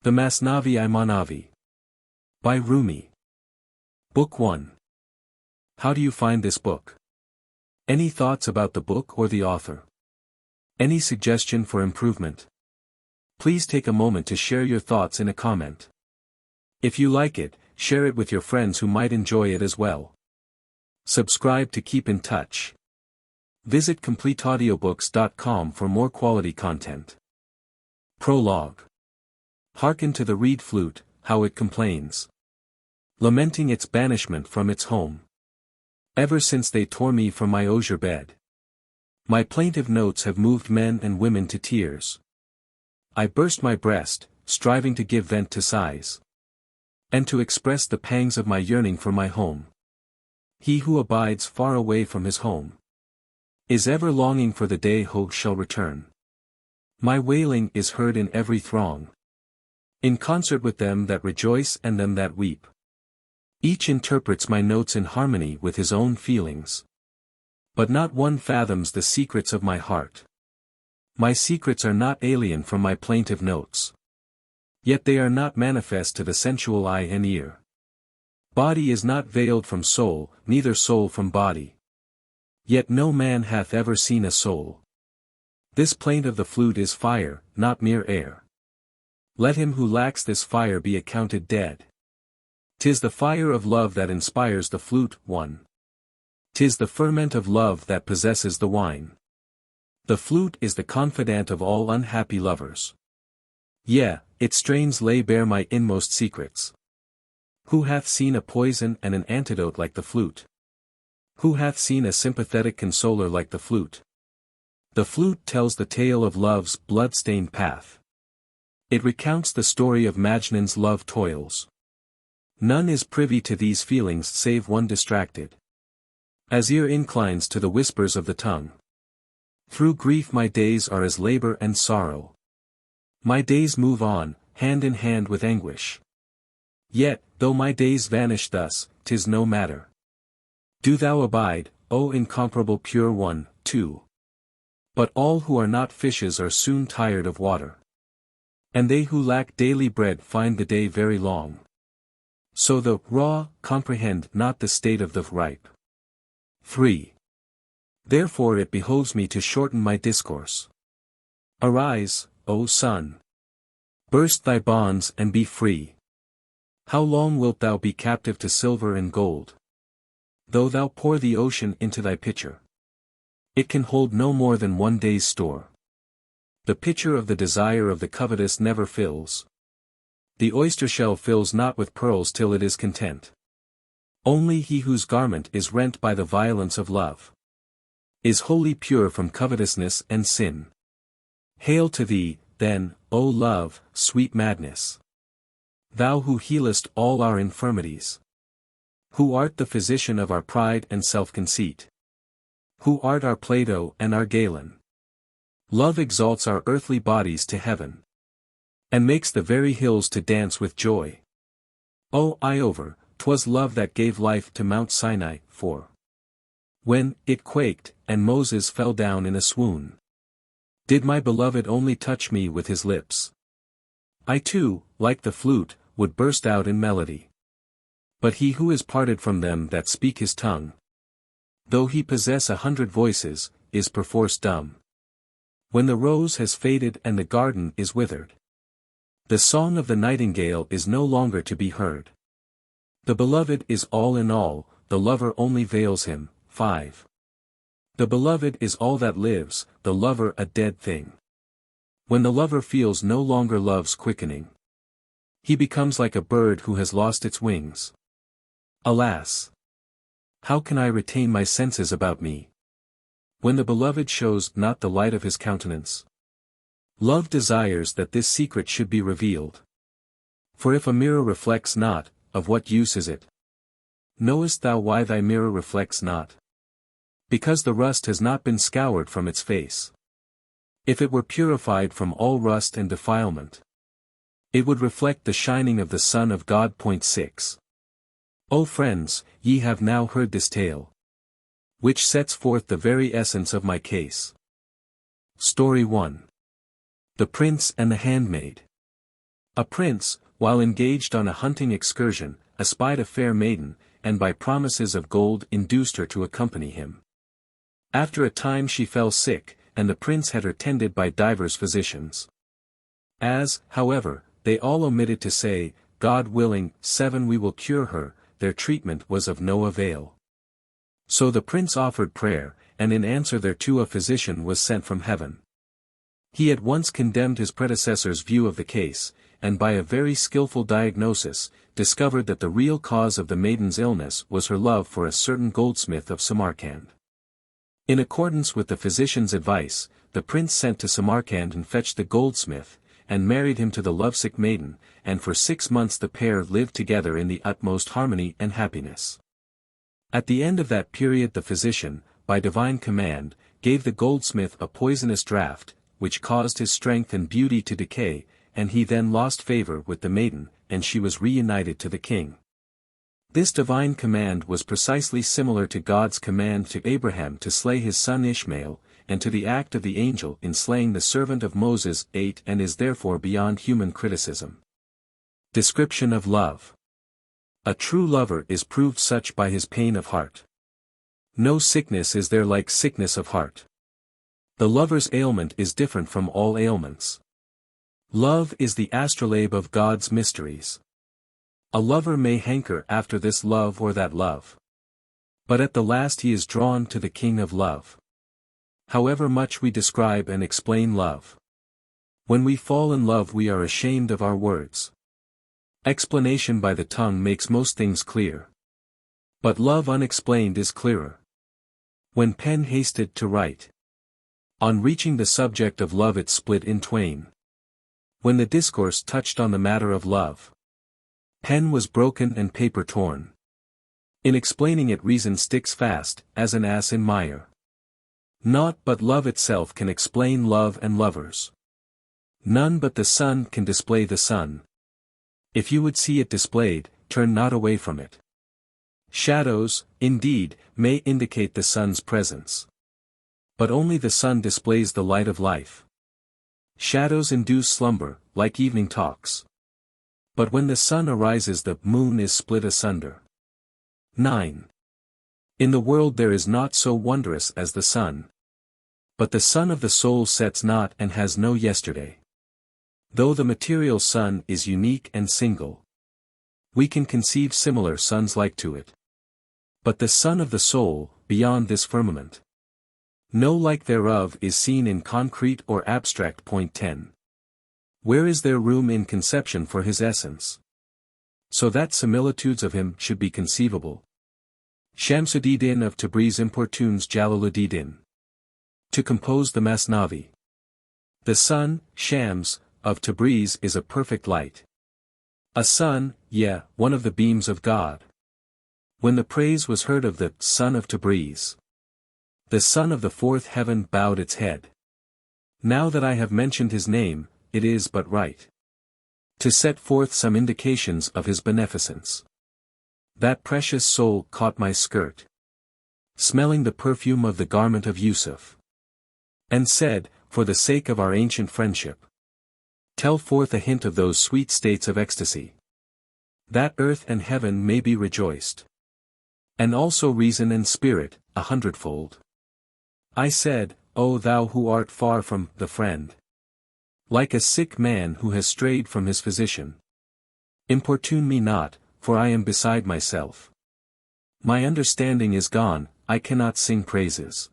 The Masnavi I Ma'navi. By Rumi. Book 1. How do you find this book? Any thoughts about the book or the author? Any suggestion for improvement? Please take a moment to share your thoughts in a comment. If you like it, share it with your friends who might enjoy it as well. Subscribe to keep in touch. Visit CompleteAudiobooks.com for more quality content. Prologue. Hearken to the reed flute, how it complains, lamenting its banishment from its home. Ever since they tore me from my osier bed, my plaintive notes have moved men and women to tears. I burst my breast, striving to give vent to sighs, and to express the pangs of my yearning for my home. He who abides far away from his home is ever longing for the day hope shall return. My wailing is heard in every throng, in concert with them that rejoice and them that weep. Each interprets my notes in harmony with his own feelings, but not one fathoms the secrets of my heart. My secrets are not alien from my plaintive notes, yet they are not manifest to the sensual eye and ear. Body is not veiled from soul, neither soul from body, yet no man hath ever seen a soul. This plaint of the flute is fire, not mere air. Let him who lacks this fire be accounted dead. 'Tis the fire of love that inspires the flute, 1. 'Tis the ferment of love that possesses the wine. The flute is the confidant of all unhappy lovers. Yea, its strains lay bare my inmost secrets. Who hath seen a poison and an antidote like the flute? Who hath seen a sympathetic consoler like the flute? The flute tells the tale of love's blood-stained path. It recounts the story of Majnun's love toils. None is privy to these feelings save one distracted, as ear inclines to the whispers of the tongue. Through grief my days are as labor and sorrow. My days move on, hand in hand with anguish. Yet, though my days vanish thus, 'tis no matter. Do thou abide, O incomparable pure one, 2. But all who are not fishes are soon tired of water, and they who lack daily bread find the day very long. So the raw comprehend not the state of the ripe. 3. Therefore it behoves me to shorten my discourse. Arise, O sun! Burst thy bonds and be free. How long wilt thou be captive to silver and gold? Though thou pour the ocean into thy pitcher, it can hold no more than one day's store. The pitcher of the desire of the covetous never fills. The oyster shell fills not with pearls till it is content. Only he whose garment is rent by the violence of love is wholly pure from covetousness and sin. Hail to thee, then, O love, sweet madness! Thou who healest all our infirmities, who art the physician of our pride and self-conceit, who art our Plato and our Galen. Love exalts our earthly bodies to heaven, and makes the very hills to dance with joy. O Iover, 'twas love that gave life to Mount Sinai, 4. When it quaked, and Moses fell down in a swoon, did my beloved only touch me with his lips? I too, like the flute, would burst out in melody. But he who is parted from them that speak his tongue, though he possess 100 voices, is perforce dumb. When the rose has faded and the garden is withered, the song of the nightingale is no longer to be heard. The beloved is all in all, the lover only veils him, 5. The beloved is all that lives, the lover a dead thing. When the lover feels no longer love's quickening, he becomes like a bird who has lost its wings. Alas! How can I retain my senses about me, when the beloved shows not the light of his countenance? Love desires that this secret should be revealed. For if a mirror reflects not, of what use is it? Knowest thou why thy mirror reflects not? Because the rust has not been scoured from its face. If it were purified from all rust and defilement, it would reflect the shining of the Son of God. 6. O friends, ye have now heard this tale, which sets forth the very essence of my case. Story 1. The Prince and the Handmaid. A prince, while engaged on a hunting excursion, espied a fair maiden, and by promises of gold induced her to accompany him. After a time she fell sick, and the prince had her tended by divers physicians. As, however, they all omitted to say, God willing, 7 we will cure her, their treatment was of no avail. So the prince offered prayer, and in answer thereto a physician was sent from heaven. He at once condemned his predecessor's view of the case, and by a very skillful diagnosis, discovered that the real cause of the maiden's illness was her love for a certain goldsmith of Samarkand. In accordance with the physician's advice, the prince sent to Samarkand and fetched the goldsmith, and married him to the lovesick maiden, and for 6 months the pair lived together in the utmost harmony and happiness. At the end of that period the physician, by divine command, gave the goldsmith a poisonous draught, which caused his strength and beauty to decay, and he then lost favor with the maiden, and she was reunited to the king. This divine command was precisely similar to God's command to Abraham to slay his son Ishmael, and to the act of the angel in slaying the servant of Moses 8 and is therefore beyond human criticism. Description of love. A true lover is proved such by his pain of heart. No sickness is there like sickness of heart. The lover's ailment is different from all ailments. Love is the astrolabe of God's mysteries. A lover may hanker after this love or that love. But at the last he is drawn to the King of love. However much we describe and explain love, when we fall in love we are ashamed of our words. Explanation by the tongue makes most things clear. But love unexplained is clearer. When pen hasted to write, on reaching the subject of love it split in twain. When the discourse touched on the matter of love, pen was broken and paper torn. In explaining it reason sticks fast, as an ass in mire. Naught but love itself can explain love and lovers. None but the sun can display the sun. If you would see it displayed, turn not away from it. Shadows, indeed, may indicate the sun's presence. But only the sun displays the light of life. Shadows induce slumber, like evening talks. But when the sun arises the moon is split asunder. 9. In the world there is naught so wondrous as the sun. But the sun of the soul sets not and has no yesterday. Though the material sun is unique and single, we can conceive similar suns like to it. But the sun of the soul, beyond this firmament, no like thereof is seen in concrete or abstract. Point 10. Where is there room in conception for his essence? So that similitudes of him should be conceivable. Shamsuddin of Tabriz importunes Jalaluddin to compose the Masnavi. The sun, Shams, of Tabriz is a perfect light. A sun, one of the beams of God. When the praise was heard of the sun of Tabriz, the sun of the fourth heaven bowed its head. Now that I have mentioned his name, it is but right to set forth some indications of his beneficence. That precious soul caught my skirt, smelling the perfume of the garment of Yusuf, and said, for the sake of our ancient friendship, tell forth a hint of those sweet states of ecstasy, that earth and heaven may be rejoiced, and also reason and spirit, 100-fold. I said, O thou who art far from the friend, like a sick man who has strayed from his physician, importune me not, for I am beside myself. My understanding is gone, I cannot sing praises.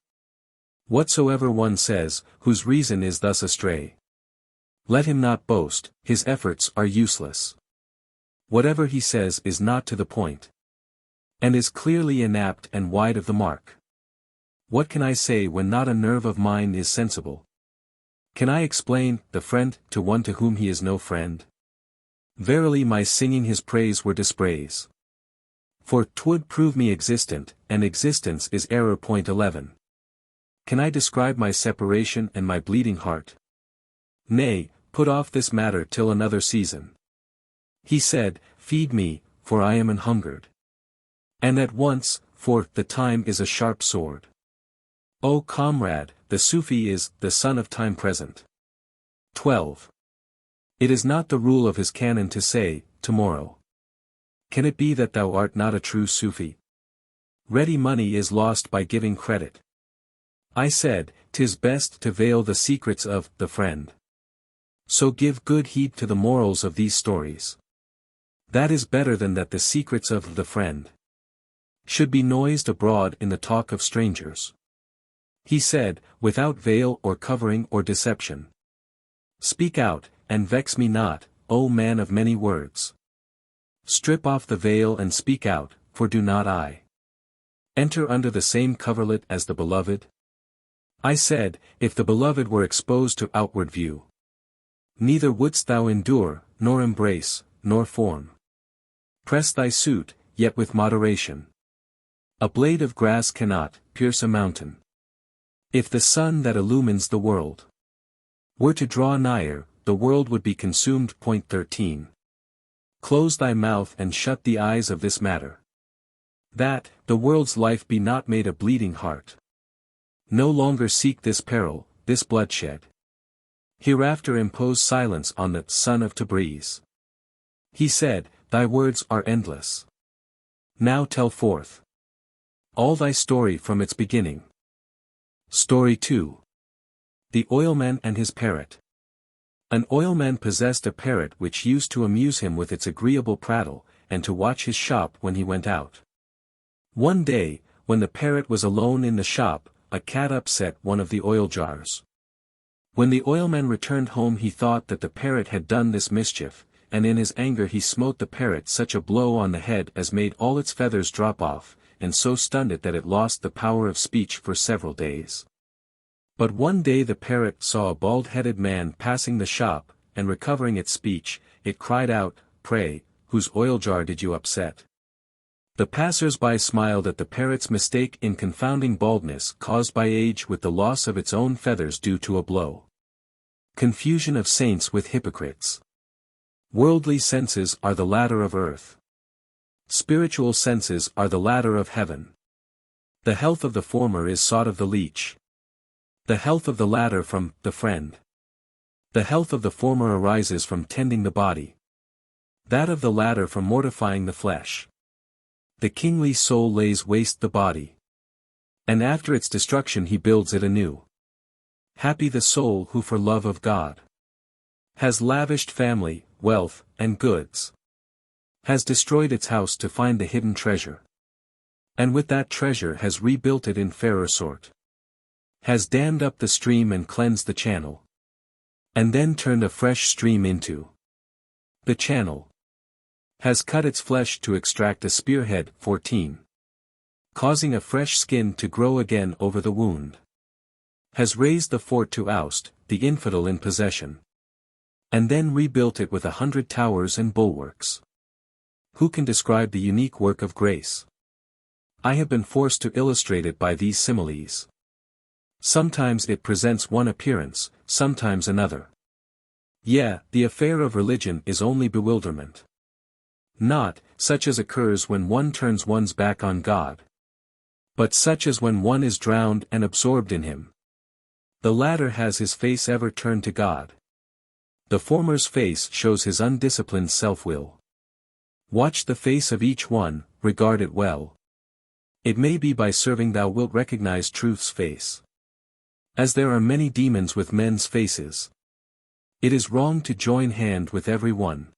Whatsoever one says, whose reason is thus astray, let him not boast, his efforts are useless. Whatever he says is not to the point, and is clearly inapt and wide of the mark. What can I say when not a nerve of mine is sensible? Can I explain the friend to one to whom he is no friend? Verily my singing his praise were dispraise. For 'twould prove me existent, and existence is error. Point 11. Can I describe my separation and my bleeding heart? Nay, put off this matter till another season. He said, feed me, for I am an hungered. And at once, for the time is a sharp sword. O comrade, the Sufi is the son of time present. 12. It is not the rule of his canon to say, tomorrow. Can it be that thou art not a true Sufi? Ready money is lost by giving credit. I said, 'tis best to veil the secrets of the friend. So give good heed to the morals of these stories. That is better than that the secrets of the friend should be noised abroad in the talk of strangers. He said, without veil or covering or deception. Speak out, and vex me not, O man of many words. Strip off the veil and speak out, for do not I enter under the same coverlet as the beloved? I said, if the beloved were exposed to outward view, neither wouldst thou endure, nor embrace, nor form. Press thy suit, yet with moderation. A blade of grass cannot pierce a mountain. If the sun that illumines the world were to draw nigher, the world would be consumed. 13. Close thy mouth and shut the eyes of this matter. That, the world's life be not made a bleeding heart. No longer seek this peril, this bloodshed. Hereafter impose silence on the son of Tabriz. He said, thy words are endless. Now tell forth all thy story from its beginning. Story 2. The Oilman and his Parrot. An oilman possessed a parrot which used to amuse him with its agreeable prattle, and to watch his shop when he went out. One day, when the parrot was alone in the shop, a cat upset one of the oil jars. When the oilman returned home he thought that the parrot had done this mischief, and in his anger he smote the parrot such a blow on the head as made all its feathers drop off, and so stunned it that it lost the power of speech for several days. But one day the parrot saw a bald-headed man passing the shop, and recovering its speech, it cried out, pray, whose oil jar did you upset? The passers-by smiled at the parrot's mistake in confounding baldness caused by age with the loss of its own feathers due to a blow. Confusion of saints with hypocrites. Worldly senses are the ladder of earth. Spiritual senses are the ladder of heaven. The health of the former is sought of the leech. The health of the latter from the friend. The health of the former arises from tending the body. That of the latter from mortifying the flesh. The kingly soul lays waste the body, and after its destruction he builds it anew. Happy the soul who for love of God has lavished family, wealth, and goods, has destroyed its house to find the hidden treasure, and with that treasure has rebuilt it in fairer sort, has dammed up the stream and cleansed the channel, and then turned a fresh stream into the channel, has cut its flesh to extract a spearhead. 14. Causing a fresh skin to grow again over the wound, has raised the fort to oust the infidel in possession, and then rebuilt it with 100 towers and bulwarks. Who can describe the unique work of grace? I have been forced to illustrate it by these similes. Sometimes it presents one appearance, sometimes another. The affair of religion is only bewilderment. Not such as occurs when one turns one's back on God, but such as when one is drowned and absorbed in him. The latter has his face ever turned to God. The former's face shows his undisciplined self-will. Watch the face of each one, regard it well. It may be by serving thou wilt recognize truth's face. As there are many demons with men's faces, it is wrong to join hand with every one.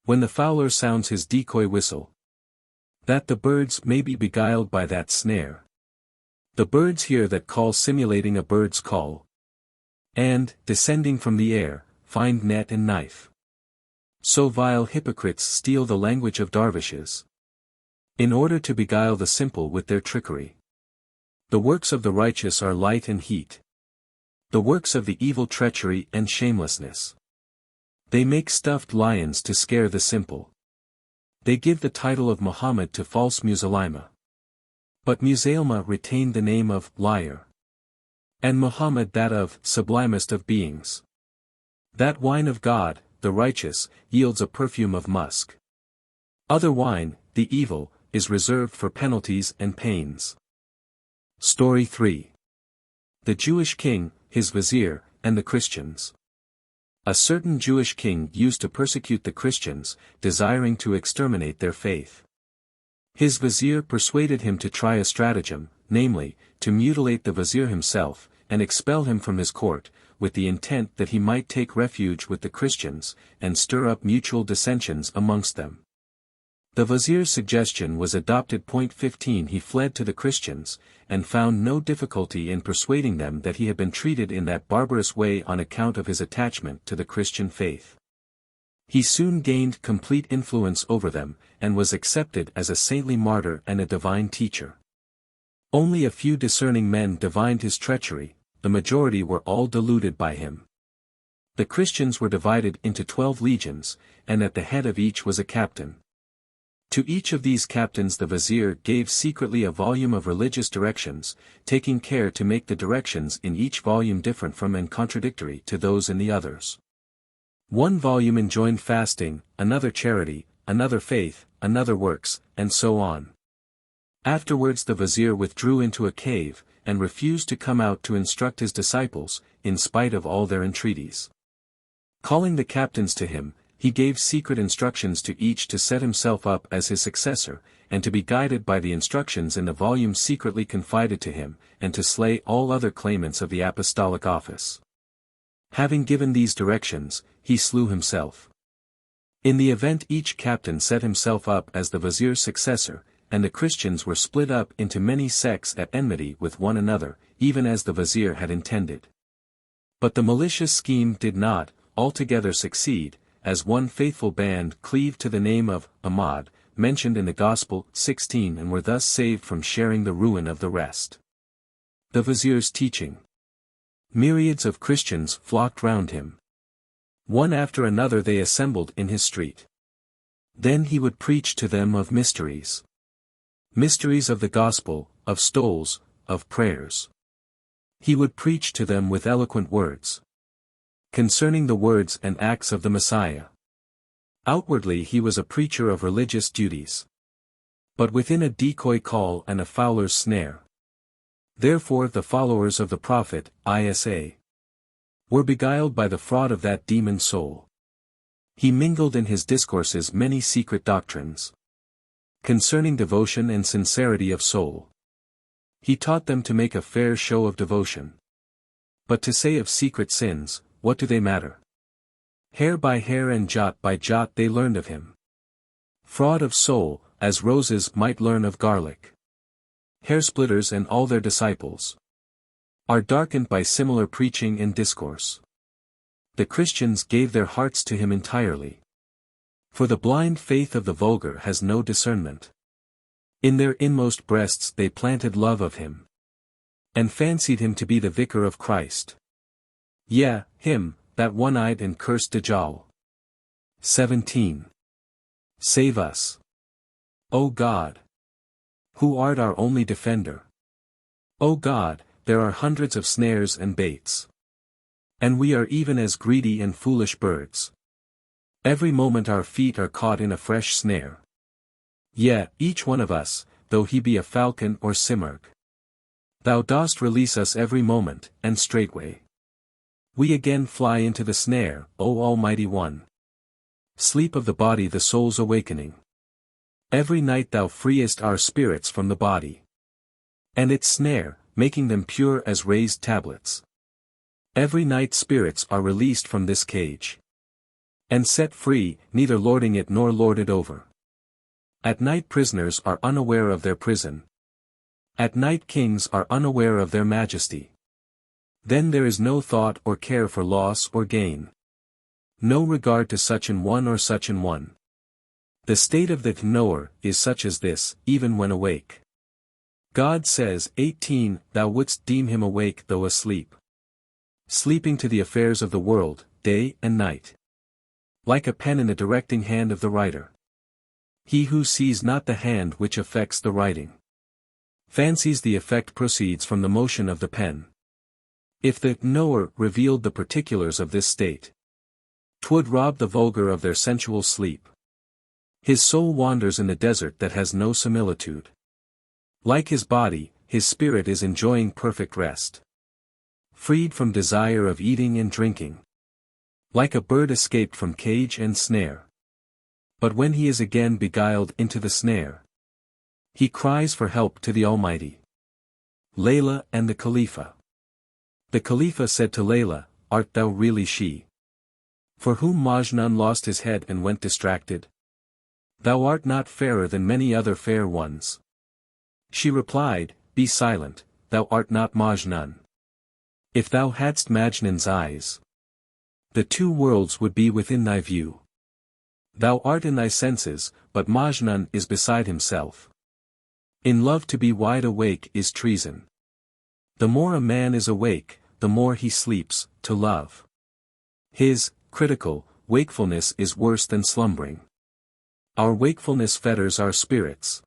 When the fowler sounds his decoy whistle, that the birds may be beguiled by that snare. The birds hear that call simulating a bird's call, and, descending from the air, find net and knife. So vile hypocrites steal the language of dervishes, in order to beguile the simple with their trickery. The works of the righteous are light and heat. The works of the evil treachery and shamelessness. They make stuffed lions to scare the simple. They give the title of Muhammad to false Musaylima. But Musaylima retained the name of liar, and Muhammad that of sublimest of beings. That wine of God, the righteous, yields a perfume of musk. Other wine, the evil, is reserved for penalties and pains. Story 3. The Jewish king, his Vazir, and the Christians. A certain Jewish king used to persecute the Christians, desiring to exterminate their faith. His vizier persuaded him to try a stratagem, namely, to mutilate the vizier himself, and expel him from his court, with the intent that he might take refuge with the Christians, and stir up mutual dissensions amongst them. The vizier's suggestion was adopted. 15 He fled to the Christians, and found no difficulty in persuading them that he had been treated in that barbarous way on account of his attachment to the Christian faith. He soon gained complete influence over them, and was accepted as a saintly martyr and a divine teacher. Only a few discerning men divined his treachery, the majority were all deluded by him. The Christians were divided into 12 legions, and at the head of each was a captain. To each of these captains the vizier gave secretly a volume of religious directions, taking care to make the directions in each volume different from and contradictory to those in the others. One volume enjoined fasting, another charity, another faith, another works, and so on. Afterwards the vizier withdrew into a cave, and refused to come out to instruct his disciples, in spite of all their entreaties. Calling the captains to him, he gave secret instructions to each to set himself up as his successor, and to be guided by the instructions in the volume secretly confided to him, and to slay all other claimants of the apostolic office. Having given these directions, he slew himself. In the event each captain set himself up as the vizier's successor, and the Christians were split up into many sects at enmity with one another, even as the vizier had intended. But the malicious scheme did not, altogether succeed, as one faithful band cleaved to the name of Muhammad, mentioned in the Gospel 16, and were thus saved from sharing the ruin of the rest. The vizier's teaching. Myriads of Christians flocked round him. One after another they assembled in his street. Then he would preach to them of mysteries. Mysteries of the gospel, of stoles, of prayers. He would preach to them with eloquent words concerning the words and acts of the Messiah. Outwardly he was a preacher of religious duties, but within a decoy call and a fowler's snare. Therefore the followers of the prophet, Isa, were beguiled by the fraud of that demon soul. He mingled in his discourses many secret doctrines concerning devotion and sincerity of soul. He taught them to make a fair show of devotion. But to say of secret sins, what do they matter? Hair by hair and jot by jot they learned of him. Fraud of soul, as roses might learn of garlic. Hair-splitters and all their disciples are darkened by similar preaching and discourse. The Christians gave their hearts to him entirely. For the blind faith of the vulgar has no discernment. In their inmost breasts they planted love of him, and fancied him to be the vicar of Christ. Yea, him, that one-eyed and cursed Jalal. 17. Save us, O God, who art our only defender. O God, there are hundreds of snares and baits, and we are even as greedy and foolish birds. Every moment our feet are caught in a fresh snare. Yea, each one of us, though he be a falcon or simurg. Thou dost release us every moment, and straightway we again fly into the snare, O Almighty One. Sleep of the body the soul's awakening. Every night thou freest our spirits from the body and its snare, making them pure as raised tablets. Every night spirits are released from this cage and set free, neither lording it nor lorded over. At night prisoners are unaware of their prison. At night kings are unaware of their majesty. Then there is no thought or care for loss or gain. No regard to such an one or such an one. The state of the knower is such as this, even when awake. God says, 18, Thou wouldst deem him awake though asleep. Sleeping to the affairs of the world, day and night. Like a pen in the directing hand of the writer. He who sees not the hand which affects the writing, fancies the effect proceeds from the motion of the pen. If the knower revealed the particulars of this state, 'twould rob the vulgar of their sensual sleep. His soul wanders in the desert that has no similitude. Like his body, his spirit is enjoying perfect rest, freed from desire of eating and drinking. Like a bird escaped from cage and snare. But when he is again beguiled into the snare, he cries for help to the Almighty. Layla and the Khalifa. The Khalifa said to Layla, "Art thou really she, for whom Majnun lost his head and went distracted? Thou art not fairer than many other fair ones." She replied, "Be silent, thou art not Majnun. If thou hadst Majnun's eyes, the two worlds would be within thy view. Thou art in thy senses, but Majnun is beside himself. In love to be wide awake is treason. The more a man is awake, the more he sleeps, to love. His, critical, wakefulness is worse than slumbering. Our wakefulness fetters our spirits.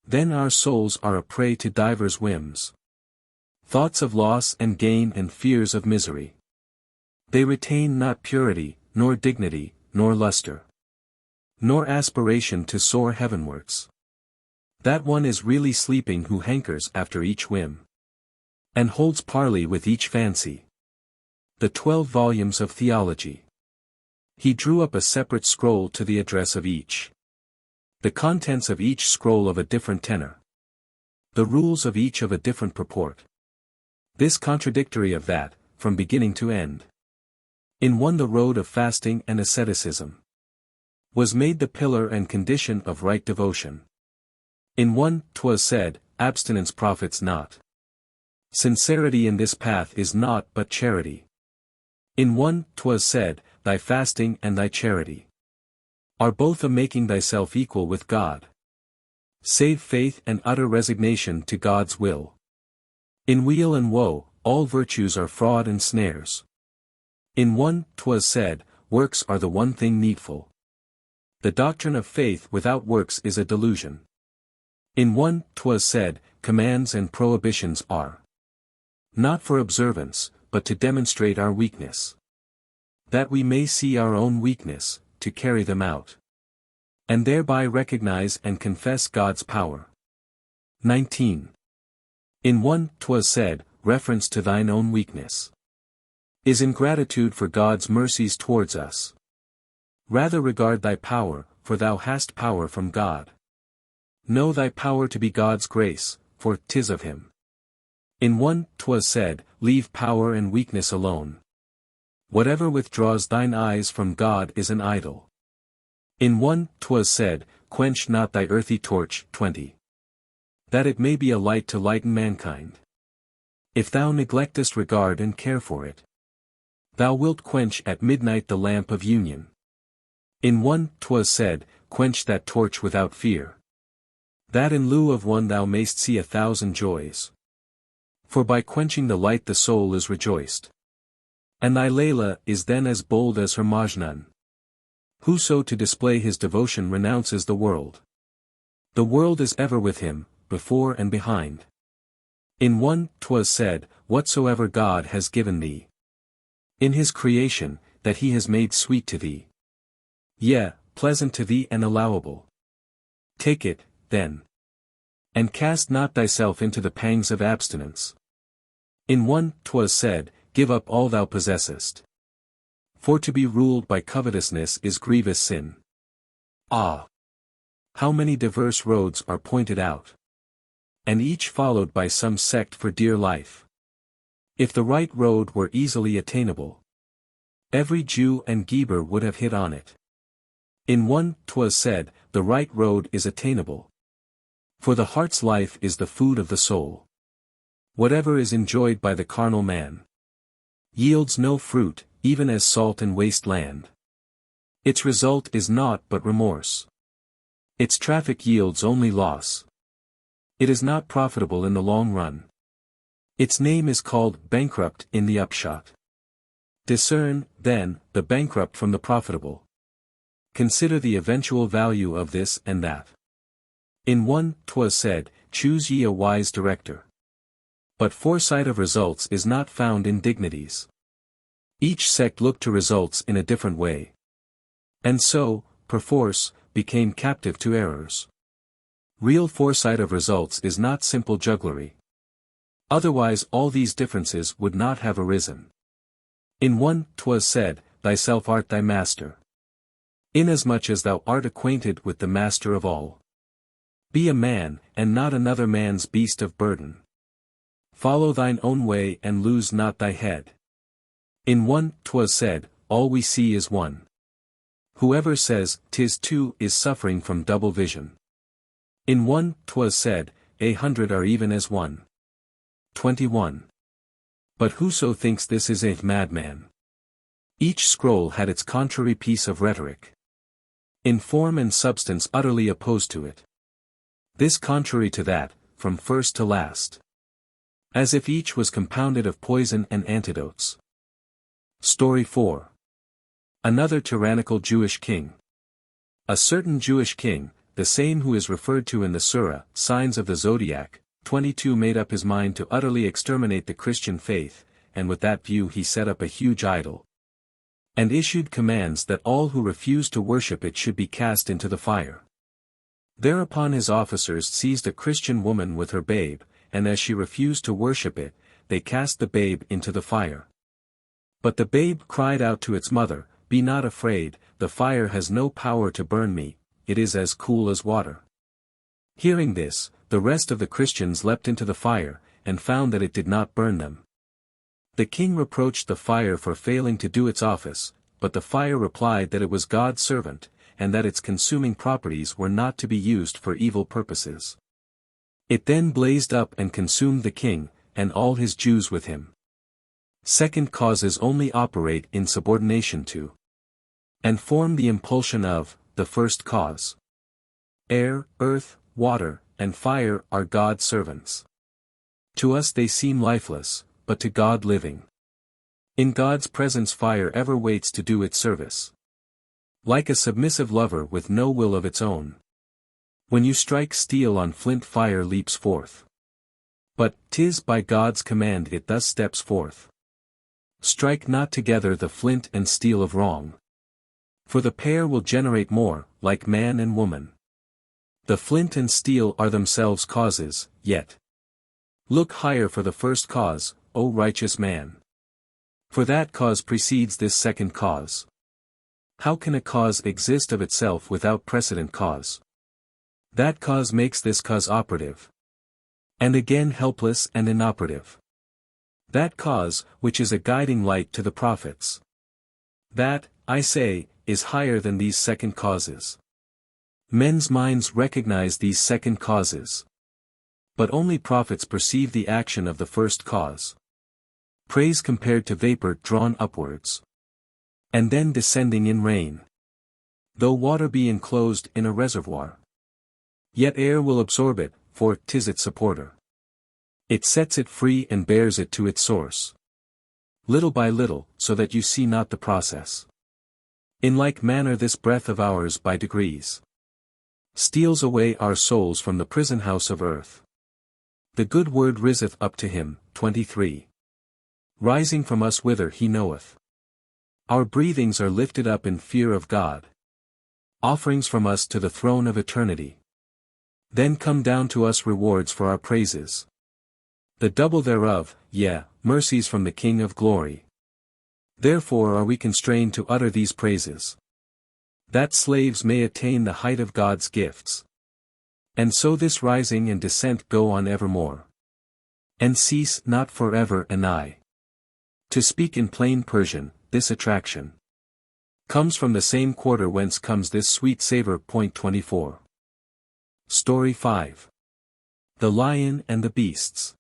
Then our souls are a prey to divers whims. Thoughts of loss and gain and fears of misery. They retain not purity, nor dignity, nor luster, nor aspiration to soar heavenwards. That one is really sleeping who hankers after each whim, and holds parley with each fancy. The 12 volumes of theology. He drew up a separate scroll to the address of each. The contents of each scroll of a different tenor. The rules of each of a different purport. This contradictory of that, from beginning to end. In one the road of fasting and asceticism was made the pillar and condition of right devotion. In one, 'twas said, abstinence profits not. Sincerity in this path is naught but charity. In one, 'twas said, thy fasting and thy charity are both a making thyself equal with God. Save faith and utter resignation to God's will. In weal and woe, all virtues are fraud and snares. In one, 'twas said, works are the one thing needful. The doctrine of faith without works is a delusion. In one, 'twas said, commands and prohibitions are not for observance, but to demonstrate our weakness. That we may see our own weakness, to carry them out, and thereby recognize and confess God's power. 19. In one, 'twas said, reference to thine own weakness is ingratitude for God's mercies towards us. Rather regard thy power, for thou hast power from God. Know thy power to be God's grace, for 'tis of him. In one, 'twas said, leave power and weakness alone. Whatever withdraws thine eyes from God is an idol. In one, 'twas said, quench not thy earthy torch. 20. That it may be a light to lighten mankind. If thou neglectest regard and care for it, thou wilt quench at midnight the lamp of union. In one, 'twas said, quench that torch without fear. That in lieu of one thou mayst see 1,000 joys. For by quenching the light the soul is rejoiced. And thy Layla is then as bold as her Majnun. Whoso to display his devotion renounces the world. The world is ever with him, before and behind. In one, 'twas said, whatsoever God has given thee in his creation, that he has made sweet to thee. Yea, pleasant to thee and allowable. Take it, then. And cast not thyself into the pangs of abstinence. In one, 'twas said, give up all thou possessest. For to be ruled by covetousness is grievous sin. Ah! How many diverse roads are pointed out, and each followed by some sect for dear life. If the right road were easily attainable, every Jew and Geber would have hit on it. In one, 'twas said, the right road is attainable. For the heart's life is the food of the soul. Whatever is enjoyed by the carnal man yields no fruit, even as salt and waste land. Its result is naught but remorse. Its traffic yields only loss. It is not profitable in the long run. Its name is called bankrupt in the upshot. Discern, then, the bankrupt from the profitable. Consider the eventual value of this and that. In one, 'twas said, choose ye a wise director. But foresight of results is not found in dignities. Each sect looked to results in a different way. And so, perforce, became captive to errors. Real foresight of results is not simple jugglery. Otherwise all these differences would not have arisen. In one, 'twas said, thyself art thy master. Inasmuch as thou art acquainted with the master of all. Be a man, and not another man's beast of burden. Follow thine own way and lose not thy head. In one, 'twas said, all we see is one. Whoever says, 'tis two is suffering from double vision. In one, 'twas said, 100 are even as one. 21. But whoso thinks this is a madman. Each scroll had its contrary piece of rhetoric. In form and substance utterly opposed to it. This contrary to that, from first to last. As if each was compounded of poison and antidotes. Story 4. Another tyrannical Jewish king. A certain Jewish king, the same who is referred to in the Surah, Signs of the Zodiac, 22 made up his mind to utterly exterminate the Christian faith, and with that view he set up a huge idol. And issued commands that all who refused to worship it should be cast into the fire. Thereupon his officers seized a Christian woman with her babe, and as she refused to worship it, they cast the babe into the fire. But the babe cried out to its mother, Be not afraid, the fire has no power to burn me, it is as cool as water. Hearing this, the rest of the Christians leapt into the fire, and found that it did not burn them. The king reproached the fire for failing to do its office, but the fire replied that it was God's servant, and that its consuming properties were not to be used for evil purposes. It then blazed up and consumed the king, and all his Jews with him. Second causes only operate in subordination to, and form the impulsion of, the first cause. Air, earth, water, and fire are God's servants. To us they seem lifeless, but to God living. In God's presence fire ever waits to do its service. Like a submissive lover with no will of its own. When you strike steel on flint fire leaps forth. But, 'tis by God's command it thus steps forth. Strike not together the flint and steel of wrong. For the pair will generate more, like man and woman. The flint and steel are themselves causes, yet. Look higher for the first cause, O righteous man. For that cause precedes this second cause. How can a cause exist of itself without precedent cause? That cause makes this cause operative. And again helpless and inoperative. That cause, which is a guiding light to the prophets. That, I say, is higher than these second causes. Men's minds recognize these second causes. But only prophets perceive the action of the first cause. Praise compared to vapor drawn upwards. And then descending in rain. Though water be enclosed in a reservoir. Yet air will absorb it, for 'tis its supporter. It sets it free and bears it to its source. Little by little, so that you see not the process. In like manner this breath of ours by degrees steals away our souls from the prison house of earth. The good word riseth up to him, 23. Rising from us whither he knoweth. Our breathings are lifted up in fear of God. Offerings from us to the throne of eternity. Then come down to us rewards for our praises. The double thereof, yea, mercies from the King of glory. Therefore are we constrained to utter these praises. That slaves may attain the height of God's gifts. And so this rising and descent go on evermore. And cease not forever and aye. To speak in plain Persian, this attraction comes from the same quarter whence comes this sweet savor. 24. Story 5. The Lion and the Beasts.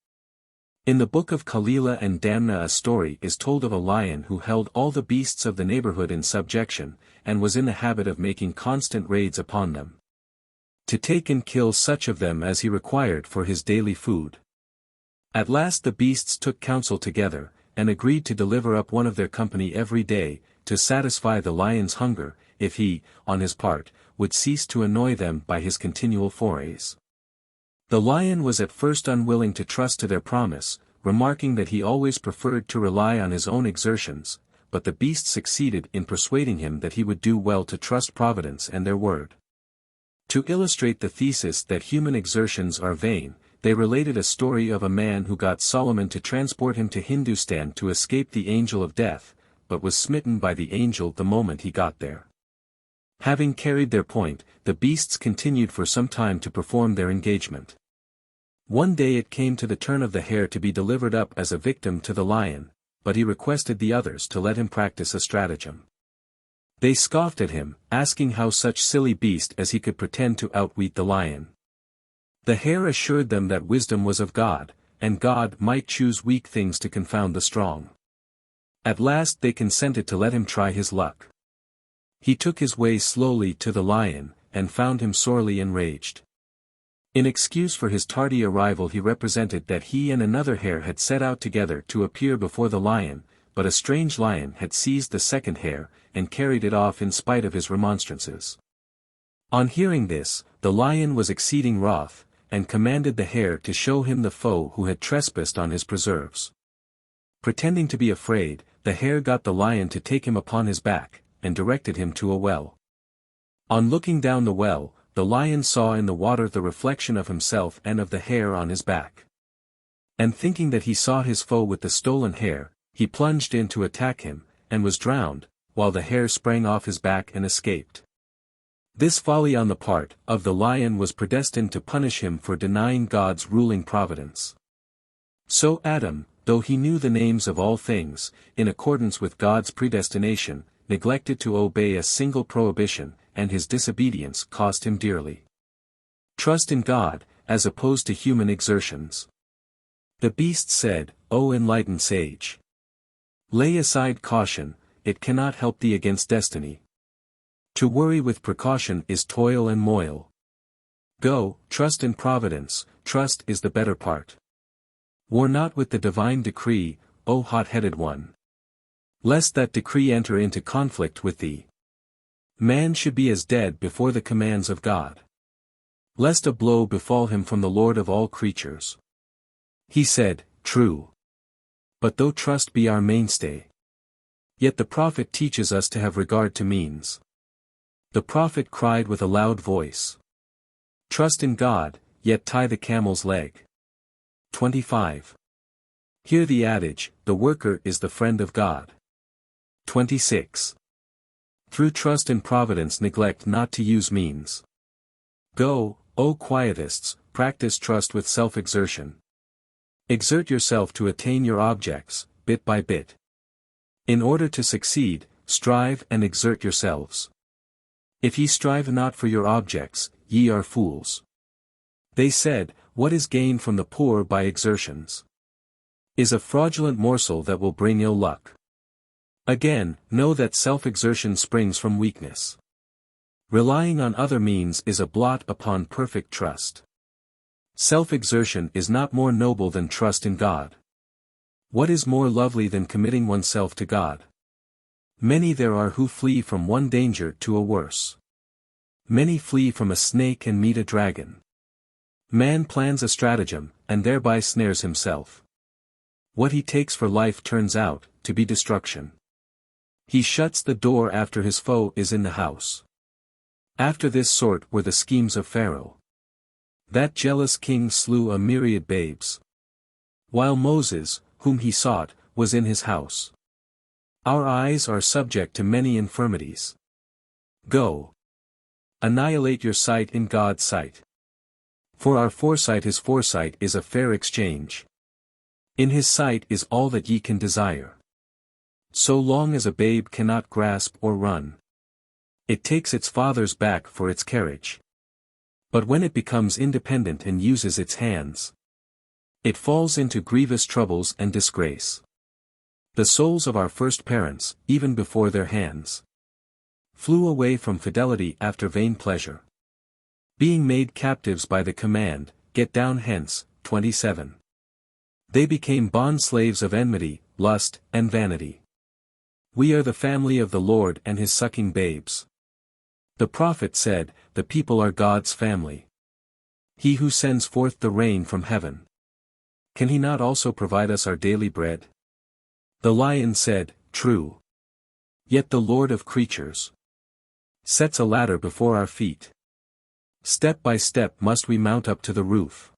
In the book of Kalila and Damna a story is told of a lion who held all the beasts of the neighborhood in subjection, and was in the habit of making constant raids upon them. To take and kill such of them as he required for his daily food. At last the beasts took counsel together, and agreed to deliver up one of their company every day, to satisfy the lion's hunger, if he, on his part, would cease to annoy them by his continual forays. The lion was at first unwilling to trust to their promise, remarking that he always preferred to rely on his own exertions, but the beast succeeded in persuading him that he would do well to trust Providence and their word. To illustrate the thesis that human exertions are vain, they related a story of a man who got Solomon to transport him to Hindustan to escape the angel of death, but was smitten by the angel the moment he got there. Having carried their point, the beasts continued for some time to perform their engagement. One day it came to the turn of the hare to be delivered up as a victim to the lion, but he requested the others to let him practice a stratagem. They scoffed at him, asking how such silly beast as he could pretend to outwit the lion. The hare assured them that wisdom was of God, and God might choose weak things to confound the strong. At last they consented to let him try his luck. He took his way slowly to the lion, and found him sorely enraged. In excuse for his tardy arrival he represented that he and another hare had set out together to appear before the lion, but a strange lion had seized the second hare, and carried it off in spite of his remonstrances. On hearing this, the lion was exceeding wroth, and commanded the hare to show him the foe who had trespassed on his preserves. Pretending to be afraid, the hare got the lion to take him upon his back, and directed him to a well. On looking down the well, the lion saw in the water the reflection of himself and of the hare on his back. And thinking that he saw his foe with the stolen hare, he plunged in to attack him, and was drowned, while the hare sprang off his back and escaped. This folly on the part of the lion was predestined to punish him for denying God's ruling providence. So Adam, though he knew the names of all things, in accordance with God's predestination, neglected to obey a single prohibition, and his disobedience cost him dearly. Trust in God, as opposed to human exertions. The beast said, O enlightened sage! Lay aside caution, it cannot help thee against destiny. To worry with precaution is toil and moil. Go, trust in providence, trust is the better part. War not with the divine decree, O hot-headed one. Lest that decree enter into conflict with thee. Man should be as dead before the commands of God. Lest a blow befall him from the Lord of all creatures. He said, True. But though trust be our mainstay. Yet the prophet teaches us to have regard to means. The prophet cried with a loud voice. Trust in God, yet tie the camel's leg. 25. Hear the adage, the worker is the friend of God. 26. Through trust in providence neglect not to use means. Go, O quietists, practice trust with self-exertion. Exert yourself to attain your objects, bit by bit. In order to succeed, strive and exert yourselves. If ye strive not for your objects, ye are fools. They said, What is gained from the poor by exertions? Is a fraudulent morsel that will bring ill luck. Again, know that self-exertion springs from weakness. Relying on other means is a blot upon perfect trust. Self-exertion is not more noble than trust in God. What is more lovely than committing oneself to God? Many there are who flee from one danger to a worse. Many flee from a snake and meet a dragon. Man plans a stratagem, and thereby snares himself. What he takes for life turns out to be destruction. He shuts the door after his foe is in the house. After this sort were the schemes of Pharaoh. That jealous king slew a myriad babes. While Moses, whom he sought, was in his house. Our eyes are subject to many infirmities. Go. Annihilate your sight in God's sight. For our foresight his foresight is a fair exchange. In his sight is all that ye can desire. So long as a babe cannot grasp or run, it takes its father's back for its carriage. But when it becomes independent and uses its hands, it falls into grievous troubles and disgrace. The souls of our first parents, even before their hands, flew away from fidelity after vain pleasure. Being made captives by the command, Get down hence, 27. They became bond slaves of enmity, lust, and vanity. We are the family of the Lord and his sucking babes. The prophet said, The people are God's family. He who sends forth the rain from heaven. Can he not also provide us our daily bread? The lion said, True. Yet the Lord of creatures sets a ladder before our feet. Step by step must we mount up to the roof.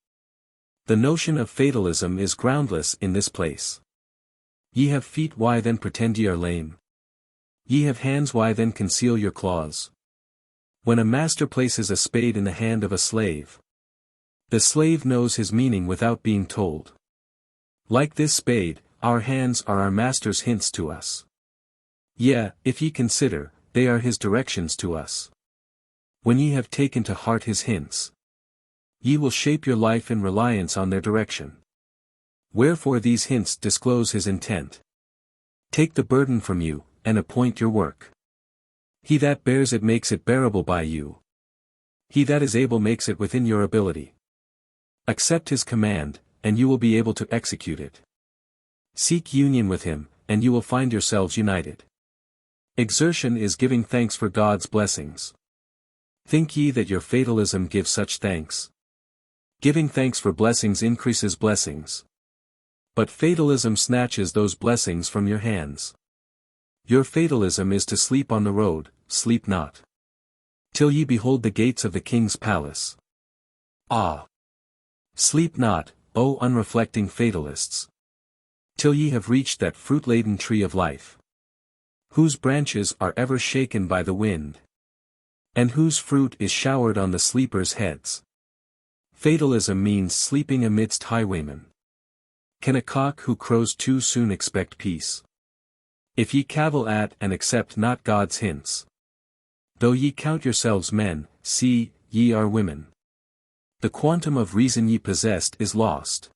The notion of fatalism is groundless in this place. Ye have feet, why then pretend ye are lame? Ye have hands, why then conceal your claws? When a master places a spade in the hand of a slave, the slave knows his meaning without being told. Like this spade, our hands are our master's hints to us. Yea, if ye consider, they are his directions to us. When ye have taken to heart his hints, ye will shape your life in reliance on their direction. Wherefore these hints disclose his intent. Take the burden from you, and appoint your work. He that bears it makes it bearable by you. He that is able makes it within your ability. Accept his command, and you will be able to execute it. Seek union with him, and you will find yourselves united. Exertion is giving thanks for God's blessings. Think ye that your fatalism gives such thanks? Giving thanks for blessings increases blessings. But fatalism snatches those blessings from your hands. Your fatalism is to sleep on the road, sleep not, till ye behold the gates of the king's palace. Ah! Sleep not, O unreflecting fatalists, till ye have reached that fruit-laden tree of life, whose branches are ever shaken by the wind, and whose fruit is showered on the sleepers' heads. Fatalism means sleeping amidst highwaymen. Can a cock who crows too soon expect peace? If ye cavil at and accept not God's hints, though ye count yourselves men, see, ye are women. The quantum of reason ye possessed is lost,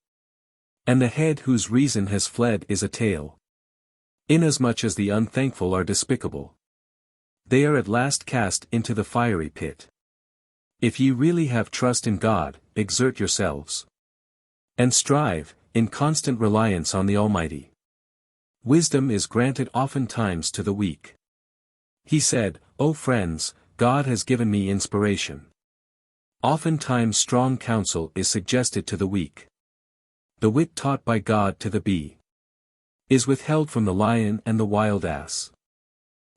and the head whose reason has fled is a tail. Inasmuch as the unthankful are despicable, they are at last cast into the fiery pit. If ye really have trust in God, exert yourselves, and strive, in constant reliance on the Almighty. Wisdom is granted oftentimes to the weak. He said, O friends, God has given me inspiration. Oftentimes strong counsel is suggested to the weak. The wit taught by God to the bee is withheld from the lion and the wild ass.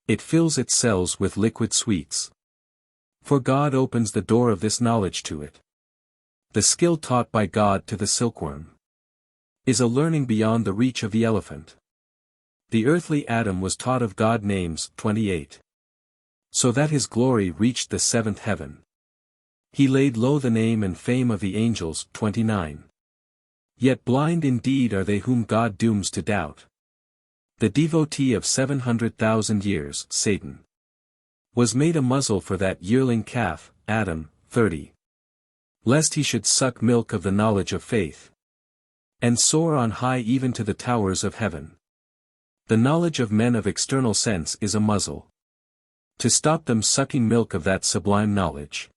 It fills its cells with liquid sweets, for God opens the door of this knowledge to it. The skill taught by God to the silkworm is a learning beyond the reach of the elephant. The earthly Adam was taught of God names 28. So that his glory reached the seventh heaven. He laid low the name and fame of the angels 29. Yet blind indeed are they whom God dooms to doubt. The devotee of 700,000 years, Satan, was made a muzzle for that yearling calf, Adam, 30. Lest he should suck milk of the knowledge of faith, and soar on high even to the towers of heaven. The knowledge of men of external sense is a muzzle, to stop them sucking milk of that sublime knowledge.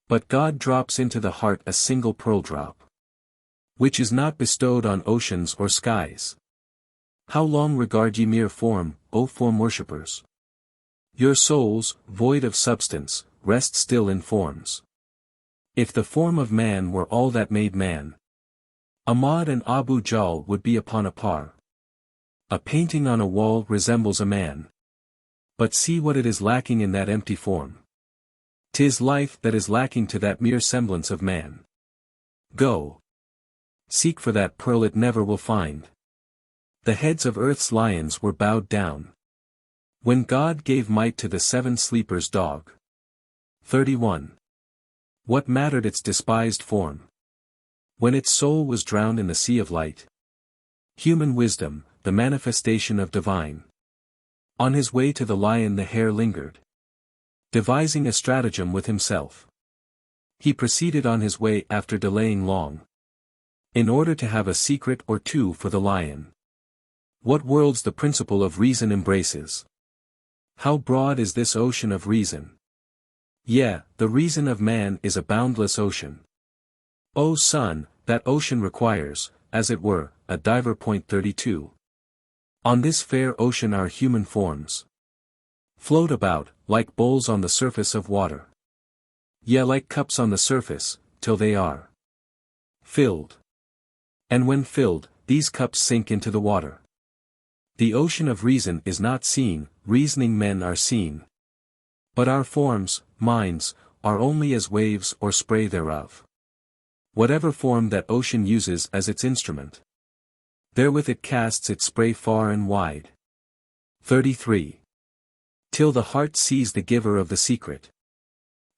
But God drops into the heart a single pearl drop, which is not bestowed on oceans or skies. How long regard ye mere form, O form worshippers? Your souls, void of substance, rest still in forms. If the form of man were all that made man, Ahmad and Abu Jal would be upon a par. A painting on a wall resembles a man. But see what it is lacking in that empty form. 'Tis life that is lacking to that mere semblance of man. Go. Seek for that pearl it never will find. The heads of earth's lions were bowed down when God gave might to the seven sleepers' dog. 31. What mattered its despised form, when its soul was drowned in the sea of light? Human wisdom, the manifestation of divine. On his way to the lion the hare lingered, devising a stratagem with himself. He proceeded on his way after delaying long, in order to have a secret or two for the lion. What worlds the principle of reason embraces! How broad is this ocean of reason! Yea, the reason of man is a boundless ocean. O son, that ocean requires, as it were, a diver. 32. On this fair ocean our human forms float about, like bowls on the surface of water. Yea, like cups on the surface, till they are filled. And when filled, these cups sink into the water. The ocean of reason is not seen, reasoning men are seen. But our forms, minds, are only as waves or spray thereof. Whatever form that ocean uses as its instrument, Therewith it casts its spray far and wide. 33. Till the heart sees the giver of the secret.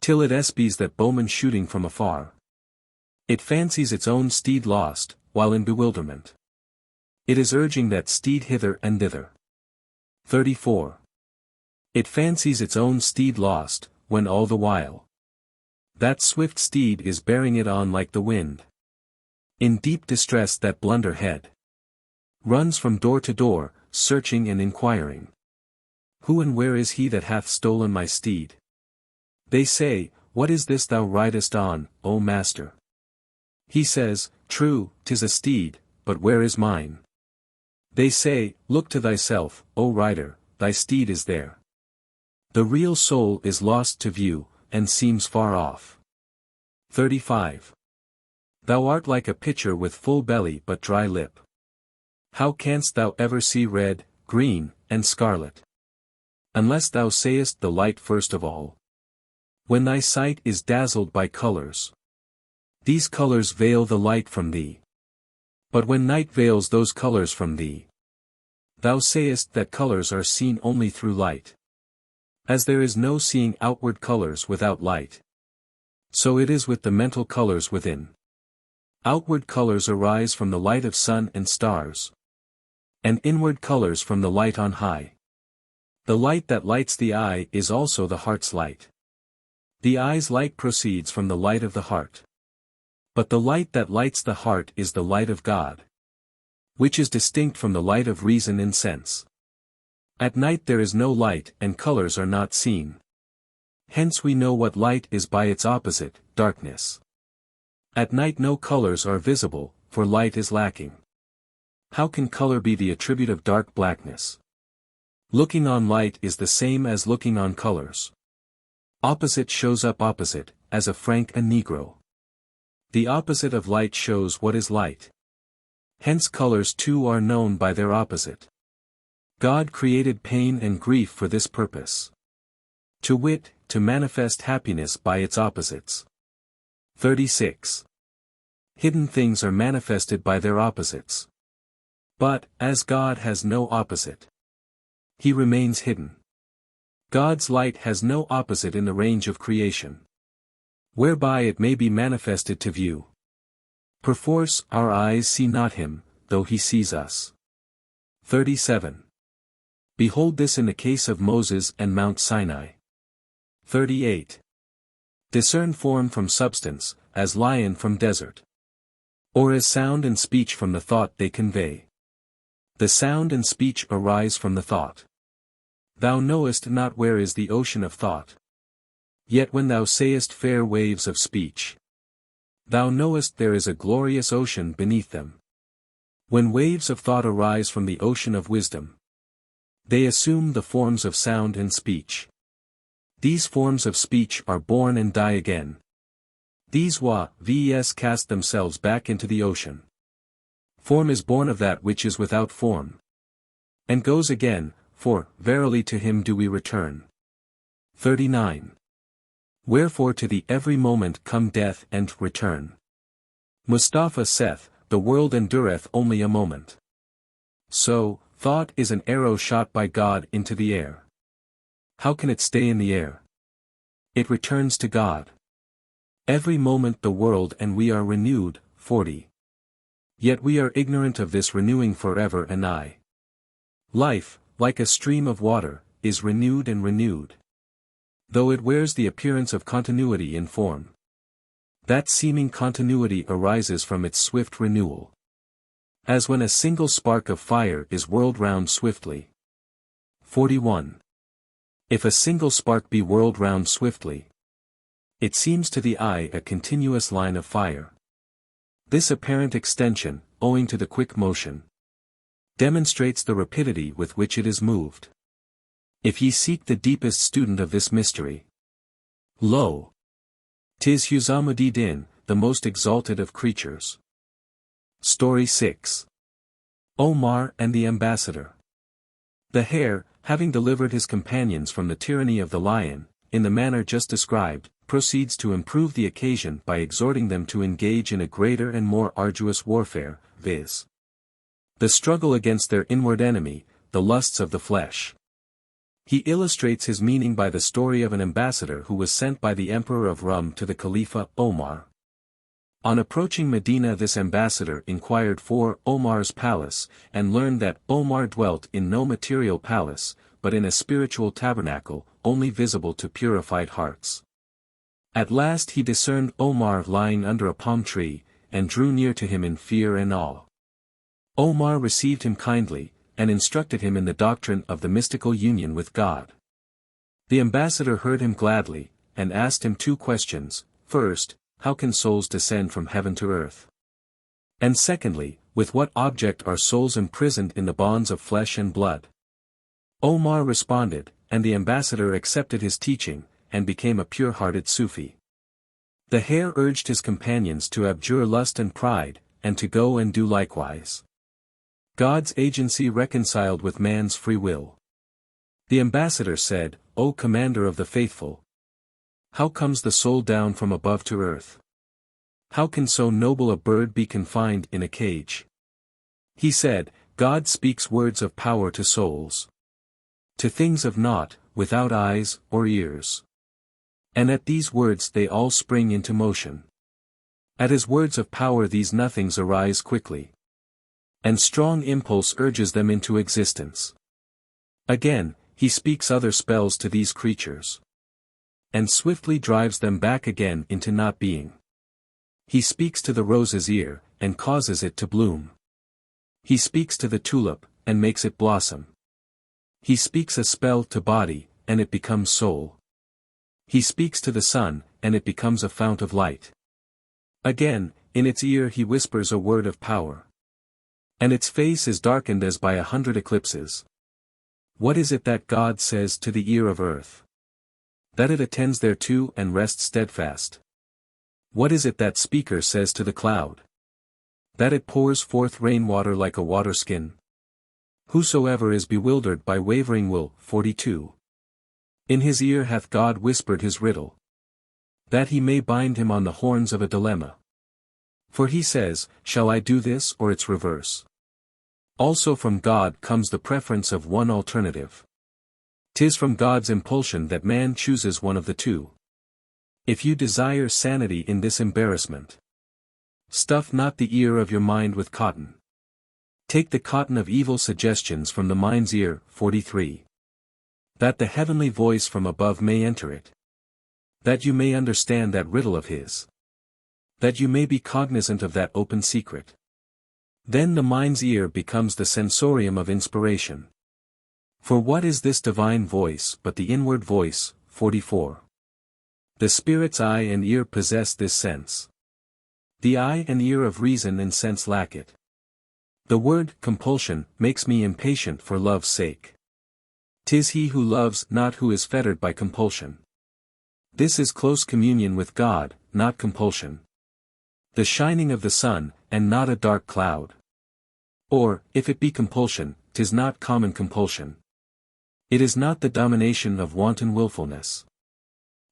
Till it espies that bowman shooting from afar. It fancies its own steed lost, while in bewilderment it is urging that steed hither and thither. 34. It fancies its own steed lost, when all the while that swift steed is bearing it on like the wind. In deep distress that blunder head runs from door to door, searching and inquiring. Who and where is he that hath stolen my steed? They say, What is this thou ridest on, O master? He says, True, 'tis a steed, but where is mine? They say, Look to thyself, O rider, thy steed is there. The real soul is lost to view, and seems far off. 35. Thou art like a pitcher with full belly but dry lip. How canst thou ever see red, green, and scarlet? Unless thou sayest the light first of all. When thy sight is dazzled by colors, these colors veil the light from thee. But when night veils those colors from thee, thou sayest that colors are seen only through light. As there is no seeing outward colors without light, so it is with the mental colors within. Outward colors arise from the light of sun and stars, and inward colors from the light on high. The light that lights the eye is also the heart's light. The eye's light proceeds from the light of the heart. But the light that lights the heart is the light of God, which is distinct from the light of reason and sense. At night there is no light and colors are not seen. Hence we know what light is by its opposite, darkness. At night no colors are visible, for light is lacking. How can color be the attribute of dark blackness? Looking on light is the same as looking on colors. Opposite shows up opposite, as a Frank and Negro. The opposite of light shows what is light. Hence colors too are known by their opposite. God created pain and grief for this purpose. To wit, to manifest happiness by its opposites. 36. Hidden things are manifested by their opposites. But, as God has no opposite, he remains hidden. God's light has no opposite in the range of creation, whereby it may be manifested to view. Perforce our eyes see not him, though he sees us. 37. Behold this in the case of Moses and Mount Sinai. 38. Discern form from substance, as lion from desert. Or as sound and speech from the thought they convey. The sound and speech arise from the thought. Thou knowest not where is the ocean of thought. Yet when thou sayest fair waves of speech, thou knowest there is a glorious ocean beneath them. When waves of thought arise from the ocean of wisdom, they assume the forms of sound and speech. These forms of speech are born and die again. These waves cast themselves back into the ocean. Form is born of that which is without form, and goes again, for, verily to him do we return. 39. Wherefore to thee every moment come death and return. Mustafa saith, the world endureth only a moment. So, thought is an arrow shot by God into the air. How can it stay in the air? It returns to God. Every moment the world and we are renewed. 40. Yet we are ignorant of this renewing forever and aye. Life, like a stream of water, is renewed and renewed, though it wears the appearance of continuity in form. That seeming continuity arises from its swift renewal. As when a single spark of fire is whirled round swiftly. 41. If a single spark be whirled round swiftly, it seems to the eye a continuous line of fire. This apparent extension, owing to the quick motion, demonstrates the rapidity with which it is moved. If ye seek the deepest student of this mystery, lo! 'Tis Husamuddin, the most exalted of creatures. Story 6. Omar and the Ambassador. The hare, having delivered his companions from the tyranny of the lion, in the manner just described, proceeds to improve the occasion by exhorting them to engage in a greater and more arduous warfare, viz. The struggle against their inward enemy, the lusts of the flesh. He illustrates his meaning by the story of an ambassador who was sent by the Emperor of Rum to the Khalifa, Omar. On approaching Medina, this ambassador inquired for Omar's palace, and learned that Omar dwelt in no material palace, but in a spiritual tabernacle, only visible to purified hearts. At last he discerned Omar lying under a palm tree, and drew near to him in fear and awe. Omar received him kindly, and instructed him in the doctrine of the mystical union with God. The ambassador heard him gladly, and asked him 2 questions. First, how can souls descend from heaven to earth? And secondly, with what object are souls imprisoned in the bonds of flesh and blood? Omar responded, and the ambassador accepted his teaching, and became a pure-hearted Sufi. The hare urged his companions to abjure lust and pride, and to go and do likewise. God's agency reconciled with man's free will. The ambassador said, O Commander of the Faithful! How comes the soul down from above to earth? How can so noble a bird be confined in a cage? He said, God speaks words of power to souls. To things of naught, without eyes or ears. And at these words they all spring into motion. At his words of power these nothings arise quickly. And strong impulse urges them into existence. Again, he speaks other spells to these creatures. And swiftly drives them back again into not being. He speaks to the rose's ear, and causes it to bloom. He speaks to the tulip, and makes it blossom. He speaks a spell to body, and it becomes soul. He speaks to the sun, and it becomes a fount of light. Again, in its ear he whispers a word of power. And its face is darkened as by 100 eclipses. What is it that God says to the ear of earth? That it attends thereto and rests steadfast. What is it that speaker says to the cloud? That it pours forth rainwater like a waterskin? Whosoever is bewildered by wavering will. 42. In his ear hath God whispered his riddle. That he may bind him on the horns of a dilemma. For he says, shall I do this or its reverse? Also from God comes the preference of one alternative. 'Tis from God's impulsion that man chooses one of the two. If you desire sanity in this embarrassment, stuff not the ear of your mind with cotton. Take the cotton of evil suggestions from the mind's ear. 43. That the heavenly voice from above may enter it. That you may understand that riddle of his. That you may be cognizant of that open secret. Then the mind's ear becomes the sensorium of inspiration. For what is this divine voice but the inward voice? 44. The spirit's eye and ear possess this sense. The eye and ear of reason and sense lack it. The word compulsion makes me impatient for love's sake. 'Tis he who loves not who is fettered by compulsion. This is close communion with God, not compulsion. The shining of the sun, and not a dark cloud. Or, if it be compulsion, 'tis not common compulsion. It is not the domination of wanton willfulness.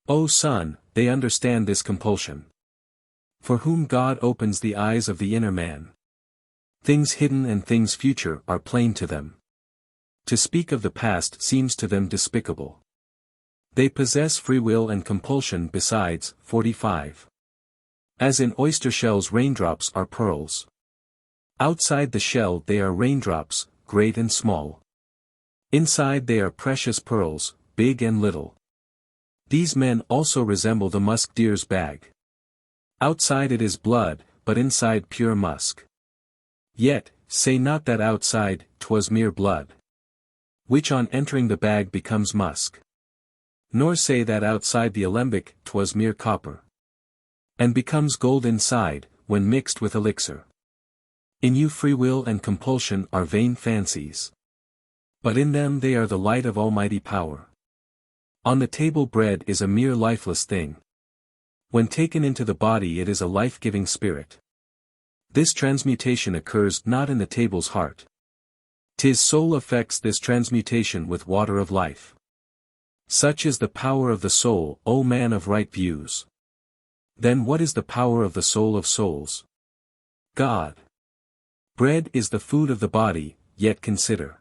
O son, they understand this compulsion. For whom God opens the eyes of the inner man. Things hidden and things future are plain to them. To speak of the past seems to them despicable. They possess free will and compulsion besides. 45. As in oyster shells raindrops are pearls. Outside the shell they are raindrops, great and small. Inside they are precious pearls, big and little. These men also resemble the musk deer's bag. Outside it is blood, but inside pure musk. Yet, say not that outside 'twas mere blood, which on entering the bag becomes musk. Nor say that outside the alembic 'twas mere copper, and becomes gold inside, when mixed with elixir. In you free will and compulsion are vain fancies. But in them they are the light of almighty power. On the table bread is a mere lifeless thing. When taken into the body it is a life-giving spirit. This transmutation occurs not in the table's heart. 'Tis soul affects this transmutation with water of life. Such is the power of the soul, O man of right views. Then what is the power of the soul of souls? God. Bread is the food of the body, yet consider.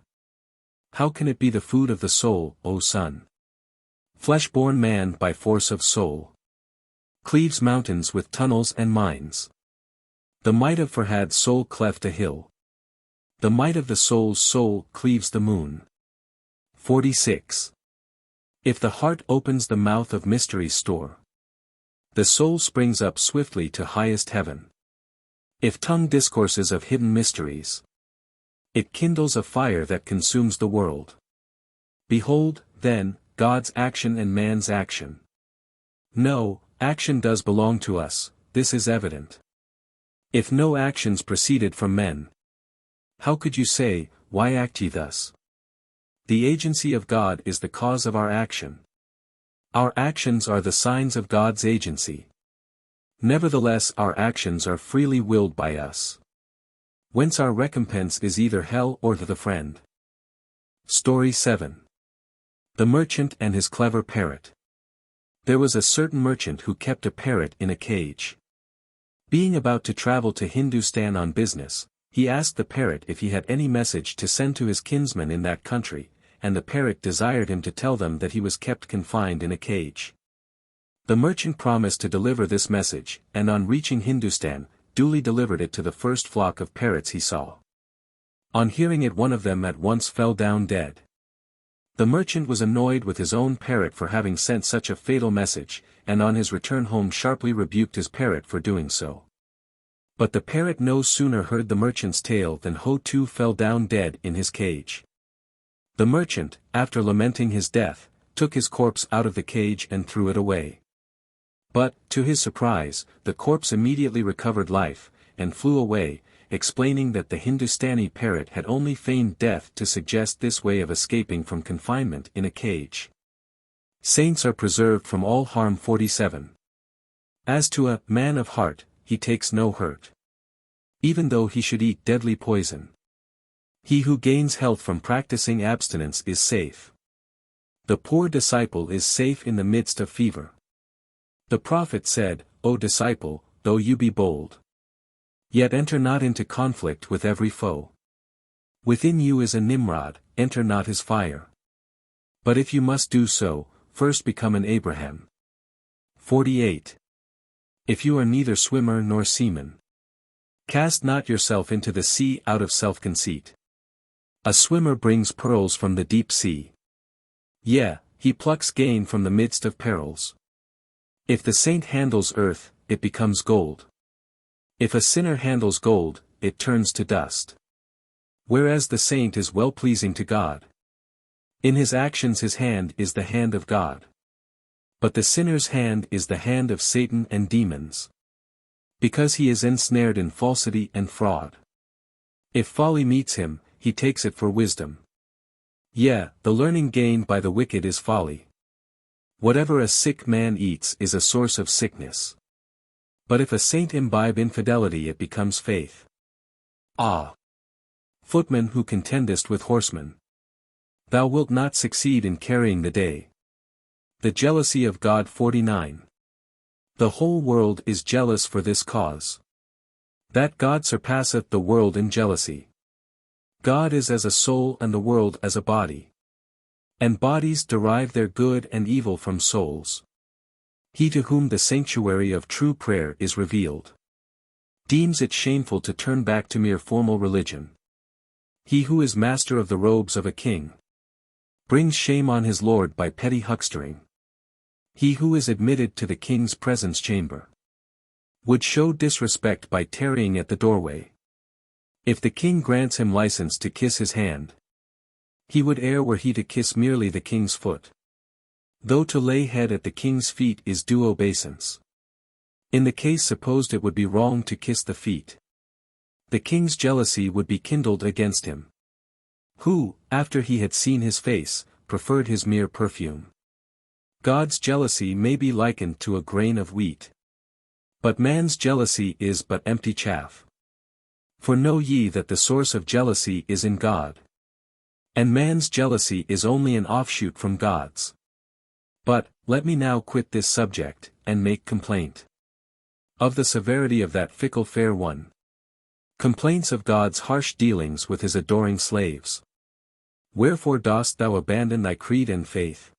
How can it be the food of the soul, O son? Flesh-born man by force of soul cleaves mountains with tunnels and mines. The might of Farhad's soul cleft a hill. The might of the soul's soul cleaves the moon. 46. If the heart opens the mouth of mystery's store, the soul springs up swiftly to highest heaven. If tongue discourses of hidden mysteries, it kindles a fire that consumes the world. Behold, then, God's action and man's action. No, action does belong to us, this is evident. If no actions proceeded from men, how could you say, why act ye thus? The agency of God is the cause of our action. Our actions are the signs of God's agency. Nevertheless our actions are freely willed by us. Whence our recompense is either hell or the friend. Story 7. The Merchant and His Clever Parrot. There was a certain merchant who kept a parrot in a cage. Being about to travel to Hindustan on business, he asked the parrot if he had any message to send to his kinsmen in that country, and the parrot desired him to tell them that he was kept confined in a cage. The merchant promised to deliver this message, and on reaching Hindustan, duly delivered it to the first flock of parrots he saw. On hearing it, one of them at once fell down dead. The merchant was annoyed with his own parrot for having sent such a fatal message, and on his return home sharply rebuked his parrot for doing so. But the parrot no sooner heard the merchant's tale than he too fell down dead in his cage. The merchant, after lamenting his death, took his corpse out of the cage and threw it away. But, to his surprise, the corpse immediately recovered life, and flew away, explaining that the Hindustani parrot had only feigned death to suggest this way of escaping from confinement in a cage. Saints are preserved from all harm. 47. As to a man of heart, he takes no hurt, even though he should eat deadly poison. He who gains health from practicing abstinence is safe. The poor disciple is safe in the midst of fever. The prophet said, O disciple, though you be bold, yet enter not into conflict with every foe. Within you is a Nimrod, enter not his fire. But if you must do so, first become an Abraham. 48. If you are neither swimmer nor seaman, cast not yourself into the sea out of self-conceit. A swimmer brings pearls from the deep sea. Yea, he plucks gain from the midst of perils. If the saint handles earth, it becomes gold. If a sinner handles gold, it turns to dust. Whereas the saint is well-pleasing to God. In his actions his hand is the hand of God. But the sinner's hand is the hand of Satan and demons. Because he is ensnared in falsity and fraud. If folly meets him, he takes it for wisdom. Yea, the learning gained by the wicked is folly. Whatever a sick man eats is a source of sickness. But if a saint imbibe infidelity, it becomes faith. Ah! Footman who contendest with horsemen, thou wilt not succeed in carrying the day. The jealousy of God. 49. The whole world is jealous for this cause, that God surpasseth the world in jealousy. God is as a soul and the world as a body. And bodies derive their good and evil from souls. He to whom the sanctuary of true prayer is revealed, deems it shameful to turn back to mere formal religion. He who is master of the robes of a king brings shame on his lord by petty huckstering. He who is admitted to the king's presence chamber would show disrespect by tarrying at the doorway. If the king grants him license to kiss his hand, he would err were he to kiss merely the king's foot. Though to lay head at the king's feet is due obeisance. In the case supposed it would be wrong to kiss the feet, the king's jealousy would be kindled against him, who, after he had seen his face, preferred his mere perfume. God's jealousy may be likened to a grain of wheat. But man's jealousy is but empty chaff. For know ye that the source of jealousy is in God. And man's jealousy is only an offshoot from God's. But, let me now quit this subject, and make complaint of the severity of that fickle fair one. Complaints of God's harsh dealings with his adoring slaves. Wherefore dost thou abandon thy creed and faith?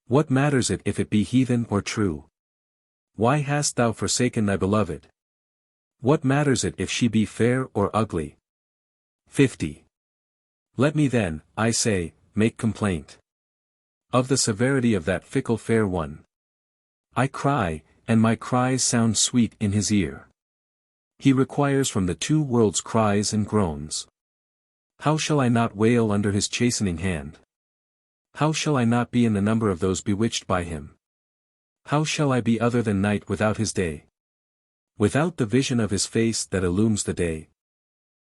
What matters it if it be heathen or true? Why hast thou forsaken thy beloved? What matters it if she be fair or ugly? 50. Let me then, I say, make complaint of the severity of that fickle fair one. I cry, and my cries sound sweet in his ear. He requires from the two worlds cries and groans. How shall I not wail under his chastening hand? How shall I not be in the number of those bewitched by him? How shall I be other than night without his day? Without the vision of his face that illumes the day?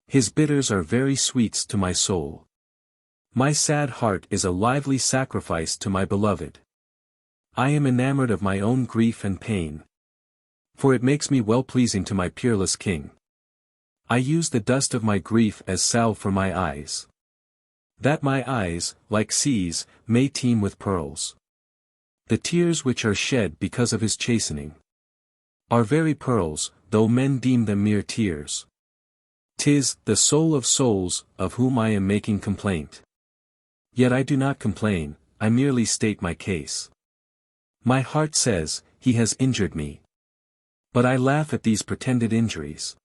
His bitters are very sweets to my soul. My sad heart is a lively sacrifice to my beloved. I am enamored of my own grief and pain, for it makes me well-pleasing to my peerless king. I use the dust of my grief as salve for my eyes, that my eyes, like seas, may teem with pearls. The tears which are shed because of his chastening are very pearls, though men deem them mere tears. 'Tis the soul of souls, of whom I am making complaint. Yet I do not complain, I merely state my case. My heart says, he has injured me. But I laugh at these pretended injuries.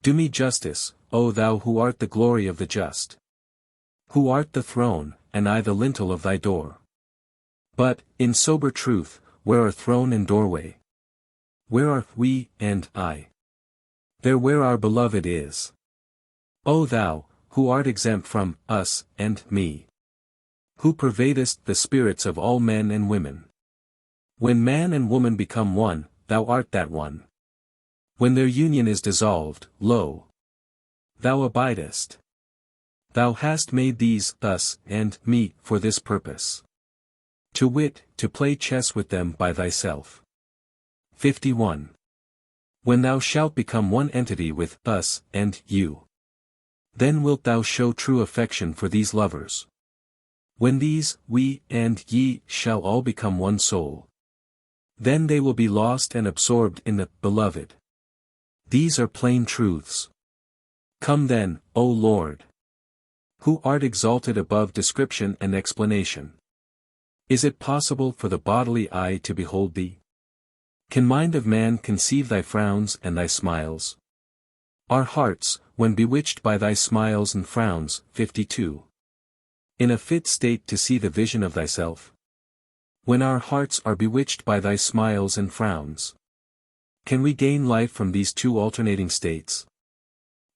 Do me justice, O thou who art the glory of the just. Who art the throne, and I the lintel of thy door. But, in sober truth, where are throne and doorway? Where are we, and I? There where our beloved is. O thou, who art exempt from us and me. Who pervadest the spirits of all men and women. When man and woman become one, thou art that one. When their union is dissolved, lo! Thou abidest. Thou hast made these, us, and me, for this purpose. To wit, to play chess with them by thyself. 51. When thou shalt become one entity with us and you, then wilt thou show true affection for these lovers. When these, we, and ye, shall all become one soul, then they will be lost and absorbed in the beloved. These are plain truths. Come then, O Lord, who art exalted above description and explanation. Is it possible for the bodily eye to behold thee? Can mind of man conceive thy frowns and thy smiles? Our hearts, when bewitched by thy smiles and frowns, 52. In a fit state to see the vision of thyself? When our hearts are bewitched by thy smiles and frowns, can we gain life from these two alternating states?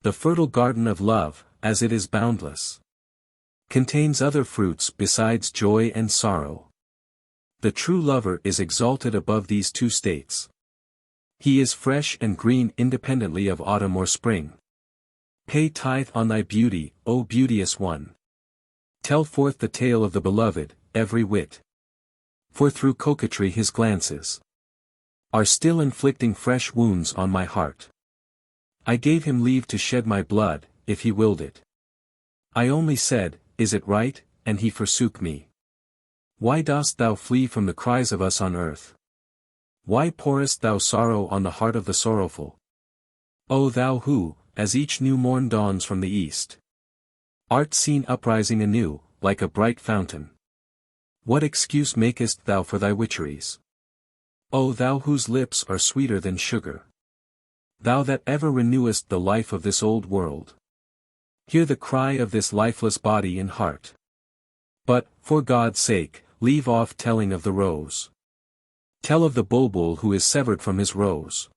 The fertile garden of love, as it is boundless, contains other fruits besides joy and sorrow. The true lover is exalted above these two states. He is fresh and green independently of autumn or spring. Pay tithe on thy beauty, O beauteous one. Tell forth the tale of the beloved, every whit. For through coquetry his glances are still inflicting fresh wounds on my heart. I gave him leave to shed my blood, if he willed it. I only said, is it right, and he forsook me. Why dost thou flee from the cries of us on earth? Why pourest thou sorrow on the heart of the sorrowful? O thou who, as each new morn dawns from the east, art seen uprising anew, like a bright fountain. What excuse makest thou for thy witcheries? O thou whose lips are sweeter than sugar, thou that ever renewest the life of this old world, hear the cry of this lifeless body and heart. But, for God's sake, leave off telling of the rose. Tell of the bulbul who is severed from his rose.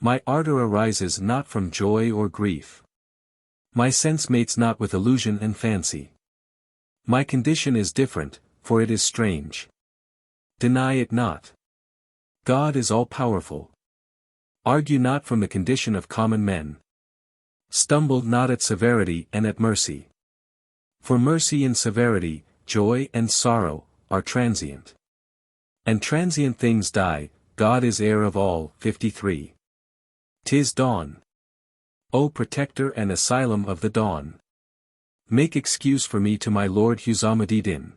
My ardor arises not from joy or grief. My sense mates not with illusion and fancy. My condition is different, for it is strange. Deny it not. God is all-powerful. Argue not from the condition of common men. Stumble not at severity and at mercy. For mercy and severity, joy and sorrow, are transient. And transient things die, God is heir of all. 53. 'Tis dawn. O protector and asylum of the dawn, make excuse for me to my Lord Husamuddin.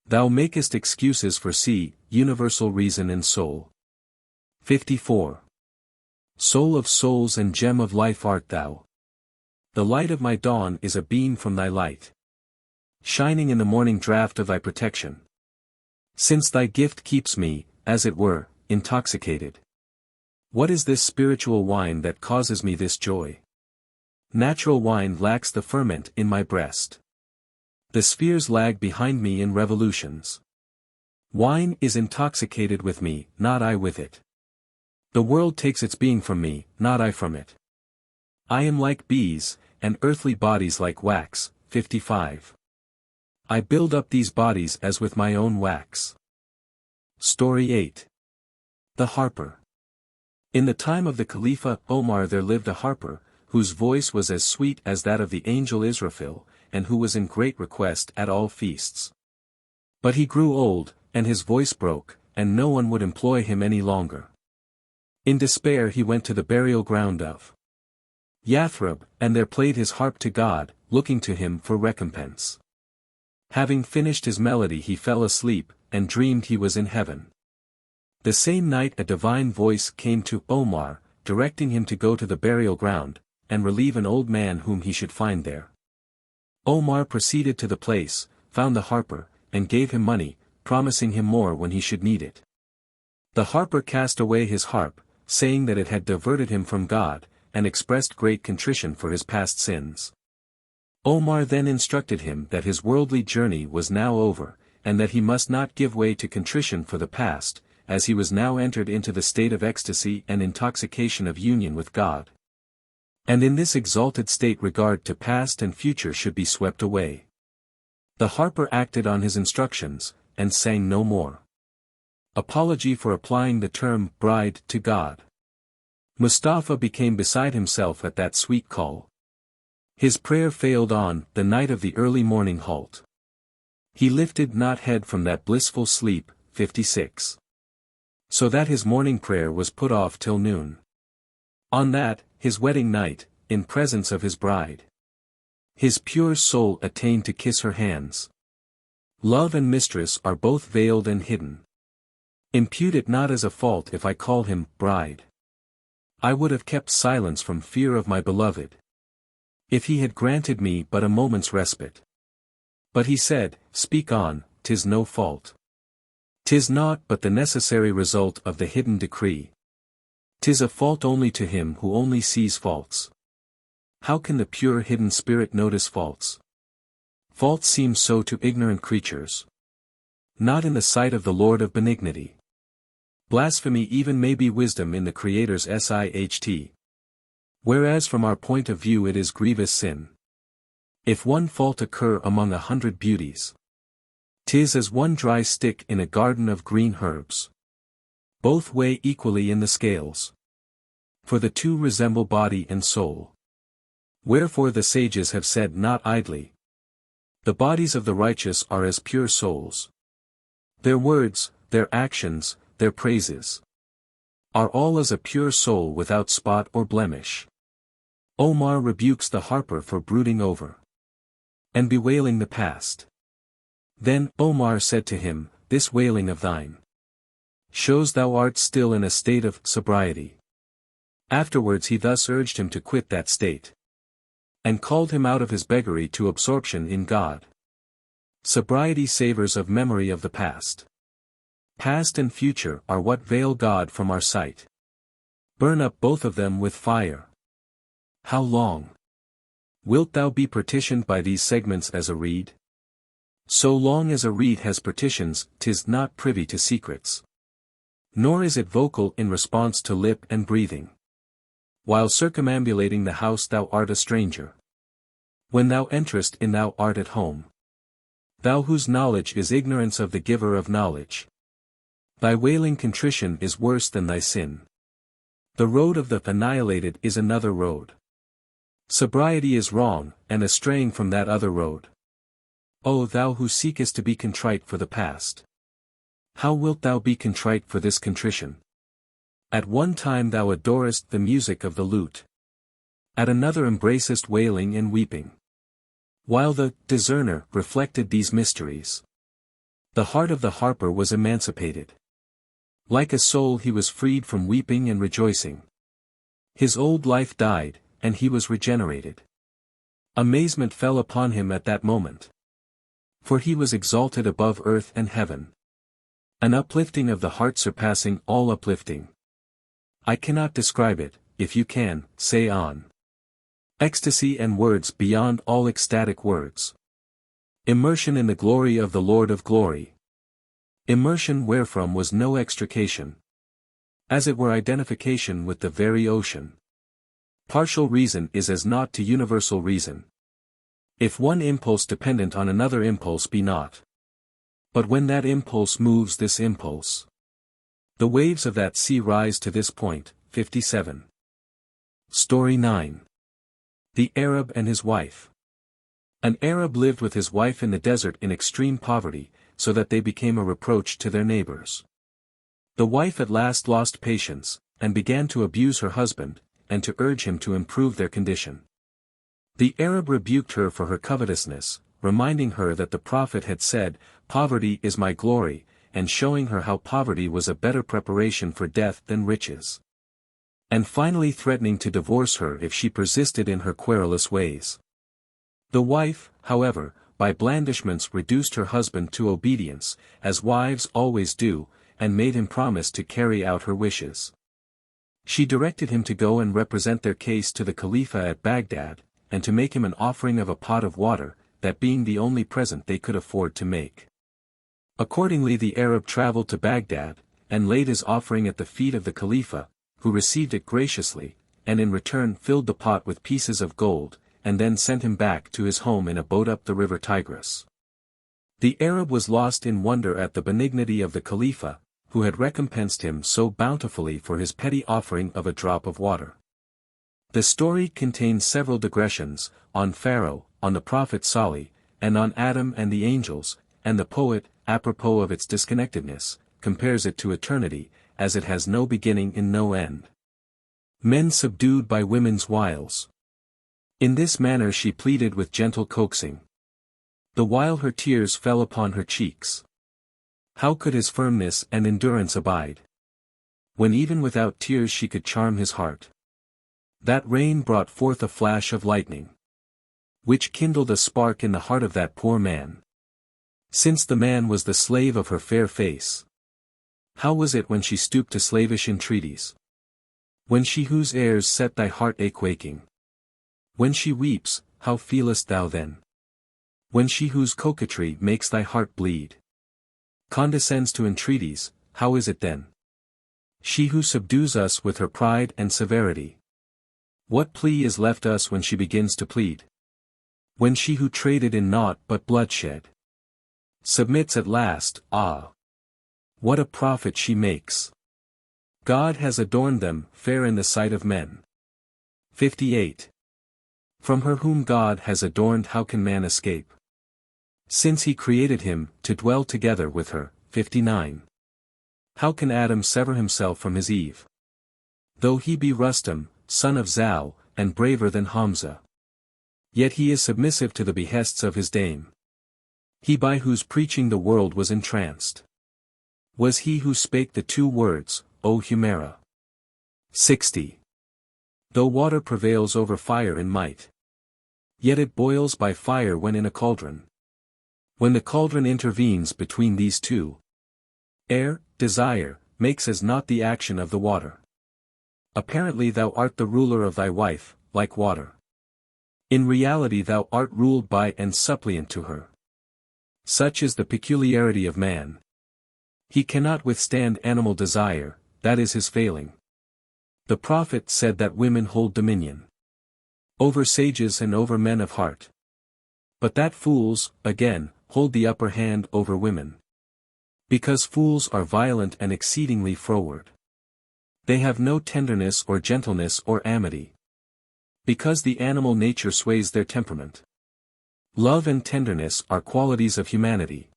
Thou makest excuses for sea, universal reason and soul. 54. Soul of souls and gem of life art thou. The light of my dawn is a beam from thy light, shining in the morning draught of thy protection. Since thy gift keeps me, as it were, intoxicated. What is this spiritual wine that causes me this joy? Natural wine lacks the ferment in my breast. The spheres lag behind me in revolutions. Wine is intoxicated with me, not I with it. The world takes its being from me, not I from it. I am like bees, and earthly bodies like wax. 55. I build up these bodies as with my own wax. Story 8. The Harper. In the time of the Khalifa Omar there lived a harper, whose voice was as sweet as that of the angel Israfil, and who was in great request at all feasts. But he grew old, and his voice broke, and no one would employ him any longer. In despair he went to the burial ground of Yathrib, and there played his harp to God, looking to him for recompense. Having finished his melody he fell asleep, and dreamed he was in heaven. The same night a divine voice came to Omar, directing him to go to the burial ground, and relieve an old man whom he should find there. Omar proceeded to the place, found the harper, and gave him money, promising him more when he should need it. The harper cast away his harp, saying that it had diverted him from God, and expressed great contrition for his past sins. Omar then instructed him that his worldly journey was now over, and that he must not give way to contrition for the past, as he was now entered into the state of ecstasy and intoxication of union with God. And in this exalted state regard to past and future should be swept away. The harper acted on his instructions, and sang no more. Apology for applying the term bride to God. Mustafa became beside himself at that sweet call. His prayer failed on the night of the early morning halt. He lifted not head from that blissful sleep. 56. So that his morning prayer was put off till noon. On that, his wedding night, in presence of his bride, his pure soul attained to kiss her hands. Love and mistress are both veiled and hidden. Impute it not as a fault if I call him bride. I would have kept silence from fear of my beloved, if he had granted me but a moment's respite. But he said, speak on, 'tis no fault. 'Tis naught but the necessary result of the hidden decree. 'Tis a fault only to him who only sees faults. How can the pure hidden spirit notice faults? Faults seem so to ignorant creatures. Not in the sight of the Lord of benignity. Blasphemy even may be wisdom in the Creator's sight. Whereas from our point of view it is grievous sin. If one fault occur among 100 beauties, 'tis as one dry stick in a garden of green herbs. Both weigh equally in the scales. For the two resemble body and soul. Wherefore the sages have said not idly, the bodies of the righteous are as pure souls. Their words, their actions, their praises, are all as a pure soul without spot or blemish. Omar rebukes the harper for brooding over and bewailing the past. Then Omar said to him, this wailing of thine shows thou art still in a state of sobriety. Afterwards he thus urged him to quit that state, and called him out of his beggary to absorption in God. Sobriety savors of memory of the past. Past and future are what veil God from our sight. Burn up both of them with fire. How long wilt thou be partitioned by these segments as a reed? So long as a reed has partitions, 'tis not privy to secrets. Nor is it vocal in response to lip and breathing. While circumambulating the house thou art a stranger. When thou enterest in thou art at home. Thou whose knowledge is ignorance of the giver of knowledge. Thy wailing contrition is worse than thy sin. The road of the annihilated is another road. Sobriety is wrong, and a straying from that other road. O thou who seekest to be contrite for the past! How wilt thou be contrite for this contrition? At one time thou adorest the music of the lute. At another embracest wailing and weeping. While the discerner reflected these mysteries, the heart of the harper was emancipated. Like a soul he was freed from weeping and rejoicing. His old life died, and he was regenerated. Amazement fell upon him at that moment. For he was exalted above earth and heaven. An uplifting of the heart surpassing all uplifting. I cannot describe it. If you can, say on. Ecstasy and words beyond all ecstatic words. Immersion in the glory of the Lord of glory. Immersion wherefrom was no extrication. As it were identification with the very ocean. Partial reason is as naught to universal reason. If one impulse dependent on another impulse be not. But when that impulse moves this impulse. The waves of that sea rise to this point. 57. Story 9. The Arab and his wife. An Arab lived with his wife in the desert in extreme poverty, so that they became a reproach to their neighbors. The wife at last lost patience, and began to abuse her husband, and to urge him to improve their condition. The Arab rebuked her for her covetousness, reminding her that the Prophet had said, "Poverty is my glory," and showing her how poverty was a better preparation for death than riches. And finally threatening to divorce her if she persisted in her querulous ways. The wife, however, by blandishments reduced her husband to obedience, as wives always do, and made him promise to carry out her wishes. She directed him to go and represent their case to the Khalifa at Baghdad, and to make him an offering of a pot of water, that being the only present they could afford to make. Accordingly the Arab traveled to Baghdad, and laid his offering at the feet of the Khalifa, who received it graciously, and in return filled the pot with pieces of gold, and then sent him back to his home in a boat up the river Tigris. The Arab was lost in wonder at the benignity of the Khalifa, who had recompensed him so bountifully for his petty offering of a drop of water. The story contains several digressions, on Pharaoh, on the prophet Salih, and on Adam and the angels, and the poet, apropos of its disconnectedness, compares it to eternity, as it has no beginning and no end. Men subdued by women's wiles. In this manner she pleaded with gentle coaxing. The while her tears fell upon her cheeks. How could his firmness and endurance abide? When even without tears she could charm his heart. That rain brought forth a flash of lightning, which kindled a spark in the heart of that poor man. Since the man was the slave of her fair face. How was it when she stooped to slavish entreaties? When she whose airs set thy heart a-quaking? When she weeps, how feelest thou then? When she whose coquetry makes thy heart bleed condescends to entreaties, how is it then? She who subdues us with her pride and severity. What plea is left us when she begins to plead? When she who traded in naught but bloodshed submits at last, ah! What a profit she makes! God has adorned them, fair in the sight of men. 58. From her whom God has adorned how can man escape? Since he created him, to dwell together with her. 59. How can Adam sever himself from his Eve? Though he be Rustam, son of Zal, and braver than Hamza. Yet he is submissive to the behests of his dame. He by whose preaching the world was entranced. Was he who spake the two words, O Humera. 60. Though water prevails over fire in might, yet it boils by fire when in a cauldron. When the cauldron intervenes between these two, air, desire, makes as not the action of the water. Apparently thou art the ruler of thy wife, like water. In reality thou art ruled by and suppliant to her. Such is the peculiarity of man. He cannot withstand animal desire, that is his failing. The Prophet said that women hold dominion over sages and over men of heart. But that fools, again, hold the upper hand over women. Because fools are violent and exceedingly froward. They have no tenderness or gentleness or amity. Because the animal nature sways their temperament. Love and tenderness are qualities of humanity.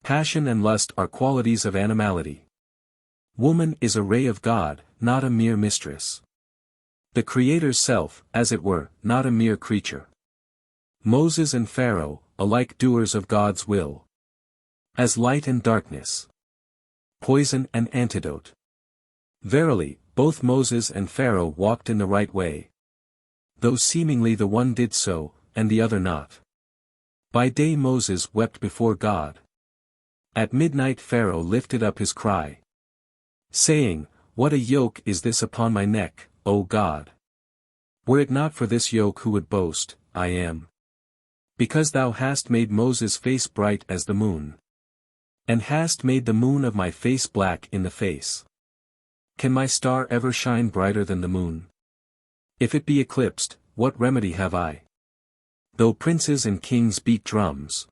Passion and lust are qualities of animality. Woman is a ray of God, not a mere mistress. The Creator's self, as it were, not a mere creature. Moses and Pharaoh, alike doers of God's will. As light and darkness. Poison and antidote. Verily, Both Moses and Pharaoh walked in the right way. Though seemingly the one did so, and the other not. By day Moses wept before God. At midnight Pharaoh lifted up his cry, saying, "What a yoke is this upon my neck, O God! Were it not for this yoke who would boast, I am. Because thou hast made Moses' face bright as the moon. And hast made the moon of my face black in the face. Can my star ever shine brighter than the moon? If it be eclipsed, what remedy have I? Though princes and kings beat drums,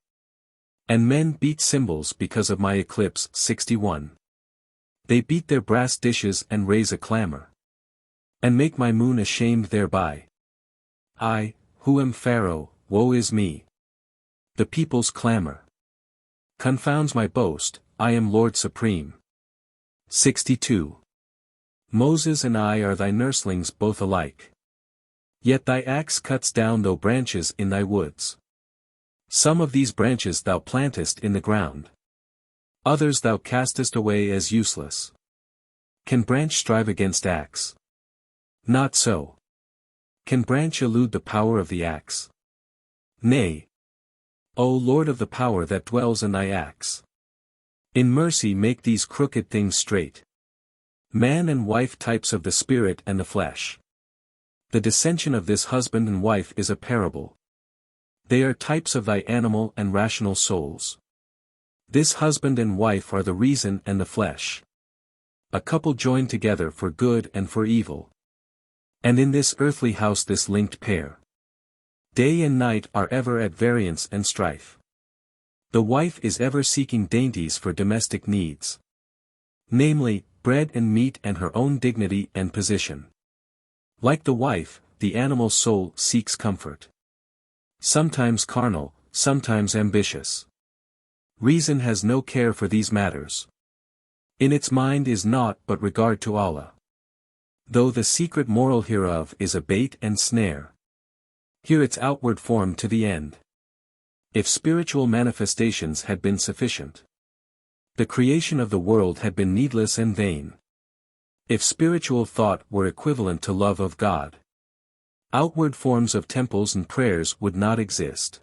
and men beat cymbals because of my eclipse. 61. They beat their brass dishes and raise a clamor, and make my moon ashamed thereby. I, who am Pharaoh, woe is me. The people's clamor confounds my boast, I am Lord Supreme. 62. Moses and I are thy nurslings both alike. Yet thy axe cuts down thou branches in thy woods. Some of these branches thou plantest in the ground. Others thou castest away as useless. Can branch strive against axe? Not so. Can branch elude the power of the axe? Nay. O Lord of the power that dwells in thy axe, in mercy make these crooked things straight. Man and wife types of the spirit and the flesh. The dissension of this husband and wife is a parable. They are types of thy animal and rational souls. This husband and wife are the reason and the flesh. A couple joined together for good and for evil. And in this earthly house this linked pair, day and night are ever at variance and strife. The wife is ever seeking dainties for domestic needs. Namely, bread and meat and her own dignity and position. Like the wife, the animal soul seeks comfort. Sometimes carnal, sometimes ambitious. Reason has no care for these matters. In its mind is naught but regard to Allah. Though the secret moral hereof is a bait and snare. Here its outward form to the end. If spiritual manifestations had been sufficient, the creation of the world had been needless and vain. If spiritual thought were equivalent to love of God, outward forms of temples and prayers would not exist.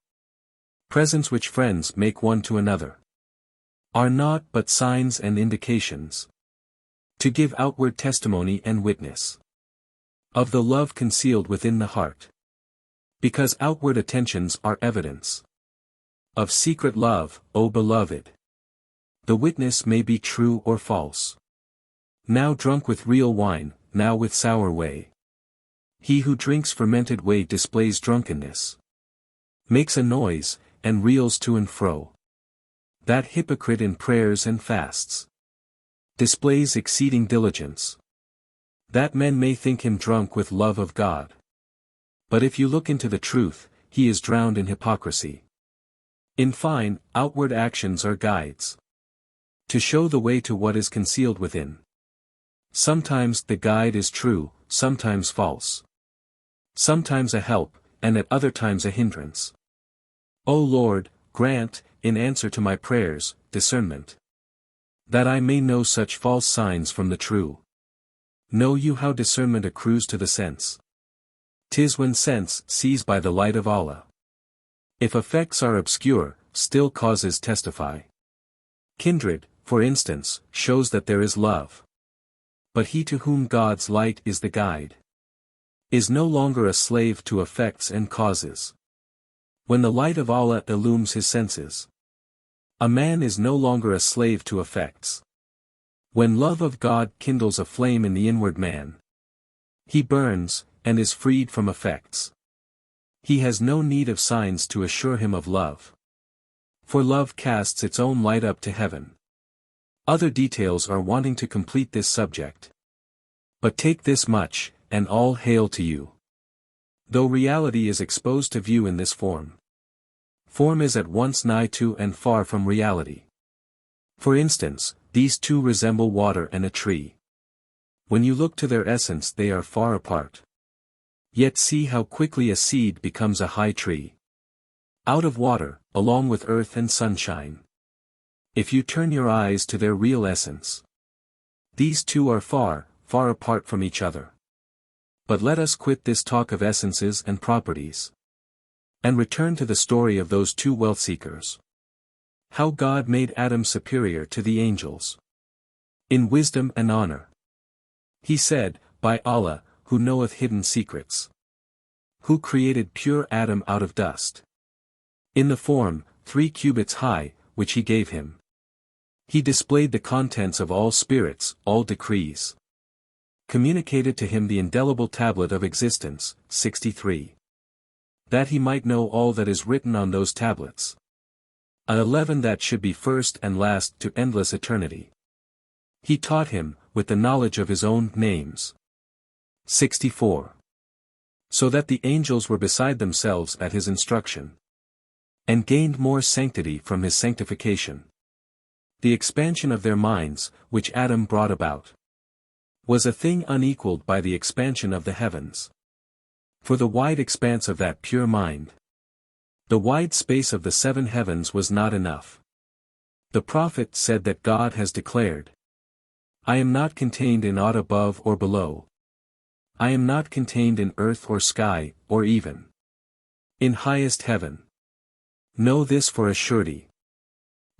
Presents which friends make one to another are naught but signs and indications, to give outward testimony and witness of the love concealed within the heart. Because outward attentions are evidence of secret love, O beloved. The witness may be true or false. Now drunk with real wine, now with sour whey. He who drinks fermented whey displays drunkenness, makes a noise, and reels to and fro. That hypocrite in prayers and fasts displays exceeding diligence. That men may think him drunk with love of God. But if you look into the truth, he is drowned in hypocrisy. In fine, outward actions are guides to show the way to what is concealed within. Sometimes the guide is true, sometimes false. Sometimes a help, and at other times a hindrance. O Lord, grant, in answer to my prayers, discernment, that I may know such false signs from the true. Know you how discernment accrues to the sense? 'Tis when sense sees by the light of Allah. If effects are obscure, still causes testify. Kindred, for instance, shows that there is love. But he to whom God's light is the guide is no longer a slave to effects and causes. When the light of Allah illumes his senses, a man is no longer a slave to effects. When love of God kindles a flame in the inward man, he burns, and is freed from effects. He has no need of signs to assure him of love. For love casts its own light up to heaven. Other details are wanting to complete this subject. But take this much, and all hail to you. Though reality is exposed to view in this form, form is at once nigh to and far from reality. For instance, these two resemble water and a tree. When you look to their essence they are far apart. Yet see how quickly a seed becomes a high tree. Out of water, along with earth and sunshine. If you turn your eyes to their real essence, these two are far, far apart from each other. But let us quit this talk of essences and properties, and return to the story of those two wealth seekers. How God made Adam superior to the angels. In wisdom and honor. He said, by Allah, who knoweth hidden secrets. Who created pure Adam out of dust. In the form, 3 cubits high, which he gave him. He displayed the contents of all spirits, all decrees. Communicated to him the indelible tablet of existence, 63. That he might know all that is written on those tablets. 11 That should be first and last to endless eternity. He taught him, with the knowledge of his own names. 64. So that the angels were beside themselves at his instruction. And gained more sanctity from his sanctification. The expansion of their minds, which Adam brought about, was a thing unequaled by the expansion of the heavens. For the wide expanse of that pure mind, the wide space of the 7 heavens was not enough. The prophet said that God has declared, I am not contained in aught above or below. I am not contained in earth or sky, or even in highest heaven. Know this for a surety,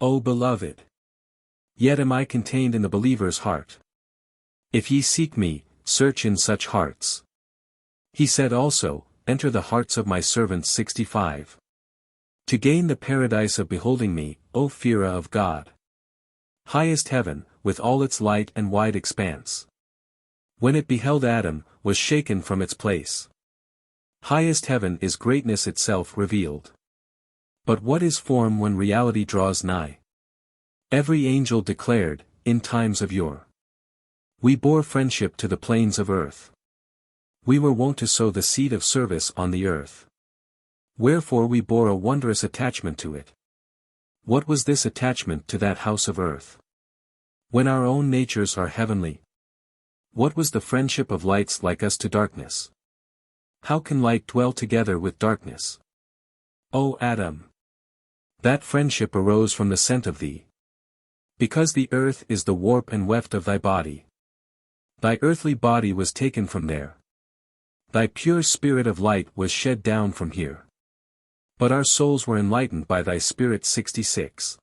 O beloved. Yet am I contained in the believer's heart. If ye seek me, search in such hearts. He said also, enter the hearts of my servants 65. To gain the paradise of beholding me, O fearer of God. Highest heaven, with all its light and wide expanse. When it beheld Adam, was shaken from its place. Highest heaven is greatness itself revealed. But what is form when reality draws nigh? Every angel declared, in times of yore. We bore friendship to the plains of earth. We were wont to sow the seed of service on the earth. Wherefore we bore a wondrous attachment to it. What was this attachment to that house of earth? When our own natures are heavenly. What was the friendship of lights like us to darkness? How can light dwell together with darkness? O Adam! That friendship arose from the scent of thee. Because the earth is the warp and weft of thy body. Thy earthly body was taken from there. Thy pure spirit of light was shed down from here. But our souls were enlightened by thy spirit 66.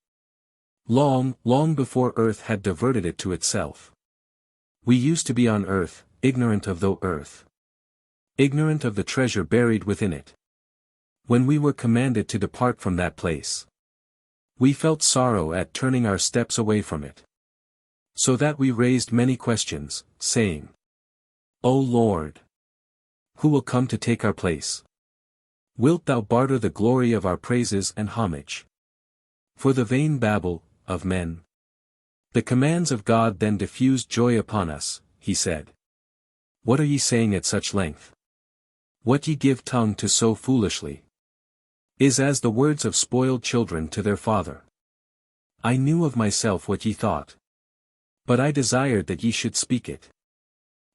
Long, long before earth had diverted it to itself. We used to be on earth, ignorant of the earth. Ignorant of the treasure buried within it. When we were commanded to depart from that place, we felt sorrow at turning our steps away from it. So that we raised many questions, saying, O Lord! Who will come to take our place? Wilt thou barter the glory of our praises and homage for the vain babble of men? The commands of God then diffused joy upon us, he said. What are ye saying at such length? What ye give tongue to so foolishly is as the words of spoiled children to their father. I knew of myself what ye thought. But I desired that ye should speak it.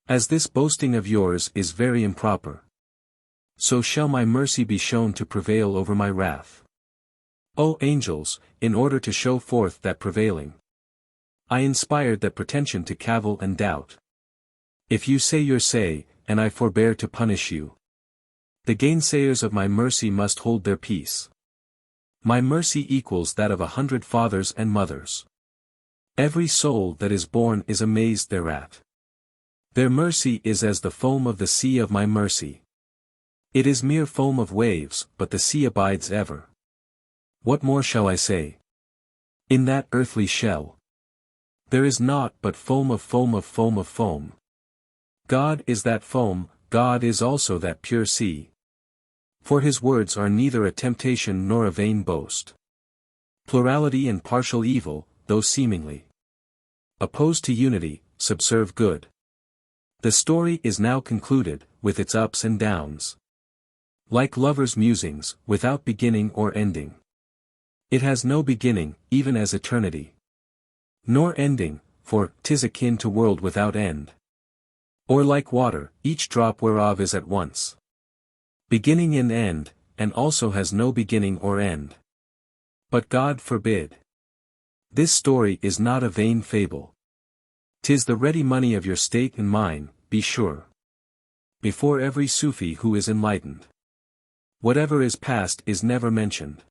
As this boasting of yours is very improper, so shall my mercy be shown to prevail over my wrath. O angels, in order to show forth that prevailing, I inspired that pretension to cavil and doubt. If you say your say, and I forbear to punish you, the gainsayers of my mercy must hold their peace. My mercy equals that of 100 fathers and mothers. Every soul that is born is amazed thereat. Their mercy is as the foam of the sea of my mercy. It is mere foam of waves, but the sea abides ever. What more shall I say? In that earthly shell, there is naught but foam of foam of foam of foam. God is that foam, God is also that pure sea. For his words are neither a temptation nor a vain boast. Plurality and partial evil, though seemingly opposed to unity, subserve good. The story is now concluded, with its ups and downs. Like lovers' musings, without beginning or ending. It has no beginning, even as eternity. Nor ending, for 'tis akin to world without end. Or like water, each drop whereof is at once beginning and end, and also has no beginning or end. But God forbid. This story is not a vain fable. 'Tis the ready money of your state and mine, be sure. Before every Sufi who is enlightened. Whatever is past is never mentioned.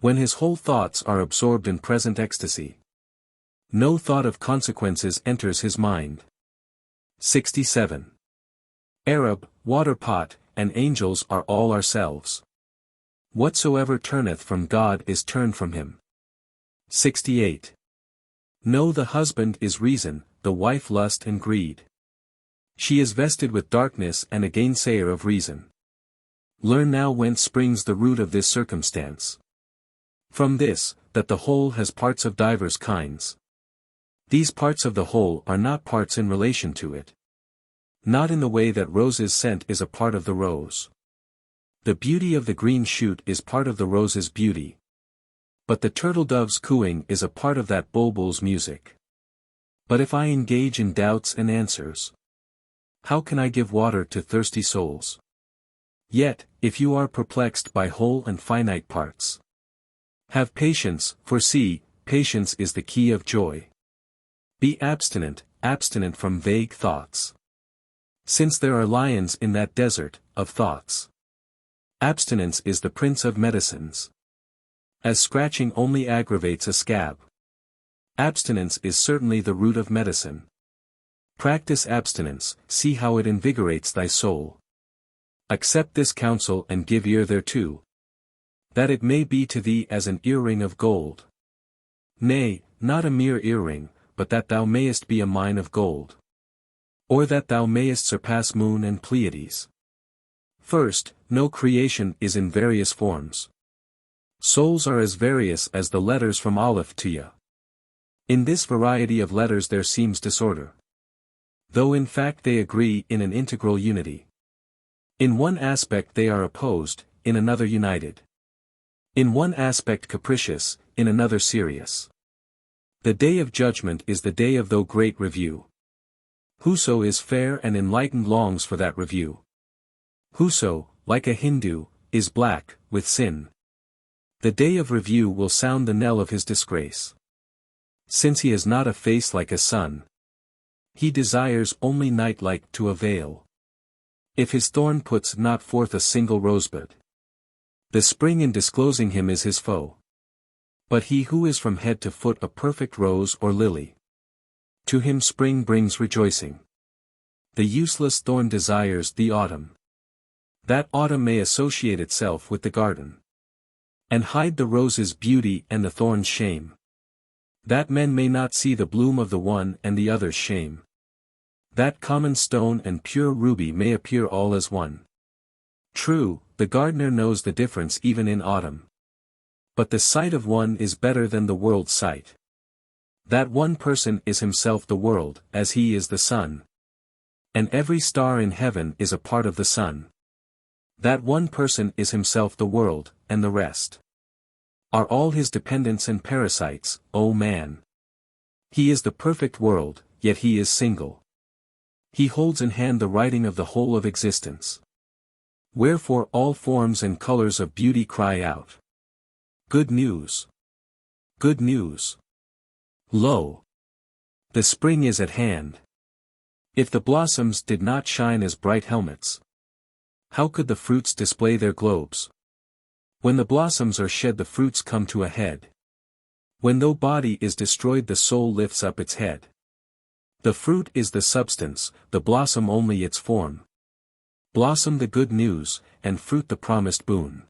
When his whole thoughts are absorbed in present ecstasy, no thought of consequences enters his mind. 67. Arab, water pot, and angels are all ourselves. Whatsoever turneth from God is turned from him. 68. Know the husband is reason, the wife lust and greed. She is vested with darkness and a gainsayer of reason. Learn now whence springs the root of this circumstance. From this, that the whole has parts of divers kinds. These parts of the whole are not parts in relation to it. Not in the way that rose's scent is a part of the rose. The beauty of the green shoot is part of the rose's beauty. But the turtle-dove's cooing is a part of that bulbul's music. But if I engage in doubts and answers, how can I give water to thirsty souls? Yet, if you are perplexed by whole and finite parts, have patience, for see, patience is the key of joy. Be abstinent from vague thoughts. Since there are lions in that desert, of thoughts. Abstinence is the prince of medicines. As scratching only aggravates a scab. Abstinence is certainly the root of medicine. Practice abstinence, see how it invigorates thy soul. Accept this counsel and give ear thereto. That it may be to thee as an earring of gold. Nay, not a mere earring, but that thou mayest be a mine of gold. Or that thou mayest surpass moon and Pleiades. First, no creation is in various forms. Souls are as various as the letters from Aleph to Ya. In this variety of letters there seems disorder. Though in fact they agree in an integral unity. In one aspect they are opposed, in another united. In one aspect capricious, in another serious. The day of judgment is the day of the great review. Whoso is fair and enlightened longs for that review. Whoso, like a Hindu, is black, with sin. The day of review will sound the knell of his disgrace. Since he has not a face like a sun, he desires only night-like to avail. If his thorn puts not forth a single rosebud, the spring in disclosing him is his foe. But he who is from head to foot a perfect rose or lily, to him spring brings rejoicing. The useless thorn desires the autumn, that autumn may associate itself with the garden, and hide the rose's beauty and the thorn's shame, that men may not see the bloom of the one and the other's shame, that common stone and pure ruby may appear all as one. True, the gardener knows the difference even in autumn. But the sight of one is better than the world's sight. That one person is himself the world, as he is the sun. And every star in heaven is a part of the sun. That one person is himself the world, and the rest are all his dependents and parasites, O man. He is the perfect world, yet he is single. He holds in hand the writing of the whole of existence. Wherefore all forms and colors of beauty cry out. Good news! Good news! Lo! The spring is at hand. If the blossoms did not shine as bright helmets, how could the fruits display their globes? When the blossoms are shed the fruits come to a head. When the body is destroyed the soul lifts up its head. The fruit is the substance, the blossom only its form. Blossom the good news, and fruit the promised boon.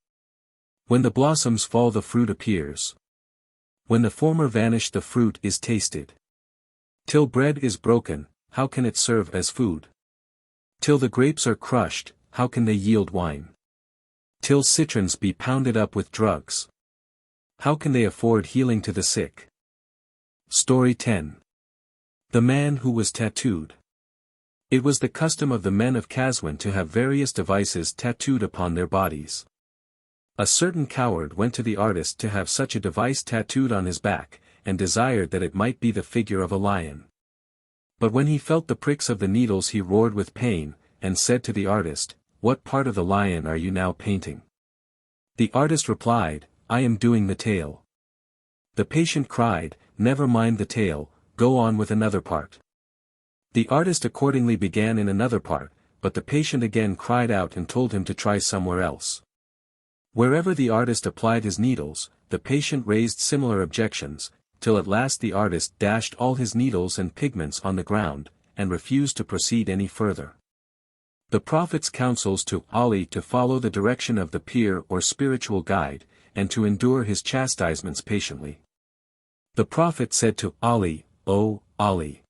When the blossoms fall the fruit appears. When the former vanish the fruit is tasted. Till bread is broken, how can it serve as food? Till the grapes are crushed, how can they yield wine? Till citrons be pounded up with drugs, how can they afford healing to the sick? Story 10. The man who was tattooed. It was the custom of the men of Qazwin to have various devices tattooed upon their bodies. A certain coward went to the artist to have such a device tattooed on his back, and desired that it might be the figure of a lion. But when he felt the pricks of the needles he roared with pain, and said to the artist, "What part of the lion are you now painting?" The artist replied, "I am doing the tail." The patient cried, "Never mind the tail, go on with another part." The artist accordingly began in another part, but the patient again cried out and told him to try somewhere else. Wherever the artist applied his needles, the patient raised similar objections, till at last the artist dashed all his needles and pigments on the ground, and refused to proceed any further. The Prophet's counsels to Ali to follow the direction of the peer or spiritual guide, and to endure his chastisements patiently. The Prophet said to Ali, "O Ali!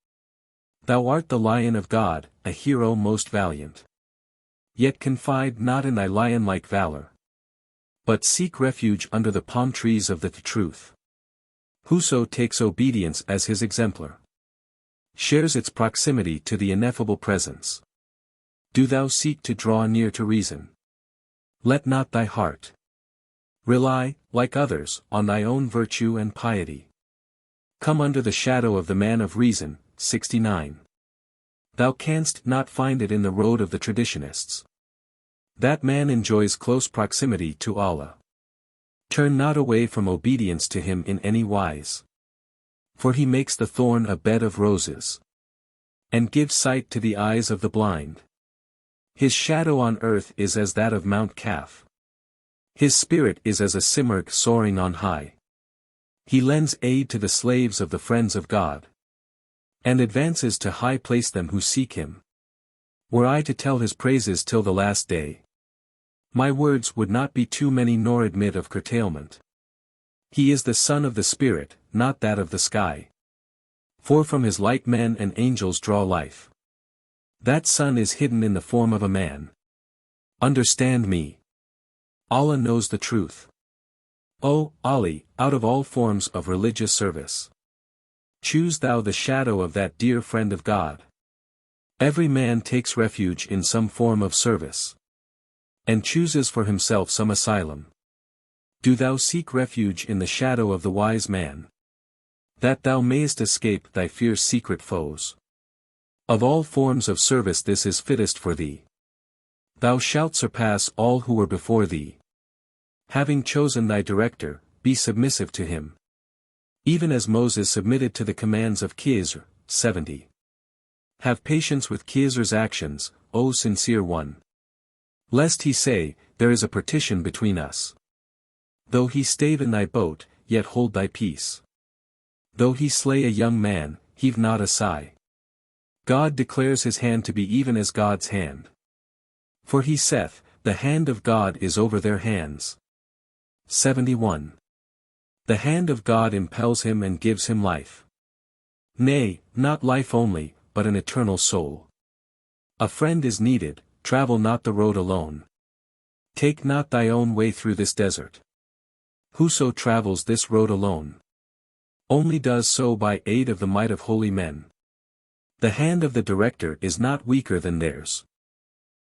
Thou art the lion of God, a hero most valiant. Yet confide not in thy lion-like valor, but seek refuge under the palm trees of the truth. Whoso takes obedience as his exemplar, shares its proximity to the ineffable presence. Do thou seek to draw near to reason. Let not thy heart rely, like others, on thy own virtue and piety. Come under the shadow of the man of reason." 69. Thou canst not find it in the road of the traditionists. That man enjoys close proximity to Allah. Turn not away from obedience to him in any wise. For he makes the thorn a bed of roses, and gives sight to the eyes of the blind. His shadow on earth is as that of Mount Kaf. His spirit is as a simurgh soaring on high. He lends aid to the slaves of the friends of God, and advances to high place them who seek him. Were I to tell his praises till the last day, my words would not be too many nor admit of curtailment. He is the son of the spirit, not that of the sky. For from his light men and angels draw life. That son is hidden in the form of a man. Understand me. Allah knows the truth. O Ali, out of all forms of religious service, choose thou the shadow of that dear friend of God. Every man takes refuge in some form of service, and chooses for himself some asylum. Do thou seek refuge in the shadow of the wise man, that thou mayest escape thy fierce secret foes. Of all forms of service this is fittest for thee. Thou shalt surpass all who were before thee. Having chosen thy director, be submissive to him. Even as Moses submitted to the commands of Khizr. 70. Have patience with Khizr's actions, O sincere one. Lest he say, there is a partition between us. Though he stave in thy boat, yet hold thy peace. Though he slay a young man, heave not a sigh. God declares his hand to be even as God's hand. For he saith, the hand of God is over their hands. 71. The hand of God impels him and gives him life. Nay, not life only, but an eternal soul. A friend is needed, travel not the road alone. Take not thy own way through this desert. Whoso travels this road alone, only does so by aid of the might of holy men. The hand of the director is not weaker than theirs.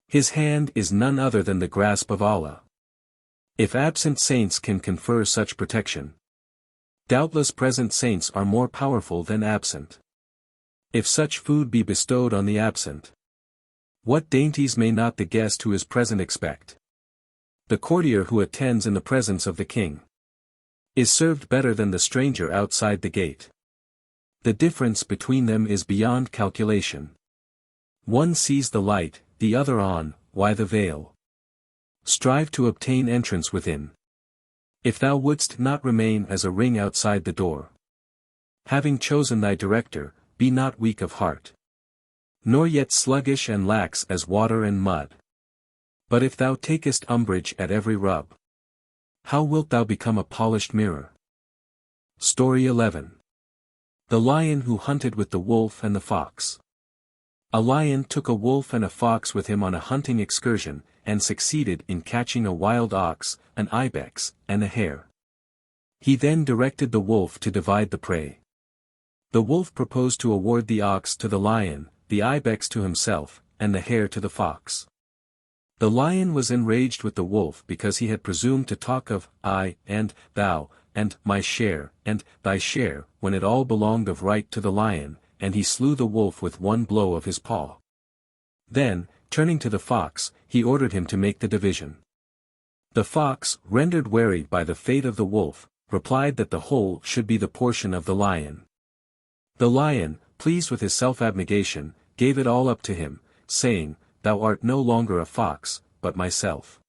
His hand is none other than the grasp of Allah. If absent saints can confer such protection, doubtless present saints are more powerful than absent. If such food be bestowed on the absent, what dainties may not the guest who is present expect? The courtier who attends in the presence of the king is served better than the stranger outside the gate. The difference between them is beyond calculation. One sees the light, the other on, why the veil? Strive to obtain entrance within. If thou wouldst not remain as a ring outside the door. Having chosen thy director, be not weak of heart, nor yet sluggish and lax as water and mud. But if thou takest umbrage at every rub, how wilt thou become a polished mirror? Story 11. The Lion Who Hunted with the Wolf and the Fox. A lion took a wolf and a fox with him on a hunting excursion, and succeeded in catching a wild ox, an ibex, and a hare. He then directed the wolf to divide the prey. The wolf proposed to award the ox to the lion, the ibex to himself, and the hare to the fox. The lion was enraged with the wolf because he had presumed to talk of I, and thou, and my share, and thy share, when it all belonged of right to the lion, and he slew the wolf with one blow of his paw. Then, turning to the fox, he ordered him to make the division. The fox, rendered wary by the fate of the wolf, replied that the whole should be the portion of the lion. The lion, pleased with his self-abnegation, gave it all up to him, saying, Thou art no longer a fox, but myself.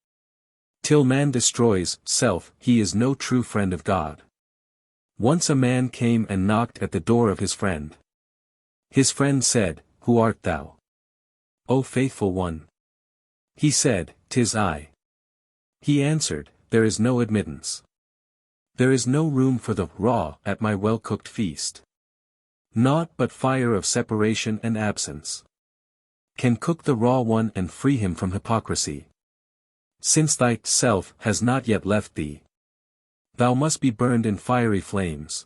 Till man destroys self, he is no true friend of God. Once a man came and knocked at the door of his friend. His friend said, Who art thou? O faithful one. He said, 'Tis I. He answered, There is no admittance. There is no room for the raw at my well-cooked feast. Naught but fire of separation and absence can cook the raw one and free him from hypocrisy. Since thy self has not yet left thee, thou must be burned in fiery flames.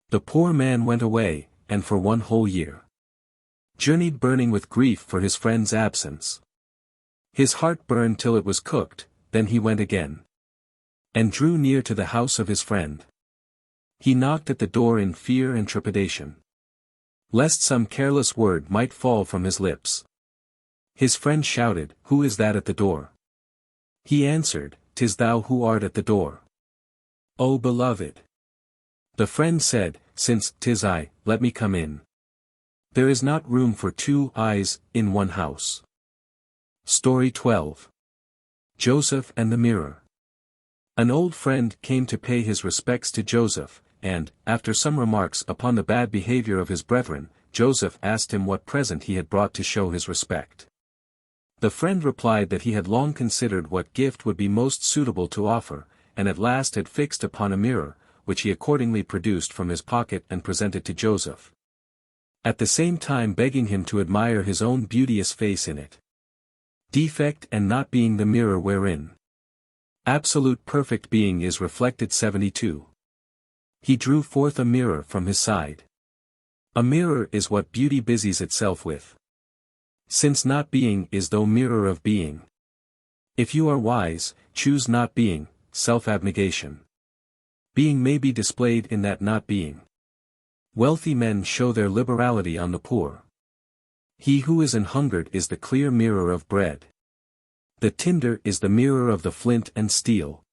The poor man went away, and for 1 whole year journeyed burning with grief for his friend's absence. His heart burned till it was cooked, then he went again, and drew near to the house of his friend. He knocked at the door in fear and trepidation, lest some careless word might fall from his lips. His friend shouted, Who is that at the door? He answered, 'Tis thou who art at the door. O beloved. The friend said, Since 'tis I, let me come in. There is not room for 2 eyes in one house. Story 12. Joseph and the Mirror. An old friend came to pay his respects to Joseph, and, after some remarks upon the bad behavior of his brethren, Joseph asked him what present he had brought to show his respect. The friend replied that he had long considered what gift would be most suitable to offer, and at last had fixed upon a mirror, which he accordingly produced from his pocket and presented to Joseph, at the same time begging him to admire his own beauteous face in it. Defect and not being the mirror wherein absolute perfect being is reflected. 72. He drew forth a mirror from his side. A mirror is what beauty busies itself with. Since not being is though mirror of being. If you are wise, choose not being, self-abnegation. Being may be displayed in that not being. Wealthy men show their liberality on the poor. He who is an hungered is the clear mirror of bread. The tinder is the mirror of the flint and steel.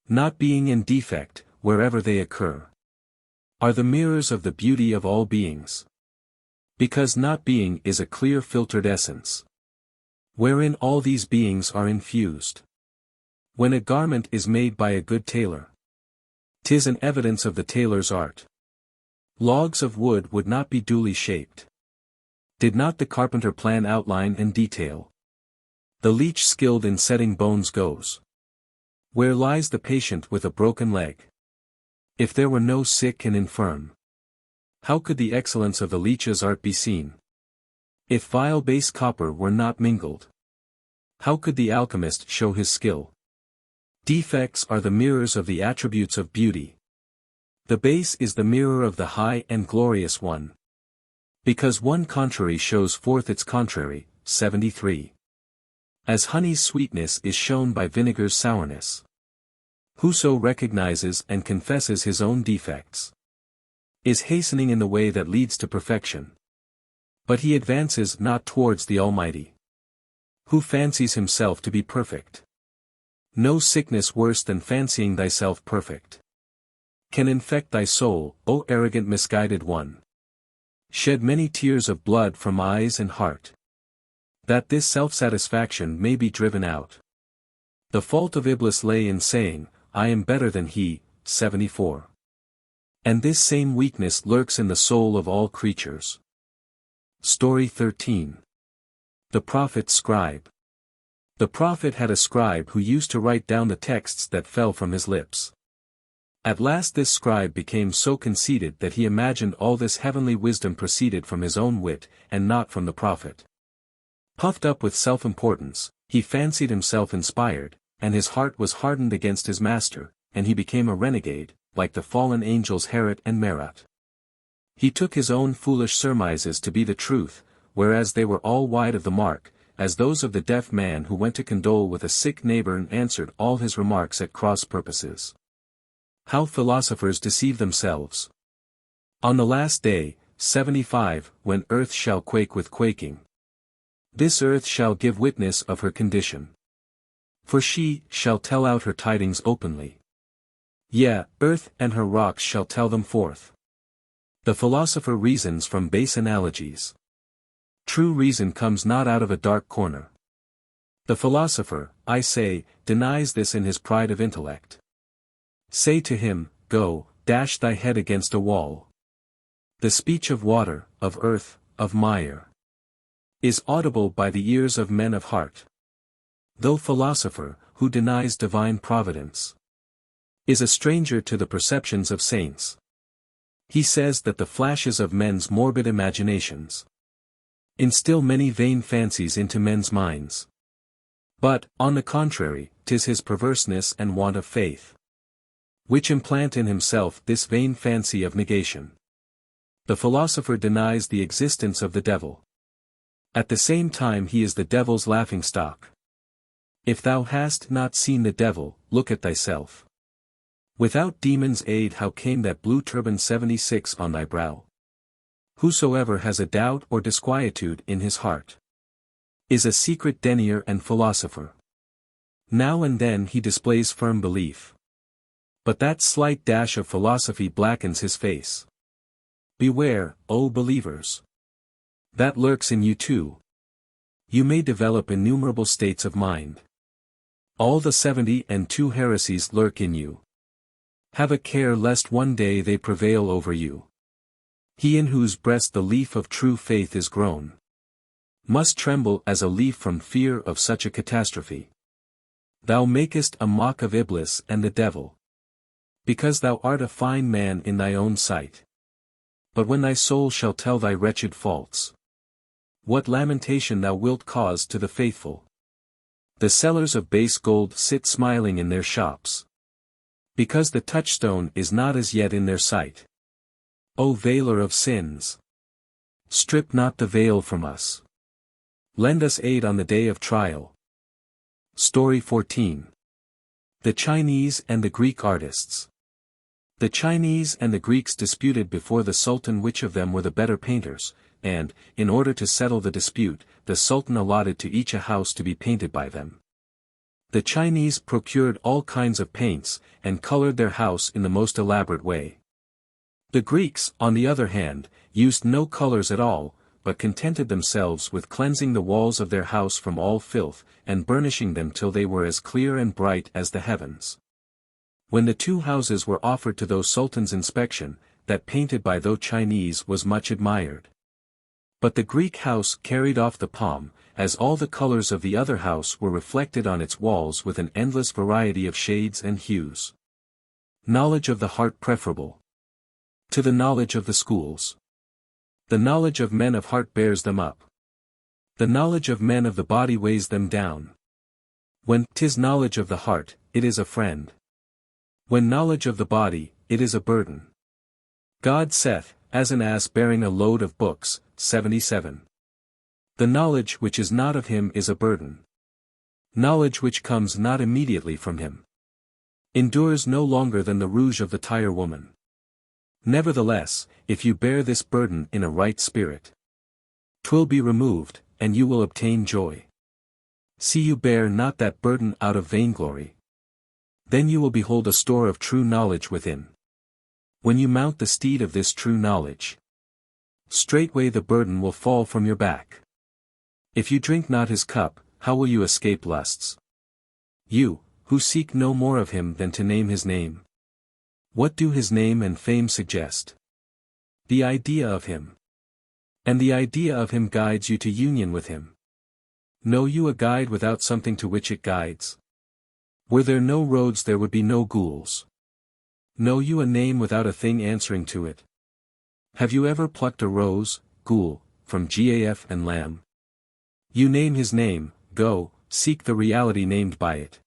Not being and defect, wherever they occur, are the mirrors of the beauty of all beings. Because not being is a clear filtered essence, wherein all these beings are infused. When a garment is made by a good tailor, 'tis an evidence of the tailor's art. Logs of wood would not be duly shaped, did not the carpenter plan outline and detail. The leech skilled in setting bones goes where lies the patient with a broken leg. If there were no sick and infirm, how could the excellence of the leech's art be seen? If vile base copper were not mingled, how could the alchemist show his skill? Defects are the mirrors of the attributes of beauty. The base is the mirror of the high and glorious one. Because one contrary shows forth its contrary. 73. As honey's sweetness is shown by vinegar's sourness. Whoso recognizes and confesses his own defects is hastening in the way that leads to perfection. But he advances not towards the Almighty, who fancies himself to be perfect. No sickness worse than fancying thyself perfect can infect thy soul, O arrogant misguided one. Shed many tears of blood from eyes and heart, that this self-satisfaction may be driven out. The fault of Iblis lay in saying, I am better than he. 74. And this same weakness lurks in the soul of all creatures. Story 13. The Prophet Scribe. The Prophet had a scribe who used to write down the texts that fell from his lips. At last this scribe became so conceited that he imagined all this heavenly wisdom proceeded from his own wit, and not from the Prophet. Puffed up with self-importance, he fancied himself inspired, and his heart was hardened against his master, and he became a renegade, like the fallen angels Harrot and Marot. He took his own foolish surmises to be the truth, whereas they were all wide of the mark, as those of the deaf man who went to condole with a sick neighbor and answered all his remarks at cross purposes. How philosophers deceive themselves! On the last day, 75, when earth shall quake with quaking, this earth shall give witness of her condition. For she shall tell out her tidings openly. Yea, earth and her rocks shall tell them forth. The philosopher reasons from base analogies. True reason comes not out of a dark corner. The philosopher, I say, denies this in his pride of intellect. Say to him, go, dash thy head against a wall. The speech of water, of earth, of mire, is audible by the ears of men of heart. Though philosopher, who denies divine providence, is a stranger to the perceptions of saints. He says that the flashes of men's morbid imaginations instill many vain fancies into men's minds. But, on the contrary, 'tis his perverseness and want of faith which implant in himself this vain fancy of negation. The philosopher denies the existence of the devil. At the same time he is the devil's laughingstock. If thou hast not seen the devil, look at thyself. Without demon's aid how came that blue turban 76 on thy brow? Whosoever has a doubt or disquietude in his heart is a secret denier and philosopher. Now and then he displays firm belief, but that slight dash of philosophy blackens his face. Beware, O believers! That lurks in you too. You may develop innumerable states of mind. All the 72 heresies lurk in you. Have a care lest one day they prevail over you. He in whose breast the leaf of true faith is grown must tremble as a leaf from fear of such a catastrophe. Thou makest a mock of Iblis and the devil, because thou art a fine man in thy own sight. But when thy soul shall tell thy wretched faults, what lamentation thou wilt cause to the faithful! The sellers of base gold sit smiling in their shops, because the touchstone is not as yet in their sight. O veiler of sins! Strip not the veil from us. Lend us aid on the day of trial. Story 14. The Chinese and the Greek Artists. The Chinese and the Greeks disputed before the Sultan which of them were the better painters, and, in order to settle the dispute, the Sultan allotted to each a house to be painted by them. The Chinese procured all kinds of paints, and colored their house in the most elaborate way. The Greeks, on the other hand, used no colors at all, but contented themselves with cleansing the walls of their house from all filth, and burnishing them till they were as clear and bright as the heavens. When the two houses were offered to those Sultan's inspection, that painted by those Chinese was much admired. But the Greek house carried off the palm, as all the colors of the other house were reflected on its walls with an endless variety of shades and hues. Knowledge of the heart preferable to the knowledge of the schools. The knowledge of men of heart bears them up. The knowledge of men of the body weighs them down. When 'tis knowledge of the heart, it is a friend. When knowledge of the body, it is a burden. God saith, as an ass bearing a load of books, 77. The knowledge which is not of him is a burden. Knowledge which comes not immediately from him endures no longer than the rouge of the tire woman. Nevertheless, if you bear this burden in a right spirit, 'twill be removed, and you will obtain joy. See you bear not that burden out of vainglory. Then you will behold a store of true knowledge within. When you mount the steed of this true knowledge, straightway the burden will fall from your back. If you drink not his cup, how will you escape lusts? You, who seek no more of him than to name his name. What do his name and fame suggest? The idea of him. And the idea of him guides you to union with him. Know you a guide without something to which it guides? Were there no roads there would be no ghouls. Know you a name without a thing answering to it? Have you ever plucked a rose, ghoul, from Gaf and lamb? You name his name, go, seek the reality named by it.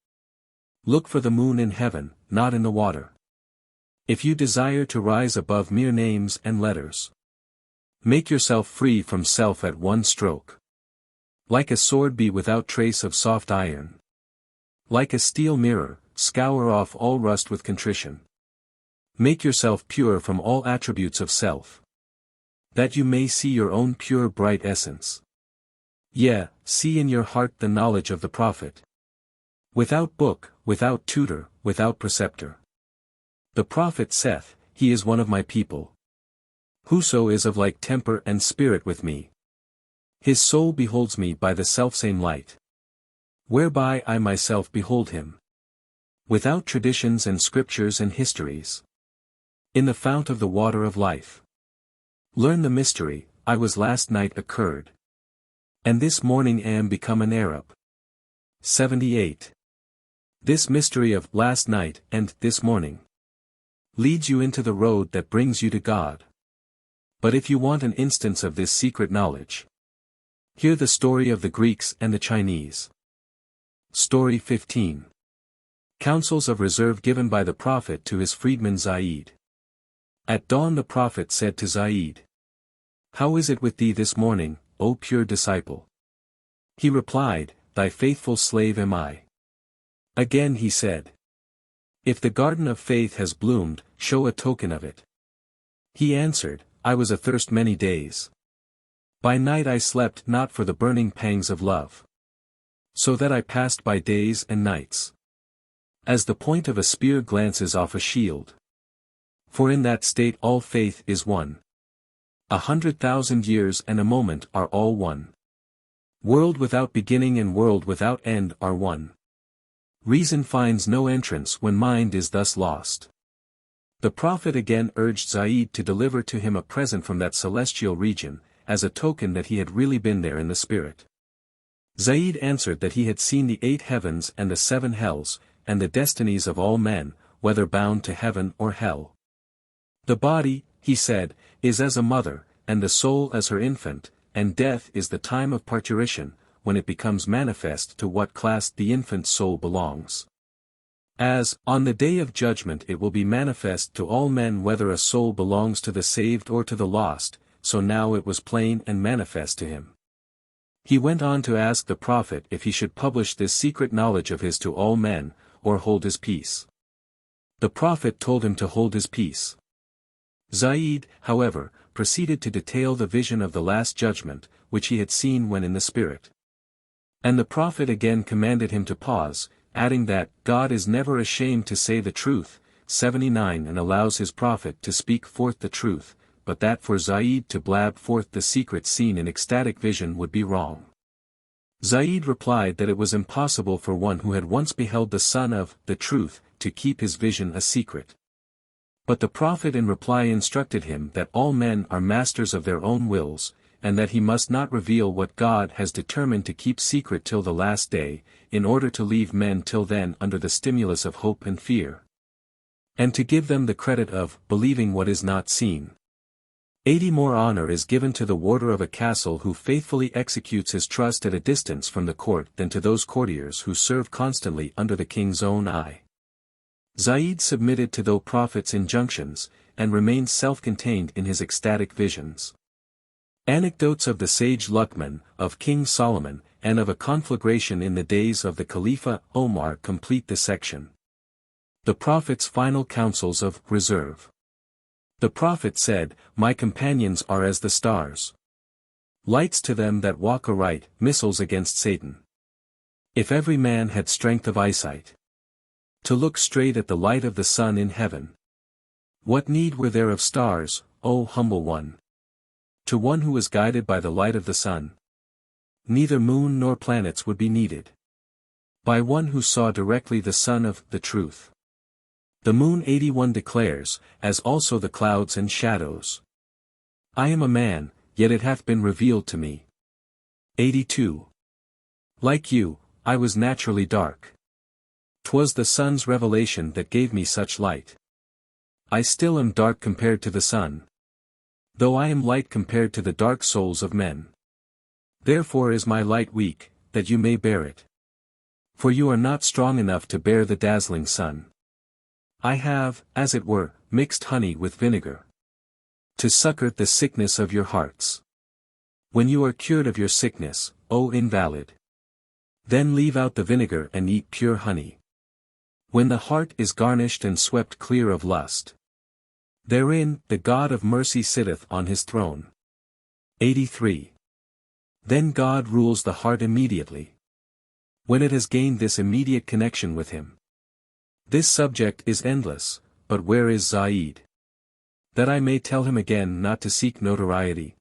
Look for the moon in heaven, not in the water. If you desire to rise above mere names and letters, make yourself free from self at one stroke. Like a sword be without trace of soft iron. Like a steel mirror, scour off all rust with contrition. Make yourself pure from all attributes of self, that you may see your own pure bright essence. Yea, see in your heart the knowledge of the prophet. Without book, without tutor, without preceptor. The prophet saith, he is one of my people. Whoso is of like temper and spirit with me, His soul beholds me by the selfsame light, whereby I myself behold him. Without traditions and scriptures and histories. In the fount of the water of life. Learn the mystery, I was last night occurred. And this morning am become an Arab. 78. This mystery of last night and this morning leads you into the road that brings you to God. But if you want an instance of this secret knowledge, hear the story of the Greeks and the Chinese. Story 15. Counsels of reserve given by the Prophet to his freedman Zaid. At dawn the Prophet said to Zaid, "How is it with thee this morning, O pure disciple?" He replied, "Thy faithful slave am I." Again he said, "If the garden of faith has bloomed, show a token of it." He answered, "I was athirst many days. By night I slept not for the burning pangs of love. So that I passed by days and nights, as the point of a spear glances off a shield. For in that state all faith is one. 100,000 years and a moment are all one. World without beginning and world without end are one. Reason finds no entrance when mind is thus lost." The Prophet again urged Zaid to deliver to him a present from that celestial region, as a token that he had really been there in the spirit. Zaid answered that he had seen the 8 heavens and the 7 hells, and the destinies of all men, whether bound to heaven or hell. The body, he said, is as a mother, and the soul as her infant, and death is the time of parturition, when it becomes manifest to what class the infant soul belongs. As, on the day of judgment it will be manifest to all men whether a soul belongs to the saved or to the lost, so now it was plain and manifest to him. He went on to ask the Prophet if he should publish this secret knowledge of his to all men, or hold his peace. The Prophet told him to hold his peace. Zaid, however, proceeded to detail the vision of the Last Judgment, which he had seen when in the Spirit. And the Prophet again commanded him to pause, adding that, God is never ashamed to say the truth, 79 and allows his Prophet to speak forth the truth, but that for Zaid to blab forth the secret seen in ecstatic vision would be wrong. Zaid replied that it was impossible for one who had once beheld the Son of the Truth, to keep his vision a secret. But the Prophet in reply instructed him that all men are masters of their own wills, and that he must not reveal what God has determined to keep secret till the last day, in order to leave men till then under the stimulus of hope and fear, and to give them the credit of believing what is not seen. 80 More honor is given to the warder of a castle who faithfully executes his trust at a distance from the court than to those courtiers who serve constantly under the king's own eye. Zaid submitted to the Prophet's injunctions, and remained self-contained in his ecstatic visions. Anecdotes of the sage Luqman, of King Solomon, and of a conflagration in the days of the Khalifa Omar complete the section. The Prophet's final counsels of reserve. The Prophet said, "My companions are as the stars. Lights to them that walk aright, missiles against Satan. If every man had strength of eyesight to look straight at the light of the sun in heaven, what need were there of stars, O humble one? To one who was guided by the light of the sun, neither moon nor planets would be needed. By one who saw directly the sun of the truth. The moon 81 declares, as also the clouds and shadows. I am a man, yet it hath been revealed to me. 82. Like you, I was naturally dark. 'Twas the sun's revelation that gave me such light. I still am dark compared to the sun, though I am light compared to the dark souls of men. Therefore is my light weak, that you may bear it. For you are not strong enough to bear the dazzling sun. I have, as it were, mixed honey with vinegar, to succor the sickness of your hearts. When you are cured of your sickness, O invalid, then leave out the vinegar and eat pure honey. When the heart is garnished and swept clear of lust, therein the God of mercy sitteth on his throne. 83. Then God rules the heart immediately, when it has gained this immediate connection with him. This subject is endless, but where is Zaid? That I may tell him again not to seek notoriety.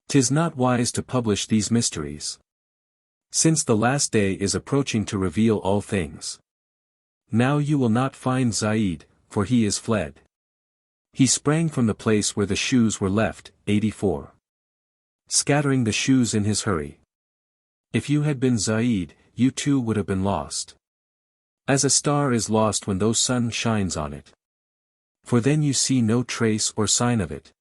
'Tis not wise to publish these mysteries, since the last day is approaching to reveal all things. Now you will not find Zaid, for he is fled. He sprang from the place where the shoes were left, 84. Scattering the shoes in his hurry. If you had been Zaid, you too would have been lost. As a star is lost when the sun shines on it. For then you see no trace or sign of it.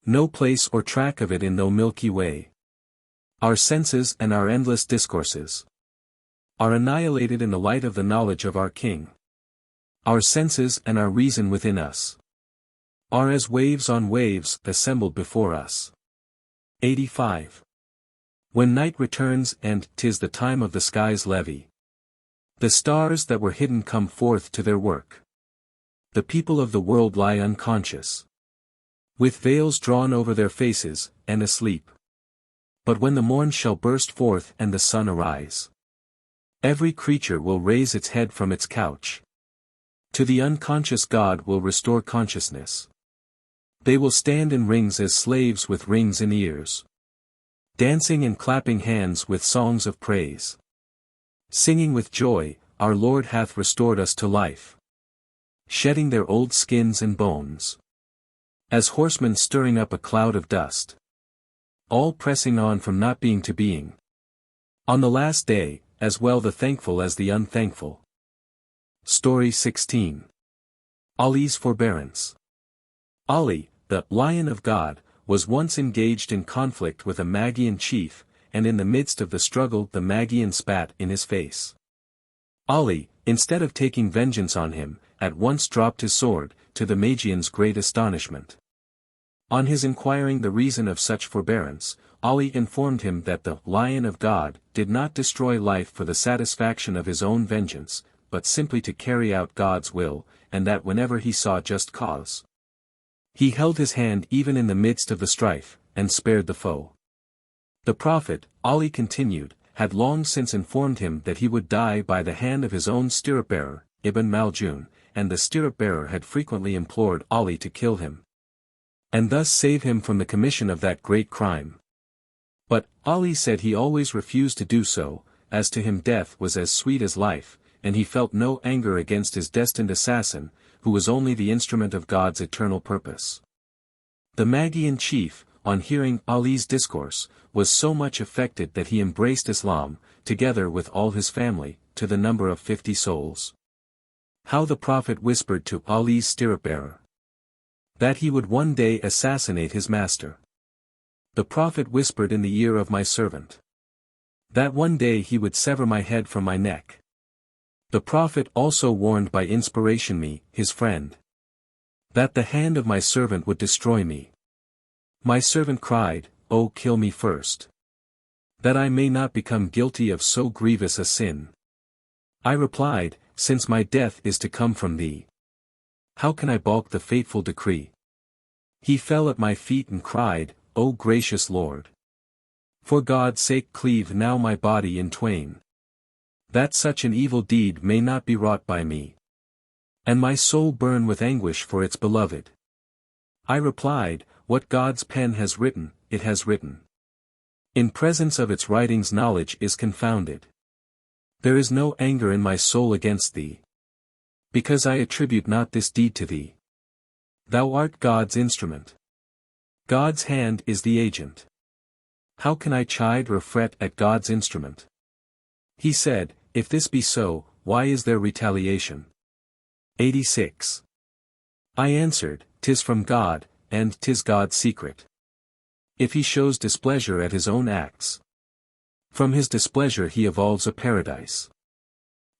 No place or track of it in the Milky Way. Our senses and our endless discourses are annihilated in the light of the knowledge of our King. Our senses and our reason within us are as waves on waves assembled before us. 85. When night returns and 'tis the time of the sky's levee, the stars that were hidden come forth to their work. The people of the world lie unconscious, with veils drawn over their faces, and asleep. But when the morn shall burst forth and the sun arise, every creature will raise its head from its couch. To the unconscious God will restore consciousness. They will stand in rings as slaves with rings in ears, dancing and clapping hands with songs of praise, singing with joy, our Lord hath restored us to life, shedding their old skins and bones, as horsemen stirring up a cloud of dust, all pressing on from not being to being. On the last day, as well the thankful as the unthankful. Story 16. Ali's Forbearance. Ali, the Lion of God, was once engaged in conflict with a Magian chief, and in the midst of the struggle the Magian spat in his face. Ali, instead of taking vengeance on him, at once dropped his sword, to the Magian's great astonishment. On his inquiring the reason of such forbearance, Ali informed him that the Lion of God did not destroy life for the satisfaction of his own vengeance, but simply to carry out God's will, and that whenever he saw just cause, he held his hand even in the midst of the strife, and spared the foe. The Prophet, Ali continued, had long since informed him that he would die by the hand of his own stirrup-bearer, Ibn Maljun, and the stirrup-bearer had frequently implored Ali to kill him, and thus save him from the commission of that great crime. But, Ali said he always refused to do so, as to him death was as sweet as life, and he felt no anger against his destined assassin, who was only the instrument of God's eternal purpose. The Magian chief, on hearing Ali's discourse, was so much affected that he embraced Islam, together with all his family, to the number of 50 souls. How the Prophet whispered to Ali's stirrup-bearer that he would one day assassinate his master. The Prophet whispered in the ear of my servant that one day he would sever my head from my neck. The Prophet also warned by inspiration me, his friend, that the hand of my servant would destroy me. My servant cried, "Oh, kill me first, that I may not become guilty of so grievous a sin." I replied, "Since my death is to come from thee, how can I balk the fateful decree?" He fell at my feet and cried, "O gracious Lord, for God's sake cleave now my body in twain, that such an evil deed may not be wrought by me, and my soul burn with anguish for its beloved." I replied, "What God's pen has written, it has written. In presence of its writings knowledge is confounded. There is no anger in my soul against thee, because I attribute not this deed to thee. Thou art God's instrument. God's hand is the agent. How can I chide or fret at God's instrument?" He said, "If this be so, why is there retaliation?" 86. I answered, "'Tis from God, and 'tis God's secret. If he shows displeasure at his own acts, from his displeasure he evolves a paradise.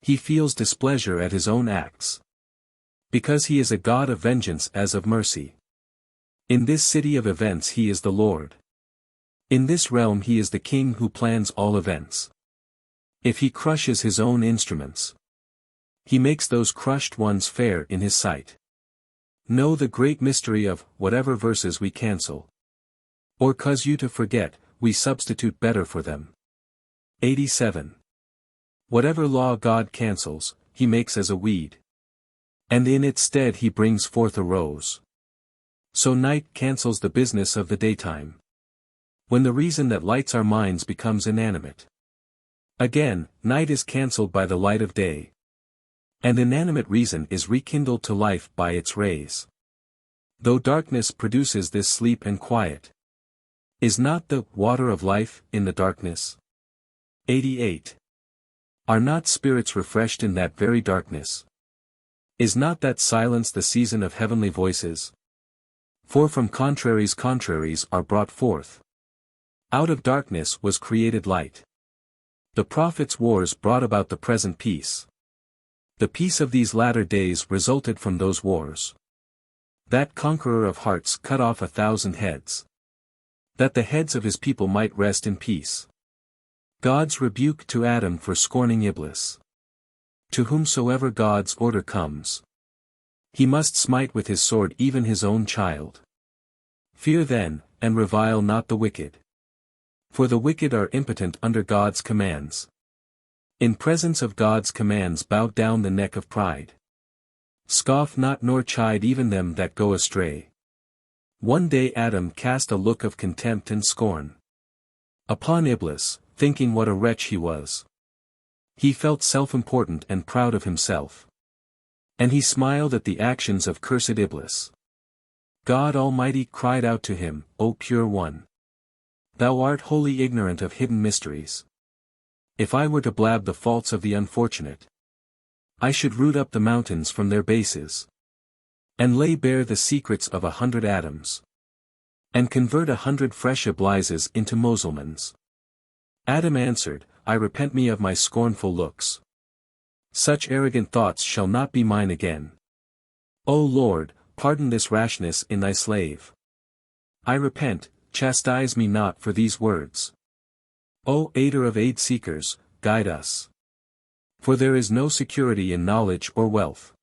He feels displeasure at his own acts, because he is a God of vengeance as of mercy. In this city of events he is the Lord. In this realm he is the King who plans all events. If he crushes his own instruments, he makes those crushed ones fair in his sight. Know the great mystery of whatever verses we cancel, or cause you to forget, we substitute better for them." 87. Whatever law God cancels, he makes as a weed, and in its stead he brings forth a rose. So night cancels the business of the daytime. When the reason that lights our minds becomes inanimate. Again, night is cancelled by the light of day. And inanimate reason is rekindled to life by its rays. Though darkness produces this sleep and quiet. Is not the water of life in the darkness? 88. Are not spirits refreshed in that very darkness? Is not that silence the season of heavenly voices? For from contraries are brought forth. Out of darkness was created light. The prophets' wars brought about the present peace. The peace of these latter days resulted from those wars. That conqueror of hearts cut off 1,000 heads. That the heads of his people might rest in peace. God's rebuke to Adam for scorning Iblis. To whomsoever God's order comes, he must smite with his sword even his own child. Fear then, and revile not the wicked. For the wicked are impotent under God's commands. In presence of God's commands bow down the neck of pride. Scoff not nor chide even them that go astray. One day Adam cast a look of contempt and scorn upon Iblis, thinking what a wretch he was. He felt self-important and proud of himself. And he smiled at the actions of cursed Iblis. God Almighty cried out to him, O pure one! Thou art wholly ignorant of hidden mysteries. If I were to blab the faults of the unfortunate, I should root up the mountains from their bases. And lay bare the secrets of 100 Adams. And convert 100 fresh Iblises into Mussulmans. Adam answered, I repent me of my scornful looks. Such arrogant thoughts shall not be mine again. O Lord, pardon this rashness in thy slave. I repent, chastise me not for these words. O aider of aid-seekers, guide us. For there is no security in knowledge or wealth.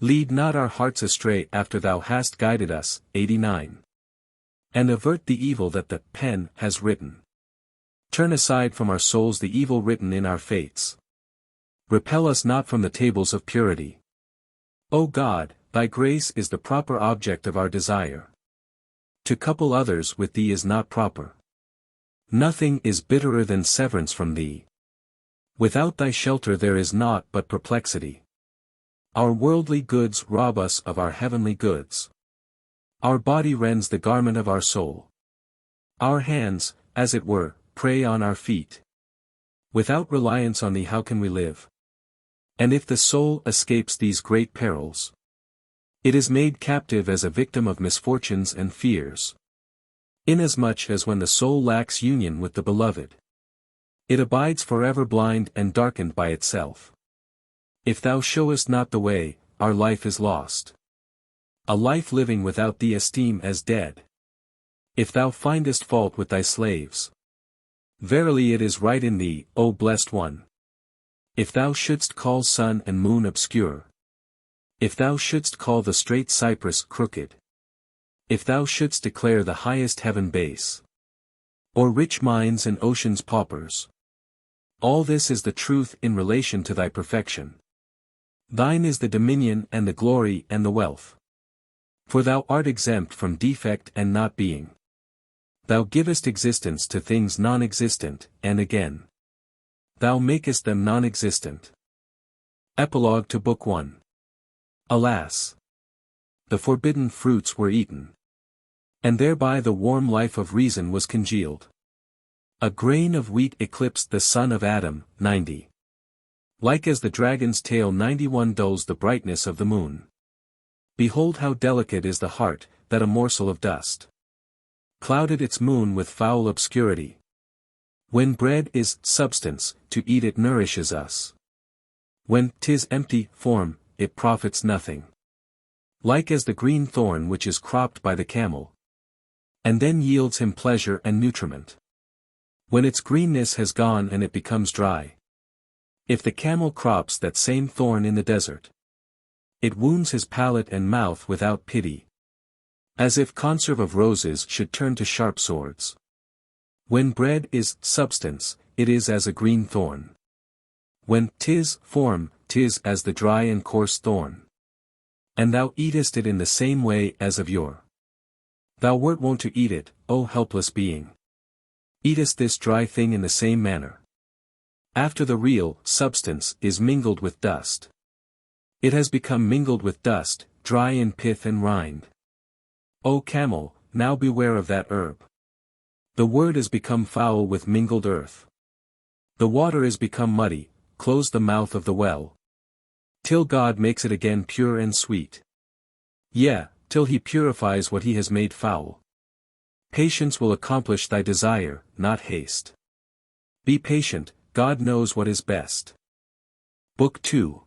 Lead not our hearts astray after thou hast guided us. 89. And avert the evil that the pen has written. Turn aside from our souls the evil written in our fates. Repel us not from the tables of purity. O God, thy grace is the proper object of our desire. To couple others with thee is not proper. Nothing is bitterer than severance from thee. Without thy shelter there is naught but perplexity. Our worldly goods rob us of our heavenly goods. Our body rends the garment of our soul. Our hands, as it were, prey on our feet. Without reliance on thee how can we live? And if the soul escapes these great perils, it is made captive as a victim of misfortunes and fears. Inasmuch as when the soul lacks union with the beloved, it abides forever blind and darkened by itself. If thou showest not the way, our life is lost. A life living without thee esteem as dead. If thou findest fault with thy slaves, verily it is right in thee, O blessed one. If thou shouldst call sun and moon obscure, if thou shouldst call the straight cypress crooked, if thou shouldst declare the highest heaven base, or rich minds and oceans paupers, all this is the truth in relation to thy perfection. Thine is the dominion and the glory and the wealth. For thou art exempt from defect and not being. Thou givest existence to things non-existent, and again, thou makest them non-existent. Epilogue to Book 1. Alas! The forbidden fruits were eaten. And thereby the warm life of reason was congealed. A grain of wheat eclipsed the son of Adam. 90. Like as the dragon's tail 91 dulls the brightness of the moon. Behold how delicate is the heart, that a morsel of dust clouded its moon with foul obscurity. When bread is substance, to eat it nourishes us. When 'tis empty form, it profits nothing. Like as the green thorn which is cropped by the camel, and then yields him pleasure and nutriment. When its greenness has gone and it becomes dry. If the camel crops that same thorn in the desert, it wounds his palate and mouth without pity. As if conserve of roses should turn to sharp swords. When bread is substance, it is as a green thorn. When 'tis form, 'tis as the dry and coarse thorn. And thou eatest it in the same way as of yore. Thou wert wont to eat it, O helpless being. Eatest this dry thing in the same manner. After the real substance is mingled with dust. It has become mingled with dust, dry in pith and rind. O camel, now beware of that herb. The word is become foul with mingled earth. The water is become muddy, close the mouth of the well. Till God makes it again pure and sweet. Yea, till he purifies what he has made foul. Patience will accomplish thy desire, not haste. Be patient, God knows what is best. Book 2.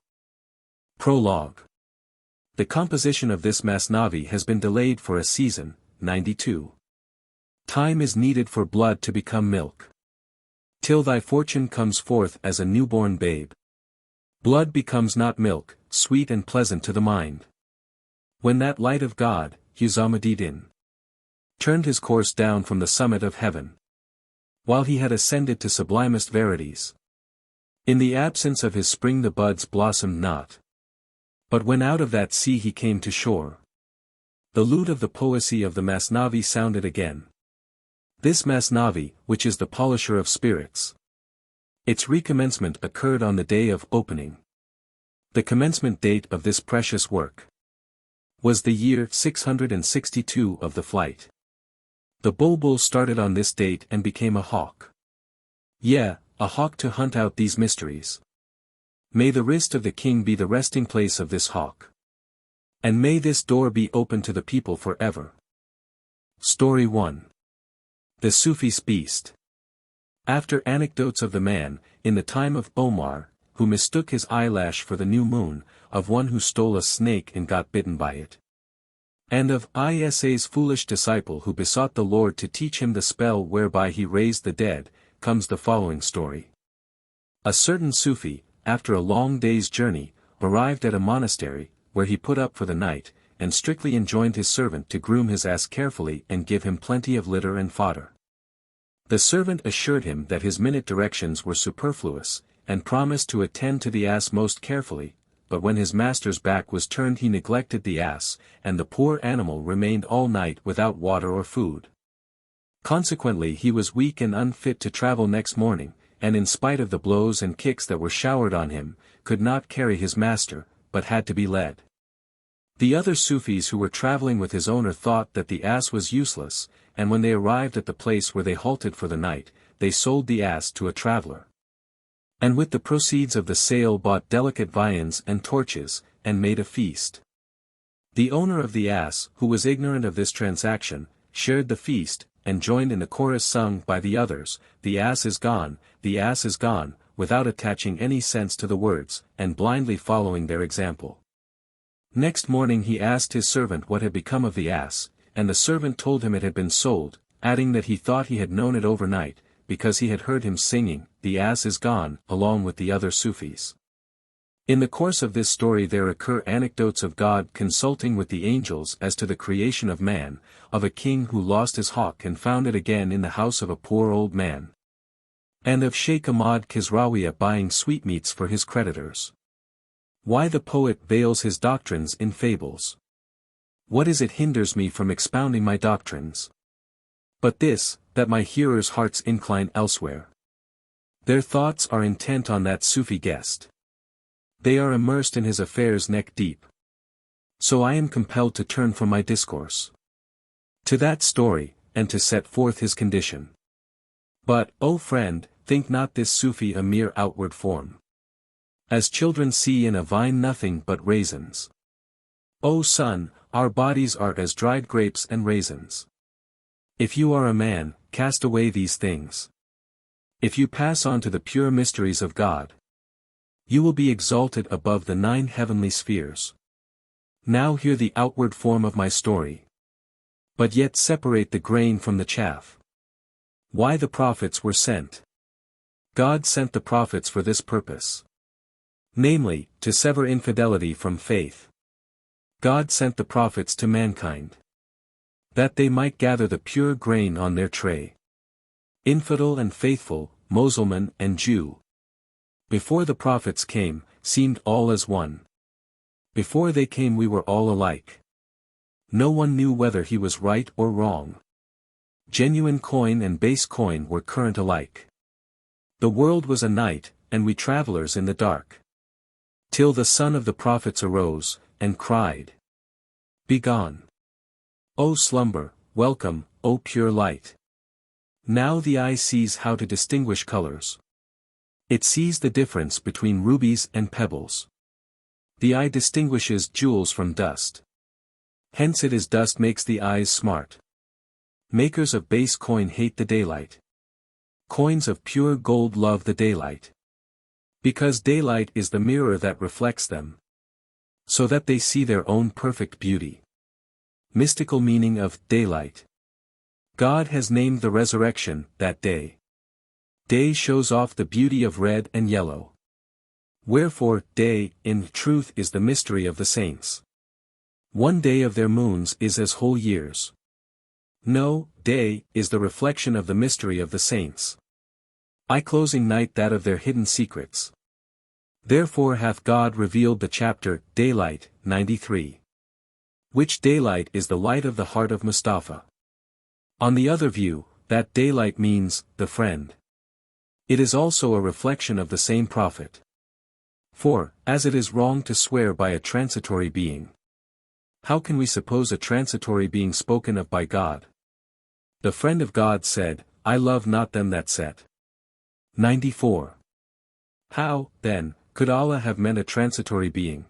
Prologue. The composition of this Masnavi has been delayed for a season, 92. Time is needed for blood to become milk. Till thy fortune comes forth as a newborn babe. Blood becomes not milk, sweet and pleasant to the mind. When that light of God, Huzamadidin, turned his course down from the summit of heaven, while he had ascended to sublimest verities. In the absence of his spring the buds blossomed not. But when out of that sea he came to shore, the lute of the poesy of the Masnavi sounded again. This Masnavi, which is the polisher of spirits. Its recommencement occurred on the day of opening. The commencement date of this precious work was the year 662 of the flight. The bulbul started on this date and became a hawk. Yea, a hawk to hunt out these mysteries. May the wrist of the king be the resting place of this hawk. And may this door be open to the people forever. Story 1. The Sufi's Beast. After anecdotes of the man, in the time of Omar, who mistook his eyelash for the new moon, of one who stole a snake and got bitten by it. And of Isa's foolish disciple who besought the Lord to teach him the spell whereby he raised the dead, comes the following story. A certain Sufi, after a long day's journey, arrived at a monastery, where he put up for the night, and strictly enjoined his servant to groom his ass carefully and give him plenty of litter and fodder. The servant assured him that his minute directions were superfluous, and promised to attend to the ass most carefully, but when his master's back was turned he neglected the ass, and the poor animal remained all night without water or food. Consequently he was weak and unfit to travel next morning, and in spite of the blows and kicks that were showered on him, could not carry his master, but had to be led. The other Sufis who were traveling with his owner thought that the ass was useless, and when they arrived at the place where they halted for the night, they sold the ass to a traveler. And with the proceeds of the sale bought delicate viands and torches, and made a feast. The owner of the ass, who was ignorant of this transaction, shared the feast, and joined in the chorus sung by the others, the ass is gone, without attaching any sense to the words, and blindly following their example. Next morning he asked his servant what had become of the ass, and the servant told him it had been sold, adding that he thought he had known it overnight, because he had heard him singing, "The ass is gone," along with the other Sufis. In the course of this story there occur anecdotes of God consulting with the angels as to the creation of man, of a king who lost his hawk and found it again in the house of a poor old man, and of Sheikh Ahmad Khizrawiya buying sweetmeats for his creditors. Why the poet veils his doctrines in fables. What is it hinders me from expounding my doctrines? But this, that my hearers' hearts incline elsewhere. Their thoughts are intent on that Sufi guest. They are immersed in his affairs neck deep. So I am compelled to turn from my discourse to that story, and to set forth his condition. But, O friend, think not this Sufi a mere outward form. As children see in a vine nothing but raisins. O son, our bodies are as dried grapes and raisins. If you are a man, cast away these things. If you pass on to the pure mysteries of God, you will be exalted above the 9 heavenly spheres. Now hear the outward form of my story. But yet separate the grain from the chaff. Why the prophets were sent. God sent the prophets for this purpose. Namely, to sever infidelity from faith. God sent the prophets to mankind, that they might gather the pure grain on their tray. Infidel and faithful, Mussulman and Jew. Before the prophets came, seemed all as one. Before they came we were all alike. No one knew whether he was right or wrong. Genuine coin and base coin were current alike. The world was a night, and we travelers in the dark. Till the son of the prophets arose, and cried, Begone! O slumber, welcome, O pure light! Now the eye sees how to distinguish colors. It sees the difference between rubies and pebbles. The eye distinguishes jewels from dust. Hence it is dust makes the eyes smart. Makers of base coin hate the daylight. Coins of pure gold love the daylight. Because daylight is the mirror that reflects them. So that they see their own perfect beauty. Mystical meaning of daylight. God has named the resurrection that day. Day shows off the beauty of red and yellow. Wherefore, day, in truth is the mystery of the saints. One day of their moons is as whole years. No, day, is the reflection of the mystery of the saints. I closing night that of their hidden secrets. Therefore hath God revealed the chapter, Daylight, 93. Which daylight is the light of the heart of Mustafa. On the other view, that daylight means, the friend. It is also a reflection of the same prophet. For, as it is wrong to swear by a transitory being. How can we suppose a transitory being spoken of by God? The friend of God said, I love not them that set. 94. How, then, could Allah have meant a transitory being?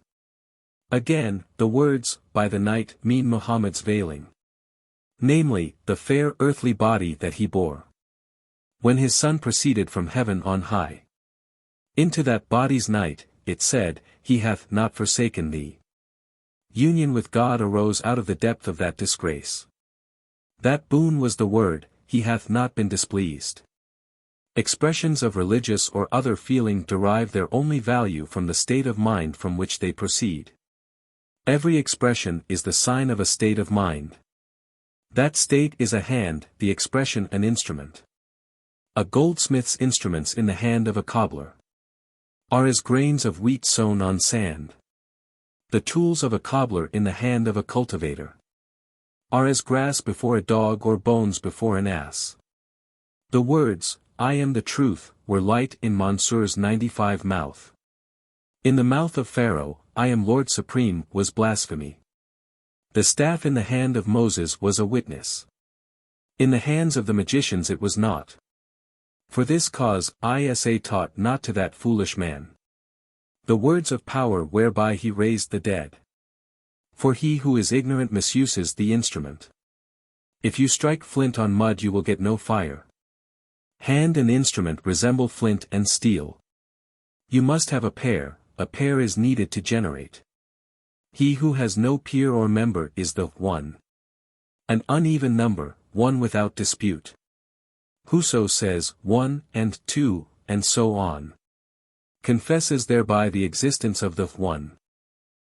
Again, the words, by the night, mean Muhammad's veiling. Namely, the fair earthly body that he bore. When his son proceeded from heaven on high. Into that body's night, it said, He hath not forsaken thee. Union with God arose out of the depth of that disgrace. That boon was the word, He hath not been displeased. Expressions of religious or other feeling derive their only value from the state of mind from which they proceed. Every expression is the sign of a state of mind. That state is a hand, the expression an instrument. A goldsmith's instruments in the hand of a cobbler are as grains of wheat sown on sand. The tools of a cobbler in the hand of a cultivator are as grass before a dog or bones before an ass. The words, I am the truth, were light in Mansur's 95 mouth. In the mouth of Pharaoh, I am Lord Supreme, was blasphemy. The staff in the hand of Moses was a witness. In the hands of the magicians it was not. For this cause, Isa taught not to that foolish man the words of power whereby he raised the dead. For he who is ignorant misuses the instrument. If you strike flint on mud you will get no fire. Hand and instrument resemble flint and steel. You must have a pair is needed to generate. He who has no peer or member is the one. An uneven number, one without dispute. Whoso says 1 and 2, and so on, confesses thereby the existence of the one.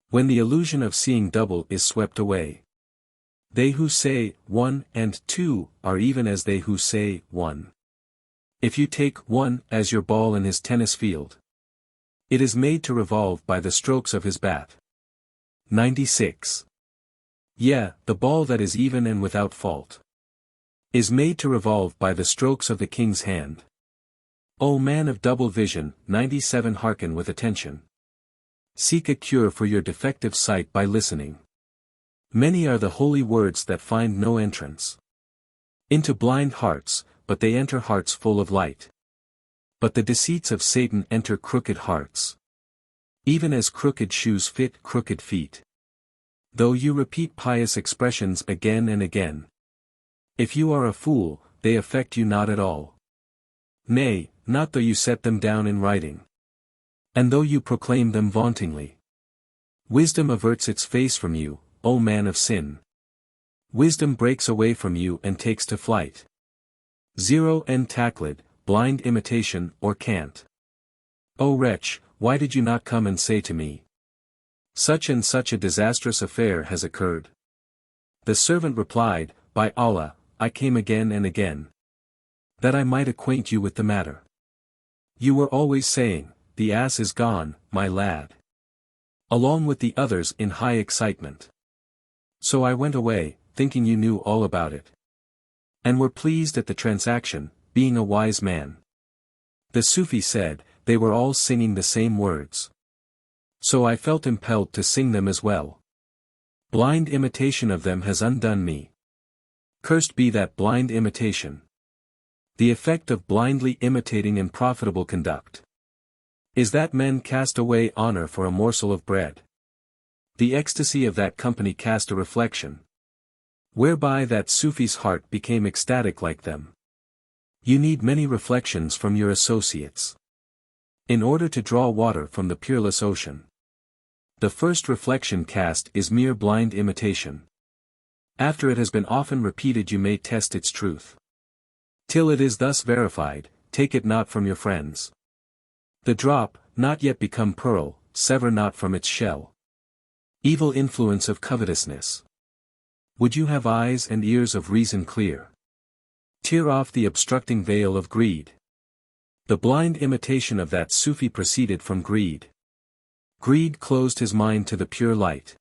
When the illusion of seeing double is swept away. They who say 1 and 2 are even as they who say 1. If you take 1 as your ball in his tennis field, it is made to revolve by the strokes of his bat. 96. Yeah, the ball that is even and without fault is made to revolve by the strokes of the king's hand. O man of double vision, 97. Hearken with attention. Seek a cure for your defective sight by listening. Many are the holy words that find no entrance into blind hearts, but they enter hearts full of light. But the deceits of Satan enter crooked hearts. Even as crooked shoes fit crooked feet. Though you repeat pious expressions again and again, if you are a fool, they affect you not at all. Nay, not though you set them down in writing. And though you proclaim them vauntingly. Wisdom averts its face from you, O man of sin. Wisdom breaks away from you and takes to flight. 0 and Taqlid, blind imitation or cant. O wretch, why did you not come and say to me? Such and such a disastrous affair has occurred. The servant replied, By Allah, I came again and again, that I might acquaint you with the matter. You were always saying, the ass is gone, my lad. Along with the others in high excitement. So I went away, thinking you knew all about it. and were pleased at the transaction, being a wise man. The Sufi said, they were all singing the same words. So I felt impelled to sing them as well. Blind imitation of them has undone me. Cursed be that blind imitation. The effect of blindly imitating unprofitable conduct is that men cast away honor for a morsel of bread. The ecstasy of that company cast a reflection, whereby that Sufi's heart became ecstatic like them. You need many reflections from your associates in order to draw water from the peerless ocean. The first reflection cast is mere blind imitation. After it has been often repeated you may test its truth. Till it is thus verified, take it not from your friends. The drop, not yet become pearl, sever not from its shell. Evil influence of covetousness. Would you have eyes and ears of reason clear? Tear off the obstructing veil of greed. The blind imitation of that Sufi proceeded from greed. Greed closed his mind to the pure light.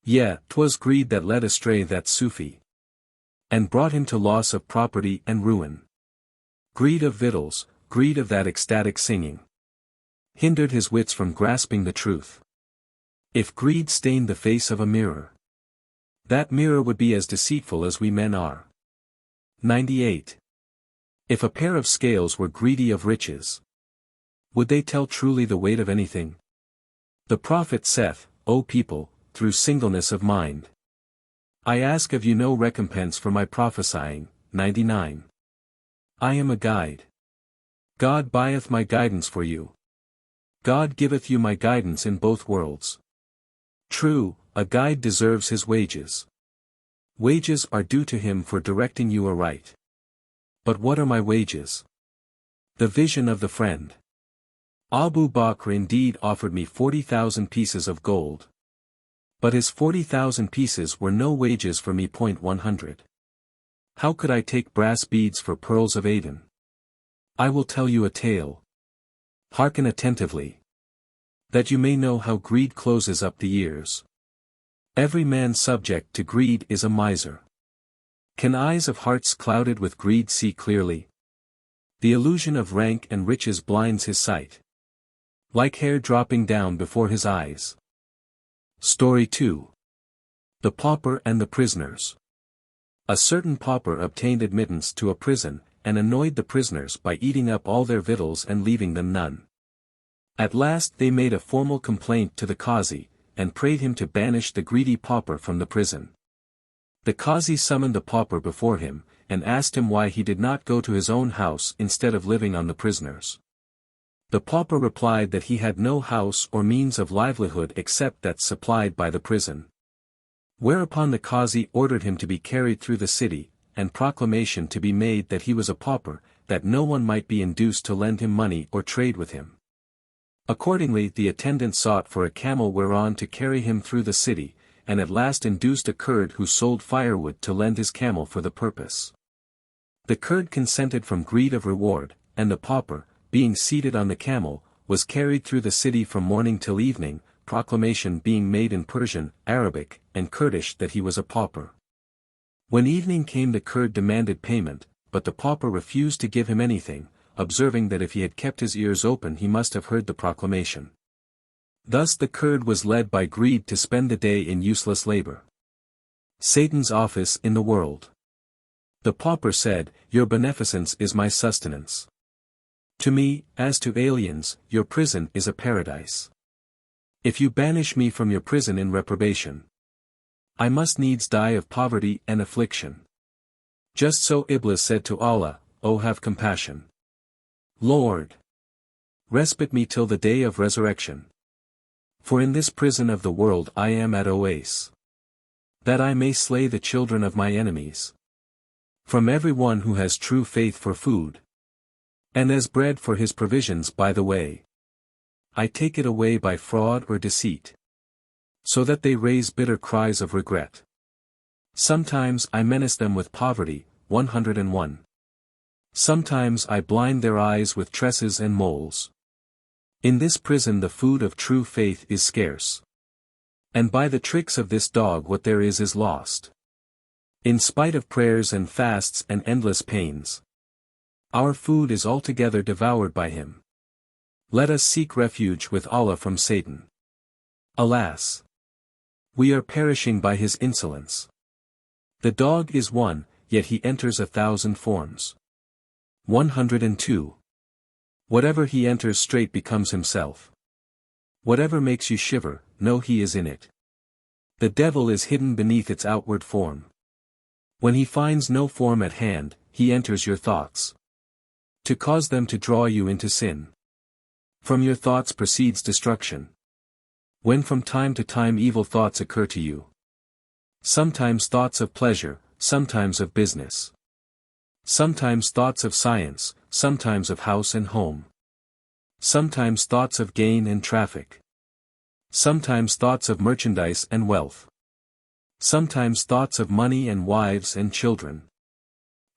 Yeah, 'twas greed that led astray that Sufi, and brought him to loss of property and ruin. Greed of victuals, greed of that ecstatic singing, hindered his wits from grasping the truth. If greed stained the face of a mirror, that mirror would be as deceitful as we men are. 98. If a pair of scales were greedy of riches, would they tell truly the weight of anything? The prophet saith, O people, through singleness of mind, I ask of you no recompense for my prophesying. 99. I am a guide. God buyeth my guidance for you. God giveth you my guidance in both worlds. True, a guide deserves his wages. Wages are due to him for directing you aright. But what are my wages? The vision of the friend. Abu Bakr indeed offered me 40,000 pieces of gold. But his 40,000 pieces were no wages for me. 100. How could I take brass beads for pearls of Aden? I will tell you a tale. Hearken attentively, that you may know how greed closes up the ears. Every man subject to greed is a miser. Can eyes of hearts clouded with greed see clearly? The illusion of rank and riches blinds his sight, like hair dropping down before his eyes. Story 2. The Pauper and the Prisoners. A certain pauper obtained admittance to a prison, and annoyed the prisoners by eating up all their victuals and leaving them none. At last they made a formal complaint to the Qazi, and prayed him to banish the greedy pauper from the prison. The Qazi summoned the pauper before him, and asked him why he did not go to his own house instead of living on the prisoners. The pauper replied that he had no house or means of livelihood except that supplied by the prison. Whereupon the Qazi ordered him to be carried through the city, and proclamation to be made that he was a pauper, that no one might be induced to lend him money or trade with him. Accordingly the attendant sought for a camel whereon to carry him through the city, and at last induced a Kurd who sold firewood to lend his camel for the purpose. The Kurd consented from greed of reward, and the pauper, being seated on the camel, was carried through the city from morning till evening, proclamation being made in Persian, Arabic, and Kurdish that he was a pauper. When evening came the Kurd demanded payment, but the pauper refused to give him anything, observing that if he had kept his ears open he must have heard the proclamation. Thus the Kurd was led by greed to spend the day in useless labor. Satan's office in the world. The pauper said, Your beneficence is my sustenance. To me, as to aliens, your prison is a paradise. If you banish me from your prison in reprobation, I must needs die of poverty and affliction. Just so Iblis said to Allah, O have compassion, Lord, respite me till the day of resurrection. For in this prison of the world I am at oase, that I may slay the children of my enemies. From every one who has true faith for food, and as bread for his provisions by the way, I take it away by fraud or deceit, so that they raise bitter cries of regret. Sometimes I menace them with poverty. 101. Sometimes I blind their eyes with tresses and moles. In this prison the food of true faith is scarce, and by the tricks of this dog what there is lost. In spite of prayers and fasts and endless pains, our food is altogether devoured by him. Let us seek refuge with Allah from Satan. Alas! We are perishing by his insolence. The dog is one, yet he enters 1,000 forms. 102. Whatever he enters straight becomes himself. Whatever makes you shiver, know he is in it. The devil is hidden beneath its outward form. When he finds no form at hand, he enters your thoughts, to cause them to draw you into sin. From your thoughts proceeds destruction. When from time to time evil thoughts occur to you, sometimes thoughts of pleasure, sometimes of business, sometimes thoughts of science, sometimes of house and home, sometimes thoughts of gain and traffic, sometimes thoughts of merchandise and wealth, sometimes thoughts of money and wives and children,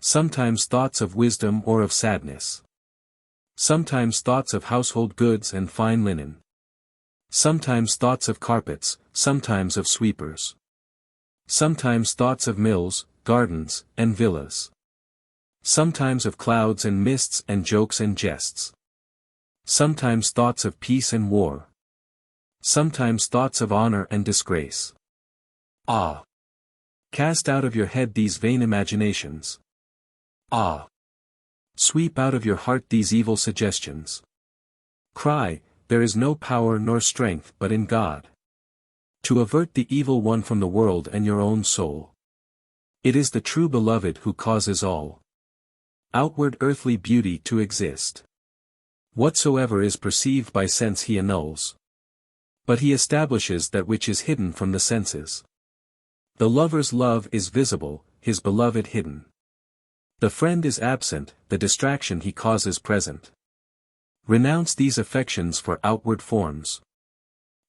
sometimes thoughts of wisdom or of sadness, sometimes thoughts of household goods and fine linen, sometimes thoughts of carpets, sometimes of sweepers, sometimes thoughts of mills, gardens, and villas, sometimes of clouds and mists and jokes and jests, sometimes thoughts of peace and war, sometimes thoughts of honor and disgrace. Ah! Cast out of your head these vain imaginations. Ah! Sweep out of your heart these evil suggestions. Cry, there is no power nor strength but in God, to avert the evil one from the world and your own soul. It is the true beloved who causes all outward earthly beauty to exist. Whatsoever is perceived by sense he annuls, but he establishes that which is hidden from the senses. The lover's love is visible, his beloved hidden. The friend is absent, the distraction he causes present. Renounce these affections for outward forms.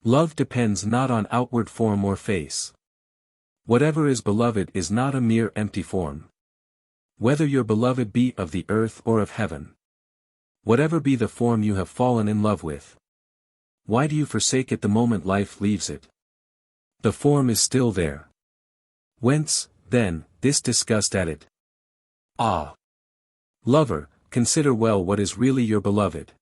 Love depends not on outward form or face. Whatever is beloved is not a mere empty form. Whether your beloved be of the earth or of heaven, whatever be the form you have fallen in love with, why do you forsake it the moment life leaves it? The form is still there. Whence, then, this disgust at it? Ah! Lover, consider well what is really your beloved.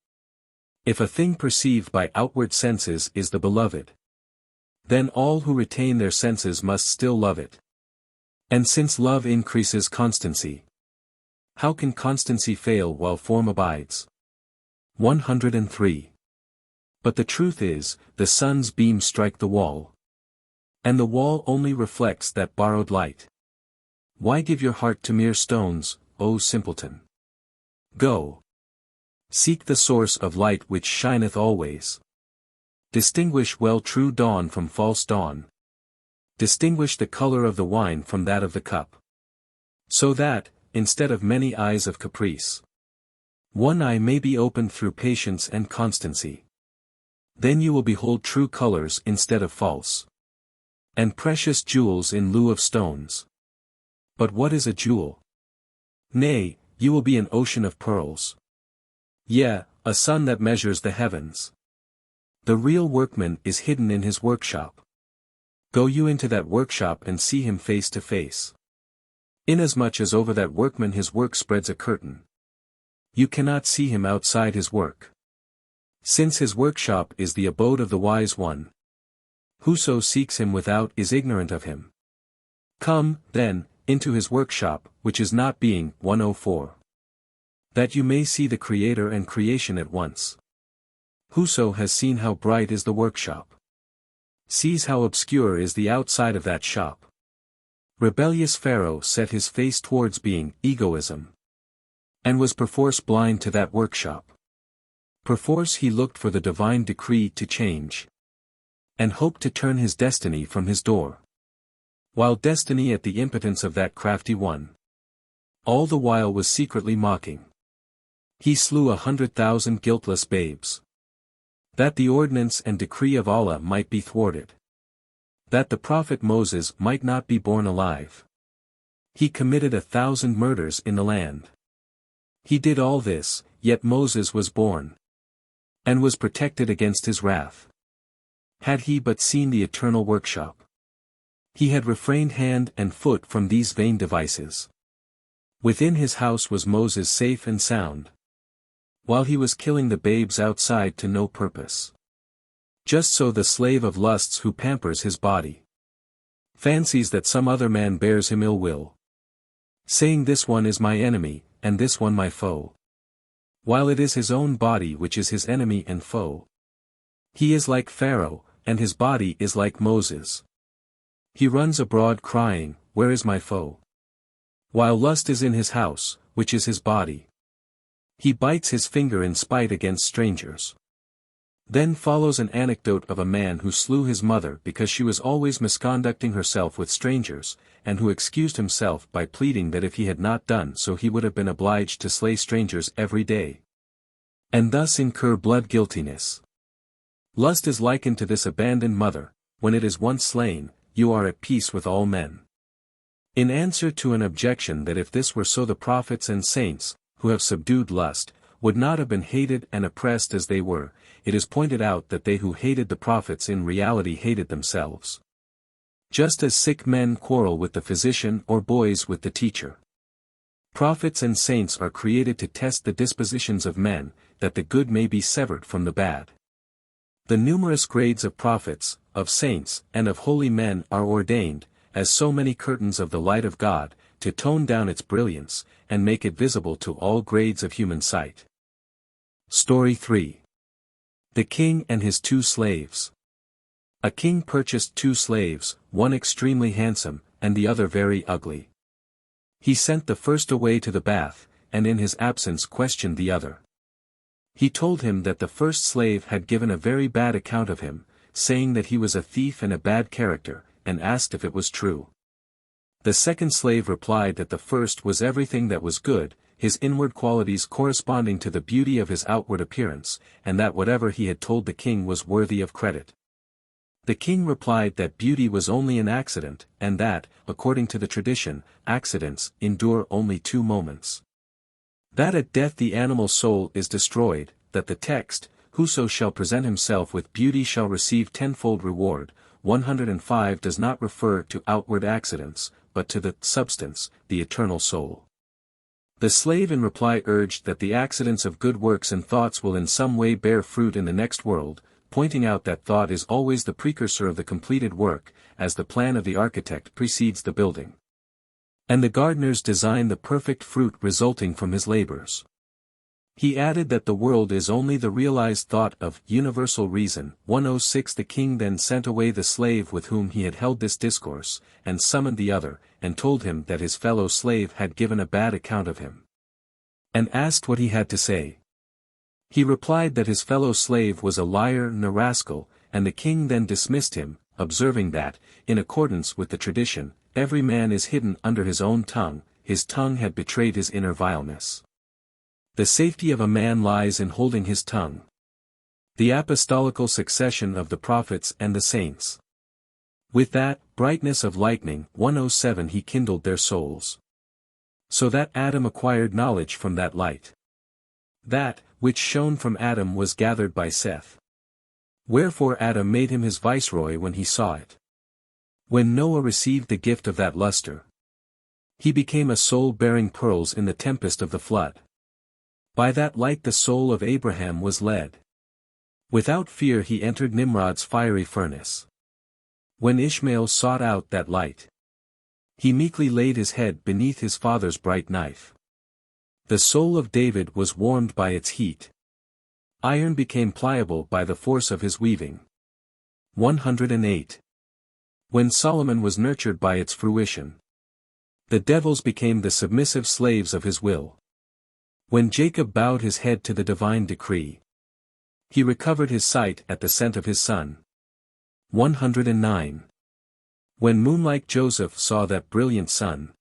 If a thing perceived by outward senses is the beloved, then all who retain their senses must still love it. And since love increases constancy, how can constancy fail while form abides? 103. But the truth is, the sun's beams strike the wall, and the wall only reflects that borrowed light. Why give your heart to mere stones, O simpleton? Go! Seek the source of light which shineth always. Distinguish well true dawn from false dawn. Distinguish the color of the wine from that of the cup, so that, instead of many eyes of caprice, one eye may be opened through patience and constancy. Then you will behold true colors instead of false, and precious jewels in lieu of stones. But what is a jewel? Nay, you will be an ocean of pearls. Yea, a sun that measures the heavens. The real workman is hidden in his workshop. Go you into that workshop and see him face to face. Inasmuch as over that workman his work spreads a curtain, you cannot see him outside his work. Since his workshop is the abode of the wise one, whoso seeks him without is ignorant of him. Come, then, into his workshop, which is not being. 104. That you may see the Creator and creation at once. Whoso has seen how bright is the workshop, sees how obscure is the outside of that shop. Rebellious Pharaoh set his face towards being, egoism, and was perforce blind to that workshop. Perforce he looked for the divine decree to change, and hoped to turn his destiny from his door, while destiny at the impotence of that crafty one, all the while was secretly mocking. He slew 100,000 guiltless babes, that the ordinance and decree of Allah might be thwarted, that the prophet Moses might not be born alive. He committed 1,000 murders in the land. He did all this, yet Moses was born, and was protected against his wrath. Had he but seen the eternal workshop, He had refrained hand and foot from these vain devices. Within his house was Moses safe and sound, while he was killing the babes outside to no purpose. Just so the slave of lusts who pampers his body fancies that some other man bears him ill will, saying this one is my enemy, and this one my foe, while it is his own body which is his enemy and foe. He is like Pharaoh, and his body is like Moses. He runs abroad crying, where is my foe? While lust is in his house, which is his body. He bites his finger in spite against strangers. Then follows an anecdote of a man who slew his mother because she was always misconducting herself with strangers, and who excused himself by pleading that if he had not done so he would have been obliged to slay strangers every day, and thus incur blood guiltiness. Lust is likened to this abandoned mother. When it is once slain, you are at peace with all men. In answer to an objection that if this were so the prophets and saints, who have subdued lust, would not have been hated and oppressed as they were, it is pointed out that they who hated the prophets in reality hated themselves. Just as sick men quarrel with the physician or boys with the teacher. Prophets and saints are created to test the dispositions of men, that the good may be severed from the bad. The numerous grades of prophets, of saints, and of holy men are ordained, as so many curtains of the light of God, to tone down its brilliance, and make it visible to all grades of human sight. Story 3. The King and His Two Slaves. A king purchased two slaves, one extremely handsome, and the other very ugly. He sent the first away to the bath, and in his absence questioned the other. He told him that the first slave had given a very bad account of him, saying that he was a thief and a bad character, and asked if it was true. The second slave replied that the first was everything that was good, his inward qualities corresponding to the beauty of his outward appearance, and that whatever he had told the king was worthy of credit. The king replied that beauty was only an accident, and that, according to the tradition, accidents endure only 2 moments. That at death the animal soul is destroyed, that the text, whoso shall present himself with beauty shall receive 10-fold reward, 105 does not refer to outward accidents, but to the substance, the eternal soul. The slave in reply urged that the accidents of good works and thoughts will in some way bear fruit in the next world, pointing out that thought is always the precursor of the completed work, as the plan of the architect precedes the building. And the gardeners design the perfect fruit resulting from his labors. He added that the world is only the realized thought of universal reason. 106 The king then sent away the slave with whom he had held this discourse, and summoned the other, and told him that his fellow slave had given a bad account of him, and asked what he had to say. He replied that his fellow slave was a liar and a rascal, and the king then dismissed him, observing that, in accordance with the tradition, every man is hidden under his own tongue, his tongue had betrayed his inner vileness. The safety of a man lies in holding his tongue. The apostolical succession of the prophets and the saints. With that brightness of lightning, 107 he kindled their souls. So that Adam acquired knowledge from that light. That, which shone from Adam was gathered by Seth. Wherefore Adam made him his viceroy when he saw it. When Noah received the gift of that luster, he became a soul bearing pearls in the tempest of the flood. By that light the soul of Abraham was led. Without fear he entered Nimrod's fiery furnace. When Ishmael sought out that light, he meekly laid his head beneath his father's bright knife. The soul of David was warmed by its heat. Iron became pliable by the force of his weaving. 108. When Solomon was nurtured by its fruition, the devils became the submissive slaves of his will. When Jacob bowed his head to the divine decree, he recovered his sight at the scent of his son. 109. When moonlike Joseph saw that brilliant sun,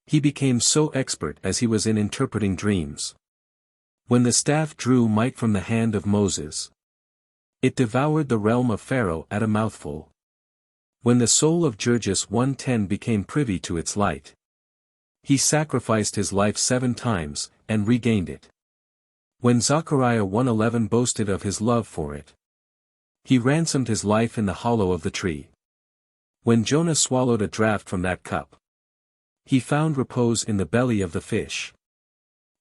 he became so expert as he was in interpreting dreams. When the staff drew might from the hand of Moses, it devoured the realm of Pharaoh at a mouthful. When the soul of Jurgis 110 became privy to its light, he sacrificed his life 7 times, and regained it. When Zechariah 111 boasted of his love for it, he ransomed his life in the hollow of the tree. When Jonah swallowed a draught from that cup, he found repose in the belly of the fish.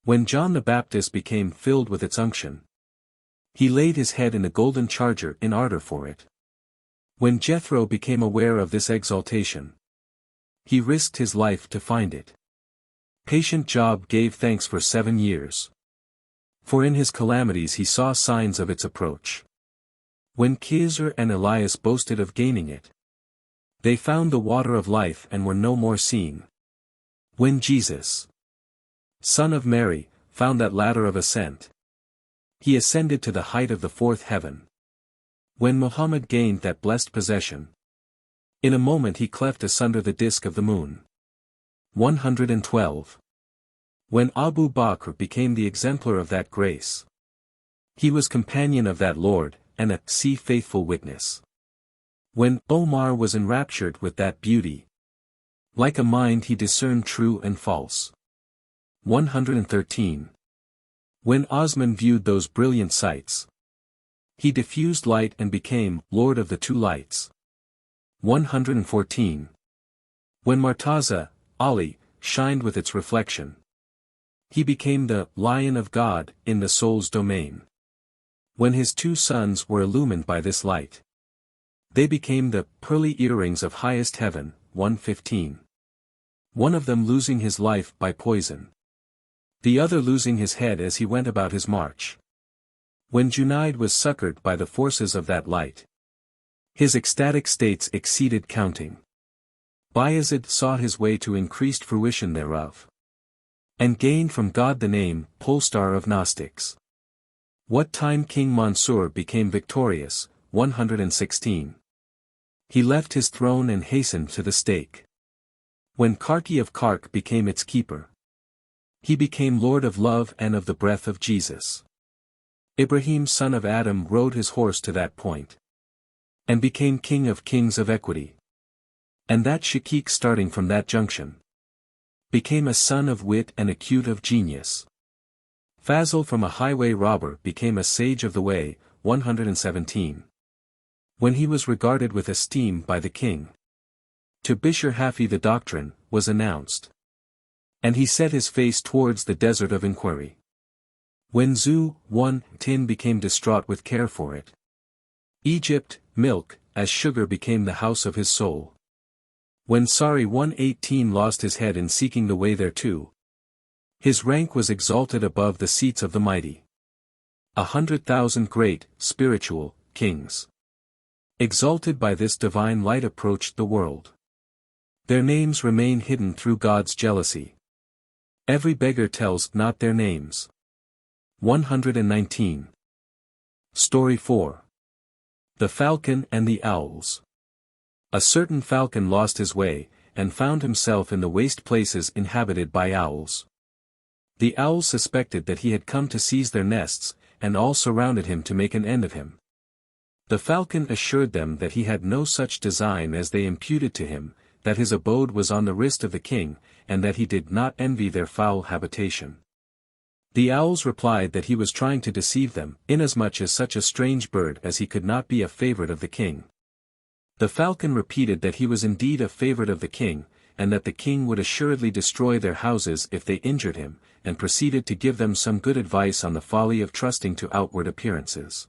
When John the Baptist became filled with its unction, he laid his head in the golden charger in ardor for it. When Jethro became aware of this exaltation, he risked his life to find it. Patient Job gave thanks for 7 years. For in his calamities he saw signs of its approach. When Khizr and Elias boasted of gaining it, they found the water of life and were no more seen. When Jesus, son of Mary, found that ladder of ascent, he ascended to the height of the 4th heaven. When Muhammad gained that blessed possession, in a moment he cleft asunder the disk of the moon. 112. When Abu Bakr became the exemplar of that grace, he was companion of that Lord, and a faithful witness. When Omar was enraptured with that beauty, like a mind he discerned true and false. 113. When Osman viewed those brilliant sights, he diffused light and became Lord of the 2 lights. 114. When Martaza, Ali, shined with its reflection, he became the Lion of God in the soul's domain. When his 2 sons were illumined by this light, they became the pearly earrings of highest heaven. 115. One of them losing his life by poison, the other losing his head as he went about his march. When Junaid was succored by the forces of that light, his ecstatic states exceeded counting. Bayazid sought his way to increased fruition thereof, and gained from God the name, Polestar of Gnostics. What time King Mansur became victorious, 116. He left his throne and hastened to the stake. When Karki of Kark became its keeper, he became Lord of love and of the breath of Jesus. Ibrahim son of Adam rode his horse to that point, and became king of kings of equity. And that Shakik starting from that junction, became a son of wit and acute of genius. Fazl from a highway robber became a sage of the way, 117. When he was regarded with esteem by the king, to Bishr Hafi the doctrine was announced, and he set his face towards the desert of inquiry. When Zu 110 became distraught with care for it, Egypt, milk, as sugar became the house of his soul. When Sari 118 lost his head in seeking the way thereto, his rank was exalted above the seats of the mighty. 100,000 great, spiritual, kings, exalted by this divine light approached the world. Their names remain hidden through God's jealousy. Every beggar tells not their names. 119. Story 4. The Falcon and the Owls. A certain falcon lost his way, and found himself in the waste places inhabited by owls. The owls suspected that he had come to seize their nests, and all surrounded him to make an end of him. The falcon assured them that he had no such design as they imputed to him, that his abode was on the wrist of the king, and that he did not envy their foul habitation. The owls replied that he was trying to deceive them, inasmuch as such a strange bird as he could not be a favorite of the king. The falcon repeated that he was indeed a favorite of the king, and that the king would assuredly destroy their houses if they injured him, and proceeded to give them some good advice on the folly of trusting to outward appearances.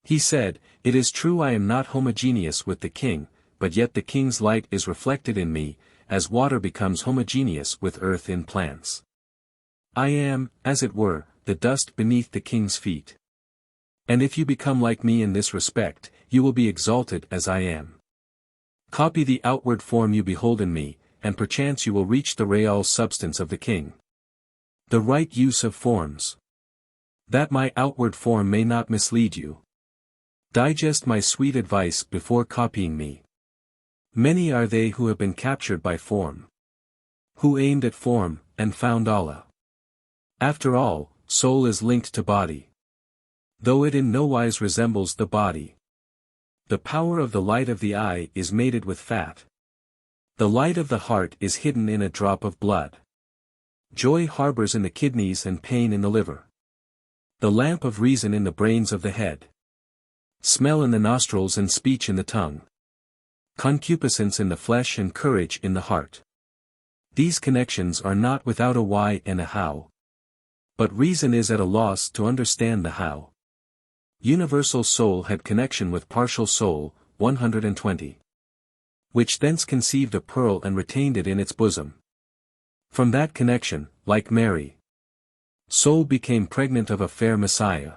He said, "It is true I am not homogeneous with the king, but yet the king's light is reflected in me, as water becomes homogeneous with earth in plants. I am, as it were, the dust beneath the king's feet. And if you become like me in this respect, you will be exalted as I am. Copy the outward form you behold in me, and perchance you will reach the real substance of the king." The right use of forms. That my outward form may not mislead you. Digest my sweet advice before copying me. Many are they who have been captured by form, who aimed at form, and found Allah. After all, soul is linked to body, though it in no wise resembles the body. The power of the light of the eye is mated with fat. The light of the heart is hidden in a drop of blood. Joy harbors in the kidneys and pain in the liver. The lamp of reason in the brains of the head. Smell in the nostrils and speech in the tongue. concupiscence in the flesh and courage in the heart. These connections are not without a why and a how. But reason is at a loss to understand the how. Universal soul had connection with partial soul, 120. Which thence conceived a pearl and retained it in its bosom. From that connection, like Mary, soul became pregnant of a fair Messiah.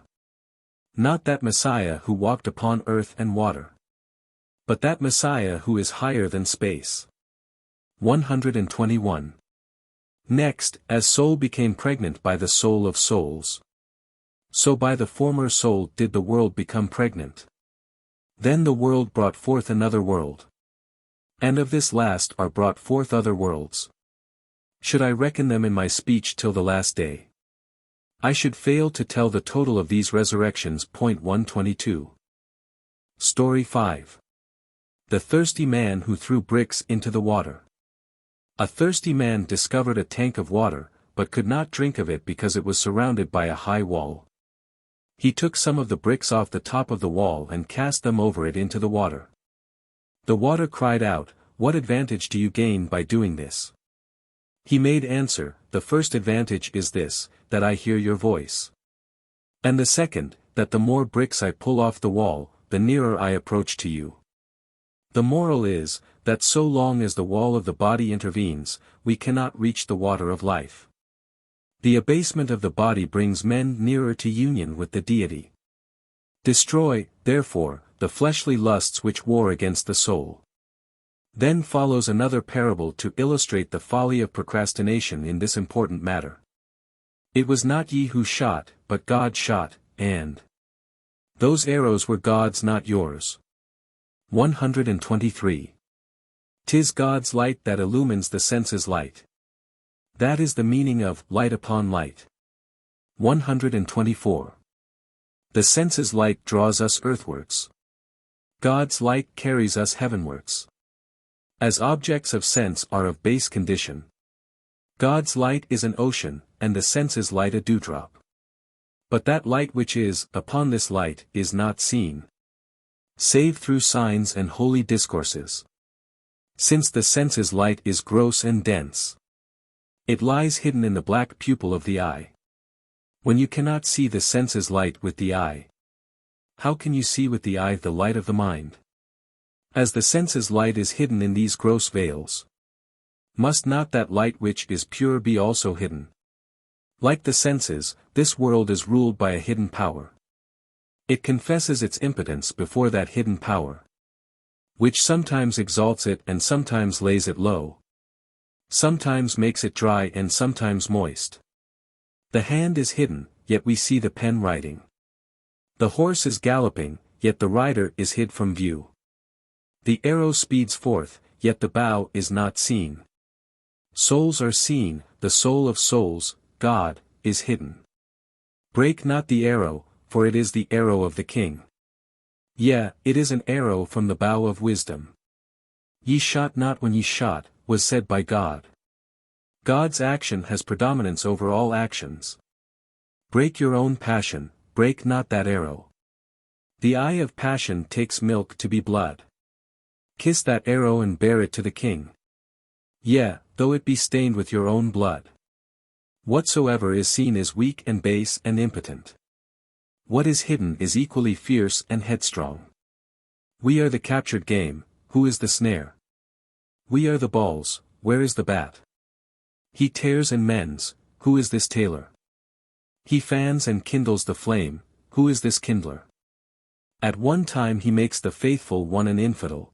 Not that Messiah who walked upon earth and water, but that Messiah who is higher than space. 121. Next, as soul became pregnant by the soul of souls, so by the former soul did the world become pregnant. Then the world brought forth another world. And of this last are brought forth other worlds. Should I reckon them in my speech till the last day, I should fail to tell the total of these resurrections. 122. Story 5. The thirsty man who threw bricks into the water. A thirsty man discovered a tank of water, but could not drink of it because it was surrounded by a high wall. He took some of the bricks off the top of the wall and cast them over it into the water. The water cried out, "What advantage do you gain by doing this?" He made answer, "The first advantage is this, that I hear your voice. And the second, that the more bricks I pull off the wall, the nearer I approach to you." The moral is, that so long as the wall of the body intervenes, we cannot reach the water of life. The abasement of the body brings men nearer to union with the deity. Destroy, therefore, the fleshly lusts which war against the soul. Then follows another parable to illustrate the folly of procrastination in this important matter. It was not ye who shot, but God shot, and those arrows were God's, not yours. 123. 'Tis God's light that illumines the senses' light. That is the meaning of light upon light. 124. The senses' light draws us earthwards. God's light carries us heavenwards. As objects of sense are of base condition, God's light is an ocean, and the senses' light a dewdrop. But that light which is upon this light is not seen, save through signs and holy discourses. Since the senses' light is gross and dense, it lies hidden in the black pupil of the eye. When you cannot see the senses' light with the eye, how can you see with the eye the light of the mind? As the senses' light is hidden in these gross veils, must not that light which is pure be also hidden? Like the senses, this world is ruled by a hidden power. It confesses its impotence before that hidden power, which sometimes exalts it and sometimes lays it low, sometimes makes it dry and sometimes moist. The hand is hidden, yet we see the pen writing. The horse is galloping, yet the rider is hid from view. The arrow speeds forth, yet the bow is not seen. Souls are seen, the soul of souls, God, is hidden. Break not the arrow, for it is the arrow of the king. Yea, it is an arrow from the bow of wisdom. Ye shot not when ye shot, was said by God. God's action has predominance over all actions. Break your own passion, break not that arrow. The eye of passion takes milk to be blood. Kiss that arrow and bear it to the king. Yea, though it be stained with your own blood. Whatsoever is seen is weak and base and impotent. What is hidden is equally fierce and headstrong. We are the captured game, who is the snare? We are the balls, where is the bat? He tears and mends, who is this tailor? He fans and kindles the flame, who is this kindler? At one time he makes the faithful one an infidel.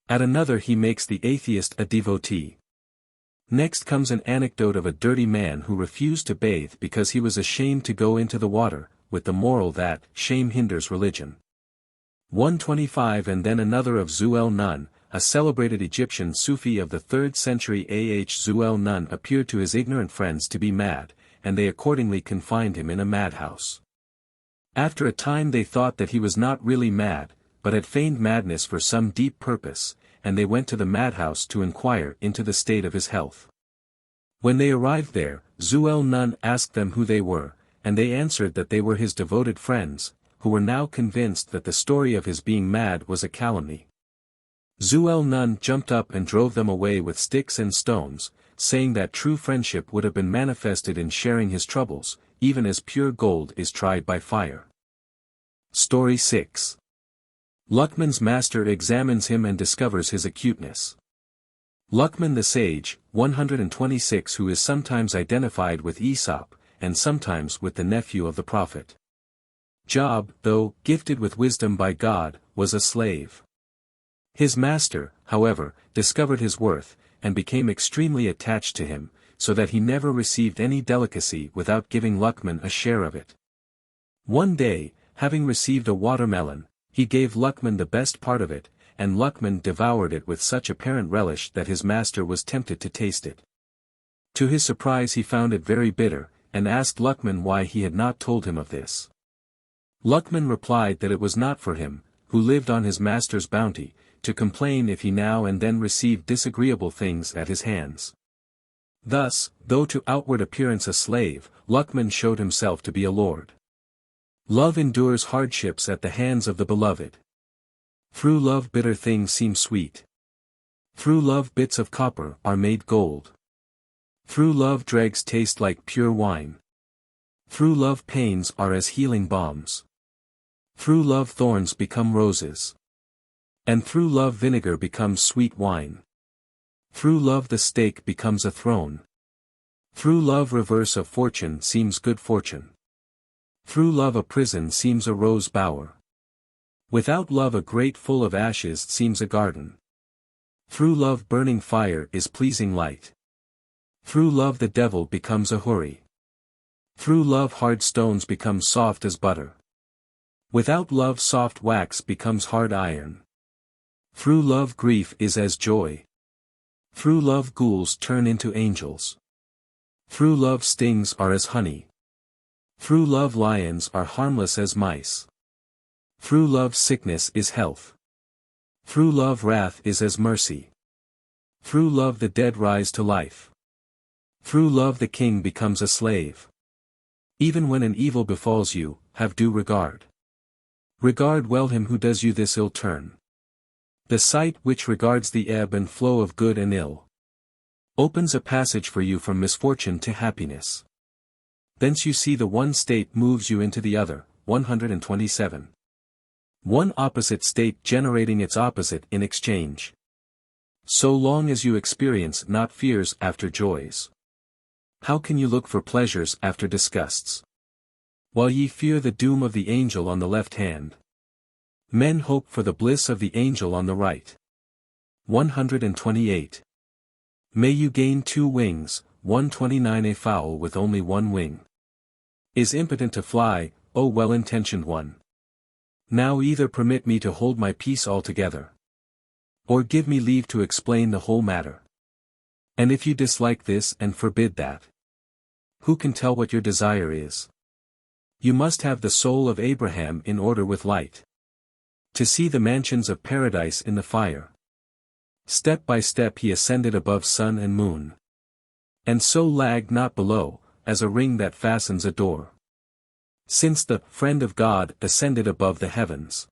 At another he makes the atheist a devotee. Next comes an anecdote of a dirty man who refused to bathe because he was ashamed to go into the water, with the moral that shame hinders religion. 125. And then another of Zu'el Nun, a celebrated Egyptian Sufi of the 3rd century AH. Zu'el Nun appeared to his ignorant friends to be mad, and they accordingly confined him in a madhouse. After a time they thought that he was not really mad, but had feigned madness for some deep purpose, and they went to the madhouse to inquire into the state of his health. When they arrived there, Zu'el Nun asked them who they were, and they answered that they were his devoted friends, who were now convinced that the story of his being mad was a calumny. Zuel Nun jumped up and drove them away with sticks and stones, saying that true friendship would have been manifested in sharing his troubles, even as pure gold is tried by fire. Story 6. Luqman's master examines him and discovers his acuteness. Luqman the sage, 126, who is sometimes identified with Aesop, and sometimes with the nephew of the prophet. Job, though gifted with wisdom by God, was a slave. His master, however, discovered his worth, and became extremely attached to him, so that he never received any delicacy without giving Luqman a share of it. One day, having received a watermelon, he gave Luqman the best part of it, and Luqman devoured it with such apparent relish that his master was tempted to taste it. To his surprise he found it very bitter, and asked Luqman why he had not told him of this. Luqman replied that it was not for him, who lived on his master's bounty, to complain if he now and then received disagreeable things at his hands. Thus, though to outward appearance a slave, Luqman showed himself to be a lord. Love endures hardships at the hands of the beloved. Through love bitter things seem sweet. Through love bits of copper are made gold. Through love dregs taste like pure wine. Through love pains are as healing balms. Through love thorns become roses. And through love vinegar becomes sweet wine. Through love the stake becomes a throne. Through love reverse of fortune seems good fortune. Through love a prison seems a rose bower. Without love a grate full of ashes seems a garden. Through love burning fire is pleasing light. Through love the devil becomes a houri. Through love hard stones become soft as butter. Without love soft wax becomes hard iron. Through love grief is as joy. Through love ghouls turn into angels. Through love stings are as honey. Through love lions are harmless as mice. Through love sickness is health. Through love wrath is as mercy. Through love the dead rise to life. Through love the king becomes a slave. Even when an evil befalls you, have due regard. Regard well him who does you this ill turn. The sight which regards the ebb and flow of good and ill opens a passage for you from misfortune to happiness. Thence you see the one state moves you into the other. 127. One opposite state generating its opposite in exchange. So long as you experience not fears after joys, how can you look for pleasures after disgusts? While ye fear the doom of the angel on the left hand, men hope for the bliss of the angel on the right. 128. May you gain 2 wings, 129. A fowl with only 1 wing is impotent to fly, O well-intentioned one. Now either permit me to hold my peace altogether, or give me leave to explain the whole matter. And if you dislike this and forbid that, who can tell what your desire is? You must have the soul of Abraham in order with light, to see the mansions of paradise in the fire. Step by step he ascended above sun and moon, and so lagged not below, as a ring that fastens a door. Since the friend of God ascended above the heavens,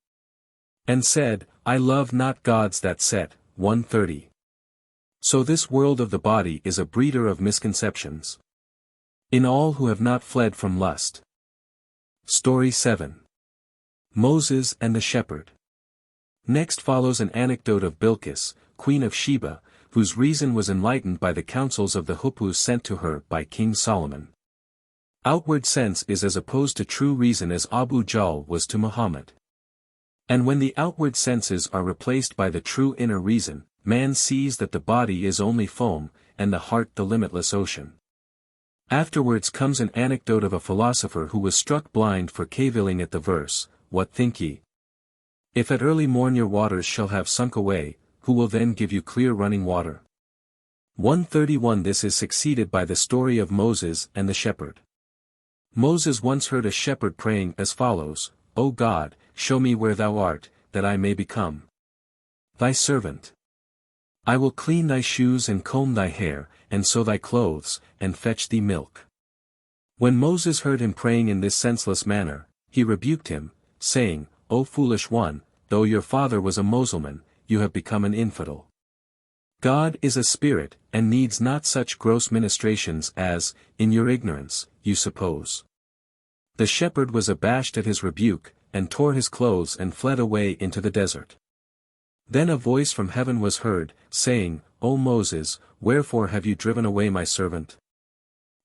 and said, I love not gods that set. 130. So this world of the body is a breeder of misconceptions in all who have not fled from lust. Story 7. Moses and the Shepherd. Next follows an anecdote of Bilqis, Queen of Sheba, whose reason was enlightened by the counsels of the Hupus sent to her by King Solomon. Outward sense is as opposed to true reason as Abu Jahl was to Muhammad. And when the outward senses are replaced by the true inner reason, man sees that the body is only foam, and the heart the limitless ocean. Afterwards comes an anecdote of a philosopher who was struck blind for cavilling at the verse, What think ye? If at early morn your waters shall have sunk away, who will then give you clear running water? 131. This is succeeded by the story of Moses and the shepherd. Moses once heard a shepherd praying as follows, O God, show me where thou art, that I may become thy servant. I will clean thy shoes and comb thy hair, and sew thy clothes, and fetch thee milk. When Moses heard him praying in this senseless manner, he rebuked him, saying, O foolish one, though your father was a Mussulman, you have become an infidel. God is a spirit, and needs not such gross ministrations as, in your ignorance, you suppose. The shepherd was abashed at his rebuke, and tore his clothes and fled away into the desert. Then a voice from heaven was heard, saying, O Moses, wherefore have you driven away my servant?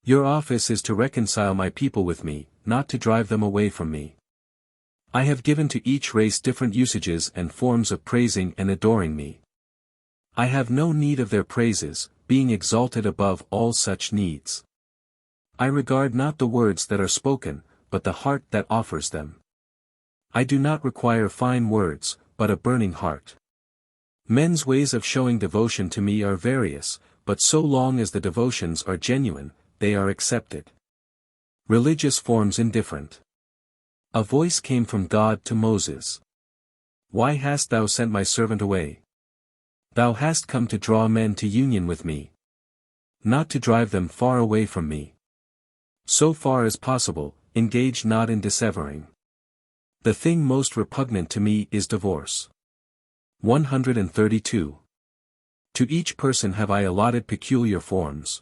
Your office is to reconcile my people with me, not to drive them away from me. I have given to each race different usages and forms of praising and adoring me. I have no need of their praises, being exalted above all such needs. I regard not the words that are spoken, but the heart that offers them. I do not require fine words, but a burning heart. Men's ways of showing devotion to me are various, but so long as the devotions are genuine, they are accepted. Religious forms indifferent. A voice came from God to Moses. Why hast thou sent my servant away? Thou hast come to draw men to union with me, not to drive them far away from me. So far as possible, engage not in dissevering. The thing most repugnant to me is divorce. 132. To each person have I allotted peculiar forms.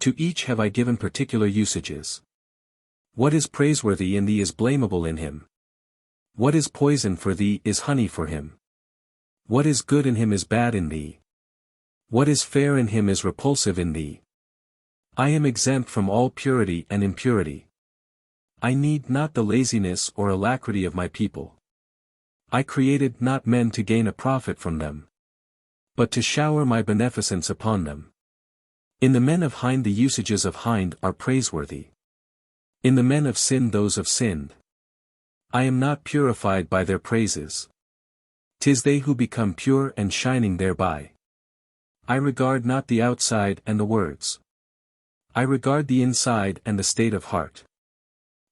To each have I given particular usages. What is praiseworthy in thee is blamable in him. What is poison for thee is honey for him. What is good in him is bad in thee. What is fair in him is repulsive in thee. I am exempt from all purity and impurity. I need not the laziness or alacrity of my people. I created not men to gain a profit from them, but to shower my beneficence upon them. In the men of Hind the usages of Hind are praiseworthy. In the men of Sind those of Sind. I am not purified by their praises. 'Tis they who become pure and shining thereby. I regard not the outside and the words. I regard the inside and the state of heart.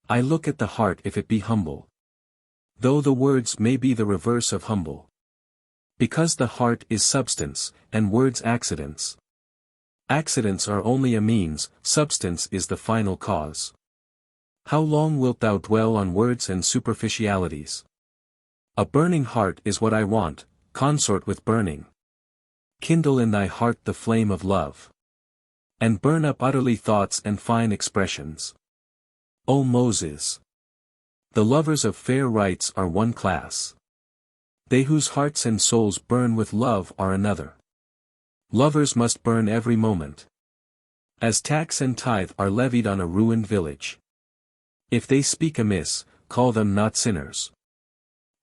I look at the heart if it be humble. Though the words may be the reverse of humble. Because the heart is substance, and words accidents. Accidents are only a means, substance is the final cause. How long wilt thou dwell on words and superficialities? A burning heart is what I want, consort with burning. Kindle in thy heart the flame of love. And burn up utterly thoughts and fine expressions. O Moses! The lovers of fair rights are one class. They whose hearts and souls burn with love are another. Lovers must burn every moment. As tax and tithe are levied on a ruined village. If they speak amiss, call them not sinners.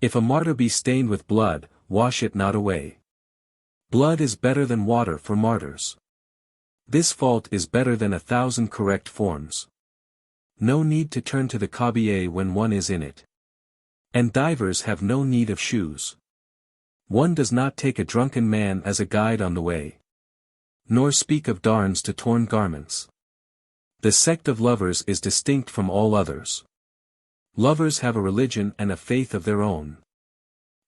If a martyr be stained with blood, wash it not away. Blood is better than water for martyrs. This fault is better than 1,000 correct forms. No need to turn to the cabier when one is in it. And divers have no need of shoes. One does not take a drunken man as a guide on the way. Nor speak of darns to torn garments. The sect of lovers is distinct from all others. Lovers have a religion and a faith of their own.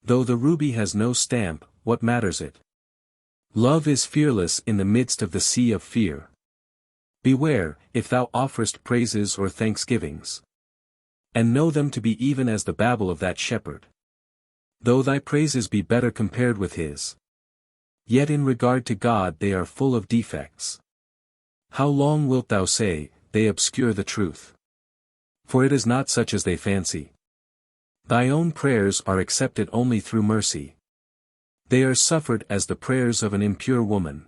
Though the ruby has no stamp, what matters it? Love is fearless in the midst of the sea of fear. Beware, if thou offerest praises or thanksgivings. And know them to be even as the babble of that shepherd. Though thy praises be better compared with his. Yet in regard to God they are full of defects. How long wilt thou say, they obscure the truth? For it is not such as they fancy. Thy own prayers are accepted only through mercy. They are suffered as the prayers of an impure woman.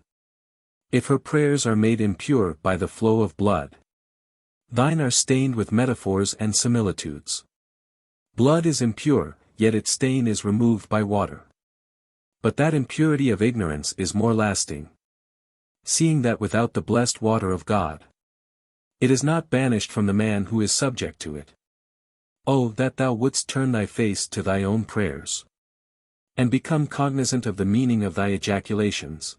If her prayers are made impure by the flow of blood. Thine are stained with metaphors and similitudes. Blood is impure, yet its stain is removed by water. But that impurity of ignorance is more lasting. Seeing that without the blessed water of God, it is not banished from the man who is subject to it. Oh, that thou wouldst turn thy face to thy own prayers. And become cognizant of the meaning of thy ejaculations.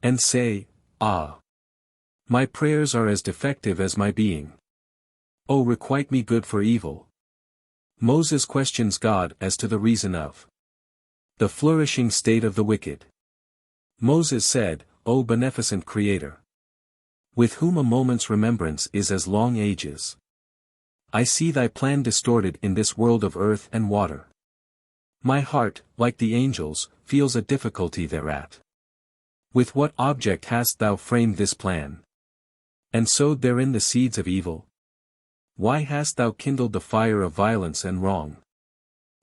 And say, Ah! My prayers are as defective as my being. Oh, requite me good for evil. Moses questions God as to the reason of the flourishing state of the wicked. Moses said, O beneficent Creator, with whom a moment's remembrance is as long ages. I see thy plan distorted in this world of earth and water. My heart, like the angels, feels a difficulty thereat. With what object hast thou framed this plan? And sowed therein the seeds of evil? Why hast thou kindled the fire of violence and wrong?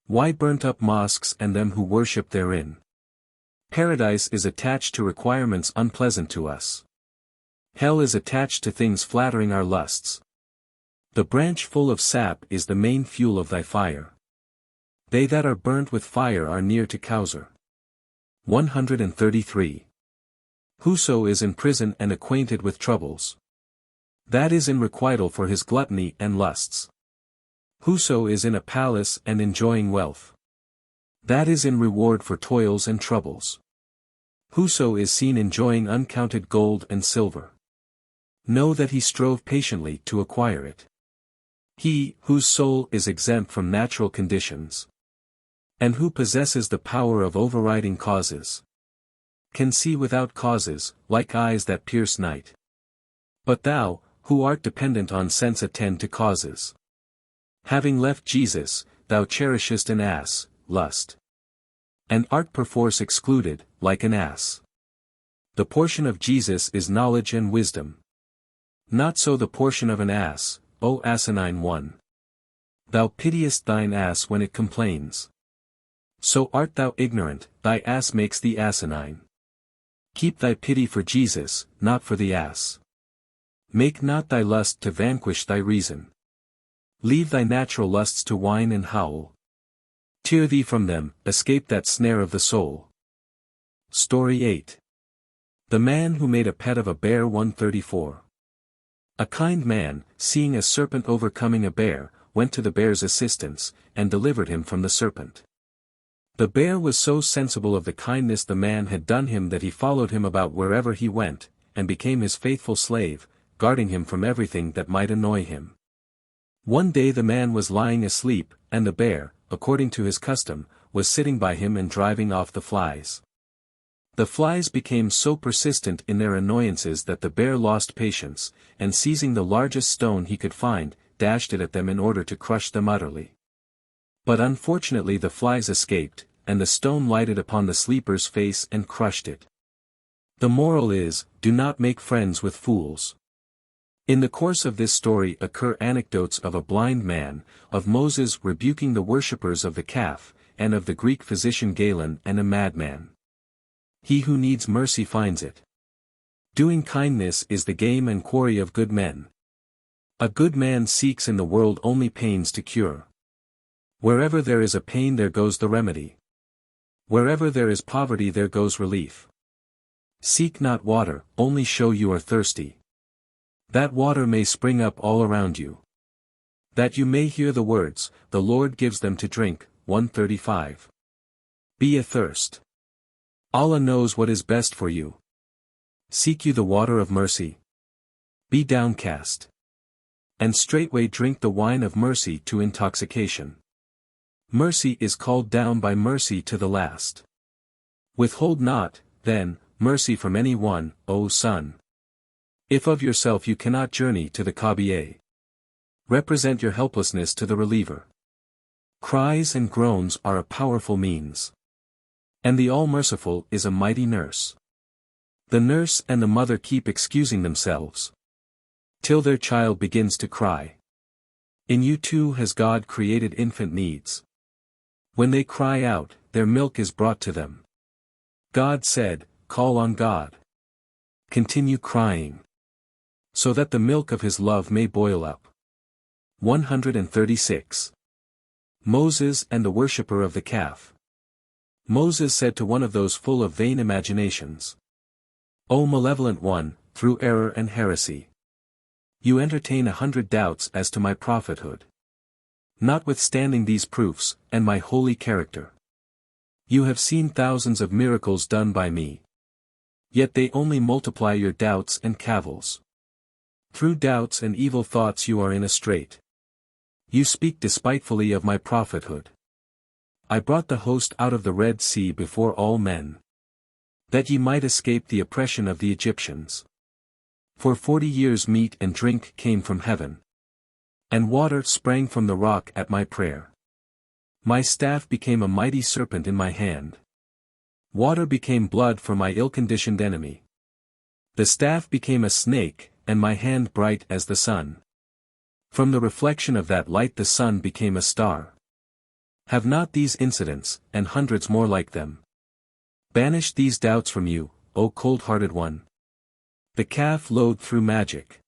Why burnt up mosques and them who worship therein? Paradise is attached to requirements unpleasant to us. Hell is attached to things flattering our lusts. The branch full of sap is the main fuel of thy fire. They that are burnt with fire are near to Kauser. 133. Whoso is in prison and acquainted with troubles, that is in requital for his gluttony and lusts. Whoso is in a palace and enjoying wealth, that is in reward for toils and troubles. Whoso is seen enjoying uncounted gold and silver, know that he strove patiently to acquire it. He, whose soul is exempt from natural conditions, and who possesses the power of overriding causes, can see without causes, like eyes that pierce night. But thou, who art dependent on sense, attend to causes. Having left Jesus, thou cherishest an ass, lust, and art perforce excluded, like an ass. The portion of Jesus is knowledge and wisdom. Not so the portion of an ass, O asinine one. Thou pitiest thine ass when it complains. So art thou ignorant, thy ass makes thee asinine. Keep thy pity for Jesus, not for the ass. Make not thy lust to vanquish thy reason. Leave thy natural lusts to whine and howl. Tear thee from them, escape that snare of the soul. Story 8. The Man Who Made a Pet of a Bear. 134. A kind man, seeing a serpent overcoming a bear, went to the bear's assistance, and delivered him from the serpent. The bear was so sensible of the kindness the man had done him that he followed him about wherever he went, and became his faithful slave, guarding him from everything that might annoy him. One day the man was lying asleep, and the bear, according to his custom, was sitting by him and driving off the flies. The flies became so persistent in their annoyances that the bear lost patience, and seizing the largest stone he could find, dashed it at them in order to crush them utterly. But unfortunately the flies escaped, and the stone lighted upon the sleeper's face and crushed it. The moral is, do not make friends with fools. In the course of this story occur anecdotes of a blind man, of Moses rebuking the worshippers of the calf, and of the Greek physician Galen and a madman. He who needs mercy finds it. Doing kindness is the game and quarry of good men. A good man seeks in the world only pains to cure. Wherever there is a pain there goes the remedy. Wherever there is poverty there goes relief. Seek not water, only show you are thirsty. That water may spring up all around you. That you may hear the words, the Lord gives them to drink. 135. Be athirst. Allah knows what is best for you. Seek you the water of mercy. Be downcast. And straightway drink the wine of mercy to intoxication. Mercy is called down by mercy to the last. Withhold not, then, mercy from any one, O son. If of yourself you cannot journey to the Kaaba, represent your helplessness to the reliever. Cries and groans are a powerful means. And the All-Merciful is a mighty nurse. The nurse and the mother keep excusing themselves, till their child begins to cry. In you too has God created infant needs. When they cry out, their milk is brought to them. God said, call on God. Continue crying, so that the milk of his love may boil up. 136. Moses and the worshipper of the calf. Moses said to one of those full of vain imaginations, O malevolent one, through error and heresy, you entertain 100 doubts as to my prophethood. Notwithstanding these proofs, and my holy character, you have seen thousands of miracles done by me. Yet they only multiply your doubts and cavils. Through doubts and evil thoughts you are in a strait. You speak despitefully of my prophethood. I brought the host out of the Red Sea before all men, that ye might escape the oppression of the Egyptians. For 40 years meat and drink came from heaven, and water sprang from the rock at my prayer. My staff became a mighty serpent in my hand. Water became blood for my ill-conditioned enemy. The staff became a snake, and my hand bright as the sun. From the reflection of that light the sun became a star. Have not these incidents, and hundreds more like them, banished these doubts from you, O cold-hearted one? The calf lowed through magic.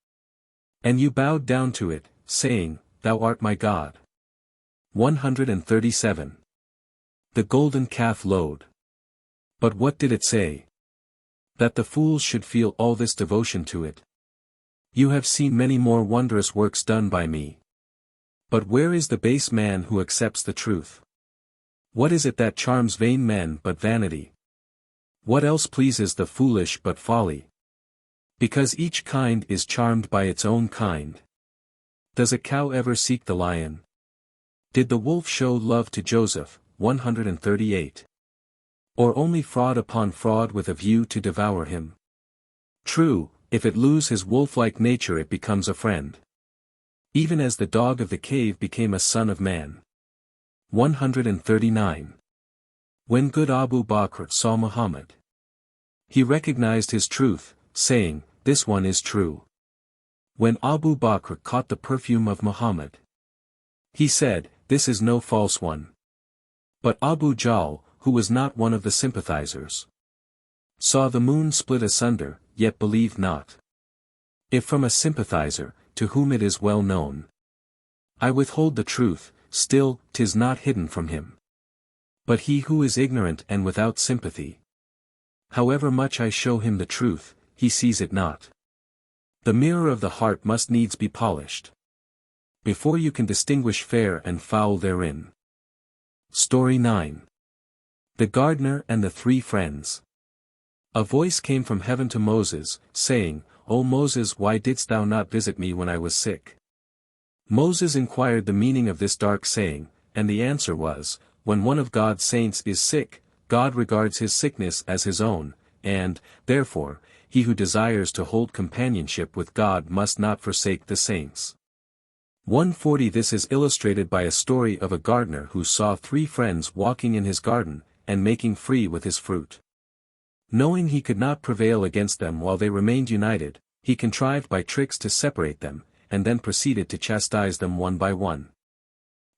And you bowed down to it, saying, Thou art my God. 137. The golden calf lowed. But what did it say? That the fools should feel all this devotion to it. You have seen many more wondrous works done by me. But where is the base man who accepts the truth? What is it that charms vain men but vanity? What else pleases the foolish but folly? Because each kind is charmed by its own kind. Does a cow ever seek the lion? Did the wolf show love to Joseph? 138. Or only fraud upon fraud with a view to devour him? True, if it lose his wolf-like nature it becomes a friend. Even as the dog of the cave became a son of man. 139. When good Abu Bakr saw Muhammad, he recognized his truth, saying, This one is true. When Abu Bakr caught the perfume of Muhammad, he said, This is no false one. But Abu Jahl, who was not one of the sympathizers, saw the moon split asunder, yet believed not. If from a sympathizer, to whom it is well known, I withhold the truth, still, 'tis not hidden from him. But he who is ignorant and without sympathy, however much I show him the truth, he sees it not. The mirror of the heart must needs be polished, before you can distinguish fair and foul therein. Story 9. The Gardener and the Three Friends. A voice came from heaven to Moses, saying, O Moses, why didst thou not visit me when I was sick? Moses inquired the meaning of this dark saying, and the answer was, When one of God's saints is sick, God regards his sickness as his own, and, therefore, he who desires to hold companionship with God must not forsake the saints. 140. This is illustrated by a story of a gardener who saw three friends walking in his garden, and making free with his fruit. Knowing he could not prevail against them while they remained united, he contrived by tricks to separate them, and then proceeded to chastise them one by one.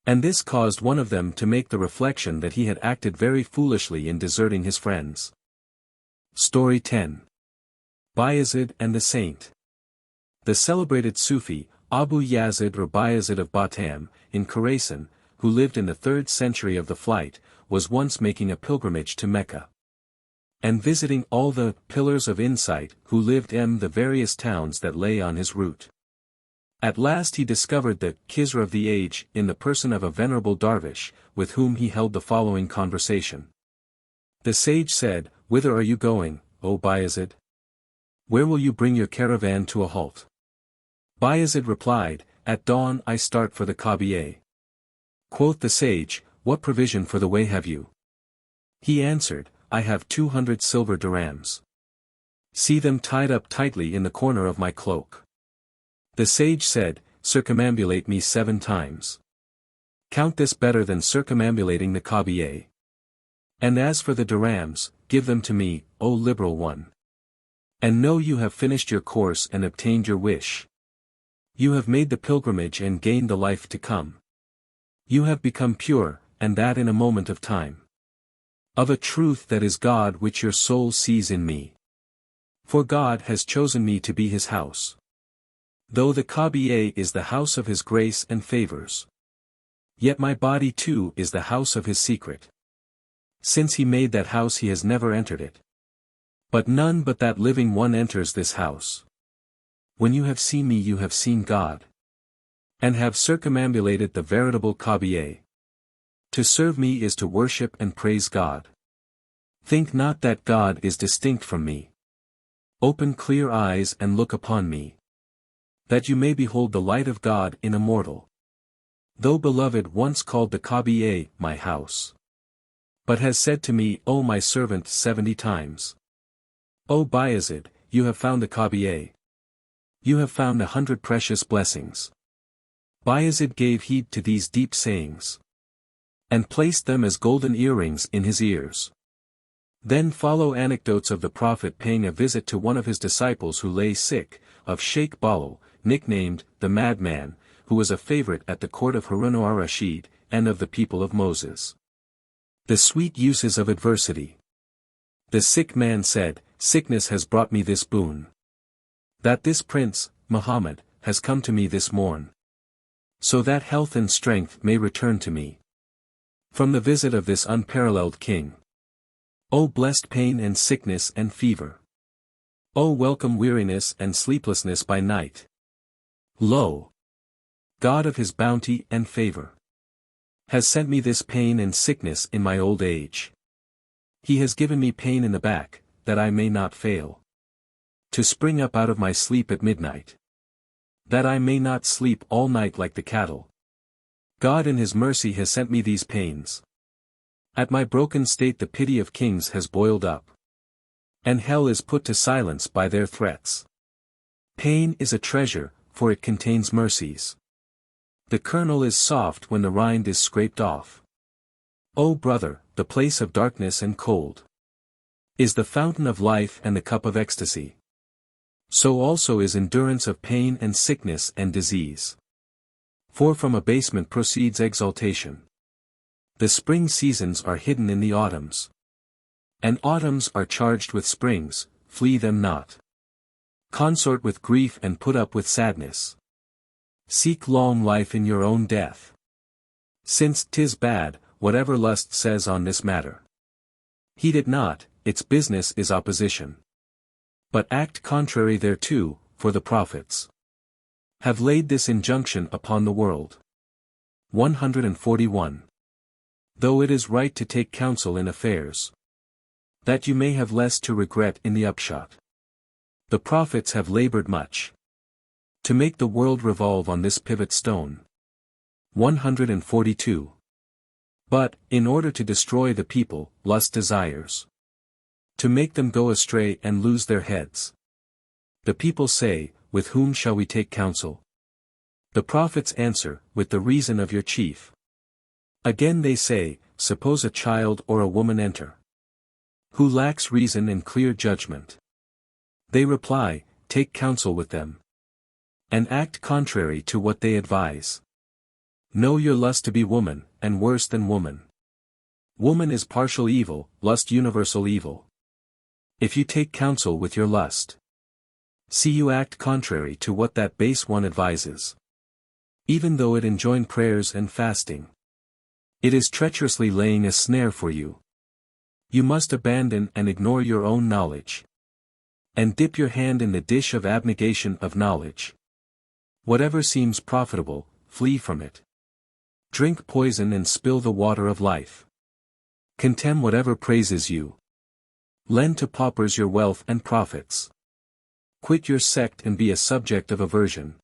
And this caused one of them to make the reflection that he had acted very foolishly in deserting his friends. Story 10. Bayazid and the Saint. The celebrated Sufi, Abu Yazid or Bayazid of Batam, in Khorasan, who lived in the 3rd century of the Flight, was once making a pilgrimage to Mecca, and visiting all the pillars of insight who lived in the various towns that lay on his route. At last he discovered the Khizr of the age in the person of a venerable Darvish, with whom he held the following conversation. The sage said, Whither are you going, O Bayazid? Where will you bring your caravan to a halt? Bayazid replied, At dawn I start for the Kaaba. Quoth the sage, What provision for the way have you? He answered, I have 200 silver dirhams. See them tied up tightly in the corner of my cloak. The sage said, Circumambulate me 7 times. Count this better than circumambulating the Kaaba. And as for the dirhams, give them to me, O liberal one. And know you have finished your course and obtained your wish. You have made the pilgrimage and gained the life to come. You have become pure, and that in a moment of time. Of a truth that is God which your soul sees in me. For God has chosen me to be his house. Though the Kaaba is the house of his grace and favors, yet my body too is the house of his secret. Since he made that house he has never entered it. But none but that living one enters this house. When you have seen me you have seen God, and have circumambulated the veritable Kaaba. To serve me is to worship and praise God. Think not that God is distinct from me. Open clear eyes and look upon me, that you may behold the light of God in a mortal. Though beloved once called the Kaaba my house, but has said to me, O my servant 70 times. O Bayazid, you have found the Kaaba. You have found 100 precious blessings. Bayazid gave heed to these deep sayings, and placed them as golden earrings in his ears. Then follow anecdotes of the Prophet paying a visit to one of his disciples who lay sick, of Sheikh Balal, nicknamed the Madman, who was a favorite at the court of Harun al-Rashid, and of the people of Moses. The sweet uses of adversity. The sick man said, "Sickness has brought me this boon. That this prince, Muhammad, has come to me this morn. So that health and strength may return to me from the visit of this unparalleled king. O blessed pain and sickness and fever! O welcome weariness and sleeplessness by night! Lo! God of his bounty and favor has sent me this pain and sickness in my old age. He has given me pain in the back, that I may not fail to spring up out of my sleep at midnight, that I may not sleep all night like the cattle. God in his mercy has sent me these pains. At my broken state the pity of kings has boiled up, and hell is put to silence by their threats. Pain is a treasure, for it contains mercies. The kernel is soft when the rind is scraped off. O brother, the place of darkness and cold is the fountain of life and the cup of ecstasy. So also is endurance of pain and sickness and disease. For from abasement proceeds exaltation. The spring seasons are hidden in the autumns, and autumns are charged with springs, flee them not. Consort with grief and put up with sadness. Seek long life in your own death. Since 'tis bad, whatever lust says on this matter. Heed it not, its business is opposition. But act contrary thereto, for the prophets have laid this injunction upon the world. 141. Though it is right to take counsel in affairs, that you may have less to regret in the upshot. The prophets have labored much to make the world revolve on this pivot stone. 142. But, in order to destroy the people, lust desires to make them go astray and lose their heads. The people say, with whom shall we take counsel? The prophets answer, with the reason of your chief. Again they say, suppose a child or a woman enter, who lacks reason and clear judgment. They reply, take counsel with them, and act contrary to what they advise. Know your lust to be woman, and worse than woman. Woman is partial evil, lust universal evil. If you take counsel with your lust, see you act contrary to what that base one advises. Even though it enjoin prayers and fasting, it is treacherously laying a snare for you. You must abandon and ignore your own knowledge, and dip your hand in the dish of abnegation of knowledge. Whatever seems profitable, flee from it. Drink poison and spill the water of life. Contemn whatever praises you. Lend to paupers your wealth and profits. Quit your sect and be a subject of aversion.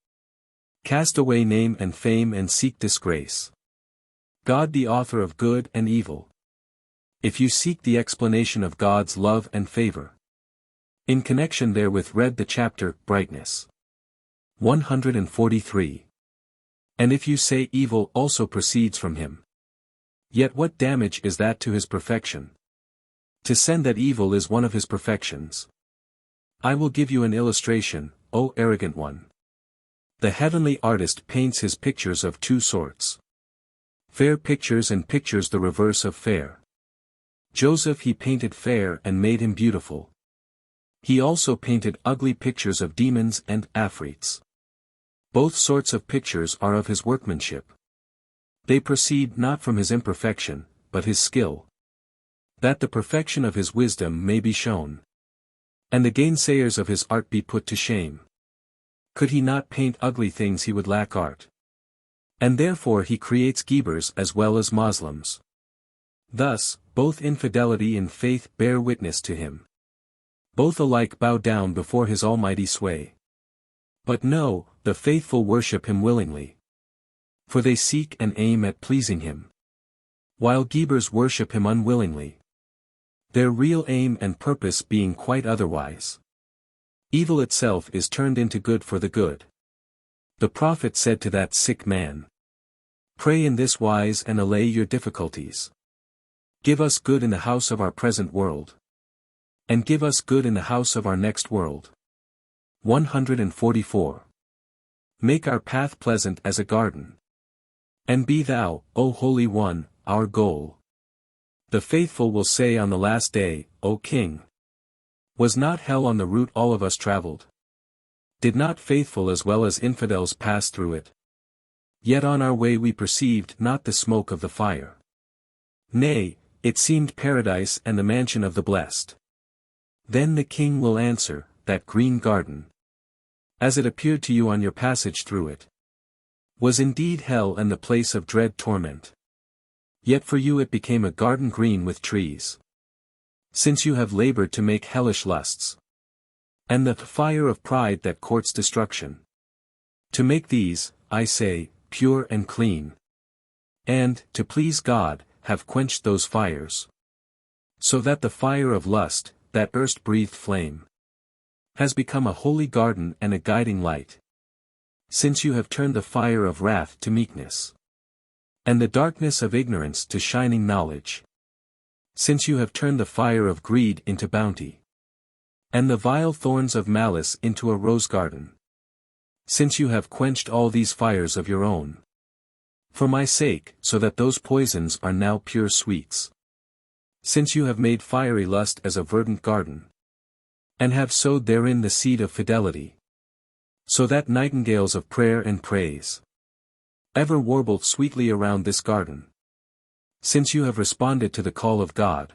Cast away name and fame and seek disgrace. God the author of good and evil. If you seek the explanation of God's love and favor, in connection therewith read the chapter, Brightness. 143. And if you say evil also proceeds from him, yet what damage is that to his perfection? To send that evil is one of his perfections. I will give you an illustration, O arrogant one. The heavenly artist paints his pictures of two sorts. Fair pictures and pictures the reverse of fair. Joseph he painted fair and made him beautiful. He also painted ugly pictures of demons and afrits. Both sorts of pictures are of his workmanship. They proceed not from his imperfection, but his skill, that the perfection of his wisdom may be shown, and the gainsayers of his art be put to shame. Could he not paint ugly things he would lack art. And therefore he creates Ghibers as well as Moslems. Thus, both infidelity and faith bear witness to him. Both alike bow down before his almighty sway. But no, the faithful worship him willingly, for they seek and aim at pleasing him, while Ghibers worship him unwillingly, their real aim and purpose being quite otherwise. Evil itself is turned into good for the good. The Prophet said to that sick man, Pray in this wise and allay your difficulties. Give us good in the house of our present world. And give us good in the house of our next world. 144. Make our path pleasant as a garden. And be thou, O Holy One, our goal. The faithful will say on the last day, O King. Was not hell on the route all of us traveled? Did not faithful as well as infidels pass through it? Yet on our way we perceived not the smoke of the fire. Nay, it seemed paradise and the mansion of the blessed. Then the King will answer, that green garden, as it appeared to you on your passage through it, was indeed hell and the place of dread torment. Yet for you it became a garden green with trees. Since you have labored to make hellish lusts, and the fire of pride that courts destruction, to make these, I say, pure and clean, and, to please God, have quenched those fires, so that the fire of lust, that erst breathed flame, has become a holy garden and a guiding light. Since you have turned the fire of wrath to meekness, and the darkness of ignorance to shining knowledge. Since you have turned the fire of greed into bounty, and the vile thorns of malice into a rose garden. Since you have quenched all these fires of your own, for my sake, so that those poisons are now pure sweets. Since you have made fiery lust as a verdant garden, and have sowed therein the seed of fidelity, so that nightingales of prayer and praise ever warble sweetly around this garden. Since you have responded to the call of God,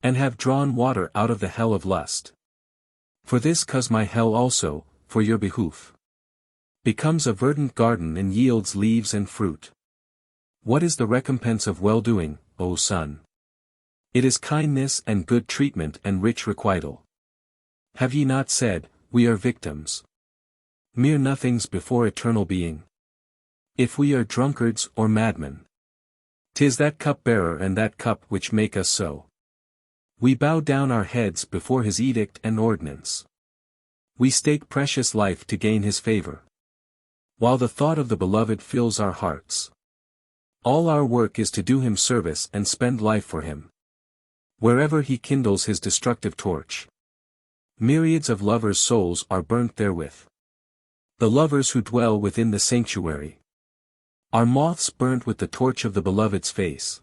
and have drawn water out of the hell of lust. For this cause my hell also, for your behoof, becomes a verdant garden and yields leaves and fruit. What is the recompense of well-doing, O son? It is kindness and good treatment and rich requital. Have ye not said, we are victims, mere nothings before eternal being? If we are drunkards or madmen, 'tis that cup-bearer and that cup which make us so. We bow down our heads before his edict and ordinance. We stake precious life to gain his favor, while the thought of the beloved fills our hearts. All our work is to do him service and spend life for him, wherever he kindles his destructive torch. Myriads of lovers' souls are burnt therewith. The lovers who dwell within the sanctuary are moths burnt with the torch of the beloved's face.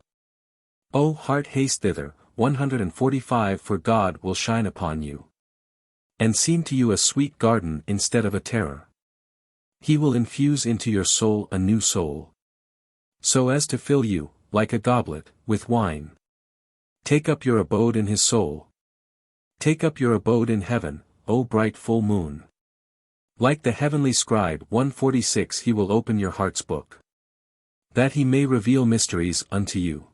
O heart, haste thither. 145 For God will shine upon you, and seem to you a sweet garden instead of a terror. He will infuse into your soul a new soul, so as to fill you, like a goblet, with wine. Take up your abode in his soul. Take up your abode in heaven, O bright full moon. Like the heavenly scribe 146 he will open your heart's book, that he may reveal mysteries unto you.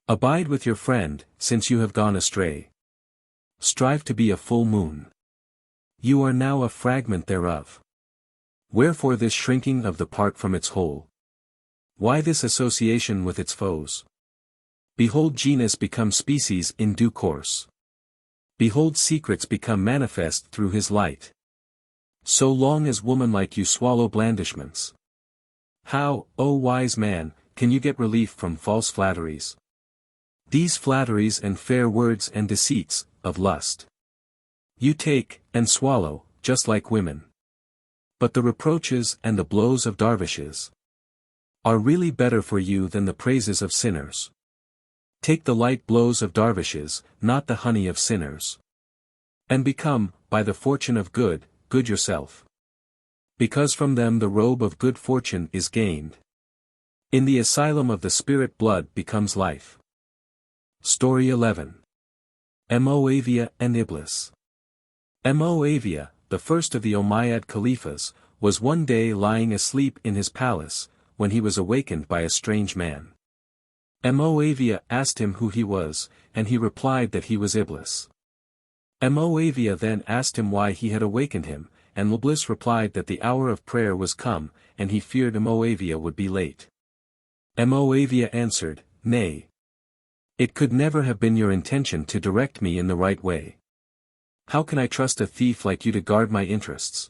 Abide with your friend, since you have gone astray. Strive to be a full moon. You are now a fragment thereof. Wherefore this shrinking of the part from its whole? Why this association with its foes? Behold, genus become species in due course. Behold, secrets become manifest through his light. So long as woman like you swallow blandishments, how, O wise man, can you get relief from false flatteries? These flatteries and fair words and deceits, of lust, you take, and swallow, just like women. But the reproaches and the blows of dervishes are really better for you than the praises of sinners. Take the light blows of dervishes, not the honey of sinners. And become, by the fortune of good, good yourself. Because from them the robe of good fortune is gained. In the asylum of the spirit blood becomes life. Story 11. Muawiyah and Iblis. Muawiyah, the first of the Umayyad Caliphs, was one day lying asleep in his palace, when he was awakened by a strange man. Muawiyah asked him who he was, and he replied that he was Iblis. Muawiyah then asked him why he had awakened him, and Iblis replied that the hour of prayer was come, and he feared Muawiyah would be late. Muawiyah answered, Nay. It could never have been your intention to direct me in the right way. How can I trust a thief like you to guard my interests?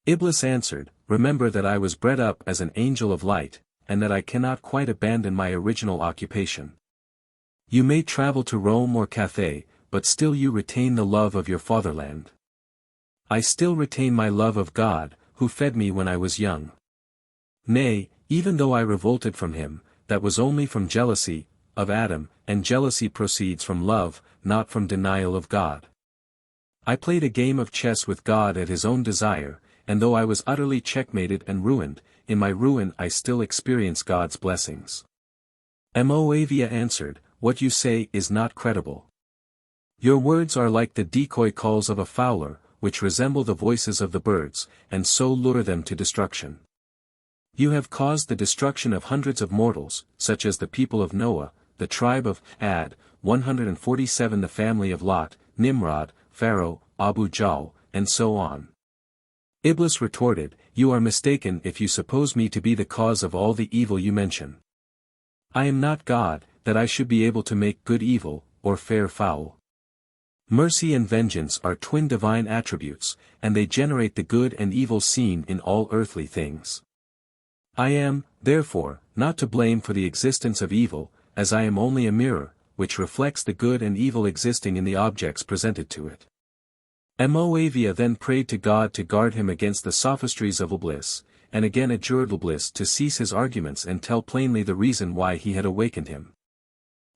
Iblis answered, Remember that I was bred up as an angel of light, and that I cannot quite abandon my original occupation. You may travel to Rome or Cathay, but still you retain the love of your fatherland. I still retain my love of God, who fed me when I was young. Nay, even though I revolted from him, that was only from jealousy of Adam, and jealousy proceeds from love, not from denial of God. I played a game of chess with God at his own desire, and though I was utterly checkmated and ruined, in my ruin I still experience God's blessings. Moavia answered, what you say is not credible. Your words are like the decoy calls of a fowler, which resemble the voices of the birds, and so lure them to destruction. You have caused the destruction of hundreds of mortals, such as the people of Noah, the tribe of Ad, 147 the family of Lot, Nimrod, Pharaoh, Abu Jahl, and so on. Iblis retorted, you are mistaken if you suppose me to be the cause of all the evil you mention. I am not God, that I should be able to make good evil, or fair foul. Mercy and vengeance are twin divine attributes, and they generate the good and evil seen in all earthly things. I am, therefore, not to blame for the existence of evil, as I am only a mirror, which reflects the good and evil existing in the objects presented to it. Moavia then prayed to God to guard him against the sophistries of Iblis, and again adjured Iblis to cease his arguments and tell plainly the reason why he had awakened him.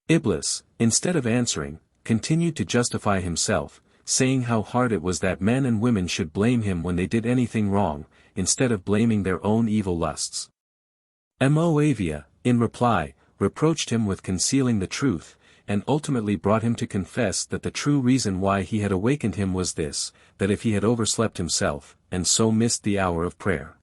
Iblis, instead of answering, continued to justify himself, saying how hard it was that men and women should blame him when they did anything wrong, instead of blaming their own evil lusts. Moavia, in reply, reproached him with concealing the truth, and ultimately brought him to confess that the true reason why he had awakened him was this, that if he had overslept himself, and so missed the hour of prayer,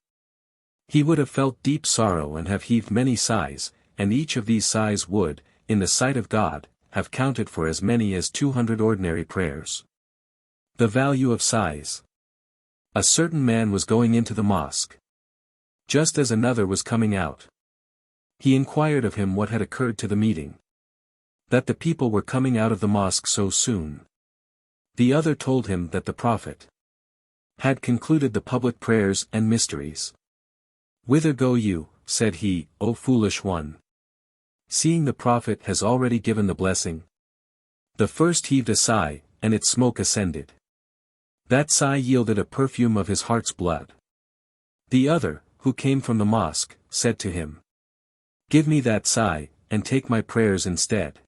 he would have felt deep sorrow and have heaved many sighs, and each of these sighs would, in the sight of God, have counted for as many as 200 ordinary prayers. The value of sighs. A certain man was going into the mosque, just as another was coming out. He inquired of him what had occurred to the meeting. That the people were coming out of the mosque so soon. The other told him that the Prophet had concluded the public prayers and mysteries. Whither go you, said he, O foolish one? Seeing the Prophet has already given the blessing. The first heaved a sigh, and its smoke ascended. That sigh yielded a perfume of his heart's blood. The other, who came from the mosque, said to him, give me that sigh, and take my prayers instead.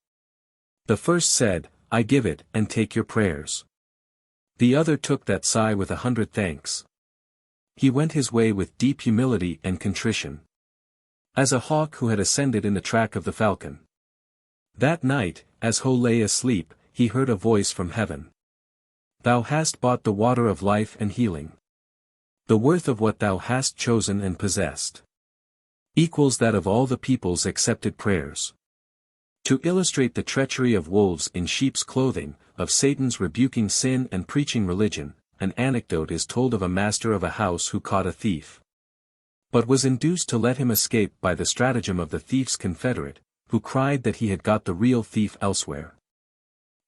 The first said, I give it, and take your prayers. The other took that sigh with 100 thanks. He went his way with deep humility and contrition, as a hawk who had ascended in the track of the falcon. That night, as Ho lay asleep, he heard a voice from heaven. Thou hast bought the water of life and healing. The worth of what thou hast chosen and possessed equals that of all the people's accepted prayers. To illustrate the treachery of wolves in sheep's clothing, of Satan's rebuking sin and preaching religion, an anecdote is told of a master of a house who caught a thief, but was induced to let him escape by the stratagem of the thief's confederate, who cried that he had got the real thief elsewhere.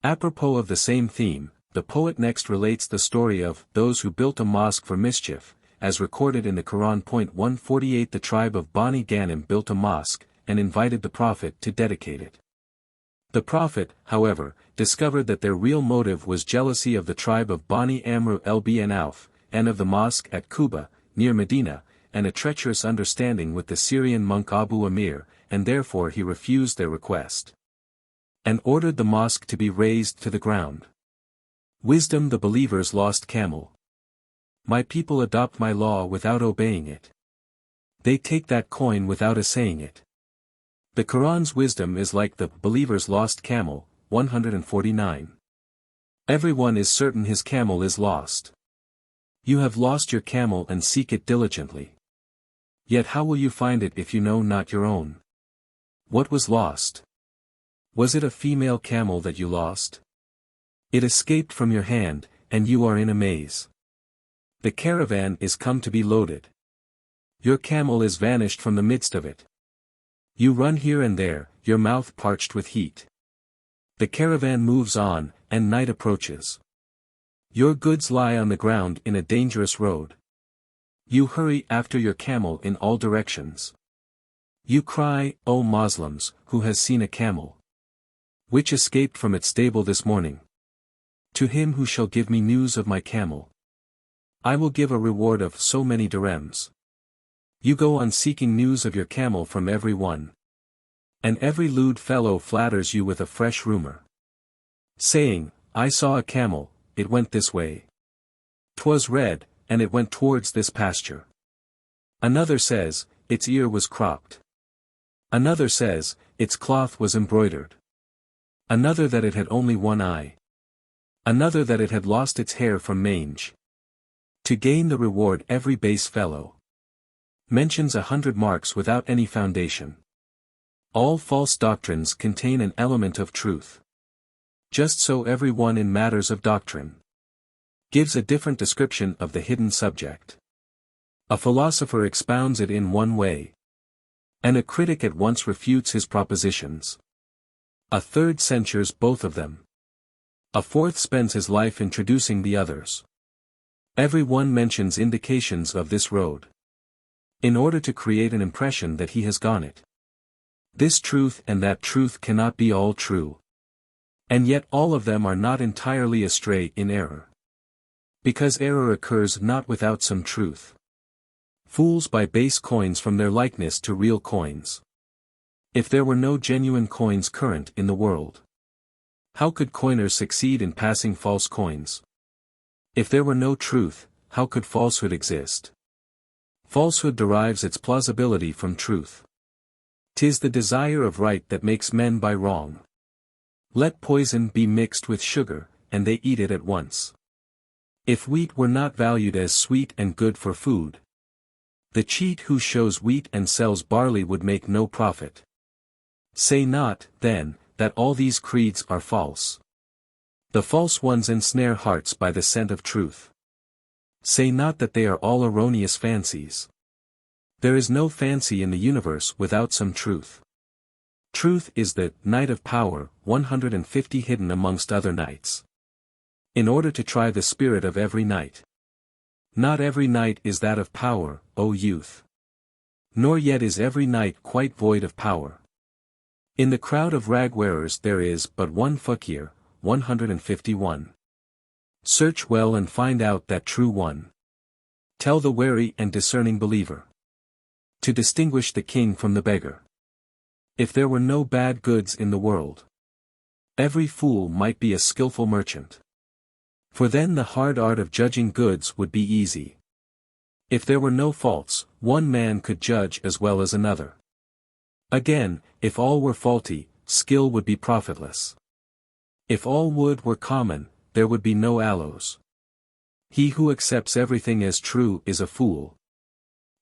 Apropos of the same theme, the poet next relates the story of those who built a mosque for mischief, as recorded in the Quran. 148. The tribe of Bani Ghanim built a mosque, and invited the Prophet to dedicate it. The Prophet, however, discovered that their real motive was jealousy of the tribe of Bani Amr el-Bin Auf, and of the mosque at Quba, near Medina, and a treacherous understanding with the Syrian monk Abu Amir, and therefore he refused their request, and ordered the mosque to be razed to the ground. Wisdom. The believers lost camel. My people adopt my law without obeying it. They take that coin without assaying it. The Quran's wisdom is like the believer's lost camel. 149. Everyone is certain his camel is lost. You have lost your camel and seek it diligently. Yet how will you find it if you know not your own? What was lost? Was it a female camel that you lost? It escaped from your hand, and you are in a maze. The caravan is come to be loaded. Your camel is vanished from the midst of it. You run here and there, your mouth parched with heat. The caravan moves on, and night approaches. Your goods lie on the ground in a dangerous road. You hurry after your camel in all directions. You cry, O Moslems, who has seen a camel which escaped from its stable this morning? To him who shall give me news of my camel, I will give a reward of so many dirhams. You go on seeking news of your camel from every one, and every lewd fellow flatters you with a fresh rumor, saying, I saw a camel, it went this way. 'Twas red, and it went towards this pasture. Another says, its ear was cropped. Another says, its cloth was embroidered. Another that it had only one eye. Another that it had lost its hair from mange. To gain the reward every base fellow mentions 100 marks without any foundation. All false doctrines contain an element of truth. Just so every one in matters of doctrine gives a different description of the hidden subject. A philosopher expounds it in one way, and a critic at once refutes his propositions. A third censures both of them. A fourth spends his life introducing the others. Every one mentions indications of this road, in order to create an impression that he has gone it. This truth and that truth cannot be all true. And yet all of them are not entirely astray in error. Because error occurs not without some truth. Fools buy base coins from their likeness to real coins. If there were no genuine coins current in the world, how could coiners succeed in passing false coins? If there were no truth, how could falsehood exist? Falsehood derives its plausibility from truth. 'Tis the desire of right that makes men buy wrong. Let poison be mixed with sugar, and they eat it at once. If wheat were not valued as sweet and good for food, the cheat who shows wheat and sells barley would make no profit. Say not, then, that all these creeds are false. The false ones ensnare hearts by the scent of truth. Say not that they are all erroneous fancies. There is no fancy in the universe without some truth. Truth is the night of power, 150 hidden amongst other nights. In order to try the spirit of every night. Not every night is that of power, O youth. Nor yet is every night quite void of power. In the crowd of rag-wearers there is but one fakir, 151. Search well and find out that true one. Tell the wary and discerning believer to distinguish the king from the beggar. If there were no bad goods in the world, every fool might be a skillful merchant. For then the hard art of judging goods would be easy. If there were no faults, one man could judge as well as another. Again, if all were faulty, skill would be profitless. If all wood were common, there would be no aloes. He who accepts everything as true is a fool.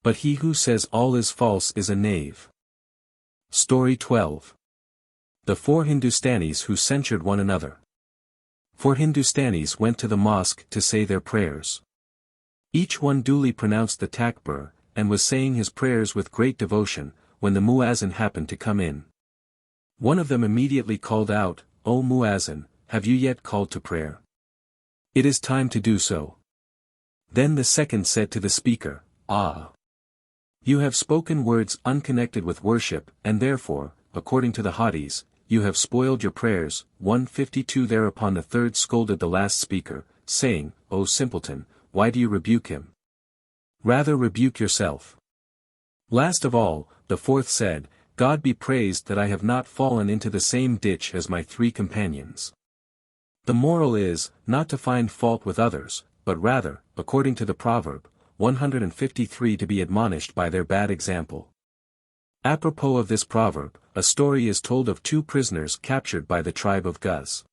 But he who says all is false is a knave. Story 12. The four Hindustanis who censured one another. Four Hindustanis went to the mosque to say their prayers. Each one duly pronounced the takbir, and was saying his prayers with great devotion, when the muezzin happened to come in. One of them immediately called out, O muezzin, have you yet called to prayer? It is time to do so. Then the second said to the speaker, Ah! You have spoken words unconnected with worship, and therefore, according to the hadith, you have spoiled your prayers. 152. Thereupon the third scolded the last speaker, saying, O simpleton, why do you rebuke him? Rather rebuke yourself. Last of all, the fourth said, God be praised that I have not fallen into the same ditch as my three companions. The moral is, not to find fault with others, but rather, according to the proverb, 153, to be admonished by their bad example. Apropos of this proverb, a story is told of two prisoners captured by the tribe of Guz.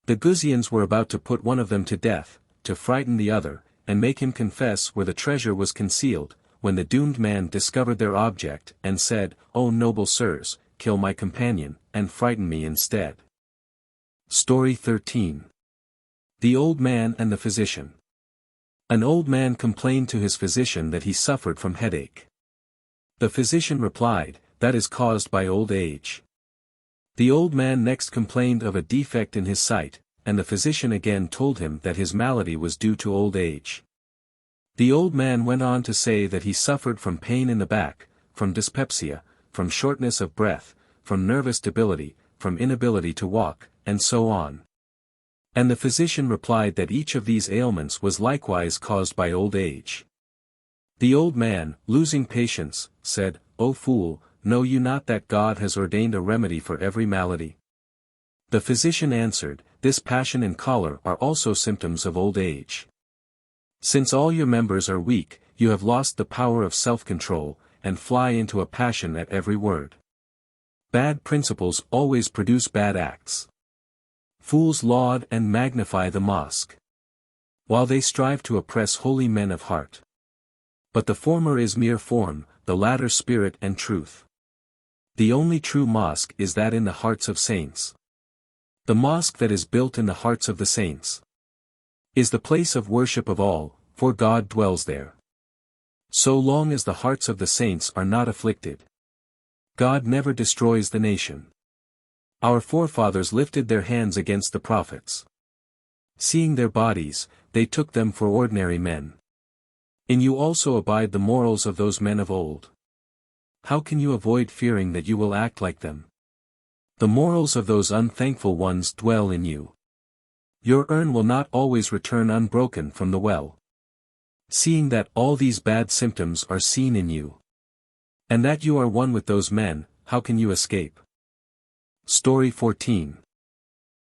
The Guzians were about to put one of them to death, to frighten the other, and make him confess where the treasure was concealed, when the doomed man discovered their object, and said, O noble sirs, kill my companion, and frighten me instead. Story 13. The Old Man and the Physician. An old man complained to his physician that he suffered from headache. The physician replied, that is caused by old age. The old man next complained of a defect in his sight, and the physician again told him that his malady was due to old age. The old man went on to say that he suffered from pain in the back, from dyspepsia, from shortness of breath, from nervous debility, from inability to walk, and so on. And the physician replied that each of these ailments was likewise caused by old age. The old man, losing patience, said, "O fool, know you not that God has ordained a remedy for every malady?" The physician answered, "This passion and choler are also symptoms of old age. Since all your members are weak, you have lost the power of self-control, and fly into a passion at every word. Bad principles always produce bad acts. Fools laud and magnify the mosque, while they strive to oppress holy men of heart. But the former is mere form, the latter spirit and truth. The only true mosque is that in the hearts of saints. The mosque that is built in the hearts of the saints is the place of worship of all, for God dwells there. So long as the hearts of the saints are not afflicted, God never destroys the nation. Our forefathers lifted their hands against the prophets. Seeing their bodies, they took them for ordinary men. In you also abide the morals of those men of old. How can you avoid fearing that you will act like them? The morals of those unthankful ones dwell in you. Your urn will not always return unbroken from the well. Seeing that all these bad symptoms are seen in you, and that you are one with those men, how can you escape? Story 14.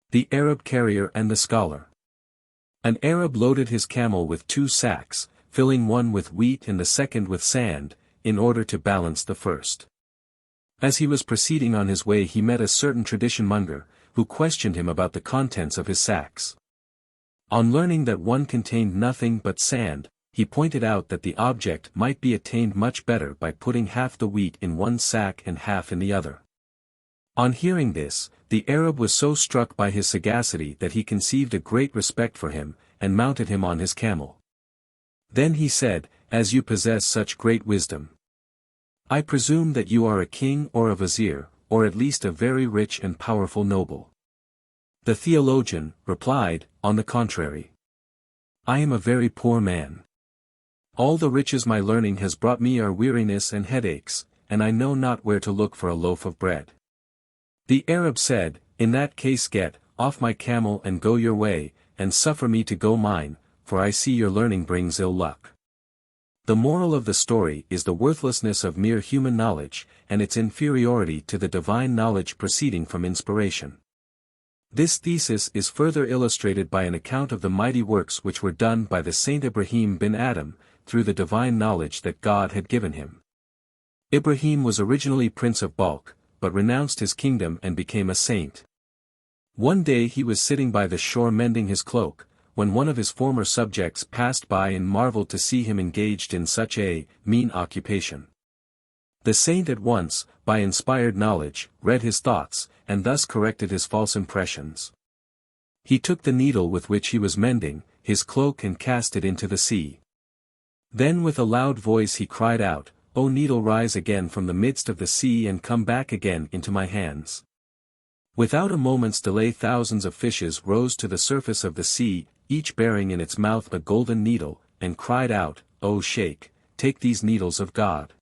The Arab Carrier and the Scholar. An Arab loaded his camel with 2 sacks, filling one with wheat and the second with sand, in order to balance the first. As he was proceeding on his way he met a certain tradition monger, who questioned him about the contents of his sacks. On learning that one contained nothing but sand, he pointed out that the object might be attained much better by putting half the wheat in one sack and half in the other. On hearing this, the Arab was so struck by his sagacity that he conceived a great respect for him, and mounted him on his camel. Then he said, "As you possess such great wisdom, I presume that you are a king or a Vazir, or at least a very rich and powerful noble." The theologian replied, "On the contrary, I am a very poor man. All the riches my learning has brought me are weariness and headaches, and I know not where to look for a loaf of bread." The Arab said, "In that case get off my camel and go your way, and suffer me to go mine, for I see your learning brings ill luck." The moral of the story is the worthlessness of mere human knowledge, and its inferiority to the divine knowledge proceeding from inspiration. This thesis is further illustrated by an account of the mighty works which were done by the Saint Ibrahim bin Adam, through the divine knowledge that God had given him. Ibrahim was originally prince of Balkh, but renounced his kingdom and became a saint. One day he was sitting by the shore mending his cloak, when one of his former subjects passed by and marveled to see him engaged in such a mean occupation. The saint at once, by inspired knowledge, read his thoughts, and thus corrected his false impressions. He took the needle with which he was mending his cloak and cast it into the sea. Then with a loud voice he cried out, "O needle, rise again from the midst of the sea and come back again into my hands." Without a moment's delay thousands of fishes rose to the surface of the sea, each bearing in its mouth a golden needle, and cried out, "O Sheikh, take these needles of God."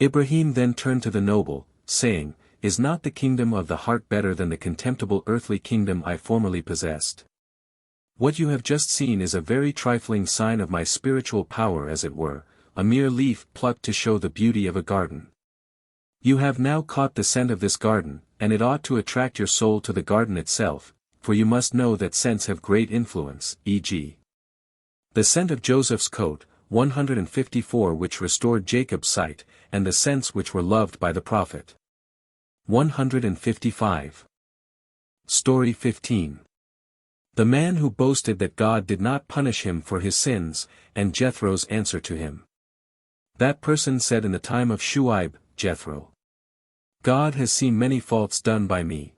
Ibrahim then turned to the noble, saying, "Is not the kingdom of the heart better than the contemptible earthly kingdom I formerly possessed? What you have just seen is a very trifling sign of my spiritual power, as it were, a mere leaf plucked to show the beauty of a garden. You have now caught the scent of this garden, and it ought to attract your soul to the garden itself, for you must know that scents have great influence, e.g. the scent of Joseph's coat, 154, which restored Jacob's sight, and the scents which were loved by the prophet. 155. Story 15. The man who boasted that God did not punish him for his sins, and Jethro's answer to him. That person said in the time of Shuaib, Jethro, "God has seen many faults done by me.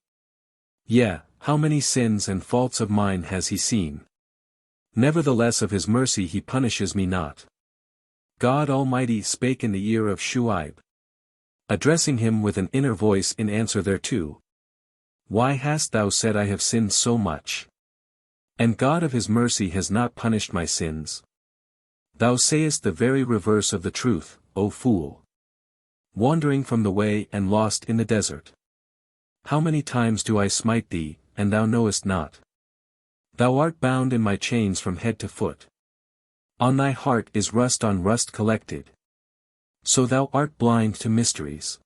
Yea, how many sins and faults of mine has he seen? Nevertheless of his mercy he punishes me not." God Almighty spake in the ear of Shuaib, addressing him with an inner voice in answer thereto. "Why hast thou said I have sinned so much? And God of his mercy has not punished my sins? Thou sayest the very reverse of the truth, O fool. wandering from the way and lost in the desert. How many times do I smite thee, and thou knowest not? Thou art bound in my chains from head to foot. On thy heart is rust on rust collected. So thou art blind to mysteries.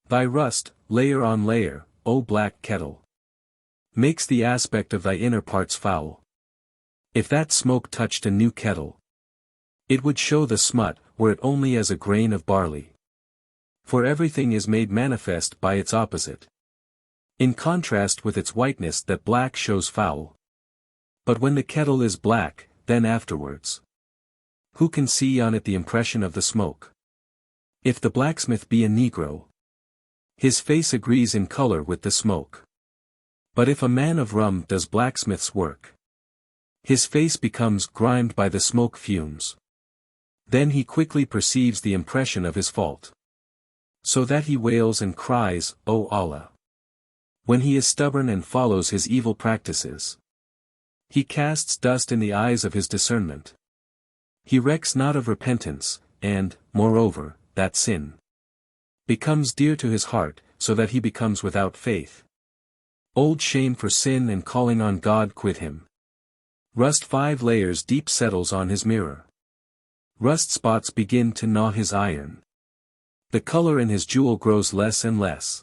Thy rust, layer on layer, O black kettle, makes the aspect of thy inner parts foul. If that smoke touched a new kettle, it would show the smut, were it only as a grain of barley. For everything is made manifest by its opposite. In contrast with its whiteness that black shows foul. But when the kettle is black, then afterwards, who can see on it the impression of the smoke? If the blacksmith be a Negro, his face agrees in color with the smoke. But if a man of rum does blacksmith's work, his face becomes grimed by the smoke fumes. Then he quickly perceives the impression of his fault. So that he wails and cries, O Allah! When he is stubborn and follows his evil practices, he casts dust in the eyes of his discernment. He recks not of repentance, and, moreover, that sin becomes dear to his heart, so that he becomes without faith. Old shame for sin and calling on God quit him. Rust 5 layers deep settles on his mirror. Rust spots begin to gnaw his iron. The color in his jewel grows less and less.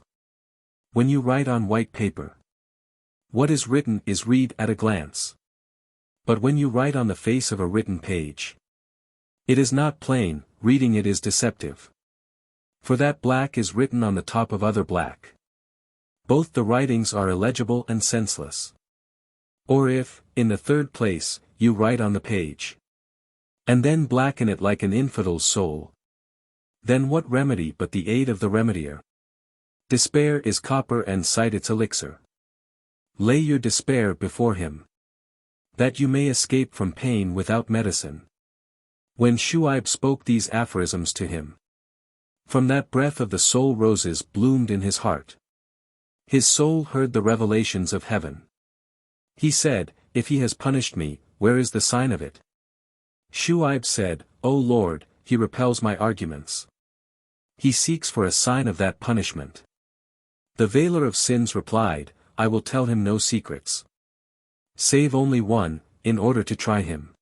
When you write on white paper, what is written is read at a glance. But when you write on the face of a written page, it is not plain, reading it is deceptive. For that black is written on the top of other black. Both the writings are illegible and senseless. Or if, in the third place, you write on the page, and then blacken it like an infidel's soul, then what remedy but the aid of the remedier? Despair is copper and sight its elixir. Lay your despair before him, that you may escape from pain without medicine. When Shuaib spoke these aphorisms to him, from that breath of the soul roses bloomed in his heart. His soul heard the revelations of heaven. He said, if he has punished me, where is the sign of it? Shuaib said, O Lord, he repels my arguments. He seeks for a sign of that punishment. The veiler of sins replied, I will tell him no secrets, save only one, in order to try him.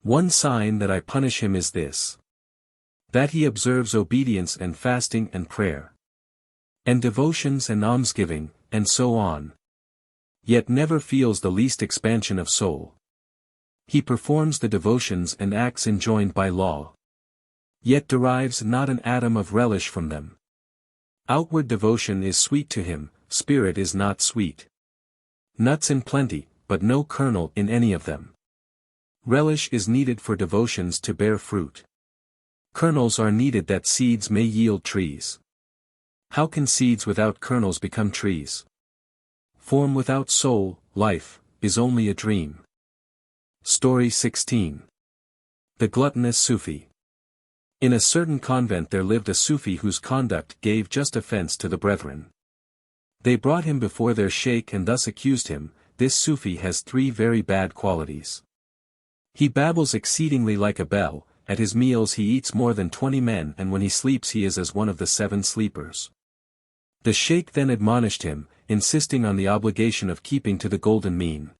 One sign that I punish him is this: that he observes obedience and fasting and prayer, and devotions and almsgiving, and so on, yet never feels the least expansion of soul. He performs the devotions and acts enjoined by law, yet derives not an atom of relish from them. Outward devotion is sweet to him, spirit is not sweet. Nuts in plenty, but no kernel in any of them. Relish is needed for devotions to bear fruit. Kernels are needed that seeds may yield trees. How can seeds without kernels become trees? Form without soul, life, is only a dream. Story 16. The Gluttonous Sufi. In a certain convent there lived a Sufi whose conduct gave just offense to the brethren. They brought him before their sheikh and thus accused him, this Sufi has 3 very bad qualities. He babbles exceedingly like a bell, at his meals he eats more than 20 men and when he sleeps he is as one of the 7 sleepers. The sheikh then admonished him, insisting on the obligation of keeping to the golden mean,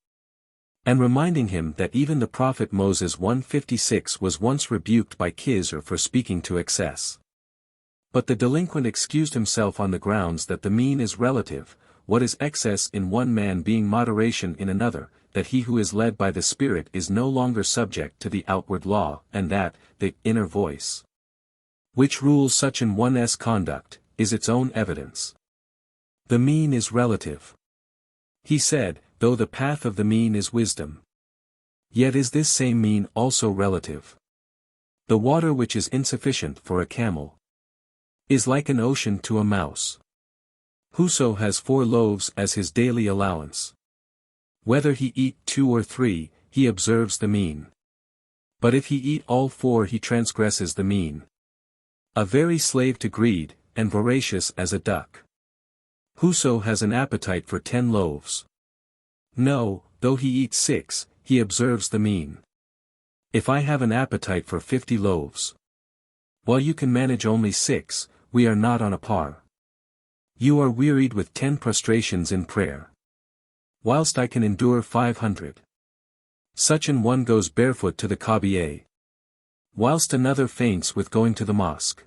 and reminding him that even the prophet Moses 156 was once rebuked by Khizr for speaking to excess. But the delinquent excused himself on the grounds that the mean is relative, what is excess in one man being moderation in another, that he who is led by the Spirit is no longer subject to the outward law, and that, the inner voice, which rules such an one's conduct, is its own evidence. The mean is relative. He said, though the path of the mean is wisdom, yet is this same mean also relative. The water which is insufficient for a camel is like an ocean to a mouse. Whoso has 4 loaves as his daily allowance, whether he eat 2 or 3, he observes the mean. But if he eat all 4 he transgresses the mean. A very slave to greed, and voracious as a duck. Whoso has an appetite for 10 loaves, no, though he eat 6, he observes the mean. If I have an appetite for 50 loaves, while you can manage only 6, we are not on a par. You are wearied with 10 prostrations in prayer, whilst I can endure 500. Such an one goes barefoot to the Kaaba, whilst another faints with going to the mosque.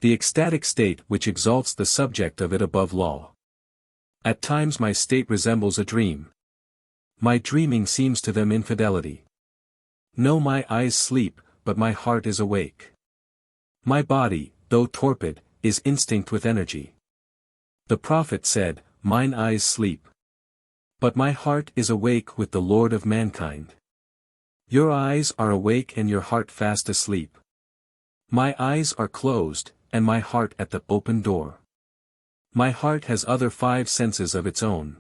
The ecstatic state which exalts the subject of it above law. At times my state resembles a dream. My dreaming seems to them infidelity. No, my eyes sleep, but my heart is awake. My body, though torpid, is instinct with energy. The prophet said, mine eyes sleep, but my heart is awake with the Lord of mankind. Your eyes are awake and your heart fast asleep. My eyes are closed, and my heart at the open door. My heart has other 5 senses of its own.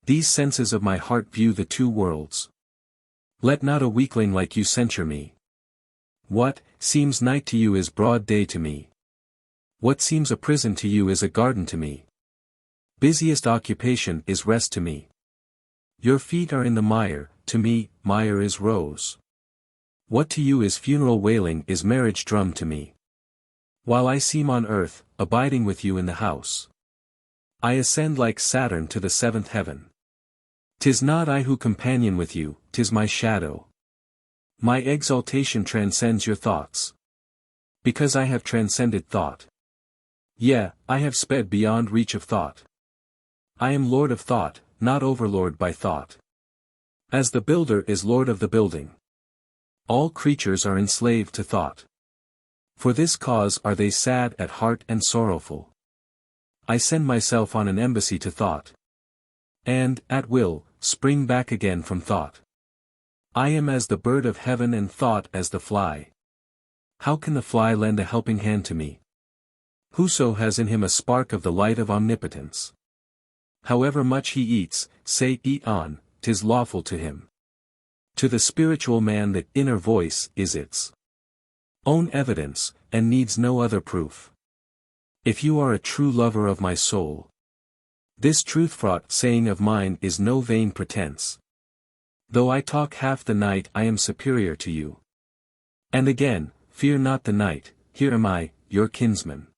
These senses of my heart view the 2 worlds. Let not a weakling like you censure me. What seems night to you is broad day to me. What seems a prison to you is a garden to me. Busiest occupation is rest to me. Your feet are in the mire, to me, mire is rose. What to you is funeral wailing is marriage drum to me. While I seem on earth, abiding with you in the house. I ascend like Saturn to the 7th heaven. 'Tis not I who companion with you, 'tis my shadow. My exaltation transcends your thoughts. Because I have transcended thought. Yea, I have sped beyond reach of thought. I am lord of thought, not overlord by thought. As the builder is lord of the building. All creatures are enslaved to thought. For this cause are they sad at heart and sorrowful. I send myself on an embassy to thought. And, at will, spring back again from thought. I am as the bird of heaven and thought as the fly. How can the fly lend a helping hand to me? Whoso has in him a spark of the light of omnipotence. However much he eats, say eat on, 'tis lawful to him. To the spiritual man that inner voice is its own evidence, and needs no other proof. If you are a true lover of my soul, this truth-fraught saying of mine is no vain pretense. Though I talk half the night I am superior to you. And again, fear not the night, here am I, your kinsman.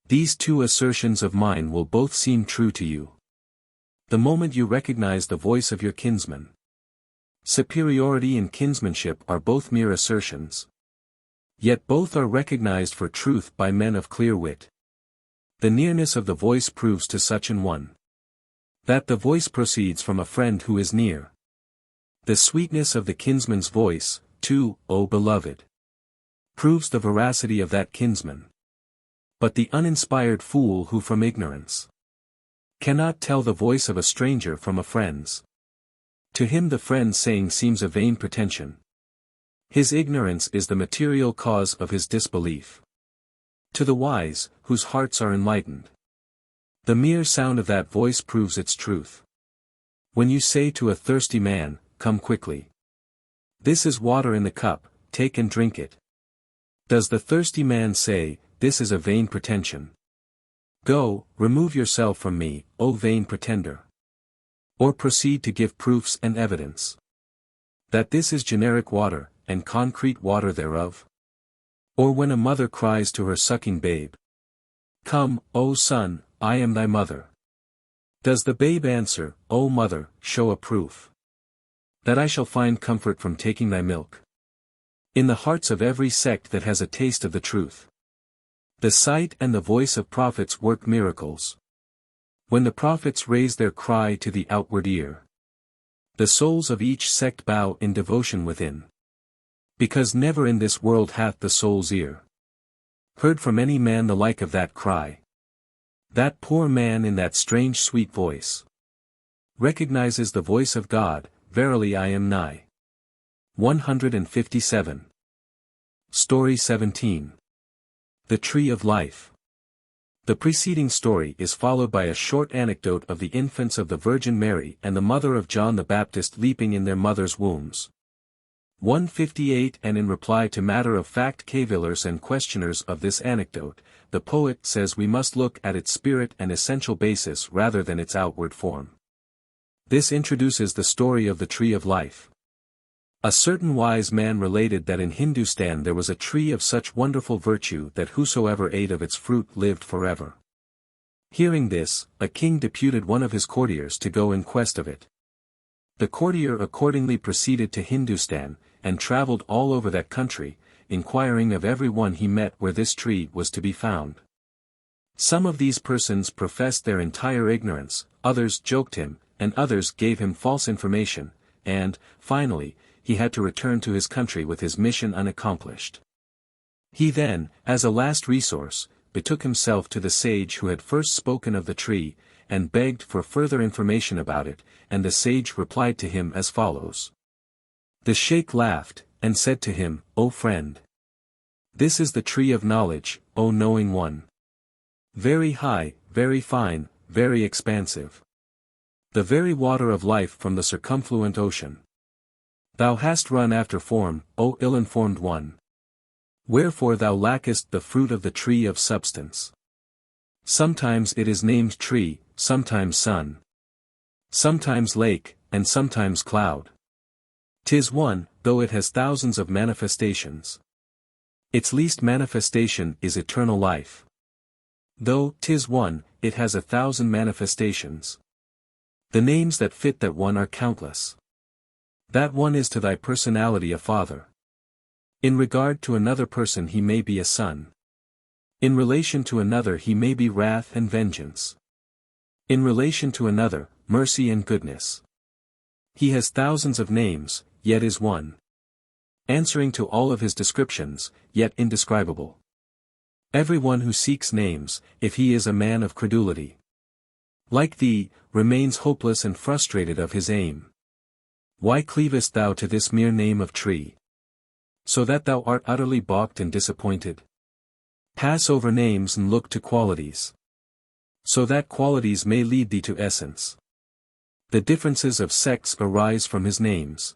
These 2 assertions of mine will both seem true to you. The moment you recognize the voice of your kinsman. Superiority and kinsmanship are both mere assertions. Yet both are recognized for truth by men of clear wit. The nearness of the voice proves to such an one that the voice proceeds from a friend who is near. The sweetness of the kinsman's voice, too, O beloved, proves the veracity of that kinsman. But the uninspired fool who from ignorance cannot tell the voice of a stranger from a friend's. To him the friend's saying seems a vain pretension. His ignorance is the material cause of his disbelief. To the wise, whose hearts are enlightened, the mere sound of that voice proves its truth. When you say to a thirsty man, come quickly. This is water in the cup, take and drink it. Does the thirsty man say, this is a vain pretension? Go, remove yourself from me, O vain pretender. Or proceed to give proofs and evidence that this is generic water, and concrete water thereof? Or when a mother cries to her sucking babe, come, O son, I am thy mother. Does the babe answer, O mother, show a proof that I shall find comfort from taking thy milk? In the hearts of every sect that has a taste of the truth, the sight and the voice of prophets work miracles. When the prophets raise their cry to the outward ear, the souls of each sect bow in devotion within. Because never in this world hath the soul's ear heard from any man the like of that cry. That poor man in that strange sweet voice recognizes the voice of God, verily I am nigh. 157. Story 17. The Tree of Life. The preceding story is followed by a short anecdote of the infants of the Virgin Mary and the mother of John the Baptist leaping in their mother's wombs. 158. And in reply to matter-of-fact cavillers and questioners of this anecdote, the poet says we must look at its spirit and essential basis rather than its outward form. This introduces the story of the Tree of Life. A certain wise man related that in Hindustan there was a tree of such wonderful virtue that whosoever ate of its fruit lived forever. Hearing this, a king deputed one of his courtiers to go in quest of it. The courtier accordingly proceeded to Hindustan, and travelled all over that country, inquiring of every one he met where this tree was to be found. Some of these persons professed their entire ignorance, others joked him, and others gave him false information, and, finally, he had to return to his country with his mission unaccomplished. He then, as a last resource, betook himself to the sage who had first spoken of the tree, and begged for further information about it, and the sage replied to him as follows. The sheikh laughed, and said to him, "O friend! This is the tree of knowledge, O knowing one. Very high, very fine, very expansive. The very water of life from the circumfluent ocean. Thou hast run after form, O ill-informed one. Wherefore thou lackest the fruit of the tree of substance. Sometimes it is named tree, sometimes sun. Sometimes lake, and sometimes cloud. 'Tis one, though it has thousands of manifestations. Its least manifestation is eternal life. Though 'tis one, it has 1,000 manifestations. The names that fit that one are countless. That one is to thy personality a father. In regard to another person he may be a son. In relation to another he may be wrath and vengeance. In relation to another, mercy and goodness. He has thousands of names, yet is one. Answering to all of his descriptions, yet indescribable. Everyone who seeks names, if he is a man of credulity, like thee, remains hopeless and frustrated of his aim. Why cleavest thou to this mere name of tree? So that thou art utterly balked and disappointed? Pass over names and look to qualities. So that qualities may lead thee to essence. The differences of sects arise from his names.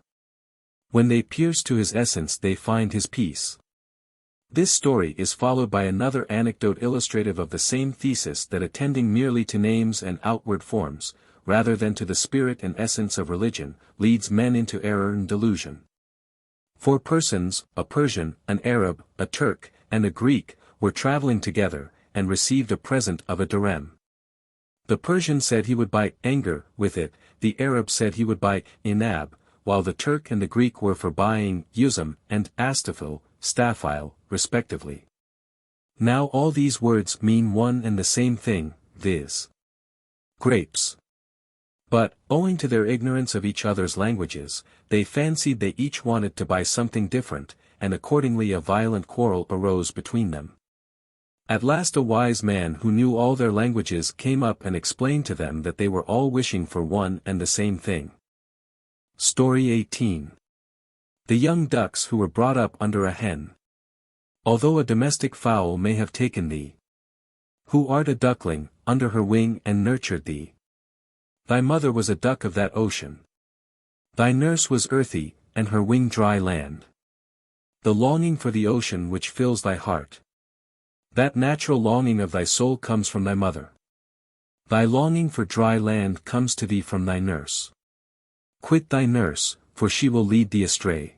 When they pierce to his essence they find his peace. This story is followed by another anecdote illustrative of the same thesis, that attending merely to names and outward forms, rather than to the spirit and essence of religion, leads men into error and delusion. 4 persons, a Persian, an Arab, a Turk, and a Greek, were traveling together, and received a present of a dirham. The Persian said he would buy anger with it, the Arab said he would buy inab, while the Turk and the Greek were for buying yuzum and astafil, staphile, respectively. Now all these words mean one and the same thing, viz. grapes. But, owing to their ignorance of each other's languages, they fancied they each wanted to buy something different, and accordingly a violent quarrel arose between them. At last a wise man who knew all their languages came up and explained to them that they were all wishing for one and the same thing. Story 18. The young ducks who were brought up under a hen. Although a domestic fowl may have taken thee, who art a duckling, under her wing and nurtured thee. Thy mother was a duck of that ocean. Thy nurse was earthy, and her wing dry land. The longing for the ocean which fills thy heart. That natural longing of thy soul comes from thy mother. Thy longing for dry land comes to thee from thy nurse. Quit thy nurse, for she will lead thee astray.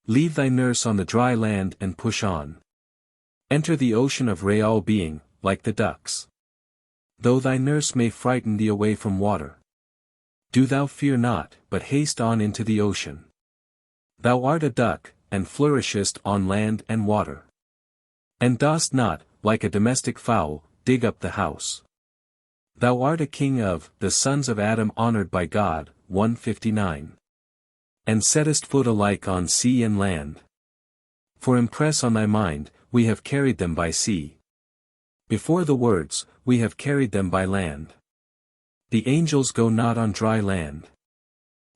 Leave thy nurse on the dry land and push on. Enter the ocean of real being, like the ducks. Though thy nurse may frighten thee away from water, do thou fear not, but haste on into the ocean. Thou art a duck, and flourishest on land and water. And dost not, like a domestic fowl, dig up the house. Thou art a king of the sons of Adam honored by God, 159. And settest foot alike on sea and land. For impress on thy mind, we have carried them by sea. Before the words, we have carried them by land. The angels go not on dry land.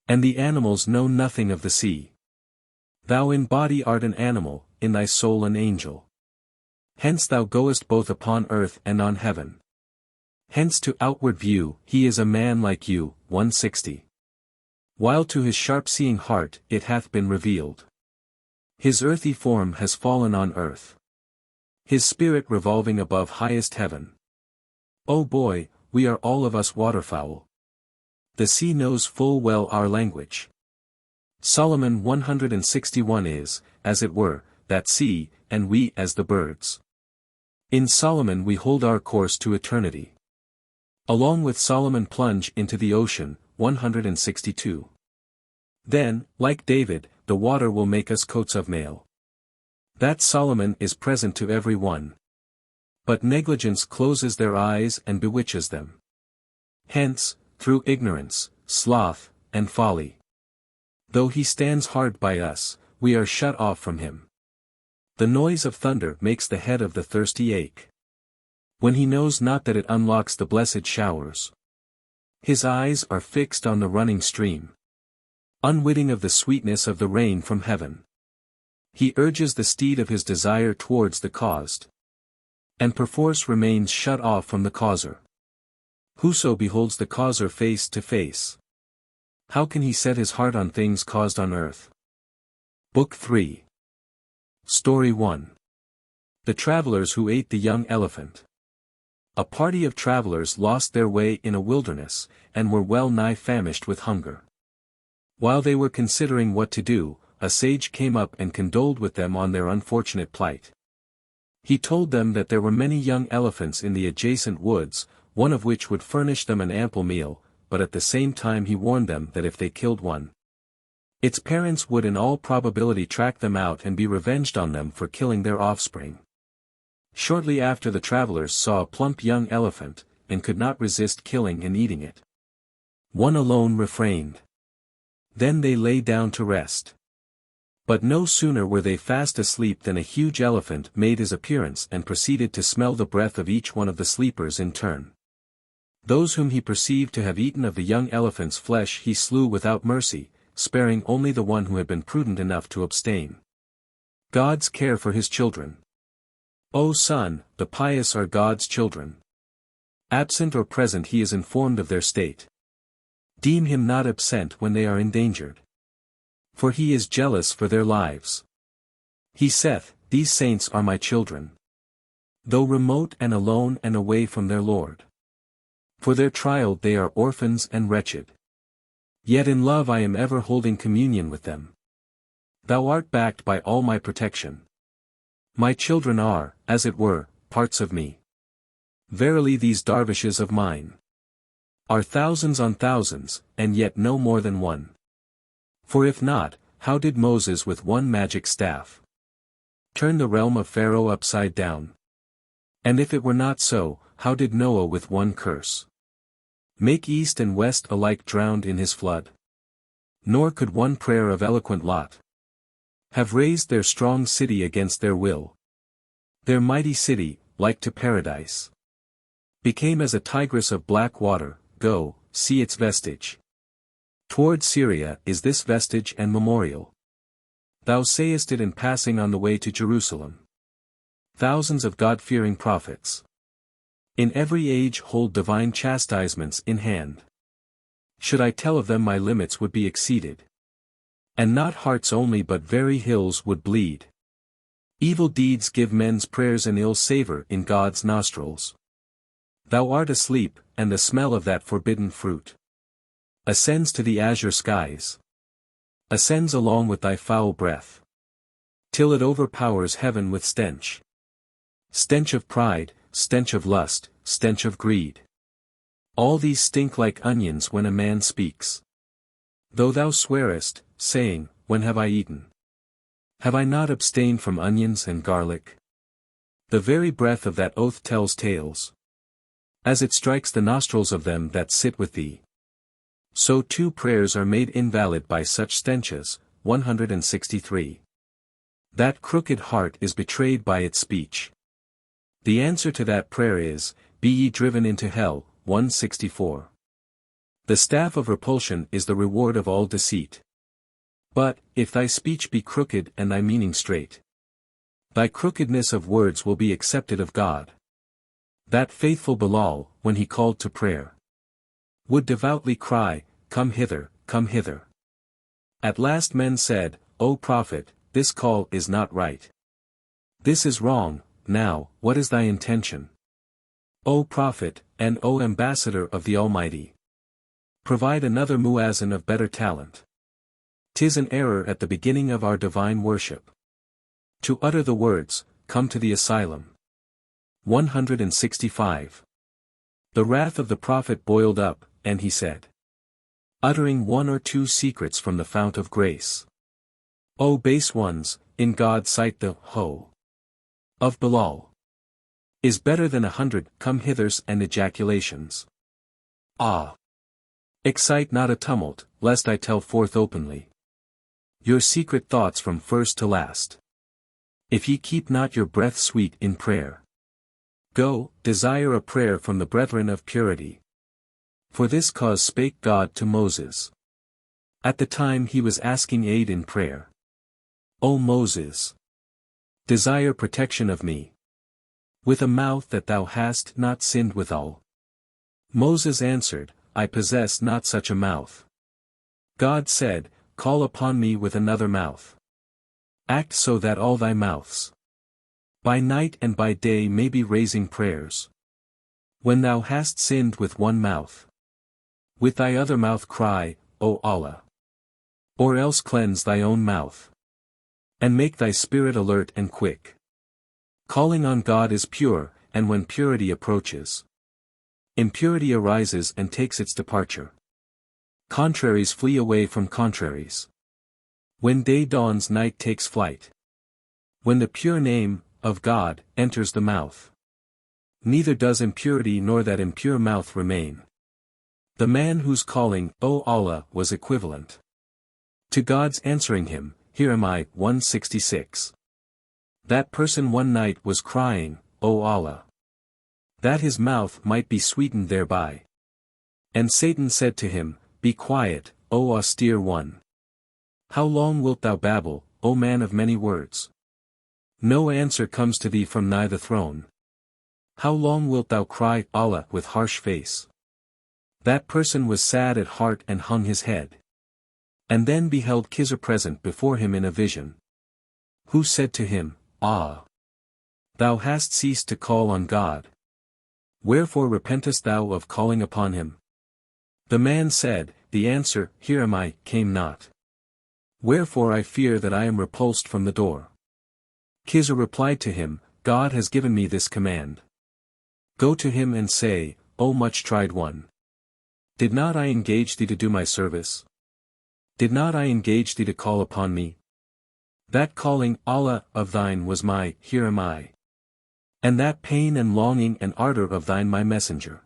And the animals know nothing of the sea. Thou in body art an animal, in thy soul an angel. Hence thou goest both upon earth and on heaven. Hence to outward view, he is a man like you, 160. While to his sharp-seeing heart, it hath been revealed. His earthy form has fallen on earth. His spirit revolving above highest heaven. O boy, we are all of us waterfowl. The sea knows full well our language. Solomon 161 is, as it were, that sea, and we as the birds. In Solomon we hold our course to eternity. Along with Solomon plunge into the ocean, 162. Then, like David, the water will make us coats of mail. That Solomon is present to every one. But negligence closes their eyes and bewitches them. Hence, through ignorance, sloth, and folly. Though he stands hard by us, we are shut off from him. The noise of thunder makes the head of the thirsty ache. When he knows not that it unlocks the blessed showers. His eyes are fixed on the running stream. Unwitting of the sweetness of the rain from heaven. He urges the steed of his desire towards the caused. And perforce remains shut off from the causer. Whoso beholds the causer face to face. How can he set his heart on things caused on earth? Book 3. Story 1. The Travelers Who Ate the Young Elephant. A party of travelers lost their way in a wilderness, and were well nigh famished with hunger. While they were considering what to do, a sage came up and condoled with them on their unfortunate plight. He told them that there were many young elephants in the adjacent woods, one of which would furnish them an ample meal, but at the same time he warned them that if they killed one, its parents would in all probability track them out and be revenged on them for killing their offspring. Shortly after the travelers saw a plump young elephant, and could not resist killing and eating it. One alone refrained. Then they lay down to rest. But no sooner were they fast asleep than a huge elephant made his appearance and proceeded to smell the breath of each one of the sleepers in turn. Those whom he perceived to have eaten of the young elephant's flesh he slew without mercy, sparing only the one who had been prudent enough to abstain. God's care for his children. O son, the pious are God's children. Absent or present he is informed of their state. Deem him not absent when they are endangered. For he is jealous for their lives. He saith, these saints are my children. Though remote and alone and away from their Lord. For their trial they are orphans and wretched. Yet in love I am ever holding communion with them. Thou art backed by all my protection. My children are, as it were, parts of me. Verily these dervishes of mine are thousands on thousands, and yet no more than one. For if not, how did Moses with one magic staff turn the realm of Pharaoh upside down? And if it were not so, how did Noah with one curse make east and west alike drowned in his flood? Nor could one prayer of eloquent Lot have raised their strong city against their will. Their mighty city, like to paradise, became as a tigress of black water. Go, see its vestige. Toward Syria is this vestige and memorial. Thou sayest it in passing on the way to Jerusalem. Thousands of God-fearing prophets in every age hold divine chastisements in hand. Should I tell of them my limits would be exceeded. And not hearts only but very hills would bleed. Evil deeds give men's prayers an ill savor in God's nostrils. Thou art asleep, and the smell of that forbidden fruit ascends to the azure skies. Ascends along with thy foul breath, till it overpowers heaven with stench. Stench of pride, stench of lust, stench of greed. All these stink like onions when a man speaks. Though thou swearest, saying, when have I eaten? Have I not abstained from onions and garlic? The very breath of that oath tells tales, as it strikes the nostrils of them that sit with thee. So too prayers are made invalid by such stenches. 163. That crooked heart is betrayed by its speech. The answer to that prayer is, be ye driven into hell. 164. The staff of repulsion is the reward of all deceit. But, if thy speech be crooked and thy meaning straight, thy crookedness of words will be accepted of God. That faithful Bilal, when he called to prayer, would devoutly cry, come hither, come hither. At last men said, O Prophet, this call is not right. This is wrong. Now, what is thy intention? O Prophet, and O Ambassador of the Almighty, provide another muezzin of better talent. 'Tis an error at the beginning of our divine worship. To utter the words, come to the asylum. 165. The wrath of the prophet boiled up, and he said, uttering one or two secrets from the fount of grace. O base ones, in God's sight the ho of Bilal is better than 100 come hithers and ejaculations. Ah! Excite not a tumult, lest I tell forth openly your secret thoughts from first to last. If ye keep not your breath sweet in prayer, go, desire a prayer from the brethren of purity. For this cause spake God to Moses, at the time he was asking aid in prayer. O Moses! Desire protection of me, with a mouth that thou hast not sinned withal. Moses answered, I possess not such a mouth. God said, call upon me with another mouth. Act so that all thy mouths, by night and by day may be raising prayers. When thou hast sinned with one mouth, with thy other mouth cry, O Allah. Or else cleanse thy own mouth, and make thy spirit alert and quick. Calling on God is pure, and when purity approaches, impurity arises and takes its departure. Contraries flee away from contraries. When day dawns night takes flight. When the pure name of God enters the mouth, neither does impurity nor that impure mouth remain. The man whose calling, O Allah, was equivalent to God's answering him, here am I, 166. That person one night was crying, O Allah, that his mouth might be sweetened thereby. And Satan said to him, be quiet, O austere one. How long wilt thou babble, O man of many words? No answer comes to thee from nigh the throne. How long wilt thou cry, Allah, with harsh face? That person was sad at heart and hung his head. And then beheld Khizr present before him in a vision, who said to him, Ah! Thou hast ceased to call on God. Wherefore repentest thou of calling upon him? The man said, the answer, here am I, came not. Wherefore I fear that I am repulsed from the door. Khizr replied to him, God has given me this command. Go to him and say, O much tried one. Did not I engage thee to do my service? Did not I engage thee to call upon me? That calling, Allah, of thine was my, here am I. And that pain and longing and ardor of thine my messenger.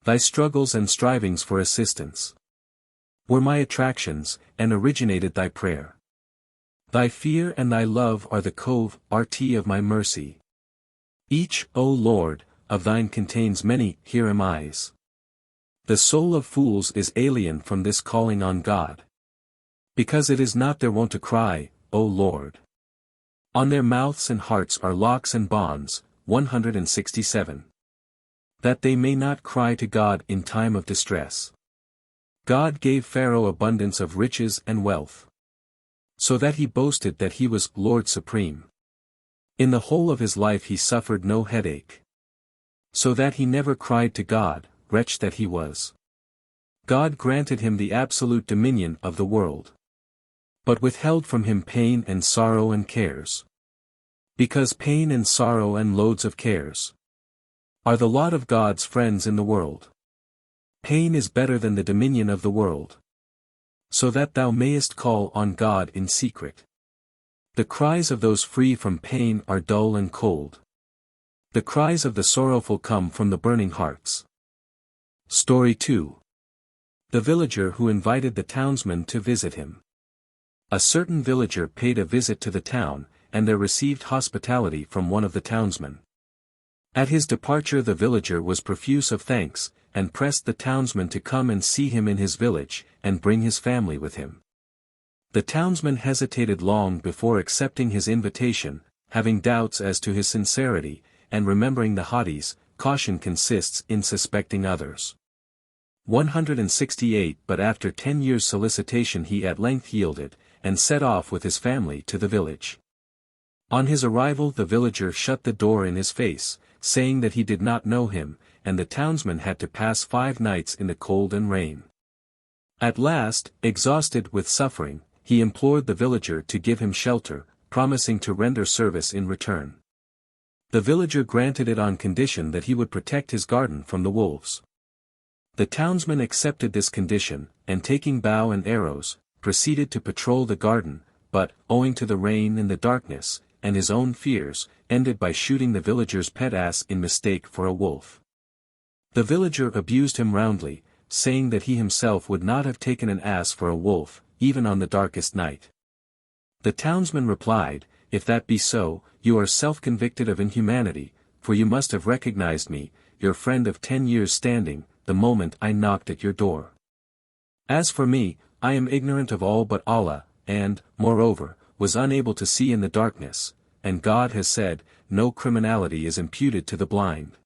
Thy struggles and strivings for assistance were my attractions, and originated thy prayer. Thy fear and thy love are the cove, rt of my mercy. Each, O Lord, of thine contains many, here am I's. The soul of fools is alien from this calling on God, because it is not their wont to cry, O Lord. On their mouths and hearts are locks and bonds, 167. That they may not cry to God in time of distress. God gave Pharaoh abundance of riches and wealth, so that he boasted that he was Lord Supreme. In the whole of his life he suffered no headache, so that he never cried to God, wretch that he was. God granted him the absolute dominion of the world, but withheld from him pain and sorrow and cares. Because pain and sorrow and loads of cares are the lot of God's friends in the world. Pain is better than the dominion of the world, so that thou mayest call on God in secret. The cries of those free from pain are dull and cold. The cries of the sorrowful come from the burning hearts. Story 2. The villager who invited the townsman to visit him. A certain villager paid a visit to the town, and there received hospitality from one of the townsmen. At his departure the villager was profuse of thanks, and pressed the townsman to come and see him in his village, and bring his family with him. The townsman hesitated long before accepting his invitation, having doubts as to his sincerity, and remembering the hadith, caution consists in suspecting others. 168 But after 10 years' solicitation he at length yielded, and set off with his family to the village. On his arrival the villager shut the door in his face, saying that he did not know him, and the townsman had to pass 5 nights in the cold and rain. At last, exhausted with suffering, he implored the villager to give him shelter, promising to render service in return. The villager granted it on condition that he would protect his garden from the wolves. The townsman accepted this condition, and taking bow and arrows, proceeded to patrol the garden, but, owing to the rain and the darkness, and his own fears, ended by shooting the villager's pet ass in mistake for a wolf. The villager abused him roundly, saying that he himself would not have taken an ass for a wolf, even on the darkest night. The townsman replied, "If that be so, you are self-convicted of inhumanity, for you must have recognized me, your friend of 10 years standing, the moment I knocked at your door. As for me, I am ignorant of all but Allah, and, moreover, was unable to see in the darkness, and God has said, no criminality is imputed to the blind.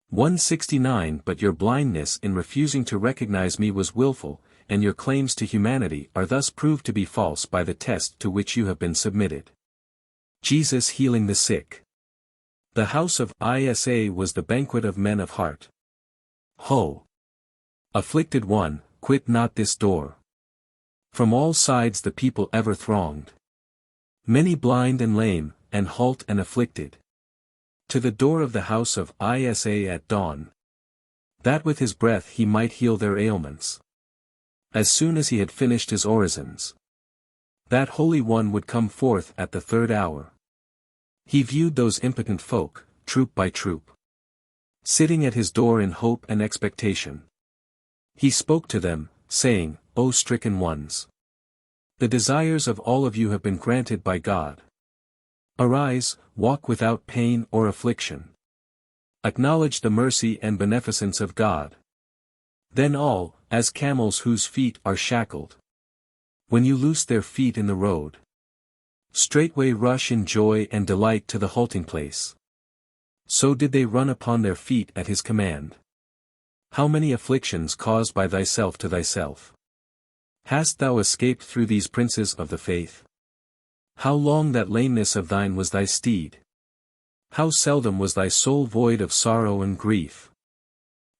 169 But your blindness in refusing to recognize me was willful, and your claims to humanity are thus proved to be false by the test to which you have been submitted." Jesus healing the sick. The house of Isa was the banquet of men of heart. Ho! Afflicted one, quit not this door. From all sides the people ever thronged. Many blind and lame, and halt and afflicted. To the door of the house of Isa at dawn. That with his breath he might heal their ailments. As soon as he had finished his orisons. That Holy One would come forth at the 3rd hour. He viewed those impotent folk, troop by troop. Sitting at his door in hope and expectation. He spoke to them, saying, O stricken ones! The desires of all of you have been granted by God. Arise, walk without pain or affliction. Acknowledge the mercy and beneficence of God. Then all, as camels whose feet are shackled. When you loose their feet in the road. Straightway rush in joy and delight to the halting place. So did they run upon their feet at his command. How many afflictions caused by thyself to thyself? Hast thou escaped through these princes of the faith? How long that lameness of thine was thy steed? How seldom was thy soul void of sorrow and grief?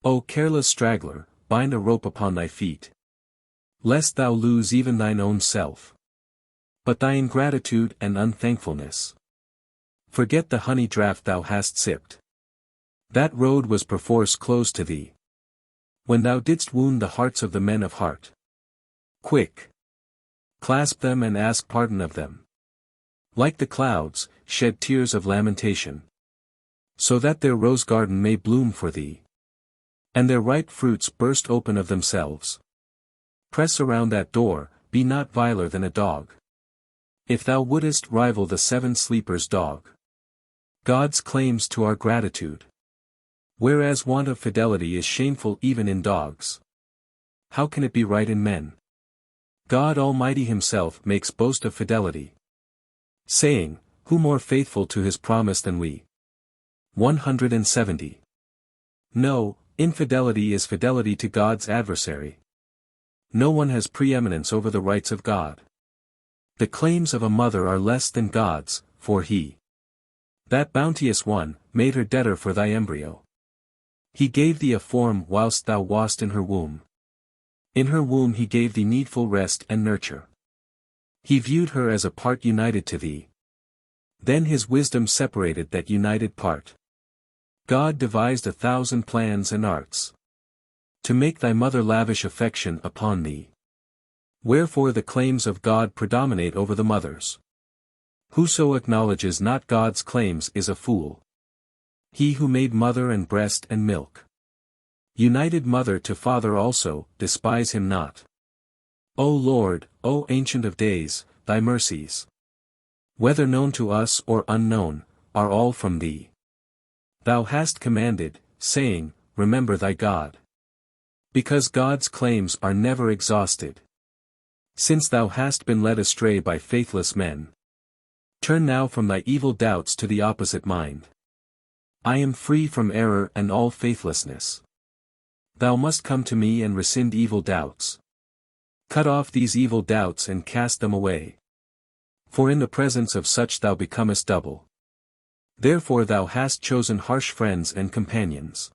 O careless straggler, bind a rope upon thy feet. Lest thou lose even thine own self. But thy ingratitude and unthankfulness. Forget the honey draught thou hast sipped. That road was perforce closed to thee. When thou didst wound the hearts of the men of heart. Quick! Clasp them and ask pardon of them. Like the clouds, shed tears of lamentation. So that their rose garden may bloom for thee. And their ripe fruits burst open of themselves. Press around that door, be not viler than a dog. If thou wouldest rival the 7 sleepers' dog. God's claims to our gratitude. Whereas want of fidelity is shameful even in dogs. How can it be right in men? God Almighty himself makes boast of fidelity. Saying, who more faithful to his promise than we? 170. No, infidelity is fidelity to God's adversary. No one has preeminence over the rights of God. The claims of a mother are less than God's, for he, that bounteous one, made her debtor for thy embryo. He gave thee a form whilst thou wast in her womb. In her womb he gave thee needful rest and nurture. He viewed her as a part united to thee. Then his wisdom separated that united part. God devised 1,000 plans and arts. To make thy mother lavish affection upon thee. Wherefore the claims of God predominate over the mother's. Whoso acknowledges not God's claims is a fool. He who made mother and breast and milk. United mother to father also, despise him not. O Lord, O Ancient of Days, thy mercies, whether known to us or unknown, are all from thee. Thou hast commanded, saying, remember thy God. Because God's claims are never exhausted. Since thou hast been led astray by faithless men. Turn now from thy evil doubts to the opposite mind. I am free from error and all faithlessness. Thou must come to me and rescind evil doubts. Cut off these evil doubts and cast them away. For in the presence of such thou becomest double. Therefore thou hast chosen harsh friends and companions.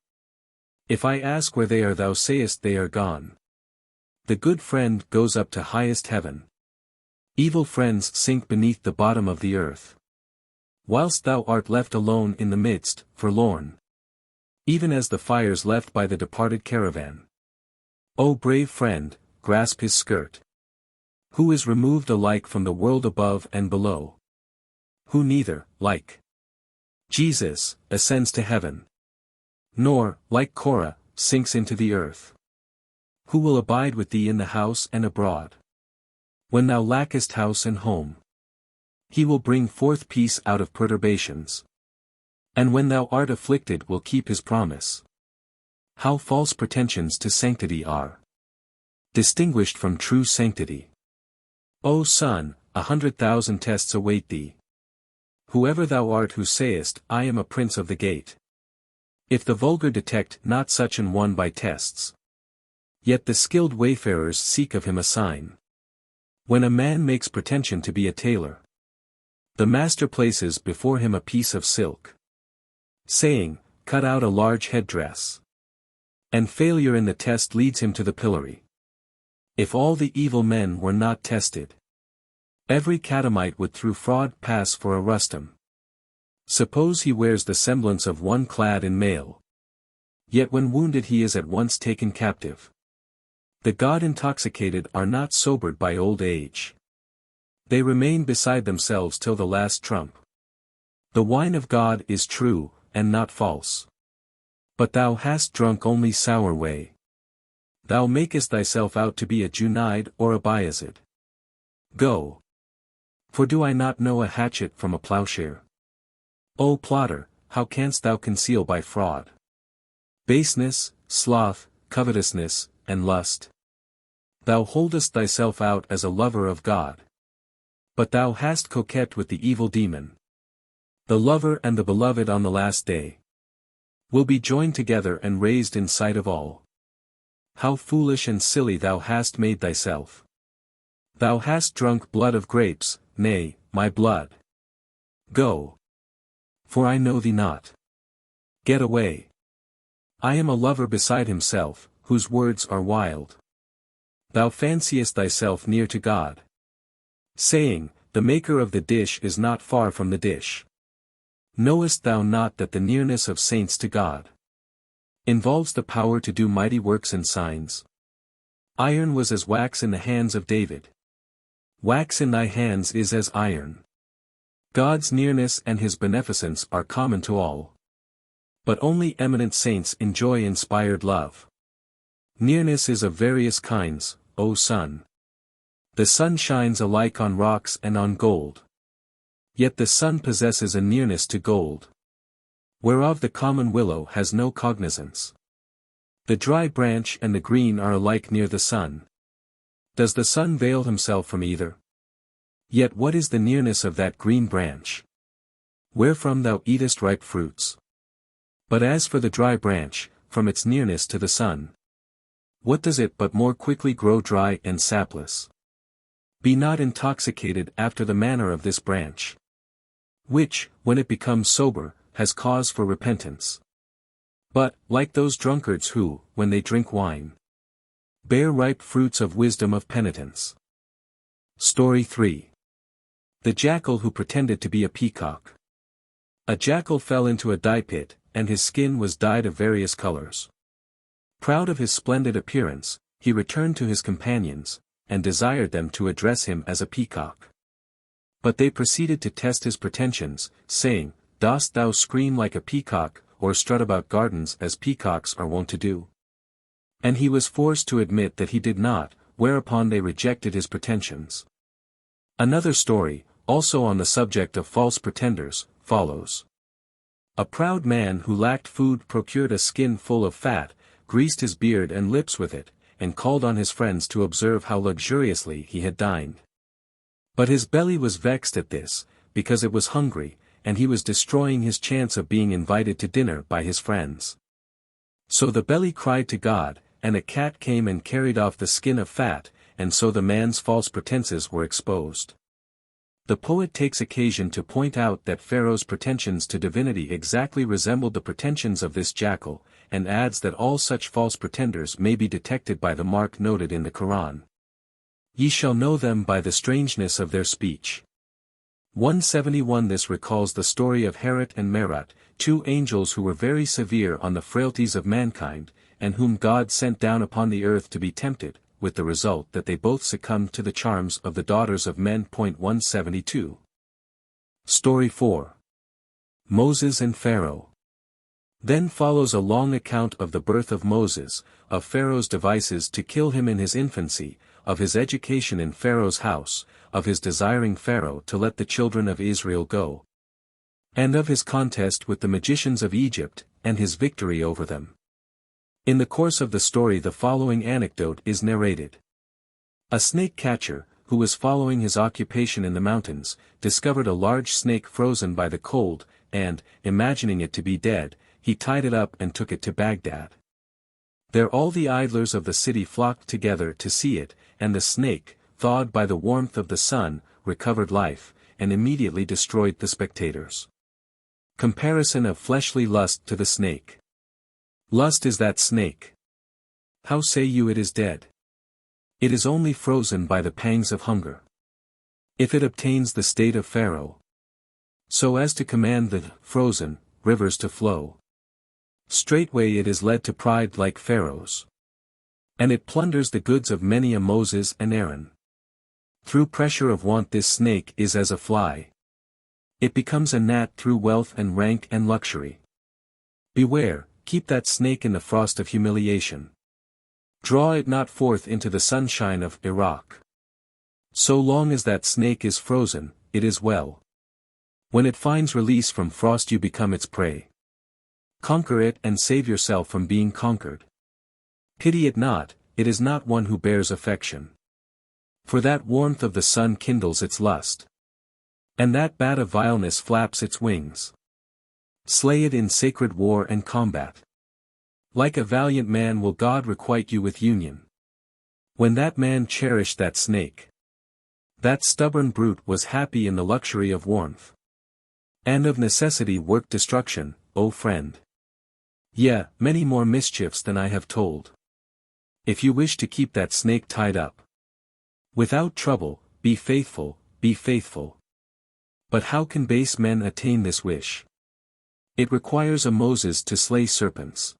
If I ask where they are thou sayest they are gone. The good friend goes up to highest heaven. Evil friends sink beneath the bottom of the earth. Whilst thou art left alone in the midst, forlorn. Even as the fires left by the departed caravan. O brave friend, grasp his skirt. Who is removed alike from the world above and below. Who neither, like Jesus, ascends to heaven. Nor, like Korah, sinks into the earth. Who will abide with thee in the house and abroad? When thou lackest house and home. He will bring forth peace out of perturbations. And when thou art afflicted will keep his promise. How false pretensions to sanctity are distinguished from true sanctity. O son, 100,000 tests await thee. Whoever thou art who sayest, I am a prince of the gate. If the vulgar detect not such an one by tests. Yet the skilled wayfarers seek of him a sign. When a man makes pretension to be a tailor, the master places before him a piece of silk, saying, cut out a large headdress. And failure in the test leads him to the pillory. If all the evil men were not tested, every catamite would through fraud pass for a Rustum. Suppose he wears the semblance of one clad in mail. Yet when wounded he is at once taken captive. The God-intoxicated are not sobered by old age. They remain beside themselves till the last trump. The wine of God is true, and not false. But thou hast drunk only sour whey. Thou makest thyself out to be a Junaid or a Bayazid. Go. For do I not know a hatchet from a plowshare? O plotter, how canst thou conceal by fraud baseness, sloth, covetousness, and lust? Thou holdest thyself out as a lover of God. But thou hast coquette with the evil demon. The lover and the beloved on the last day will be joined together and raised in sight of all. How foolish and silly thou hast made thyself. Thou hast drunk blood of grapes, nay, my blood. Go. For I know thee not. Get away. I am a lover beside himself, whose words are wild. Thou fanciest thyself near to God, saying, the maker of the dish is not far from the dish. Knowest thou not that the nearness of saints to God involves the power to do mighty works and signs? Iron was as wax in the hands of David. Wax in thy hands is as iron. God's nearness and his beneficence are common to all. But only eminent saints enjoy inspired love. Nearness is of various kinds, O sun. The sun shines alike on rocks and on gold. Yet the sun possesses a nearness to gold, whereof the common willow has no cognizance. The dry branch and the green are alike near the sun. Does the sun veil himself from either? Yet what is the nearness of that green branch, wherefrom thou eatest ripe fruits? But as for the dry branch, from its nearness to the sun, what does it but more quickly grow dry and sapless? Be not intoxicated after the manner of this branch, which, when it becomes sober, has cause for repentance. But, like those drunkards who, when they drink wine, bear ripe fruits of wisdom of penitence. Story 3. The Jackal who pretended to be a peacock. A jackal fell into a dye pit, and his skin was dyed of various colors. Proud of his splendid appearance, he returned to his companions, and desired them to address him as a peacock. But they proceeded to test his pretensions, saying, Dost thou scream like a peacock, or strut about gardens as peacocks are wont to do? And he was forced to admit that he did not, whereupon they rejected his pretensions. Another story, also on the subject of false pretenders, follows. A proud man who lacked food procured a skin full of fat, greased his beard and lips with it, and called on his friends to observe how luxuriously he had dined. But his belly was vexed at this, because it was hungry, and he was destroying his chance of being invited to dinner by his friends. So the belly cried to God, and a cat came and carried off the skin of fat, and so the man's false pretenses were exposed. The poet takes occasion to point out that Pharaoh's pretensions to divinity exactly resembled the pretensions of this jackal, and adds that all such false pretenders may be detected by the mark noted in the Quran. Ye shall know them by the strangeness of their speech. 171. This recalls the story of Harrot and Marot, two angels who were very severe on the frailties of mankind, and whom God sent down upon the earth to be tempted, with the result that they both succumbed to the charms of the daughters of men. 172. Story 4. Moses and Pharaoh. Then follows a long account of the birth of Moses, of Pharaoh's devices to kill him in his infancy, of his education in Pharaoh's house, of his desiring Pharaoh to let the children of Israel go, and of his contest with the magicians of Egypt, and his victory over them. In the course of the story the following anecdote is narrated. A snake catcher, who was following his occupation in the mountains, discovered a large snake frozen by the cold, and, imagining it to be dead, he tied it up and took it to Baghdad. There all the idlers of the city flocked together to see it, and the snake, thawed by the warmth of the sun, recovered life, and immediately destroyed the spectators. Comparison of fleshly lust to the snake. Lust is that snake. How say you it is dead? It is only frozen by the pangs of hunger. If it obtains the state of Pharaoh, so as to command the frozen rivers to flow, straightway it is led to pride like Pharaoh's. And it plunders the goods of many a Moses and Aaron. Through pressure of want this snake is as a fly. It becomes a gnat through wealth and rank and luxury. Beware, keep that snake in the frost of humiliation. Draw it not forth into the sunshine of Iraq. So long as that snake is frozen, it is well. When it finds release from frost you become its prey. Conquer it and save yourself from being conquered. Pity it not, it is not one who bears affection. For that warmth of the sun kindles its lust. And that bat of vileness flaps its wings. Slay it in sacred war and combat. Like a valiant man will God requite you with union. When that man cherished that snake, that stubborn brute was happy in the luxury of warmth. And of necessity worked destruction, O friend. Yea, many more mischiefs than I have told. If you wish to keep that snake tied up without trouble, be faithful, be faithful. But how can base men attain this wish? It requires a Moses to slay serpents.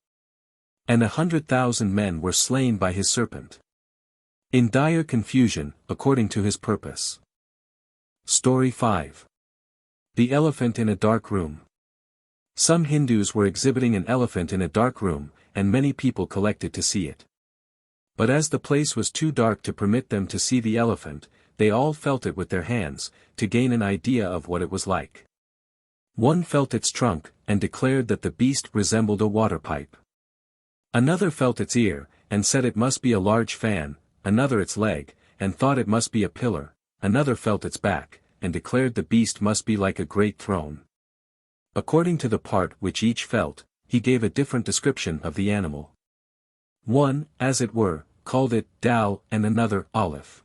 And 100,000 men were slain by his serpent. In dire confusion, according to his purpose. Story 5. The Elephant in a Dark Room. Some Hindus were exhibiting an elephant in a dark room, and many people collected to see it. But as the place was too dark to permit them to see the elephant, they all felt it with their hands, to gain an idea of what it was like. One felt its trunk, and declared that the beast resembled a water pipe. Another felt its ear, and said it must be a large fan, another its leg, and thought it must be a pillar, another felt its back, and declared the beast must be like a great throne. According to the part which each felt, he gave a different description of the animal. One, as it were, called it Dal, and another Aleph.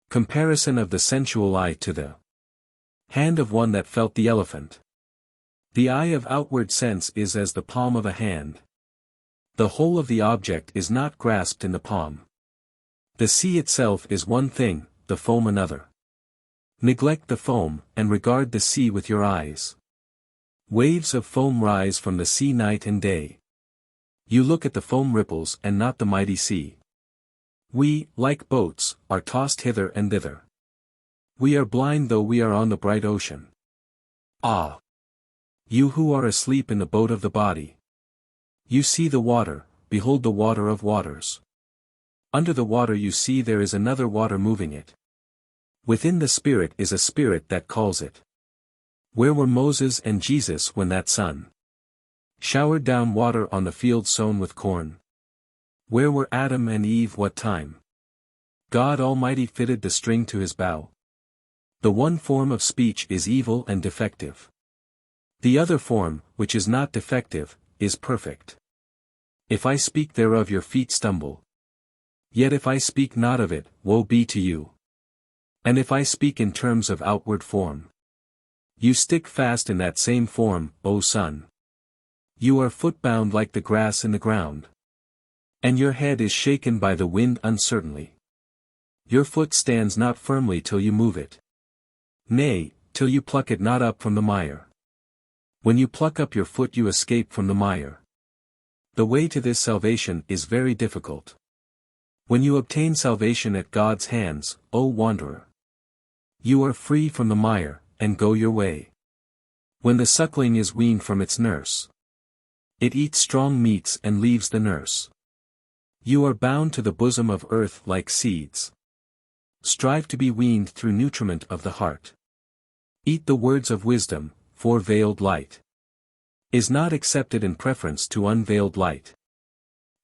Comparison of the sensual eye to the hand of one that felt the elephant. The eye of outward sense is as the palm of a hand. The whole of the object is not grasped in the palm. The sea itself is one thing, the foam another. Neglect the foam, and regard the sea with your eyes. Waves of foam rise from the sea night and day. You look at the foam ripples and not the mighty sea. We, like boats, are tossed hither and thither. We are blind though we are on the bright ocean. Ah! You who are asleep in the boat of the body. You see the water, behold the water of waters. Under the water you see there is another water moving it. Within the spirit is a spirit that calls it. Where were Moses and Jesus when that sun showered down water on the field sown with corn? Where were Adam and Eve what time God Almighty fitted the string to his bow? The one form of speech is evil and defective. The other form, which is not defective, is perfect. If I speak thereof your feet stumble. Yet if I speak not of it, woe be to you. And if I speak in terms of outward form, you stick fast in that same form, O son. You are footbound like the grass in the ground. And your head is shaken by the wind uncertainly. Your foot stands not firmly till you move it. Nay, till you pluck it not up from the mire. When you pluck up your foot you escape from the mire. The way to this salvation is very difficult. When you obtain salvation at God's hands, O wanderer, you are free from the mire, and go your way. When the suckling is weaned from its nurse, it eats strong meats and leaves the nurse. You are bound to the bosom of earth like seeds. Strive to be weaned through nutriment of the heart. Eat the words of wisdom, for veiled light is not accepted in preference to unveiled light.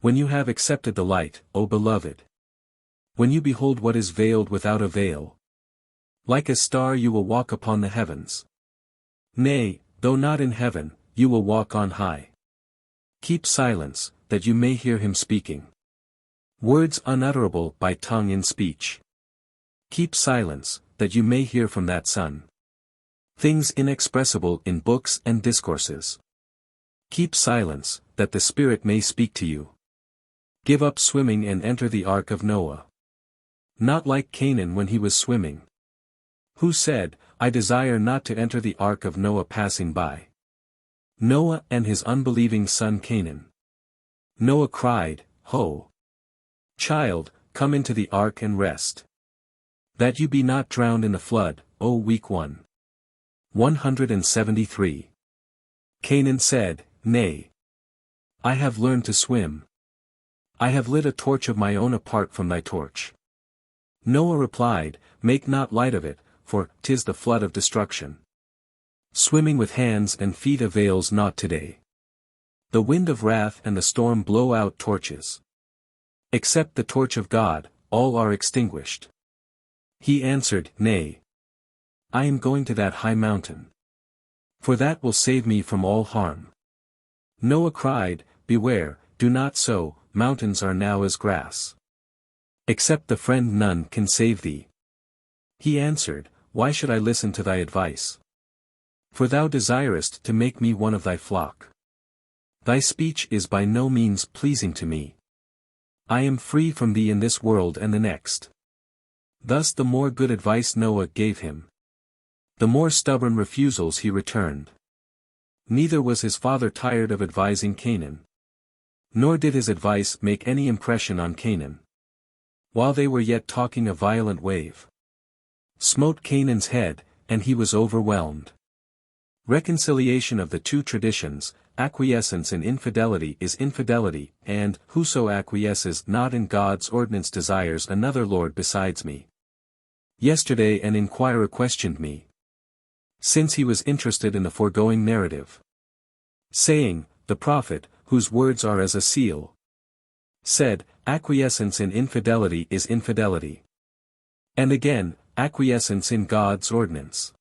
When you have accepted the light, O beloved, when you behold what is veiled without a veil, like a star you will walk upon the heavens. Nay, though not in heaven, you will walk on high. Keep silence, that you may hear him speaking. Words unutterable by tongue in speech. Keep silence, that you may hear from that Son things inexpressible in books and discourses. Keep silence, that the Spirit may speak to you. Give up swimming and enter the ark of Noah. Not like Canaan when he was swimming, who said, I desire not to enter the ark of Noah passing by. Noah and his unbelieving son Canaan. Noah cried, Ho! Child, come into the ark and rest. That you be not drowned in the flood, O weak one. 173. Canaan said, Nay. I have learned to swim. I have lit a torch of my own apart from thy torch. Noah replied, Make not light of it, for 'tis the flood of destruction. Swimming with hands and feet avails not today. The wind of wrath and the storm blow out torches. Except the torch of God, all are extinguished. He answered, Nay. I am going to that high mountain. For that will save me from all harm. Noah cried, Beware, do not so, mountains are now as grass. Except the friend none can save thee. He answered, Why should I listen to thy advice? For thou desirest to make me one of thy flock. Thy speech is by no means pleasing to me. I am free from thee in this world and the next. Thus the more good advice Noah gave him, the more stubborn refusals he returned. Neither was his father tired of advising Canaan, nor did his advice make any impression on Canaan. While they were yet talking a violent wave smote Canaan's head, and he was overwhelmed. Reconciliation of the two traditions, acquiescence in infidelity is infidelity, and whoso acquiesces not in God's ordinance desires another Lord besides me. Yesterday an inquirer questioned me, since he was interested in the foregoing narrative, saying, The prophet, whose words are as a seal, said, Acquiescence in infidelity is infidelity. And again, acquiescence in God's ordinance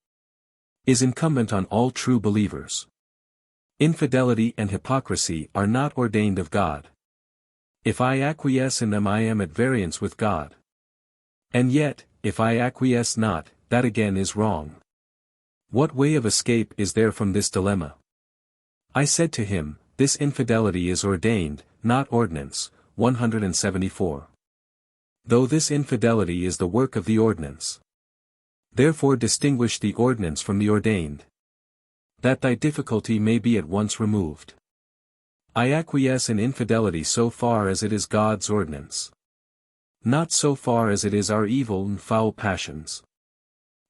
is incumbent on all true believers. Infidelity and hypocrisy are not ordained of God. If I acquiesce in them I am at variance with God. And yet, if I acquiesce not, that again is wrong. What way of escape is there from this dilemma? I said to him, This infidelity is ordained, not ordinance. 174. Though this infidelity is the work of the ordinance. Therefore distinguish the ordinance from the ordained, that thy difficulty may be at once removed. I acquiesce in infidelity so far as it is God's ordinance, not so far as it is our evil and foul passions.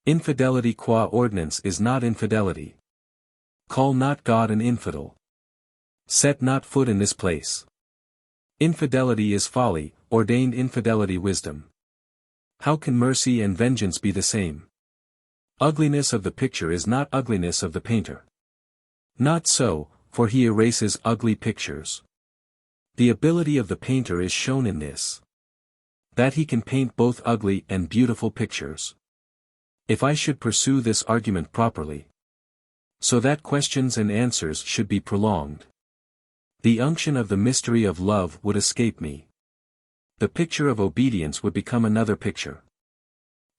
Infidelity qua ordinance is not infidelity. Call not God an infidel. Set not foot in this place. Infidelity is folly, ordained infidelity wisdom. How can mercy and vengeance be the same? Ugliness of the picture is not ugliness of the painter. Not so, for he erases ugly pictures. The ability of the painter is shown in this, that he can paint both ugly and beautiful pictures. If I should pursue this argument properly, so that questions and answers should be prolonged, the unction of the mystery of love would escape me. The picture of obedience would become another picture.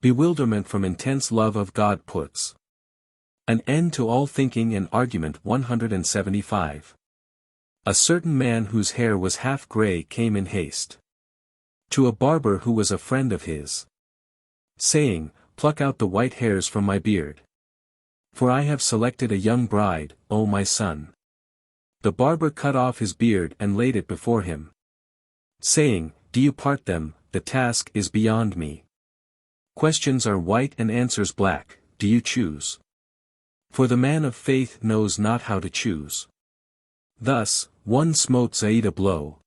Bewilderment from intense love of God puts an end to all thinking and argument. 175. A certain man whose hair was half grey came in haste to a barber who was a friend of his, saying, "Pluck out the white hairs from my beard. For I have selected a young bride, O my son." The barber cut off his beard and laid it before him, saying, "Do you part them? The task is beyond me. Questions are white and answers black, do you choose? For the man of faith knows not how to choose." Thus, one smote Zaid a blow,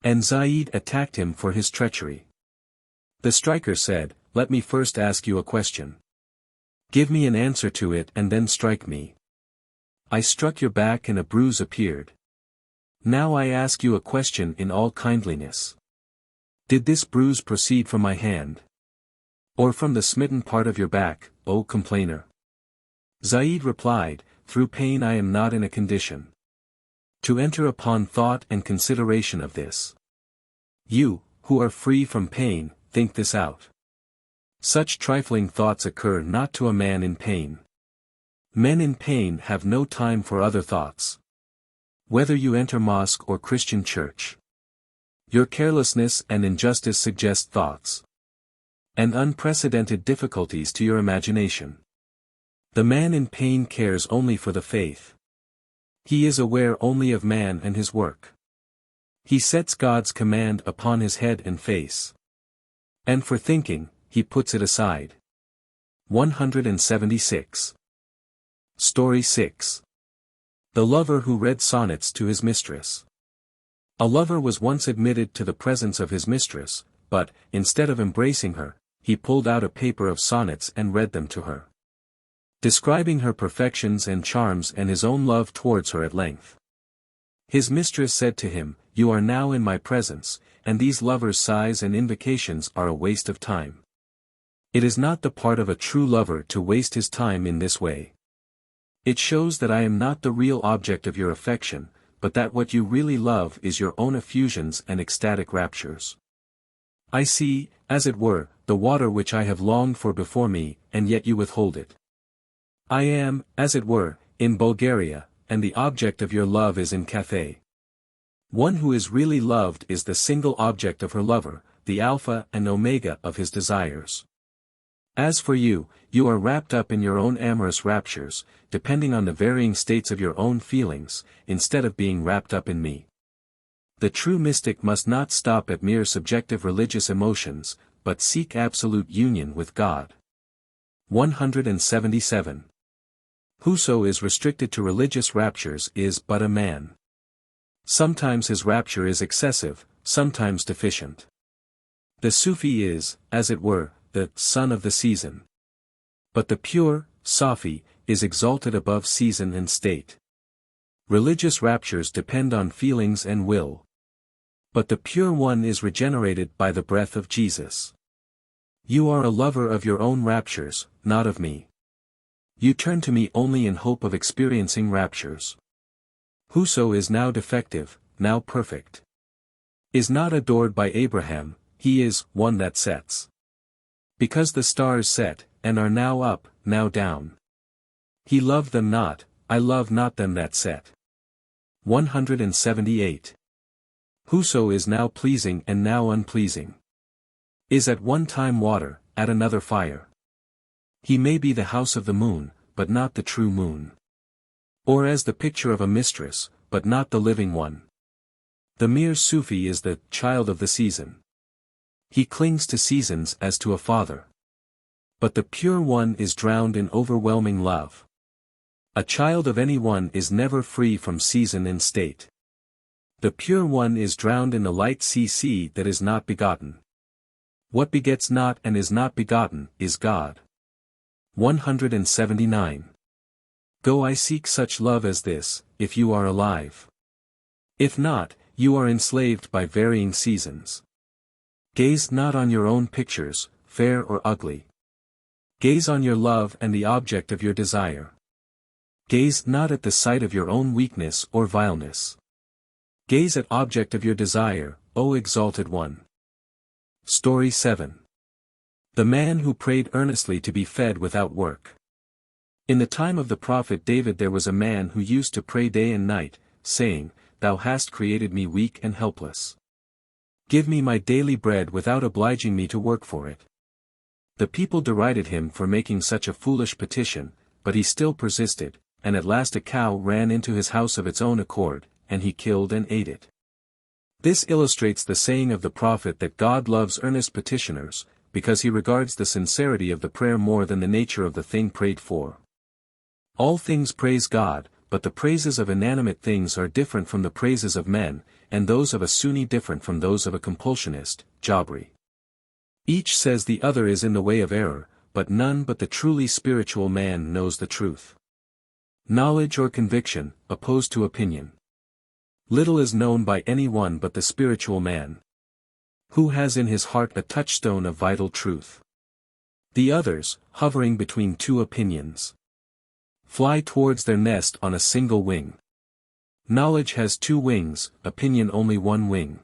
and Zaid attacked him for his treachery. The striker said, "Let me first ask you a question. Give me an answer to it and then strike me. I struck your back and a bruise appeared. Now I ask you a question in all kindliness. Did this bruise proceed from my hand? Or from the smitten part of your back, O complainer?" Zaid replied, "Through pain I am not in a condition to enter upon thought and consideration of this. You, who are free from pain, think this out. Such trifling thoughts occur not to a man in pain. Men in pain have no time for other thoughts. Whether you enter mosque or Christian church, your carelessness and injustice suggest thoughts and unprecedented difficulties to your imagination. The man in pain cares only for the faith. He is aware only of man and his work. He sets God's command upon his head and face. And for thinking, he puts it aside." 176. Story 6. The Lover Who Read Sonnets to His Mistress. A lover was once admitted to the presence of his mistress, but, instead of embracing her, he pulled out a paper of sonnets and read them to her, describing her perfections and charms and his own love towards her at length. His mistress said to him, "You are now in my presence, and these lovers' sighs and invocations are a waste of time. It is not the part of a true lover to waste his time in this way. It shows that I am not the real object of your affection, but that what you really love is your own effusions and ecstatic raptures. I see, as it were, the water which I have longed for before me, and yet you withhold it. I am, as it were, in Bulgaria, and the object of your love is in Cathay. One who is really loved is the single object of her lover, the alpha and omega of his desires. As for you, you are wrapped up in your own amorous raptures, depending on the varying states of your own feelings, instead of being wrapped up in me. The true mystic must not stop at mere subjective religious emotions, but seek absolute union with God." 177. Whoso is restricted to religious raptures is but a man. Sometimes his rapture is excessive, sometimes deficient. The Sufi is, as it were, the son of the season. But the pure, Safi, is exalted above season and state. Religious raptures depend on feelings and will. But the pure one is regenerated by the breath of Jesus. You are a lover of your own raptures, not of me. You turn to me only in hope of experiencing raptures. Whoso is now defective, now perfect, is not adored by Abraham, he is one that sets. Because the stars set, and are now up, now down. He loved them not, I love not them that set. 178. Whoso is now pleasing and now unpleasing, is at one time water, at another fire. He may be the house of the moon, but not the true moon. Or as the picture of a mistress, but not the living one. The mere Sufi is the child of the season. He clings to seasons as to a father. But the pure one is drowned in overwhelming love. A child of any one is never free from season and state. The pure one is drowned in the light sea that is not begotten. What begets not and is not begotten, is God. 179. Go, I seek such love as this, if you are alive. If not, you are enslaved by varying seasons. Gaze not on your own pictures, fair or ugly. Gaze on your love and the object of your desire. Gaze not at the sight of your own weakness or vileness. Gaze at object of your desire, O exalted one. Story 7. The man who prayed earnestly to be fed without work. In the time of the prophet David there was a man who used to pray day and night, saying, thou hast created me weak and helpless. Give me my daily bread without obliging me to work for it. The people derided him for making such a foolish petition, but he still persisted, and at last a cow ran into his house of its own accord, and he killed and ate it. This illustrates the saying of the prophet that God loves earnest petitioners, because he regards the sincerity of the prayer more than the nature of the thing prayed for. All things praise God, but the praises of inanimate things are different from the praises of men, and those of a Sunni different from those of a compulsionist, Jabri. Each says the other is in the way of error, but none but the truly spiritual man knows the truth. Knowledge or conviction, opposed to opinion. Little is known by any one but the spiritual man, who has in his heart a touchstone of vital truth. The others, hovering between two opinions, fly towards their nest on a single wing. Knowledge has two wings, opinion only one wing.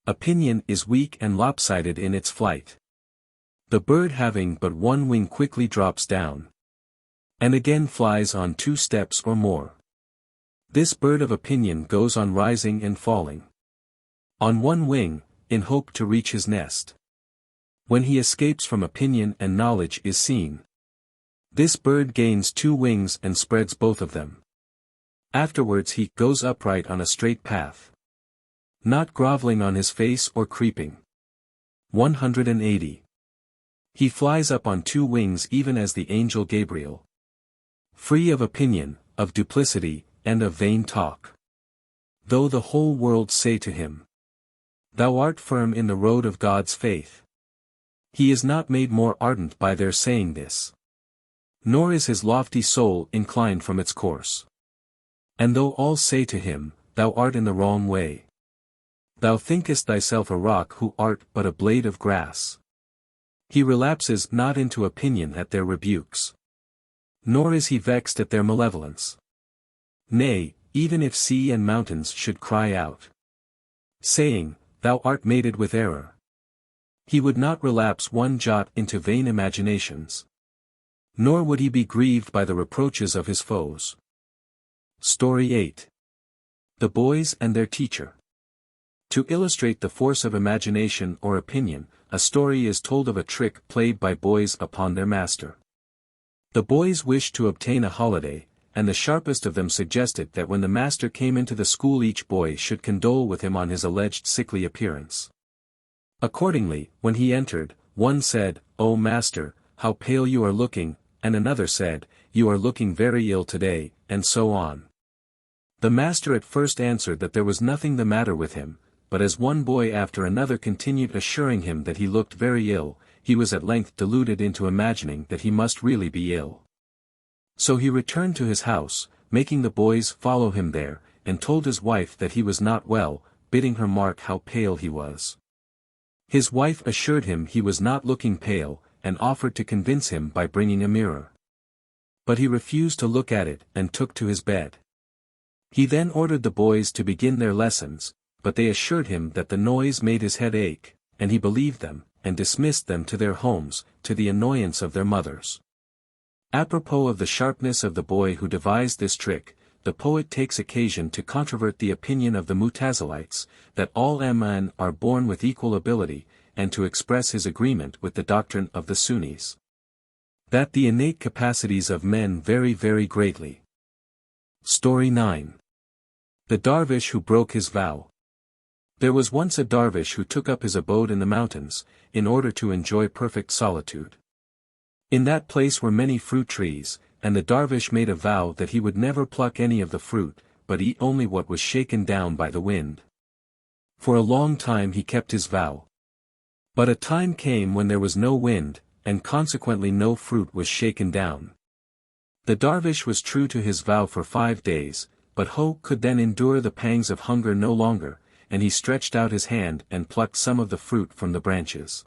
Opinion is weak and lopsided in its flight. The bird having but one wing quickly drops down, and again flies on 2 steps or more. This bird of opinion goes on rising and falling on one wing, in hope to reach his nest. When he escapes from opinion and knowledge is seen, this bird gains 2 wings and spreads both of them. Afterwards he goes upright on a straight path, not groveling on his face or creeping. 180. He flies up on 2 wings even as the angel Gabriel, free of opinion, of duplicity, and of vain talk. Though the whole world say to him, thou art firm in the road of God's faith, he is not made more ardent by their saying this, nor is his lofty soul inclined from its course. And though all say to him, thou art in the wrong way, thou thinkest thyself a rock who art but a blade of grass, he relapses not into opinion at their rebukes, nor is he vexed at their malevolence. Nay, even if sea and mountains should cry out, saying, thou art mated with error, he would not relapse one jot into vain imaginations, nor would he be grieved by the reproaches of his foes. Story 8. The Boys and Their Teacher. To illustrate the force of imagination or opinion, a story is told of a trick played by boys upon their master. The boys wished to obtain a holiday, and the sharpest of them suggested that when the master came into the school each boy should condole with him on his alleged sickly appearance. Accordingly, when he entered, one said, "O master, how pale you are looking," and another said, "You are looking very ill today," and so on. The master at first answered that there was nothing the matter with him, but as one boy after another continued assuring him that he looked very ill, he was at length deluded into imagining that he must really be ill. So he returned to his house, making the boys follow him there, and told his wife that he was not well, bidding her mark how pale he was. His wife assured him he was not looking pale, and offered to convince him by bringing a mirror. But he refused to look at it, and took to his bed. He then ordered the boys to begin their lessons, but they assured him that the noise made his head ache, and he believed them, and dismissed them to their homes, to the annoyance of their mothers. Apropos of the sharpness of the boy who devised this trick, the poet takes occasion to controvert the opinion of the Mutazilites, that all men are born with equal ability, and to express his agreement with the doctrine of the Sunnis, that the innate capacities of men vary very greatly. Story 9. The Darvish Who Broke His Vow. There was once a Darvish who took up his abode in the mountains, in order to enjoy perfect solitude. In that place were many fruit trees, and the Darvish made a vow that he would never pluck any of the fruit, but eat only what was shaken down by the wind. For a long time he kept his vow. But a time came when there was no wind, and consequently no fruit was shaken down. The Darvish was true to his vow for 5 days, but could then endure the pangs of hunger no longer, and he stretched out his hand and plucked some of the fruit from the branches.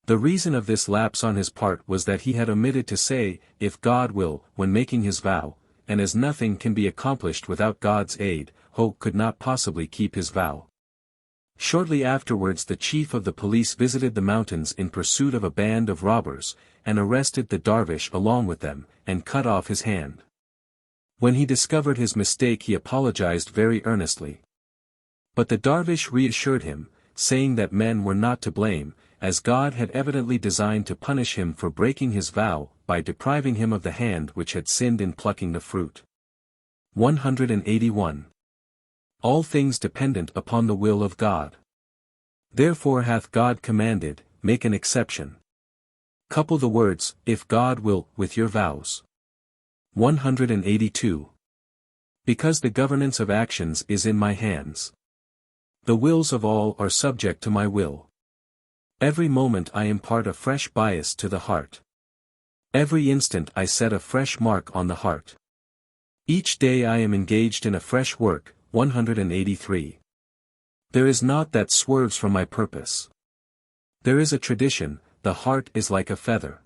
The reason of this lapse on his part was that he had omitted to say, "If God will," when making his vow, and as nothing can be accomplished without God's aid, could not possibly keep his vow. Shortly afterwards the chief of the police visited the mountains in pursuit of a band of robbers, and arrested the Darvish along with them, and cut off his hand. When he discovered his mistake he apologized very earnestly. But the dervish reassured him, saying that men were not to blame, as God had evidently designed to punish him for breaking his vow, by depriving him of the hand which had sinned in plucking the fruit. 181. All things dependent upon the will of God. Therefore hath God commanded, make an exception. Couple the words, if God will, with your vows. 182. Because the governance of actions is in my hands. The wills of all are subject to my will. Every moment I impart a fresh bias to the heart. Every instant I set a fresh mark on the heart. Each day I am engaged in a fresh work. 183. There is naught that swerves from my purpose. There is a tradition, the heart is like a feather.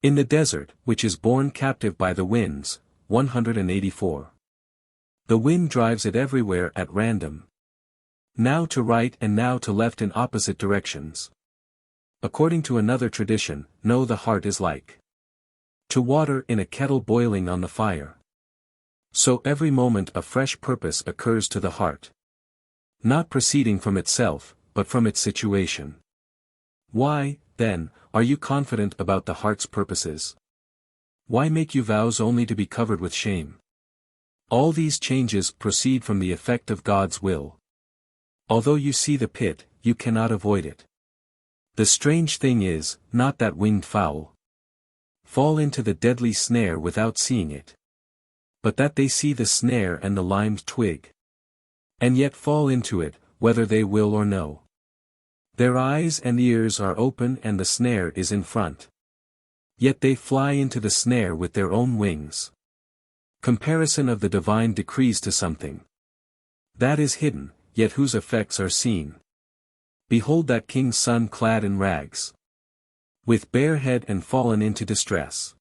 In the desert, which is borne captive by the winds. 184. The wind drives it everywhere at random. Now to right and now to left in opposite directions. According to another tradition, no, the heart is like to water in a kettle boiling on the fire. So every moment a fresh purpose occurs to the heart. Not proceeding from itself, but from its situation. Why, then, are you confident about the heart's purposes? Why make you vows only to be covered with shame? All these changes proceed from the effect of God's will. Although you see the pit, you cannot avoid it. The strange thing is, not that winged fowl fall into the deadly snare without seeing it, but that they see the snare and the limed twig, and yet fall into it, whether they will or no. Their eyes and ears are open and the snare is in front. Yet they fly into the snare with their own wings. Comparison of the divine decrees to something that is hidden, yet whose effects are seen. Behold that king's son clad in rags, with bare head and fallen into distress,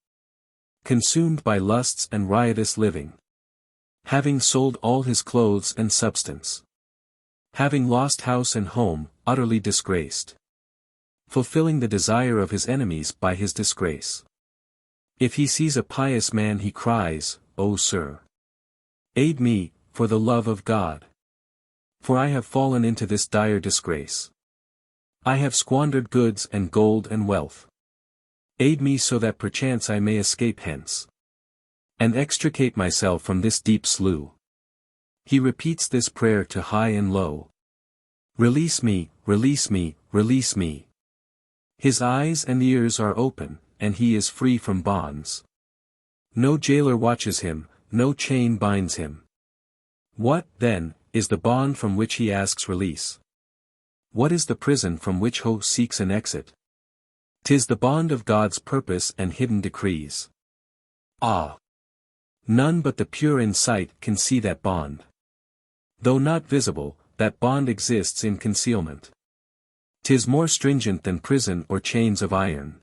consumed by lusts and riotous living, having sold all his clothes and substance, having lost house and home, utterly disgraced, fulfilling the desire of his enemies by his disgrace. If he sees a pious man he cries, O sir, aid me, for the love of God. For I have fallen into this dire disgrace. I have squandered goods and gold and wealth. Aid me so that perchance I may escape hence, and extricate myself from this deep slough. He repeats this prayer to high and low. Release me, release me, release me. His eyes and ears are open, and he is free from bonds. No jailer watches him, no chain binds him. What, then, is the bond from which he asks release? What is the prison from which Ho seeks an exit? 'Tis the bond of God's purpose and hidden decrees. Ah! None but the pure in sight can see that bond. Though not visible, that bond exists in concealment. 'Tis more stringent than prison or chains of iron.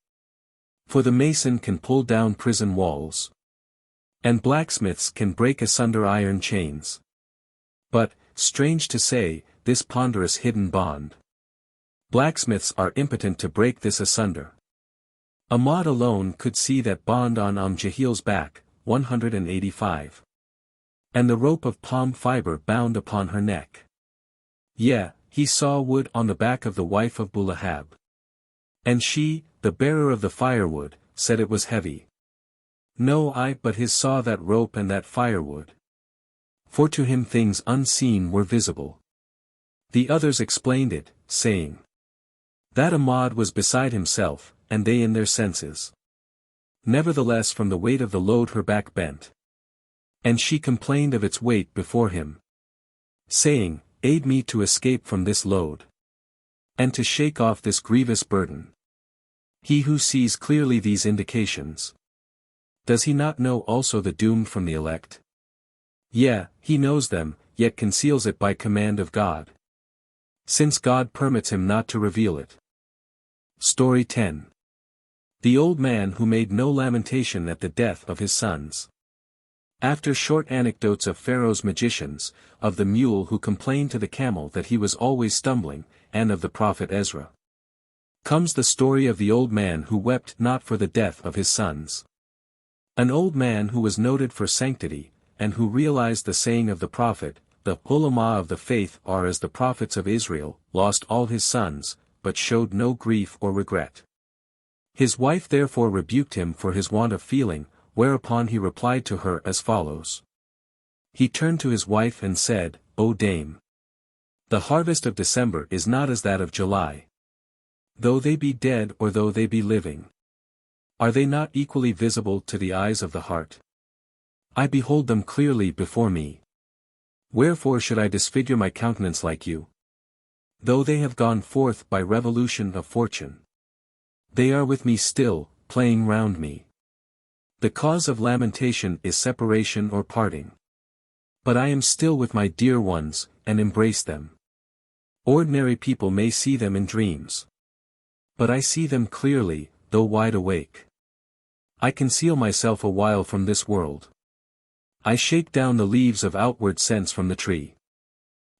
For the mason can pull down prison walls, and blacksmiths can break asunder iron chains. But, strange to say, this ponderous hidden bond, blacksmiths are impotent to break this asunder. Ahmad alone could see that bond on Jahil's back. 185. And the rope of palm fiber bound upon her neck. Yea, he saw wood on the back of the wife of Bulahab. And she, the bearer of the firewood, said it was heavy. No eye but his saw that rope and that firewood. For to him things unseen were visible. The others explained it, saying that Ahmad was beside himself, and they in their senses. Nevertheless from the weight of the load her back bent. And she complained of its weight before him, saying, Aid me to escape from this load, and to shake off this grievous burden. He who sees clearly these indications, does he not know also the doomed from the elect? Yea, he knows them, yet conceals it by command of God, since God permits him not to reveal it. Story 10. The old man who made no lamentation at the death of his sons. After short anecdotes of Pharaoh's magicians, of the mule who complained to the camel that he was always stumbling, and of the prophet Ezra, comes the story of the old man who wept not for the death of his sons. An old man who was noted for sanctity, and who realized the saying of the prophet, "The ulama of the faith are as the prophets of Israel," lost all his sons, but showed no grief or regret. His wife therefore rebuked him for his want of feeling, whereupon he replied to her as follows. He turned to his wife and said, "O dame! The harvest of December is not as that of July. Though they be dead or though they be living, are they not equally visible to the eyes of the heart? I behold them clearly before me. Wherefore should I disfigure my countenance like you? Though they have gone forth by revolution of fortune, they are with me still, playing round me. The cause of lamentation is separation or parting. But I am still with my dear ones, and embrace them. Ordinary people may see them in dreams. But I see them clearly, though wide awake. I conceal myself a while from this world. I shake down the leaves of outward sense from the tree.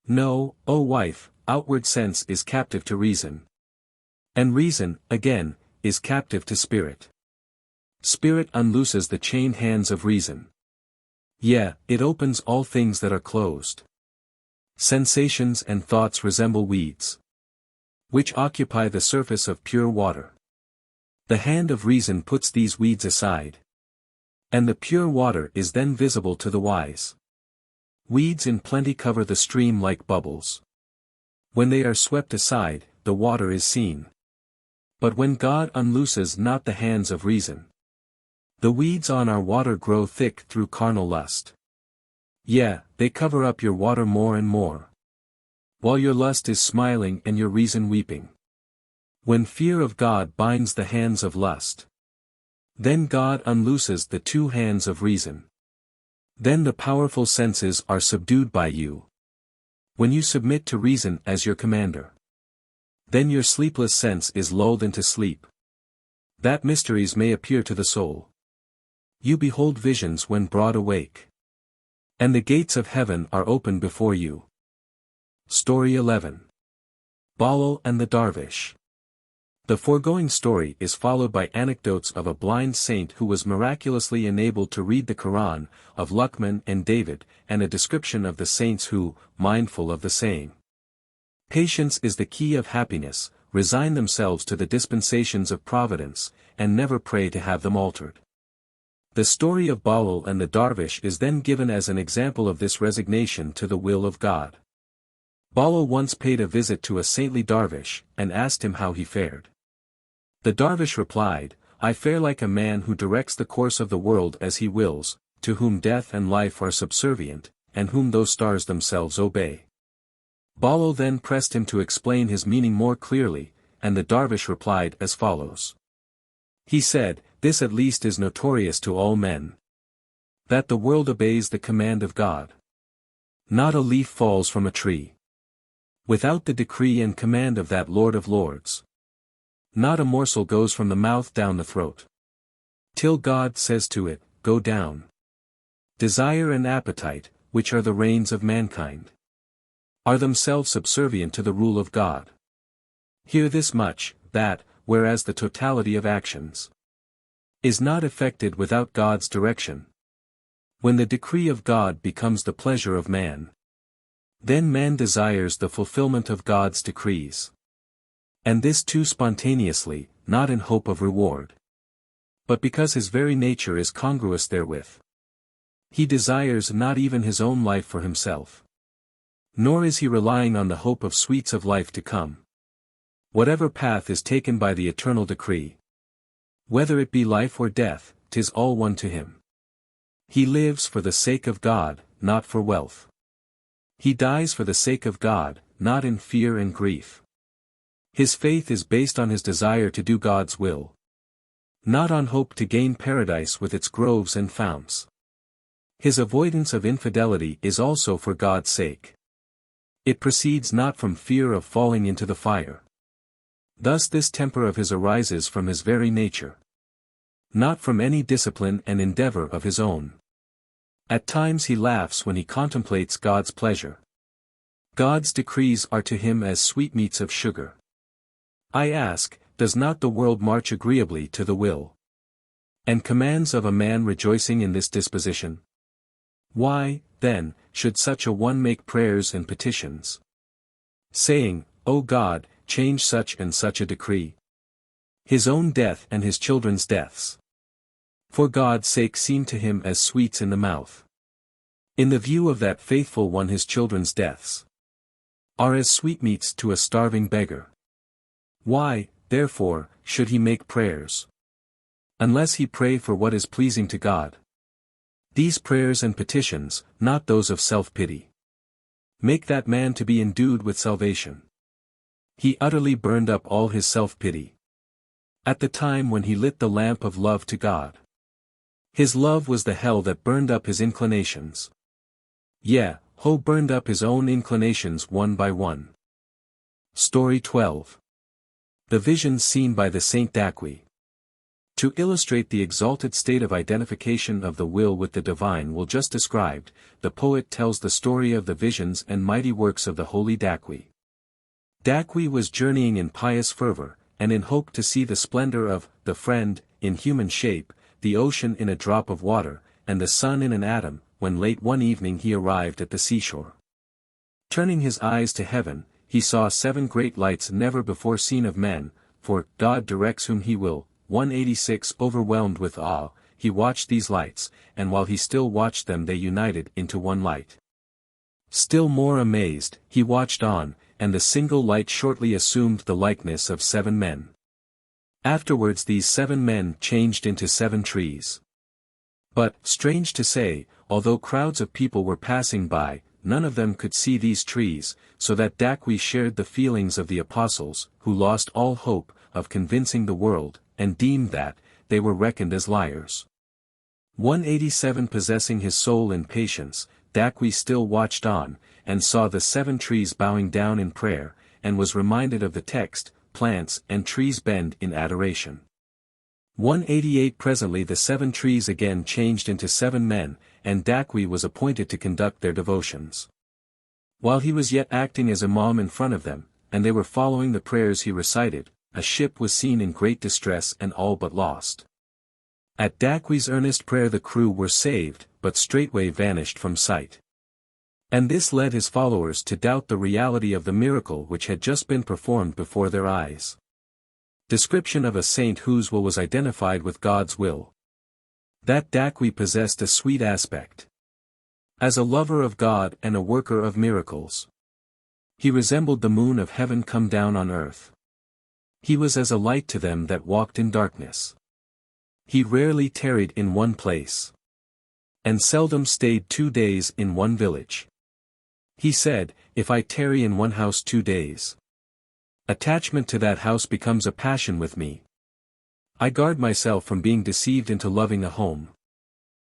No, O wife, outward sense is captive to reason. And reason, again, is captive to spirit. Spirit unlooses the chained hands of reason. Yea, it opens all things that are closed. Sensations and thoughts resemble weeds, which occupy the surface of pure water. The hand of reason puts these weeds aside, and the pure water is then visible to the wise. Weeds in plenty cover the stream like bubbles. When they are swept aside, the water is seen. But when God unlooses not the hands of reason, the weeds on our water grow thick through carnal lust. Yea, they cover up your water more and more, while your lust is smiling and your reason weeping. When fear of God binds the hands of lust, then God unlooses the two hands of reason. Then the powerful senses are subdued by you. When you submit to reason as your commander, then your sleepless sense is lulled into sleep, that mysteries may appear to the soul. You behold visions when broad awake, and the gates of heaven are open before you. Story 11. Jalal and the Darvish. The foregoing story is followed by anecdotes of a blind saint who was miraculously enabled to read the Quran, of Luqman and David, and a description of the saints who, mindful of the saying, "Patience is the key of happiness," resign themselves to the dispensations of providence, and never pray to have them altered. The story of Jalal and the Darvish is then given as an example of this resignation to the will of God. Jalal once paid a visit to a saintly Darvish, and asked him how he fared. The Darvish replied, "I fare like a man who directs the course of the world as he wills, to whom death and life are subservient, and whom those stars themselves obey." Jalal then pressed him to explain his meaning more clearly, and the Darvish replied as follows. He said, "This at least is notorious to all men, that the world obeys the command of God. Not a leaf falls from a tree without the decree and command of that Lord of Lords. Not a morsel goes from the mouth down the throat, till God says to it, 'Go down.' Desire and appetite, which are the reins of mankind, are themselves subservient to the rule of God. Hear this much, that, whereas the totality of actions is not effected without God's direction, when the decree of God becomes the pleasure of man, then man desires the fulfillment of God's decrees. And this too spontaneously, not in hope of reward, but because his very nature is congruous therewith. He desires not even his own life for himself, nor is he relying on the hope of sweets of life to come. Whatever path is taken by the eternal decree, whether it be life or death, 'tis all one to him. He lives for the sake of God, not for wealth. He dies for the sake of God, not in fear and grief. His faith is based on his desire to do God's will, not on hope to gain paradise with its groves and founts. His avoidance of infidelity is also for God's sake. It proceeds not from fear of falling into the fire. Thus this temper of his arises from his very nature, not from any discipline and endeavor of his own. At times he laughs when he contemplates God's pleasure. God's decrees are to him as sweetmeats of sugar. I ask, does not the world march agreeably to the will And commands of a man rejoicing in this disposition? Why, then, should such a one make prayers and petitions, saying, O God, change such and such a decree, his own death and his children's deaths, for God's sake seem to him as sweets in the mouth. In the view of that faithful one his children's deaths are as sweetmeats to a starving beggar. Why, therefore, should he make prayers, unless he pray for what is pleasing to God? These prayers and petitions, not those of self-pity, make that man to be endued with salvation. He utterly burned up all his self-pity at the time when he lit the lamp of love to God. His love was the hell that burned up his inclinations. Ho burned up his own inclinations one by one. Story 12. The visions seen by the Saint Daqui. To illustrate the exalted state of identification of the will with the divine will just described, the poet tells the story of the visions and mighty works of the holy Daqui. Daqui was journeying in pious fervor, and in hope to see the splendor of the Friend, in human shape, the ocean in a drop of water, and the sun in an atom, when late one evening he arrived at the seashore. Turning his eyes to heaven, he saw 7 great lights never before seen of men, for God directs whom he will. 186 Overwhelmed with awe, he watched these lights, and while he still watched them they united into one light. Still more amazed, he watched on, and the single light shortly assumed the likeness of 7 men. Afterwards these 7 men changed into 7 trees. But, strange to say, although crowds of people were passing by, none of them could see these trees, so that Daqui shared the feelings of the apostles, who lost all hope of convincing the world, and deemed that they were reckoned as liars. 187 Possessing his soul in patience, Daqui still watched on, and saw the 7 trees bowing down in prayer, and was reminded of the text, plants and trees bend in adoration. 188 Presently the 7 trees again changed into 7 men, and Daqui was appointed to conduct their devotions. While he was yet acting as imam in front of them, and they were following the prayers he recited, a ship was seen in great distress and all but lost. At Daqui's earnest prayer the crew were saved, but straightway vanished from sight. And this led his followers to doubt the reality of the miracle which had just been performed before their eyes. Description of a saint whose will was identified with God's will. That Daqui possessed a sweet aspect. As a lover of God and a worker of miracles, he resembled the moon of heaven come down on earth. He was as a light to them that walked in darkness. He rarely tarried in one place, and seldom stayed 2 days in one village. He said, If I tarry in one house 2 days, attachment to that house becomes a passion with me. I guard myself from being deceived into loving a home,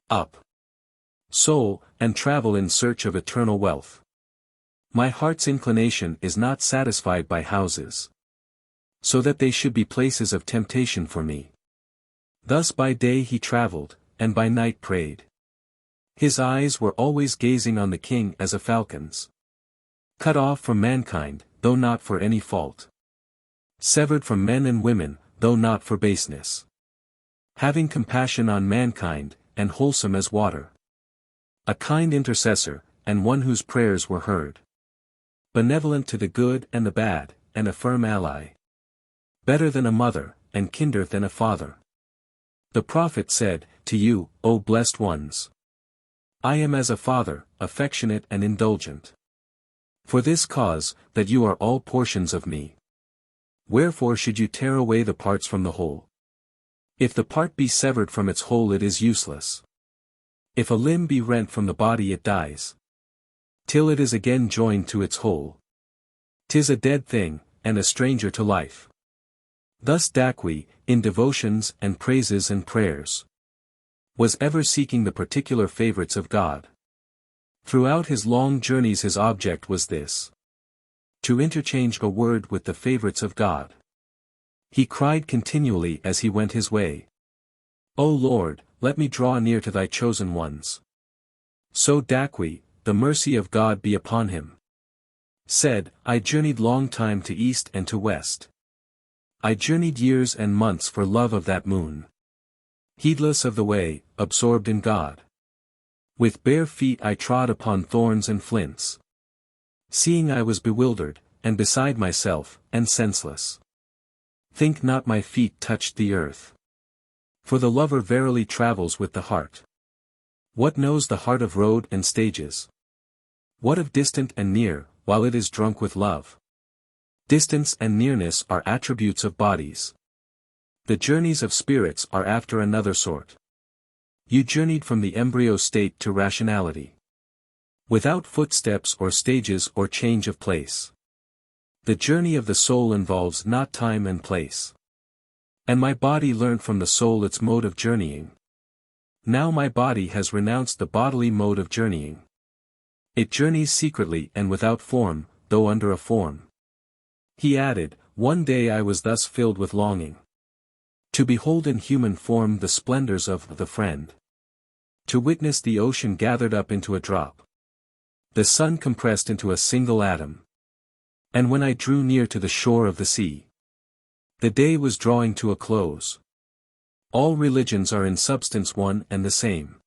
up, soul, and travel in search of eternal wealth. My heart's inclination is not satisfied by houses, so that they should be places of temptation for me. Thus by day he traveled, and by night prayed. His eyes were always gazing on the king as a falcon's. Cut off from mankind, though not for any fault. Severed from men and women, though not for baseness. Having compassion on mankind, and wholesome as water. A kind intercessor, and one whose prayers were heard. Benevolent to the good and the bad, and a firm ally. Better than a mother, and kinder than a father. The prophet said, To you, O blessed ones, I am as a father, affectionate and indulgent. For this cause, that you are all portions of me. Wherefore should you tear away the parts from the whole? If the part be severed from its whole it is useless. If a limb be rent from the body it dies, till it is again joined to its whole. 'Tis a dead thing, and a stranger to life. Thus Daqui, in devotions and praises and prayers, was ever seeking the particular favorites of God. Throughout his long journeys his object was this: to interchange a word with the favorites of God. He cried continually as he went his way, O Lord, let me draw near to thy chosen ones. So Daqui, the mercy of God be upon him, said, I journeyed long time to east and to west. I journeyed years and months for love of that moon. Heedless of the way, absorbed in God. With bare feet I trod upon thorns and flints. Seeing I was bewildered, and beside myself, and senseless. Think not my feet touched the earth. For the lover verily travels with the heart. What knows the heart of road and stages? What of distant and near, while it is drunk with love? Distance and nearness are attributes of bodies. The journeys of spirits are after another sort. You journeyed from the embryo state to rationality. Without footsteps or stages or change of place. The journey of the soul involves not time and place. And my body learnt from the soul its mode of journeying. Now my body has renounced the bodily mode of journeying. It journeys secretly and without form, though under a form. He added, one day I was thus filled with longing. To behold in human form the splendors of the Friend. To witness the ocean gathered up into a drop. The sun compressed into a single atom. And when I drew near to the shore of the sea, the day was drawing to a close. All religions are in substance one and the same.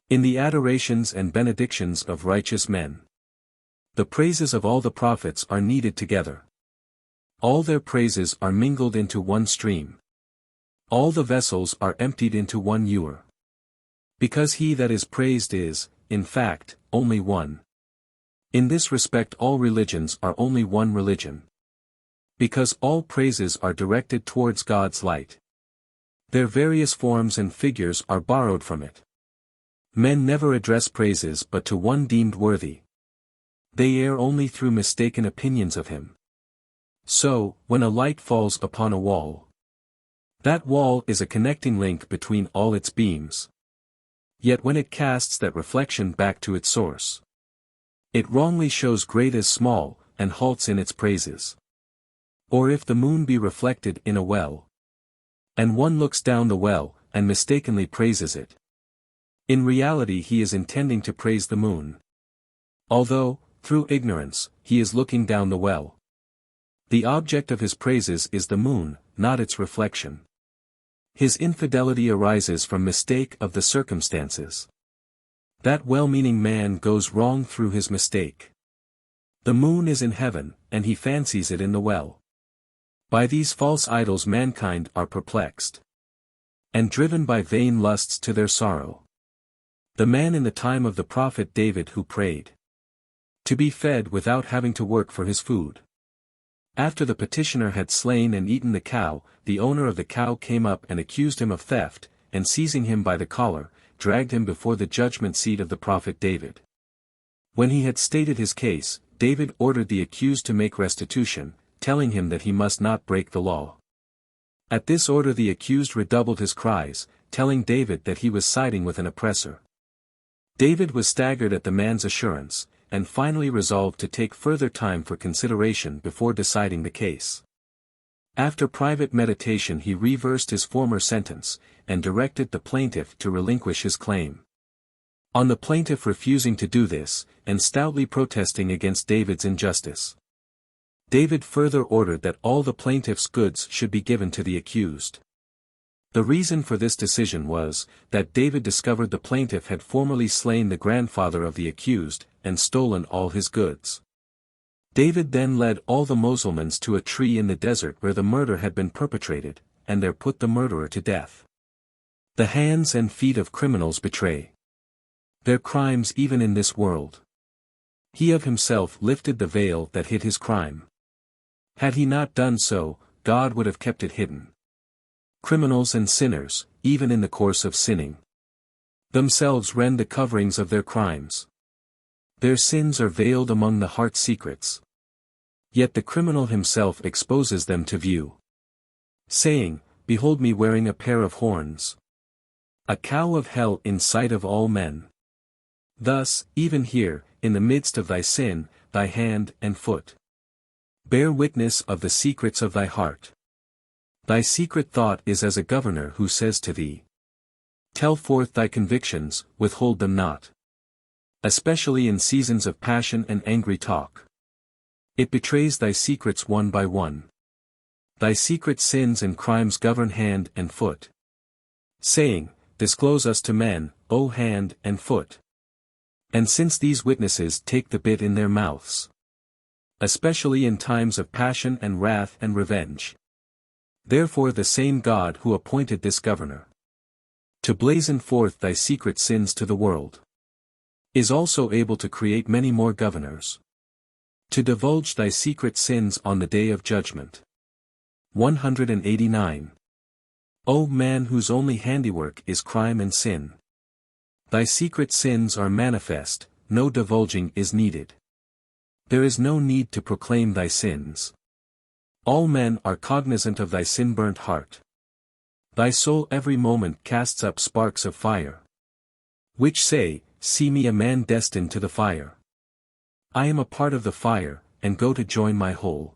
In the adorations and benedictions of righteous men. The praises of all the prophets are kneaded together. All their praises are mingled into one stream. All the vessels are emptied into one ewer. Because he that is praised is, in fact, only one. In this respect all religions are only one religion. Because all praises are directed towards God's light. Their various forms and figures are borrowed from it. Men never address praises but to one deemed worthy. They err only through mistaken opinions of him. So, when a light falls upon a wall, that wall is a connecting link between all its beams. Yet when it casts that reflection back to its source, it wrongly shows great as small, and halts in its praises. Or if the moon be reflected in a well, and one looks down the well, and mistakenly praises it. In reality he is intending to praise the moon. Although, through ignorance, he is looking down the well. The object of his praises is the moon, not its reflection. His infidelity arises from mistake of the circumstances. That well-meaning man goes wrong through his mistake. The moon is in heaven, and he fancies it in the well. By these false idols mankind are perplexed. And driven by vain lusts to their sorrow. The man in the time of the prophet David who prayed to be fed without having to work for his food. After the petitioner had slain and eaten the cow, the owner of the cow came up and accused him of theft, and seizing him by the collar, dragged him before the judgment seat of the prophet David. When he had stated his case, David ordered the accused to make restitution, telling him that he must not break the law. At this order the accused redoubled his cries, telling David that he was siding with an oppressor. David was staggered at the man's assurance, and finally resolved to take further time for consideration before deciding the case. After private meditation he reversed his former sentence, and directed the plaintiff to relinquish his claim. On the plaintiff refusing to do this, and stoutly protesting against David's injustice, David further ordered that all the plaintiff's goods should be given to the accused. The reason for this decision was, that David discovered the plaintiff had formerly slain the grandfather of the accused, and stolen all his goods. David then led all the Mussulmans to a tree in the desert where the murder had been perpetrated, and there put the murderer to death. The hands and feet of criminals betray their crimes even in this world. He of himself lifted the veil that hid his crime. Had he not done so, God would have kept it hidden. Criminals and sinners, even in the course of sinning, themselves rend the coverings of their crimes. Their sins are veiled among the heart's secrets. Yet the criminal himself exposes them to view, saying, "Behold me wearing a pair of horns. A cow of hell in sight of all men." Thus, even here, in the midst of thy sin, thy hand and foot bear witness of the secrets of thy heart. Thy secret thought is as a governor who says to thee, "Tell forth thy convictions, withhold them not." Especially in seasons of passion and angry talk. It betrays thy secrets one by one. Thy secret sins and crimes govern hand and foot. saying, Disclose us to men, O hand and foot. And since these witnesses take the bit in their mouths, especially in times of passion and wrath and revenge. Therefore the same God who appointed this governor to blazon forth thy secret sins to the world is also able to create many more governors to divulge thy secret sins on the day of judgment. 189. O man whose only handiwork is crime and sin, thy secret sins are manifest, no divulging is needed. There is no need to proclaim thy sins. All men are cognizant of thy sin-burnt heart. Thy soul every moment casts up sparks of fire, which say, See me a man destined to the fire. I am a part of the fire, and go to join my whole.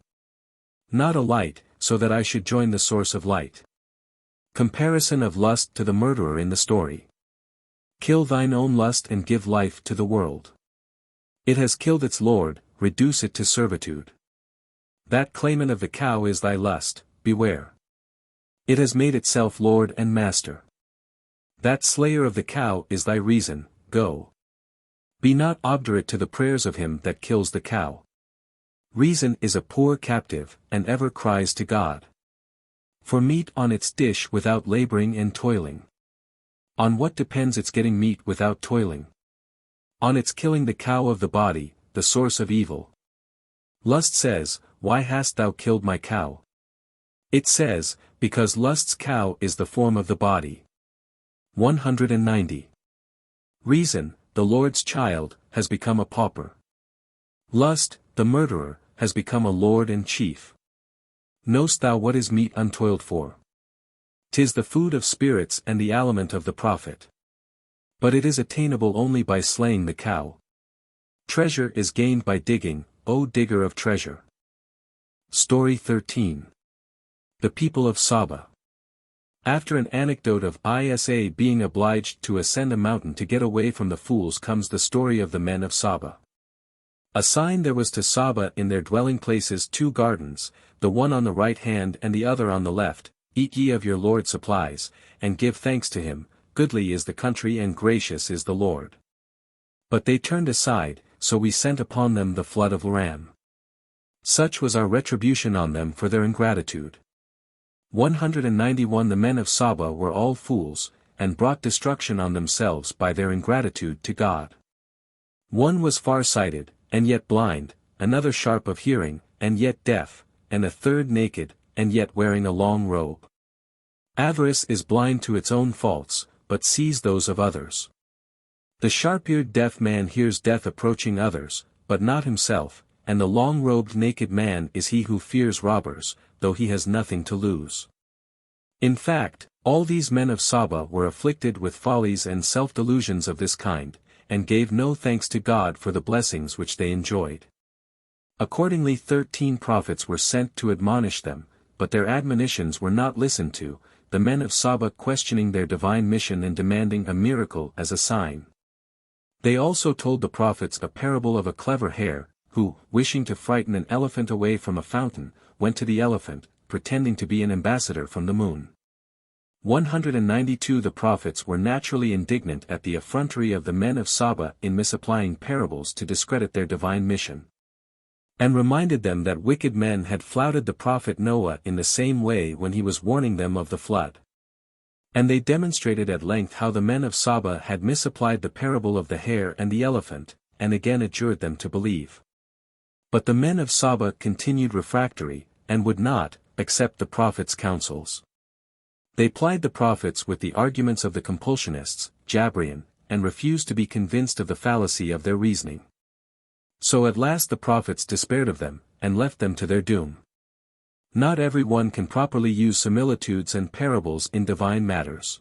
Not a light, so that I should join the source of light. Comparison of lust to the murderer in the story. Kill thine own lust and give life to the world. It has killed its lord, reduce it to servitude. That claimant of the cow is thy lust, beware. It has made itself lord and master. That slayer of the cow is thy reason, go. Be not obdurate to the prayers of him that kills the cow. Reason is a poor captive, and ever cries to God for meat on its dish without laboring and toiling. On what depends its getting meat without toiling? On its killing the cow of the body, the source of evil. Lust says, Why hast thou killed my cow? It says, Because lust's cow is the form of the body. 190. Reason, the Lord's child, has become a pauper. Lust, the murderer, has become a lord and chief. Knowst thou what is meat untoiled for? 'Tis the food of spirits and the aliment of the prophet. But it is attainable only by slaying the cow. Treasure is gained by digging, O digger of treasure. Story 13. The people of Saba. After an anecdote of Isa being obliged to ascend a mountain to get away from the fools comes the story of the men of Saba. A sign there was to Saba in their dwelling places 2 gardens, the one on the right hand and the other on the left. Eat ye of your Lord's supplies, and give thanks to him, goodly is the country and gracious is the Lord. But they turned aside, so we sent upon them the flood of Ram. Such was our retribution on them for their ingratitude. 191 The men of Saba were all fools, and brought destruction on themselves by their ingratitude to God. One was far-sighted, and yet blind, another sharp of hearing, and yet deaf, and a third naked, and yet wearing a long robe. Avarice is blind to its own faults, but sees those of others. The sharp-eared deaf man hears death approaching others, but not himself, and the long-robed naked man is he who fears robbers, though he has nothing to lose. In fact, all these men of Saba were afflicted with follies and self-delusions of this kind, and gave no thanks to God for the blessings which they enjoyed. Accordingly 13 prophets were sent to admonish them, but their admonitions were not listened to, the men of Saba questioning their divine mission and demanding a miracle as a sign. They also told the prophets a parable of a clever hare, who, wishing to frighten an elephant away from a fountain, went to the elephant, pretending to be an ambassador from the moon. 192 The prophets were naturally indignant at the effrontery of the men of Saba in misapplying parables to discredit their divine mission, and reminded them that wicked men had flouted the prophet Noah in the same way when he was warning them of the flood. And they demonstrated at length how the men of Saba had misapplied the parable of the hare and the elephant, and again adjured them to believe. But the men of Saba continued refractory, and would not accept the prophet's counsels. They plied the prophets with the arguments of the compulsionists, Jabrian, and refused to be convinced of the fallacy of their reasoning. So at last the prophets despaired of them, and left them to their doom. Not every one can properly use similitudes and parables in divine matters.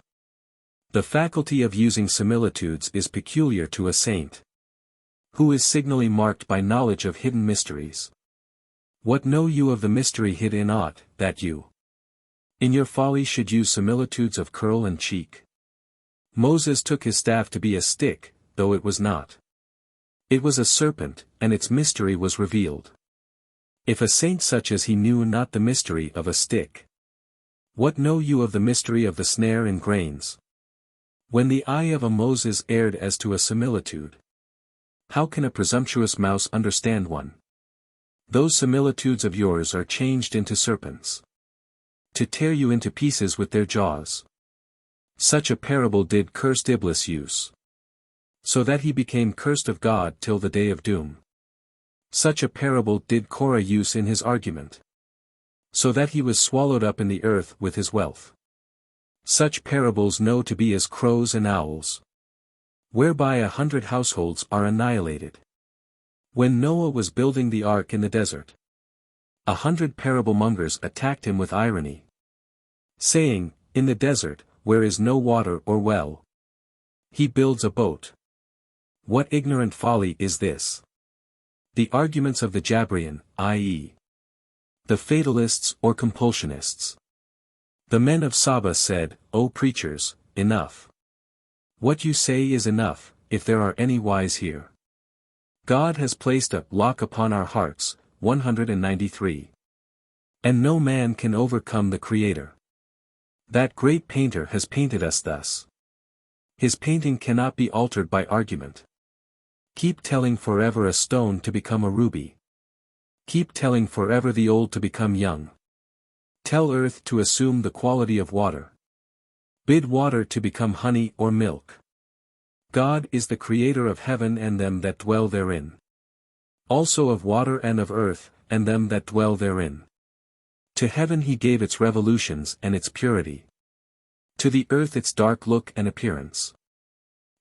The faculty of using similitudes is peculiar to a saint, who is signally marked by knowledge of hidden mysteries. What know you of the mystery hid in aught, that you in your folly should use similitudes of curl and cheek? Moses took his staff to be a stick, though it was not. It was a serpent, and its mystery was revealed. If a saint such as he knew not the mystery of a stick, what know you of the mystery of the snare in grains? When the eye of a Moses erred as to a similitude, how can a presumptuous mouse understand one? Those similitudes of yours are changed into serpents, to tear you into pieces with their jaws. Such a parable did cursed Iblis use, so that he became cursed of God till the day of doom. Such a parable did Korah use in his argument, so that he was swallowed up in the earth with his wealth. Such parables know to be as crows and owls, whereby 100 households are annihilated. When Noah was building the ark in the desert, 100 parable mongers attacked him with irony, saying, in the desert, where is no water or well, he builds a boat. What ignorant folly is this? The arguments of the Jabrian, i.e., the fatalists or compulsionists. The men of Saba said, O preachers, enough. What you say is enough, if there are any wise here. God has placed a lock upon our hearts, 193. And no man can overcome the Creator. That great painter has painted us thus. His painting cannot be altered by argument. Keep telling forever a stone to become a ruby. Keep telling forever the old to become young. Tell earth to assume the quality of water. Bid water to become honey or milk. God is the creator of heaven and them that dwell therein. Also of water and of earth, and them that dwell therein. To heaven he gave its revolutions and its purity. To the earth its dark look and appearance.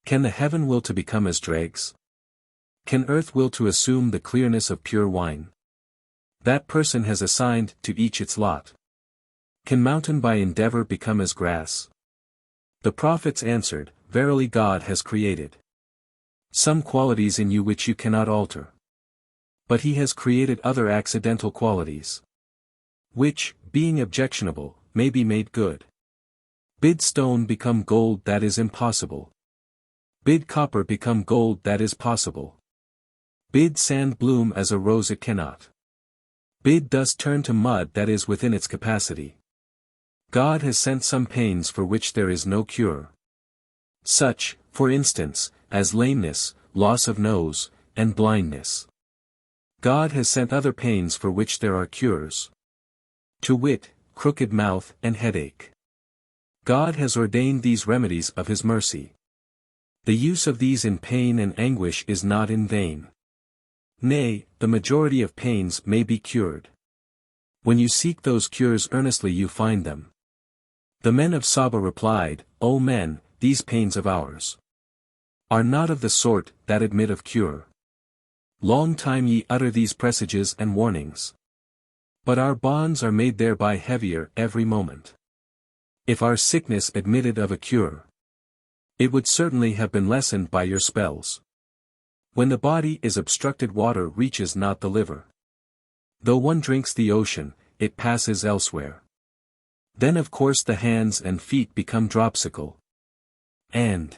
Can the heaven will to become as dregs? Can earth will to assume the clearness of pure wine? That person has assigned to each its lot. Can mountain by endeavor become as grass? The prophets answered, Verily God has created some qualities in you which you cannot alter. But he has created other accidental qualities, which, being objectionable, may be made good. Bid stone become gold that is impossible. Bid copper become gold that is possible. Bid sand bloom as a rose it cannot. Bid dust turn to mud that is within its capacity. God has sent some pains for which there is no cure. Such, for instance, as lameness, loss of nose, and blindness. God has sent other pains for which there are cures. To wit, crooked mouth and headache. God has ordained these remedies of his mercy. The use of these in pain and anguish is not in vain. Nay, the majority of pains may be cured. When you seek those cures earnestly you find them. The men of Saba replied, O men, these pains of ours are not of the sort that admit of cure. Long time ye utter these presages and warnings. But our bonds are made thereby heavier every moment. If our sickness admitted of a cure, it would certainly have been lessened by your spells. When the body is obstructed water reaches not the liver. Though one drinks the ocean, it passes elsewhere. Then of course the hands and feet become dropsical. And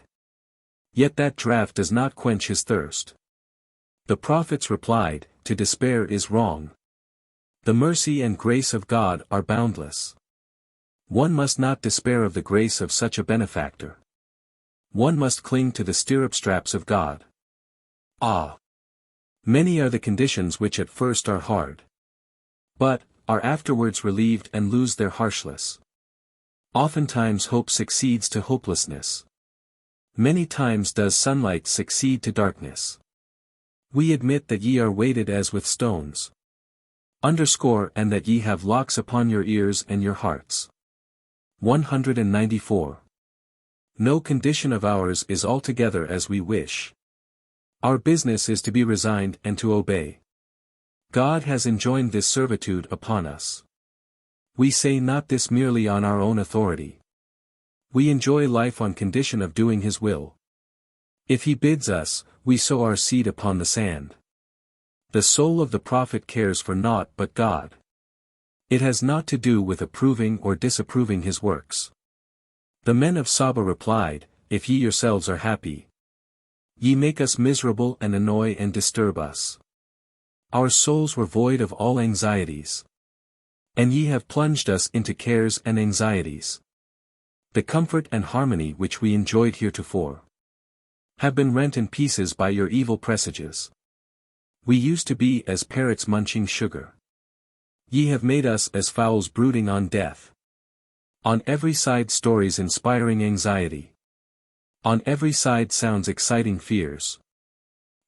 yet that draught does not quench his thirst. The prophets replied, to despair is wrong. The mercy and grace of God are boundless. One must not despair of the grace of such a benefactor. One must cling to the stirrup straps of God. Ah! Many are the conditions which at first are hard, but are afterwards relieved and lose their harshness. Oftentimes hope succeeds to hopelessness. Many times does sunlight succeed to darkness. We admit that ye are weighted as with stones. Underscore and that ye have locks upon your ears and your hearts. 194. No condition of ours is altogether as we wish. Our business is to be resigned and to obey. God has enjoined this servitude upon us. We say not this merely on our own authority. We enjoy life on condition of doing his will. If he bids us, we sow our seed upon the sand. The soul of the prophet cares for naught but God. It has naught to do with approving or disapproving his works. The men of Saba replied, If ye yourselves are happy, ye make us miserable and annoy and disturb us. Our souls were void of all anxieties. And ye have plunged us into cares and anxieties. The comfort and harmony which we enjoyed heretofore have been rent in pieces by your evil presages. We used to be as parrots munching sugar. Ye have made us as fowls brooding on death. On every side stories inspiring anxiety. On every side sounds exciting fears.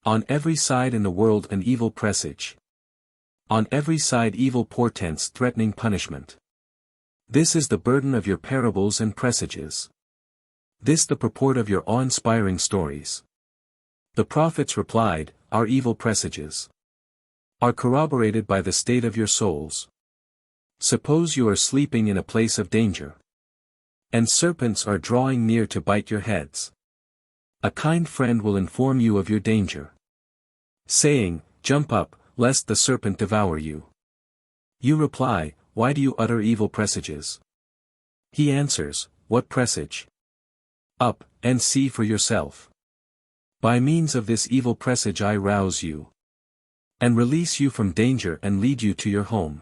On every side in the world an evil presage. On every side evil portents threatening punishment. This is the burden of your parables and presages. This the purport of your awe-inspiring stories. The prophets replied, our evil presages are corroborated by the state of your souls. Suppose you are sleeping in a place of danger, and serpents are drawing near to bite your heads. A kind friend will inform you of your danger, saying, jump up, lest the serpent devour you. You reply, why do you utter evil presages? He answers, what presage? Up, and see for yourself. By means of this evil presage I rouse you, and release you from danger and lead you to your home.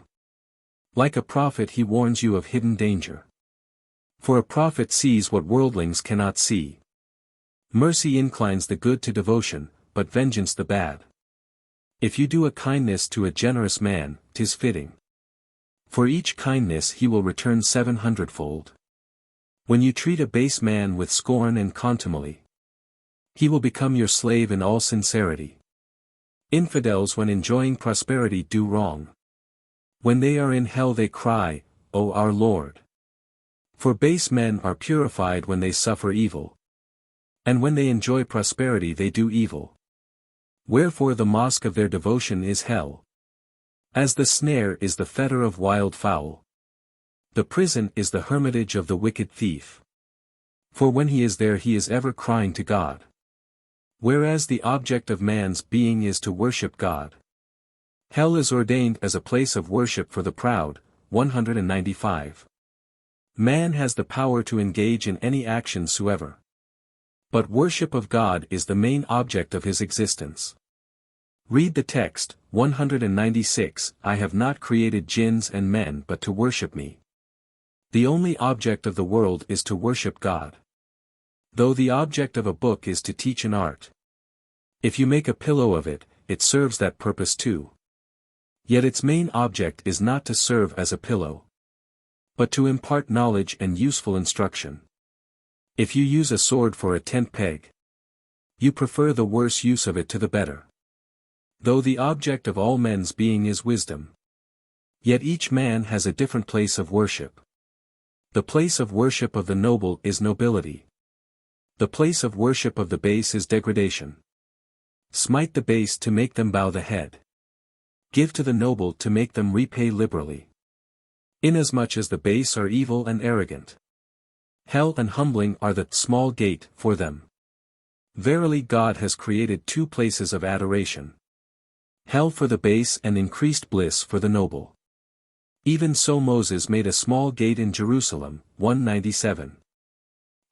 Like a prophet he warns you of hidden danger. For a prophet sees what worldlings cannot see. Mercy inclines the good to devotion, but vengeance the bad. If you do a kindness to a generous man, 'tis fitting. For each kindness he will return 700-fold. When you treat a base man with scorn and contumely, he will become your slave in all sincerity. Infidels when enjoying prosperity do wrong. When they are in hell they cry, O our Lord. For base men are purified when they suffer evil. And when they enjoy prosperity they do evil. Wherefore the mosque of their devotion is hell. As the snare is the fetter of wild fowl. The prison is the hermitage of the wicked thief. For when he is there he is ever crying to God. Whereas the object of man's being is to worship God. Hell is ordained as a place of worship for the proud. 195. Man has the power to engage in any action soever. But worship of God is the main object of his existence. Read the text, 196, I have not created jinns and men but to worship me. The only object of the world is to worship God. Though the object of a book is to teach an art. If you make a pillow of it, it serves that purpose too. Yet its main object is not to serve as a pillow, but to impart knowledge and useful instruction. If you use a sword for a tent peg, you prefer the worse use of it to the better. Though the object of all men's being is wisdom, yet each man has a different place of worship. The place of worship of the noble is nobility. The place of worship of the base is degradation. Smite the base to make them bow the head. Give to the noble to make them repay liberally. Inasmuch as the base are evil and arrogant, hell and humbling are the small gate for them. Verily God has created two places of adoration. Hell for the base and increased bliss for the noble. Even so Moses made a small gate in Jerusalem, 197.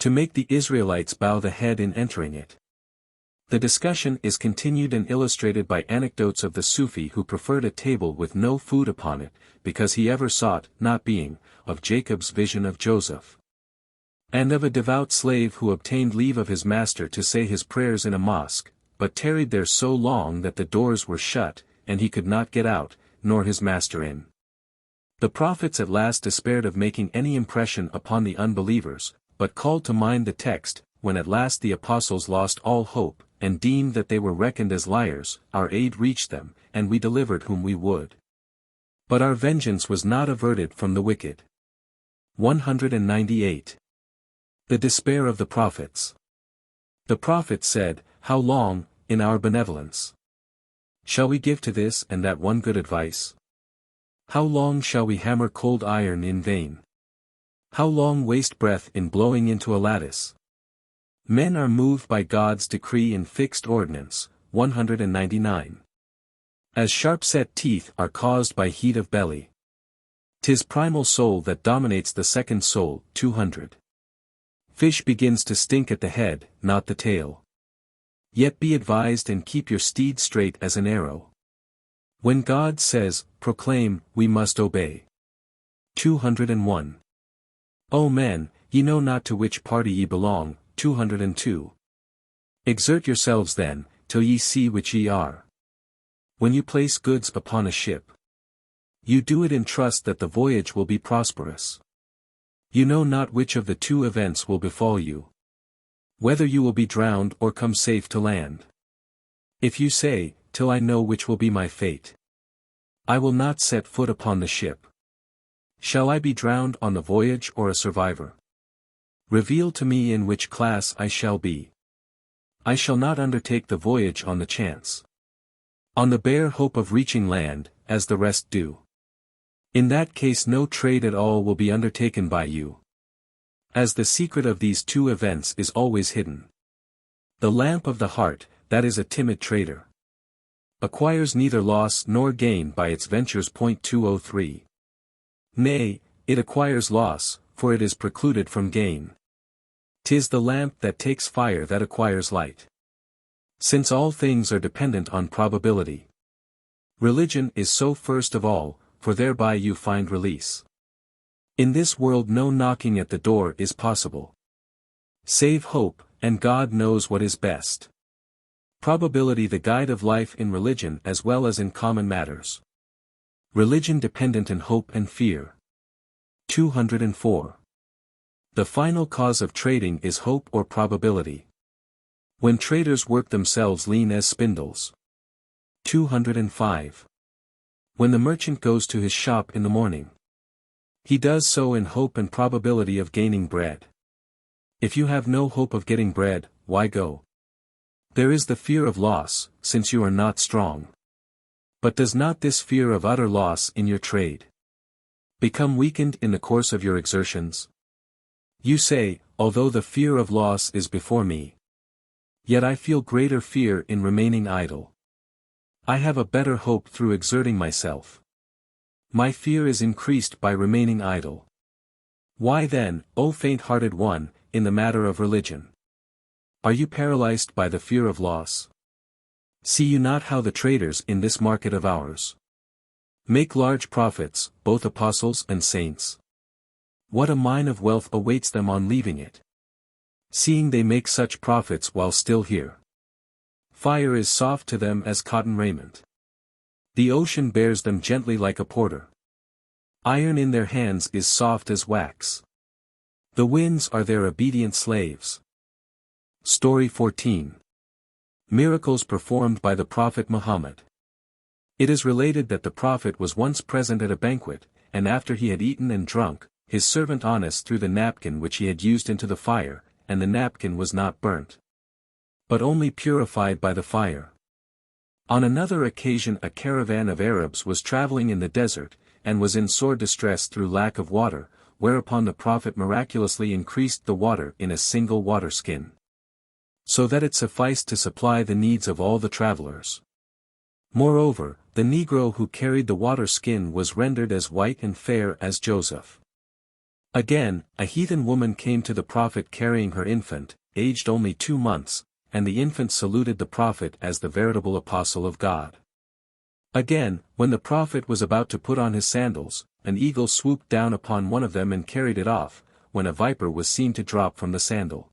To make the Israelites bow the head in entering it. The discussion is continued and illustrated by anecdotes of the Sufi who preferred a table with no food upon it, because he ever sought, not being, of Jacob's vision of Joseph. And of a devout slave who obtained leave of his master to say his prayers in a mosque, but tarried there so long that the doors were shut, and he could not get out, nor his master in. The prophets at last despaired of making any impression upon the unbelievers, but called to mind the text, when at last the apostles lost all hope, and deemed that they were reckoned as liars, our aid reached them, and we delivered whom we would. But our vengeance was not averted from the wicked. 198. The despair of the prophets. The prophets said, how long, in our benevolence, shall we give to this and that one good advice? How long shall we hammer cold iron in vain? How long waste breath in blowing into a lattice? Men are moved by God's decree in fixed ordinance, 199. As sharp-set teeth are caused by heat of belly. 'Tis primal soul that dominates the second soul, 200. Fish begins to stink at the head, not the tail. Yet be advised and keep your steed straight as an arrow. When God says, proclaim, we must obey. 201. O men, Ye know not to which party ye belong. 202. Exert yourselves then, till ye see which ye are. When you place goods upon a ship, you do it in trust that the voyage will be prosperous. You know not which of the two events will befall you, whether you will be drowned or come safe to land. If you say, till I know which will be my fate, I will not set foot upon the ship. Shall I be drowned on the voyage or a survivor? Reveal to me in which class I shall be. I shall not undertake the voyage on the chance, on the bare hope of reaching land, as the rest do. In that case no trade at all will be undertaken by you, as the secret of these two events is always hidden. The lamp of the heart, that is a timid trader, acquires neither loss nor gain by its ventures. 203. Nay, it acquires loss, for it is precluded from gain. 'Tis the lamp that takes fire that acquires light. Since all things are dependent on probability, religion is so first of all, for thereby you find release. In this world no knocking at the door is possible, save hope, and God knows what is best. Probability the guide of life in religion as well as in common matters. Religion dependent in hope and fear. 204. The final cause of trading is hope or probability. When traders work themselves lean as spindles. 205. When the merchant goes to his shop in the morning, he does so in hope and probability of gaining bread. If you have no hope of getting bread, why go? There is the fear of loss, since you are not strong. But does not this fear of utter loss in your trade become weakened in the course of your exertions? You say, although the fear of loss is before me, yet I feel greater fear in remaining idle. I have a better hope through exerting myself. My fear is increased by remaining idle. Why then, O faint-hearted one, in the matter of religion, are you paralyzed by the fear of loss? See you not how the traders in this market of ours make large profits, both apostles and saints? What a mine of wealth awaits them on leaving it, seeing they make such profits while still here. Fire is soft to them as cotton raiment. The ocean bears them gently like a porter. Iron in their hands is soft as wax. The winds are their obedient slaves. Story 14. Miracles performed by the Prophet Muhammad. It is related that the Prophet was once present at a banquet, and after he had eaten and drunk, his servant Anas threw the napkin which he had used into the fire, and the napkin was not burnt, but only purified by the fire. On another occasion a caravan of Arabs was traveling in the desert, and was in sore distress through lack of water, whereupon the Prophet miraculously increased the water in a single water skin, so that it sufficed to supply the needs of all the travelers. Moreover, the Negro who carried the water skin was rendered as white and fair as Joseph. Again, a heathen woman came to the Prophet carrying her infant, aged only 2 months, and the infant saluted the Prophet as the veritable apostle of God. Again, when the Prophet was about to put on his sandals, an eagle swooped down upon one of them and carried it off, when a viper was seen to drop from the sandal.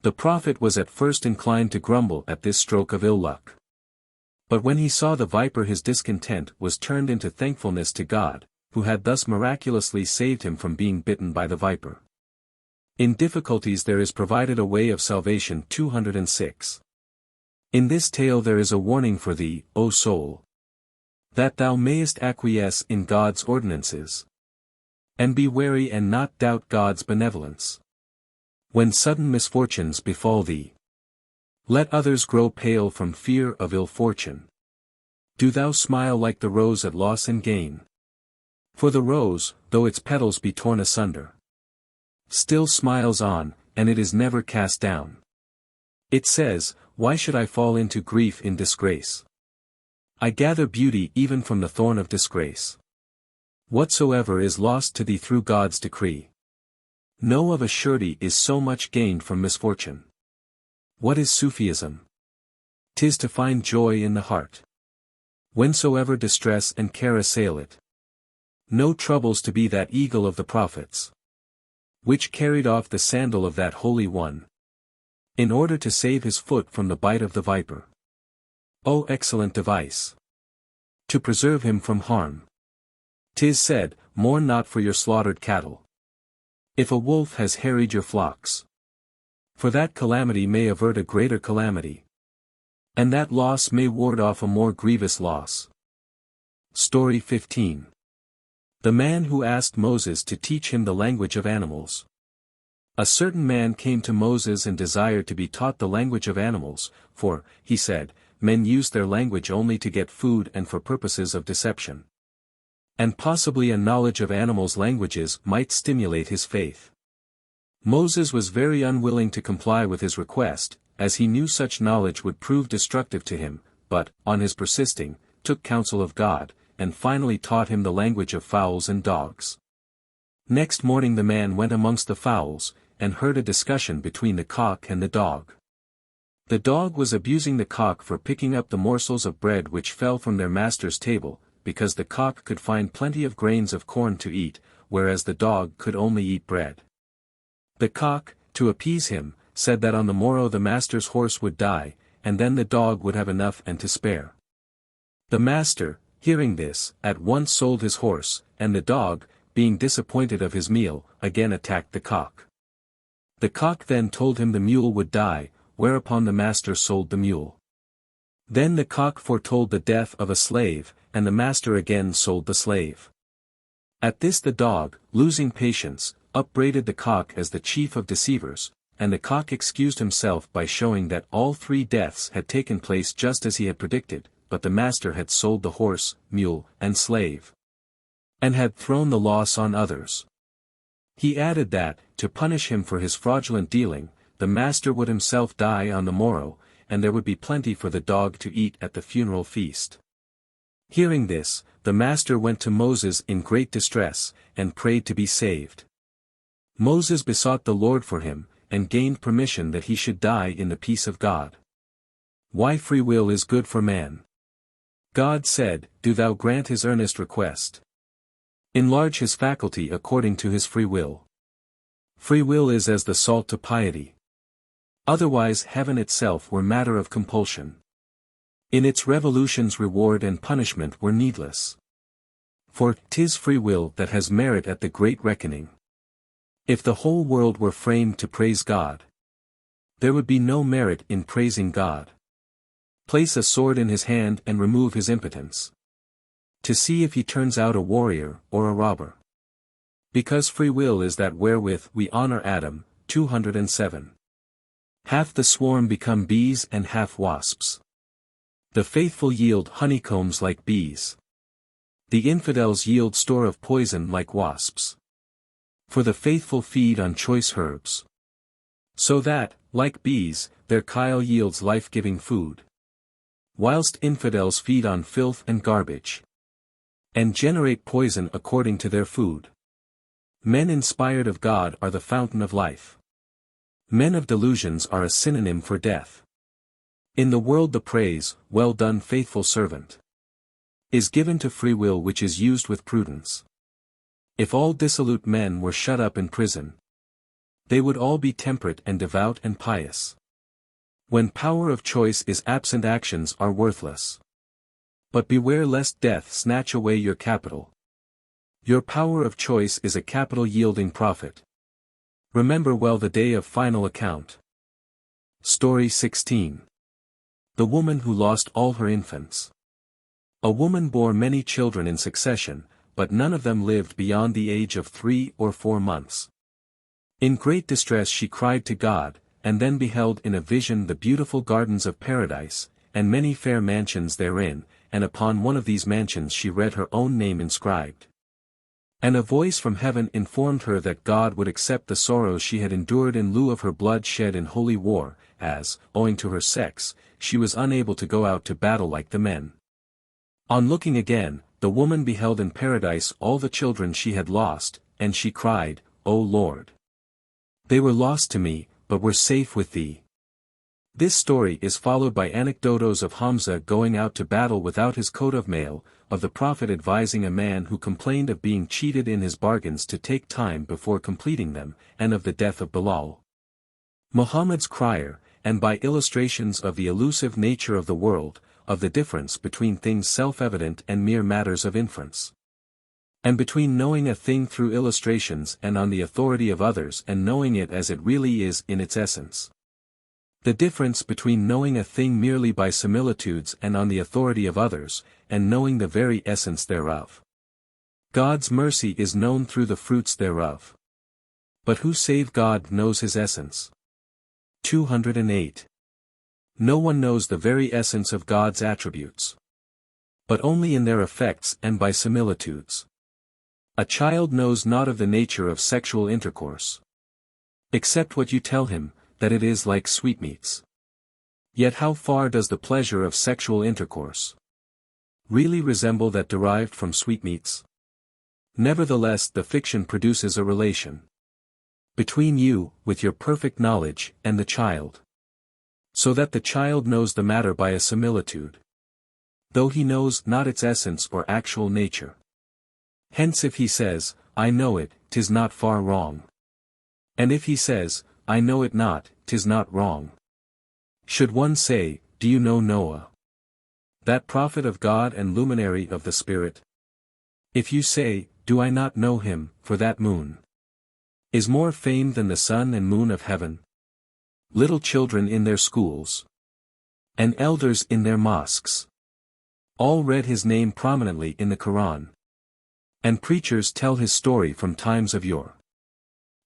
The Prophet was at first inclined to grumble at this stroke of ill luck. But when he saw the viper his discontent was turned into thankfulness to God, who had thus miraculously saved him from being bitten by the viper. In difficulties there is provided a way of salvation. 206. In this tale there is a warning for thee, O soul, that thou mayest acquiesce in God's ordinances, and be wary and not doubt God's benevolence. When sudden misfortunes befall thee, let others grow pale from fear of ill fortune. Do thou smile like the rose at loss and gain. For the rose, though its petals be torn asunder, still smiles on, and it is never cast down. It says, why should I fall into grief in disgrace? I gather beauty even from the thorn of disgrace. Whatsoever is lost to thee through God's decree, know of a surety is so much gained from misfortune. What is Sufism? 'Tis to find joy in the heart, whensoever distress and care assail it. No troubles to be that eagle of the prophets. which carried off the sandal of that Holy One, in order to save his foot from the bite of the viper. O excellent device! To preserve him from harm. 'Tis said, mourn not for your slaughtered cattle, if a wolf has harried your flocks. For that calamity may avert a greater calamity, and that loss may ward off a more grievous loss. Story 15. The man who asked Moses to teach him the language of animals. A certain man came to Moses and desired to be taught the language of animals, for, he said, men use their language only to get food and for purposes of deception. And possibly a knowledge of animals' languages might stimulate his faith. Moses was very unwilling to comply with his request, as he knew such knowledge would prove destructive to him, but, on his persisting, took counsel of God, and finally taught him the language of fowls and dogs. Next morning the man went amongst the fowls, and heard a discussion between the cock and the dog. The dog was abusing the cock for picking up the morsels of bread which fell from their master's table, because the cock could find plenty of grains of corn to eat, whereas the dog could only eat bread. The cock, to appease him, said that on the morrow the master's horse would die, and then the dog would have enough and to spare. The master, hearing this, at once sold his horse, and the dog, being disappointed of his meal, again attacked the cock. The cock then told him the mule would die, whereupon the master sold the mule. Then the cock foretold the death of a slave, and the master again sold the slave. At this the dog, losing patience, upbraided the cock as the chief of deceivers, and the cock excused himself by showing that all three deaths had taken place just as he had predicted, but the master had sold the horse, mule, and slave, and had thrown the loss on others. He added that, to punish him for his fraudulent dealing, the master would himself die on the morrow, and there would be plenty for the dog to eat at the funeral feast. Hearing this, the master went to Moses in great distress, and prayed to be saved. Moses besought the Lord for him, and gained permission that he should die in the peace of God. Why free will is good for man. God said, do thou grant his earnest request. Enlarge his faculty according to his free will. Free will is as the salt to piety. Otherwise heaven itself were matter of compulsion. In its revolutions reward and punishment were needless. For 'tis free will that has merit at the great reckoning. If the whole world were framed to praise God, there would be no merit in praising God. Place a sword in his hand and remove his impotence, to see if he turns out a warrior or a robber. Because free will is that wherewith we honor Adam. 207. Half the swarm become bees and half wasps. The faithful yield honeycombs like bees. The infidels yield store of poison like wasps. For the faithful feed on choice herbs, so that, like bees, their chyle yields life-giving food. Whilst infidels feed on filth and garbage, and generate poison according to their food. Men inspired of God are the fountain of life. Men of delusions are a synonym for death. In the world the praise, well done faithful servant, is given to free will which is used with prudence. If all dissolute men were shut up in prison, they would all be temperate and devout and pious. When power of choice is absent actions are worthless. But beware lest death snatch away your capital. Your power of choice is a capital yielding profit. Remember well the day of final account. Story 16. The woman who lost all her infants. A woman bore many children in succession, but none of them lived beyond the age of 3 or 4 months. In great distress she cried to God, and then beheld in a vision the beautiful gardens of paradise, and many fair mansions therein, and upon one of these mansions she read her own name inscribed. And a voice from heaven informed her that God would accept the sorrows she had endured in lieu of her blood shed in holy war, as, owing to her sex, she was unable to go out to battle like the men. On looking again, the woman beheld in paradise all the children she had lost, and she cried, O Lord! They were lost to me, but were safe with thee. This story is followed by anecdotes of Hamza going out to battle without his coat of mail, of the Prophet advising a man who complained of being cheated in his bargains to take time before completing them, and of the death of Bilal, Muhammad's crier, and by illustrations of the elusive nature of the world, of the difference between things self-evident and mere matters of inference, and between knowing a thing through illustrations and on the authority of others and knowing it as it really is in its essence. The difference between knowing a thing merely by similitudes and on the authority of others, and knowing the very essence thereof. God's mercy is known through the fruits thereof. But who save God knows his essence? 208. No one knows the very essence of God's attributes, but only in their effects and by similitudes. A child knows not of the nature of sexual intercourse, except what you tell him, that it is like sweetmeats. Yet how far does the pleasure of sexual intercourse really resemble that derived from sweetmeats? Nevertheless, the fiction produces a relation between you, with your perfect knowledge, and the child, so that the child knows the matter by a similitude, though he knows not its essence or actual nature. Hence if he says, I know it, 'tis not far wrong. And if he says, I know it not, 'tis not wrong. Should one say, do you know Noah, that prophet of God and luminary of the Spirit? If you say, do I not know him, for that moon is more famed than the sun and moon of heaven. Little children in their schools, and elders in their mosques, all read his name prominently in the Quran. And preachers tell his story from times of yore.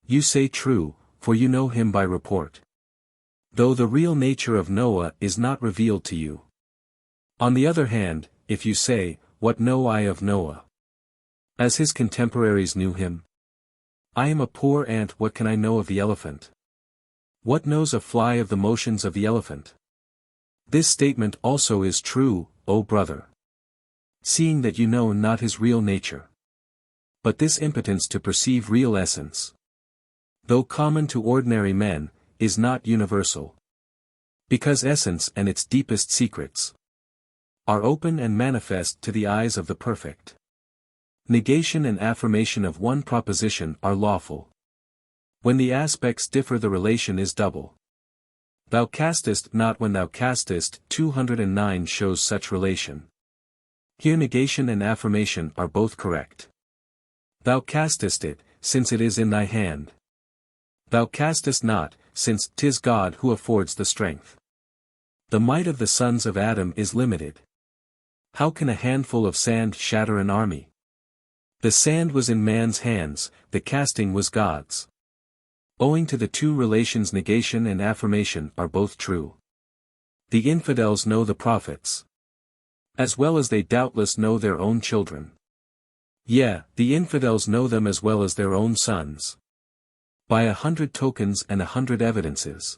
You say true, for you know him by report, though the real nature of Noah is not revealed to you. On the other hand, if you say, what know I of Noah, as his contemporaries knew him? I am a poor ant, what can I know of the elephant? What knows a fly of the motions of the elephant? This statement also is true, O brother, seeing that you know not his real nature. But this impotence to perceive real essence, though common to ordinary men, is not universal. Because essence and its deepest secrets are open and manifest to the eyes of the perfect. Negation and affirmation of one proposition are lawful. When the aspects differ, the relation is double. Thou castest not when thou castest 209 shows such relation. Here negation and affirmation are both correct. Thou castest it, since it is in thy hand. Thou castest not, since 'tis God who affords the strength. The might of the sons of Adam is limited. How can a handful of sand shatter an army? The sand was in man's hands, the casting was God's. Owing to the two relations, negation and affirmation are both true. The infidels know the prophets, as well as they doubtless know their own children. Yeah, the infidels know them as well as their own sons, by 100 tokens and 100 evidences.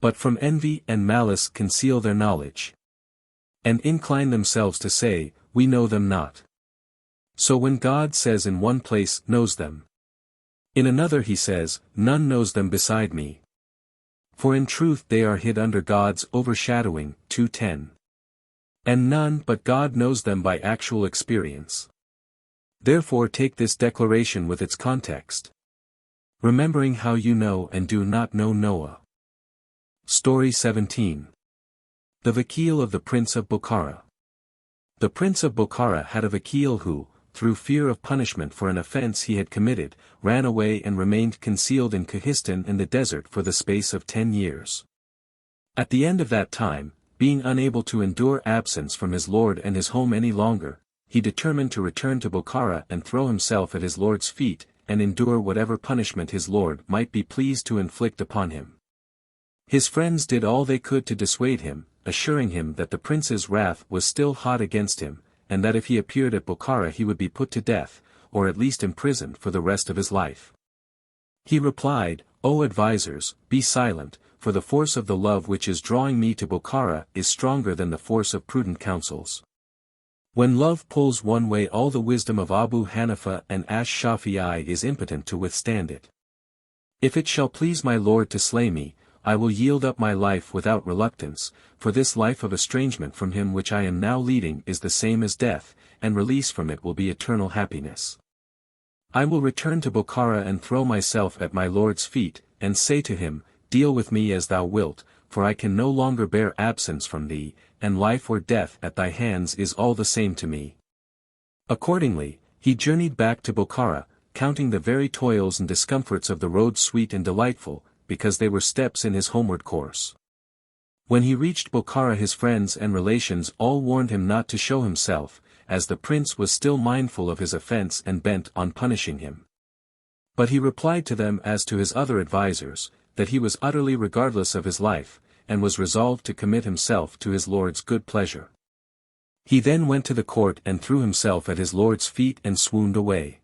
But from envy and malice conceal their knowledge, and incline themselves to say, we know them not. So when God says in one place, knows them, in another he says, none knows them beside me. For in truth they are hid under God's overshadowing, 2:10. And none but God knows them by actual experience. Therefore take this declaration with its context, remembering how you know and do not know Noah. Story 17. The Vakil of the Prince of Bukhara. The Prince of Bukhara had a Vakil who, through fear of punishment for an offense he had committed, ran away and remained concealed in Kahistan in the desert for the space of 10 years. At the end of that time, being unable to endure absence from his lord and his home any longer, he determined to return to Bukhara and throw himself at his lord's feet, and endure whatever punishment his lord might be pleased to inflict upon him. His friends did all they could to dissuade him, assuring him that the prince's wrath was still hot against him, and that if he appeared at Bukhara he would be put to death, or at least imprisoned for the rest of his life. He replied, O advisers, be silent, for the force of the love which is drawing me to Bukhara is stronger than the force of prudent counsels. When love pulls one way, all the wisdom of Abu Hanifa and Ash-Shafi'i is impotent to withstand it. If it shall please my lord to slay me, I will yield up my life without reluctance, for this life of estrangement from him which I am now leading is the same as death, and release from it will be eternal happiness. I will return to Bokhara and throw myself at my Lord's feet, and say to him, Deal with me as thou wilt, for I can no longer bear absence from thee, and life or death at thy hands is all the same to me. Accordingly, he journeyed back to Bokhara, counting the very toils and discomforts of the road sweet and delightful, because they were steps in his homeward course. When he reached Bokhara his friends and relations all warned him not to show himself, as the prince was still mindful of his offense and bent on punishing him. But he replied to them as to his other advisers, that he was utterly regardless of his life, and was resolved to commit himself to his lord's good pleasure. He then went to the court and threw himself at his lord's feet and swooned away.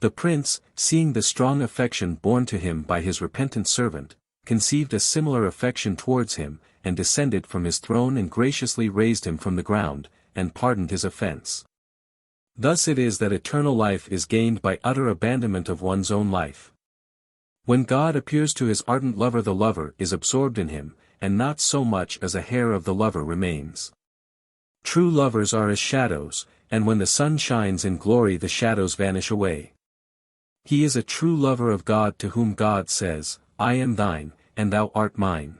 The prince, seeing the strong affection borne to him by his repentant servant, conceived a similar affection towards him, and descended from his throne and graciously raised him from the ground, and pardoned his offense. Thus it is that eternal life is gained by utter abandonment of one's own life. When God appears to his ardent lover, the lover is absorbed in him, and not so much as a hair of the lover remains. True lovers are as shadows, and when the sun shines in glory the shadows vanish away. He is a true lover of God to whom God says, I am thine, and thou art mine.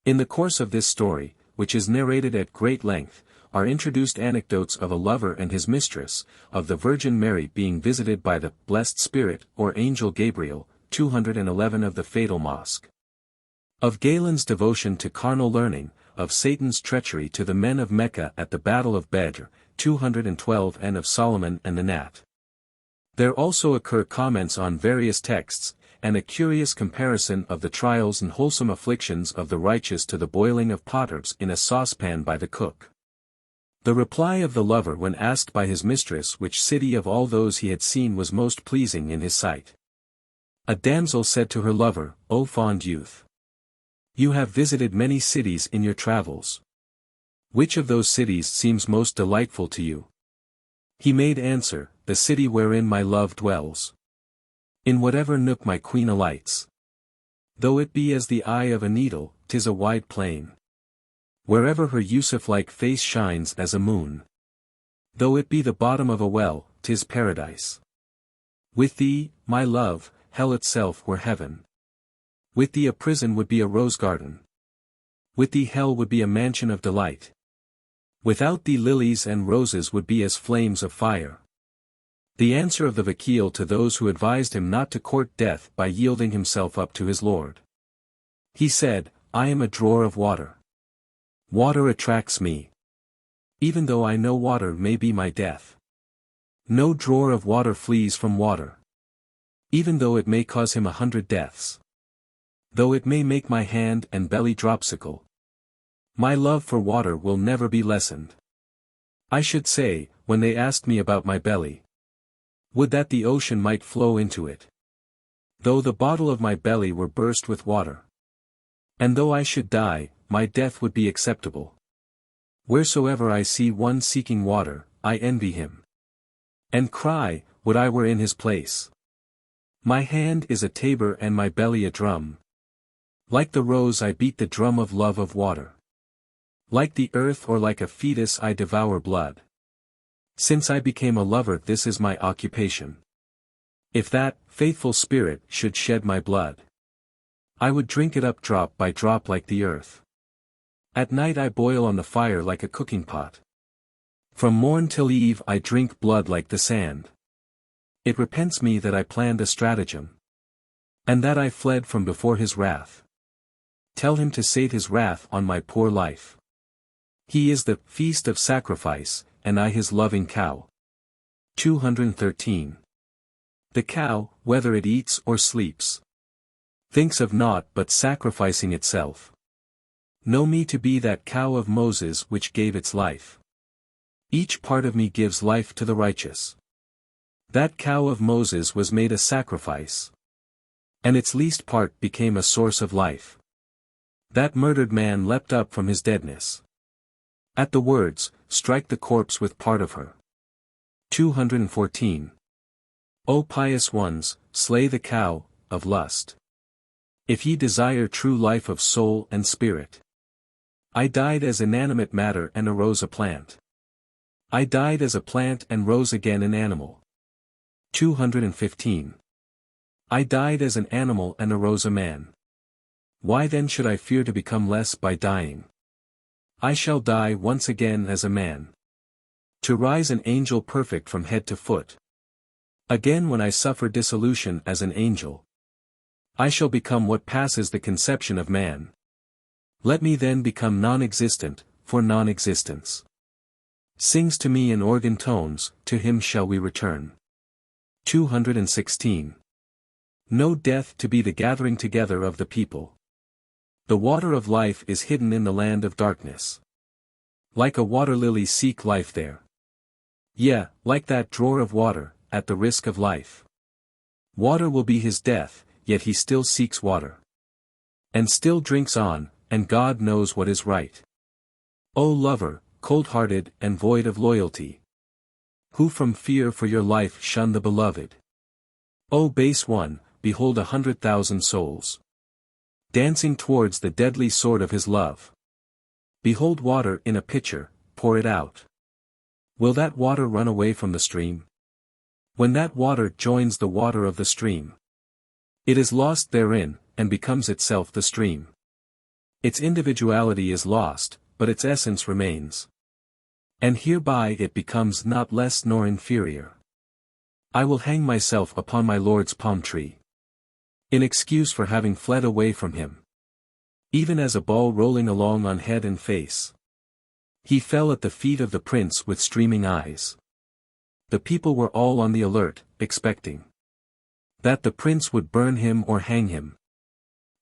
In the course of this story, which is narrated at great length, are introduced anecdotes of a lover and his mistress, of the Virgin Mary being visited by the blessed Spirit or Angel Gabriel, 211 of the Fatal Mosque. Of Galen's devotion to carnal learning, of Satan's treachery to the men of Mecca at the Battle of Badr, 212 and of Solomon and the gnat. There also occur comments on various texts, and a curious comparison of the trials and wholesome afflictions of the righteous to the boiling of potterbs in a saucepan by the cook. The reply of the lover when asked by his mistress which city of all those he had seen was most pleasing in his sight. A damsel said to her lover, O fond youth! You have visited many cities in your travels. Which of those cities seems most delightful to you? He made answer, the city wherein my love dwells. In whatever nook my queen alights. Though it be as the eye of a needle, 'tis a wide plain. Wherever her Yusuf-like face shines as a moon. Though it be the bottom of a well, 'tis paradise. With thee, my love, hell itself were heaven. With thee a prison would be a rose garden. With thee hell would be a mansion of delight. Without thee lilies and roses would be as flames of fire. The answer of the vakil to those who advised him not to court death by yielding himself up to his lord. He said, I am a drawer of water. Water attracts me. Even though I know water may be my death. No drawer of water flees from water. Even though it may cause him 100 deaths. Though it may make my hand and belly dropsicle. My love for water will never be lessened. I should say, when they asked me about my belly. Would that the ocean might flow into it. Though the bottle of my belly were burst with water. And though I should die, my death would be acceptable. Wheresoever I see one seeking water, I envy him. And cry, would I were in his place. My hand is a tabor and my belly a drum. Like the rose I beat the drum of love of water. Like the earth or like a fetus I devour blood. Since I became a lover this is my occupation. If that, faithful spirit, should shed my blood. I would drink it up drop by drop like the earth. At night I boil on the fire like a cooking pot. From morn till eve I drink blood like the sand. It repents me that I planned a stratagem. And that I fled from before his wrath. Tell him to sate his wrath on my poor life. He is the feast of sacrifice, and I his loving cow. 213. The cow, whether it eats or sleeps, thinks of naught but sacrificing itself. Know me to be that cow of Moses which gave its life. Each part of me gives life to the righteous. That cow of Moses was made a sacrifice. And its least part became a source of life. That murdered man leapt up from his deadness. At the words, strike the corpse with part of her. 214. O pious ones, slay the cow, of lust. If ye desire true life of soul and spirit. I died as inanimate matter and arose a plant. I died as a plant and rose again an animal. 215. I died as an animal and arose a man. Why then should I fear to become less by dying? I shall die once again as a man. To rise an angel perfect from head to foot. Again when I suffer dissolution as an angel. I shall become what passes the conception of man. Let me then become non-existent, for non-existence sings to me in organ tones, to him shall we return. 216. Know death to be the gathering together of the people. The water of life is hidden in the land of darkness. Like a water lily seek life there. Yeah, like that drawer of water, at the risk of life. Water will be his death, yet he still seeks water. And still drinks on, and God knows what is right. O lover, cold-hearted and void of loyalty, who from fear for your life shun the beloved. O base one, behold 100,000 souls dancing towards the deadly sword of his love. Behold water in a pitcher, pour it out. Will that water run away from the stream? When that water joins the water of the stream, it is lost therein, and becomes itself the stream. Its individuality is lost, but its essence remains. And hereby it becomes not less nor inferior. I will hang myself upon my Lord's palm tree, in excuse for having fled away from him. Even as a ball rolling along on head and face, he fell at the feet of the prince with streaming eyes. The people were all on the alert, expecting that the prince would burn him or hang him,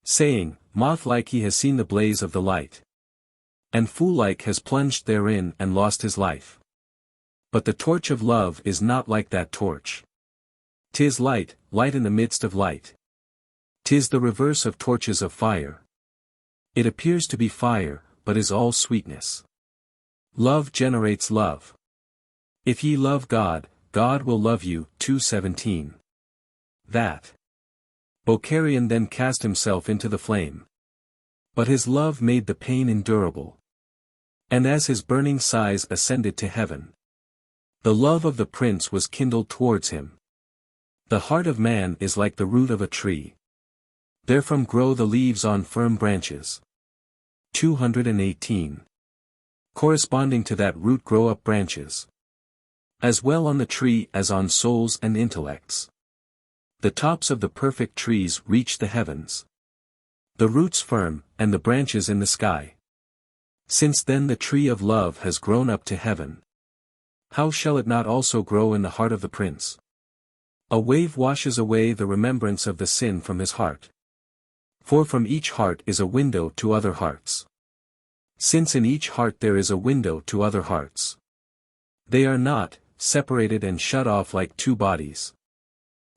saying, moth-like he has seen the blaze of the light, and fool-like has plunged therein and lost his life. But the torch of love is not like that torch. 'Tis light, light in the midst of light. 'Tis the reverse of torches of fire. It appears to be fire, but is all sweetness. Love generates love. If ye love God, God will love you. 217. That Bocarian then cast himself into the flame. But his love made the pain endurable. And as his burning sighs ascended to heaven, the love of the prince was kindled towards him. The heart of man is like the root of a tree. Therefrom grow the leaves on firm branches. 218. Corresponding to that root grow up branches, as well on the tree as on souls and intellects. The tops of the perfect trees reach the heavens. The roots firm, and the branches in the sky. Since then the tree of love has grown up to heaven. How shall it not also grow in the heart of the prince? A wave washes away the remembrance of the sin from his heart. For from each heart is a window to other hearts. Since in each heart there is a window to other hearts, they are not separated and shut off like two bodies.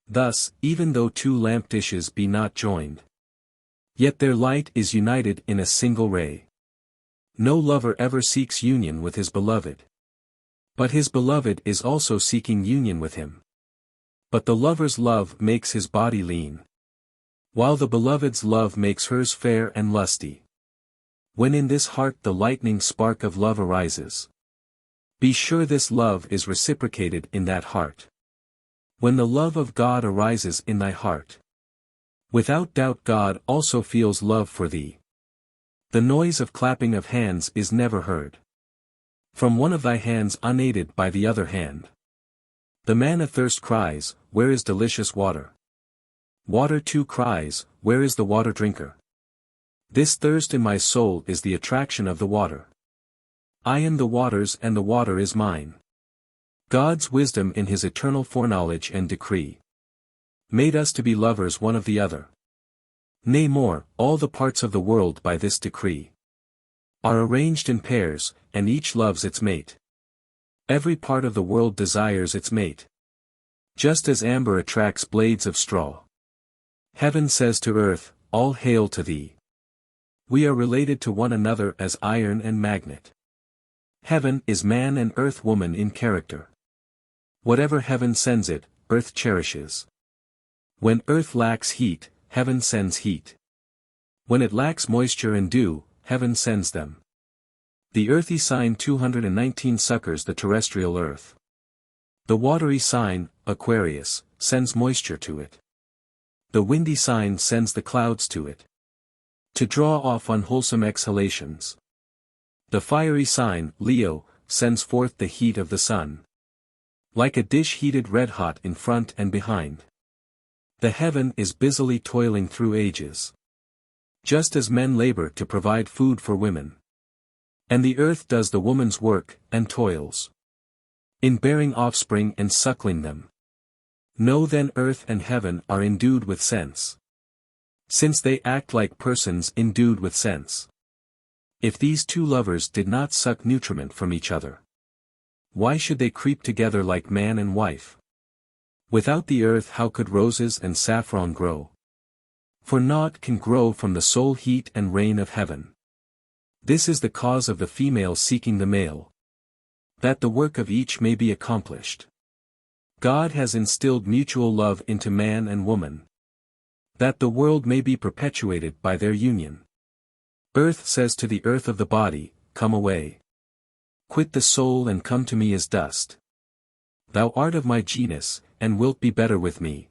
Thus, even though two lamp dishes be not joined, yet their light is united in a single ray. No lover ever seeks union with his beloved, but his beloved is also seeking union with him. But the lover's love makes his body lean, while the beloved's love makes hers fair and lusty. When in this heart the lightning spark of love arises, be sure this love is reciprocated in that heart. When the love of God arises in thy heart, without doubt God also feels love for thee. The noise of clapping of hands is never heard from one of thy hands unaided by the other hand. The man athirst cries, where is delicious water? Water too cries, where is the water drinker? This thirst in my soul is the attraction of the water. I am the waters and the water is mine. God's wisdom in his eternal foreknowledge and decree made us to be lovers one of the other. Nay more, all the parts of the world by this decree are arranged in pairs, and each loves its mate. Every part of the world desires its mate, just as amber attracts blades of straw. Heaven says to earth, all hail to thee. We are related to one another as iron and magnet. Heaven is man and earth woman in character. Whatever heaven sends it, earth cherishes. When earth lacks heat, heaven sends heat. When it lacks moisture and dew, heaven sends them. The earthy sign 219 succors the terrestrial earth. The watery sign, Aquarius, sends moisture to it. The windy sign sends the clouds to it, to draw off unwholesome exhalations. The fiery sign, Leo, sends forth the heat of the sun, like a dish heated red-hot in front and behind. The heaven is busily toiling through ages, just as men labor to provide food for women. And the earth does the woman's work, and toils in bearing offspring and suckling them. Know then earth and heaven are endued with sense, since they act like persons endued with sense. If these two lovers did not suck nutriment from each other, why should they creep together like man and wife? Without the earth how could roses and saffron grow? For naught can grow from the sole heat and rain of heaven. This is the cause of the female seeking the male, that the work of each may be accomplished. God has instilled mutual love into man and woman, that the world may be perpetuated by their union. Earth says to the earth of the body, come away. Quit the soul and come to me as dust. Thou art of my genus, and wilt be better with me.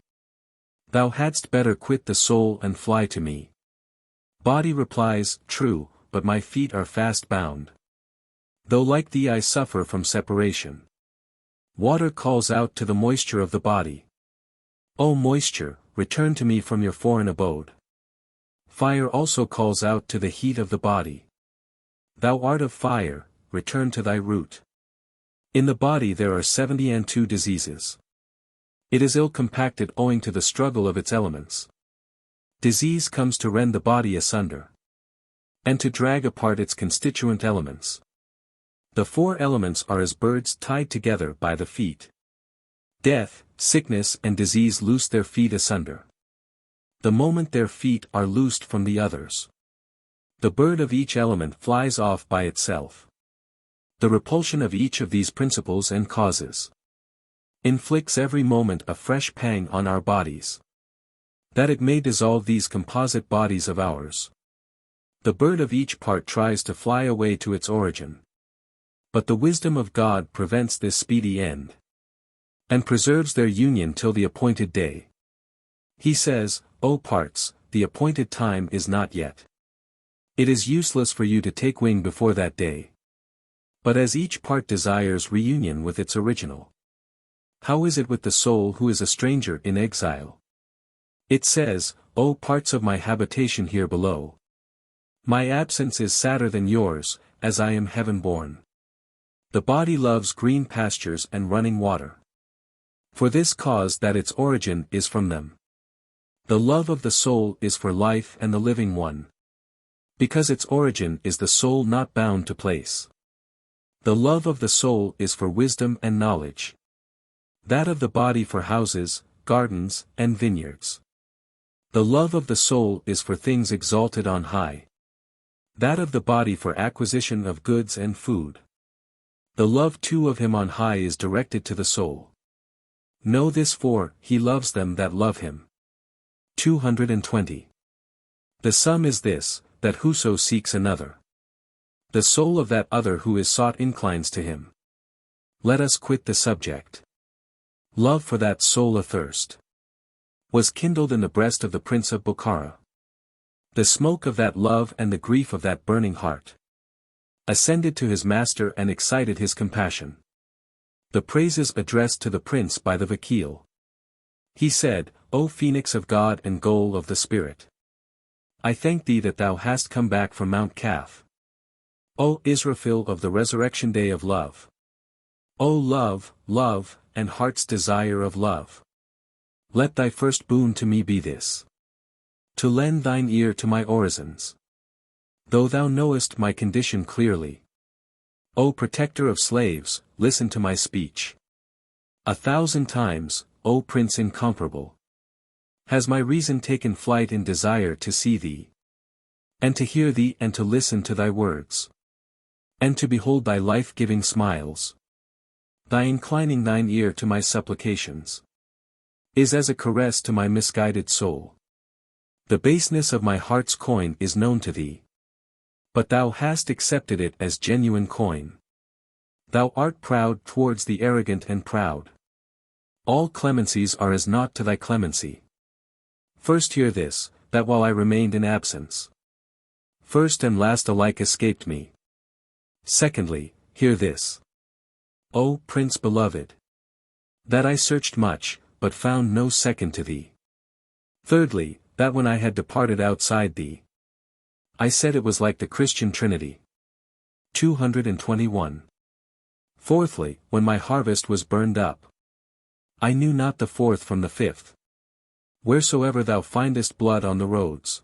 Thou hadst better quit the soul and fly to me. Body replies, true, but my feet are fast bound. Though like thee I suffer from separation. Water calls out to the moisture of the body. O moisture, return to me from your foreign abode. Fire also calls out to the heat of the body. Thou art of fire, return to thy root. In the body there are 72 diseases. It is ill compacted owing to the struggle of its elements. Disease comes to rend the body asunder, and to drag apart its constituent elements. The four elements are as birds tied together by the feet. Death, sickness and disease loose their feet asunder. The moment their feet are loosed from the others, the bird of each element flies off by itself. The repulsion of each of these principles and causes inflicts every moment a fresh pang on our bodies, that it may dissolve these composite bodies of ours. The bird of each part tries to fly away to its origin, but the wisdom of God prevents this speedy end, and preserves their union till the appointed day. He says, O parts, the appointed time is not yet. It is useless for you to take wing before that day. But as each part desires reunion with its original, how is it with the soul who is a stranger in exile? It says, O parts of my habitation here below, my absence is sadder than yours, as I am heaven-born. The body loves green pastures and running water, for this cause that its origin is from them. The love of the soul is for life and the living one, because its origin is the soul not bound to place. The love of the soul is for wisdom and knowledge, that of the body for houses, gardens, and vineyards. The love of the soul is for things exalted on high, that of the body for acquisition of goods and food. The love too of him on high is directed to the soul. Know this, for he loves them that love him. 220. The sum is this, that whoso seeks another, the soul of that other who is sought inclines to him. Let us quit the subject. Love for that soul athirst was kindled in the breast of the Prince of Bukhara. The smoke of that love and the grief of that burning heart ascended to his master and excited his compassion. The praises addressed to the prince by the Vakil. He said, O Phoenix of God and goal of the Spirit, I thank thee that thou hast come back from Mount Kaf. O Israfil of the resurrection day of love. O love, love, and heart's desire of love. Let thy first boon to me be this, to lend thine ear to my orisons. Though thou knowest my condition clearly, O protector of slaves, listen to my speech. 1,000 times, O Prince incomparable, has my reason taken flight in desire to see thee, and to hear thee and to listen to thy words, and to behold thy life-giving smiles. Thy inclining thine ear to my supplications is as a caress to my misguided soul. The baseness of my heart's coin is known to thee. But thou hast accepted it as genuine coin. Thou art proud towards the arrogant and proud. All clemencies are as naught to thy clemency. First hear this, that while I remained in absence, first and last alike escaped me. Secondly, hear this, O Prince beloved, that I searched much, but found no second to thee. Thirdly, that when I had departed outside thee, I said it was like the Christian Trinity. 221. Fourthly, when my harvest was burned up, I knew not the fourth from the fifth. Wheresoever thou findest blood on the roads,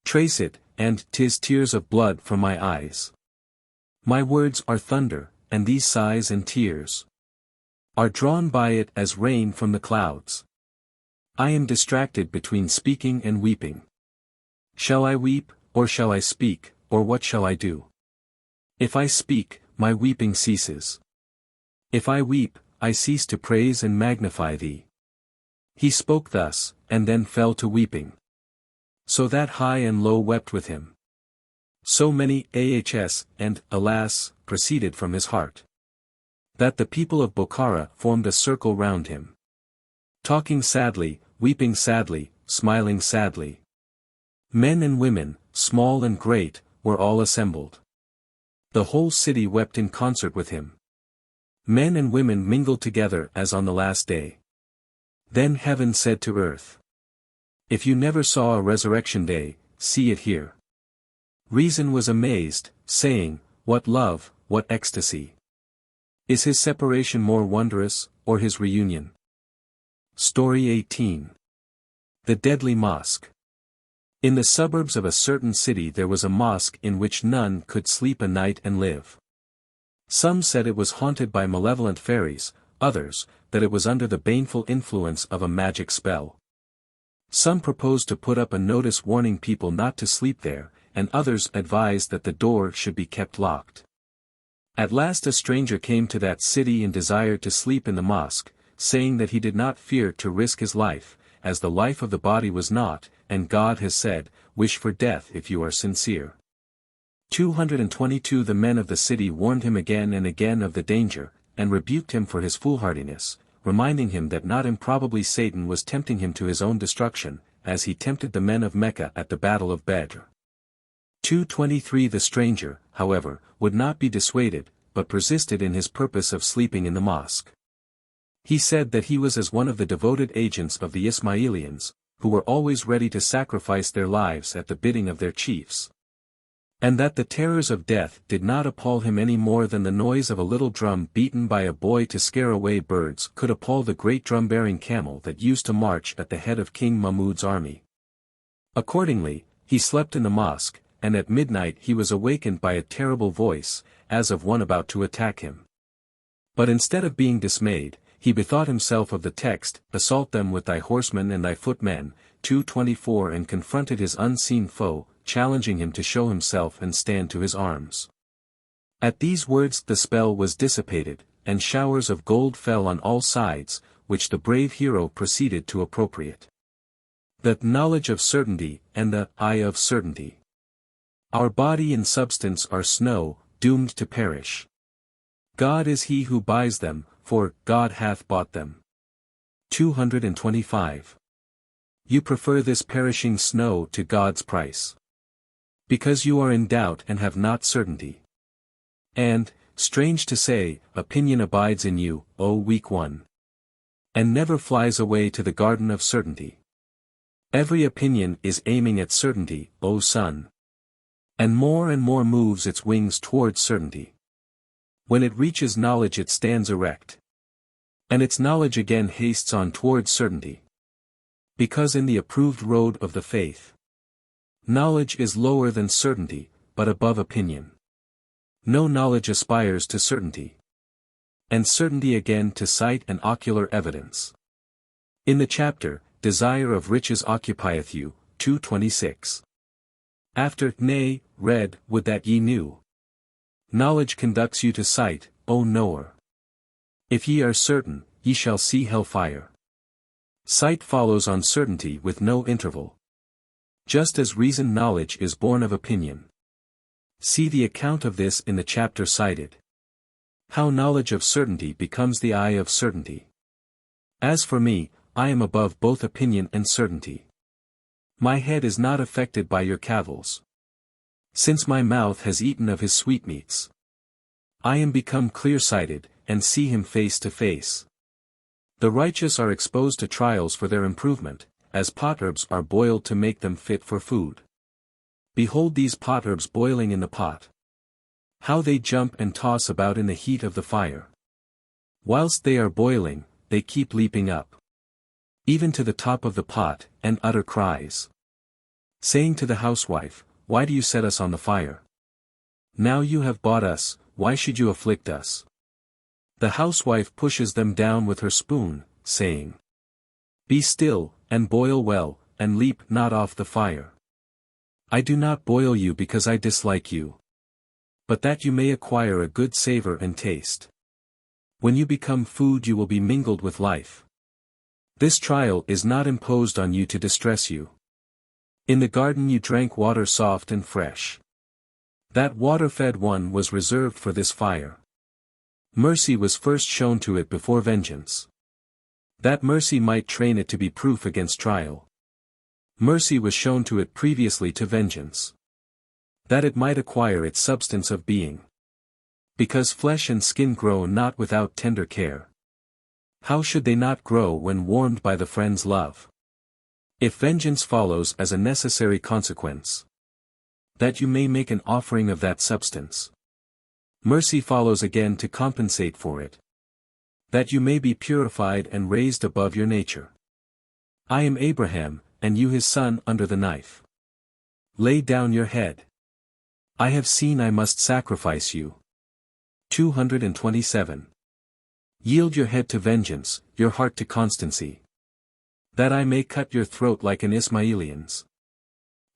trace it, and 'tis tears of blood from my eyes. My words are thunder, and these sighs and tears are drawn by it as rain from the clouds. I am distracted between speaking and weeping. Shall I weep, or shall I speak, or what shall I do? If I speak, my weeping ceases. If I weep, I cease to praise and magnify thee. He spoke thus, and then fell to weeping. So that high and low wept with him. So many ahs and alas proceeded from his heart, that the people of Bokhara formed a circle round him, talking sadly, weeping sadly, smiling sadly. Men and women, small and great, were all assembled. The whole city wept in concert with him. Men and women mingled together as on the last day. Then heaven said to earth, if you never saw a resurrection day, see it here. Reason was amazed, saying, what love, what ecstasy. Is his separation more wondrous, or his reunion? Story 18. The Deadly Mosque. In the suburbs of a certain city there was a mosque in which none could sleep a night and live. Some said it was haunted by malevolent fairies, others, that it was under the baneful influence of a magic spell. Some proposed to put up a notice warning people not to sleep there, and others advised that the door should be kept locked. At last a stranger came to that city and desired to sleep in the mosque, saying that he did not fear to risk his life, as the life of the body was not, and God has said, wish for death if you are sincere. 222 The men of the city warned him again and again of the danger, and rebuked him for his foolhardiness, reminding him that not improbably Satan was tempting him to his own destruction, as he tempted the men of Mecca at the battle of Badr. 223 The stranger, however, would not be dissuaded, but persisted in his purpose of sleeping in the mosque. He said that he was as one of the devoted agents of the Ismailians, who were always ready to sacrifice their lives at the bidding of their chiefs. And that the terrors of death did not appall him any more than the noise of a little drum beaten by a boy to scare away birds could appall the great drum-bearing camel that used to march at the head of King Mahmud's army. Accordingly, he slept in the mosque, and at midnight he was awakened by a terrible voice, as of one about to attack him. But instead of being dismayed, he bethought himself of the text, assault them with thy horsemen and thy footmen, 224 and confronted his unseen foe, challenging him to show himself and stand to his arms. At these words the spell was dissipated, and showers of gold fell on all sides, which the brave hero proceeded to appropriate. The knowledge of certainty, and the eye of certainty. Our body and substance are snow, doomed to perish. God is he who buys them, for God hath bought them. 225. You prefer this perishing snow to God's price, because you are in doubt and have not certainty. And, strange to say, opinion abides in you, O weak one, and never flies away to the garden of certainty. Every opinion is aiming at certainty, O son, and more moves its wings towards certainty. When it reaches knowledge it stands erect, and its knowledge again hastes on towards certainty. Because in the approved road of the faith, knowledge is lower than certainty, but above opinion. No knowledge aspires to certainty, and certainty again to sight and ocular evidence. In the chapter, Desire of Riches Occupieth You, 226. After, nay, read, would that ye knew. Knowledge conducts you to sight, O knower. If ye are certain, ye shall see hell fire. Sight follows on certainty with no interval. just as reasoned knowledge is born of opinion. See the account of this in the chapter cited. How knowledge of certainty becomes the eye of certainty. As for me, I am above both opinion and certainty. My head is not affected by your cavils. Since my mouth has eaten of his sweetmeats, I am become clear-sighted, and see him face to face. The righteous are exposed to trials for their improvement, as potherbs are boiled to make them fit for food. Behold these potherbs boiling in the pot. How they jump and toss about in the heat of the fire. Whilst they are boiling, they keep leaping up, even to the top of the pot, and utter cries, saying to the housewife, "Why do you set us on the fire? Now you have bought us, why should you afflict us?" The housewife pushes them down with her spoon, saying, "Be still, and boil well, and leap not off the fire. I do not boil you because I dislike you, but that you may acquire a good savor and taste. When you become food you will be mingled with life. This trial is not imposed on you to distress you. In the garden you drank water soft and fresh. That water-fed one was reserved for this fire. Mercy was first shown to it before vengeance, that mercy might train it to be proof against trial. Mercy was shown to it previously to vengeance, that it might acquire its substance of being. Because flesh and skin grow not without tender care. How should they not grow when warmed by the friend's love? If vengeance follows as a necessary consequence, that you may make an offering of that substance. Mercy follows again to compensate for it, that you may be purified and raised above your nature. I am Abraham, and you his son under the knife. Lay down your head. I have seen I must sacrifice you. 227. Yield your head to vengeance, your heart to constancy, that I may cut your throat like an Ismailian's.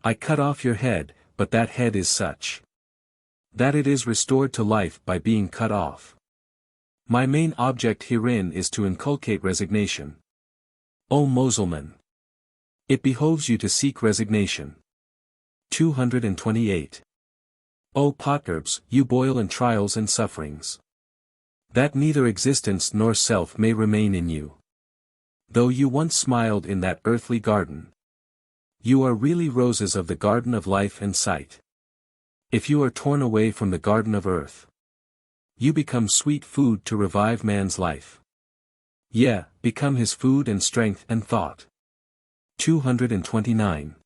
I cut off your head, but that head is such that it is restored to life by being cut off. My main object herein is to inculcate resignation. O Mussulman! It behoves you to seek resignation. 228. O potherbs, you boil in trials and sufferings, that neither existence nor self may remain in you. Though you once smiled in that earthly garden, you are really roses of the garden of life and sight. If you are torn away from the garden of earth, you become sweet food to revive man's life. Yea, become his food and strength and thought. 229.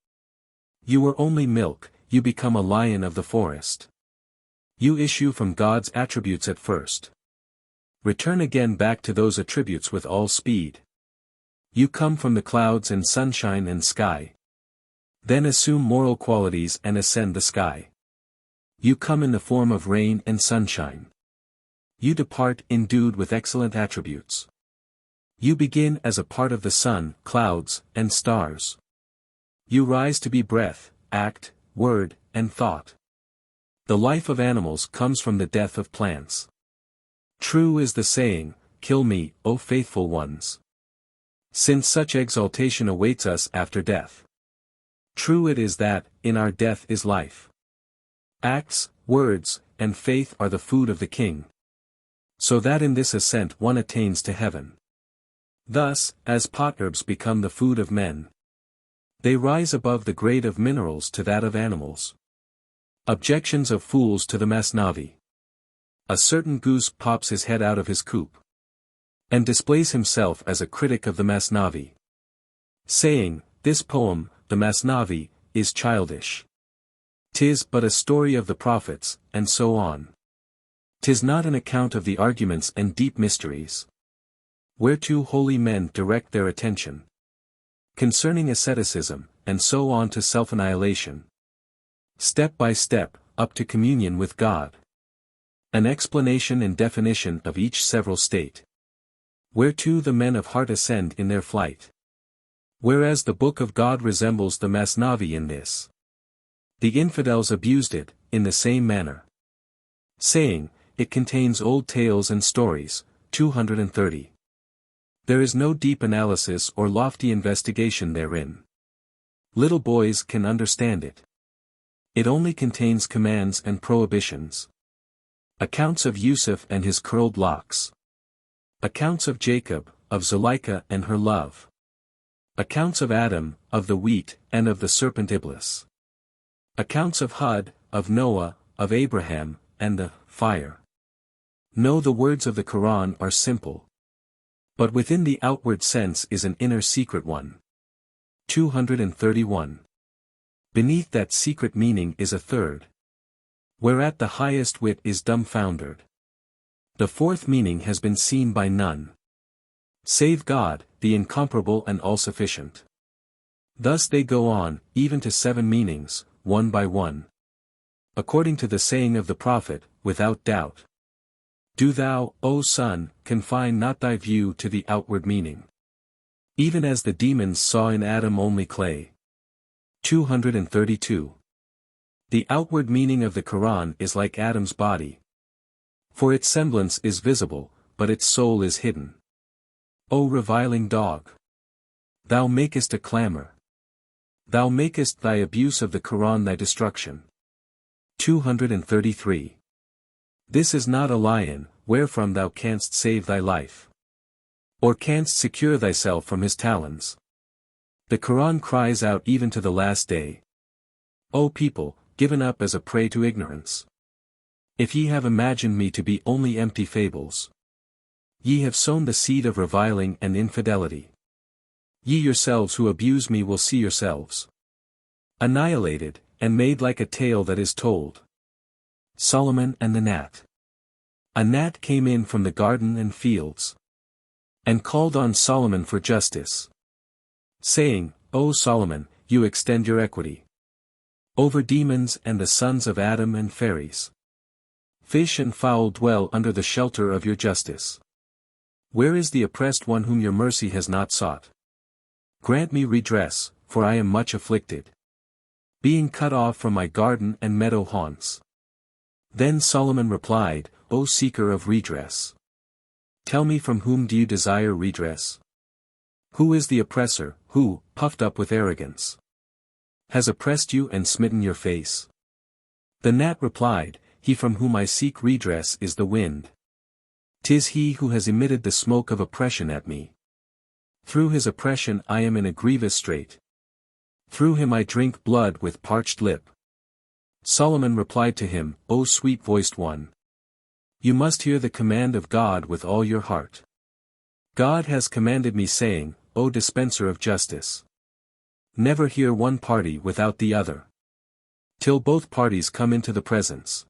You were only milk, you become a lion of the forest. You issue from God's attributes at first. Return again back to those attributes with all speed. You come from the clouds and sunshine and sky. Then assume moral qualities and ascend the sky. You come in the form of rain and sunshine. You depart endued with excellent attributes. You begin as a part of the sun, clouds, and stars. You rise to be breath, act, word, and thought. The life of animals comes from the death of plants. True is the saying, "Kill me, O faithful ones," since such exaltation awaits us after death. True it is that, in our death is life. Acts, words, and faith are the food of the king, so that in this ascent one attains to heaven. Thus, as potherbs become the food of men, they rise above the grade of minerals to that of animals. Objections of fools to the Masnavi. A certain goose pops his head out of his coop, and displays himself as a critic of the Masnavi, saying, "This poem, the Masnavi, is childish. 'Tis but a story of the prophets," and so on. 'Tis not an account of the arguments and deep mysteries, whereto holy men direct their attention, concerning asceticism, and so on to self-annihilation, step by step, up to communion with God. An explanation and definition of each several state, whereto the men of heart ascend in their flight. Whereas the Book of God resembles the Masnavi in this, the infidels abused it, in the same manner, saying, it contains old tales and stories. 230. There is no deep analysis or lofty investigation therein. Little boys can understand it. It only contains commands and prohibitions. Accounts of Yusuf and his curled locks. Accounts of Jacob, of Zuleika and her love. Accounts of Adam, of the wheat, and of the serpent Iblis. Accounts of Hud, of Noah, of Abraham, and the fire. No, the words of the Quran are simple. But within the outward sense is an inner secret one. 231. Beneath that secret meaning is a third. Whereat the highest wit is dumbfoundered. The fourth meaning has been seen by none. Save God, the incomparable and all-sufficient. Thus they go on, even to 7 meanings, one by one. According to the saying of the Prophet, without doubt. Do thou, O son, confine not thy view to the outward meaning. Even as the demons saw in Adam only clay. 232. The outward meaning of the Quran is like Adam's body. For its semblance is visible, but its soul is hidden. O reviling dog! Thou makest a clamor. Thou makest thy abuse of the Quran thy destruction. 233. This is not a lion, wherefrom thou canst save thy life. Or canst secure thyself from his talons. The Quran cries out even to the last day. O people, given up as a prey to ignorance. If ye have imagined me to be only empty fables. Ye have sown the seed of reviling and infidelity. Ye yourselves who abuse me will see yourselves annihilated, and made like a tale that is told. Solomon and the Gnat. A gnat came in from the garden and fields. And called on Solomon for justice. Saying, O Solomon, you extend your equity over demons and the sons of Adam and fairies. Fish and fowl dwell under the shelter of your justice. Where is the oppressed one whom your mercy has not sought? Grant me redress, for I am much afflicted, being cut off from my garden and meadow haunts. Then Solomon replied, O seeker of redress, tell me, from whom do you desire redress? Who is the oppressor, who, puffed up with arrogance, has oppressed you and smitten your face? The gnat replied, He from whom I seek redress is the wind. 'Tis he who has emitted the smoke of oppression at me. Through his oppression I am in a grievous strait. Through him I drink blood with parched lip. Solomon replied to him, O sweet-voiced one, you must hear the command of God with all your heart. God has commanded me, saying, O dispenser of justice, never hear one party without the other, till both parties come into the presence.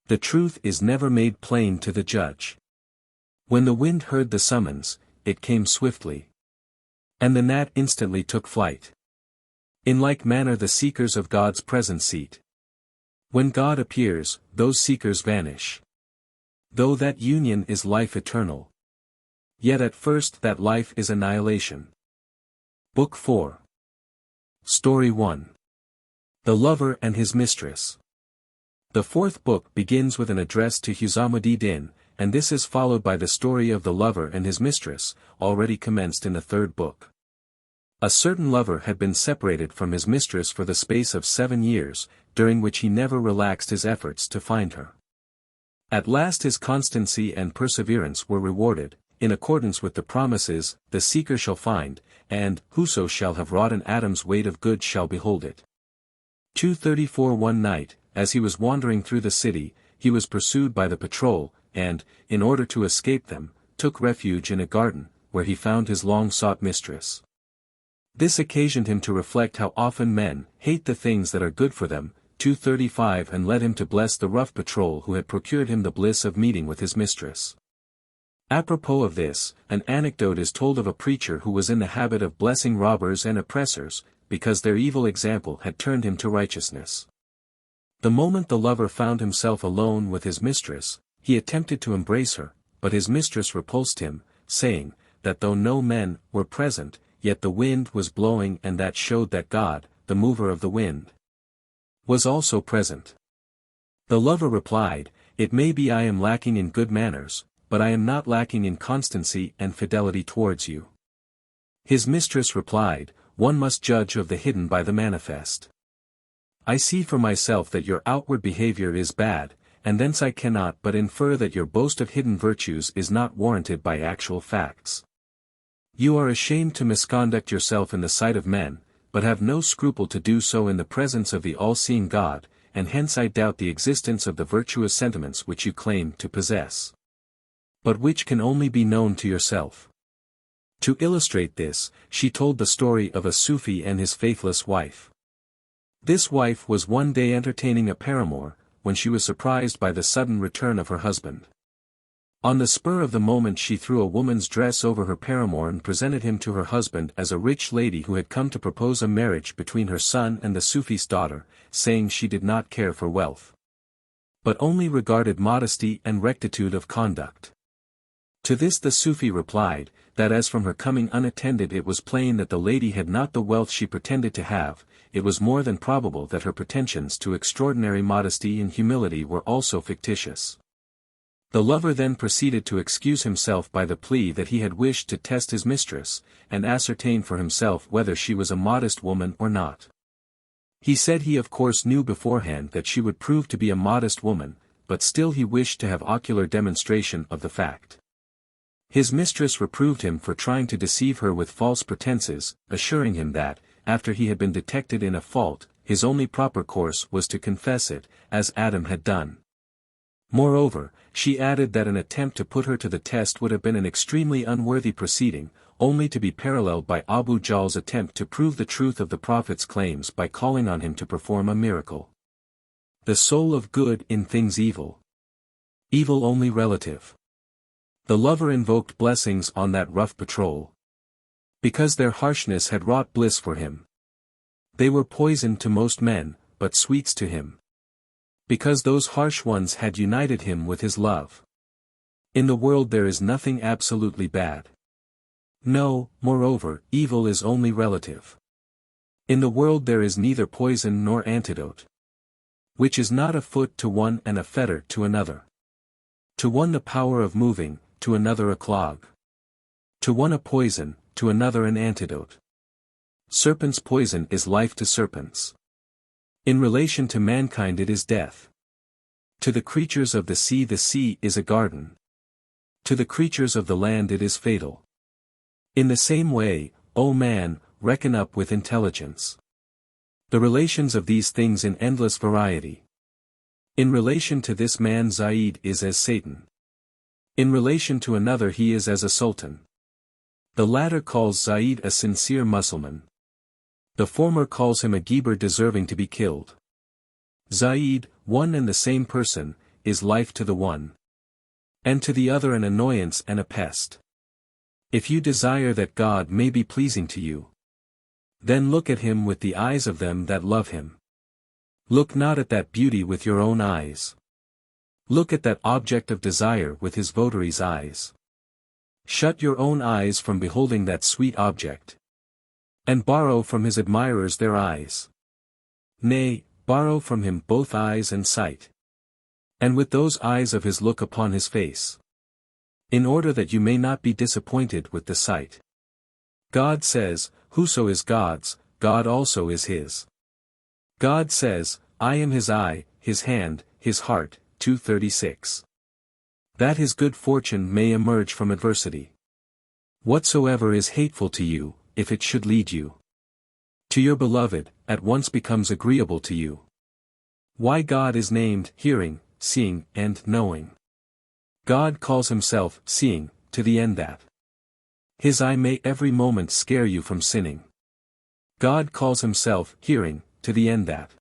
The truth is never made plain to the judge. When the wind heard the summons, it came swiftly. And the gnat instantly took flight. In like manner the seekers of God's present seat. When God appears, those seekers vanish. Though that union is life eternal. Yet at first that life is annihilation. Book 4. Story 1. The Lover and His Mistress. The fourth book begins with an address to Huzamuddin, and this is followed by the story of the lover and his mistress, already commenced in the third book. A certain lover had been separated from his mistress for the space of 7 years, during which he never relaxed his efforts to find her. At last his constancy and perseverance were rewarded, in accordance with the promises, the seeker shall find, and whoso shall have wrought an atom's weight of good shall behold it. 234 One night, as he was wandering through the city, he was pursued by the patrol, and, in order to escape them, took refuge in a garden, where he found his long-sought mistress. This occasioned him to reflect how often men hate the things that are good for them, 235, and led him to bless the rough patrol who had procured him the bliss of meeting with his mistress. Apropos of this, an anecdote is told of a preacher who was in the habit of blessing robbers and oppressors, because their evil example had turned him to righteousness. The moment the lover found himself alone with his mistress, he attempted to embrace her, but his mistress repulsed him, saying, that though no men were present, yet the wind was blowing, and that showed that God, the mover of the wind, was also present. The lover replied, It may be I am lacking in good manners, but I am not lacking in constancy and fidelity towards you. His mistress replied, one must judge of the hidden by the manifest. I see for myself that your outward behavior is bad, and thence I cannot but infer that your boast of hidden virtues is not warranted by actual facts. You are ashamed to misconduct yourself in the sight of men, but have no scruple to do so in the presence of the all-seeing God, and hence I doubt the existence of the virtuous sentiments which you claim to possess, but which can only be known to yourself. To illustrate this, she told the story of a Sufi and his faithless wife. This wife was one day entertaining a paramour, when she was surprised by the sudden return of her husband. On the spur of the moment she threw a woman's dress over her paramour and presented him to her husband as a rich lady who had come to propose a marriage between her son and the Sufi's daughter, saying she did not care for wealth, but only regarded modesty and rectitude of conduct. To this the Sufi replied, that as from her coming unattended it was plain that the lady had not the wealth she pretended to have, it was more than probable that her pretensions to extraordinary modesty and humility were also fictitious. The lover then proceeded to excuse himself by the plea that he had wished to test his mistress, and ascertain for himself whether she was a modest woman or not. He said he of course knew beforehand that she would prove to be a modest woman, but still he wished to have ocular demonstration of the fact. His mistress reproved him for trying to deceive her with false pretenses, assuring him that, after he had been detected in a fault, his only proper course was to confess it, as Adam had done. Moreover, she added that an attempt to put her to the test would have been an extremely unworthy proceeding, only to be paralleled by Abu Jahl's attempt to prove the truth of the Prophet's claims by calling on him to perform a miracle. The soul of good in things evil. Evil only relative. The lover invoked blessings on that rough patrol, because their harshness had wrought bliss for him. They were poison to most men, but sweets to him, because those harsh ones had united him with his love. In the world there is nothing absolutely bad. No, moreover, evil is only relative. In the world there is neither poison nor antidote, which is not a foot to one and a fetter to another. To one the power of moving, to another a clog. To one a poison, to another an antidote. Serpent's poison is life to serpents. In relation to mankind it is death. To the creatures of the sea is a garden. To the creatures of the land it is fatal. In the same way, O man, reckon up with intelligence the relations of these things in endless variety. In relation to this man Zaid is as Satan. In relation to another he is as a sultan. The latter calls Zaid a sincere Mussulman. The former calls him a Gheber deserving to be killed. Zaid, one and the same person, is life to the one, and to the other an annoyance and a pest. If you desire that God may be pleasing to you, then look at him with the eyes of them that love him. Look not at that beauty with your own eyes. Look at that object of desire with his votary's eyes. Shut your own eyes from beholding that sweet object, and borrow from his admirers their eyes. Nay, borrow from him both eyes and sight, and with those eyes of his look upon his face, in order that you may not be disappointed with the sight. God says, whoso is God's, God also is his. God says, I am his eye, his hand, his heart, 2:36. That his good fortune may emerge from adversity. Whatsoever is hateful to you, if it should lead you to your beloved, at once becomes agreeable to you. Why God is named hearing, seeing, and knowing. God calls himself seeing, to the end that his eye may every moment scare you from sinning. God calls himself hearing, to the end that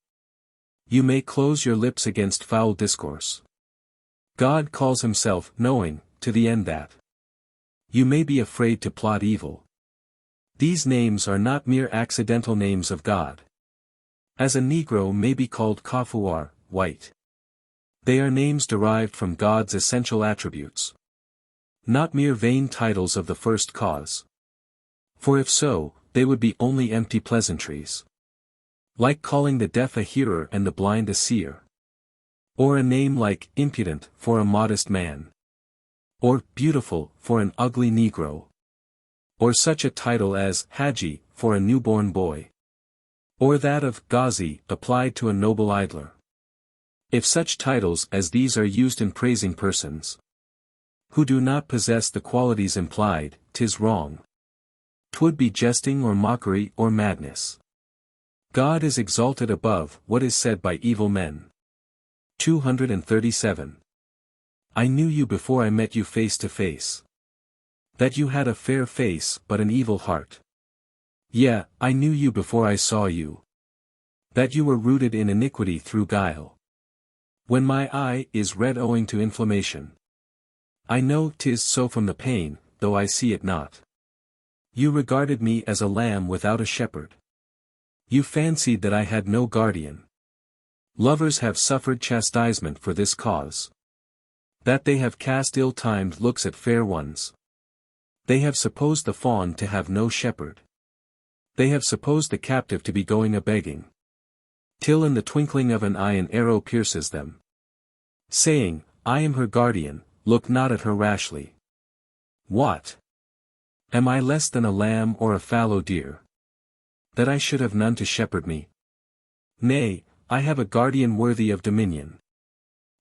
you may close your lips against foul discourse. God calls himself knowing, to the end that you may be afraid to plot evil. These names are not mere accidental names of God. As a Negro may be called Kafuar, white. They are names derived from God's essential attributes, not mere vain titles of the first cause. For if so, they would be only empty pleasantries, like calling the deaf a hearer and the blind a seer, or a name like impudent for a modest man, or beautiful for an ugly Negro. Or such a title as Haji for a newborn boy. Or that of Ghazi applied to a noble idler. If such titles as these are used in praising persons who do not possess the qualities implied, 'tis wrong. 'Twould be jesting or mockery or madness. God is exalted above what is said by evil men. 237. I knew you before I met you face to face. That you had a fair face but an evil heart. Yeah, I knew you before I saw you. That you were rooted in iniquity through guile. When my eye is red owing to inflammation, I know 'tis so from the pain, though I see it not. You regarded me as a lamb without a shepherd. You fancied that I had no guardian. Lovers have suffered chastisement for this cause. That they have cast ill-timed looks at fair ones. They have supposed the fawn to have no shepherd. They have supposed the captive to be going a-begging. Till in the twinkling of an eye an arrow pierces them. Saying, I am her guardian, look not at her rashly. What? Am I less than a lamb or a fallow deer? That I should have none to shepherd me? Nay, I have a guardian worthy of dominion.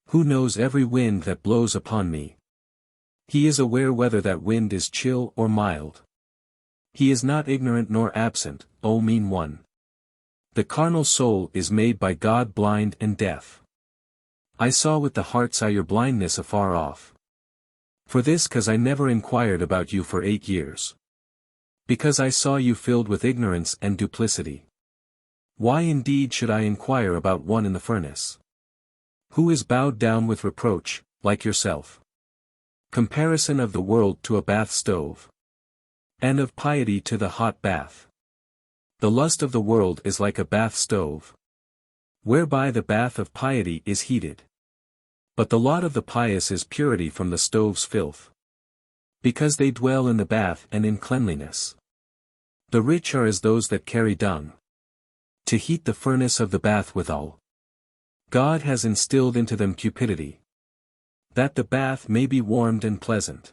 Who knows every wind that blows upon me. He is aware whether that wind is chill or mild. He is not ignorant nor absent, O mean one. The carnal soul is made by God blind and deaf. I saw with the heart's eye your blindness afar off. For this 'cause I never inquired about you for 8 years. Because I saw you filled with ignorance and duplicity. Why indeed should I inquire about one in the furnace? Who is bowed down with reproach, like yourself? Comparison of the world to a bath stove. And of piety to the hot bath. The lust of the world is like a bath stove, whereby the bath of piety is heated. But the lot of the pious is purity from the stove's filth. Because they dwell in the bath and in cleanliness. The rich are as those that carry dung, to heat the furnace of the bath withal. God has instilled into them cupidity, that the bath may be warmed and pleasant.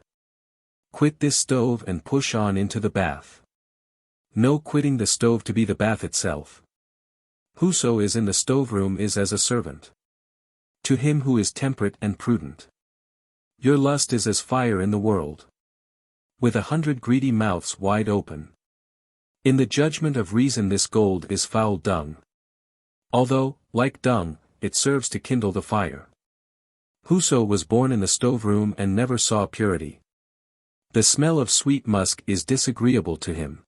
Quit this stove and push on into the bath. No quitting the stove to be the bath itself. Whoso is in the stove-room is as a servant to him who is temperate and prudent. Your lust is as fire in the world, with 100 greedy mouths wide open. In the judgment of reason this gold is foul dung. Although, like dung, it serves to kindle the fire. Whoso was born in the stove-room and never saw purity, the smell of sweet musk is disagreeable to him.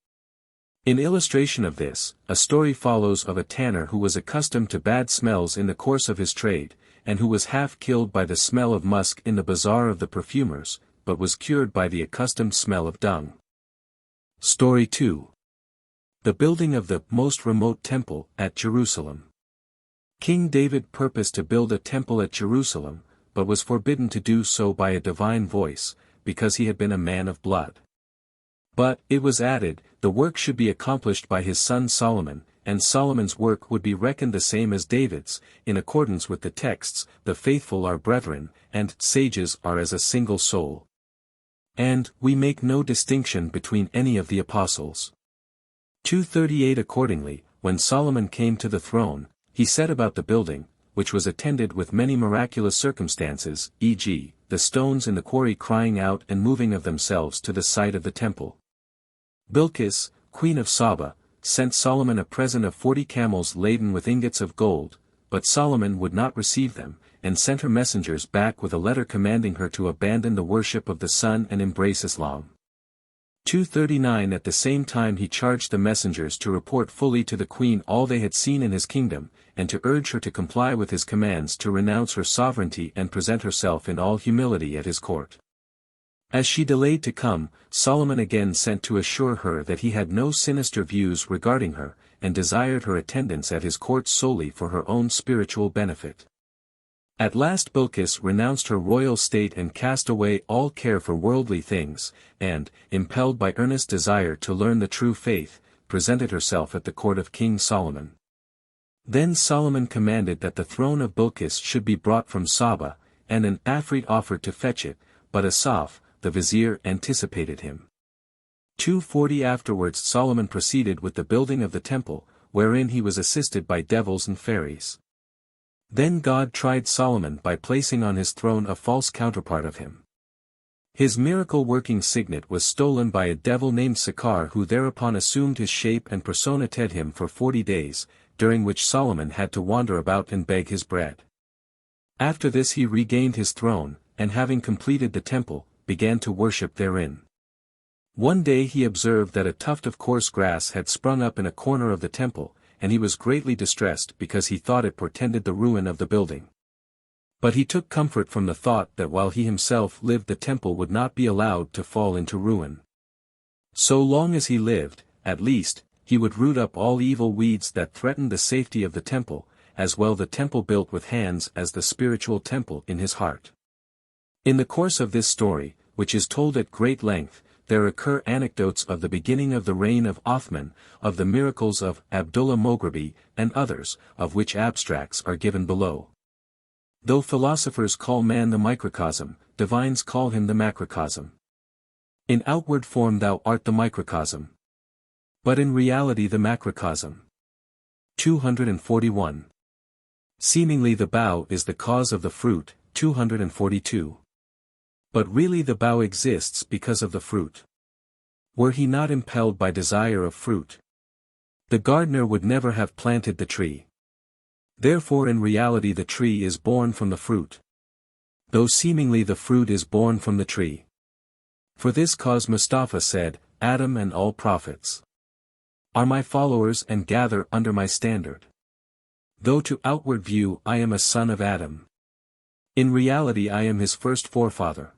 In illustration of this, a story follows of a tanner who was accustomed to bad smells in the course of his trade, and who was half killed by the smell of musk in the bazaar of the perfumers, but was cured by the accustomed smell of dung. Story 2. The building of the most remote temple at Jerusalem. King David purposed to build a temple at Jerusalem, but was forbidden to do so by a divine voice, because he had been a man of blood. But, it was added, the work should be accomplished by his son Solomon, and Solomon's work would be reckoned the same as David's, in accordance with the texts, the faithful are brethren, and sages are as a single soul. And, we make no distinction between any of the apostles. 238 Accordingly, when Solomon came to the throne, he set about the building, which was attended with many miraculous circumstances, e.g., the stones in the quarry crying out and moving of themselves to the site of the temple. Bilqis, queen of Saba, sent Solomon a present of 40 camels laden with ingots of gold, but Solomon would not receive them, and sent her messengers back with a letter commanding her to abandon the worship of the sun and embrace Islam. 239 At the same time he charged the messengers to report fully to the queen all they had seen in his kingdom, and to urge her to comply with his commands to renounce her sovereignty and present herself in all humility at his court. As she delayed to come, Solomon again sent to assure her that he had no sinister views regarding her, and desired her attendance at his court solely for her own spiritual benefit. At last Bilqis renounced her royal state and cast away all care for worldly things, and, impelled by earnest desire to learn the true faith, presented herself at the court of King Solomon. Then Solomon commanded that the throne of Bilqis should be brought from Saba, and an Afrit offered to fetch it, but Asaph, the vizier, anticipated him. 240 Afterwards Solomon proceeded with the building of the temple, wherein he was assisted by devils and fairies. Then God tried Solomon by placing on his throne a false counterpart of him. His miracle-working signet was stolen by a devil named Sakar, who thereupon assumed his shape and personated him for 40 days, during which Solomon had to wander about and beg his bread. After this he regained his throne, and having completed the temple, began to worship therein. One day he observed that a tuft of coarse grass had sprung up in a corner of the temple, and he was greatly distressed because he thought it portended the ruin of the building. But he took comfort from the thought that while he himself lived the temple would not be allowed to fall into ruin. So long as he lived, at least, he would root up all evil weeds that threatened the safety of the temple, as well the temple built with hands as the spiritual temple in his heart. In the course of this story, which is told at great length, there occur anecdotes of the beginning of the reign of Othman, of the miracles of Abdullah Moghrabi, and others, of which abstracts are given below. Though philosophers call man the microcosm, divines call him the macrocosm. In outward form thou art the microcosm, but in reality the macrocosm. 241. Seemingly the bough is the cause of the fruit. 242. But really the bough exists because of the fruit. Were he not impelled by desire of fruit, the gardener would never have planted the tree. Therefore in reality the tree is born from the fruit, though seemingly the fruit is born from the tree. For this cause Mustafa said, Adam and all prophets are my followers and gather under my standard. Though to outward view I am a son of Adam, in reality I am his first forefather.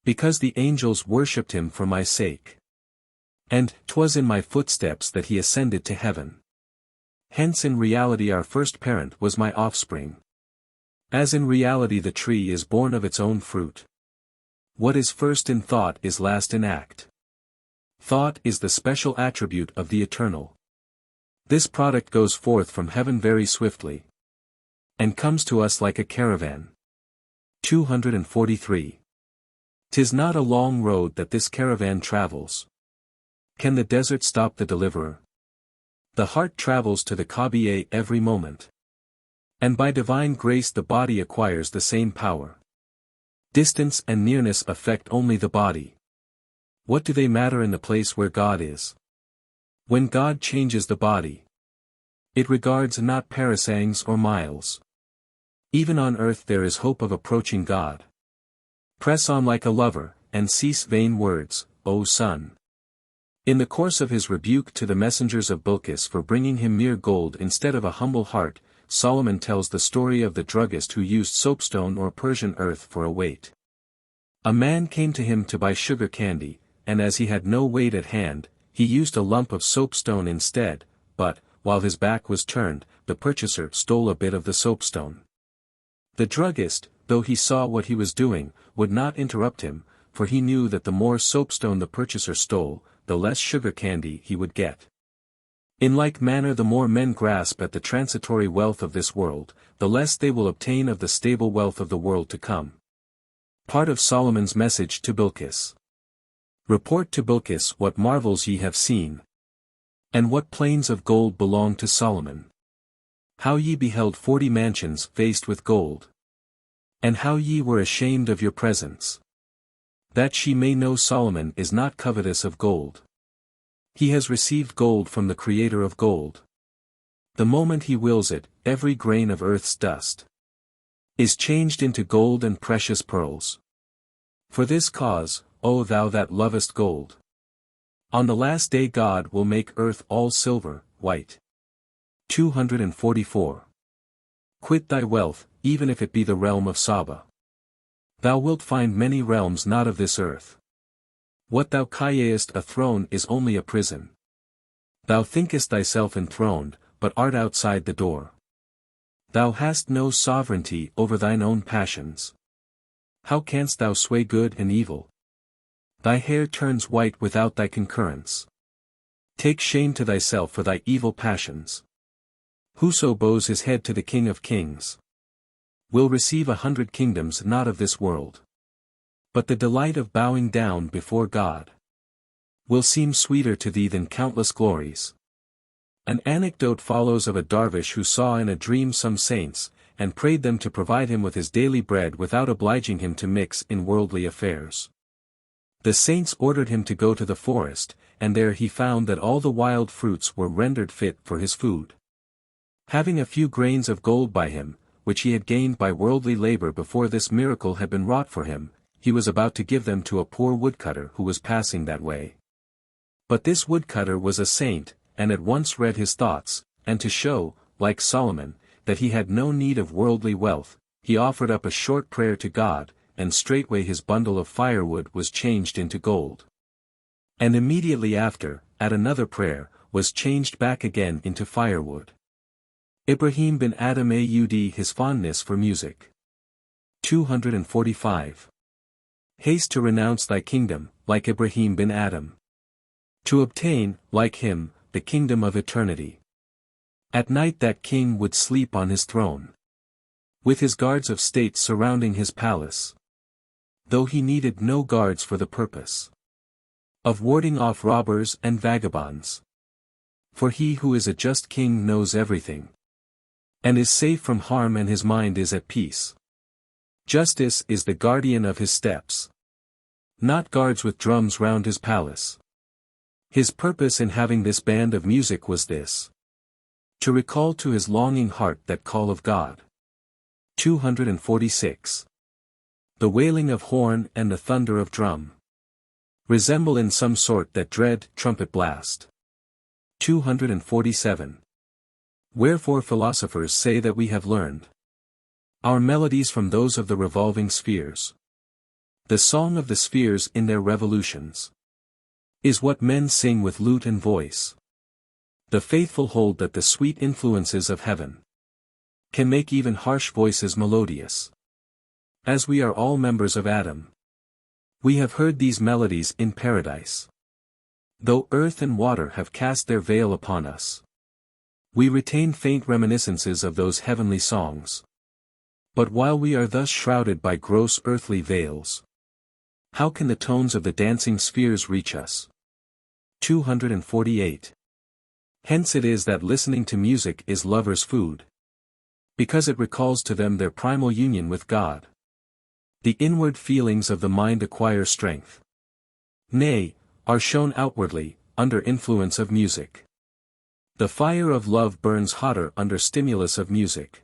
Because the angels worshipped him for my sake. And 'twas in my footsteps that he ascended to heaven. Hence in reality our first parent was my offspring. As in reality the tree is born of its own fruit. What is first in thought is last in act. Thought is the special attribute of the eternal. This product goes forth from heaven very swiftly, and comes to us like a caravan. 243. 'Tis not a long road that this caravan travels. Can the desert stop the deliverer? The heart travels to the Kaaba every moment. And by divine grace the body acquires the same power. Distance and nearness affect only the body. What do they matter in the place where God is? When God changes the body, it regards not parasangs or miles. Even on earth there is hope of approaching God. Press on like a lover, and cease vain words, O son. In the course of his rebuke to the messengers of Bilqis for bringing him mere gold instead of a humble heart, Solomon tells the story of the druggist who used soapstone or Persian earth for a weight. A man came to him to buy sugar candy, and as he had no weight at hand, he used a lump of soapstone instead, but, while his back was turned, the purchaser stole a bit of the soapstone. The druggist, though he saw what he was doing, would not interrupt him, for he knew that the more soapstone the purchaser stole, the less sugar candy he would get. In like manner the more men grasp at the transitory wealth of this world, the less they will obtain of the stable wealth of the world to come. Part of Solomon's message to Bilqis. Report to Bilqis what marvels ye have seen. And what plains of gold belong to Solomon. How ye beheld 40 mansions faced with gold. And how ye were ashamed of your presence. That she may know Solomon is not covetous of gold. He has received gold from the Creator of gold. The moment he wills it, every grain of earth's dust is changed into gold and precious pearls. For this cause, O thou that lovest gold, on the last day God will make earth all silver, white. 244. Quit thy wealth, even if it be the realm of Saba. Thou wilt find many realms not of this earth. What thou callest a throne is only a prison. Thou thinkest thyself enthroned, but art outside the door. Thou hast no sovereignty over thine own passions. How canst thou sway good and evil? Thy hair turns white without thy concurrence. Take shame to thyself for thy evil passions. Whoso bows his head to the King of Kings will receive 100 kingdoms not of this world. But the delight of bowing down before God will seem sweeter to thee than countless glories. An anecdote follows of a dervish who saw in a dream some saints, and prayed them to provide him with his daily bread without obliging him to mix in worldly affairs. The saints ordered him to go to the forest, and there he found that all the wild fruits were rendered fit for his food. Having a few grains of gold by him, which he had gained by worldly labor before this miracle had been wrought for him, he was about to give them to a poor woodcutter who was passing that way. But this woodcutter was a saint, and at once read his thoughts, and to show, like Solomon, that he had no need of worldly wealth, he offered up a short prayer to God, and straightway his bundle of firewood was changed into gold. And immediately after, at another prayer, was changed back again into firewood. Ibrahim bin Adam Aud his fondness for music. 245. Haste to renounce thy kingdom, like Ibrahim bin Adam. To obtain, like him, the kingdom of eternity. At night that king would sleep on his throne, with his guards of state surrounding his palace, though he needed no guards for the purpose of warding off robbers and vagabonds. For he who is a just king knows everything, and is safe from harm, and his mind is at peace. Justice is the guardian of his steps, not guards with drums round his palace. His purpose in having this band of music was this: to recall to his longing heart that call of God. 246. The wailing of horn and the thunder of drum resemble in some sort that dread trumpet blast. 247. Wherefore philosophers say that we have learned our melodies from those of the revolving spheres. The song of the spheres in their revolutions is what men sing with lute and voice. The faithful hold that the sweet influences of heaven can make even harsh voices melodious. As we are all members of Adam, we have heard these melodies in paradise. Though earth and water have cast their veil upon us, we retain faint reminiscences of those heavenly songs. But while we are thus shrouded by gross earthly veils, how can the tones of the dancing spheres reach us? 248. Hence it is that listening to music is lovers' food, because it recalls to them their primal union with God. The inward feelings of the mind acquire strength, nay, are shown outwardly, under influence of music. The fire of love burns hotter under stimulus of music,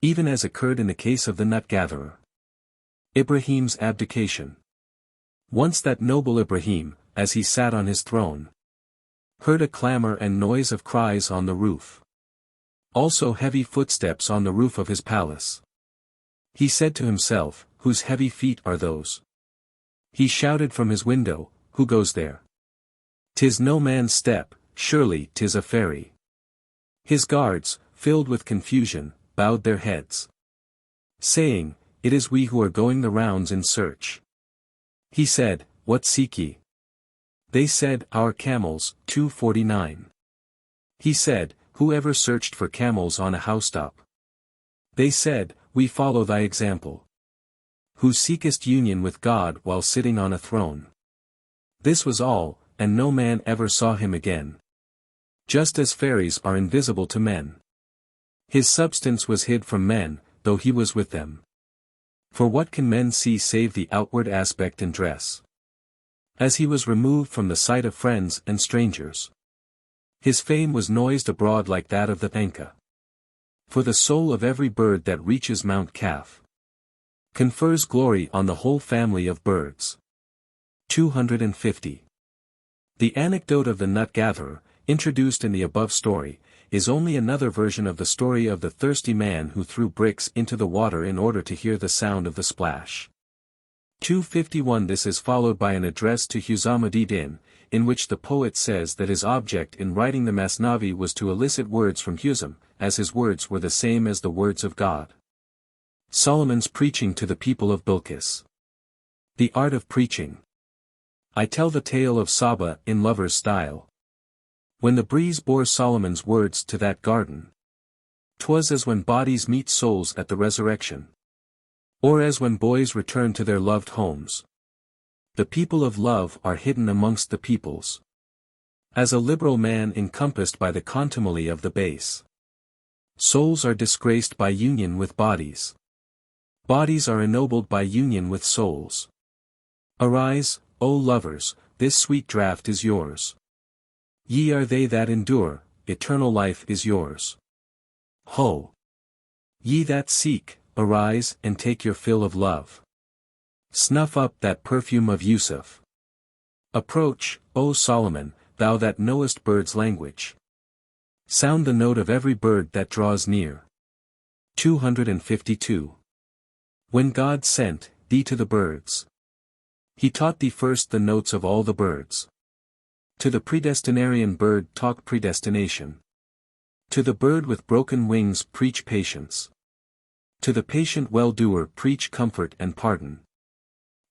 even as occurred in the case of the nut-gatherer. Ibrahim's abdication. Once that noble Ibrahim, as he sat on his throne, heard a clamor and noise of cries on the roof. Also heavy footsteps on the roof of his palace. He said to himself, whose heavy feet are those? He shouted from his window, who goes there? 'Tis no man's step, surely 'tis a fairy. His guards, filled with confusion, bowed their heads, saying, it is we who are going the rounds in search. He said, what seek ye? They said, our camels. 249. He said, who ever searched for camels on a housetop? They said, we follow thy example. Who seekest union with God while sitting on a throne. This was all, and no man ever saw him again. Just as fairies are invisible to men. His substance was hid from men, though he was with them. For what can men see save the outward aspect and dress? As he was removed from the sight of friends and strangers, his fame was noised abroad like that of the Penka. For the soul of every bird that reaches Mount Kaf confers glory on the whole family of birds. 250. The anecdote of the nut-gatherer, introduced in the above story, is only another version of the story of the thirsty man who threw bricks into the water in order to hear the sound of the splash. 251. This is followed by an address to Husam-ud-Din, in which the poet says that his object in writing the Masnavi was to elicit words from Husam, as his words were the same as the words of God. Solomon's preaching to the people of Bilqis. The art of preaching. I tell the tale of Saba in lover's style. When the breeze bore Solomon's words to that garden, 'twas as when bodies meet souls at the resurrection, or as when boys return to their loved homes. The people of love are hidden amongst the peoples. As a liberal man encompassed by the contumely of the base. Souls are disgraced by union with bodies. Bodies are ennobled by union with souls. Arise, O lovers, this sweet draught is yours. Ye are they that endure, eternal life is yours. Ho! Ye that seek, arise and take your fill of love. Snuff up that perfume of Yusuf. Approach, O Solomon, thou that knowest birds' language. Sound the note of every bird that draws near. 252. When God sent thee to the birds, he taught thee first the notes of all the birds. To the predestinarian bird talk predestination. To the bird with broken wings preach patience. To the patient well-doer preach comfort and pardon.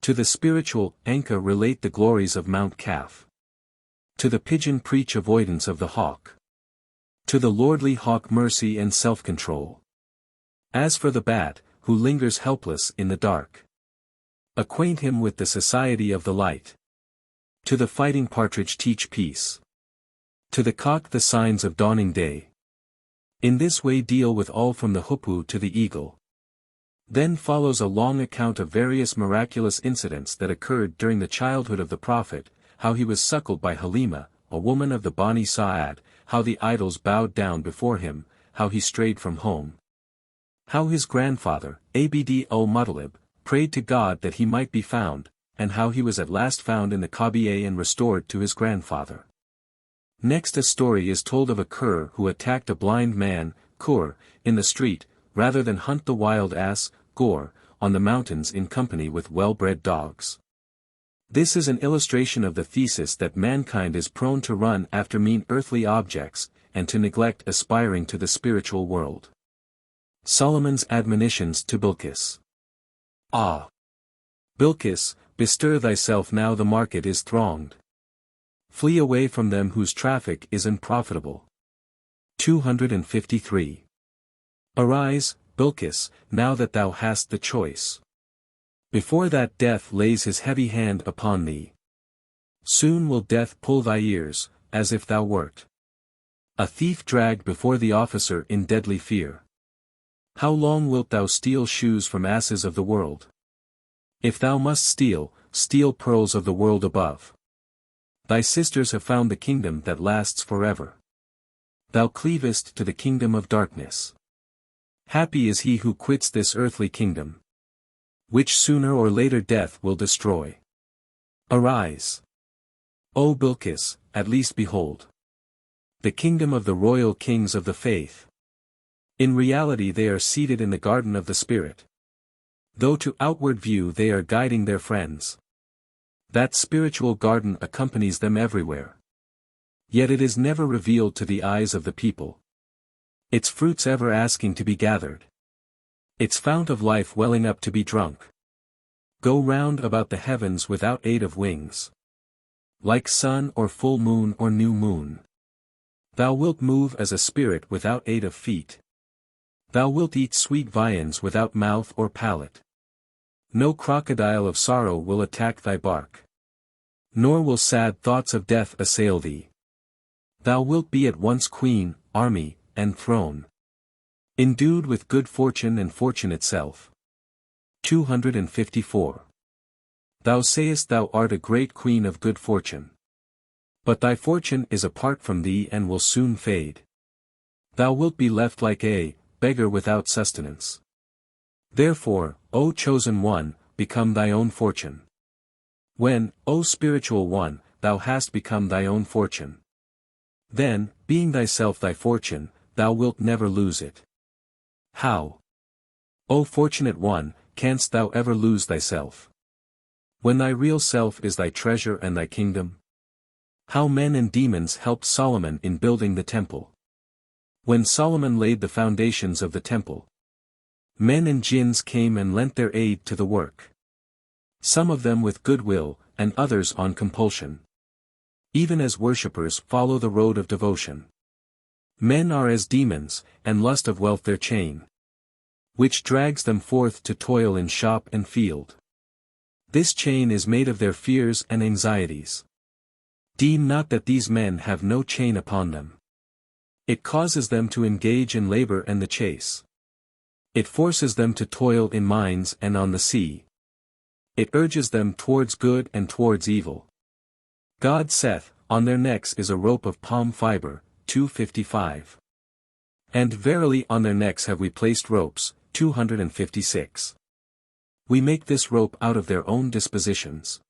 To the spiritual anchor relate the glories of Mount Kaf. To the pigeon preach avoidance of the hawk. To the lordly hawk mercy and self-control. As for the bat, who lingers helpless in the dark, acquaint him with the society of the light. To the fighting partridge teach peace. To the cock the signs of dawning day. In this way deal with all from the hoopoe to the eagle. Then follows a long account of various miraculous incidents that occurred during the childhood of the Prophet, how he was suckled by Halima, a woman of the Bani Sa'ad, how the idols bowed down before him, how he strayed from home. How his grandfather, Abd-ul-Muttalib, prayed to God that he might be found, and how he was at last found in the Kabieh and restored to his grandfather. Next a story is told of a cur who attacked a blind man, Kur, in the street, rather than hunt the wild ass, Gur, on the mountains in company with well-bred dogs. This is an illustration of the thesis that mankind is prone to run after mean earthly objects, and to neglect aspiring to the spiritual world. Solomon's admonitions to Bilqis. Ah! Bilqis, bestir thyself now the market is thronged. Flee away from them whose traffic is unprofitable. 253. Arise, Bilqis, now that thou hast the choice. Before that death lays his heavy hand upon thee. Soon will death pull thy ears, as if thou wert a thief dragged before the officer in deadly fear. How long wilt thou steal shoes from asses of the world? If thou must steal, steal pearls of the world above. Thy sisters have found the kingdom that lasts forever. Thou cleavest to the kingdom of darkness. Happy is he who quits this earthly kingdom, which sooner or later death will destroy. Arise! O Bilqis, at least behold the kingdom of the royal kings of the faith. In reality they are seated in the garden of the Spirit. Though to outward view they are guiding their friends. That spiritual garden accompanies them everywhere. Yet it is never revealed to the eyes of the people. Its fruits ever asking to be gathered. Its fount of life welling up to be drunk. Go round about the heavens without aid of wings. Like sun or full moon or new moon. Thou wilt move as a spirit without aid of feet. Thou wilt eat sweet viands without mouth or palate. No crocodile of sorrow will attack thy bark. Nor will sad thoughts of death assail thee. Thou wilt be at once queen, army, and throne. Endued with good fortune and fortune itself. 254. Thou sayest thou art a great queen of good fortune. But thy fortune is apart from thee and will soon fade. Thou wilt be left like a beggar without sustenance. Therefore, O chosen one, become thy own fortune. When, O spiritual one, thou hast become thy own fortune. Then, being thyself thy fortune, thou wilt never lose it. How? O fortunate one, canst thou ever lose thyself? When thy real self is thy treasure and thy kingdom? How men and demons helped Solomon in building the temple. When Solomon laid the foundations of the temple, men and jinns came and lent their aid to the work. Some of them with goodwill, and others on compulsion. Even as worshippers follow the road of devotion. Men are as demons, and lust of wealth their chain, which drags them forth to toil in shop and field. This chain is made of their fears and anxieties. Deem not that these men have no chain upon them. It causes them to engage in labor and the chase. It forces them to toil in mines and on the sea. It urges them towards good and towards evil. God saith, on their necks is a rope of palm fiber, 255. And verily on their necks have we placed ropes, 256. We make this rope out of their own dispositions.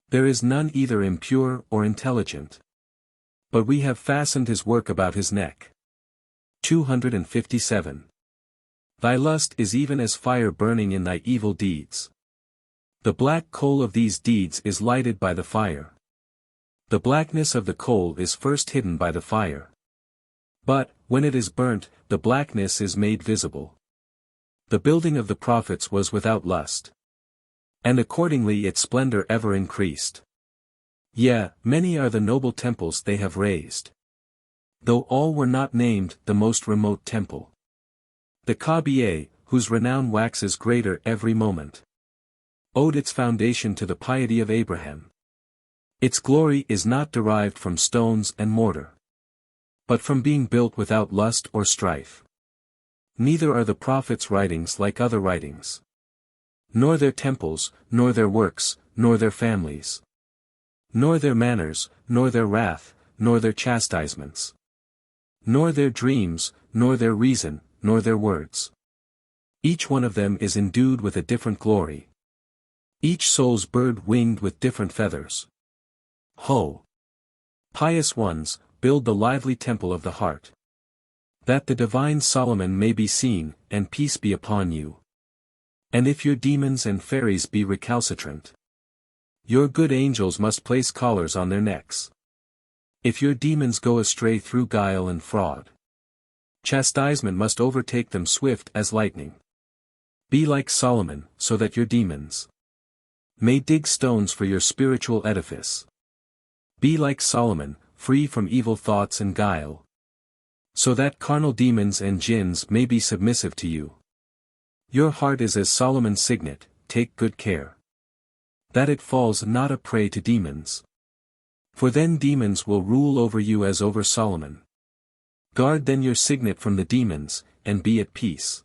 There is none either impure or intelligent. But we have fastened his work about his neck. 257. Thy lust is even as fire burning in thy evil deeds. The black coal of these deeds is lighted by the fire. The blackness of the coal is first hidden by the fire. But, when it is burnt, the blackness is made visible. The building of the prophets was without lust. And accordingly its splendor ever increased. Yea, many are the noble temples they have raised. Though all were not named the most remote temple. The Kaaba, whose renown waxes greater every moment, owed its foundation to the piety of Abraham. Its glory is not derived from stones and mortar, but from being built without lust or strife. Neither are the prophets' writings like other writings. Nor their temples, nor their works, nor their families. Nor their manners, nor their wrath, nor their chastisements. Nor their dreams, nor their reason, nor their words. Each one of them is endued with a different glory. Each soul's bird winged with different feathers. Ho! Pious ones, build the lively temple of the heart. That the divine Solomon may be seen, and peace be upon you. And if your demons and fairies be recalcitrant, your good angels must place collars on their necks. If your demons go astray through guile and fraud, chastisement must overtake them swift as lightning. Be like Solomon, so that your demons may dig stones for your spiritual edifice. Be like Solomon, free from evil thoughts and guile, so that carnal demons and jinns may be submissive to you. Your heart is as Solomon's signet, take good care that it falls not a prey to demons. For then demons will rule over you as over Solomon. Guard then your signet from the demons, and be at peace.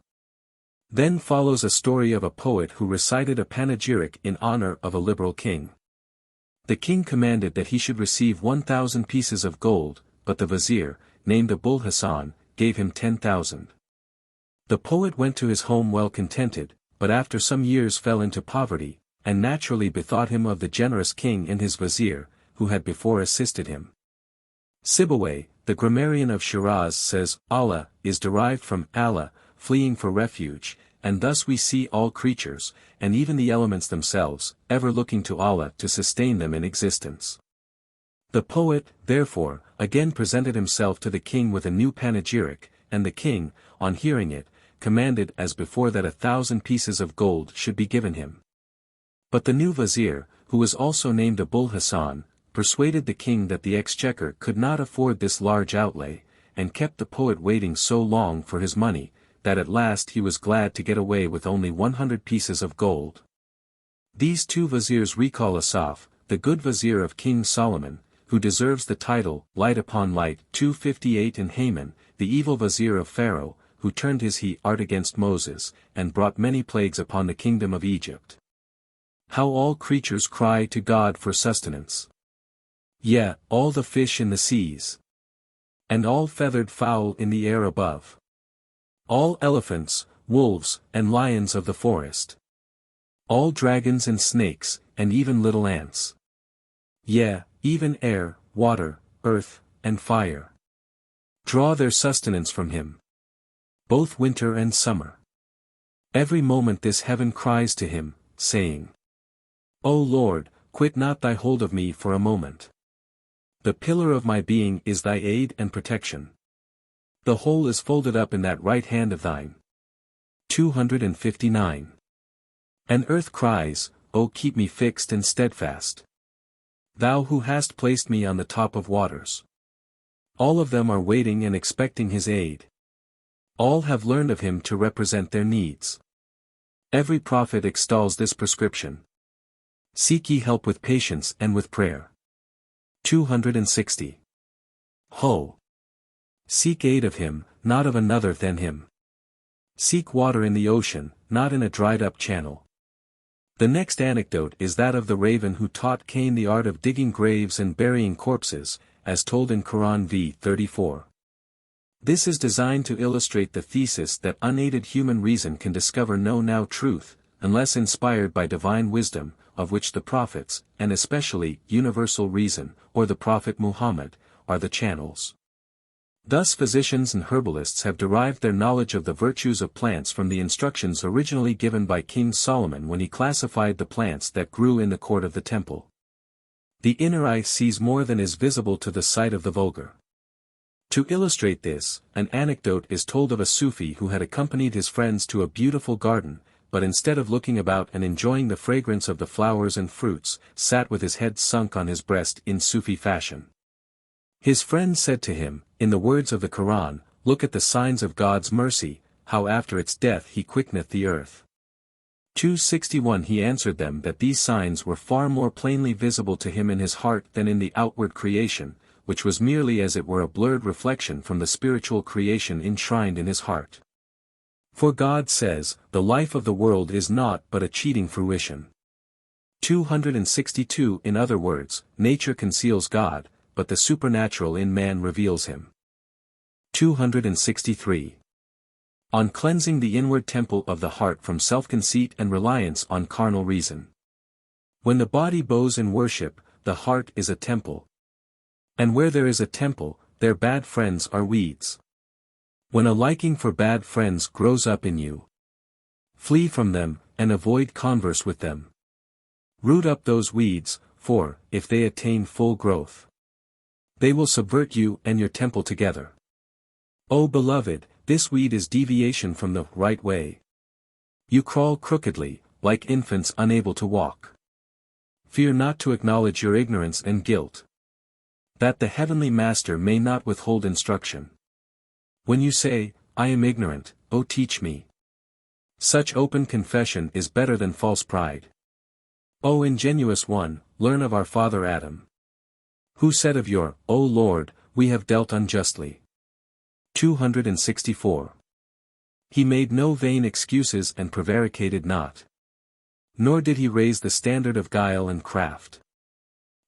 Then follows a story of a poet who recited a panegyric in honor of a liberal king. The king commanded that he should receive 1,000 pieces of gold, but the Vazir, named Abul Hassan, gave him 10,000. The poet went to his home well contented, but after some years fell into poverty, and naturally bethought him of the generous king and his Vazir, who had before assisted him. Sibawayh, the grammarian of Shiraz says, Allah is derived from Allah, fleeing for refuge, and thus we see all creatures, and even the elements themselves, ever looking to Allah to sustain them in existence. The poet, therefore, again presented himself to the king with a new panegyric, and the king, on hearing it, commanded as before that 1,000 pieces of gold should be given him. But the new Vazir, who was also named Abul Hassan, persuaded the king that the exchequer could not afford this large outlay, and kept the poet waiting so long for his money, that at last he was glad to get away with only 100 pieces of gold. These two Vazirs recall Asaph, the good Vazir of King Solomon, who deserves the title, Light upon Light, 258, and Haman, the evil Vazir of Pharaoh, who turned his heart against Moses, and brought many plagues upon the kingdom of Egypt. How all creatures cry to God for sustenance. Yea, all the fish in the seas, and all feathered fowl in the air above. All elephants, wolves, and lions of the forest. All dragons and snakes, and even little ants. Yea, even air, water, earth, and fire draw their sustenance from him. Both winter and summer. Every moment this heaven cries to him, saying, O Lord, quit not thy hold of me for a moment. The pillar of my being is thy aid and protection. The whole is folded up in that right hand of thine. 259. And earth cries, O keep me fixed and steadfast. Thou who hast placed me on the top of waters. All of them are waiting and expecting his aid. All have learned of him to represent their needs. Every prophet extols this prescription. Seek ye help with patience and with prayer. 260. Ho! Seek aid of him, not of another than him. Seek water in the ocean, not in a dried-up channel. The next anecdote is that of the raven who taught Cain the art of digging graves and burying corpses, as told in Quran v. 34. This is designed to illustrate the thesis that unaided human reason can discover no now truth, unless inspired by divine wisdom, of which the prophets, and especially universal reason, or the Prophet Muhammad, are the channels. Thus physicians and herbalists have derived their knowledge of the virtues of plants from the instructions originally given by King Solomon when he classified the plants that grew in the court of the temple. The inner eye sees more than is visible to the sight of the vulgar. To illustrate this, an anecdote is told of a Sufi who had accompanied his friends to a beautiful garden, but instead of looking about and enjoying the fragrance of the flowers and fruits, sat with his head sunk on his breast in Sufi fashion. His friends said to him, in the words of the Quran, "Look at the signs of God's mercy, how after its death he quickeneth the earth." 261 He answered them that these signs were far more plainly visible to him in his heart than in the outward creation, which was merely as it were a blurred reflection from the spiritual creation enshrined in his heart. For God says, "The life of the world is naught but a cheating fruition." 262 In other words, nature conceals God, but the supernatural in man reveals him. 263. On cleansing the inward temple of the heart from self-conceit and reliance on carnal reason. When the body bows in worship, the heart is a temple. And where there is a temple, there bad friends are weeds. When a liking for bad friends grows up in you, flee from them, and avoid converse with them. Root up those weeds, for, if they attain full growth, they will subvert you and your temple together. O beloved, this weed is deviation from the right way. You crawl crookedly, like infants unable to walk. Fear not to acknowledge your ignorance and guilt, that the heavenly Master may not withhold instruction. When you say, "I am ignorant, O teach me," such open confession is better than false pride. O ingenuous one, learn of our father Adam, who said of your, "O Lord, we have dealt unjustly." 264. He made no vain excuses and prevaricated not. Nor did he raise the standard of guile and craft.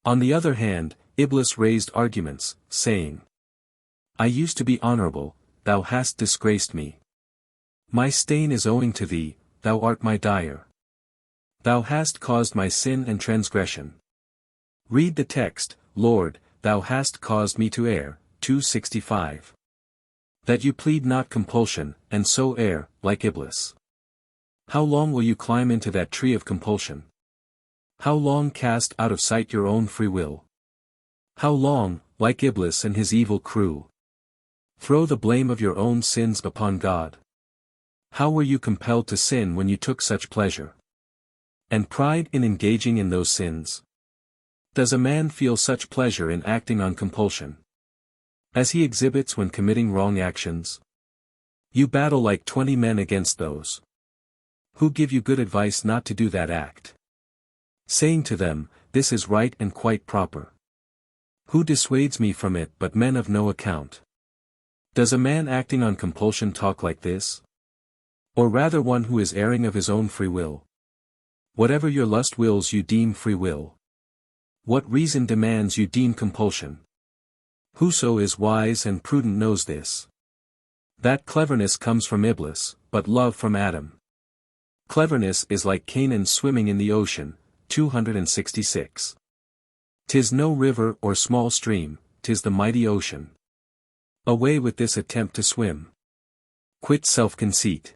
On the other hand, Iblis raised arguments, saying, "I used to be honorable, thou hast disgraced me. My stain is owing to thee, thou art my dyer. Thou hast caused my sin and transgression." Read the text, "Lord, thou hast caused me to err," 265. That you plead not compulsion, and so err, like Iblis. How long will you climb into that tree of compulsion? How long cast out of sight your own free will? How long, like Iblis and his evil crew, throw the blame of your own sins upon God? How were you compelled to sin when you took such pleasure and pride in engaging in those sins? Does a man feel such pleasure in acting on compulsion as he exhibits when committing wrong actions? You battle like 20 men against those who give you good advice not to do that act, saying to them, "This is right and quite proper." Who dissuades me from it but men of no account? Does a man acting on compulsion talk like this? Or rather one who is erring of his own free will? Whatever your lust wills you deem free will. What reason demands you deem compulsion. Whoso is wise and prudent knows this, that cleverness comes from Iblis, but love from Adam. Cleverness is like Canaan swimming in the ocean, 266. 'Tis no river or small stream, 'tis the mighty ocean. Away with this attempt to swim. Quit self-conceit.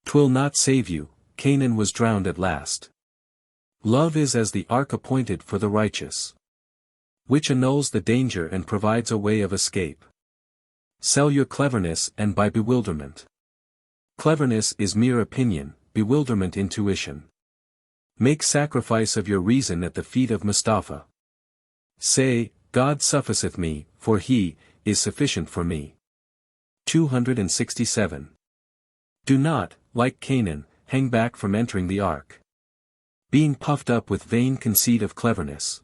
'Twill not save you, Canaan was drowned at last. Love is as the ark appointed for the righteous, which annuls the danger and provides a way of escape. Sell your cleverness and buy bewilderment. Cleverness is mere opinion, bewilderment intuition. Make sacrifice of your reason at the feet of Mustafa. Say, God sufficeth me, for he is sufficient for me. 267. Do not, like Canaan, hang back from entering the ark. being puffed up with vain conceit of cleverness.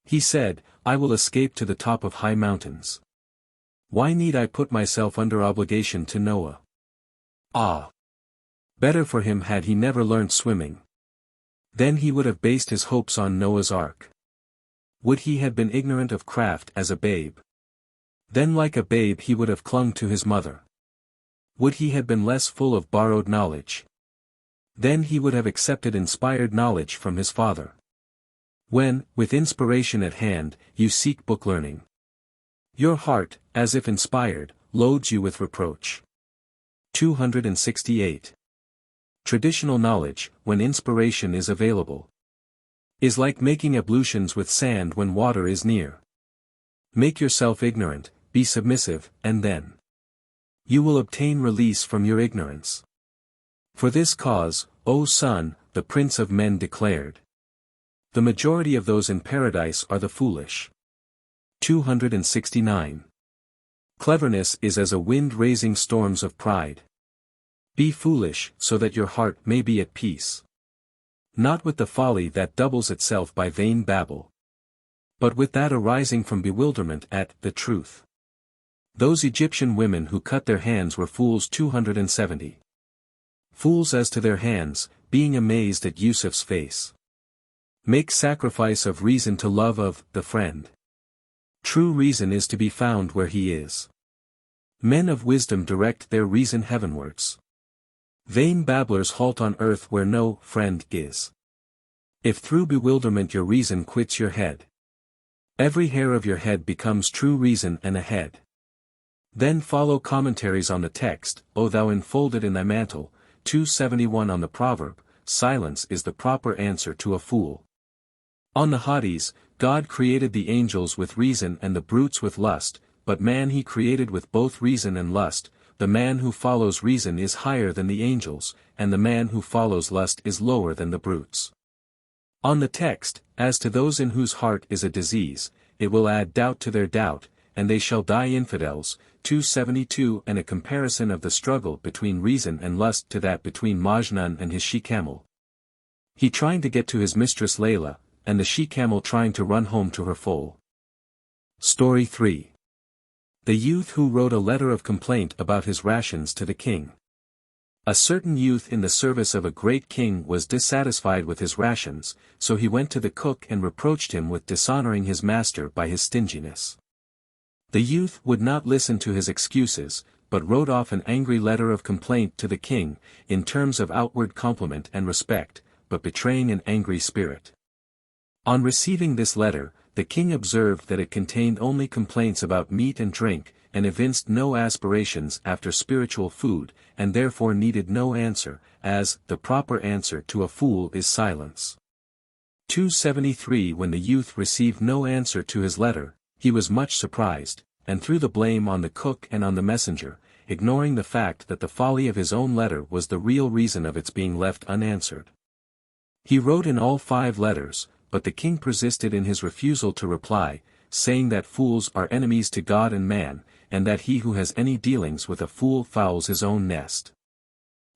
He said, I will escape to the top of high mountains. Why need I put myself under obligation to Noah? Ah! Better for him had he never learnt swimming. Then he would have based his hopes on Noah's ark. Would he had been ignorant of craft as a babe? Then like a babe he would have clung to his mother. Would he had been less full of borrowed knowledge? Then he would have accepted inspired knowledge from his father. When, with inspiration at hand, you seek book learning, your heart, as if inspired, loads you with reproach. 268. Traditional knowledge, when inspiration is available, is like making ablutions with sand when water is near. Make yourself ignorant, be submissive, and then you will obtain release from your ignorance. For this cause, O son, the Prince of Men declared, the majority of those in paradise are the foolish. 269. Cleverness is as a wind raising storms of pride. Be foolish, so that your heart may be at peace. Not with the folly that doubles itself by vain babble, but with that arising from bewilderment at the truth. Those Egyptian women who cut their hands were fools. 270. Fools as to their hands, being amazed at Yusuf's face. Make sacrifice of reason to love of the friend. True reason is to be found where he is. Men of wisdom direct their reason heavenwards. Vain babblers halt on earth where no friend is. If through bewilderment your reason quits your head, every hair of your head becomes true reason and a head. Then follow commentaries on the text, O thou enfolded in thy mantle. 271 On the proverb, silence is the proper answer to a fool. On the hadith, God created the angels with reason and the brutes with lust, but man he created with both reason and lust. The man who follows reason is higher than the angels, and the man who follows lust is lower than the brutes. On the text, as to those in whose heart is a disease, it will add doubt to their doubt, and they shall die infidels. 272 And a comparison of the struggle between reason and lust to that between Majnun and his she-camel. He trying to get to his mistress Layla, and the she-camel trying to run home to her foal. Story 3. The youth who wrote a letter of complaint about his rations to the king. A certain youth in the service of a great king was dissatisfied with his rations, so he went to the cook and reproached him with dishonoring his master by his stinginess. The youth would not listen to his excuses, but wrote off an angry letter of complaint to the king, in terms of outward compliment and respect, but betraying an angry spirit. On receiving this letter, the king observed that it contained only complaints about meat and drink, and evinced no aspirations after spiritual food, and therefore needed no answer, as the proper answer to a fool is silence. 273 When the youth received no answer to his letter, he was much surprised, and threw the blame on the cook and on the messenger, ignoring the fact that the folly of his own letter was the real reason of its being left unanswered. He wrote in all 5 letters, but the king persisted in his refusal to reply, saying that fools are enemies to God and man, and that he who has any dealings with a fool fouls his own nest.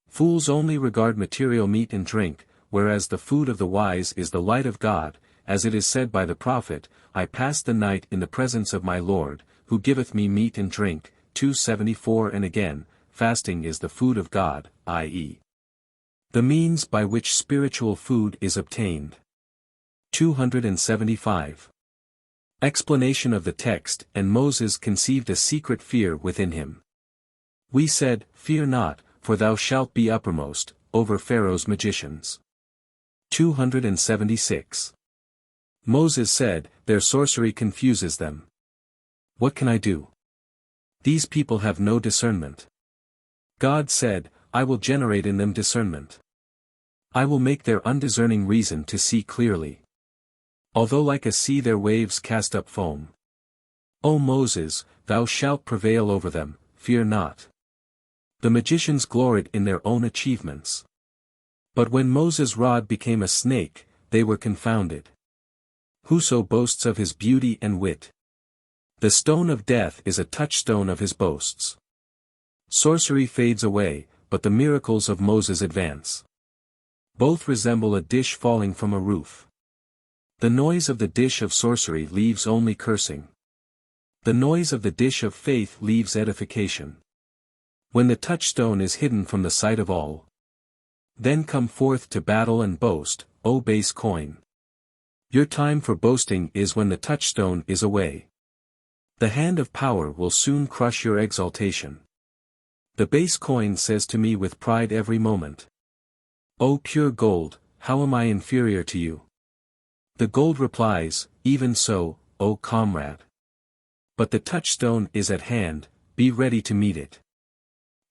Fools only regard material meat and drink, whereas the food of the wise is the light of God, as it is said by the prophet, I passed the night in the presence of my Lord, who giveth me meat and drink. 274 And again, fasting is the food of God, i.e., the means by which spiritual food is obtained. 275. Explanation of the text. And Moses conceived a secret fear within him. We said, Fear not, for thou shalt be uppermost, over Pharaoh's magicians. 276. Moses said, Their sorcery confuses them. What can I do? These people have no discernment. God said, I will generate in them discernment. I will make their undiscerning reason to see clearly. Although like a sea their waves cast up foam. O Moses, thou shalt prevail over them, fear not. The magicians gloried in their own achievements. But when Moses' rod became a snake, they were confounded. Whoso boasts of his beauty and wit, the stone of death is a touchstone of his boasts. Sorcery fades away, but the miracles of Moses advance. Both resemble a dish falling from a roof. The noise of the dish of sorcery leaves only cursing. The noise of the dish of faith leaves edification. When the touchstone is hidden from the sight of all, then come forth to battle and boast, O base coin. Your time for boasting is when the touchstone is away. The hand of power will soon crush your exaltation. The base coin says to me with pride every moment, O pure gold, how am I inferior to you? The gold replies, even so, O comrade. But the touchstone is at hand, be ready to meet it.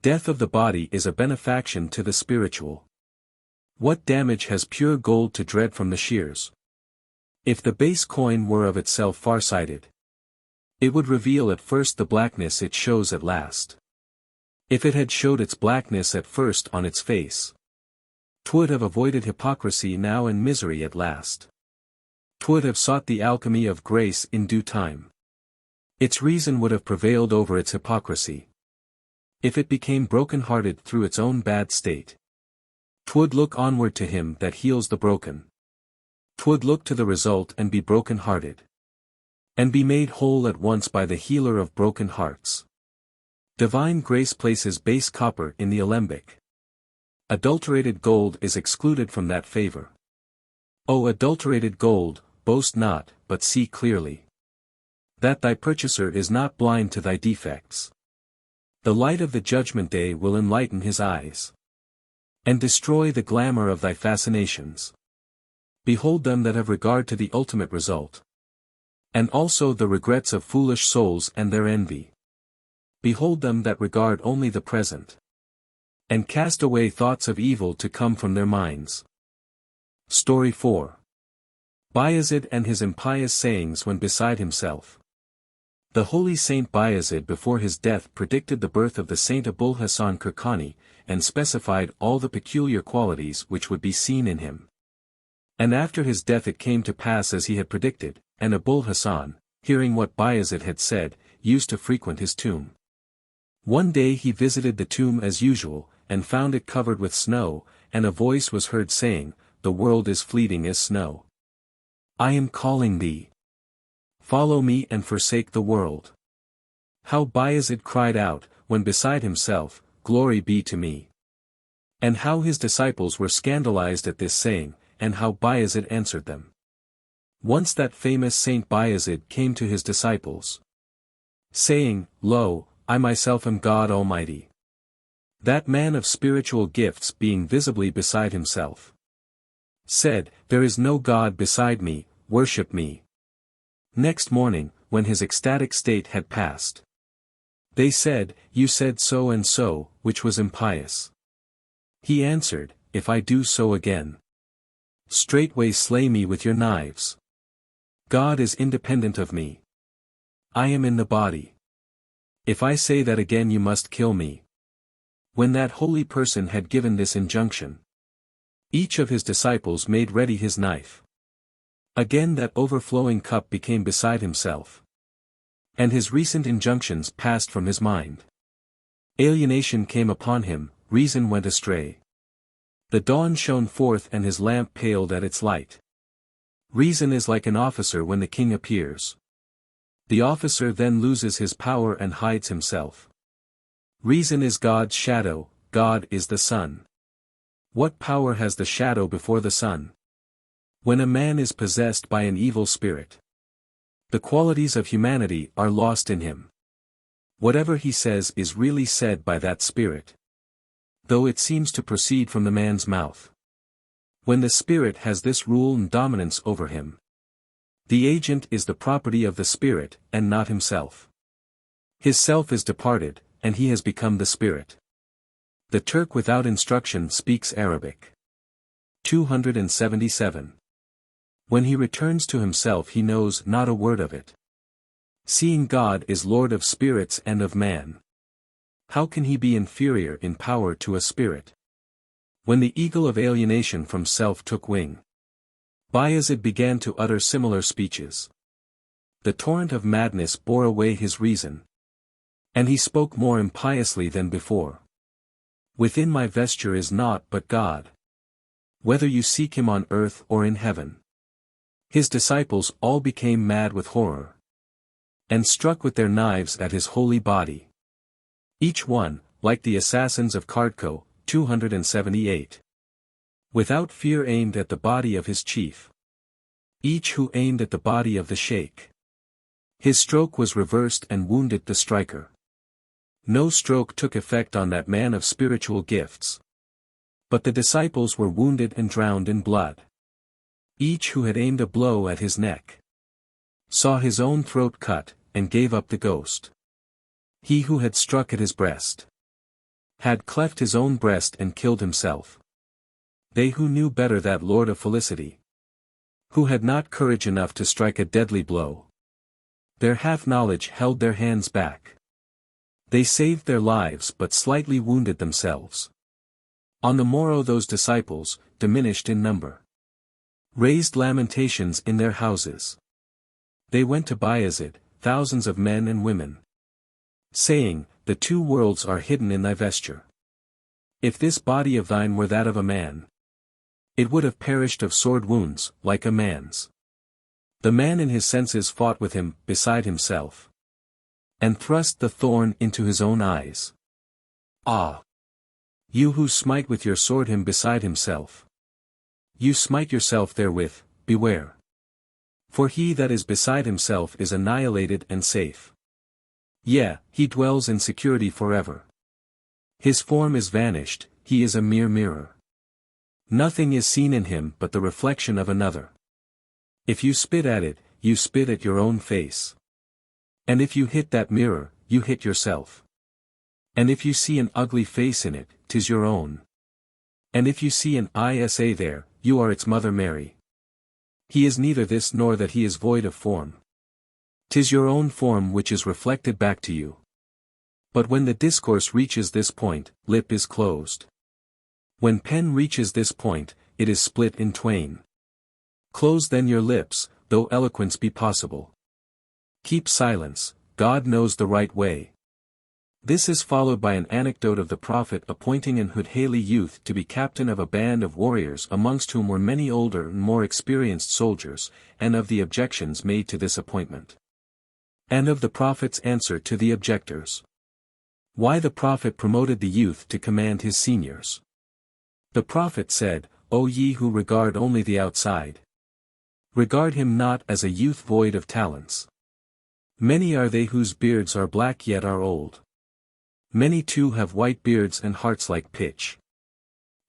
Death of the body is a benefaction to the spiritual. What damage has pure gold to dread from the shears? If the base coin were of itself far-sighted, it would reveal at first the blackness it shows at last. If it had showed its blackness at first on its face, 'twould have avoided hypocrisy now and misery at last. 'Twould have sought the alchemy of grace in due time. Its reason would have prevailed over its hypocrisy. If it became broken-hearted through its own bad state, 'twould look onward to him that heals the broken. 'Twould look to the result and be broken-hearted, and be made whole at once by the healer of broken hearts. Divine grace places base copper in the alembic. Adulterated gold is excluded from that favor. O adulterated gold, boast not, but see clearly, that thy purchaser is not blind to thy defects. The light of the judgment day will enlighten his eyes, and destroy the glamour of thy fascinations. Behold them that have regard to the ultimate result, and also the regrets of foolish souls and their envy. Behold them that regard only the present, and cast away thoughts of evil to come from their minds. Story 4. Bayazid and his impious sayings when beside himself. The holy Saint Bayazid before his death predicted the birth of the Saint Abul Hasan Kirkani, and specified all the peculiar qualities which would be seen in him. And after his death it came to pass as he had predicted, and Abul Hasan, hearing what Bayazid had said, used to frequent his tomb. One day he visited the tomb as usual, and found it covered with snow, and a voice was heard saying, The world is fleeting as snow. I am calling thee. Follow me and forsake the world. How Bayazid cried out, when beside himself, Glory be to me. And how his disciples were scandalized at this saying, and how Bayazid answered them. Once that famous Saint Bayazid came to his disciples, saying, Lo, I myself am God Almighty. That man of spiritual gifts being visibly beside himself, said, There is no God beside me, worship me. Next morning, when his ecstatic state had passed, they said, You said so and so, which was impious. He answered, If I do so again, straightway slay me with your knives. God is independent of me. I am in the body. If I say that again you must kill me. When that holy person had given this injunction, each of his disciples made ready his knife. Again that overflowing cup became beside himself, and his recent injunctions passed from his mind. Alienation came upon him, reason went astray. The dawn shone forth and his lamp paled at its light. Reason is like an officer when the king appears. The officer then loses his power and hides himself. Reason is God's shadow, God is the sun. What power has the shadow before the sun? When a man is possessed by an evil spirit, the qualities of humanity are lost in him. Whatever he says is really said by that spirit, though it seems to proceed from the man's mouth. When the spirit has this rule and dominance over him, the agent is the property of the spirit, and not himself. His self is departed, and he has become the spirit. The Turk without instruction speaks Arabic. 277. When he returns to himself he knows not a word of it. Seeing God is Lord of spirits and of man, how can he be inferior in power to a spirit? When the eagle of alienation from self took wing, Bayazid began to utter similar speeches. The torrent of madness bore away his reason, and he spoke more impiously than before. Within my vesture is naught but God. whether you seek him on earth or in heaven. His disciples all became mad with horror, and struck with their knives at his holy body. Each one, like the assassins of Cardco, 278. Without fear aimed at the body of his chief. Each who aimed at the body of the sheikh. His stroke was reversed and wounded the striker. No stroke took effect on that man of spiritual gifts. But the disciples were wounded and drowned in blood. Each who had aimed a blow at his neck saw his own throat cut, and gave up the ghost. He who had struck at his breast had cleft his own breast and killed himself. They who knew better that Lord of Felicity, who had not courage enough to strike a deadly blow, their half-knowledge held their hands back. They saved their lives but slightly wounded themselves. On the morrow those disciples, diminished in number, raised lamentations in their houses. They went to Bayazid, thousands of men and women, saying, "The two worlds are hidden in thy vesture. If this body of thine were that of a man, it would have perished of sword wounds, like a man's." The man in his senses fought with him, beside himself, and thrust the thorn into his own eyes. Ah! You who smite with your sword him beside himself, you smite yourself therewith, beware. For he that is beside himself is annihilated and safe. Yea, he dwells in security forever. His form is vanished, he is a mere mirror. Nothing is seen in him but the reflection of another. If you spit at it, you spit at your own face. And if you hit that mirror, you hit yourself. And if you see an ugly face in it, 'tis your own. And if you see an Isa there, you are its mother Mary. He is neither this nor that he is void of form. 'Tis your own form which is reflected back to you. But when the discourse reaches this point, lip is closed. When pen reaches this point, it is split in twain. Close then your lips, though eloquence be possible. Keep silence, God knows the right way. This is followed by an anecdote of the Prophet appointing an Hudhali youth to be captain of a band of warriors amongst whom were many older and more experienced soldiers, and of the objections made to this appointment. And of the Prophet's answer to the objectors. Why the Prophet promoted the youth to command his seniors. The Prophet said, O ye who regard only the outside, regard him not as a youth void of talents. Many are they whose beards are black yet are old. Many too have white beards and hearts like pitch.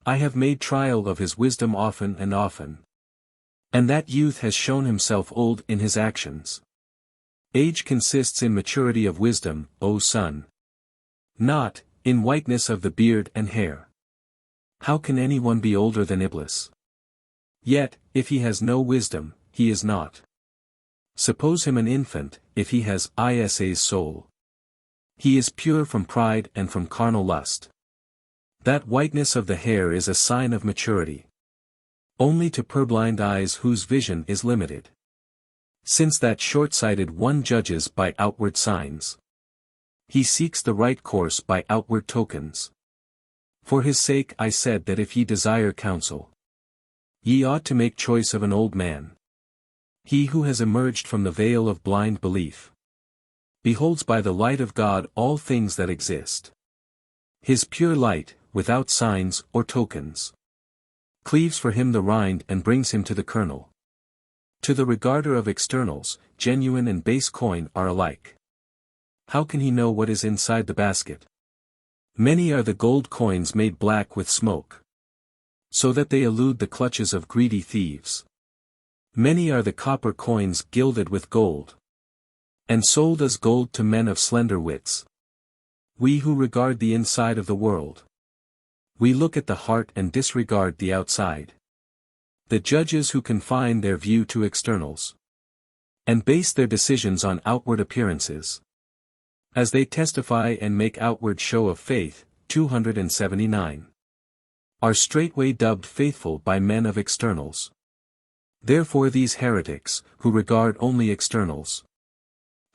I have made trial of his wisdom often and often. And that youth has shown himself old in his actions. Age consists in maturity of wisdom, O son. Not, in whiteness of the beard and hair. How can anyone be older than Iblis? Yet, if he has no wisdom, he is not. Suppose him an infant, if he has Isa's soul. He is pure from pride and from carnal lust. That whiteness of the hair is a sign of maturity. Only to purblind eyes whose vision is limited. Since that short-sighted one judges by outward signs. He seeks the right course by outward tokens. For his sake I said that if ye desire counsel, ye ought to make choice of an old man. He who has emerged from the veil of blind belief beholds by the light of God all things that exist. His pure light, without signs or tokens, cleaves for him the rind and brings him to the kernel. To the regarder of externals, genuine and base coin are alike. How can he know what is inside the basket? Many are the gold coins made black with smoke, so that they elude the clutches of greedy thieves. Many are the copper coins gilded with gold, and sold as gold to men of slender wits. We who regard the inside of the world, we look at the heart and disregard the outside. The judges who confine their view to externals, and base their decisions on outward appearances, as they testify and make outward show of faith, 279. Are straightway dubbed faithful by men of externals. Therefore these heretics, who regard only externals,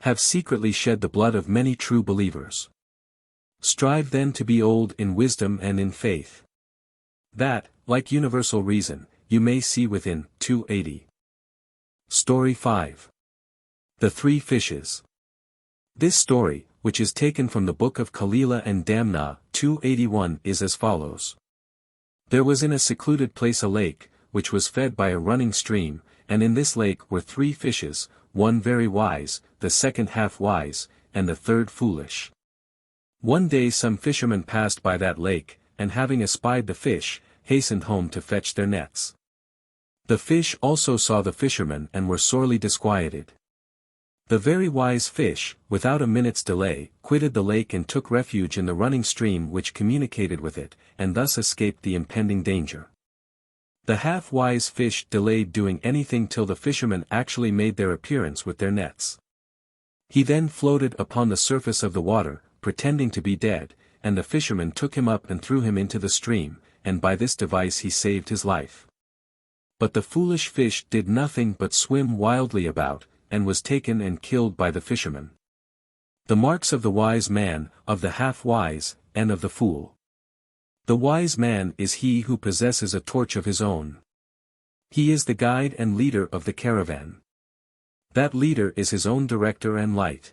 have secretly shed the blood of many true believers. Strive then to be old in wisdom and in faith. That, like universal reason, you may see within. 280. Story 5. The Three Fishes. This story, which is taken from the book of Kalila and Damna, 281, is as follows. There was in a secluded place a lake, which was fed by a running stream, and in this lake were three fishes, one very wise, the second half wise, and the third foolish. One day some fishermen passed by that lake, and having espied the fish, hastened home to fetch their nets. The fish also saw the fishermen and were sorely disquieted. The very wise fish, without a minute's delay, quitted the lake and took refuge in the running stream which communicated with it, and thus escaped the impending danger. The half-wise fish delayed doing anything till the fishermen actually made their appearance with their nets. He then floated upon the surface of the water, pretending to be dead, and the fishermen took him up and threw him into the stream, and by this device he saved his life. But the foolish fish did nothing but swim wildly about, and was taken and killed by the fishermen. The marks of the wise man, of the half-wise, and of the fool. The wise man is he who possesses a torch of his own. He is the guide and leader of the caravan. That leader is his own director and light.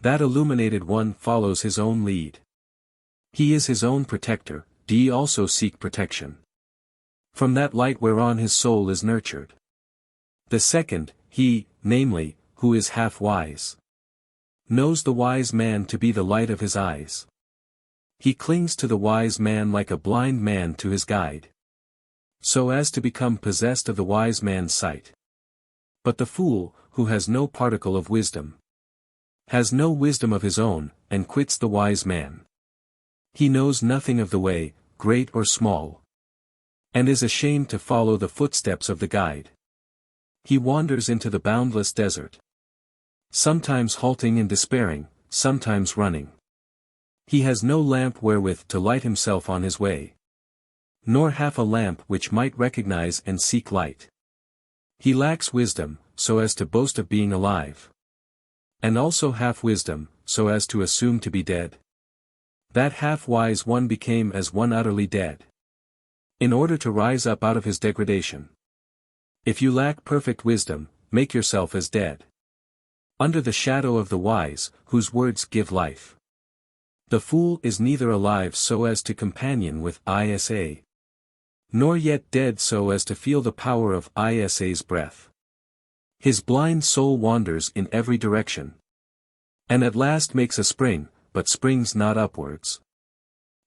That illuminated one follows his own lead. He is his own protector, do ye also seek protection? From that light whereon his soul is nurtured. The second, he, namely, who is half-wise, knows the wise man to be the light of his eyes. He clings to the wise man like a blind man to his guide, so as to become possessed of the wise man's sight. But the fool, who has no particle of wisdom, has no wisdom of his own, and quits the wise man. He knows nothing of the way, great or small, and is ashamed to follow the footsteps of the guide. He wanders into the boundless desert, sometimes halting and despairing, sometimes running. He has no lamp wherewith to light himself on his way, nor half a lamp which might recognize and seek light. He lacks wisdom, so as to boast of being alive, and also half wisdom, so as to assume to be dead. That half-wise one became as one utterly dead, in order to rise up out of his degradation. If you lack perfect wisdom, make yourself as dead, under the shadow of the wise, whose words give life. The fool is neither alive so as to companion with Isa, nor yet dead so as to feel the power of Isa's breath. His blind soul wanders in every direction, and at last makes a spring, but springs not upwards.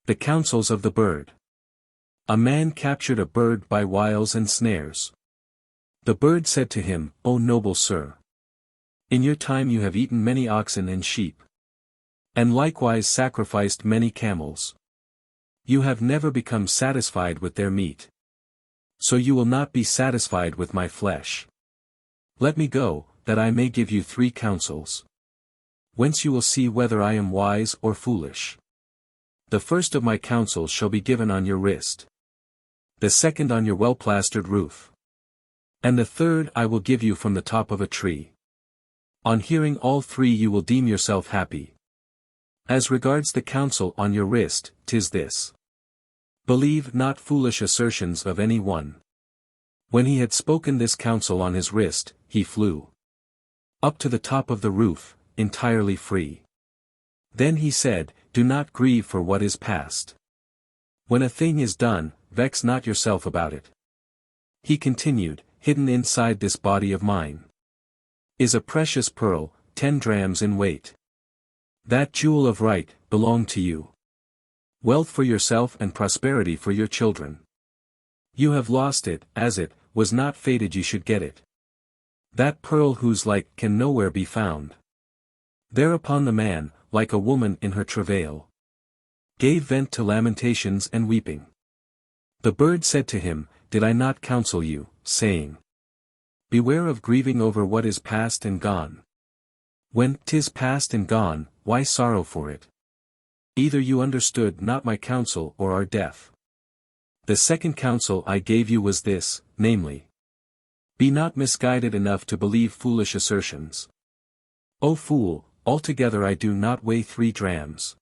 The counsels of the bird. A man captured a bird by wiles and snares. The bird said to him, O noble sir, in your time you have eaten many oxen and sheep, and likewise sacrificed many camels. You have never become satisfied with their meat, so you will not be satisfied with my flesh. Let me go, that I may give you three counsels, whence you will see whether I am wise or foolish. The first of my counsels shall be given on your wrist, the second on your well-plastered roof, and the third I will give you from the top of a tree. On hearing all three you will deem yourself happy. As regards the counsel on your wrist, 'tis this. Believe not foolish assertions of any one. When he had spoken this counsel on his wrist, he flew up to the top of the roof, entirely free. Then he said, Do not grieve for what is past. When a thing is done, vex not yourself about it. He continued, Hidden inside this body of mine is a precious pearl, 10 drams in weight. That jewel of right, belonged to you. Wealth for yourself and prosperity for your children. You have lost it, as it was not fated you should get it. That pearl whose like can nowhere be found. Thereupon the man, like a woman in her travail, gave vent to lamentations and weeping. The bird said to him, Did I not counsel you, saying, Beware of grieving over what is past and gone. When 'tis past and gone, why sorrow for it? Either you understood not my counsel or are deaf. The second counsel I gave you was this, namely, be not misguided enough to believe foolish assertions. O fool, altogether I do not weigh 3 drams.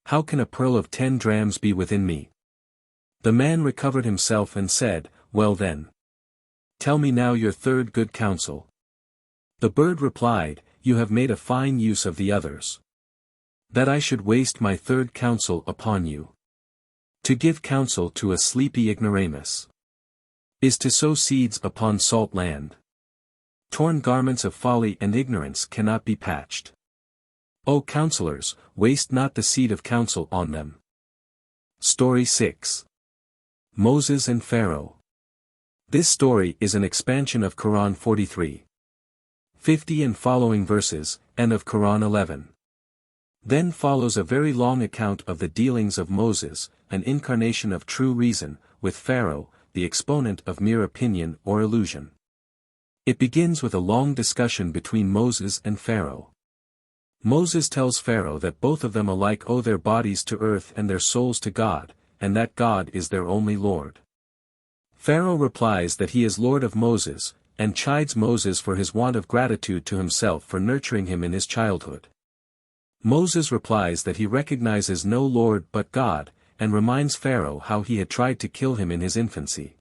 How can a pearl of 10 drams be within me? The man recovered himself and said, "Well then. Tell me now your third good counsel." The bird replied, "You have made a fine use of the others. That I should waste my third counsel upon you. To give counsel to a sleepy ignoramus is to sow seeds upon salt land. Torn garments of folly and ignorance cannot be patched. O counselors, waste not the seed of counsel on them." Story 6. Moses and Pharaoh. This story is an expansion of Quran 43:50 and following verses, and of Quran 11. Then follows a very long account of the dealings of Moses, an incarnation of true reason, with Pharaoh, the exponent of mere opinion or illusion. It begins with a long discussion between Moses and Pharaoh. Moses tells Pharaoh that both of them alike owe their bodies to earth and their souls to God, and that God is their only Lord. Pharaoh replies that he is Lord of Moses, and chides Moses for his want of gratitude to himself for nurturing him in his childhood. Moses replies that he recognizes no Lord but God, and reminds Pharaoh how he had tried to kill him in his infancy.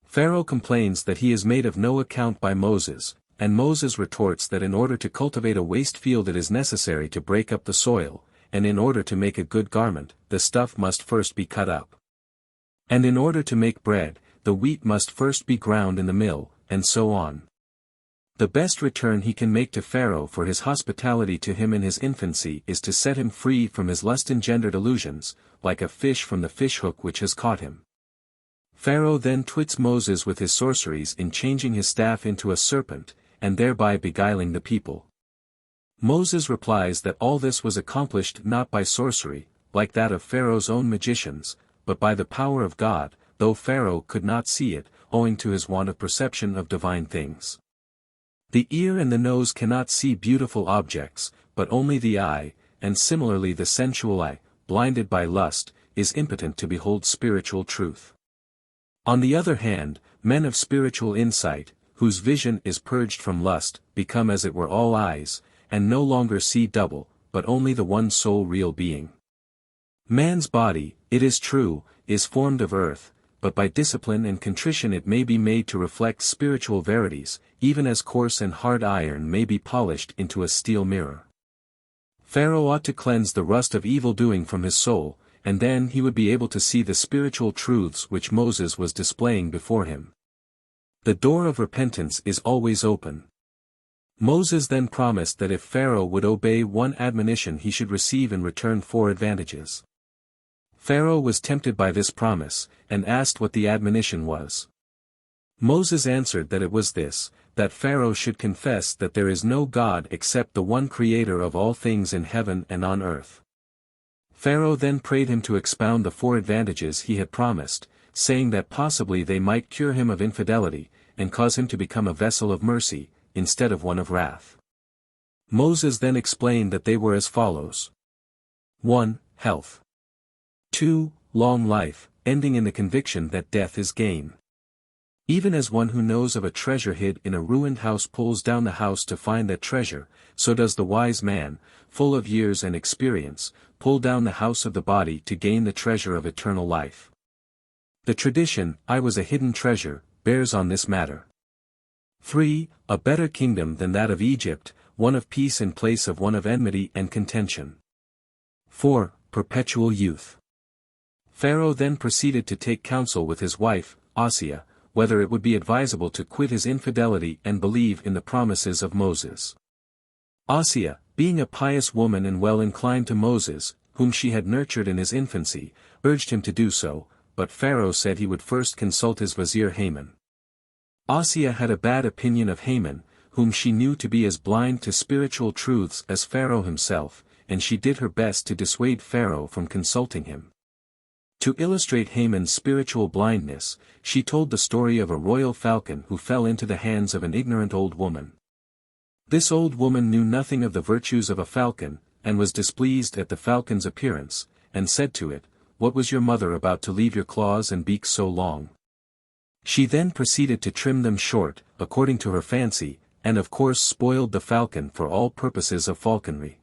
Pharaoh complains that he is made of no account by Moses, and Moses retorts that in order to cultivate a waste field it is necessary to break up the soil, and in order to make a good garment, the stuff must first be cut up. And in order to make bread, the wheat must first be ground in the mill, and so on. The best return he can make to Pharaoh for his hospitality to him in his infancy is to set him free from his lust-engendered illusions, like a fish from the fishhook which has caught him. Pharaoh then twits Moses with his sorceries in changing his staff into a serpent, and thereby beguiling the people. Moses replies that all this was accomplished not by sorcery, like that of Pharaoh's own magicians, but by the power of God, though Pharaoh could not see it, owing to his want of perception of divine things. The ear and the nose cannot see beautiful objects, but only the eye, and similarly the sensual eye, blinded by lust, is impotent to behold spiritual truth. On the other hand, men of spiritual insight, whose vision is purged from lust, become as it were all eyes, and no longer see double, but only the one sole real being. Man's body, it is true, is formed of earth, but by discipline and contrition it may be made to reflect spiritual verities, even as coarse and hard iron may be polished into a steel mirror. Pharaoh ought to cleanse the rust of evil-doing from his soul, and then he would be able to see the spiritual truths which Moses was displaying before him. The door of repentance is always open. Moses then promised that if Pharaoh would obey one admonition he should receive in return 4 advantages. Pharaoh was tempted by this promise, and asked what the admonition was. Moses answered that it was this, that Pharaoh should confess that there is no God except the one Creator of all things in heaven and on earth. Pharaoh then prayed him to expound the 4 advantages he had promised, saying that possibly they might cure him of infidelity, and cause him to become a vessel of mercy, instead of one of wrath. Moses then explained that they were as follows. 1. Health. 2. Long life, ending in the conviction that death is gain. Even as one who knows of a treasure hid in a ruined house pulls down the house to find that treasure, so does the wise man, full of years and experience, pull down the house of the body to gain the treasure of eternal life. The tradition, "I was a hidden treasure," bears on this matter. 3. A better kingdom than that of Egypt, one of peace in place of one of enmity and contention. 4. Perpetual youth. Pharaoh then proceeded to take counsel with his wife, Asiyah, whether it would be advisable to quit his infidelity and believe in the promises of Moses. Asiyah, being a pious woman and well inclined to Moses, whom she had nurtured in his infancy, urged him to do so, but Pharaoh said he would first consult his Vazir Haman. Asiyah had a bad opinion of Haman, whom she knew to be as blind to spiritual truths as Pharaoh himself, and she did her best to dissuade Pharaoh from consulting him. To illustrate Haman's spiritual blindness, she told the story of a royal falcon who fell into the hands of an ignorant old woman. This old woman knew nothing of the virtues of a falcon, and was displeased at the falcon's appearance, and said to it, "What was your mother about to leave your claws and beak so long?" She then proceeded to trim them short, according to her fancy, and of course spoiled the falcon for all purposes of falconry.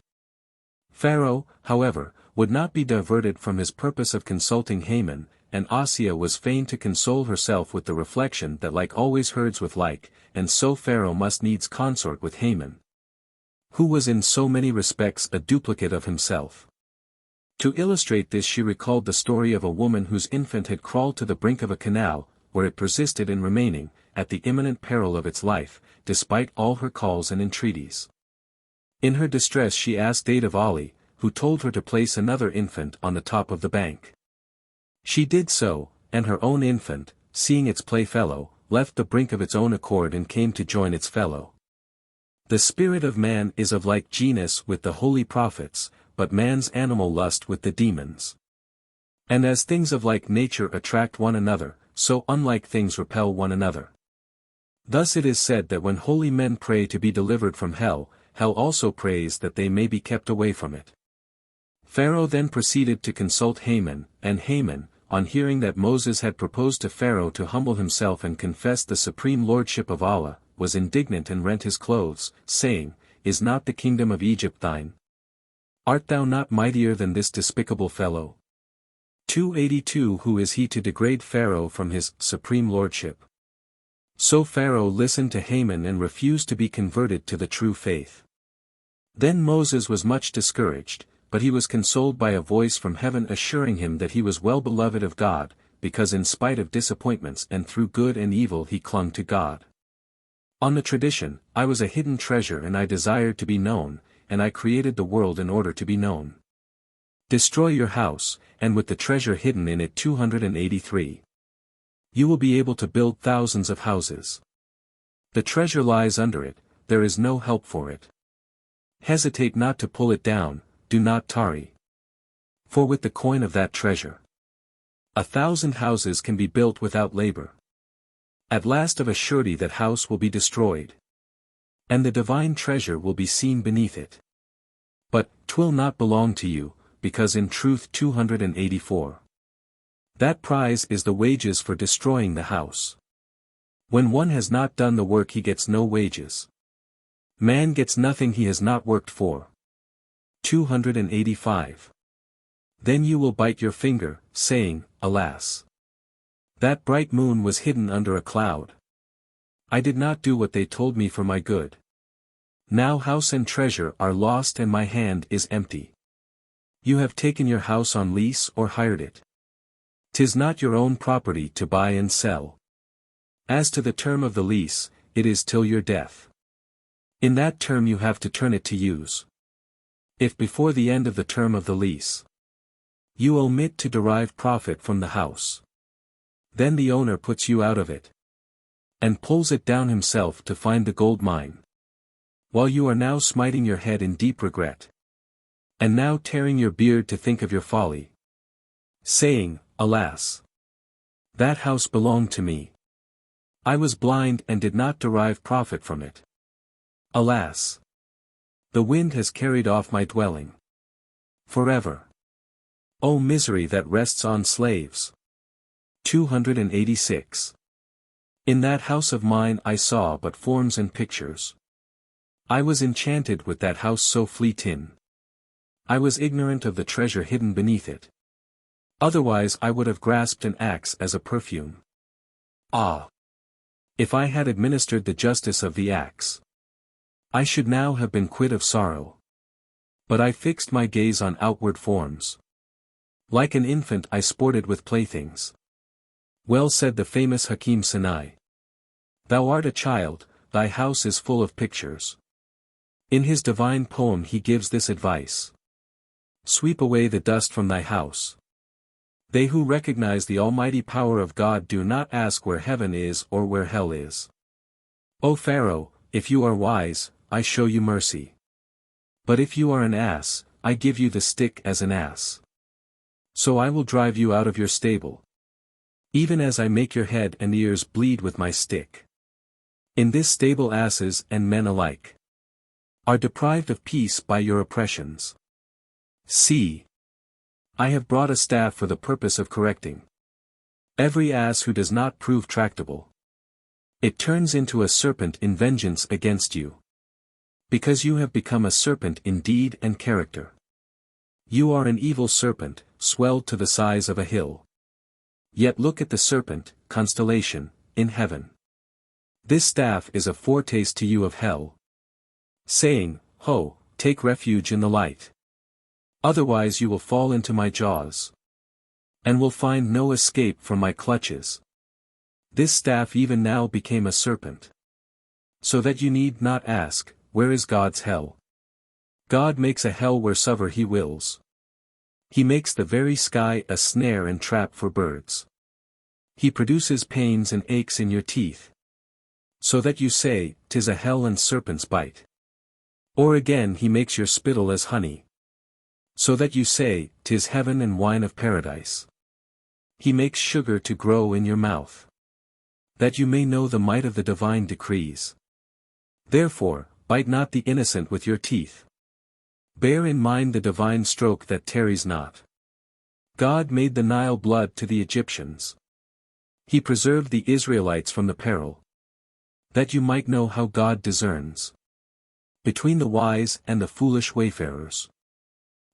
Pharaoh, however, would not be diverted from his purpose of consulting Haman, and Asya was fain to console herself with the reflection that like always herds with like, and so Pharaoh must needs consort with Haman, who was in so many respects a duplicate of himself. To illustrate this she recalled the story of a woman whose infant had crawled to the brink of a canal, where it persisted in remaining, at the imminent peril of its life, despite all her calls and entreaties. In her distress she asked aid of Ali, who told her to place another infant on the top of the bank. She did so, and her own infant, seeing its playfellow, left the brink of its own accord and came to join its fellow. The spirit of man is of like genus with the holy prophets, but man's animal lust with the demons. And as things of like nature attract one another, so unlike things repel one another. Thus it is said that when holy men pray to be delivered from hell, hell also prays that they may be kept away from it. Pharaoh then proceeded to consult Haman, and Haman, on hearing that Moses had proposed to Pharaoh to humble himself and confess the supreme lordship of Allah, was indignant and rent his clothes, saying, "Is not the kingdom of Egypt thine? Art thou not mightier than this despicable fellow? 282 Who is he to degrade Pharaoh from his supreme lordship?" So Pharaoh listened to Haman and refused to be converted to the true faith. Then Moses was much discouraged, but he was consoled by a voice from heaven assuring him that he was well beloved of God, because in spite of disappointments and through good and evil he clung to God. On the tradition, I was a hidden treasure and I desired to be known, and I created the world in order to be known. Destroy your house, and with the treasure hidden in it 283. You will be able to build thousands of houses. The treasure lies under it, there is no help for it. Hesitate not to pull it down, do not tarry. For with the coin of that treasure, 1,000 houses can be built without labor. At last of a surety that house will be destroyed. And the divine treasure will be seen beneath it. But 'twill not belong to you, because in truth 284. That prize is the wages for destroying the house. When one has not done the work he gets no wages. Man gets nothing he has not worked for. 285. Then you will bite your finger, saying, "Alas! That bright moon was hidden under a cloud. I did not do what they told me for my good. Now house and treasure are lost and my hand is empty." You have taken your house on lease or hired it. 'Tis not your own property to buy and sell. As to the term of the lease, it is till your death. In that term you have to turn it to use. If before the end of the term of the lease, you omit to derive profit from the house, then the owner puts you out of it, and pulls it down himself to find the gold mine. While you are now smiting your head in deep regret, and now tearing your beard to think of your folly, saying, "Alas! That house belonged to me. I was blind and did not derive profit from it. Alas! The wind has carried off my dwelling. Forever. O misery that rests on slaves." 286. In that house of mine I saw but forms and pictures. I was enchanted with that house so fleeting. I was ignorant of the treasure hidden beneath it. Otherwise I would have grasped an axe as a perfume. Ah! If I had administered the justice of the axe, I should now have been quit of sorrow. But I fixed my gaze on outward forms. Like an infant I sported with playthings. Well said the famous Hakim Sinai. Thou art a child, thy house is full of pictures. In his divine poem he gives this advice. Sweep away the dust from thy house. They who recognize the almighty power of God do not ask where heaven is or where hell is. O Pharaoh, if you are wise, I show you mercy. But if you are an ass, I give you the stick as an ass. So I will drive you out of your stable. Even as I make your head and ears bleed with my stick. In this stable asses and men alike are deprived of peace by your oppressions. See! I have brought a staff for the purpose of correcting every ass who does not prove tractable. It turns into a serpent in vengeance against you. Because you have become a serpent in deed and character. You are an evil serpent, swelled to the size of a hill. Yet look at the serpent, constellation, in heaven. This staff is a foretaste to you of hell. Saying, Ho, take refuge in the light. Otherwise you will fall into my jaws. And will find no escape from my clutches. This staff even now became a serpent. So that you need not ask, where is God's hell? God makes a hell wheresoever he wills. He makes the very sky a snare and trap for birds. He produces pains and aches in your teeth. So that you say, 'tis a hell and serpent's bite. Or again he makes your spittle as honey. So that you say, 'tis heaven and wine of paradise. He makes sugar to grow in your mouth. That you may know the might of the divine decrees. Therefore, bite not the innocent with your teeth. Bear in mind the divine stroke that tarries not. God made the Nile blood to the Egyptians. He preserved the Israelites from the peril. That you might know how God discerns between the wise and the foolish wayfarers.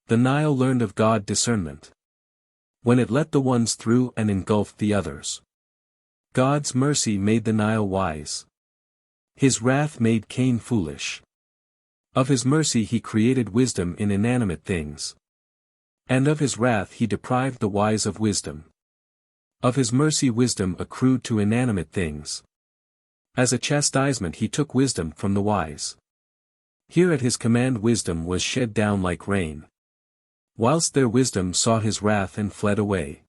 The Nile learned of God discernment when it let the ones through and engulfed the others. God's mercy made the Nile wise. His wrath made Cain foolish. Of his mercy he created wisdom in inanimate things. And of his wrath he deprived the wise of wisdom. Of his mercy wisdom accrued to inanimate things. As a chastisement he took wisdom from the wise. Here at his command wisdom was shed down like rain. Whilst their wisdom saw his wrath and fled away.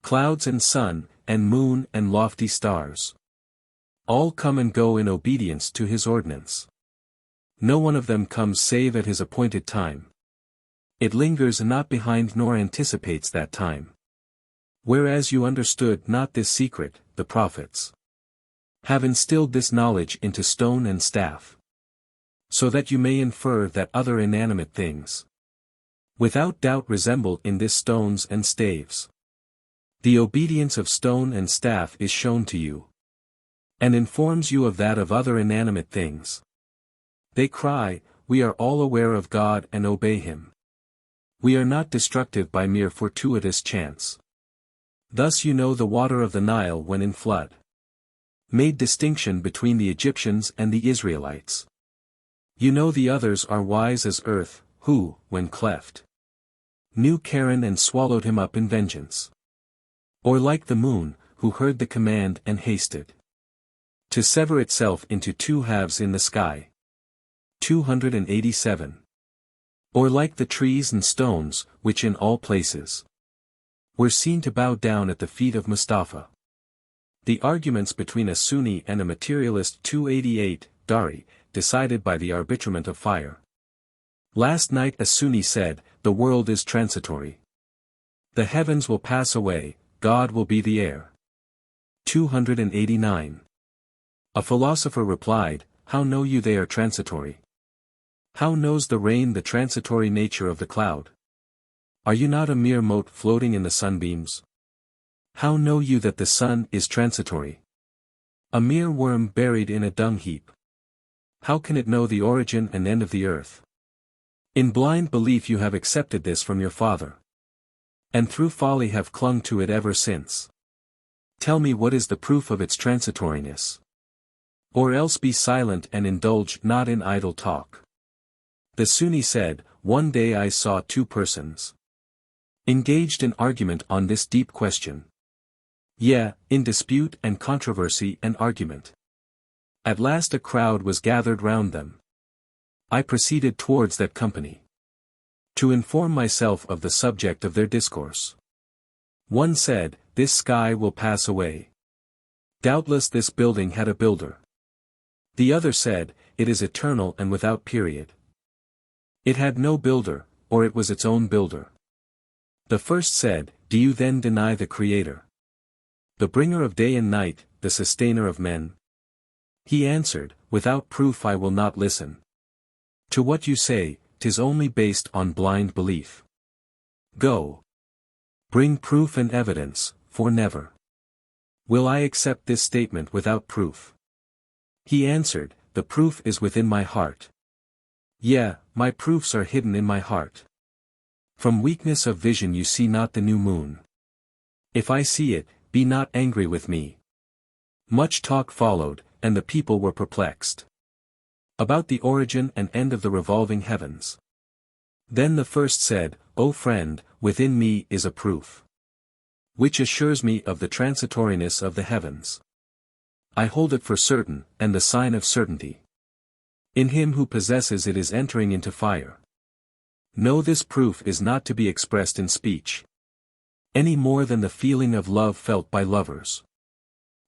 Clouds and sun, and moon and lofty stars. All come and go in obedience to his ordinance. No one of them comes save at his appointed time. It lingers not behind nor anticipates that time. Whereas you understood not this secret, the prophets have instilled this knowledge into stone and staff. So that you may infer that other inanimate things without doubt resemble in this stones and staves. The obedience of stone and staff is shown to you. And informs you of that of other inanimate things. They cry, we are all aware of God and obey him. We are not destructive by mere fortuitous chance. Thus you know the water of the Nile when in flood made distinction between the Egyptians and the Israelites. You know the others are wise as earth, who, when cleft, knew Charon and swallowed him up in vengeance. Or like the moon, who heard the command and hasted to sever itself into two halves in the sky. 287. Or like the trees and stones, which in all places were seen to bow down at the feet of Mustafa. The arguments between a Sunni and a materialist. 288, Dari, decided by the arbitrament of fire. Last night a Sunni said, the world is transitory. The heavens will pass away, God will be the air. 289. A philosopher replied, how know you they are transitory? How knows the rain the transitory nature of the cloud? Are you not a mere mote floating in the sunbeams? How know you that the sun is transitory? A mere worm buried in a dung heap. How can it know the origin and end of the earth? In blind belief you have accepted this from your father. And through folly have clung to it ever since. Tell me what is the proof of its transitoriness? Or else be silent and indulge not in idle talk. The Sunni said, one day I saw two persons engaged in argument on this deep question. Yeah, in dispute and controversy and argument. At last a crowd was gathered round them. I proceeded towards that company to inform myself of the subject of their discourse. One said, this sky will pass away. Doubtless this building had a builder. The other said, it is eternal and without period. It had no builder, or it was its own builder. The first said, do you then deny the Creator? The bringer of day and night, the sustainer of men? He answered, without proof I will not listen to what you say, 'tis only based on blind belief. Go. Bring proof and evidence, for never will I accept this statement without proof. He answered, the proof is within my heart. Yeah, my proofs are hidden in my heart. From weakness of vision you see not the new moon. If I see it, be not angry with me. Much talk followed, and the people were perplexed about the origin and end of the revolving heavens. Then the first said, O friend, within me is a proof, which assures me of the transitoriness of the heavens. I hold it for certain, and the sign of certainty. In him who possesses it is entering into fire. No, this proof is not to be expressed in speech, any more than the feeling of love felt by lovers.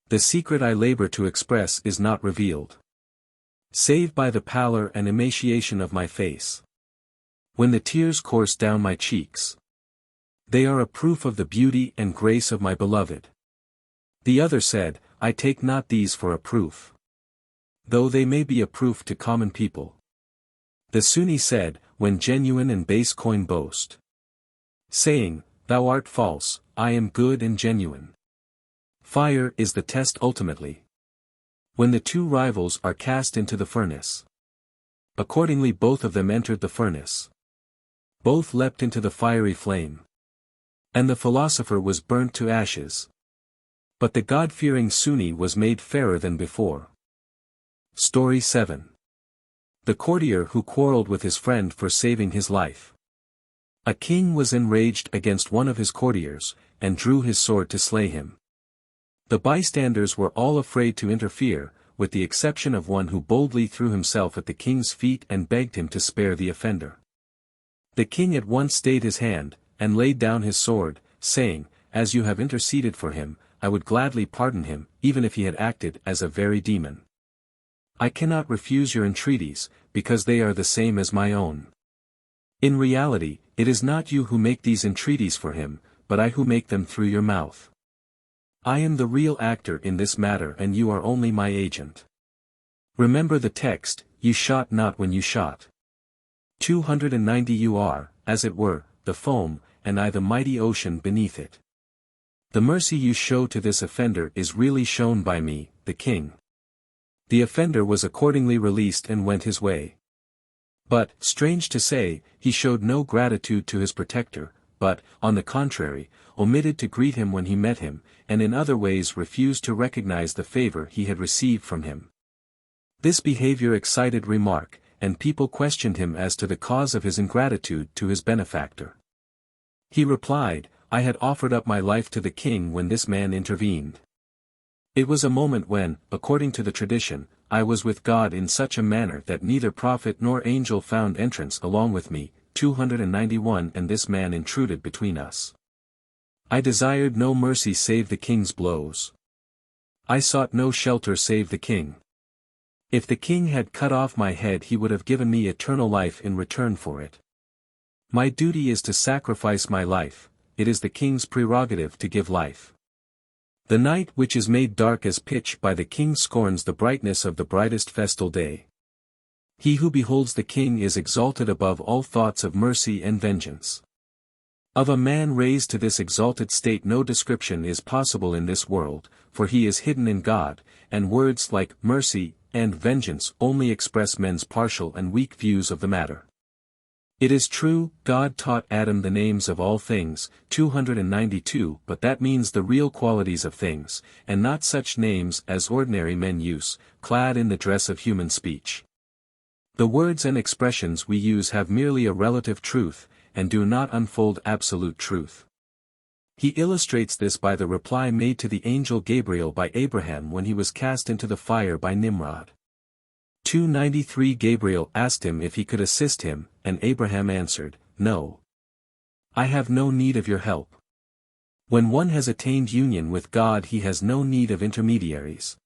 The secret I labor to express is not revealed, save by the pallor and emaciation of my face. When the tears course down my cheeks, they are a proof of the beauty and grace of my beloved. The other said, I take not these for a proof, though they may be a proof to common people. The Sunni said, when genuine and base coin boast, saying, Thou art false, I am good and genuine. Fire is the test ultimately, when the two rivals are cast into the furnace. Accordingly both of them entered the furnace. Both leapt into the fiery flame. And the philosopher was burnt to ashes. But the God-fearing Sunni was made fairer than before. Story 7. The courtier who quarreled with his friend for saving his life. A king was enraged against one of his courtiers, and drew his sword to slay him. The bystanders were all afraid to interfere, with the exception of one who boldly threw himself at the king's feet and begged him to spare the offender. The king at once stayed his hand, and laid down his sword, saying, As you have interceded for him, I would gladly pardon him, even if he had acted as a very demon. I cannot refuse your entreaties, because they are the same as my own. In reality, it is not you who make these entreaties for him, but I who make them through your mouth. I am the real actor in this matter and you are only my agent. Remember the text, you shot not when you shot. 290 You are, as it were, the foam, and I the mighty ocean beneath it. The mercy you show to this offender is really shown by me, the king. The offender was accordingly released and went his way. But, strange to say, he showed no gratitude to his protector, but, on the contrary, omitted to greet him when he met him, and in other ways refused to recognize the favor he had received from him. This behavior excited remark, and people questioned him as to the cause of his ingratitude to his benefactor. He replied, I had offered up my life to the king when this man intervened. It was a moment when, according to the tradition, I was with God in such a manner that neither prophet nor angel found entrance along with me, 291 and this man intruded between us. I desired no mercy save the king's blows. I sought no shelter save the king. If the king had cut off my head he would have given me eternal life in return for it. My duty is to sacrifice my life, it is the king's prerogative to give life. The night which is made dark as pitch by the king scorns the brightness of the brightest festal day. He who beholds the king is exalted above all thoughts of mercy and vengeance. Of a man raised to this exalted state no description is possible in this world, for he is hidden in God, and words like mercy and vengeance only express men's partial and weak views of the matter. It is true, God taught Adam the names of all things, 292, but that means the real qualities of things, and not such names as ordinary men use, clad in the dress of human speech. The words and expressions we use have merely a relative truth, and do not unfold absolute truth. He illustrates this by the reply made to the angel Gabriel by Abraham when he was cast into the fire by Nimrod. 293 Gabriel asked him if he could assist him, and Abraham answered, No. I have no need of your help. When one has attained union with God he has no need of intermediaries.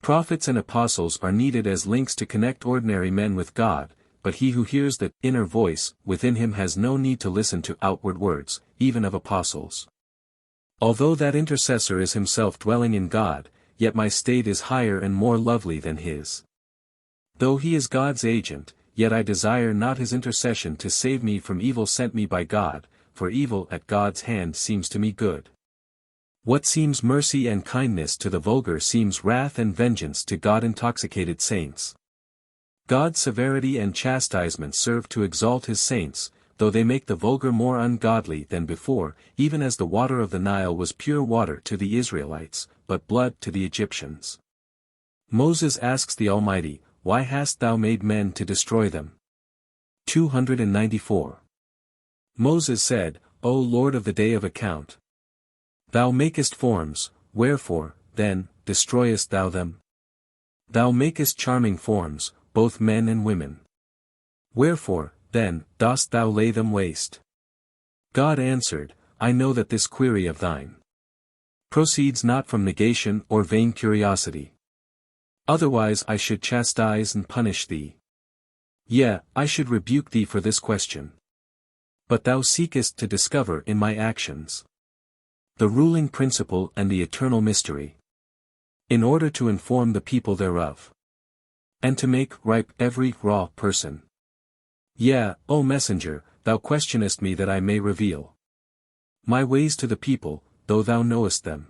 Prophets and apostles are needed as links to connect ordinary men with God, but he who hears the inner voice within him has no need to listen to outward words, even of apostles. Although that intercessor is himself dwelling in God, yet my state is higher and more lovely than his. Though he is God's agent, yet I desire not his intercession to save me from evil sent me by God, for evil at God's hand seems to me good. What seems mercy and kindness to the vulgar seems wrath and vengeance to God-intoxicated saints. God's severity and chastisement serve to exalt his saints, though they make the vulgar more ungodly than before, even as the water of the Nile was pure water to the Israelites, but blood to the Egyptians. Moses asks the Almighty, Why hast thou made men to destroy them? 294. Moses said, O Lord of the day of account, Thou makest forms, wherefore, then, destroyest thou them? Thou makest charming forms, both men and women. Wherefore, then, dost thou lay them waste? God answered, I know that this query of thine proceeds not from negation or vain curiosity. Otherwise I should chastise and punish thee. Yea, I should rebuke thee for this question. But thou seekest to discover in my actions the ruling principle and the eternal mystery, in order to inform the people thereof, and to make ripe every raw person. Yea, O messenger, thou questionest me that I may reveal my ways to the people, though thou knowest them.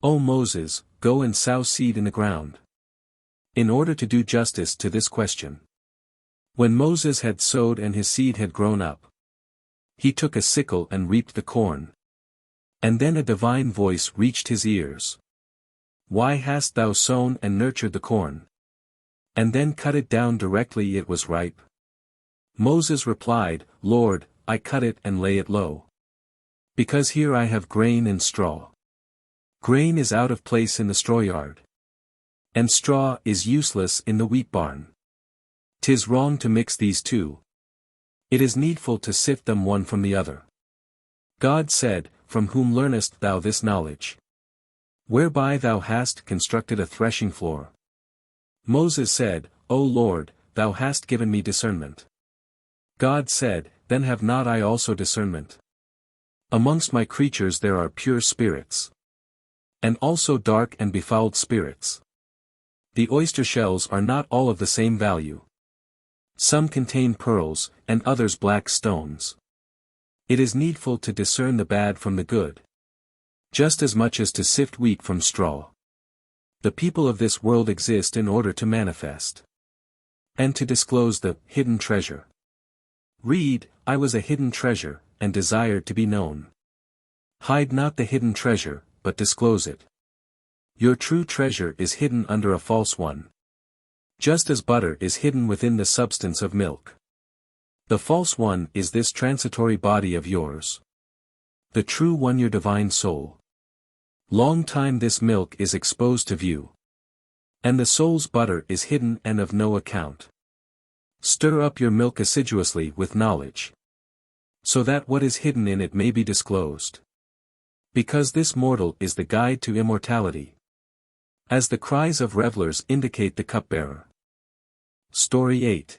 O Moses, go and sow seed in the ground, in order to do justice to this question. When Moses had sowed and his seed had grown up, he took a sickle and reaped the corn. And then a divine voice reached his ears. Why hast thou sown and nurtured the corn? And then cut it down directly it was ripe? Moses replied, Lord, I cut it and lay it low, because here I have grain and straw. Grain is out of place in the straw yard, and straw is useless in the wheat barn. 'Tis wrong to mix these two. It is needful to sift them one from the other. God said, From whom learnest thou this knowledge? Whereby thou hast constructed a threshing floor. Moses said, O Lord, thou hast given me discernment. God said, Then have not I also discernment? Amongst my creatures there are pure spirits, and also dark and befouled spirits. The oyster shells are not all of the same value. Some contain pearls, and others black stones. It is needful to discern the bad from the good, just as much as to sift wheat from straw. The people of this world exist in order to manifest and to disclose the hidden treasure. Read, I was a hidden treasure, and desired to be known. Hide not the hidden treasure, but disclose it. Your true treasure is hidden under a false one, just as butter is hidden within the substance of milk. The false one is this transitory body of yours. The true one your divine soul. Long time this milk is exposed to view, and the soul's butter is hidden and of no account. Stir up your milk assiduously with knowledge, so that what is hidden in it may be disclosed. Because this mortal is the guide to immortality, as the cries of revelers indicate the cupbearer. Story 8.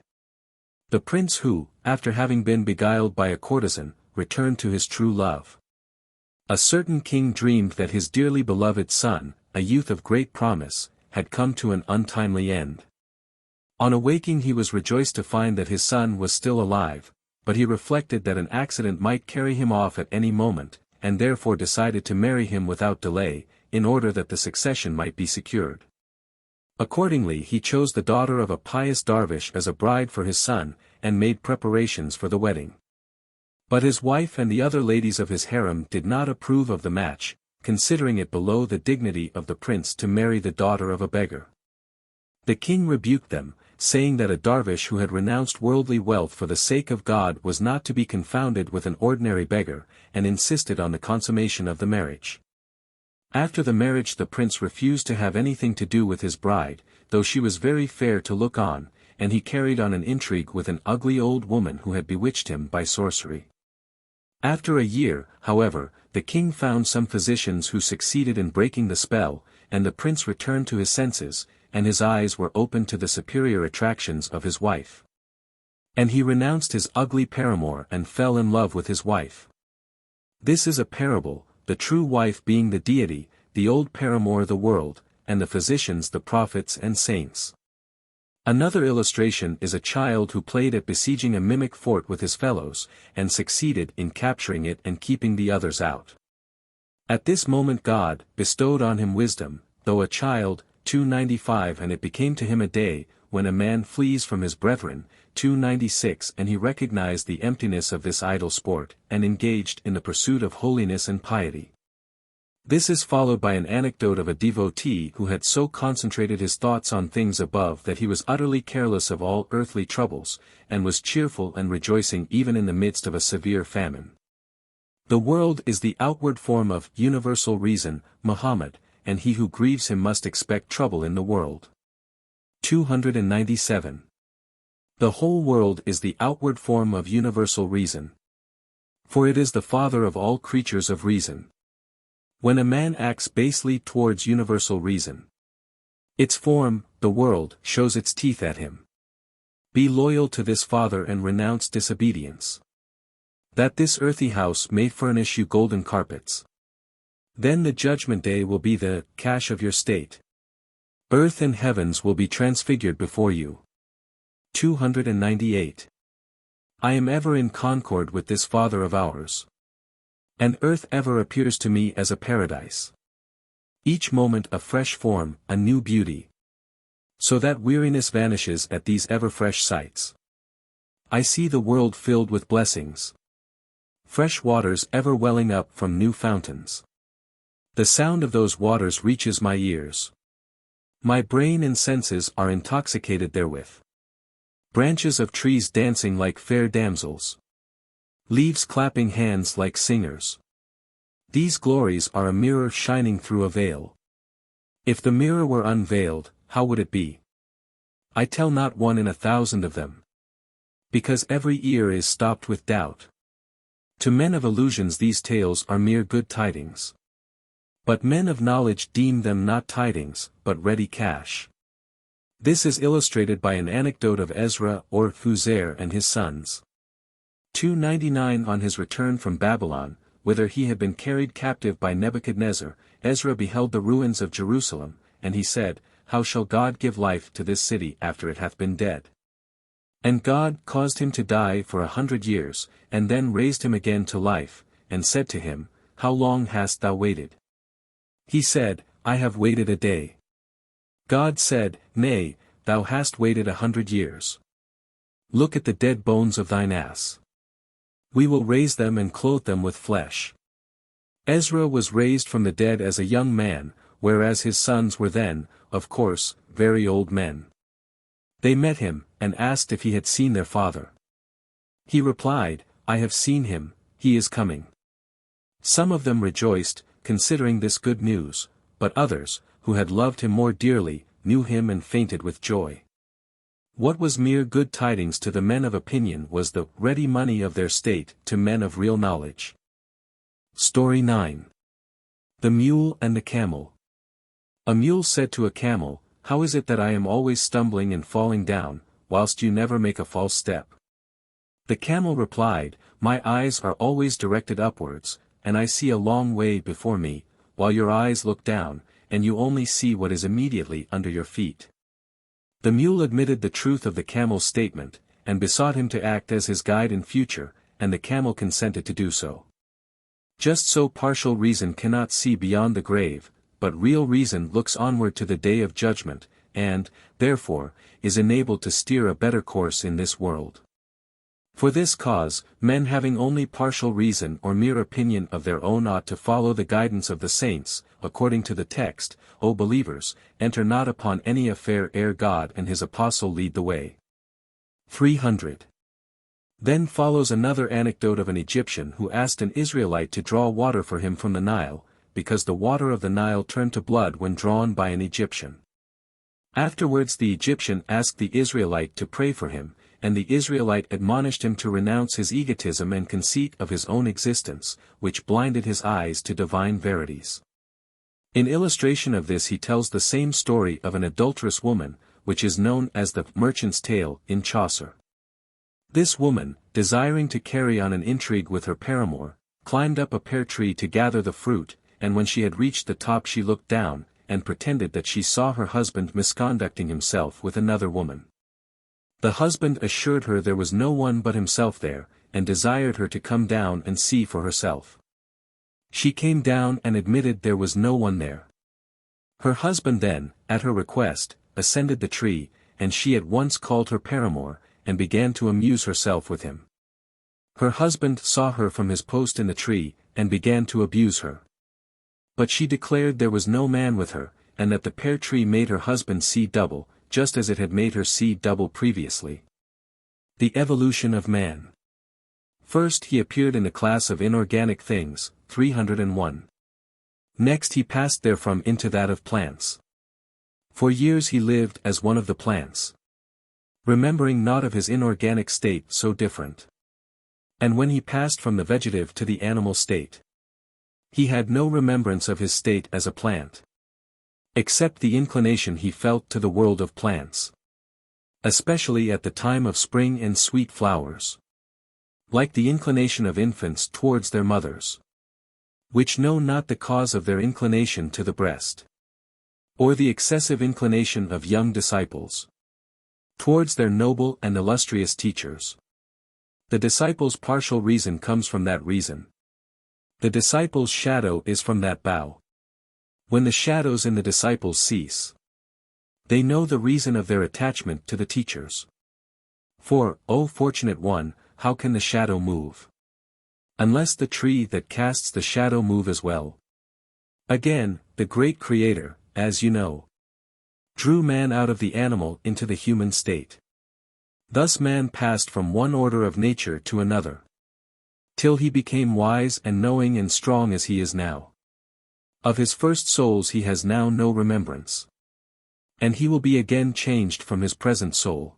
The prince who, after having been beguiled by a courtesan, returned to his true love. A certain king dreamed that his dearly beloved son, a youth of great promise, had come to an untimely end. On awaking he was rejoiced to find that his son was still alive, but he reflected that an accident might carry him off at any moment, and therefore decided to marry him without delay, in order that the succession might be secured. Accordingly he chose the daughter of a pious dervish as a bride for his son, and made preparations for the wedding. But his wife and the other ladies of his harem did not approve of the match, considering it below the dignity of the prince to marry the daughter of a beggar. The king rebuked them, saying that a dervish who had renounced worldly wealth for the sake of God was not to be confounded with an ordinary beggar, and insisted on the consummation of the marriage. After the marriage the prince refused to have anything to do with his bride, though she was very fair to look on, and he carried on an intrigue with an ugly old woman who had bewitched him by sorcery. After a year, however, the king found some physicians who succeeded in breaking the spell, and the prince returned to his senses, and his eyes were opened to the superior attractions of his wife. And he renounced his ugly paramour and fell in love with his wife. This is a parable, the true wife being the deity, the old paramour the world, and the physicians the prophets and saints. Another illustration is a child who played at besieging a mimic fort with his fellows, and succeeded in capturing it and keeping the others out. At this moment God bestowed on him wisdom, though a child, 295, and it became to him a day, when a man flees from his brethren, 296 and he recognized the emptiness of this idle sport, and engaged in the pursuit of holiness and piety. This is followed by an anecdote of a devotee who had so concentrated his thoughts on things above that he was utterly careless of all earthly troubles, and was cheerful and rejoicing even in the midst of a severe famine. The world is the outward form of universal reason, Muhammad, and he who grieves him must expect trouble in the world. 297. The whole world is the outward form of universal reason. For it is the father of all creatures of reason. When a man acts basely towards universal reason, its form, the world, shows its teeth at him. Be loyal to this father and renounce disobedience. That this earthy house may furnish you golden carpets. Then the judgment day will be the cash of your state. Earth and heavens will be transfigured before you. 298. I am ever in concord with this Father of ours. And earth ever appears to me as a paradise. Each moment a fresh form, a new beauty. So that weariness vanishes at these ever-fresh sights. I see the world filled with blessings. Fresh waters ever welling up from new fountains. The sound of those waters reaches my ears. My brain and senses are intoxicated therewith. Branches of trees dancing like fair damsels. Leaves clapping hands like singers. These glories are a mirror shining through a veil. If the mirror were unveiled, how would it be? I tell not one in 1,000 of them. Because every ear is stopped with doubt. To men of illusions these tales are mere good tidings. But men of knowledge deem them not tidings, but ready cash. This is illustrated by an anecdote of Ezra or Vazir and his sons. 299 On his return from Babylon, whither he had been carried captive by Nebuchadnezzar, Ezra beheld the ruins of Jerusalem, and he said, How shall God give life to this city after it hath been dead? And God caused him to die for 100 years, and then raised him again to life, and said to him, How long hast thou waited? He said, I have waited a day. God said, Nay, thou hast waited 100 years. Look at the dead bones of thine ass. We will raise them and clothe them with flesh. Ezra was raised from the dead as a young man, whereas his sons were then, of course, very old men. They met him, and asked if he had seen their father. He replied, I have seen him, he is coming. Some of them rejoiced, considering this good news, but others, who had loved him more dearly, knew him and fainted with joy. What was mere good tidings to the men of opinion was the ready money of their state to men of real knowledge. Story 9. The Mule and the Camel. A mule said to a camel, How is it that I am always stumbling and falling down, whilst you never make a false step? The camel replied, My eyes are always directed upwards, and I see a long way before me, while your eyes look down, and you only see what is immediately under your feet. The mule admitted the truth of the camel's statement, and besought him to act as his guide in future, and the camel consented to do so. Just so partial reason cannot see beyond the grave, but real reason looks onward to the day of judgment, and, therefore, is enabled to steer a better course in this world. For this cause, men having only partial reason or mere opinion of their own ought to follow the guidance of the saints, according to the text, O believers, enter not upon any affair ere God and his apostle lead the way. 300. Then follows another anecdote of an Egyptian who asked an Israelite to draw water for him from the Nile, because the water of the Nile turned to blood when drawn by an Egyptian. Afterwards the Egyptian asked the Israelite to pray for him, and the Israelite admonished him to renounce his egotism and conceit of his own existence, which blinded his eyes to divine verities. In illustration of this he tells the same story of an adulterous woman, which is known as the Merchant's Tale in Chaucer. This woman, desiring to carry on an intrigue with her paramour, climbed up a pear tree to gather the fruit, and when she had reached the top she looked down, and pretended that she saw her husband misconducting himself with another woman. The husband assured her there was no one but himself there, and desired her to come down and see for herself. She came down and admitted there was no one there. Her husband then, at her request, ascended the tree, and she at once called her paramour, and began to amuse herself with him. Her husband saw her from his post in the tree, and began to abuse her. But she declared there was no man with her, and that the pear tree made her husband see double, just as it had made her see double previously. The evolution of man. First he appeared in the class of inorganic things, 301. Next he passed therefrom into that of plants. For years he lived as one of the plants, remembering not of his inorganic state so different. And when he passed from the vegetative to the animal state, he had no remembrance of his state as a plant, except the inclination he felt to the world of plants, especially at the time of spring and sweet flowers, like the inclination of infants towards their mothers, which know not the cause of their inclination to the breast, or the excessive inclination of young disciples towards their noble and illustrious teachers. The disciple's partial reason comes from that reason. The disciple's shadow is from that bough. When the shadows in the disciples cease, they know the reason of their attachment to the teachers. For, O fortunate one, how can the shadow move, unless the tree that casts the shadow move as well? Again, the great Creator, as you know, drew man out of the animal into the human state. Thus man passed from one order of nature to another, till he became wise and knowing and strong as he is now. Of his first souls he has now no remembrance, and he will be again changed from his present soul,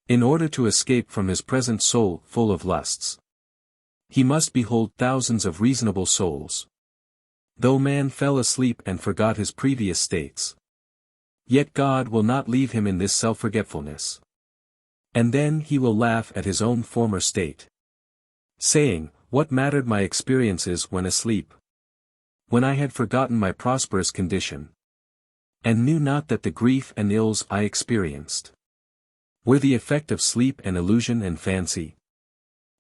in order to escape from his present soul full of lusts. He must behold thousands of reasonable souls. Though man fell asleep and forgot his previous states, yet God will not leave him in this self-forgetfulness. And then he will laugh at his own former state, saying, what mattered my experiences when asleep, when I had forgotten my prosperous condition, and knew not that the grief and ills I experienced were the effect of sleep and illusion and fancy.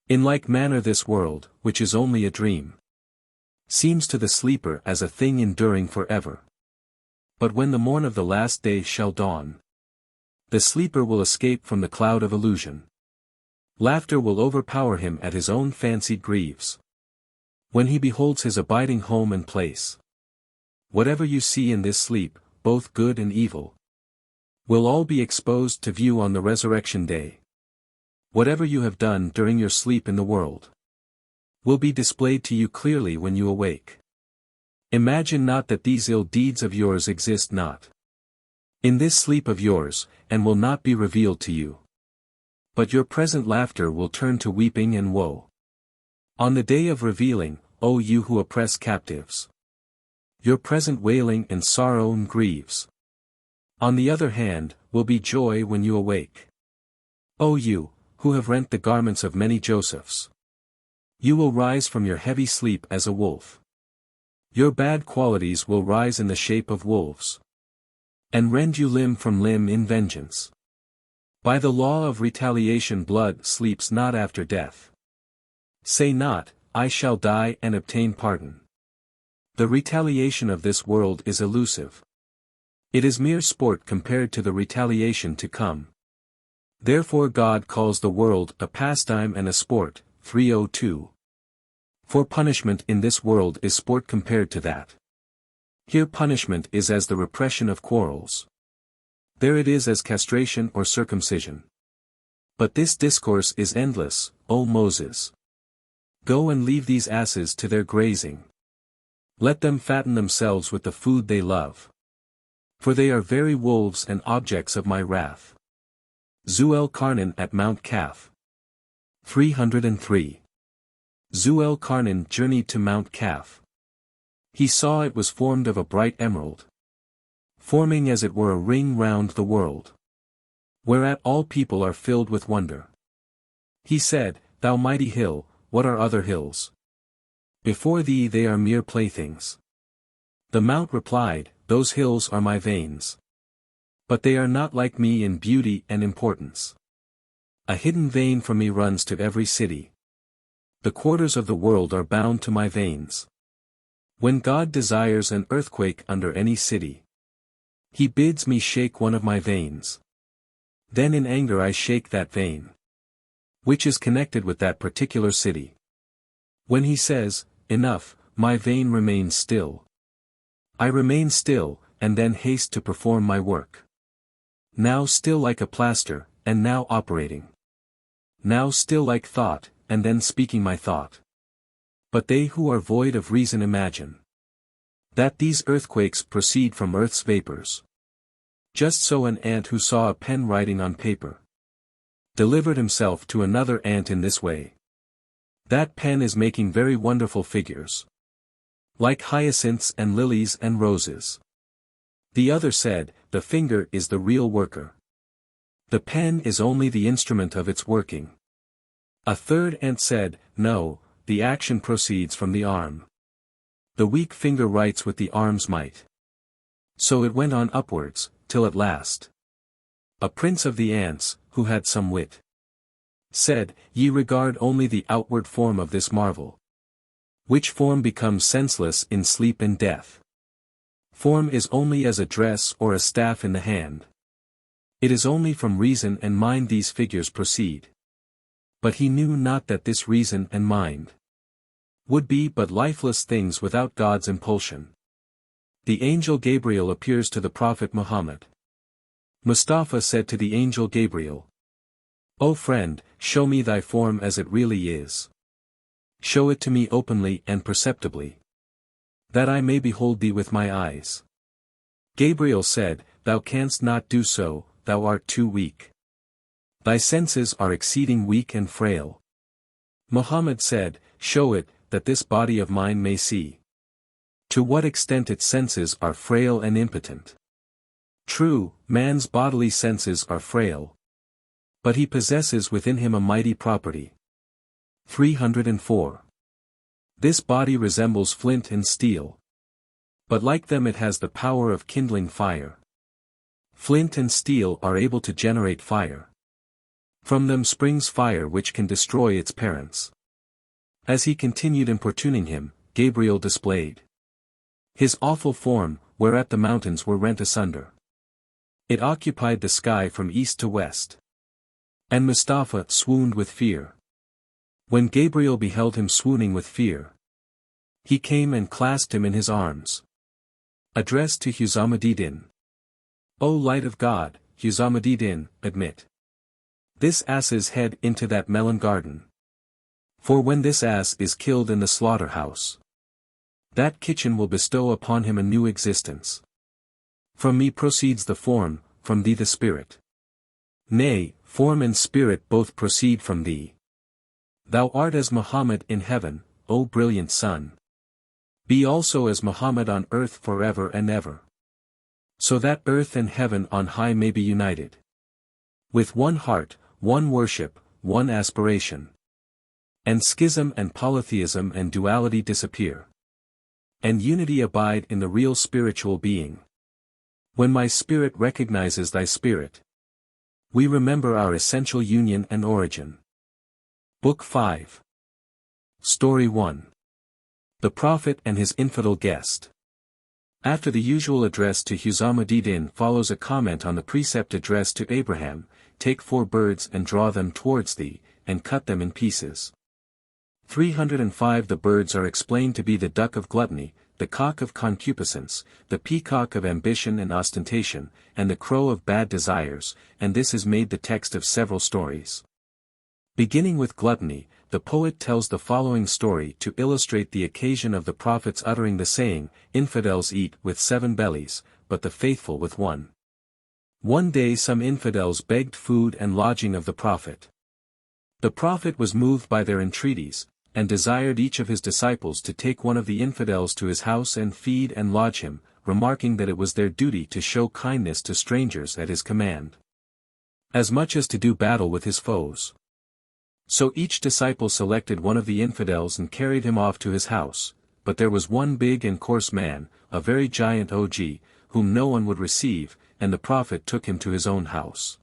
In like manner this world, which is only a dream, seems to the sleeper as a thing enduring forever. But when the morn of the last day shall dawn, the sleeper will escape from the cloud of illusion. Laughter will overpower him at his own fancied griefs, when he beholds his abiding home and place. Whatever you see in this sleep, both good and evil, will all be exposed to view on the resurrection day. Whatever you have done during your sleep in the world will be displayed to you clearly when you awake. Imagine not that these ill deeds of yours exist not in this sleep of yours, and will not be revealed to you. But your present laughter will turn to weeping and woe on the day of revealing, O you who oppress captives. Your present wailing and sorrow and grieves, on the other hand, will be joy when you awake. O you, who have rent the garments of many Josephs, you will rise from your heavy sleep as a wolf. Your bad qualities will rise in the shape of wolves, and rend you limb from limb in vengeance. By the law of retaliation blood sleeps not after death. Say not, I shall die and obtain pardon. The retaliation of this world is elusive. It is mere sport compared to the retaliation to come. Therefore God calls the world a pastime and a sport, 302. For punishment in this world is sport compared to that. Here punishment is as the repression of quarrels. There it is as castration or circumcision. But this discourse is endless, O Moses. Go and leave these asses to their grazing. Let them fatten themselves with the food they love. For they are very wolves and objects of my wrath. Zuel Karnan at Mount Kaf. 303. Zuel Karnan journeyed to Mount Kaf. He saw it was formed of a bright emerald, forming as it were a ring round the world, whereat all people are filled with wonder. He said, Thou mighty hill, what are other hills? Before thee they are mere playthings. The mount replied, Those hills are my veins. But they are not like me in beauty and importance. A hidden vein from me runs to every city. The quarters of the world are bound to my veins. When God desires an earthquake under any city, He bids me shake one of my veins. Then in anger I shake that vein, which is connected with that particular city. When he says, enough, my vein remains still. I remain still, and then haste to perform my work. Now still like a plaster, and now operating. Now still like thought, and then speaking my thought. But they who are void of reason imagine that these earthquakes proceed from earth's vapors. Just so an ant who saw a pen writing on paper delivered himself to another ant in this way. That pen is making very wonderful figures, like hyacinths and lilies and roses. The other said, the finger is the real worker. The pen is only the instrument of its working. A third ant said, no, the action proceeds from the arm. The weak finger writes with the arm's might. So it went on upwards, till at last a prince of the ants, who had some wit, said, ye regard only the outward form of this marvel, which form becomes senseless in sleep and death. Form is only as a dress or a staff in the hand. It is only from reason and mind these figures proceed. But he knew not that this reason and mind would be but lifeless things without God's impulsion. The angel Gabriel appears to the Prophet Muhammad. Mustafa said to the angel Gabriel, O friend, show me thy form as it really is. Show it to me openly and perceptibly, that I may behold thee with my eyes. Gabriel said, thou canst not do so, thou art too weak. Thy senses are exceeding weak and frail. Muhammad said, show it, that this body of mine may see to what extent its senses are frail and impotent. True, man's bodily senses are frail, but he possesses within him a mighty property. 304. This body resembles flint and steel, but like them it has the power of kindling fire. Flint and steel are able to generate fire. From them springs fire which can destroy its parents. As he continued importuning him, Gabriel displayed his awful form, whereat the mountains were rent asunder. It occupied the sky from east to west. And Mustafa swooned with fear. When Gabriel beheld him swooning with fear, he came and clasped him in his arms. Addressed to Husamuddin. O light of God, Husamuddin, admit this ass's head into that melon garden. For when this ass is killed in the slaughterhouse, that kitchen will bestow upon him a new existence. From me proceeds the form, from thee the spirit. Nay, form and spirit both proceed from thee. Thou art as Muhammad in heaven, O brilliant sun. Be also as Muhammad on earth forever and ever. So that earth and heaven on high may be united. With one heart, one worship, one aspiration. And schism and polytheism and duality disappear. And unity abide in the real spiritual being. When my spirit recognizes thy spirit, we remember our essential union and origin. Book 5. Story 1. The Prophet and his infidel guest. After the usual address to Husamuddin follows a comment on the precept addressed to Abraham, take 4 birds and draw them towards thee, and cut them in pieces. 305 The birds are explained to be the duck of gluttony, the cock of concupiscence, the peacock of ambition and ostentation, and the crow of bad desires, and this is made the text of several stories. Beginning with gluttony, the poet tells the following story to illustrate the occasion of the Prophet's uttering the saying, infidels eat with 7 bellies, but the faithful with 1. One day some infidels begged food and lodging of the Prophet. The Prophet was moved by their entreaties, and desired each of his disciples to take one of the infidels to his house and feed and lodge him, remarking that it was their duty to show kindness to strangers at his command, as much as to do battle with his foes. So each disciple selected one of the infidels and carried him off to his house, but there was one big and coarse man, a very giant Og, whom no one would receive, and the Prophet took him to his own house.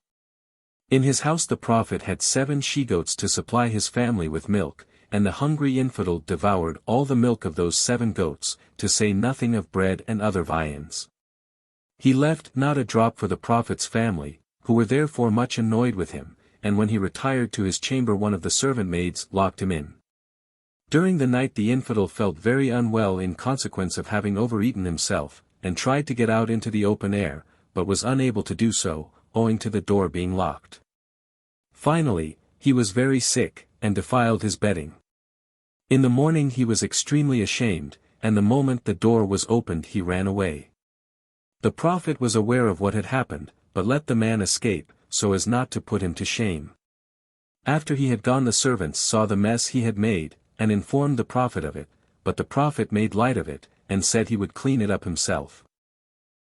In his house the Prophet had 7 she-goats to supply his family with milk, and the hungry infidel devoured all the milk of those 7 goats, to say nothing of bread and other viands. He left not a drop for the Prophet's family, who were therefore much annoyed with him, and when he retired to his chamber one of the servant maids locked him in. During the night the infidel felt very unwell in consequence of having overeaten himself, and tried to get out into the open air, but was unable to do so, owing to the door being locked. Finally, he was very sick, and defiled his bedding. In the morning he was extremely ashamed, and the moment the door was opened he ran away. The Prophet was aware of what had happened, but let the man escape, so as not to put him to shame. After he had gone the servants saw the mess he had made, and informed the Prophet of it, but the Prophet made light of it, and said he would clean it up himself.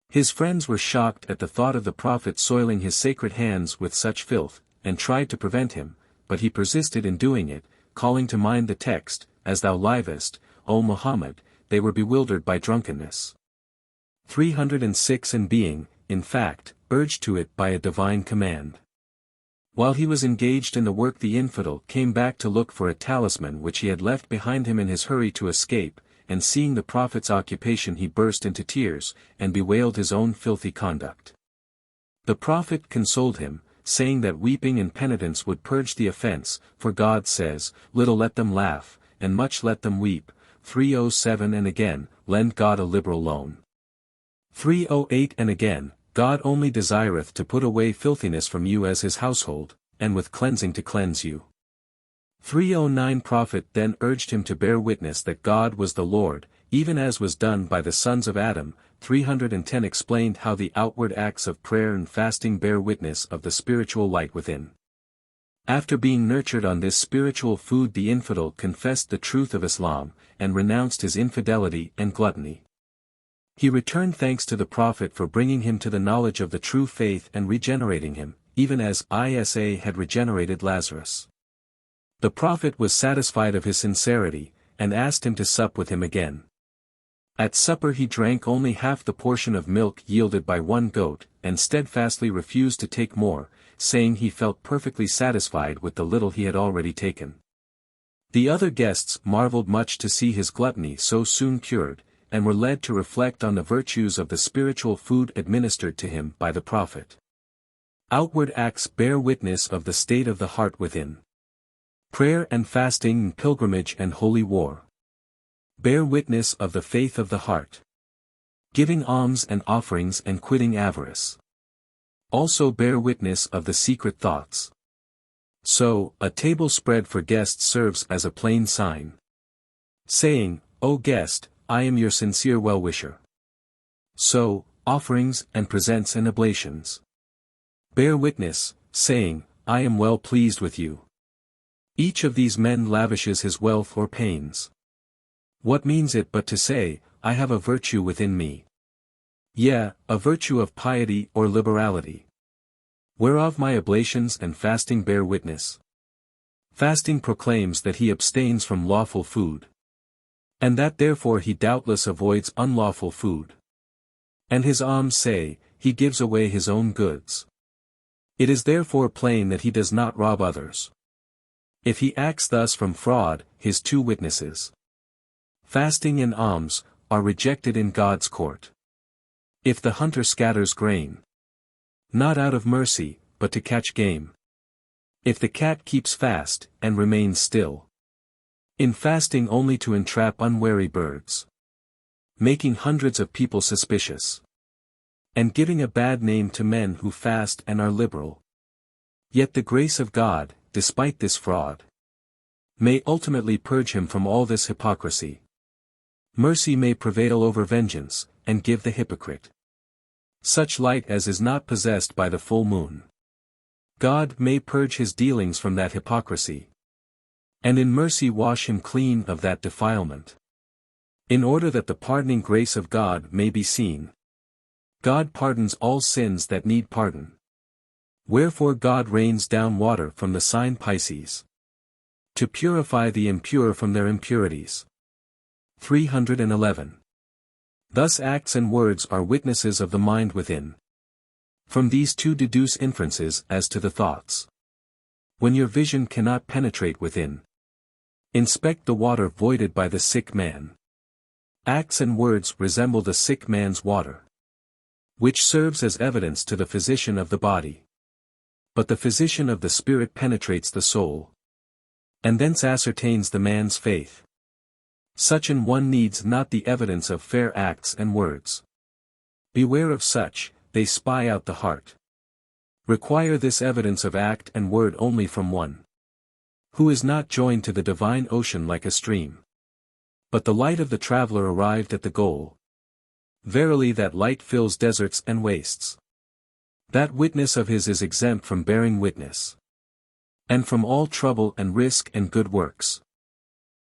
His friends were shocked at the thought of the Prophet soiling his sacred hands with such filth, and tried to prevent him, but he persisted in doing it, calling to mind the text, "As thou livest, O Muhammad," they were bewildered by drunkenness. 306 And being, in fact, urged to it by a divine command. While he was engaged in the work the infidel came back to look for a talisman which he had left behind him in his hurry to escape, and seeing the Prophet's occupation he burst into tears, and bewailed his own filthy conduct. The Prophet consoled him, saying that weeping and penitence would purge the offense, for God says, "Little let them laugh, and much let them weep." 307 And again, lend God a liberal loan. 308 And again, God only desireth to put away filthiness from you as his household, and with cleansing to cleanse you. 309 Prophet then urged him to bear witness that God was the Lord, even as was done by the sons of Adam. 310 Explained how the outward acts of prayer and fasting bear witness of the spiritual light within. After being nurtured on this spiritual food the infidel confessed the truth of Islam, and renounced his infidelity and gluttony. He returned thanks to the Prophet for bringing him to the knowledge of the true faith and regenerating him, even as Isa had regenerated Lazarus. The Prophet was satisfied of his sincerity, and asked him to sup with him again. At supper he drank only half the portion of milk yielded by one goat, and steadfastly refused to take more, saying he felt perfectly satisfied with the little he had already taken. The other guests marveled much to see his gluttony so soon cured, and were led to reflect on the virtues of the spiritual food administered to him by the Prophet. Outward acts bear witness of the state of the heart within. Prayer and fasting and pilgrimage and holy war bear witness of the faith of the heart. Giving alms and offerings and quitting avarice also bear witness of the secret thoughts. So, a table spread for guests serves as a plain sign, saying, "O guest, I am your sincere well-wisher." So, offerings and presents and oblations bear witness, saying, "I am well pleased with you." Each of these men lavishes his wealth or pains. What means it but to say, "I have a virtue within me"? Yea, a virtue of piety or liberality, whereof my oblations and fasting bear witness. Fasting proclaims that he abstains from lawful food, and that therefore he doubtless avoids unlawful food. And his alms say, he gives away his own goods. It is therefore plain that he does not rob others. If he acts thus from fraud, his two witnesses, fasting and alms, are rejected in God's court. If the hunter scatters grain, not out of mercy, but to catch game. If the cat keeps fast, and remains still, in fasting only to entrap unwary birds, making hundreds of people suspicious, and giving a bad name to men who fast and are liberal. Yet the grace of God, despite this fraud, may ultimately purge him from all this hypocrisy. Mercy may prevail over vengeance, and give the hypocrite such light as is not possessed by the full moon. God may purge his dealings from that hypocrisy, and in mercy wash him clean of that defilement, in order that the pardoning grace of God may be seen. God pardons all sins that need pardon. Wherefore God rains down water from the sign Pisces, to purify the impure from their impurities. 311. Thus acts and words are witnesses of the mind within. From these two deduce inferences as to the thoughts. When your vision cannot penetrate within, inspect the water voided by the sick man. Acts and words resemble the sick man's water, which serves as evidence to the physician of the body. But the physician of the spirit penetrates the soul, and thence ascertains the man's faith. Such an one needs not the evidence of fair acts and words. Beware of such, they spy out the heart. Require this evidence of act and word only from one who is not joined to the divine ocean like a stream. But the light of the traveler arrived at the goal. Verily that light fills deserts and wastes. That witness of his is exempt from bearing witness, and from all trouble and risk and good works.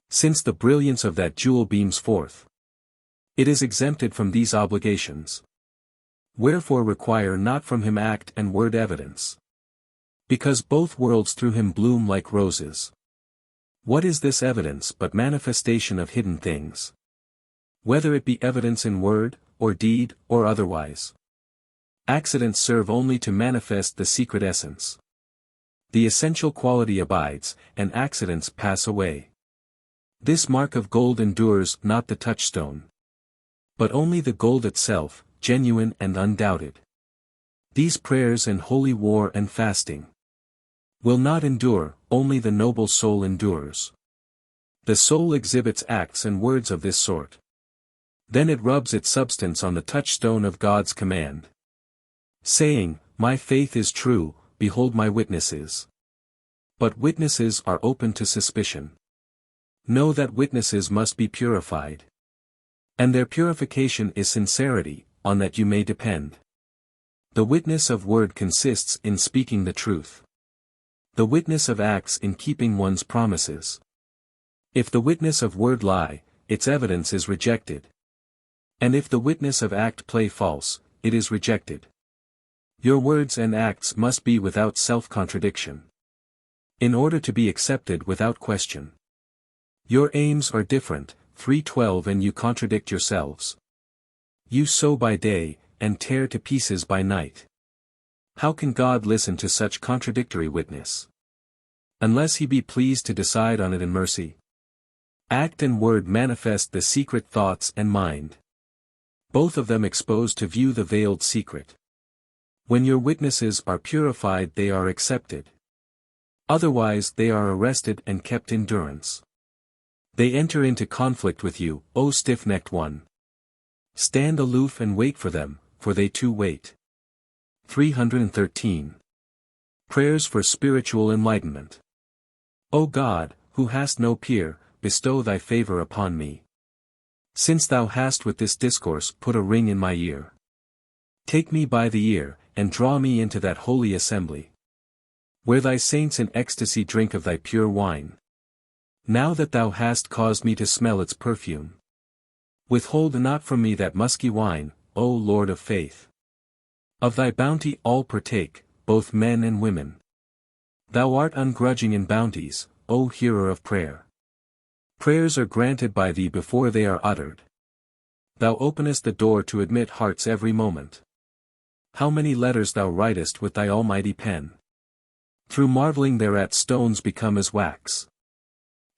Since the brilliance of that jewel beams forth, it is exempted from these obligations. Wherefore require not from him act and word evidence, because both worlds through him bloom like roses. What is this evidence but manifestation of hidden things? Whether it be evidence in word, or deed, or otherwise. Accidents serve only to manifest the secret essence. The essential quality abides, and accidents pass away. This mark of gold endures not the touchstone, but only the gold itself, genuine and undoubted. These prayers and holy war and fasting will not endure, only the noble soul endures. The soul exhibits acts and words of this sort. Then it rubs its substance on the touchstone of God's command, saying, My faith is true, behold my witnesses. But witnesses are open to suspicion. Know that witnesses must be purified, and their purification is sincerity, on that you may depend. The witness of word consists in speaking the truth. The witness of acts in keeping one's promises. If the witness of word lie, its evidence is rejected. And if the witness of act play false, it is rejected. Your words and acts must be without self-contradiction, in order to be accepted without question. Your aims are different, 3:12, and you contradict yourselves. You sow by day, and tear to pieces by night. How can God listen to such contradictory witness, unless he be pleased to decide on it in mercy? Act and word manifest the secret thoughts and mind, both of them exposed to view the veiled secret. When your witnesses are purified they are accepted. Otherwise they are arrested and kept in durance. They enter into conflict with you, O stiff-necked one. Stand aloof and wait for them, for they too wait. 313. Prayers for spiritual enlightenment. O God, who hast no peer, bestow thy favor upon me. Since thou hast with this discourse put a ring in my ear. Take me by the ear, and draw me into that holy assembly, where thy saints in ecstasy drink of thy pure wine. Now that thou hast caused me to smell its perfume, withhold not from me that musky wine, O Lord of faith. Of thy bounty all partake, both men and women. Thou art ungrudging in bounties, O hearer of prayer. Prayers are granted by thee before they are uttered. Thou openest the door to admit hearts every moment. How many letters thou writest with thy almighty pen! Through marveling thereat stones become as wax.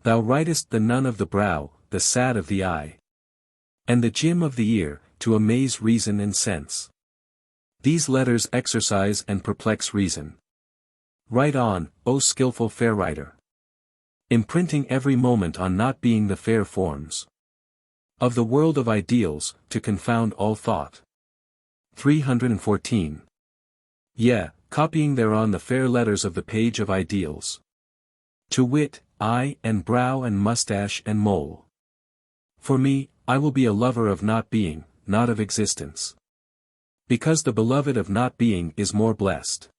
Thou writest the none of the brow, the sad of the eye, and the gym of the ear, to amaze reason and sense. These letters exercise and perplex reason. Write on, O skillful fair writer, imprinting every moment on not being the fair forms of the world of ideals, to confound all thought. 314. Yea, copying thereon the fair letters of the page of ideals. To wit, eye and brow and mustache and mole. For me, I will be a lover of not being, not of existence. Because the beloved of not being is more blessed.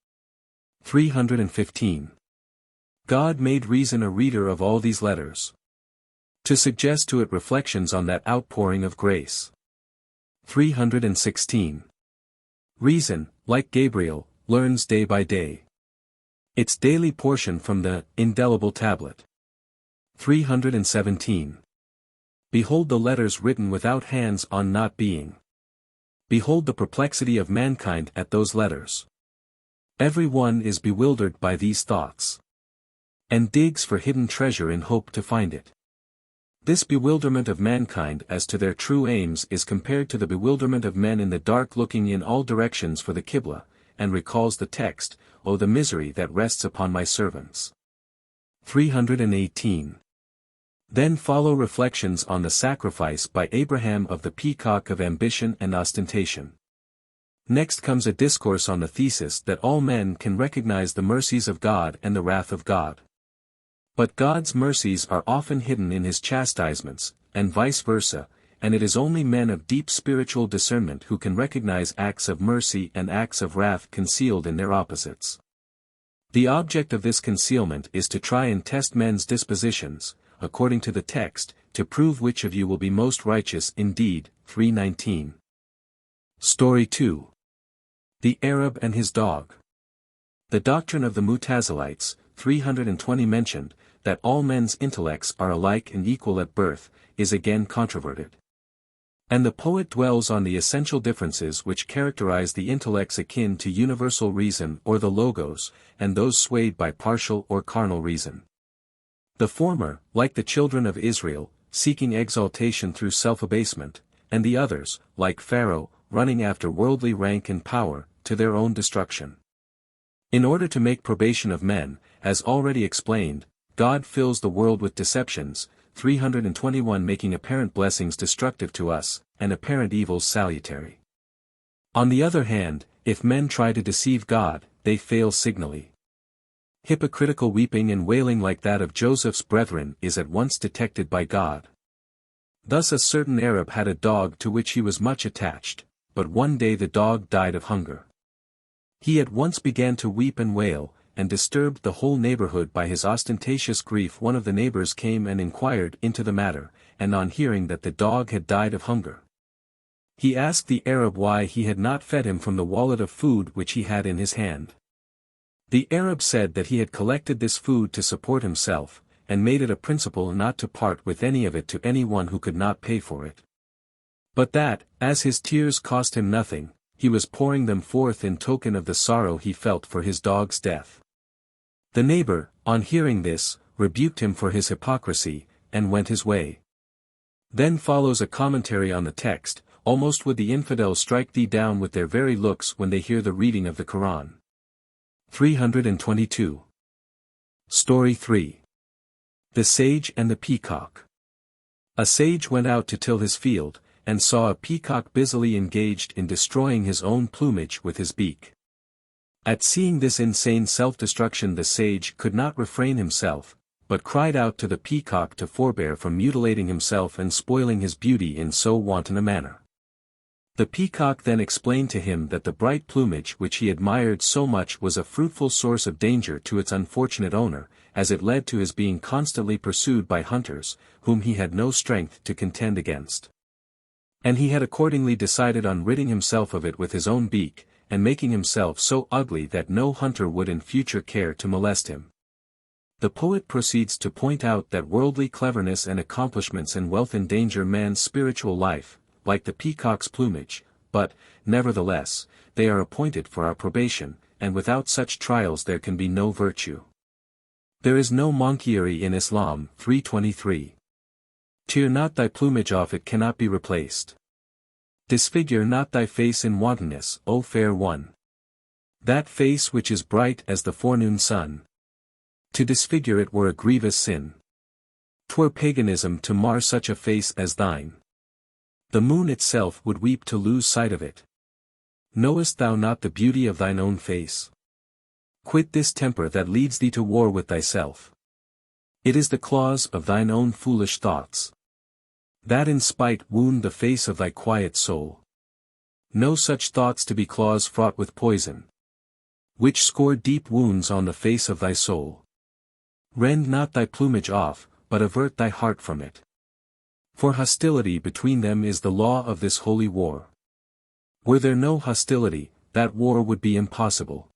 315. God made reason a reader of all these letters, to suggest to it reflections on that outpouring of grace. 316. Reason, like Gabriel, learns day by day its daily portion from the indelible tablet. 317. Behold the letters written without hands on not being. Behold the perplexity of mankind at those letters. Every one is bewildered by these thoughts, and digs for hidden treasure in hope to find it. This bewilderment of mankind as to their true aims is compared to the bewilderment of men in the dark looking in all directions for the Qibla, and recalls the text, "Oh, the misery that rests upon my servants." 318. Then follow reflections on the sacrifice by Abraham of the peacock of ambition and ostentation. Next comes a discourse on the thesis that all men can recognize the mercies of God and the wrath of God. But God's mercies are often hidden in his chastisements, and vice versa, and it is only men of deep spiritual discernment who can recognize acts of mercy and acts of wrath concealed in their opposites. The object of this concealment is to try and test men's dispositions, according to the text, to prove which of you will be most righteous indeed. 319. Story 2. The Arab and his dog. The doctrine of the Mutazilites, 320 mentioned, that all men's intellects are alike and equal at birth, is again controverted. And the poet dwells on the essential differences which characterize the intellects akin to universal reason or the logos, and those swayed by partial or carnal reason. The former, like the children of Israel, seeking exaltation through self-abasement, and the others, like Pharaoh, running after worldly rank and power, to their own destruction. In order to make probation of men, as already explained, God fills the world with deceptions, 321 making apparent blessings destructive to us, and apparent evils salutary. On the other hand, if men try to deceive God, they fail signally. Hypocritical weeping and wailing like that of Joseph's brethren is at once detected by God. Thus a certain Arab had a dog to which he was much attached, but one day the dog died of hunger. He at once began to weep and wail, and disturbed the whole neighborhood by his ostentatious grief. One of the neighbors came and inquired into the matter, and on hearing that the dog had died of hunger, he asked the Arab why he had not fed him from the wallet of food which he had in his hand. The Arab said that he had collected this food to support himself, and made it a principle not to part with any of it to anyone who could not pay for it. But that, as his tears cost him nothing, he was pouring them forth in token of the sorrow he felt for his dog's death. The neighbor, on hearing this, rebuked him for his hypocrisy, and went his way. Then follows a commentary on the text, "Almost would the infidels strike thee down with their very looks when they hear the reading of the Quran." 322. Story 3. The Sage and the Peacock. A sage went out to till his field, and saw a peacock busily engaged in destroying his own plumage with his beak. At seeing this insane self-destruction the sage could not refrain himself, but cried out to the peacock to forbear from mutilating himself and spoiling his beauty in so wanton a manner. The peacock then explained to him that the bright plumage which he admired so much was a fruitful source of danger to its unfortunate owner, as it led to his being constantly pursued by hunters, whom he had no strength to contend against. And he had accordingly decided on ridding himself of it with his own beak, and making himself so ugly that no hunter would in future care to molest him. The poet proceeds to point out that worldly cleverness and accomplishments and wealth endanger man's spiritual life, like the peacock's plumage, but, nevertheless, they are appointed for our probation, and without such trials there can be no virtue. There is no monkeyry in Islam. 323. Tear not thy plumage off, it cannot be replaced. Disfigure not thy face in wantonness, O fair one. That face which is bright as the forenoon sun. To disfigure it were a grievous sin. 'Twere paganism to mar such a face as thine. The moon itself would weep to lose sight of it. Knowest thou not the beauty of thine own face? Quit this temper that leads thee to war with thyself. It is the claws of thine own foolish thoughts that in spite wound the face of thy quiet soul. Know such thoughts to be claws fraught with poison, which score deep wounds on the face of thy soul. Rend not thy plumage off, but avert thy heart from it. For hostility between them is the law of this holy war. Were there no hostility, that war would be impossible.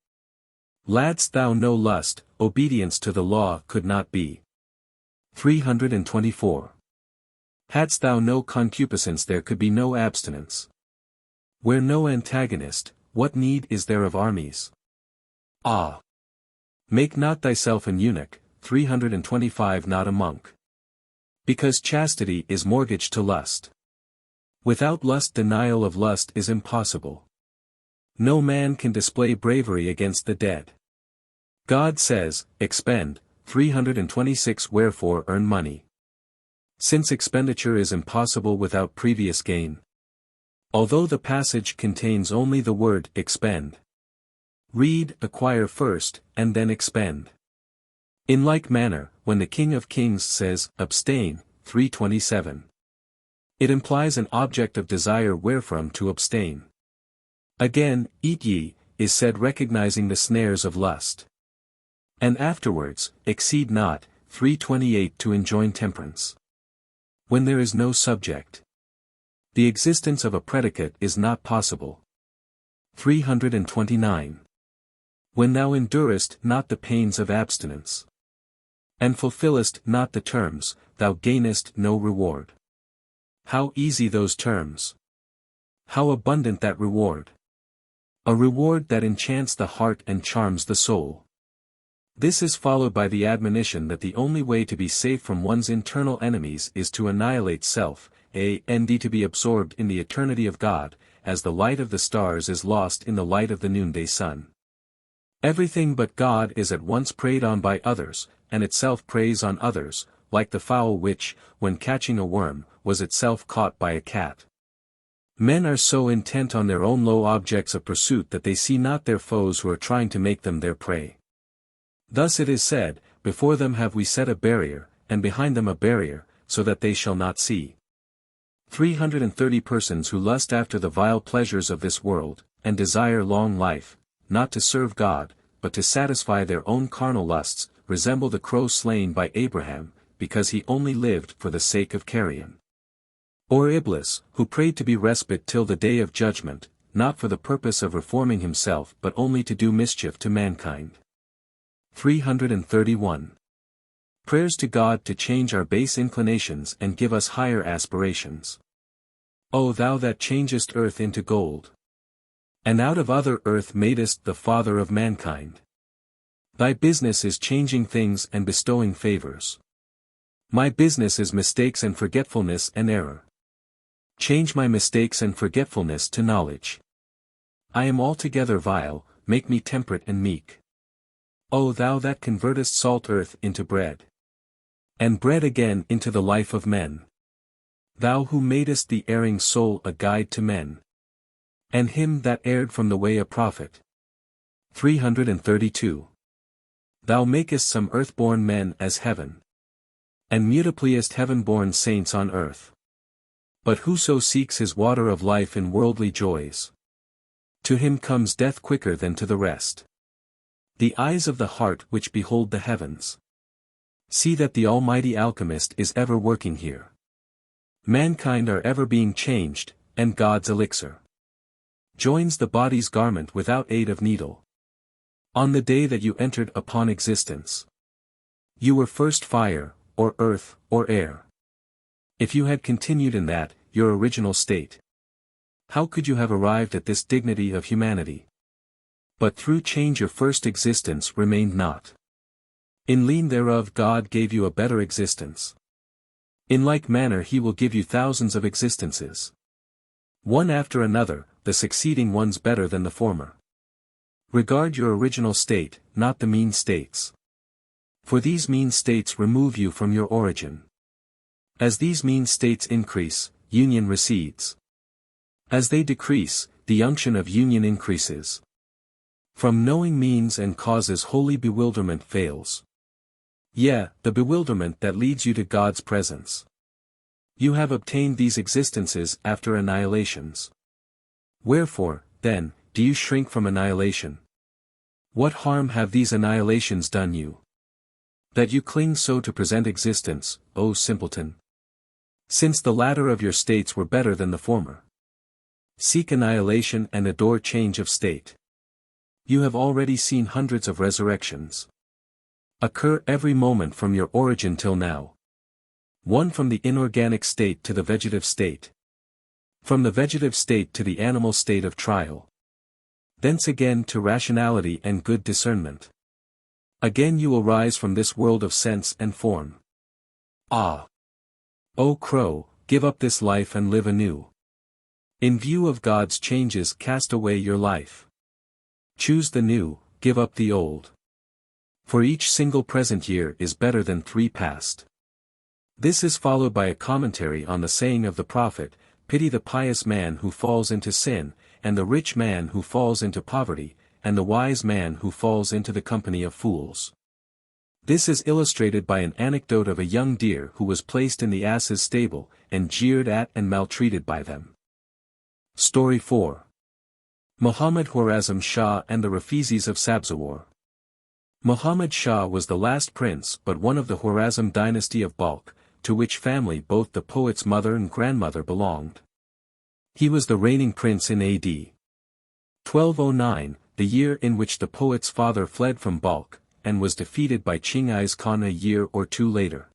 Ladst thou no lust, obedience to the law could not be. 324. Hadst thou no concupiscence there could be no abstinence. Where no antagonist, what need is there of armies? Ah! Make not thyself an eunuch. 325 Not a monk. Because chastity is mortgage to lust. Without lust denial of lust is impossible. No man can display bravery against the dead. God says, expend, 326 Wherefore earn money. Since expenditure is impossible without previous gain. Although the passage contains only the word expend. Read, acquire first, and then expend. In like manner, when the King of Kings says, abstain, 327. It implies an object of desire wherefrom to abstain. Again, eat ye, is said recognizing the snares of lust. And afterwards, exceed not, 328 to enjoin temperance. When there is no subject. The existence of a predicate is not possible. 329. When thou endurest not the pains of abstinence. And fulfillest not the terms, thou gainest no reward. How easy those terms! How abundant that reward! A reward that enchants the heart and charms the soul. This is followed by the admonition that the only way to be safe from one's internal enemies is to annihilate self, and to be absorbed in the eternity of God, as the light of the stars is lost in the light of the noonday sun. Everything but God is at once preyed on by others, and itself preys on others, like the fowl which, when catching a worm, was itself caught by a cat. Men are so intent on their own low objects of pursuit that they see not their foes who are trying to make them their prey. Thus it is said, before them have we set a barrier, and behind them a barrier, so that they shall not see. 330 Persons who lust after the vile pleasures of this world, and desire long life, not to serve God, but to satisfy their own carnal lusts, resemble the crow slain by Abraham, because he only lived for the sake of carrion. Or Iblis, who prayed to be respite till the day of judgment, not for the purpose of reforming himself but only to do mischief to mankind. 331. Prayers to God to change our base inclinations and give us higher aspirations. O thou that changest earth into gold! And out of other earth madest the Father of mankind. Thy business is changing things and bestowing favors. My business is mistakes and forgetfulness and error. Change my mistakes and forgetfulness to knowledge. I am altogether vile, make me temperate and meek. O thou that convertest salt earth into bread. And bread again into the life of men. Thou who madest the erring soul a guide to men. And him that erred from the way a prophet. 332. Thou makest some earth-born men as heaven. And multipliest heaven-born saints on earth. But whoso seeks his water of life in worldly joys, to him comes death quicker than to the rest. The eyes of the heart which behold the heavens see that the almighty alchemist is ever working here. Mankind are ever being changed, and God's elixir joins the body's garment without aid of needle. On the day that you entered upon existence, you were first fire, or earth, or air. If you had continued in that, your original state, how could you have arrived at this dignity of humanity? But through change your first existence remained not. In lien thereof God gave you a better existence. In like manner he will give you thousands of existences. One after another, the succeeding ones better than the former. Regard your original state, not the mean states. For these mean states remove you from your origin. As these mean states increase, union recedes. As they decrease, the unction of union increases. From knowing means and causes holy bewilderment fails. Yea, the bewilderment that leads you to God's presence. You have obtained these existences after annihilations. Wherefore, then, do you shrink from annihilation? What harm have these annihilations done you? That you cling so to present existence, O simpleton? Since the latter of your states were better than the former. Seek annihilation and adore change of state. You have already seen hundreds of resurrections occur every moment from your origin till now. One from the inorganic state to the vegetative state. From the vegetative state to the animal state of trial. Thence again to rationality and good discernment. Again you will rise from this world of sense and form. Ah! O crow, give up this life and live anew. In view of God's changes cast away your life. Choose the new, give up the old. For each single present year is better than 3 past. This is followed by a commentary on the saying of the Prophet, pity the pious man who falls into sin, and the rich man who falls into poverty, and the wise man who falls into the company of fools. This is illustrated by an anecdote of a young deer who was placed in the ass's stable, and jeered at and maltreated by them. Story 4. Muhammad Khwarazm Shah and the Rafizis of Sabzawar. Muhammad Shah was the last prince but one of the Khwarazm dynasty of Balkh, to which family both the poet's mother and grandmother belonged. He was the reigning prince in AD 1209, the year in which the poet's father fled from Balkh, and was defeated by Chinggis Khan a year or 2 later.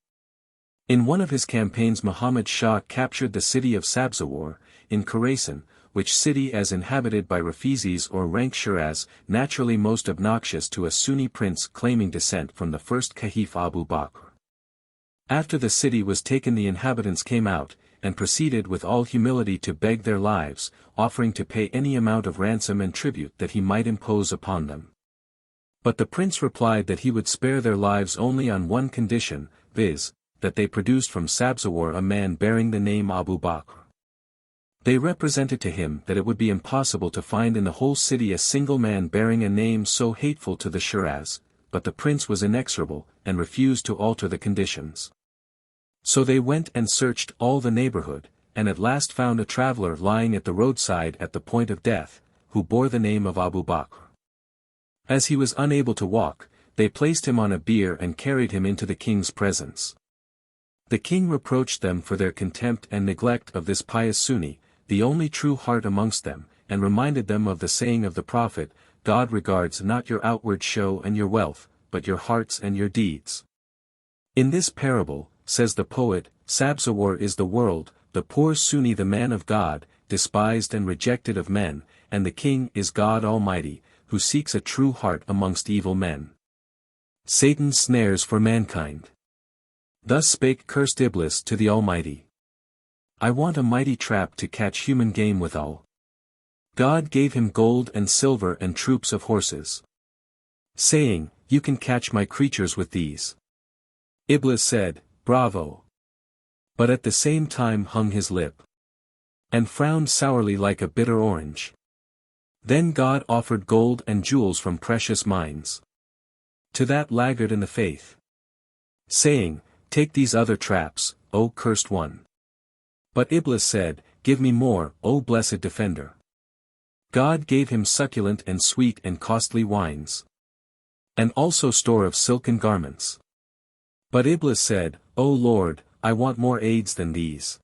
In one of his campaigns Muhammad Shah captured the city of Sabzawar, in Khorasan, which city as inhabited by Rafizis or rank Shiraz, naturally most obnoxious to a Sunni prince claiming descent from the first Caliph Abu Bakr. After the city was taken the inhabitants came out, and proceeded with all humility to beg their lives, offering to pay any amount of ransom and tribute that he might impose upon them. But the prince replied that he would spare their lives only on one condition, viz., that they produced from Sabzawar a man bearing the name Abu Bakr. They represented to him that it would be impossible to find in the whole city a single man bearing a name so hateful to the Shiraz, but the prince was inexorable, and refused to alter the conditions. So they went and searched all the neighborhood, and at last found a traveler lying at the roadside at the point of death, who bore the name of Abu Bakr. As he was unable to walk, they placed him on a bier and carried him into the king's presence. The king reproached them for their contempt and neglect of this pious Sunni, the only true heart amongst them, and reminded them of the saying of the Prophet, God regards not your outward show and your wealth, but your hearts and your deeds. In this parable, says the poet, Sabzawar is the world, the poor Sunni the man of God, despised and rejected of men, and the king is God Almighty, who seeks a true heart amongst evil men. Satan's snares for mankind. Thus spake cursed Iblis to the Almighty. I want a mighty trap to catch human game withal. God gave him gold and silver and troops of horses, saying, you can catch my creatures with these. Iblis said, bravo. But at the same time hung his lip, and frowned sourly like a bitter orange. Then God offered gold and jewels from precious mines to that laggard in the faith, saying, take these other traps, O cursed one. But Iblis said, give me more, O blessed defender. God gave him succulent and sweet and costly wines, and also store of silken garments. But Iblis said, O Lord, I want more aids than these,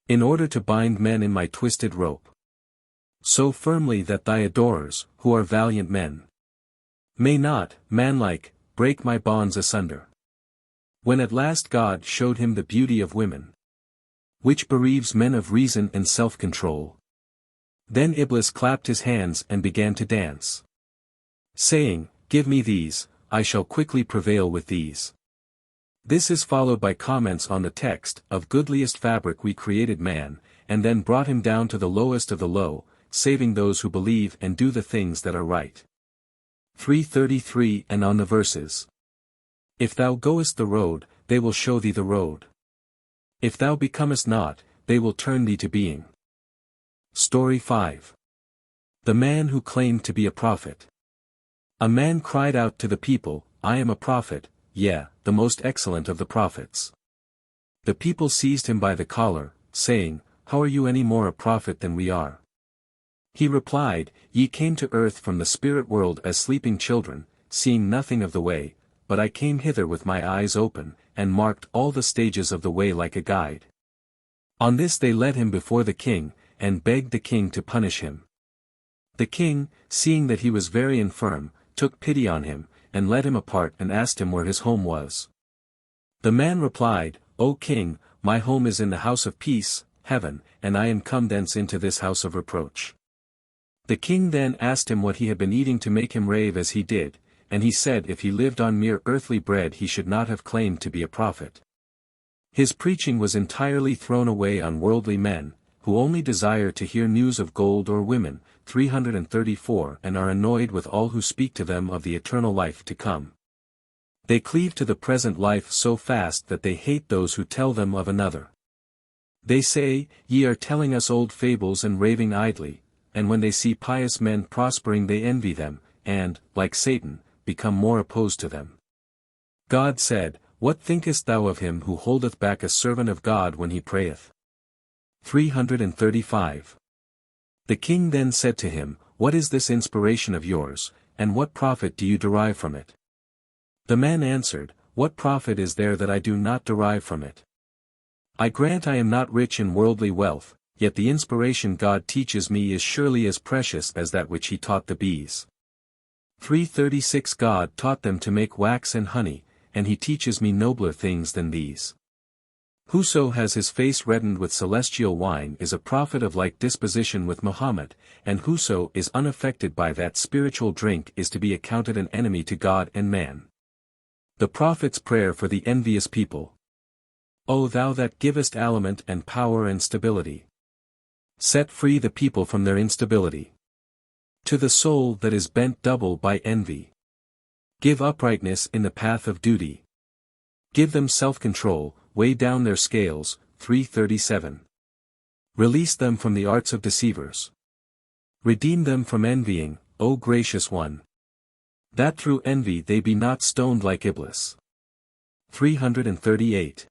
in order to bind men in my twisted rope, so firmly that thy adorers, who are valiant men, may not, manlike, break my bonds asunder. When at last God showed him the beauty of women, which bereaves men of reason and self-control, then Iblis clapped his hands and began to dance, saying, give me these, I shall quickly prevail with these. This is followed by comments on the text, of goodliest fabric we created man, and then brought him down to the lowest of the low, saving those who believe and do the things that are right. 333 and on the verses. If thou goest the road, they will show thee the road. If thou becomest not, they will turn thee to being. Story 5. The man who claimed to be a prophet. A man cried out to the people, I am a prophet, yeah, the most excellent of the prophets. The people seized him by the collar, saying, how are you any more a prophet than we are? He replied, ye came to earth from the spirit world as sleeping children, seeing nothing of the way, but I came hither with my eyes open, and marked all the stages of the way like a guide. On this they led him before the king, and begged the king to punish him. The king, seeing that he was very infirm, took pity on him, and led him apart and asked him where his home was. The man replied, O king, my home is in the house of peace, heaven, and I am come thence into this house of reproach. The king then asked him what he had been eating to make him rave as he did, and he said if he lived on mere earthly bread he should not have claimed to be a prophet. His preaching was entirely thrown away on worldly men, who only desire to hear news of gold or women, 334 and are annoyed with all who speak to them of the eternal life to come. They cleave to the present life so fast that they hate those who tell them of another. They say, Ye are telling us old fables and raving idly, and when they see pious men prospering they envy them, and, like Satan, become more opposed to them. God said, What thinkest thou of him who holdeth back a servant of God when he prayeth? 335. The king then said to him, What is this inspiration of yours, and what profit do you derive from it? The man answered, What profit is there that I do not derive from it? I grant I am not rich in worldly wealth, yet the inspiration God teaches me is surely as precious as that which he taught the bees. 336 God taught them to make wax and honey, and he teaches me nobler things than these. Whoso has his face reddened with celestial wine is a prophet of like disposition with Muhammad, and whoso is unaffected by that spiritual drink is to be accounted an enemy to God and man. The Prophet's prayer for the envious people. O thou that givest aliment and power and stability, set free the people from their instability. To the soul that is bent double by envy, give uprightness in the path of duty. Give them self-control, weigh down their scales, 337. Release them from the arts of deceivers. Redeem them from envying, O gracious one, that through envy they be not stoned like Iblis. 338.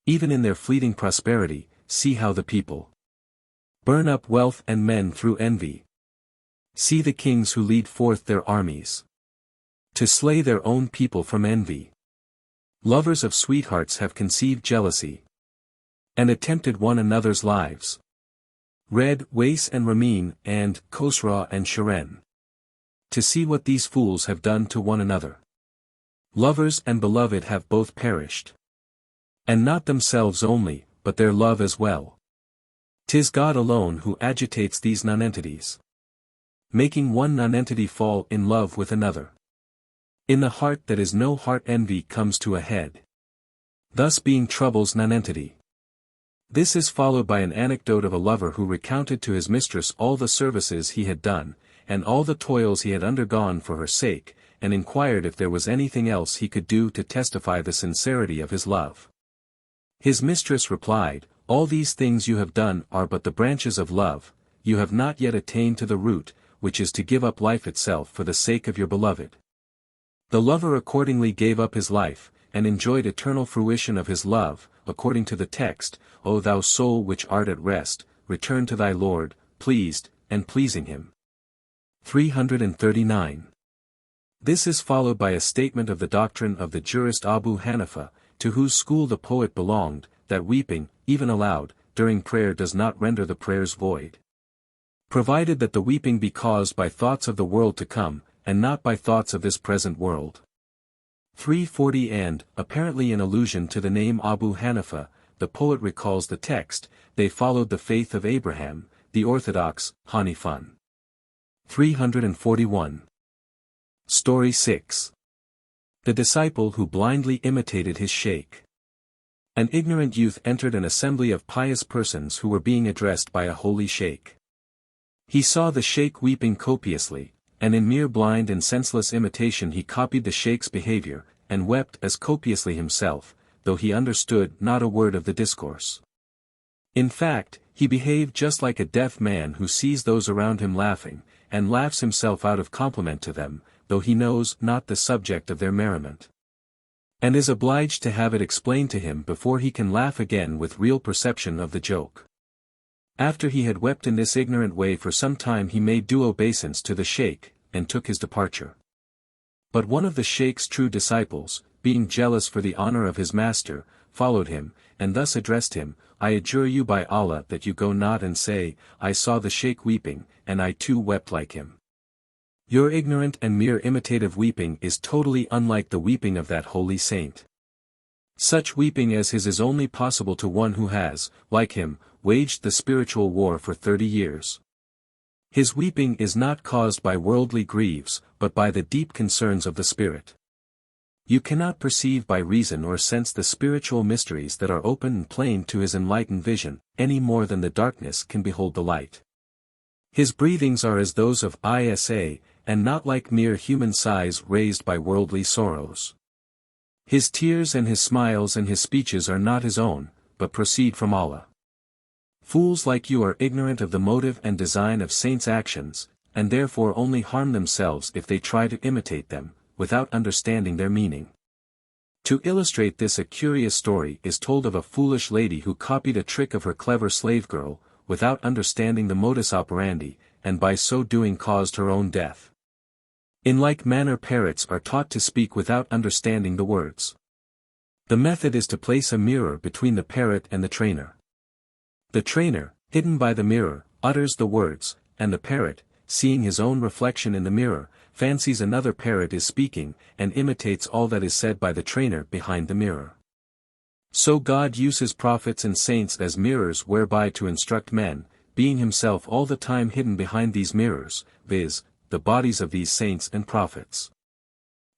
Even in their fleeting prosperity, see how the people burn up wealth and men through envy. See the kings who lead forth their armies to slay their own people from envy. Lovers of sweethearts have conceived jealousy and attempted one another's lives. Read Wais and Ramin and Khosra and Shiren. To see what these fools have done to one another. Lovers and beloved have both perished. And not themselves only, but their love as well. 'Tis God alone who agitates these nonentities, making one nonentity fall in love with another. In the heart that is no heart envy comes to a head, thus being troubles nonentity. This is followed by an anecdote of a lover who recounted to his mistress all the services he had done, and all the toils he had undergone for her sake, and inquired if there was anything else he could do to testify the sincerity of his love. His mistress replied, All these things you have done are but the branches of love, you have not yet attained to the root, which is to give up life itself for the sake of your beloved. The lover accordingly gave up his life, and enjoyed eternal fruition of his love, according to the text, O thou soul which art at rest, return to thy Lord, pleased, and pleasing him. 339. This is followed by a statement of the doctrine of the jurist Abu Hanifa, to whose school the poet belonged, that weeping, even aloud, during prayer does not render the prayers void. Provided that the weeping be caused by thoughts of the world to come, and not by thoughts of this present world. 340 And, apparently in allusion to the name Abu Hanifa, the poet recalls the text, they followed the faith of Abraham, the orthodox, Hanifan. 341. Story 6. The disciple who blindly imitated his sheikh. An ignorant youth entered an assembly of pious persons who were being addressed by a holy sheikh. He saw the sheikh weeping copiously, and in mere blind and senseless imitation he copied the sheikh's behavior, and wept as copiously himself, though he understood not a word of the discourse. In fact, he behaved just like a deaf man who sees those around him laughing, and laughs himself out of compliment to them, though he knows not the subject of their merriment, and is obliged to have it explained to him before he can laugh again with real perception of the joke. After he had wept in this ignorant way for some time he made due obeisance to the sheikh, and took his departure. But one of the sheikh's true disciples, being jealous for the honor of his master, followed him, and thus addressed him, I adjure you by Allah that you go not and say, I saw the sheikh weeping, and I too wept like him. Your ignorant and mere imitative weeping is totally unlike the weeping of that holy saint. Such weeping as his is only possible to one who has, like him, waged the spiritual war for 30 years. His weeping is not caused by worldly griefs, but by the deep concerns of the spirit. You cannot perceive by reason or sense the spiritual mysteries that are open and plain to his enlightened vision, any more than the darkness can behold the light. His breathings are as those of Isa, and not like mere human sighs raised by worldly sorrows. His tears and his smiles and his speeches are not his own, but proceed from Allah. Fools like you are ignorant of the motive and design of saints' actions, and therefore only harm themselves if they try to imitate them, without understanding their meaning. To illustrate this, a curious story is told of a foolish lady who copied a trick of her clever slave girl, without understanding the modus operandi, and by so doing caused her own death. In like manner, parrots are taught to speak without understanding the words. The method is to place a mirror between the parrot and the trainer. The trainer, hidden by the mirror, utters the words, and the parrot, seeing his own reflection in the mirror, fancies another parrot is speaking, and imitates all that is said by the trainer behind the mirror. So God uses prophets and saints as mirrors whereby to instruct men, being himself all the time hidden behind these mirrors, viz., the bodies of these saints and prophets.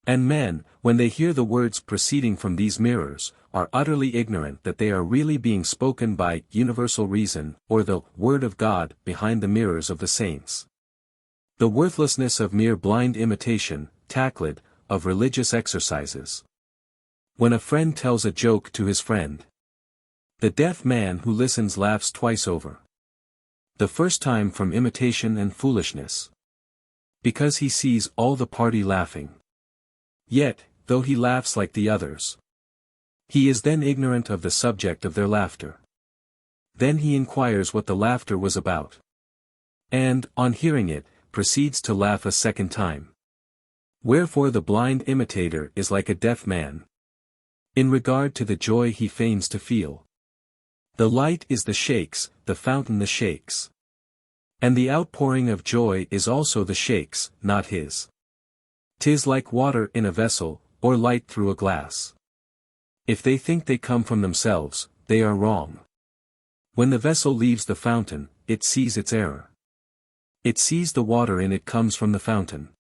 And men, when they hear the words proceeding from these mirrors, are utterly ignorant that they are really being spoken by universal reason, or the word of God, behind the mirrors of the saints. The worthlessness of mere blind imitation, taqlid, of religious exercises. When a friend tells a joke to his friend, the deaf man who listens laughs twice over. The first time from imitation and foolishness, because he sees all the party laughing. Yet, though he laughs like the others, he is then ignorant of the subject of their laughter. Then he inquires what the laughter was about, and, on hearing it, proceeds to laugh a second time. Wherefore the blind imitator is like a deaf man, in regard to the joy he feigns to feel. The light is the sheikh's, the fountain the sheikh's. And the outpouring of joy is also the sheikh's, not his. 'Tis like water in a vessel, or light through a glass. If they think they come from themselves, they are wrong. When the vessel leaves the fountain, it sees its error. It sees the water in it comes from the fountain.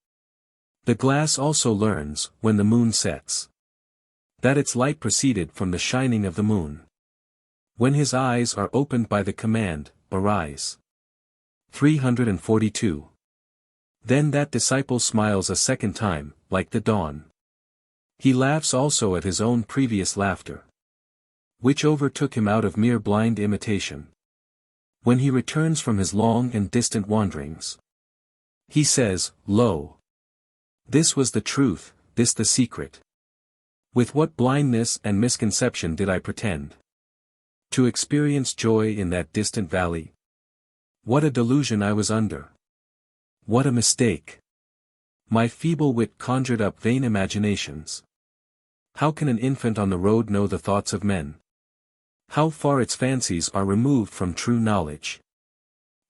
The glass also learns, when the moon sets, that its light proceeded from the shining of the moon. When his eyes are opened by the command, arise. 342. Then that disciple smiles a second time, like the dawn. He laughs also at his own previous laughter, which overtook him out of mere blind imitation. When he returns from his long and distant wanderings, he says, Lo! This was the truth, this the secret. With what blindness and misconception did I pretend to experience joy in that distant valley? What a delusion I was under! What a mistake! My feeble wit conjured up vain imaginations. How can an infant on the road know the thoughts of men? How far its fancies are removed from true knowledge!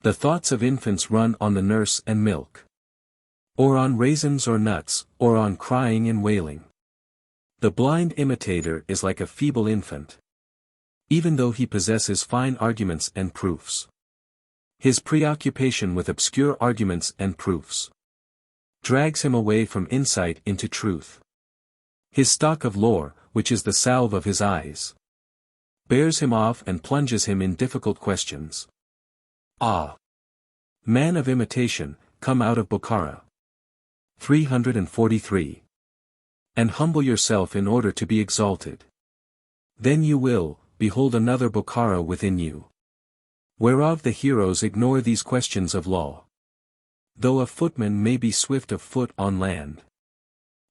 The thoughts of infants run on the nurse and milk, or on raisins or nuts, or on crying and wailing. The blind imitator is like a feeble infant, even though he possesses fine arguments and proofs. His preoccupation with obscure arguments and proofs drags him away from insight into truth. His stock of lore, which is the salve of his eyes, bears him off and plunges him in difficult questions. Ah! Man of imitation, come out of Bukhara. 343. And humble yourself in order to be exalted. Then you will, behold another Bukhara within you, whereof the heroes ignore these questions of law. Though a footman may be swift of foot on land,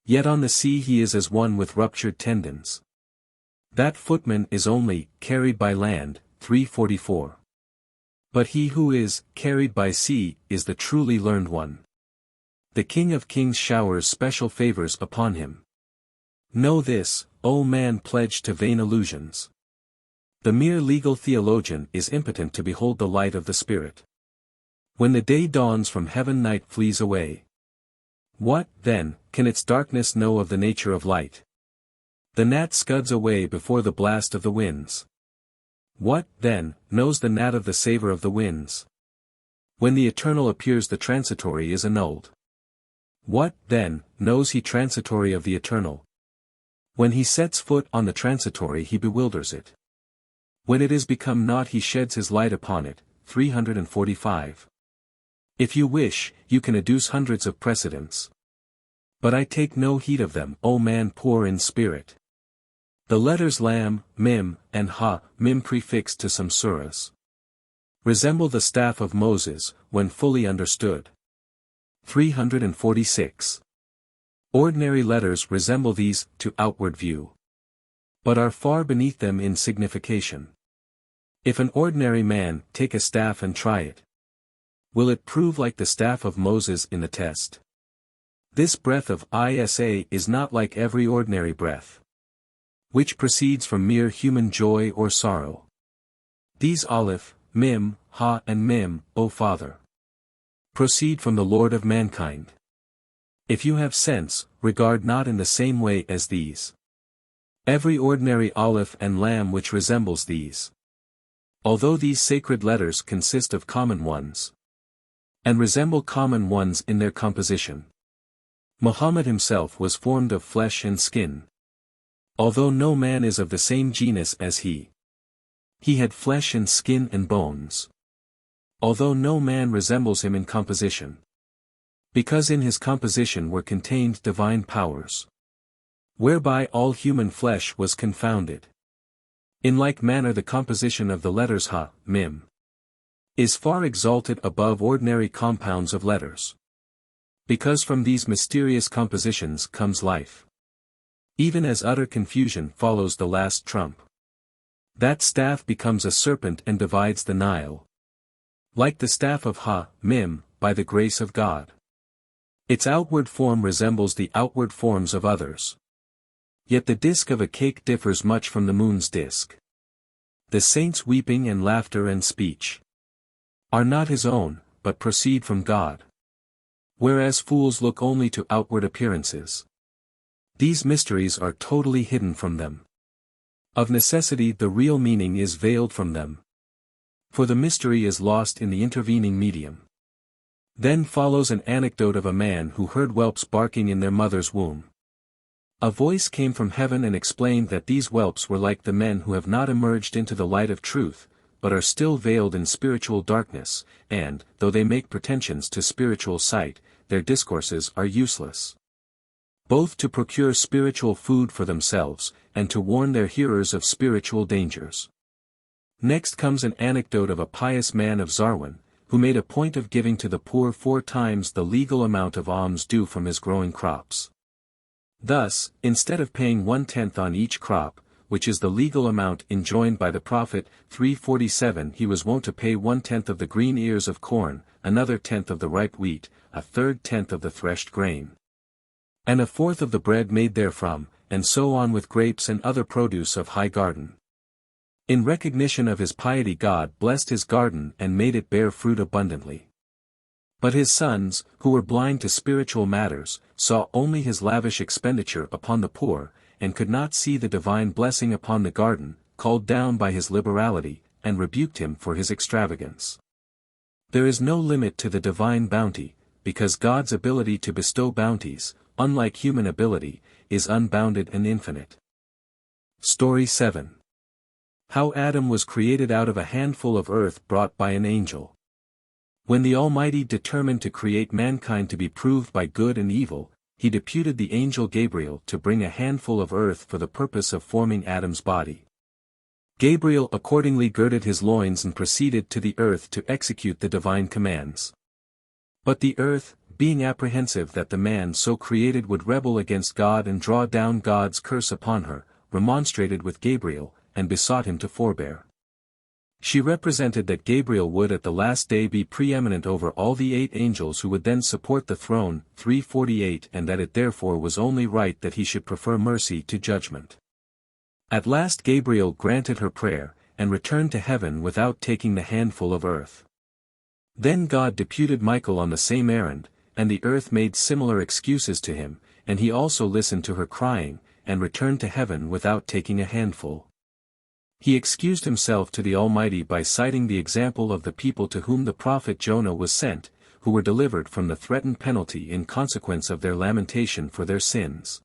yet on the sea he is as one with ruptured tendons. That footman is only carried by land. 344. But he who is carried by sea is the truly learned one. The King of Kings showers special favors upon him. Know this, O man pledged to vain illusions. The mere legal theologian is impotent to behold the light of the Spirit. When the day dawns from heaven, night flees away. What, then, can its darkness know of the nature of light? The gnat scuds away before the blast of the winds. What, then, knows the gnat of the savor of the winds? When the eternal appears, the transitory is annulled. What, then, knows he transitory of the eternal? When he sets foot on the transitory he bewilders it. When it is become naught he sheds his light upon it. 345. If you wish, you can adduce hundreds of precedents. But I take no heed of them, O man poor in spirit. The letters lam, mim, and ha, mim prefixed to some surahs, resemble the staff of Moses, when fully understood. 346. Ordinary letters resemble these, to outward view, but are far beneath them in signification. If an ordinary man take a staff and try it, will it prove like the staff of Moses in the test? This breath of Isa is not like every ordinary breath, which proceeds from mere human joy or sorrow. These aleph, mim, ha and mim, O Father, proceed from the Lord of mankind. If you have sense, regard not in the same way as these every ordinary aleph and lam which resembles these. Although these sacred letters consist of common ones, and resemble common ones in their composition, Muhammad himself was formed of flesh and skin. Although no man is of the same genus as he had flesh and skin and bones. Although no man resembles him in composition, because in his composition were contained divine powers, whereby all human flesh was confounded. In like manner the composition of the letters ha, mim, is far exalted above ordinary compounds of letters, because from these mysterious compositions comes life. Even as utter confusion follows the last trump, that staff becomes a serpent and divides the Nile. Like the staff of ha, mim, by the grace of God, its outward form resembles the outward forms of others. Yet the disk of a cake differs much from the moon's disk. The saints' weeping and laughter and speech are not his own, but proceed from God. Whereas fools look only to outward appearances, these mysteries are totally hidden from them. Of necessity the real meaning is veiled from them, for the mystery is lost in the intervening medium. Then follows an anecdote of a man who heard whelps barking in their mother's womb. A voice came from heaven and explained that these whelps were like the men who have not emerged into the light of truth, but are still veiled in spiritual darkness, and, though they make pretensions to spiritual sight, their discourses are useless, both to procure spiritual food for themselves, and to warn their hearers of spiritual dangers. Next comes an anecdote of a pious man of Zarwan, who made a point of giving to the poor 4 times the legal amount of alms due from his growing crops. Thus, instead of paying 1/10 on each crop, which is the legal amount enjoined by the Prophet, 347, he was wont to pay 1/10 of the green ears of corn, another 10th of the ripe wheat, a third 10th of the threshed grain, and a 4th of the bread made therefrom, and so on with grapes and other produce of high garden. In recognition of his piety God blessed his garden and made it bear fruit abundantly. But his sons, who were blind to spiritual matters, saw only his lavish expenditure upon the poor, and could not see the divine blessing upon the garden, called down by his liberality, and rebuked him for his extravagance. There is no limit to the divine bounty, because God's ability to bestow bounties, unlike human ability, is unbounded and infinite. Story 7. How Adam was created out of a handful of earth brought by an angel. When the Almighty determined to create mankind to be proved by good and evil, he deputed the angel Gabriel to bring a handful of earth for the purpose of forming Adam's body. Gabriel accordingly girded his loins and proceeded to the earth to execute the divine commands. But the earth, being apprehensive that the man so created would rebel against God and draw down God's curse upon her, remonstrated with Gabriel, and besought him to forbear. She represented that Gabriel would at the last day be preeminent over all the 8 angels who would then support the throne, 348, and that it therefore was only right that he should prefer mercy to judgment. At last Gabriel granted her prayer, and returned to heaven without taking the handful of earth. Then God deputed Michael on the same errand, and the earth made similar excuses to him, and he also listened to her crying, and returned to heaven without taking a handful. He excused himself to the Almighty by citing the example of the people to whom the prophet Jonah was sent, who were delivered from the threatened penalty in consequence of their lamentation for their sins.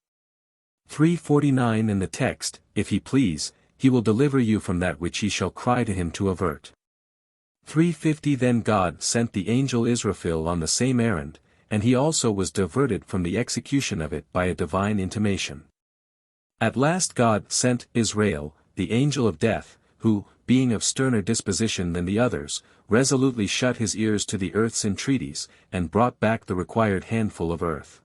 349 in the text, if he please, he will deliver you from that which ye shall cry to him to avert. 350 Then God sent the angel Israfil on the same errand, and he also was diverted from the execution of it by a divine intimation. At last God sent Israel, the angel of death, who, being of sterner disposition than the others, resolutely shut his ears to the earth's entreaties, and brought back the required handful of earth.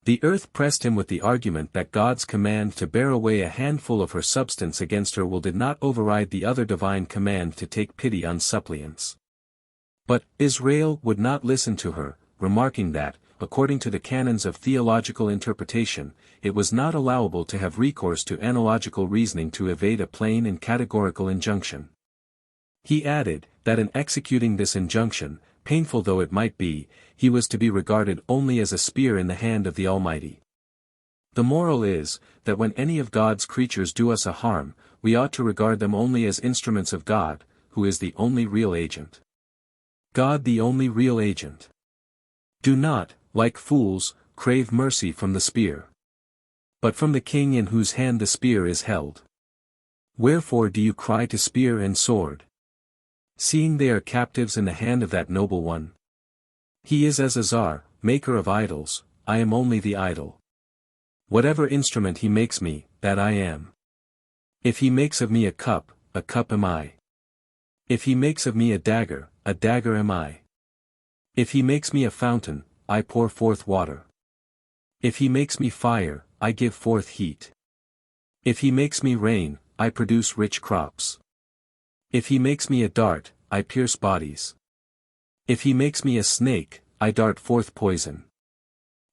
The earth pressed him with the argument that God's command to bear away a handful of her substance against her will did not override the other divine command to take pity on suppliants. But Israel would not listen to her, remarking that, according to the canons of theological interpretation, it was not allowable to have recourse to analogical reasoning to evade a plain and categorical injunction. He added, that in executing this injunction, painful though it might be, he was to be regarded only as a spear in the hand of the Almighty. The moral is, that when any of God's creatures do us a harm, we ought to regard them only as instruments of God, who is the only real agent. God the only real agent. Do not, like fools, crave mercy from the spear, but from the king in whose hand the spear is held. Wherefore do you cry to spear and sword, seeing they are captives in the hand of that noble one? He is as a czar, maker of idols, I am only the idol. Whatever instrument he makes me, that I am. If he makes of me a cup am I. If he makes of me a dagger am I. If he makes me a fountain, I pour forth water. If he makes me fire, I give forth heat. If he makes me rain, I produce rich crops. If he makes me a dart, I pierce bodies. If he makes me a snake, I dart forth poison.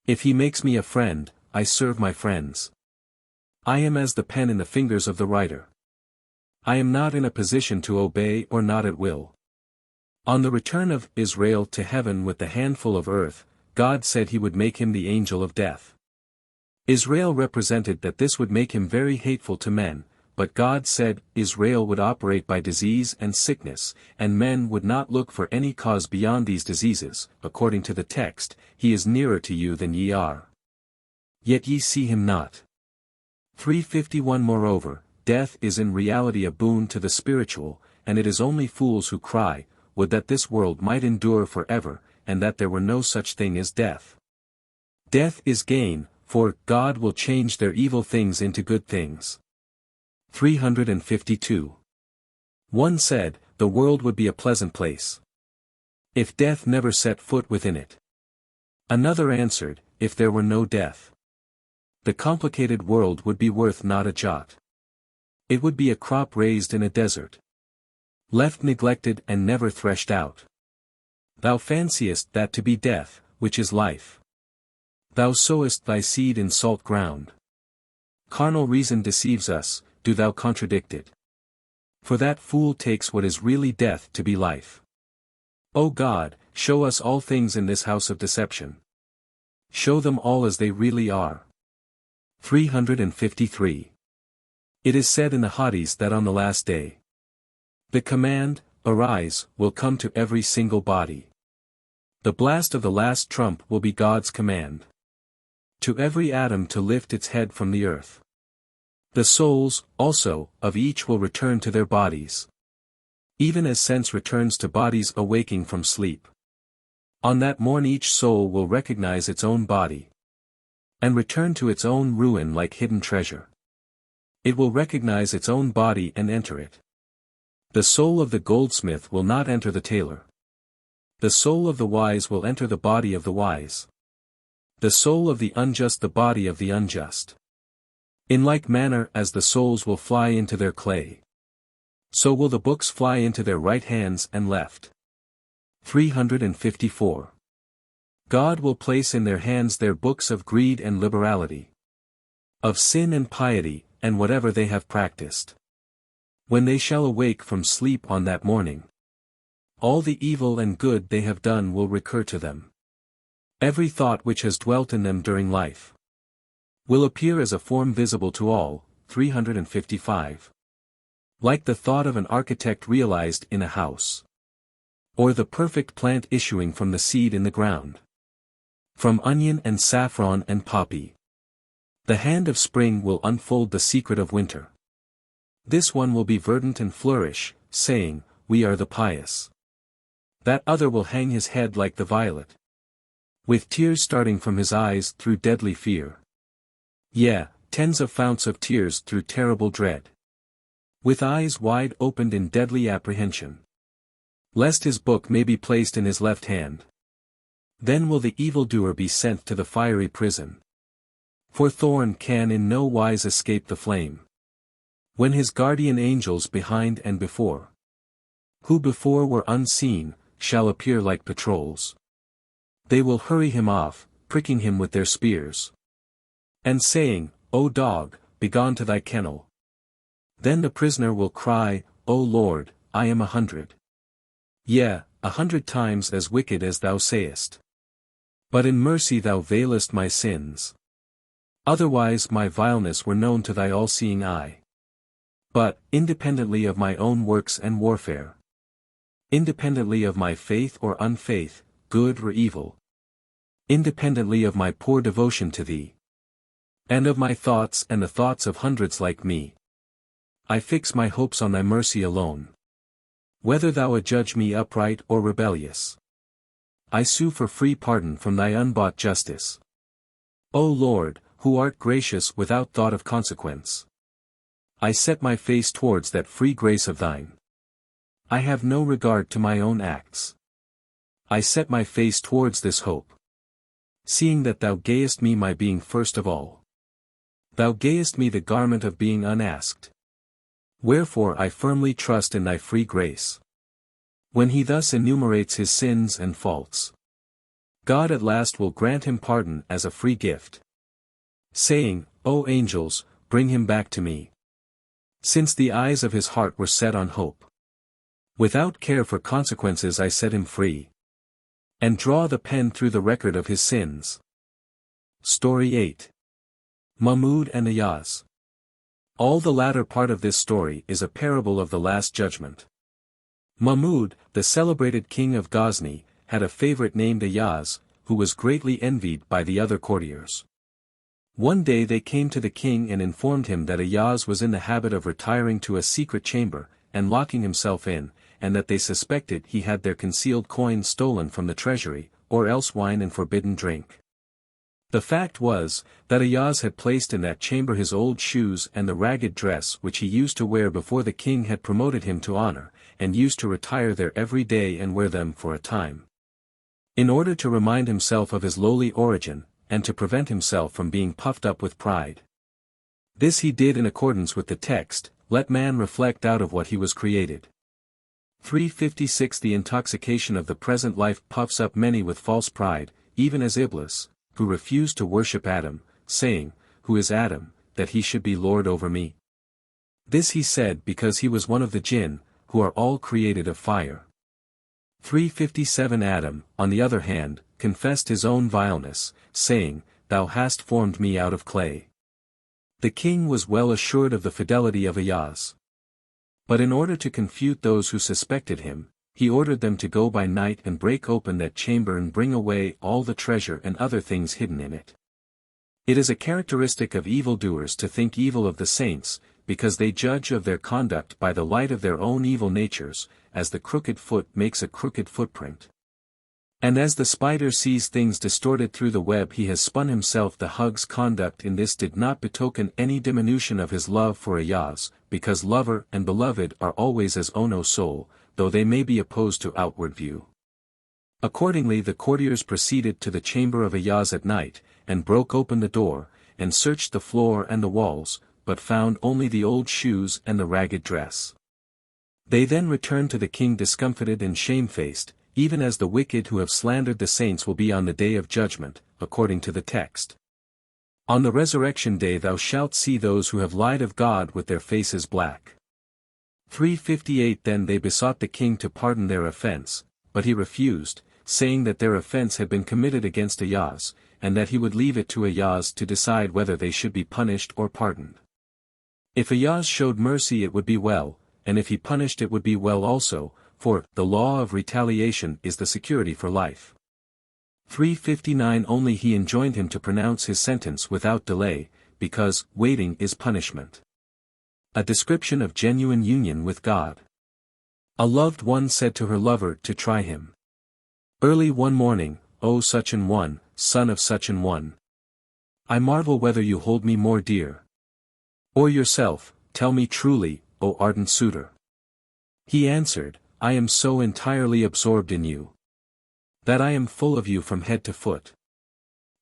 If he makes me a friend, I serve my friends. I am as the pen in the fingers of the writer. I am not in a position to obey or not at will. On the return of Israel to heaven with the handful of earth, God said he would make him the angel of death. Israel represented that this would make him very hateful to men, but God said Israel would operate by disease and sickness, and men would not look for any cause beyond these diseases. According to the text, he is nearer to you than ye are. Yet ye see him not. 351 Moreover, death is in reality a boon to the spiritual, and it is only fools who cry, would that this world might endure forever, and that there were no such thing as death. Death is gain, for God will change their evil things into good things. 352. One said, the world would be a pleasant place if death never set foot within it. Another answered, if there were no death, the complicated world would be worth not a jot. It would be a crop raised in a desert, left neglected and never threshed out. Thou fanciest that to be death, which is life. Thou sowest thy seed in salt ground. Carnal reason deceives us, do thou contradict it. For that fool takes what is really death to be life. O God, show us all things in this house of deception. Show them all as they really are. 353. It is said in the hadith that on the last day, the command, arise, will come to every single body. The blast of the last trump will be God's command to every atom to lift its head from the earth. The souls, also, of each will return to their bodies, even as sense returns to bodies awaking from sleep. On that morn each soul will recognize its own body, and return to its own ruin like hidden treasure. It will recognize its own body and enter it. The soul of the goldsmith will not enter the tailor. The soul of the wise will enter the body of the wise. The soul of the unjust the body of the unjust. In like manner as the souls will fly into their clay, so will the books fly into their right hands and left. 354. God will place in their hands their books of greed and liberality, of sin and piety, and whatever they have practiced. When they shall awake from sleep on that morning, all the evil and good they have done will recur to them. Every thought which has dwelt in them during life will appear as a form visible to all. 355. Like the thought of an architect realized in a house, or the perfect plant issuing from the seed in the ground, from onion and saffron and poppy. The hand of spring will unfold the secret of winter. This one will be verdant and flourish, saying, we are the pious. That other will hang his head like the violet, with tears starting from his eyes through deadly fear. Yeah, tens of founts of tears through terrible dread. With eyes wide opened in deadly apprehension, lest his book may be placed in his left hand. Then will the evildoer be sent to the fiery prison. For thorn can in no wise escape the flame, when his guardian angels behind and before, who before were unseen, shall appear like patrols. They will hurry him off, pricking him with their spears, and saying, O dog, begone to thy kennel. Then the prisoner will cry, O Lord, I am 100. Yea, 100 times as wicked as thou sayest. But in mercy thou veilest my sins. Otherwise my vileness were known to thy all-seeing eye. But, independently of my own works and warfare, independently of my faith or unfaith, good or evil, independently of my poor devotion to thee, and of my thoughts and the thoughts of hundreds like me, I fix my hopes on thy mercy alone. Whether thou adjudge me upright or rebellious, I sue for free pardon from thy unbought justice. O Lord, who art gracious without thought of consequence, I set my face towards that free grace of thine. I have no regard to my own acts. I set my face towards this hope, seeing that thou gayest me my being first of all. Thou gayest me the garment of being unasked. Wherefore I firmly trust in thy free grace. When he thus enumerates his sins and faults, God at last will grant him pardon as a free gift, saying, O angels, bring him back to me. Since the eyes of his heart were set on hope, without care for consequences I set him free, and draw the pen through the record of his sins. Story 8. Mahmud and Ayaz. All the latter part of this story is a parable of the Last Judgment. Mahmud, the celebrated king of Ghazni, had a favorite named Ayaz, who was greatly envied by the other courtiers. One day they came to the king and informed him that Ayaz was in the habit of retiring to a secret chamber, and locking himself in, and that they suspected he had their concealed coins stolen from the treasury, or else wine and forbidden drink. The fact was, that Ayaz had placed in that chamber his old shoes and the ragged dress which he used to wear before the king had promoted him to honor, and used to retire there every day and wear them for a time. In order to remind himself of his lowly origin, and to prevent himself from being puffed up with pride. This he did in accordance with the text, let man reflect out of what he was created. 356 The intoxication of the present life puffs up many with false pride, even as Iblis, who refused to worship Adam, saying, Who is Adam, that he should be lord over me? This he said because he was one of the jinn, who are all created of fire. 357 Adam, on the other hand, confessed his own vileness, saying, Thou hast formed me out of clay. The king was well assured of the fidelity of Ayaz. But in order to confute those who suspected him, he ordered them to go by night and break open that chamber and bring away all the treasure and other things hidden in it. It is a characteristic of evildoers to think evil of the saints, because they judge of their conduct by the light of their own evil natures, as the crooked foot makes a crooked footprint. And as the spider sees things distorted through the web he has spun himself, the hug's conduct in this did not betoken any diminution of his love for Ayaz, because lover and beloved are always as ono soul, though they may be opposed to outward view. Accordingly the courtiers proceeded to the chamber of Ayaz at night, and broke open the door, and searched the floor and the walls, but found only the old shoes and the ragged dress. They then returned to the king discomfited and shamefaced, even as the wicked who have slandered the saints will be on the day of judgment, according to the text. On the resurrection day thou shalt see those who have lied of God with their faces black. 358 Then they besought the king to pardon their offense, but he refused, saying that their offense had been committed against Ayaz, and that he would leave it to Ayaz to decide whether they should be punished or pardoned. If Ayaz showed mercy it would be well, and if he punished it would be well also, for the law of retaliation is the security for life. 359 Only he enjoined him to pronounce his sentence without delay, because waiting is punishment. A description of genuine union with God. A loved one said to her lover to try him. Early one morning, O such an one, son of such an one. I marvel whether you hold me more dear. Or yourself, tell me truly, O ardent suitor. He answered, I am so entirely absorbed in you, that I am full of you from head to foot.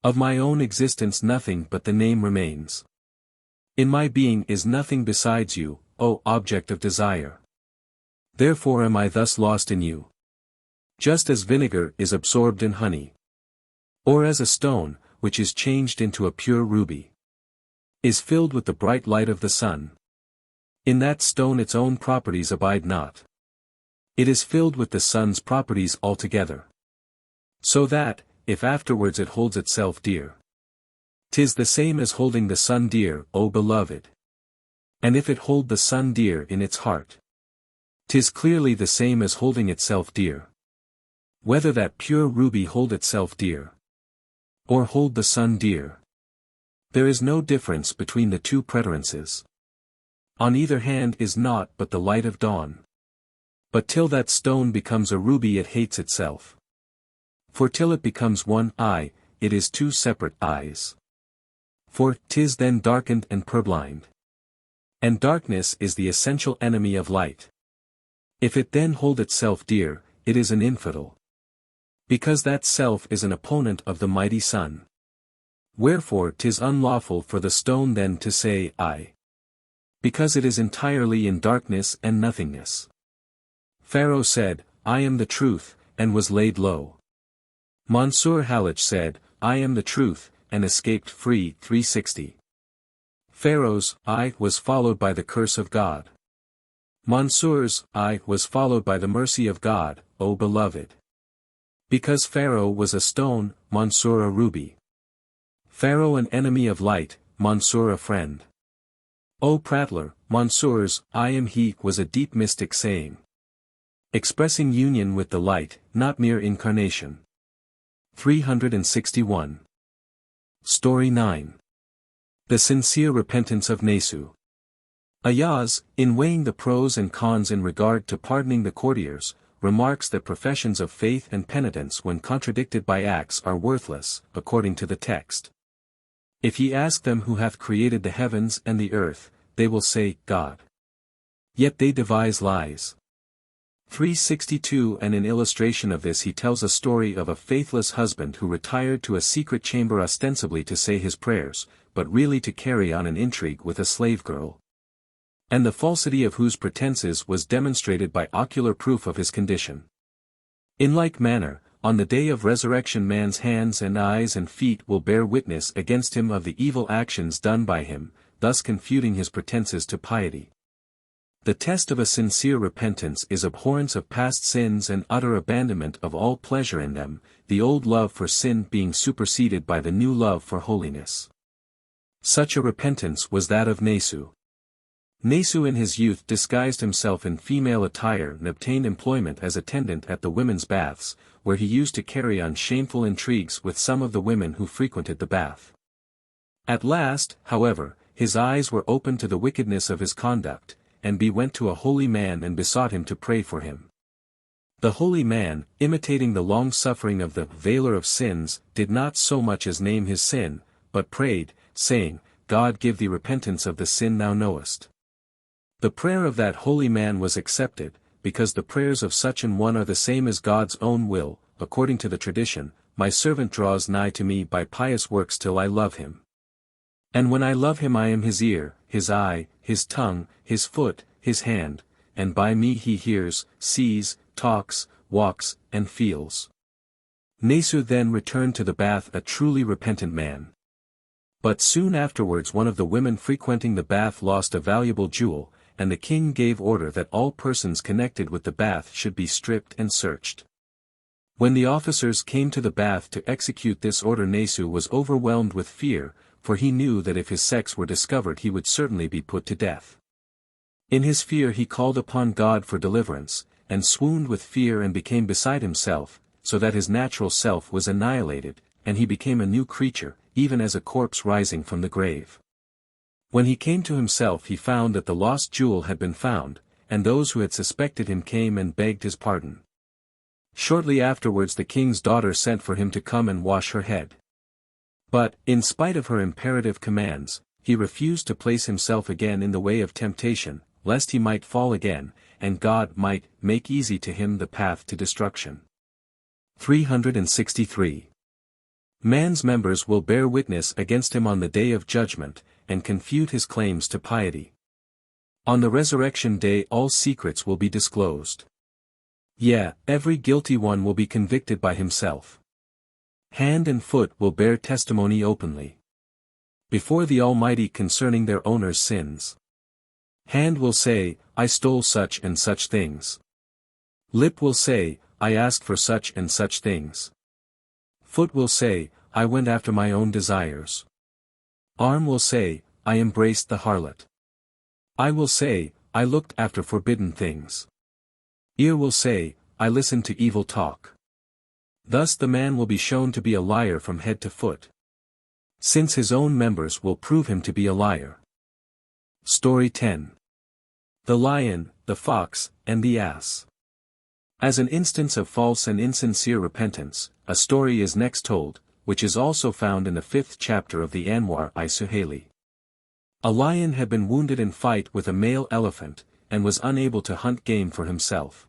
Of my own existence nothing but the name remains. In my being is nothing besides you, O object of desire. Therefore am I thus lost in you. Just as vinegar is absorbed in honey. Or as a stone, which is changed into a pure ruby, is filled with the bright light of the sun. In that stone its own properties abide not. It is filled with the sun's properties altogether. So that, if afterwards it holds itself dear, 'tis the same as holding the sun dear, O beloved. And if it hold the sun dear in its heart, 'tis clearly the same as holding itself dear. Whether that pure ruby hold itself dear, or hold the sun dear, there is no difference between the two preterences. On either hand is naught but the light of dawn. But till that stone becomes a ruby it hates itself. For till it becomes one eye, it is two separate eyes. For 'tis then darkened and purblind. And darkness is the essential enemy of light. If it then hold itself dear, it is an infidel. Because that self is an opponent of the mighty sun. Wherefore 'tis unlawful for the stone then to say I. Because it is entirely in darkness and nothingness. Pharaoh said, I am the truth, and was laid low. Mansur Halach said, I am the truth, and escaped free. 360. Pharaoh's I was followed by the curse of God. Mansur's I was followed by the mercy of God, O beloved. Because Pharaoh was a stone, Mansur a ruby. Pharaoh an enemy of light, Mansur a friend. O prattler, Mansur's I am he was a deep mystic saying, expressing union with the light, not mere incarnation. 361. Story 9. The Sincere Repentance of Nesu. Ayaz, in weighing the pros and cons in regard to pardoning the courtiers, remarks that professions of faith and penitence when contradicted by acts are worthless, according to the text. If ye ask them who hath created the heavens and the earth, they will say, God. Yet they devise lies. 362. And in illustration of this he tells a story of a faithless husband who retired to a secret chamber ostensibly to say his prayers, but really to carry on an intrigue with a slave girl. And the falsity of whose pretenses was demonstrated by ocular proof of his condition. In like manner, on the day of resurrection man's hands and eyes and feet will bear witness against him of the evil actions done by him, thus confuting his pretenses to piety. The test of a sincere repentance is abhorrence of past sins and utter abandonment of all pleasure in them, the old love for sin being superseded by the new love for holiness. Such a repentance was that of Nesu. Nesu in his youth disguised himself in female attire and obtained employment as attendant at the women's baths, where he used to carry on shameful intrigues with some of the women who frequented the bath. At last, however, his eyes were opened to the wickedness of his conduct, and he went to a holy man and besought him to pray for him. The holy man, imitating the long-suffering of the veiler of sins, did not so much as name his sin, but prayed, saying, God give thee repentance of the sin thou knowest. The prayer of that holy man was accepted, because the prayers of such an one are the same as God's own will, according to the tradition, my servant draws nigh to me by pious works till I love him. And when I love him I am his ear, his eye, his tongue, his foot, his hand, and by me he hears, sees, talks, walks, and feels. Nesu then returned to the bath a truly repentant man. But soon afterwards one of the women frequenting the bath lost a valuable jewel, and the king gave order that all persons connected with the bath should be stripped and searched. When the officers came to the bath to execute this order Nesu was overwhelmed with fear, for he knew that if his sex were discovered he would certainly be put to death. In his fear he called upon God for deliverance, and swooned with fear and became beside himself, so that his natural self was annihilated, and he became a new creature, even as a corpse rising from the grave. When he came to himself he found that the lost jewel had been found, and those who had suspected him came and begged his pardon. Shortly afterwards the king's daughter sent for him to come and wash her head. But, in spite of her imperative commands, he refused to place himself again in the way of temptation, lest he might fall again, and God might make easy to him the path to destruction. 363. Man's members will bear witness against him on the day of judgment, and confute his claims to piety. On the resurrection day all secrets will be disclosed. Yea, every guilty one will be convicted by himself. Hand and foot will bear testimony openly before the Almighty concerning their owner's sins. Hand will say, I stole such and such things. Lip will say, I asked for such and such things. Foot will say, I went after my own desires. Arm will say, I embraced the harlot. Eye will say, I looked after forbidden things. Ear will say, I listened to evil talk. Thus the man will be shown to be a liar from head to foot, since his own members will prove him to be a liar. Story 10. The Lion, the Fox, and the Ass. As an instance of false and insincere repentance, a story is next told, which is also found in the 5th chapter of the Anwar I Suhaili. A lion had been wounded in fight with a male elephant, and was unable to hunt game for himself.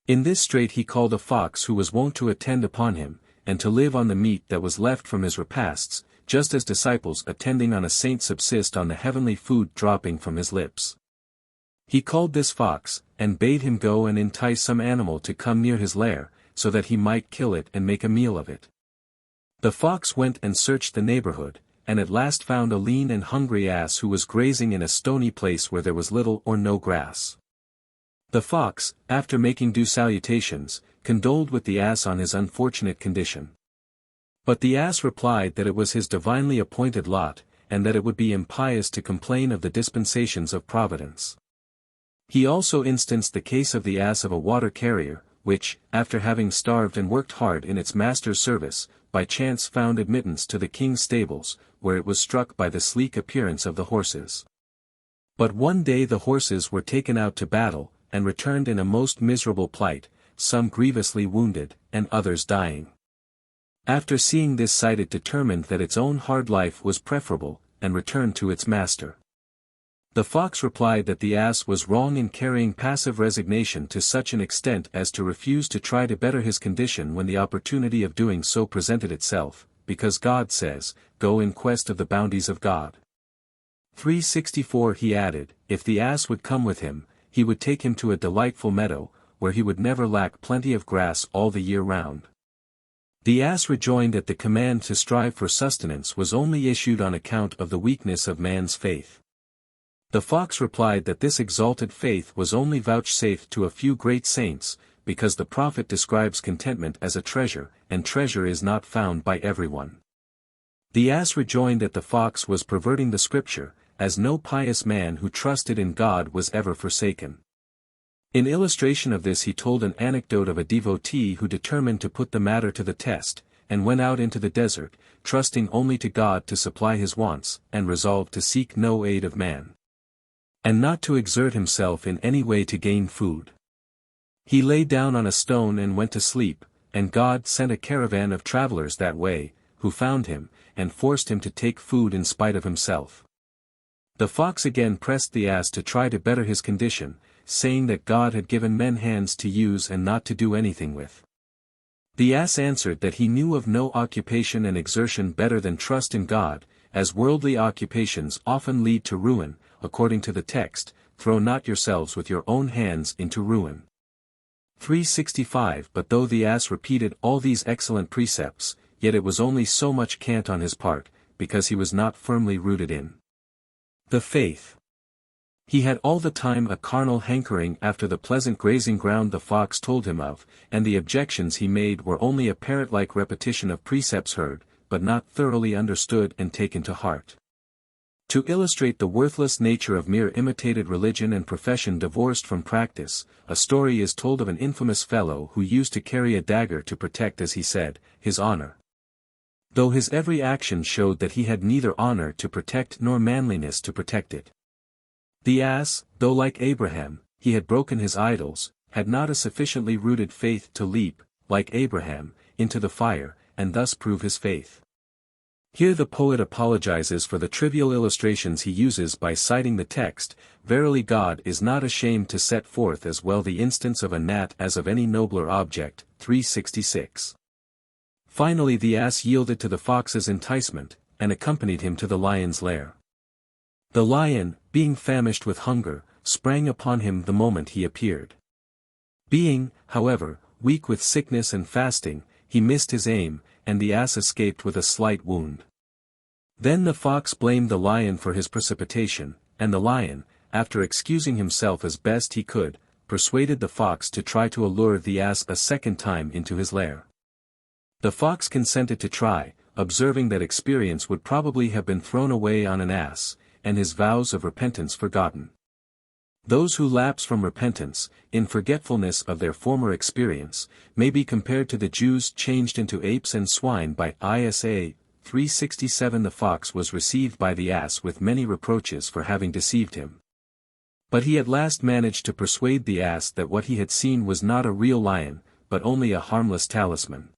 In this strait he called a fox who was wont to attend upon him, and to live on the meat that was left from his repasts, just as disciples attending on a saint subsist on the heavenly food dropping from his lips. He called this fox, and bade him go and entice some animal to come near his lair, so that he might kill it and make a meal of it. The fox went and searched the neighborhood, and at last found a lean and hungry ass who was grazing in a stony place where there was little or no grass. The fox, after making due salutations, condoled with the ass on his unfortunate condition. But the ass replied that it was his divinely appointed lot, and that it would be impious to complain of the dispensations of Providence. He also instanced the case of the ass of a water carrier, which, after having starved and worked hard in its master's service, by chance found admittance to the king's stables, where it was struck by the sleek appearance of the horses. But one day the horses were taken out to battle, and returned in a most miserable plight, some grievously wounded, and others dying. After seeing this sight it determined that its own hard life was preferable, and returned to its master. The fox replied that the ass was wrong in carrying passive resignation to such an extent as to refuse to try to better his condition when the opportunity of doing so presented itself, because God says, Go in quest of the bounties of God. 364 He added, if the ass would come with him, he would take him to a delightful meadow, where he would never lack plenty of grass all the year round. The ass rejoined that the command to strive for sustenance was only issued on account of the weakness of man's faith. The fox replied that this exalted faith was only vouchsafed to a few great saints, because the prophet describes contentment as a treasure, and treasure is not found by everyone. The ass rejoined that the fox was perverting the scripture, as no pious man who trusted in God was ever forsaken. In illustration of this he told an anecdote of a devotee who determined to put the matter to the test, and went out into the desert, trusting only to God to supply his wants, and resolved to seek no aid of man, and not to exert himself in any way to gain food. He lay down on a stone and went to sleep, and God sent a caravan of travelers that way, who found him, and forced him to take food in spite of himself. The fox again pressed the ass to try to better his condition, saying that God had given men hands to use and not to do anything with. The ass answered that he knew of no occupation and exertion better than trust in God, as worldly occupations often lead to ruin, according to the text, throw not yourselves with your own hands into ruin. 365 But though the ass repeated all these excellent precepts, yet it was only so much cant on his part, because he was not firmly rooted in the faith. He had all the time a carnal hankering after the pleasant grazing ground the fox told him of, and the objections he made were only a parrot-like repetition of precepts heard, but not thoroughly understood and taken to heart. To illustrate the worthless nature of mere imitated religion and profession divorced from practice, a story is told of an infamous fellow who used to carry a dagger to protect, as he said, his honor. though his every action showed that he had neither honor to protect nor manliness to protect it. The ass, though like Abraham, he had broken his idols, had not a sufficiently rooted faith to leap, like Abraham, into the fire, and thus prove his faith. Here the poet apologizes for the trivial illustrations he uses by citing the text, "Verily God is not ashamed to set forth as well the instance of a gnat as of any nobler object," 366. Finally the ass yielded to the fox's enticement, and accompanied him to the lion's lair. The lion, being famished with hunger, sprang upon him the moment he appeared. Being, however, weak with sickness and fasting, he missed his aim, and the ass escaped with a slight wound. Then the fox blamed the lion for his precipitation, and the lion, after excusing himself as best he could, persuaded the fox to try to allure the ass a second time into his lair. The fox consented to try, observing that experience would probably have been thrown away on an ass, and his vows of repentance forgotten. Those who lapse from repentance, in forgetfulness of their former experience, may be compared to the Jews changed into apes and swine by Isa. 367. The fox was received by the ass with many reproaches for having deceived him. But he at last managed to persuade the ass that what he had seen was not a real lion, but only a harmless talisman.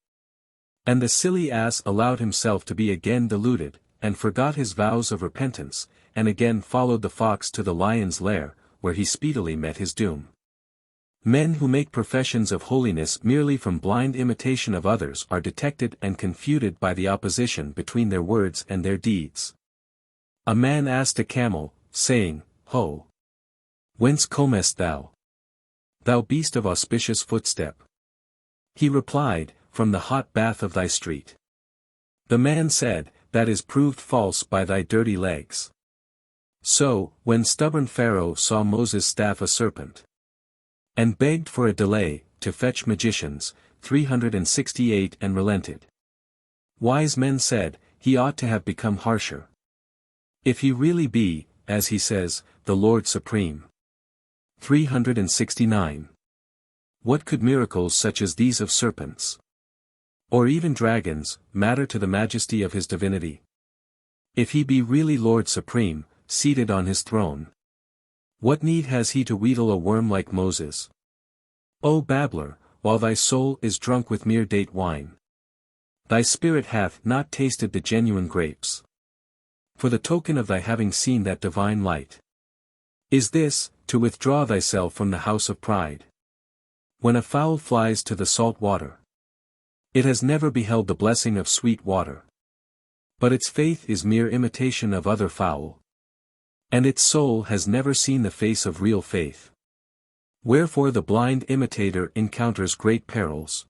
And the silly ass allowed himself to be again deluded, and forgot his vows of repentance, and again followed the fox to the lion's lair, where he speedily met his doom. Men who make professions of holiness merely from blind imitation of others are detected and confuted by the opposition between their words and their deeds. A man asked a camel, saying, "Ho! Whence comest thou? Thou beast of auspicious footstep." He replied, "From the hot bath of thy street." The man said, "That is proved false by thy dirty legs." So, when stubborn Pharaoh saw Moses' staff a serpent, and begged for a delay, to fetch magicians, 368 and relented. Wise men said, he ought to have become harsher. If he really be, as he says, the Lord Supreme. 369. What could miracles such as these of serpents, or even dragons, matter to the majesty of his divinity? If he be really Lord Supreme, seated on his throne, what need has he to wheedle a worm like Moses? O babbler, while thy soul is drunk with mere date wine, thy spirit hath not tasted the genuine grapes. For the token of thy having seen that divine light is this, to withdraw thyself from the house of pride. When a fowl flies to the salt water, it has never beheld the blessing of sweet water. But its faith is mere imitation of other fowl, and its soul has never seen the face of real faith. Wherefore the blind imitator encounters great perils.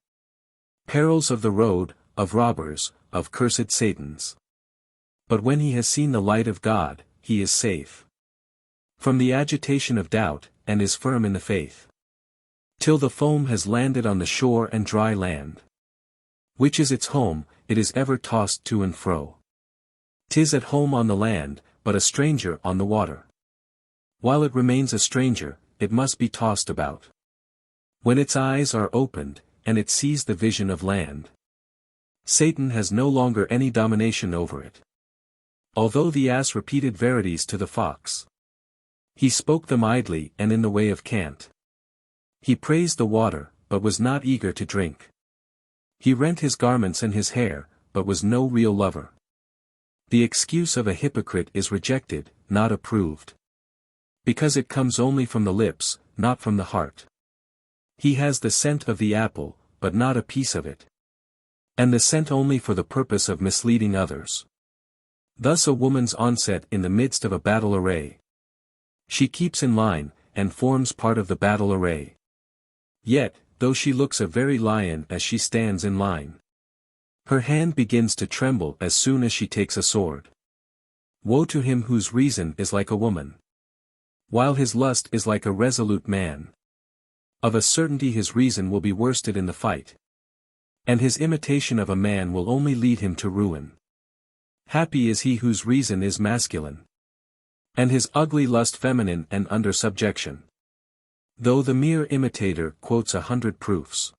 Perils of the road, of robbers, of cursed Satans. But when he has seen the light of God, he is safe from the agitation of doubt, and is firm in the faith, till the foam has landed on the shore and dry land, which is its home, it is ever tossed to and fro. 'Tis at home on the land, but a stranger on the water. While it remains a stranger, it must be tossed about. When its eyes are opened, and it sees the vision of land, Satan has no longer any domination over it. Although the ass repeated verities to the fox, he spoke them idly and in the way of cant. He praised the water, but was not eager to drink. He rent his garments and his hair, but was no real lover. The excuse of a hypocrite is rejected, not approved, because it comes only from the lips, not from the heart. He has the scent of the apple, but not a piece of it, and the scent only for the purpose of misleading others. Thus a woman's onset in the midst of a battle array. She keeps in line, and forms part of the battle array. Yet, though she looks a very lion as she stands in line, her hand begins to tremble as soon as she takes a sword. Woe to him whose reason is like a woman, while his lust is like a resolute man. Of a certainty his reason will be worsted in the fight, and his imitation of a man will only lead him to ruin. Happy is he whose reason is masculine, and his ugly lust feminine and under subjection. Though the mere imitator quotes 100 proofs,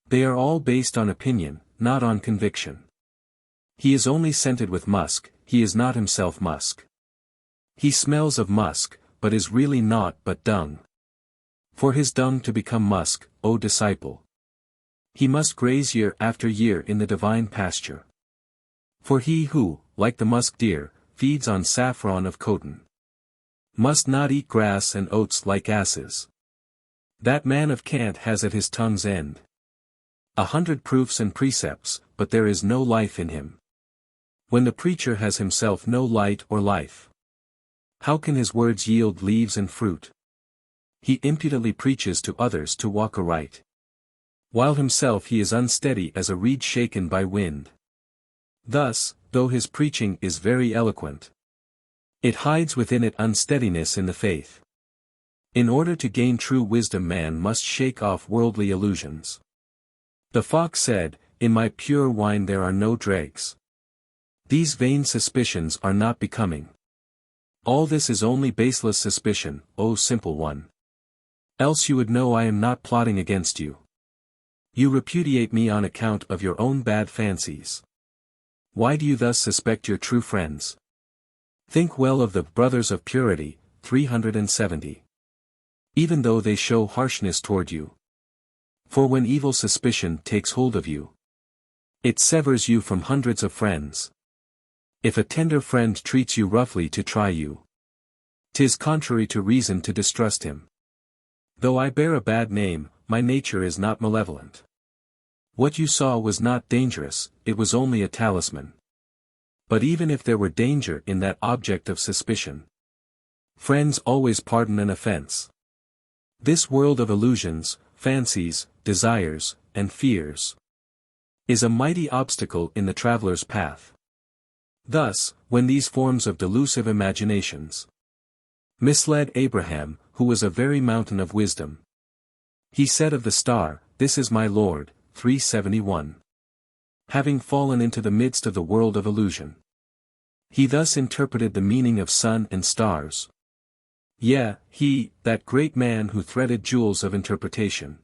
they are all based on opinion, not on conviction. He is only scented with musk, he is not himself musk. He smells of musk, but is really naught but dung. For his dung to become musk, O disciple, he must graze year after year in the divine pasture. For he who, like the musk deer, feeds on saffron of Khotan, must not eat grass and oats like asses. That man of cant has at his tongue's end 100 proofs and precepts, but there is no life in him. When the preacher has himself no light or life, how can his words yield leaves and fruit? He impudently preaches to others to walk aright, while himself he is unsteady as a reed shaken by wind. Thus, though his preaching is very eloquent, it hides within it unsteadiness in the faith. In order to gain true wisdom man must shake off worldly illusions. The fox said, "In my pure wine there are no dregs. These vain suspicions are not becoming. All this is only baseless suspicion, O simple one. Else you would know I am not plotting against you. You repudiate me on account of your own bad fancies. Why do you thus suspect your true friends? Think well of the brothers of purity, 370. Even though they show harshness toward you. For when evil suspicion takes hold of you, it severs you from hundreds of friends. If a tender friend treats you roughly to try you, 'tis contrary to reason to distrust him. Though I bear a bad name, my nature is not malevolent. What you saw was not dangerous, it was only a talisman. But even if there were danger in that object of suspicion, friends always pardon an offense. This world of illusions, fancies, desires, and fears is a mighty obstacle in the traveler's path. Thus, when these forms of delusive imaginations misled Abraham, who was a very mountain of wisdom, he said of the star, "This is my Lord," 371. Having fallen into the midst of the world of illusion, he thus interpreted the meaning of sun and stars. Yea, he, that great man who threaded jewels of interpretation,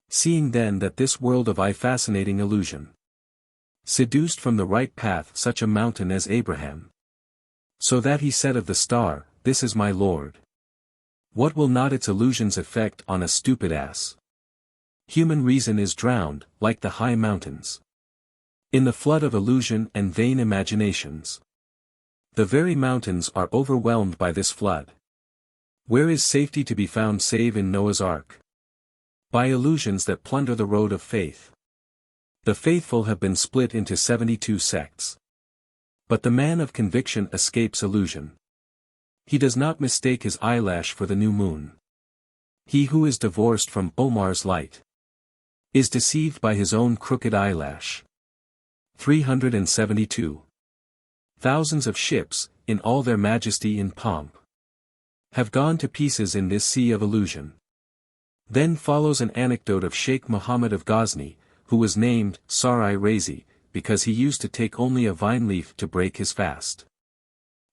seeing then that this world of fascinating illusion seduced from the right path such a mountain as Abraham, so that he said of the star, "This is my Lord." What will not its illusions effect on a stupid ass? Human reason is drowned, like the high mountains, in the flood of illusion and vain imaginations. The very mountains are overwhelmed by this flood. Where is safety to be found save in Noah's ark? By illusions that plunder the road of faith. The faithful have been split into 72 sects. But the man of conviction escapes illusion. He does not mistake his eyelash for the new moon. He who is divorced from Omar's light is deceived by his own crooked eyelash. 372. Thousands of ships, in all their majesty and pomp, have gone to pieces in this sea of illusion. Then follows an anecdote of Sheikh Muhammad of Ghazni, who was named Sarai Razi, because he used to take only a vine leaf to break his fast.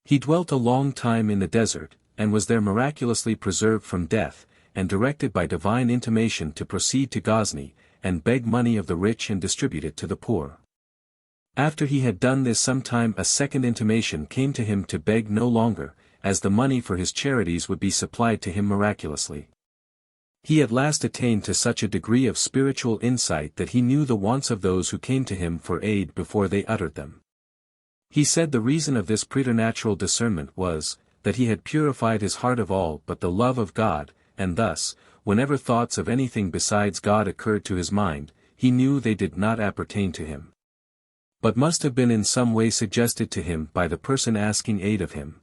He dwelt a long time in the desert, and was there miraculously preserved from death, and directed by divine intimation to proceed to Ghazni, and beg money of the rich and distribute it to the poor. After he had done this some time a second intimation came to him to beg no longer, as the money for his charities would be supplied to him miraculously. He at last attained to such a degree of spiritual insight that he knew the wants of those who came to him for aid before they uttered them. He said the reason of this preternatural discernment was, that he had purified his heart of all but the love of God, and thus, whenever thoughts of anything besides God occurred to his mind, he knew they did not appertain to him, but must have been in some way suggested to him by the person asking aid of him.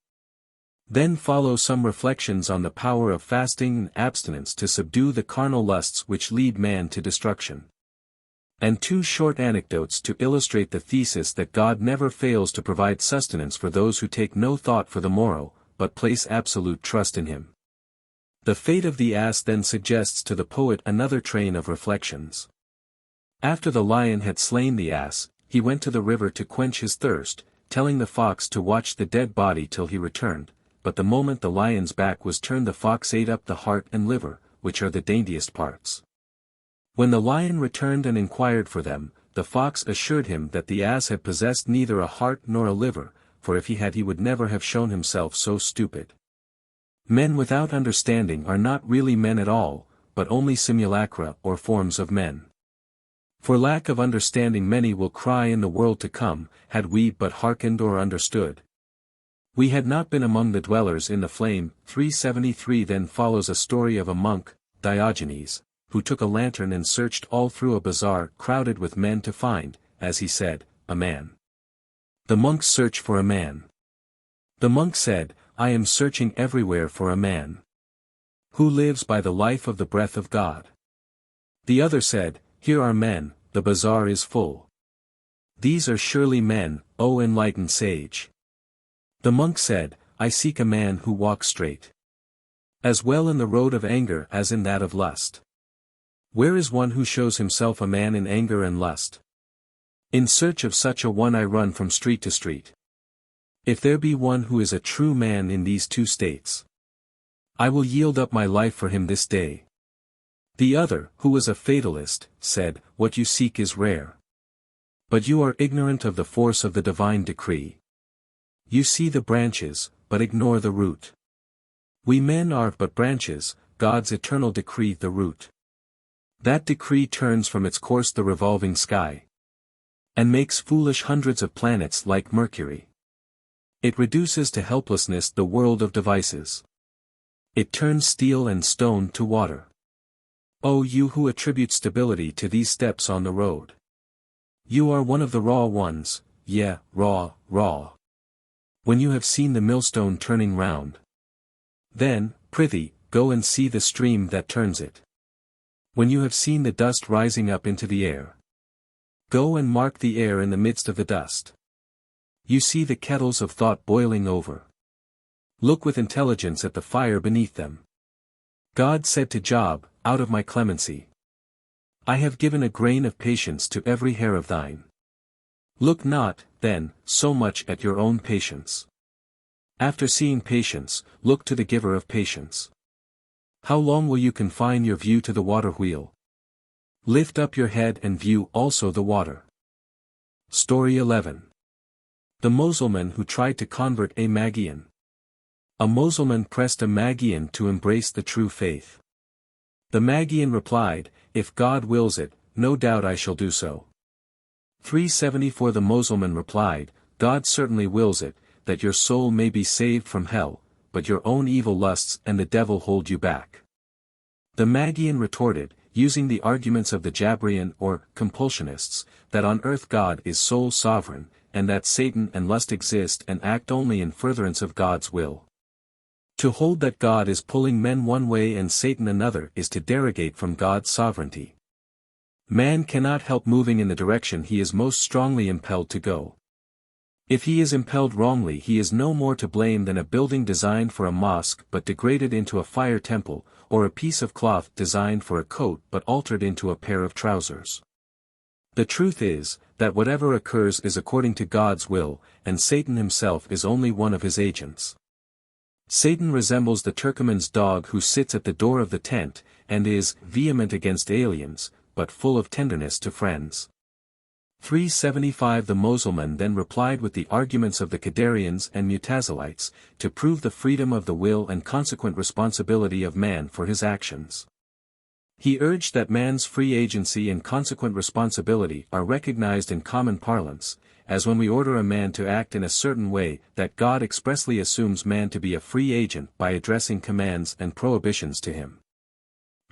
Then follow some reflections on the power of fasting and abstinence to subdue the carnal lusts which lead man to destruction. And 2 short anecdotes to illustrate the thesis that God never fails to provide sustenance for those who take no thought for the morrow, but place absolute trust in him. The fate of the ass then suggests to the poet another train of reflections. After the lion had slain the ass, he went to the river to quench his thirst, telling the fox to watch the dead body till he returned, but the moment the lion's back was turned the fox ate up the heart and liver, which are the daintiest parts. When the lion returned and inquired for them, the fox assured him that the ass had possessed neither a heart nor a liver, for if he had he would never have shown himself so stupid. Men without understanding are not really men at all, but only simulacra or forms of men. For lack of understanding many will cry in the world to come, had we but hearkened or understood. We had not been among the dwellers in the flame. 373 Then follows a story of a monk, Diogenes, who took a lantern and searched all through a bazaar crowded with men to find, as he said, a man. The monk's search for a man. The monk said, I am searching everywhere for a man who lives by the life of the breath of God. The other said, Here are men, the bazaar is full. These are surely men, O enlightened sage. The monk said, I seek a man who walks straight, as well in the road of anger as in that of lust. Where is one who shows himself a man in anger and lust? In search of such a one I run from street to street. If there be one who is a true man in these two states, I will yield up my life for him this day. The other, who was a fatalist, said, What you seek is rare. But you are ignorant of the force of the divine decree. You see the branches, but ignore the root. We men are but branches, God's eternal decree the root. That decree turns from its course the revolving sky, and makes foolish hundreds of planets like Mercury. It reduces to helplessness the world of devices. It turns steel and stone to water. O you who attribute stability to these steps on the road. You are one of the raw ones, raw. When you have seen the millstone turning round, then, prithee, go and see the stream that turns it. When you have seen the dust rising up into the air, go and mark the air in the midst of the dust. You see the kettles of thought boiling over. Look with intelligence at the fire beneath them. God said to Job, Out of my clemency, I have given a grain of patience to every hair of thine. Look not, then, so much at your own patience. After seeing patience, look to the giver of patience. How long will you confine your view to the water wheel? Lift up your head and view also the water. Story 11. The Mussulman who tried to convert a Magian. A Mussulman pressed a Magian to embrace the true faith. The Magian replied, If God wills it, no doubt I shall do so. 374 The Mussulman replied, God certainly wills it, that your soul may be saved from hell, but your own evil lusts and the devil hold you back. The Magian retorted, using the arguments of the Jabrian or compulsionists, that on earth God is sole sovereign, and that Satan and lust exist and act only in furtherance of God's will. To hold that God is pulling men one way and Satan another is to derogate from God's sovereignty. Man cannot help moving in the direction he is most strongly impelled to go. If he is impelled wrongly, he is no more to blame than a building designed for a mosque but degraded into a fire temple, or a piece of cloth designed for a coat but altered into a pair of trousers. The truth is, that whatever occurs is according to God's will, and Satan himself is only one of his agents. Satan resembles the Turcoman's dog who sits at the door of the tent, and is vehement against aliens, but full of tenderness to friends. 375 The Mussulman then replied with the arguments of the Qadarians and Mutazilites, to prove the freedom of the will and consequent responsibility of man for his actions. He urged that man's free agency and consequent responsibility are recognized in common parlance, as when we order a man to act in a certain way, that God expressly assumes man to be a free agent by addressing commands and prohibitions to him,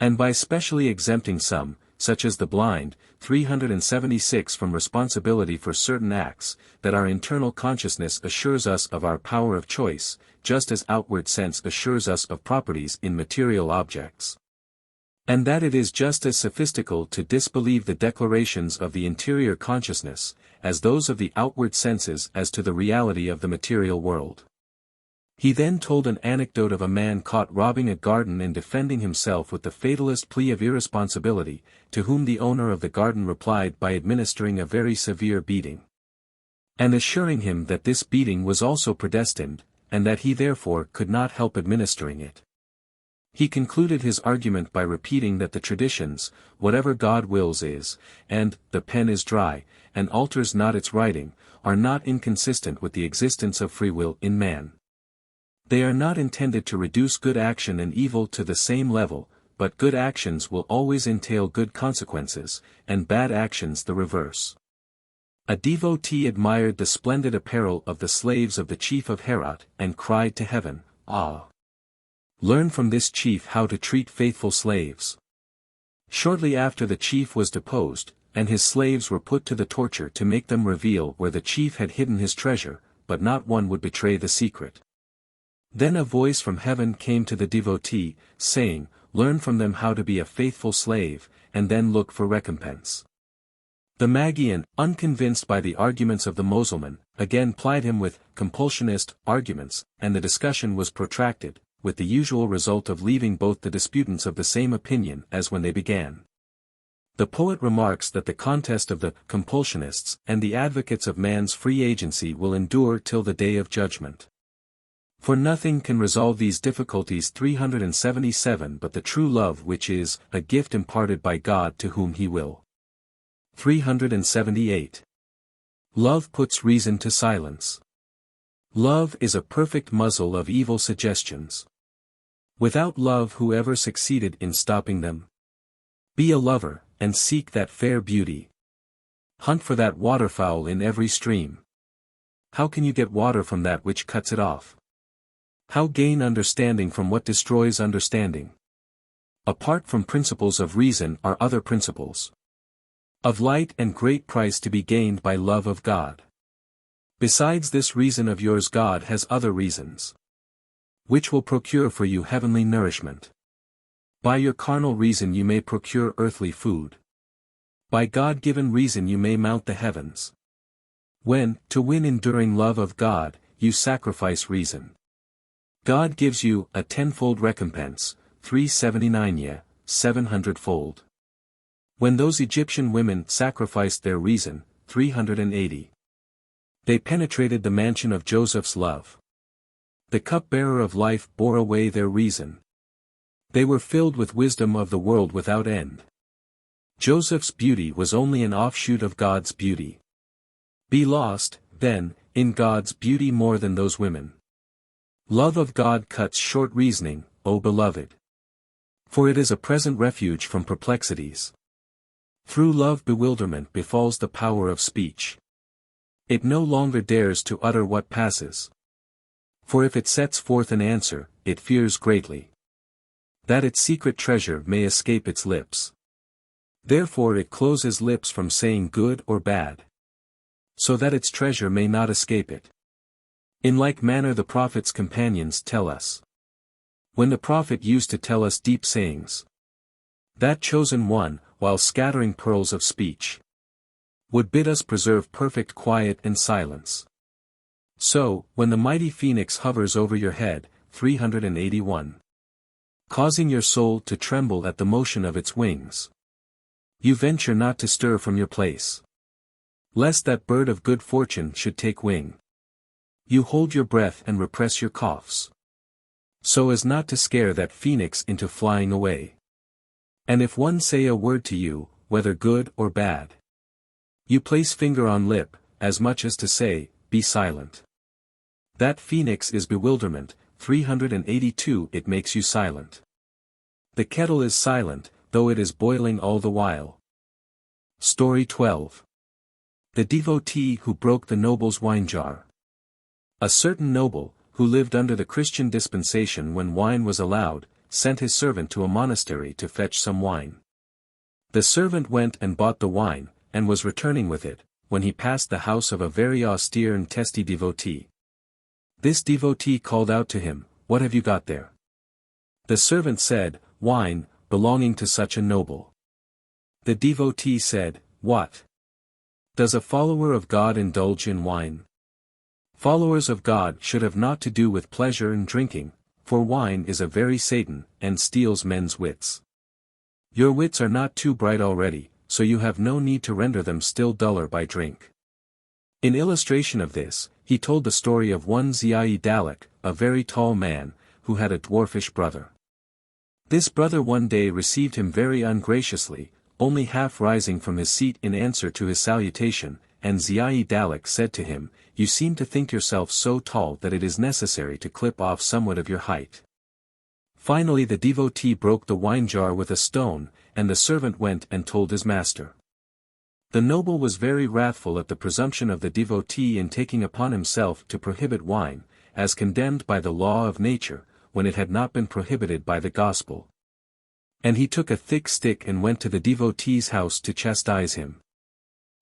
and by specially exempting some, such as the blind, 376 from responsibility for certain acts, that our internal consciousness assures us of our power of choice, just as outward sense assures us of properties in material objects. And that it is just as sophistical to disbelieve the declarations of the interior consciousness, as those of the outward senses as to the reality of the material world. He then told an anecdote of a man caught robbing a garden and defending himself with the fatalist plea of irresponsibility, to whom the owner of the garden replied by administering a very severe beating, and assuring him that this beating was also predestined, and that he therefore could not help administering it. He concluded his argument by repeating that the traditions, whatever God wills is, and, the pen is dry, and alters not its writing, are not inconsistent with the existence of free will in man. They are not intended to reduce good action and evil to the same level, but good actions will always entail good consequences, and bad actions the reverse. A devotee admired the splendid apparel of the slaves of the chief of Herat, and cried to heaven, "Ah! Learn from this chief how to treat faithful slaves." Shortly after the chief was deposed, and his slaves were put to the torture to make them reveal where the chief had hidden his treasure, but not one would betray the secret. Then a voice from heaven came to the devotee, saying, "Learn from them how to be a faithful slave, and then look for recompense." The Magian, unconvinced by the arguments of the Mussulman, again plied him with compulsionist arguments, and the discussion was protracted, with the usual result of leaving both the disputants of the same opinion as when they began. The poet remarks that the contest of the compulsionists and the advocates of man's free agency will endure till the day of judgment. For nothing can resolve these difficulties 377 but the true love which is a gift imparted by God to whom he will. 378. Love puts reason to silence. Love is a perfect muzzle of evil suggestions. Without love who ever succeeded in stopping them? Be a lover, and seek that fair beauty. Hunt for that waterfowl in every stream. How can you get water from that which cuts it off? How gain understanding from what destroys understanding? Apart from principles of reason are other principles of light and great price to be gained by love of God. Besides this reason of yours, God has other reasons, which will procure for you heavenly nourishment. By your carnal reason you may procure earthly food. By God-given reason you may mount the heavens. When, to win enduring love of God, you sacrifice reason, God gives you a tenfold recompense, 379 700-fold. When those Egyptian women sacrificed their reason, 380. They penetrated the mansion of Joseph's love. The cupbearer of life bore away their reason. They were filled with wisdom of the world without end. Joseph's beauty was only an offshoot of God's beauty. Be lost, then, in God's beauty more than those women. Love of God cuts short reasoning, O beloved. For it is a present refuge from perplexities. Through love bewilderment befalls the power of speech. It no longer dares to utter what passes. For if it sets forth an answer, it fears greatly that its secret treasure may escape its lips. Therefore it closes lips from saying good or bad, so that its treasure may not escape it. In like manner the prophet's companions tell us. When the prophet used to tell us deep sayings, that chosen one, while scattering pearls of speech, would bid us preserve perfect quiet and silence. So, when the mighty phoenix hovers over your head, 381, causing your soul to tremble at the motion of its wings, you venture not to stir from your place, lest that bird of good fortune should take wing. You hold your breath and repress your coughs, so as not to scare that phoenix into flying away. And if one say a word to you, whether good or bad, you place finger on lip, as much as to say, be silent. That phoenix is bewilderment, 382. It makes you silent. The kettle is silent, though it is boiling all the while. Story 12. The devotee who broke the noble's wine jar. A certain noble, who lived under the Christian dispensation when wine was allowed, sent his servant to a monastery to fetch some wine. The servant went and bought the wine, and was returning with it, when he passed the house of a very austere and testy devotee. This devotee called out to him, "What have you got there?" The servant said, "Wine, belonging to such a noble." The devotee said, "What? Does a follower of God indulge in wine? Followers of God should have naught to do with pleasure and drinking, for wine is a very Satan, and steals men's wits. Your wits are not too bright already, so you have no need to render them still duller by drink." In illustration of this, he told the story of one Zaid, a very tall man, who had a dwarfish brother. This brother one day received him very ungraciously, only half rising from his seat in answer to his salutation, and Zaid said to him, "You seem to think yourself so tall that it is necessary to clip off somewhat of your height." Finally the devotee broke the wine jar with a stone, and the servant went and told his master. The noble was very wrathful at the presumption of the devotee in taking upon himself to prohibit wine, as condemned by the law of nature, when it had not been prohibited by the gospel. And he took a thick stick and went to the devotee's house to chastise him.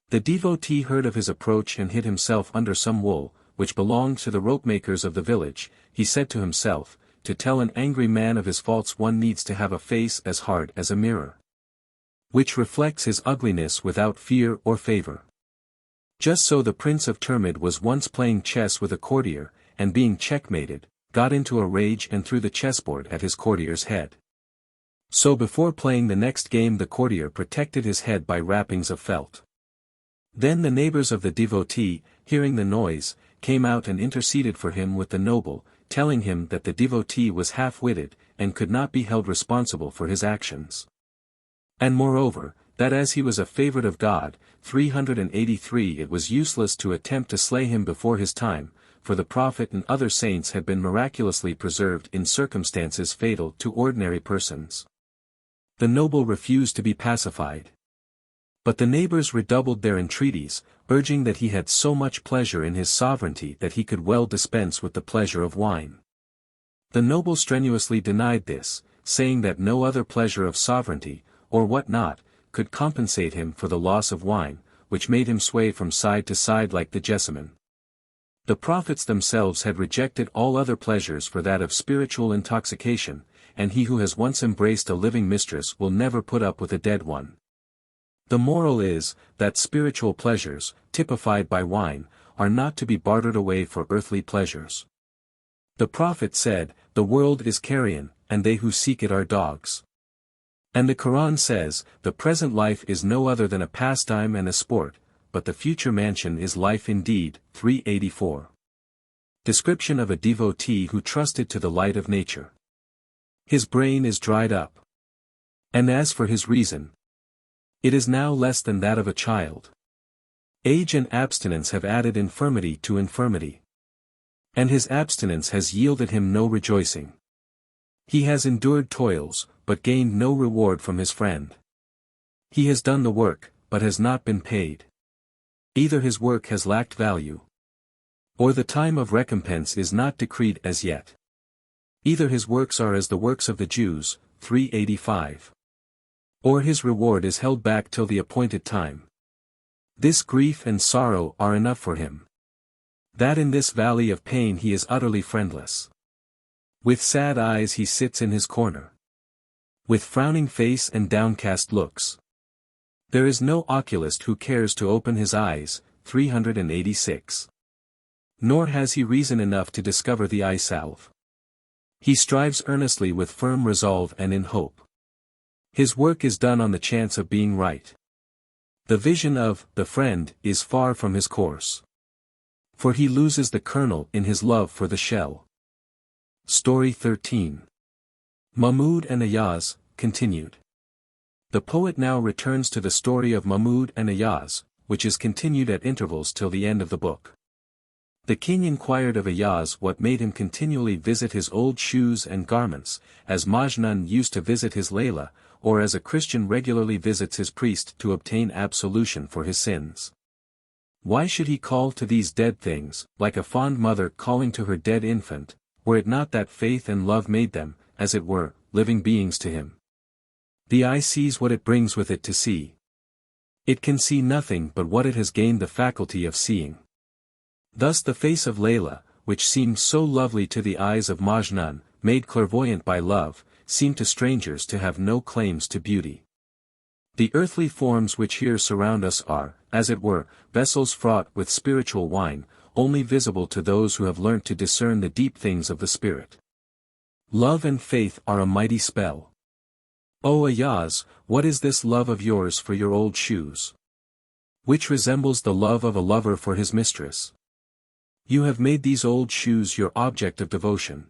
The devotee heard of his approach and hid himself under some wool, which belonged to the ropemakers of the village. He said to himself, "To tell an angry man of his faults one needs to have a face as hard as a mirror, which reflects his ugliness without fear or favor." Just so the Prince of Termid was once playing chess with a courtier, and being checkmated, got into a rage and threw the chessboard at his courtier's head. So before playing the next game the courtier protected his head by wrappings of felt. Then the neighbors of the devotee, hearing the noise, came out and interceded for him with the noble, telling him that the devotee was half-witted, and could not be held responsible for his actions. And moreover, that as he was a favorite of God, 383 it was useless to attempt to slay him before his time, for the Prophet and other saints had been miraculously preserved in circumstances fatal to ordinary persons. The noble refused to be pacified. But the neighbors redoubled their entreaties, urging that he had so much pleasure in his sovereignty that he could well dispense with the pleasure of wine. The noble strenuously denied this, saying that no other pleasure of sovereignty, or what not, could compensate him for the loss of wine, which made him sway from side to side like the jessamine. The prophets themselves had rejected all other pleasures for that of spiritual intoxication, and he who has once embraced a living mistress will never put up with a dead one. The moral is, that spiritual pleasures, typified by wine, are not to be bartered away for earthly pleasures. The Prophet said, "The world is carrion, and they who seek it are dogs." And the Quran says, "The present life is no other than a pastime and a sport, but the future mansion is life indeed." 384. Description of a devotee who trusted to the light of nature. His brain is dried up. And as for his reason, it is now less than that of a child. Age and abstinence have added infirmity to infirmity. And his abstinence has yielded him no rejoicing. He has endured toils, but gained no reward from his friend. He has done the work, but has not been paid. Either his work has lacked value, or the time of recompense is not decreed as yet. Either his works are as the works of the Jews, 385. Or his reward is held back till the appointed time. This grief and sorrow are enough for him. That in this valley of pain he is utterly friendless. With sad eyes he sits in his corner, with frowning face and downcast looks. There is no oculist who cares to open his eyes, 386. Nor has he reason enough to discover the eye salve. He strives earnestly with firm resolve and in hope. His work is done on the chance of being right. The vision of the friend is far from his course, for he loses the kernel in his love for the shell. Story 13. Mahmud and Ayaz, continued. The poet now returns to the story of Mahmud and Ayaz, which is continued at intervals till the end of the book. The king inquired of Ayaz what made him continually visit his old shoes and garments, as Majnun used to visit his Layla, or as a Christian regularly visits his priest to obtain absolution for his sins. Why should he call to these dead things, like a fond mother calling to her dead infant, were it not that faith and love made them, as it were, living beings to him? The eye sees what it brings with it to see. It can see nothing but what it has gained the faculty of seeing. Thus the face of Layla, which seemed so lovely to the eyes of Majnun, made clairvoyant by love, seemed to strangers to have no claims to beauty. The earthly forms which here surround us are, as it were, vessels fraught with spiritual wine, only visible to those who have learnt to discern the deep things of the spirit. Love and faith are a mighty spell. O Ayaz, what is this love of yours for your old shoes, which resembles the love of a lover for his mistress? You have made these old shoes your object of devotion,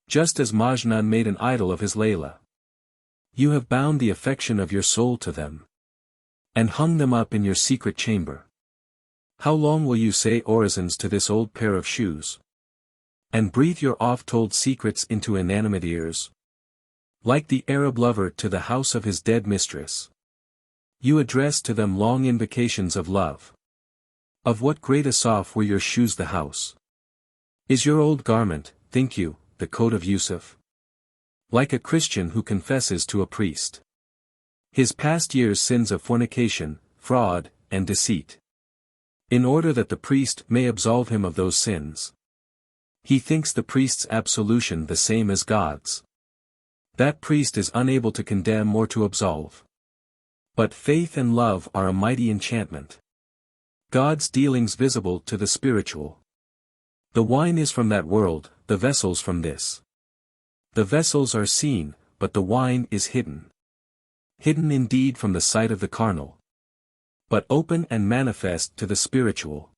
just as Majnun made an idol of his Layla. You have bound the affection of your soul to them, and hung them up in your secret chamber. How long will you say orisons to this old pair of shoes, and breathe your oft-told secrets into inanimate ears? Like the Arab lover to the house of his dead mistress, you address to them long invocations of love. Of what great asaf were your shoes the house? Is your old garment, think you, the coat of Yusuf? Like a Christian who confesses to a priest his past years' sins of fornication, fraud, and deceit, in order that the priest may absolve him of those sins. He thinks the priest's absolution the same as God's. That priest is unable to condemn or to absolve. But faith and love are a mighty enchantment. God's dealings visible to the spiritual. The wine is from that world, the vessels from this. The vessels are seen, but the wine is hidden. Hidden indeed from the sight of the carnal, but open and manifest to the spiritual.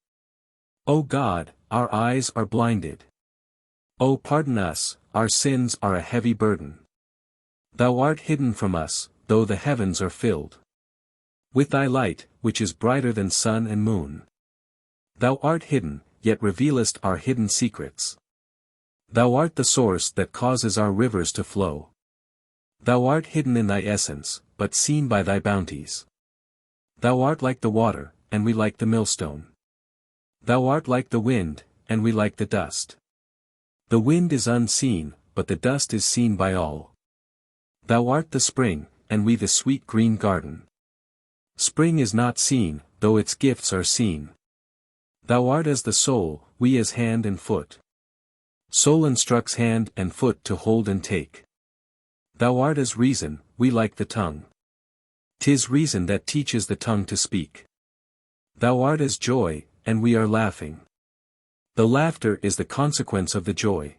O God, our eyes are blinded. O pardon us, our sins are a heavy burden. Thou art hidden from us, though the heavens are filled with thy light, which is brighter than sun and moon. Thou art hidden, yet revealest our hidden secrets. Thou art the source that causes our rivers to flow. Thou art hidden in thy essence, but seen by thy bounties. Thou art like the water, and we like the millstone. Thou art like the wind, and we like the dust. The wind is unseen, but the dust is seen by all. Thou art the spring, and we the sweet green garden. Spring is not seen, though its gifts are seen. Thou art as the soul, we as hand and foot. Soul instructs hand and foot to hold and take. Thou art as reason, we like the tongue. 'Tis reason that teaches the tongue to speak. Thou art as joy, and we are laughing. The laughter is the consequence of the joy.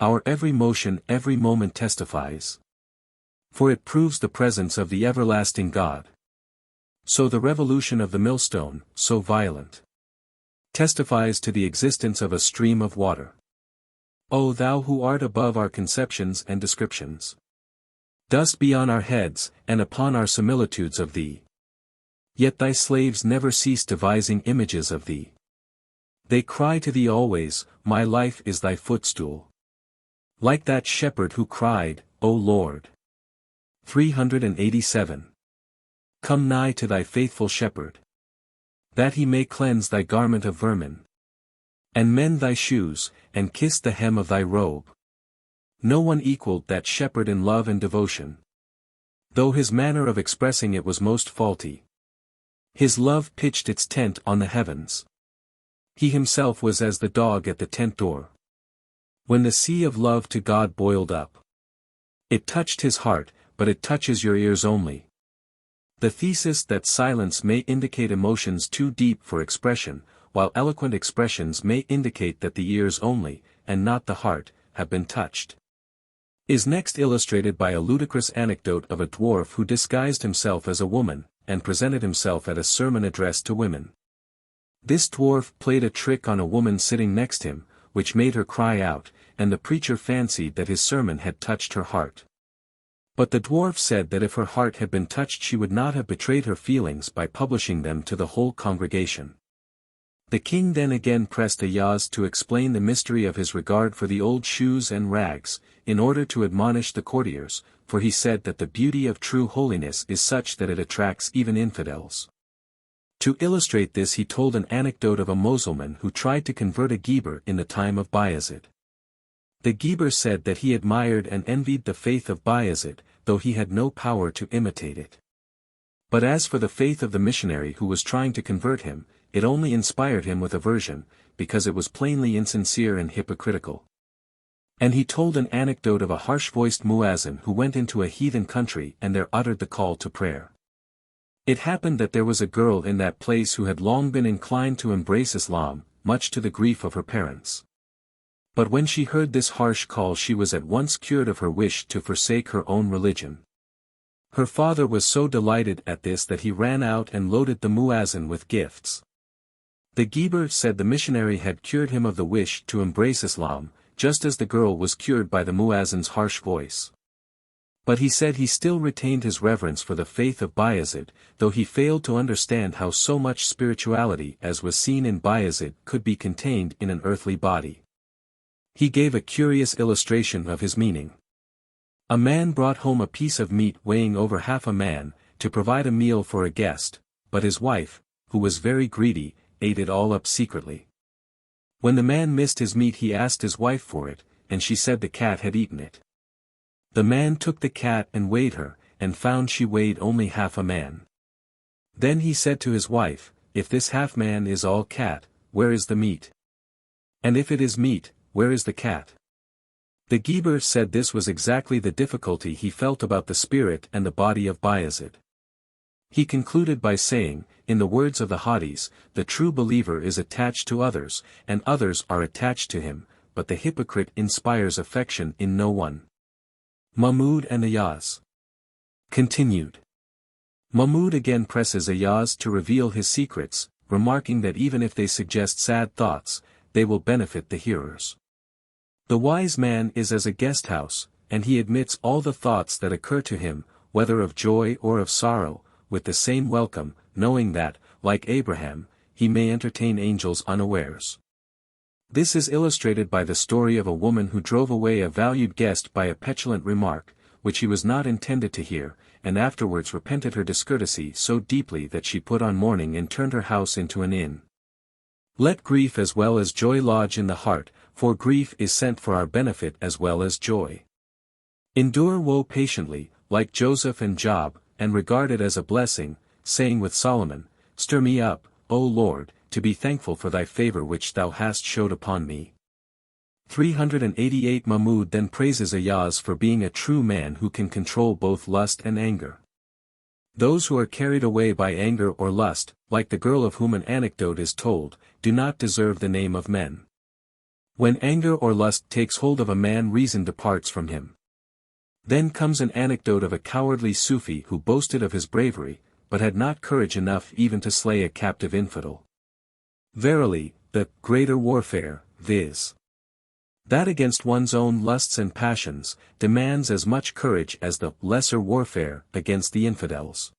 Our every motion every moment testifies, for it proves the presence of the everlasting God. So the revolution of the millstone, so violent, testifies to the existence of a stream of water. O thou who art above our conceptions and descriptions, dust be on our heads, and upon our similitudes of thee. Yet thy slaves never cease devising images of thee. They cry to thee always, my life is thy footstool. Like that shepherd who cried, O Lord. 387. Come nigh to thy faithful shepherd, that he may cleanse thy garment of vermin, and mend thy shoes, and kiss the hem of thy robe. No one equaled that shepherd in love and devotion, though his manner of expressing it was most faulty. His love pitched its tent on the heavens. He himself was as the dog at the tent door. When the sea of love to God boiled up, it touched his heart, but it touches your ears only. The thesis that silence may indicate emotions too deep for expression, while eloquent expressions may indicate that the ears only, and not the heart, have been touched, is next illustrated by a ludicrous anecdote of a dwarf who disguised himself as a woman, and presented himself at a sermon addressed to women. This dwarf played a trick on a woman sitting next him, which made her cry out, and the preacher fancied that his sermon had touched her heart. But the dwarf said that if her heart had been touched she would not have betrayed her feelings by publishing them to the whole congregation. The king then again pressed Ayaz to explain the mystery of his regard for the old shoes and rags, in order to admonish the courtiers, for he said that the beauty of true holiness is such that it attracts even infidels. To illustrate this he told an anecdote of a Mussulman who tried to convert a Gheber in the time of Bayazid. The Gheber said that he admired and envied the faith of Bayazid, though he had no power to imitate it. But as for the faith of the missionary who was trying to convert him, it only inspired him with aversion, because it was plainly insincere and hypocritical. And he told an anecdote of a harsh-voiced muezzin who went into a heathen country and there uttered the call to prayer. It happened that there was a girl in that place who had long been inclined to embrace Islam, much to the grief of her parents. But when she heard this harsh call she was at once cured of her wish to forsake her own religion. Her father was so delighted at this that he ran out and loaded the muezzin with gifts. The Gheber said the missionary had cured him of the wish to embrace Islam, just as the girl was cured by the muezzin's harsh voice. But he said he still retained his reverence for the faith of Bayazid, though he failed to understand how so much spirituality as was seen in Bayazid could be contained in an earthly body. He gave a curious illustration of his meaning. A man brought home a piece of meat weighing over half a man, to provide a meal for a guest, but his wife, who was very greedy, ate it all up secretly. When the man missed his meat he asked his wife for it, and she said the cat had eaten it. The man took the cat and weighed her, and found she weighed only half a man. Then he said to his wife, "If this half man is all cat, where is the meat? And if it is meat, where is the cat?" The Gheber said this was exactly the difficulty he felt about the spirit and the body of Bayazid. He concluded by saying, in the words of the Hadith, the true believer is attached to others, and others are attached to him, but the hypocrite inspires affection in no one. Mahmud and Ayaz. Continued. Mahmud again presses Ayaz to reveal his secrets, remarking that even if they suggest sad thoughts, they will benefit the hearers. The wise man is as a guest house, and he admits all the thoughts that occur to him, whether of joy or of sorrow, with the same welcome, knowing that, like Abraham, he may entertain angels unawares. This is illustrated by the story of a woman who drove away a valued guest by a petulant remark, which he was not intended to hear, and afterwards repented her discourtesy so deeply that she put on mourning and turned her house into an inn. Let grief as well as joy lodge in the heart, for grief is sent for our benefit as well as joy. Endure woe patiently, like Joseph and Job, and regard it as a blessing, saying with Solomon, "Stir me up, O Lord, to be thankful for thy favor which thou hast showed upon me." 388 Mahmud then praises Ayaz for being a true man who can control both lust and anger. Those who are carried away by anger or lust, like the girl of whom an anecdote is told, do not deserve the name of men. When anger or lust takes hold of a man, reason departs from him. Then comes an anecdote of a cowardly Sufi who boasted of his bravery, but had not courage enough even to slay a captive infidel. Verily, the greater warfare, viz. that against one's own lusts and passions, demands as much courage as the lesser warfare against the infidels.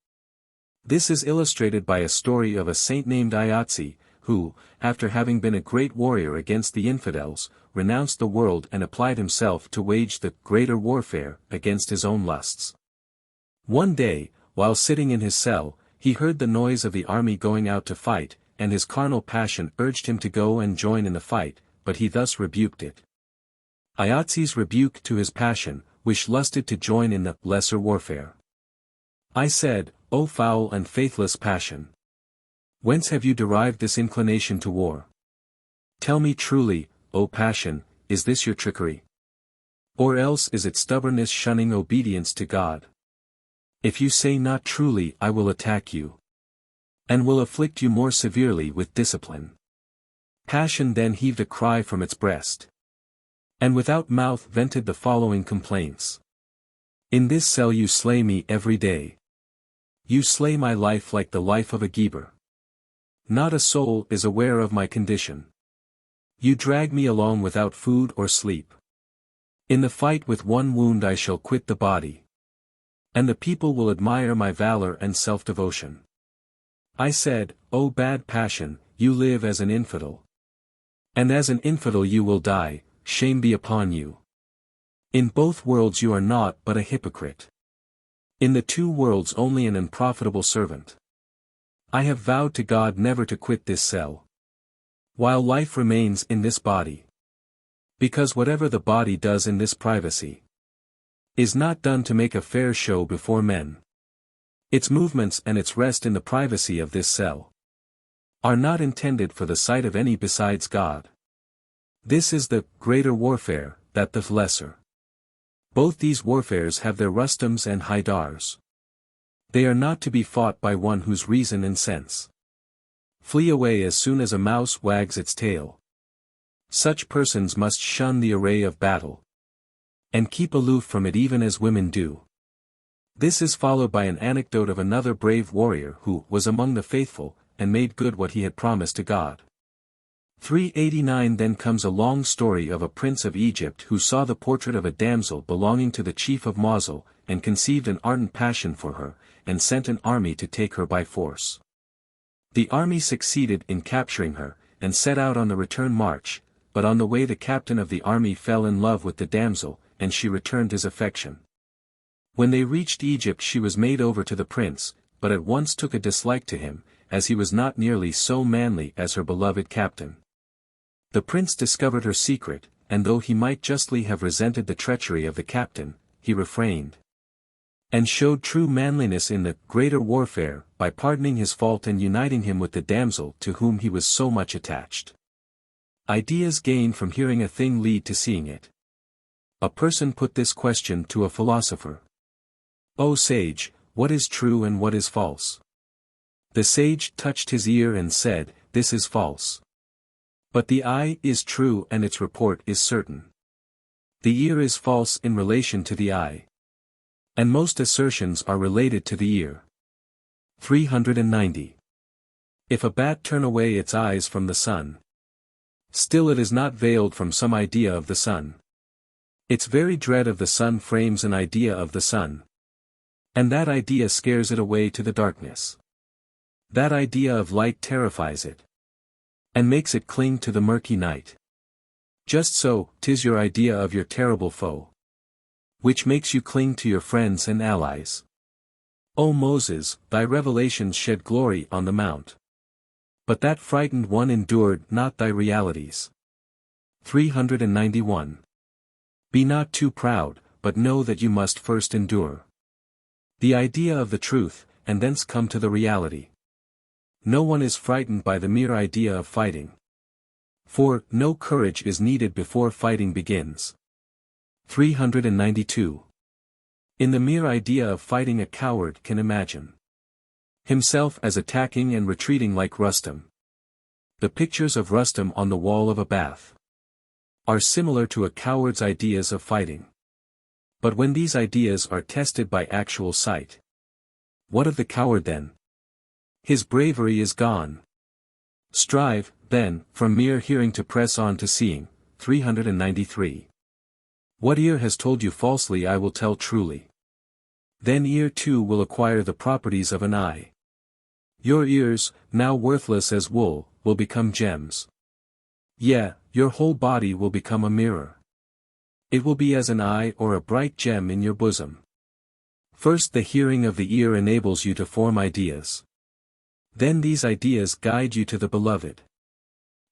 This is illustrated by a story of a saint named Ayatsi, who, after having been a great warrior against the infidels, renounced the world and applied himself to wage the greater warfare against his own lusts. One day, while sitting in his cell, he heard the noise of the army going out to fight, and his carnal passion urged him to go and join in the fight, but he thus rebuked it. Ayatsi's rebuke to his passion, which lusted to join in the lesser warfare. I said, O foul and faithless passion! Whence have you derived this inclination to war? Tell me truly, O passion, is this your trickery? Or else is it stubbornness shunning obedience to God? If you say not truly, I will attack you, and will afflict you more severely with discipline. Passion then heaved a cry from its breast, and without mouth vented the following complaints. In this cell you slay me every day. You slay my life like the life of a Gheber. Not a soul is aware of my condition. You drag me along without food or sleep. In the fight with one wound I shall quit the body, and the people will admire my valor and self-devotion. I said, O bad passion, you live as an infidel. And as an infidel you will die, shame be upon you. In both worlds you are naught but a hypocrite. In the two worlds only an unprofitable servant. I have vowed to God never to quit this cell, while life remains in this body. Because whatever the body does in this privacy is not done to make a fair show before men. Its movements and its rest in the privacy of this cell are not intended for the sight of any besides God. This is the greater warfare, that the lesser. Both these warfares have their Rustams and Haidars. They are not to be fought by one whose reason and sense flee away as soon as a mouse wags its tail. Such persons must shun the array of battle, and keep aloof from it even as women do. This is followed by an anecdote of another brave warrior who was among the faithful, and made good what he had promised to God. 389 Then comes a long story of a prince of Egypt who saw the portrait of a damsel belonging to the chief of Mosul, and conceived an ardent passion for her, and sent an army to take her by force. The army succeeded in capturing her, and set out on the return march, but on the way the captain of the army fell in love with the damsel, and she returned his affection. When they reached Egypt she was made over to the prince, but at once took a dislike to him, as he was not nearly so manly as her beloved captain. The prince discovered her secret, and though he might justly have resented the treachery of the captain, he refrained, and showed true manliness in the greater warfare, by pardoning his fault and uniting him with the damsel to whom he was so much attached. Ideas gained from hearing a thing lead to seeing it. A person put this question to a philosopher. O sage, what is true and what is false? The sage touched his ear and said, this is false. But the eye is true and its report is certain. The ear is false in relation to the eye. And most assertions are related to the ear. 390. If a bat turn away its eyes from the sun, still it is not veiled from some idea of the sun. Its very dread of the sun frames an idea of the sun. And that idea scares it away to the darkness. That idea of light terrifies it, and makes it cling to the murky night. Just so, 'tis your idea of your terrible foe, which makes you cling to your friends and allies. O Moses, thy revelations shed glory on the mount. But that frightened one endured not thy realities. 391. Be not too proud, but know that you must first endure the idea of the truth, and thence come to the reality. No one is frightened by the mere idea of fighting. For, no courage is needed before fighting begins. 392. In the mere idea of fighting a coward can imagine himself as attacking and retreating like Rustum. The pictures of Rustum on the wall of a bath are similar to a coward's ideas of fighting. But when these ideas are tested by actual sight, what of the coward then? His bravery is gone. Strive, then, from mere hearing to press on to seeing. 393. What ear has told you falsely I will tell truly. Then ear too will acquire the properties of an eye. Your ears, now worthless as wool, will become gems. Yea, your whole body will become a mirror. It will be as an eye or a bright gem in your bosom. First the hearing of the ear enables you to form ideas. Then these ideas guide you to the beloved.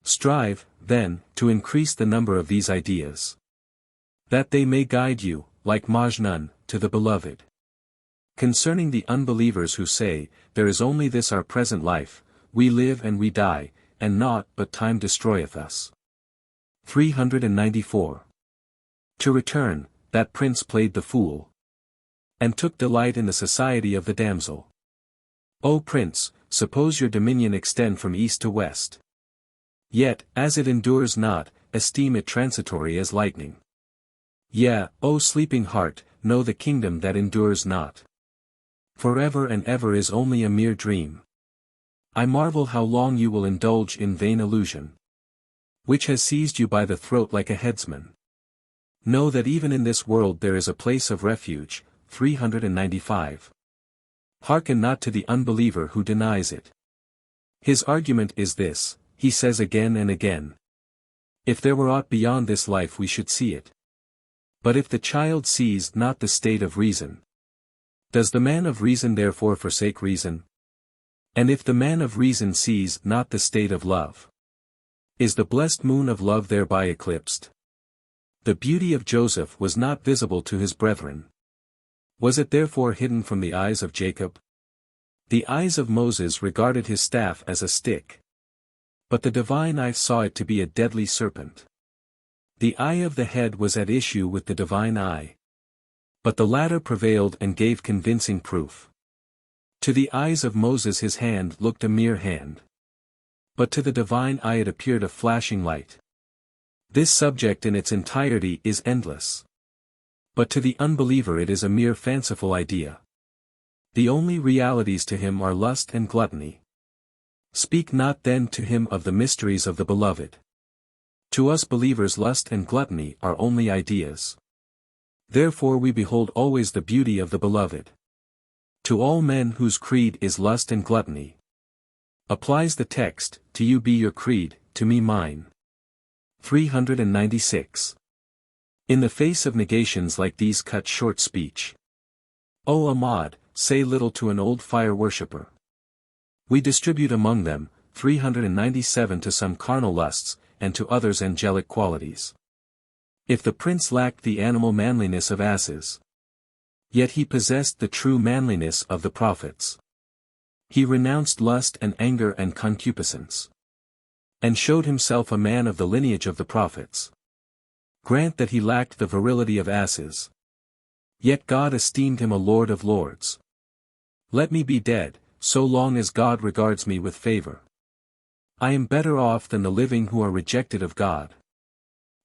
Strive, then, to increase the number of these ideas, that they may guide you, like Majnun, to the beloved. Concerning the unbelievers who say, there is only this our present life, we live and we die, and naught but time destroyeth us. 394. To return, that prince played the fool, and took delight in the society of the damsel. O prince, suppose your dominion extend from east to west. Yet, as it endures not, esteem it transitory as lightning. Yea, O sleeping heart, know the kingdom that endures not. Forever and ever is only a mere dream. I marvel how long you will indulge in vain illusion, which has seized you by the throat like a headsman. Know that even in this world there is a place of refuge. 395. Hearken not to the unbeliever who denies it. His argument is this, he says again and again. If there were aught beyond this life we should see it. But if the child sees not the state of reason, does the man of reason therefore forsake reason? And if the man of reason sees not the state of love, is the blessed moon of love thereby eclipsed? The beauty of Joseph was not visible to his brethren. Was it therefore hidden from the eyes of Jacob? The eyes of Moses regarded his staff as a stick, but the divine eye saw it to be a deadly serpent. The eye of the head was at issue with the divine eye, but the latter prevailed and gave convincing proof. To the eyes of Moses his hand looked a mere hand, but to the divine eye it appeared a flashing light. This subject in its entirety is endless, but to the unbeliever it is a mere fanciful idea. The only realities to him are lust and gluttony. Speak not then to him of the mysteries of the beloved. To us believers lust and gluttony are only ideas. Therefore we behold always the beauty of the beloved. To all men whose creed is lust and gluttony. Applies the text, to you be your creed, to me mine. 396. In the face of negations like these cut short speech. O Ahmad, say little to an old fire worshipper. We distribute among them, 397 to some carnal lusts, and to others angelic qualities. If the prince lacked the animal manliness of asses, yet he possessed the true manliness of the prophets. He renounced lust and anger and concupiscence, and showed himself a man of the lineage of the prophets. Grant that he lacked the virility of asses, yet God esteemed him a lord of lords. Let me be dead, so long as God regards me with favor. I am better off than the living who are rejected of God.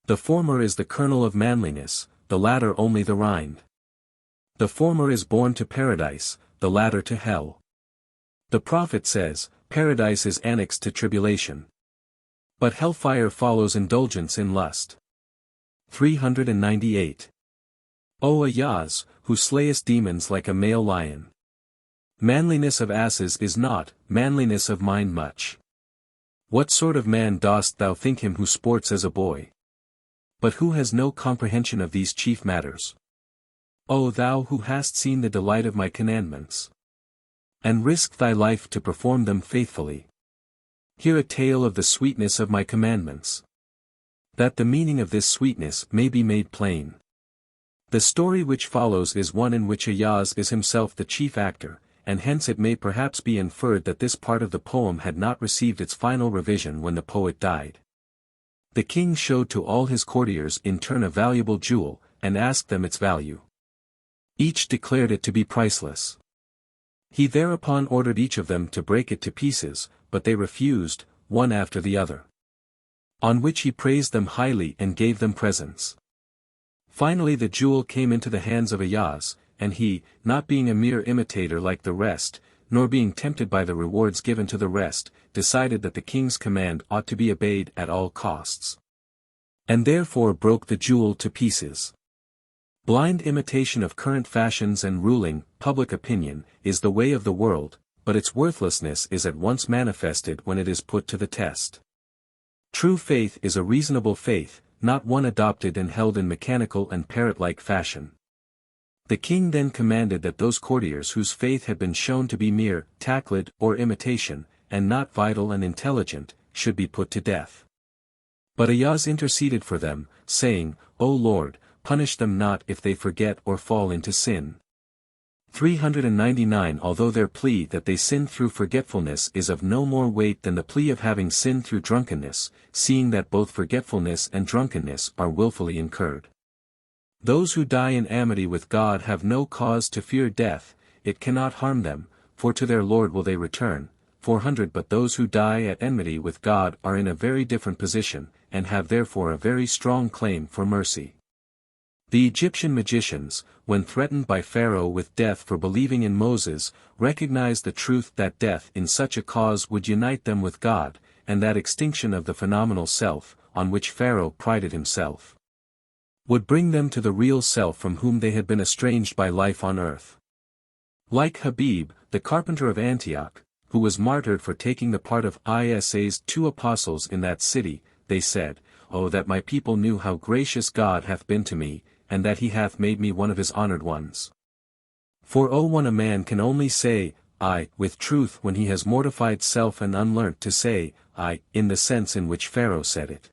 The former is the kernel of manliness, the latter only the rind. The former is born to paradise, the latter to hell. The prophet says, paradise is annexed to tribulation. But hellfire follows indulgence in lust. 398. O Ayaz, who slayest demons like a male lion. Manliness of asses is not, manliness of mind much. What sort of man dost thou think him who sports as a boy? But who has no comprehension of these chief matters? O thou who hast seen the delight of my commandments, and risked thy life to perform them faithfully. Hear a tale of the sweetness of my commandments, that the meaning of this sweetness may be made plain. The story which follows is one in which Ayaz is himself the chief actor, and hence it may perhaps be inferred that this part of the poem had not received its final revision when the poet died. The king showed to all his courtiers in turn a valuable jewel, and asked them its value. Each declared it to be priceless. He thereupon ordered each of them to break it to pieces, but they refused, one after the other. On which he praised them highly and gave them presents. Finally the jewel came into the hands of Ayaz, and he, not being a mere imitator like the rest, nor being tempted by the rewards given to the rest, decided that the king's command ought to be obeyed at all costs. And therefore broke the jewel to pieces. Blind imitation of current fashions and ruling, public opinion, is the way of the world, but its worthlessness is at once manifested when it is put to the test. True faith is a reasonable faith, not one adopted and held in mechanical and parrot-like fashion. The king then commanded that those courtiers whose faith had been shown to be mere taqlid or imitation, and not vital and intelligent, should be put to death. But Ayaz interceded for them, saying, O Lord, punish them not if they forget or fall into sin. 399 Although their plea that they sinned through forgetfulness is of no more weight than the plea of having sinned through drunkenness, seeing that both forgetfulness and drunkenness are willfully incurred. Those who die in amity with God have no cause to fear death, it cannot harm them, for to their Lord will they return. 400 But those who die at enmity with God are in a very different position, and have therefore a very strong claim for mercy. The Egyptian magicians, when threatened by Pharaoh with death for believing in Moses, recognized the truth that death in such a cause would unite them with God, and that extinction of the phenomenal self, on which Pharaoh prided himself, would bring them to the real self from whom they had been estranged by life on earth. Like Habib, the carpenter of Antioch, who was martyred for taking the part of Isa's 2 apostles in that city, they said, O that my people knew how gracious God hath been to me, and that he hath made me one of his honored ones. For when a man can only say, I, with truth when he has mortified self and unlearnt to say, I, in the sense in which Pharaoh said it.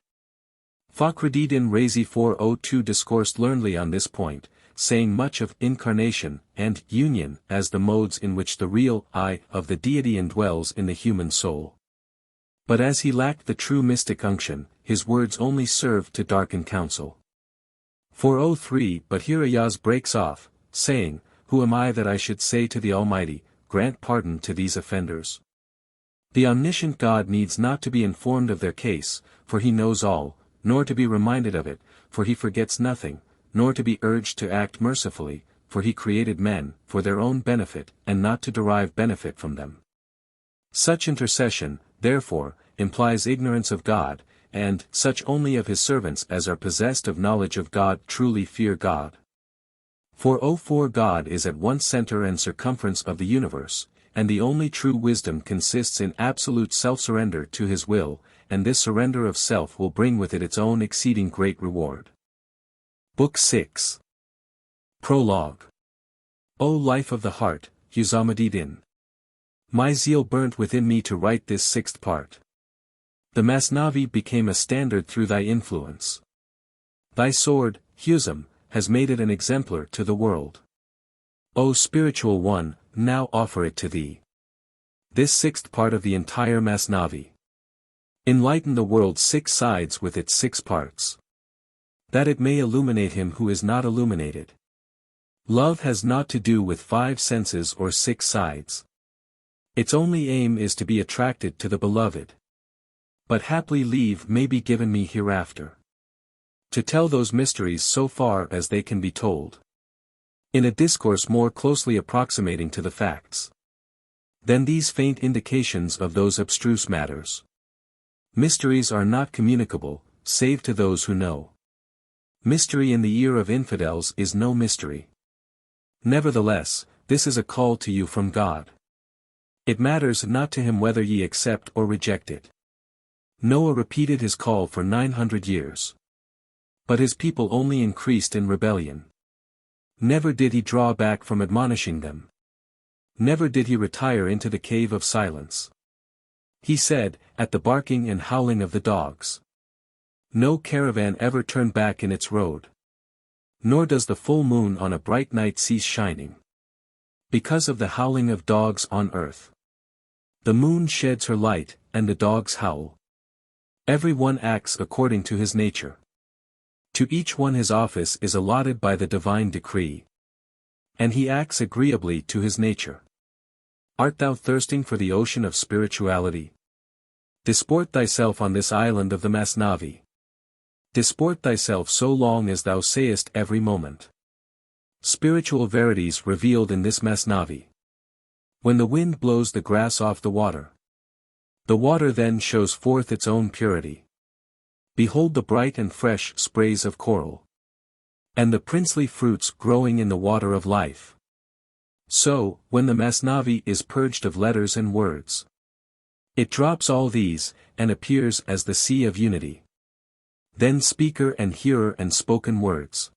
Fakhruddin Razi 402 discoursed learnedly on this point, saying much of incarnation and union as the modes in which the real I of the deity indwells in the human soul. But as he lacked the true mystic unction, his words only served to darken counsel. 403 But here Ayaz breaks off, saying, Who am I that I should say to the Almighty, grant pardon to these offenders? The omniscient God needs not to be informed of their case, for he knows all, nor to be reminded of it, for he forgets nothing, nor to be urged to act mercifully, for he created men, for their own benefit, and not to derive benefit from them. Such intercession, therefore, implies ignorance of God, and such only of his servants as are possessed of knowledge of God truly fear God. For God is at once center and circumference of the universe, and the only true wisdom consists in absolute self-surrender to his will, and this surrender of self will bring with it its own exceeding great reward. Book 6. Prologue. O life of the heart, Huzamadidin. My zeal burnt within me to write this sixth part. The Masnavi became a standard through thy influence. Thy sword, Huzam, has made it an exemplar to the world. O spiritual one, now offer it to thee. This sixth part of the entire Masnavi. Enlighten the world's 6 sides with its 6 parts. That it may illuminate him who is not illuminated. Love has naught to do with 5 senses or 6 sides. Its only aim is to be attracted to the beloved. But haply leave may be given me hereafter, to tell those mysteries so far as they can be told, in a discourse more closely approximating to the facts than these faint indications of those abstruse matters. Mysteries are not communicable, save to those who know. Mystery in the ear of infidels is no mystery. Nevertheless, this is a call to you from God. It matters not to him whether ye accept or reject it. Noah repeated his call for 900 years. But his people only increased in rebellion. Never did he draw back from admonishing them. Never did he retire into the cave of silence. He said, at the barking and howling of the dogs. No caravan ever turned back in its road. Nor does the full moon on a bright night cease shining, because of the howling of dogs on earth. The moon sheds her light, and the dogs howl. Every one acts according to his nature. To each one his office is allotted by the divine decree. And he acts agreeably to his nature. Art thou thirsting for the ocean of spirituality? Disport thyself on this island of the Masnavi. Disport thyself so long as thou sayest every moment. Spiritual verities revealed in this Masnavi. When the wind blows the grass off the water then shows forth its own purity. Behold the bright and fresh sprays of coral, and the princely fruits growing in the water of life. So, when the Masnavi is purged of letters and words, it drops all these, and appears as the sea of unity. Then speaker and hearer and spoken words,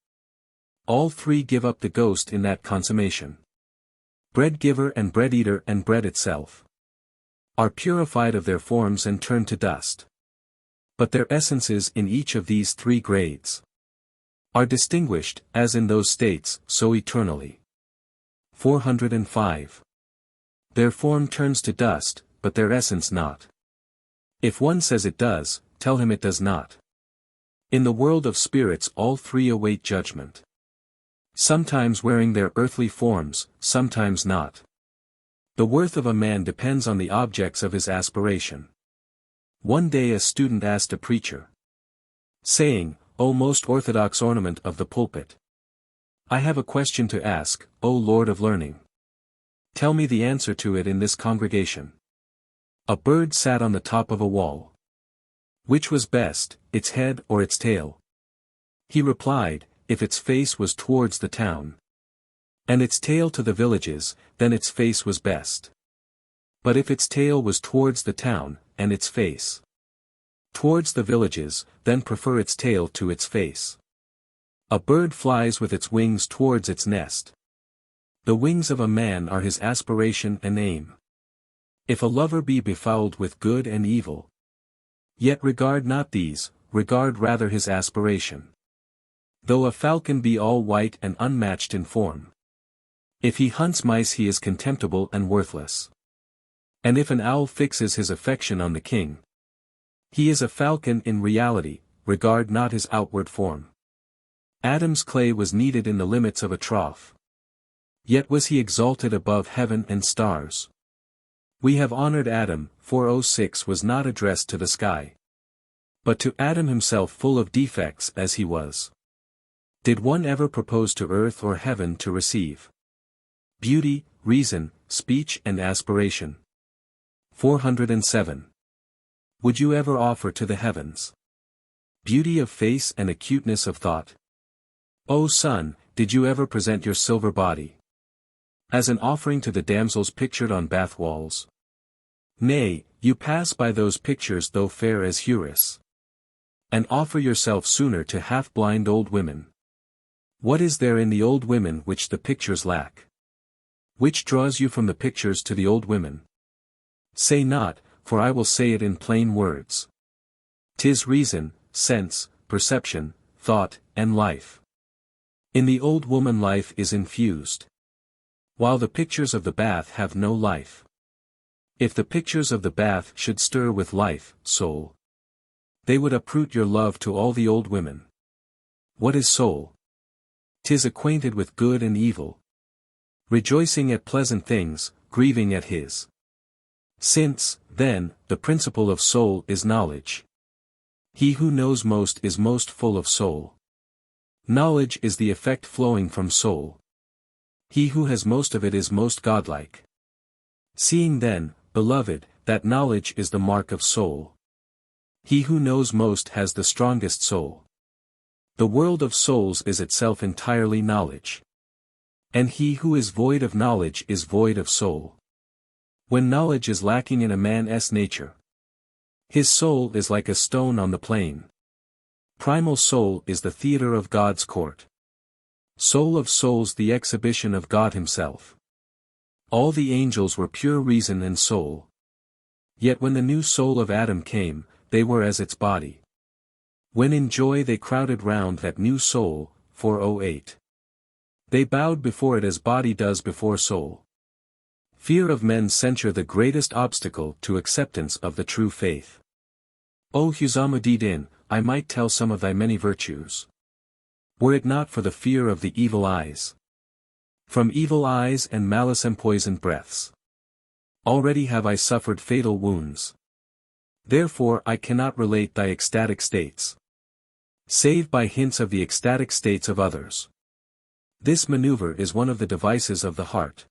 all 3 give up the ghost in that consummation. Bread giver and bread eater and bread itself are purified of their forms and turned to dust. But their essences in each of these 3 grades are distinguished, as in those states, so eternally. 405. Their form turns to dust, but their essence not. If one says it does, tell him it does not. In the world of spirits all 3 await judgment. Sometimes wearing their earthly forms, sometimes not. The worth of a man depends on the objects of his aspiration. One day a student asked a preacher, saying, O most orthodox ornament of the pulpit, I have a question to ask, O Lord of learning. Tell me the answer to it in this congregation. A bird sat on the top of a wall. Which was best, its head or its tail? He replied, if its face was towards the town, and its tail to the villages, then its face was best. But if its tail was towards the town, and its face towards the villages, then prefer its tail to its face. A bird flies with its wings towards its nest. The wings of a man are his aspiration and aim. If a lover be befouled with good and evil, yet regard not these, regard rather his aspiration. Though a falcon be all white and unmatched in form, if he hunts mice he is contemptible and worthless. And if an owl fixes his affection on the king, he is a falcon in reality, regard not his outward form. Adam's clay was kneaded in the limits of a trough. Yet was he exalted above heaven and stars. We have honored Adam, 406 was not addressed to the sky, but to Adam himself full of defects as he was. Did one ever propose to earth or heaven to receive beauty, reason, speech and aspiration? 407. Would you ever offer to the heavens beauty of face and acuteness of thought? O son, did you ever present your silver body as an offering to the damsels pictured on bath walls? Nay, you pass by those pictures though fair as houris, and offer yourself sooner to half-blind old women. What is there in the old women which the pictures lack? Which draws you from the pictures to the old women? Say not, for I will say it in plain words. 'Tis reason, sense, perception, thought, and life. In the old woman life is infused, while the pictures of the bath have no life. If the pictures of the bath should stir with life, soul, they would uproot your love to all the old women. What is soul? 'Tis acquainted with good and evil, rejoicing at pleasant things, grieving at his. Since, then, the principle of soul is knowledge, he who knows most is most full of soul. Knowledge is the effect flowing from soul. He who has most of it is most godlike. Seeing then, beloved, that knowledge is the mark of soul, he who knows most has the strongest soul. The world of souls is itself entirely knowledge, and he who is void of knowledge is void of soul. When knowledge is lacking in a man's nature, his soul is like a stone on the plain. Primal soul is the theater of God's court. Soul of souls, the exhibition of God himself. All the angels were pure reason and soul. Yet when the new soul of Adam came, they were as its body. When in joy they crowded round that new soul, 408. They bowed before it as body does before soul. Fear of men's censure the greatest obstacle to acceptance of the true faith. O Husamuddin, I might tell some of thy many virtues, were it not for the fear of the evil eyes. From evil eyes and malice and poisoned breaths, already have I suffered fatal wounds. Therefore I cannot relate thy ecstatic states, save by hints of the ecstatic states of others. This maneuver is one of the devices of the heart,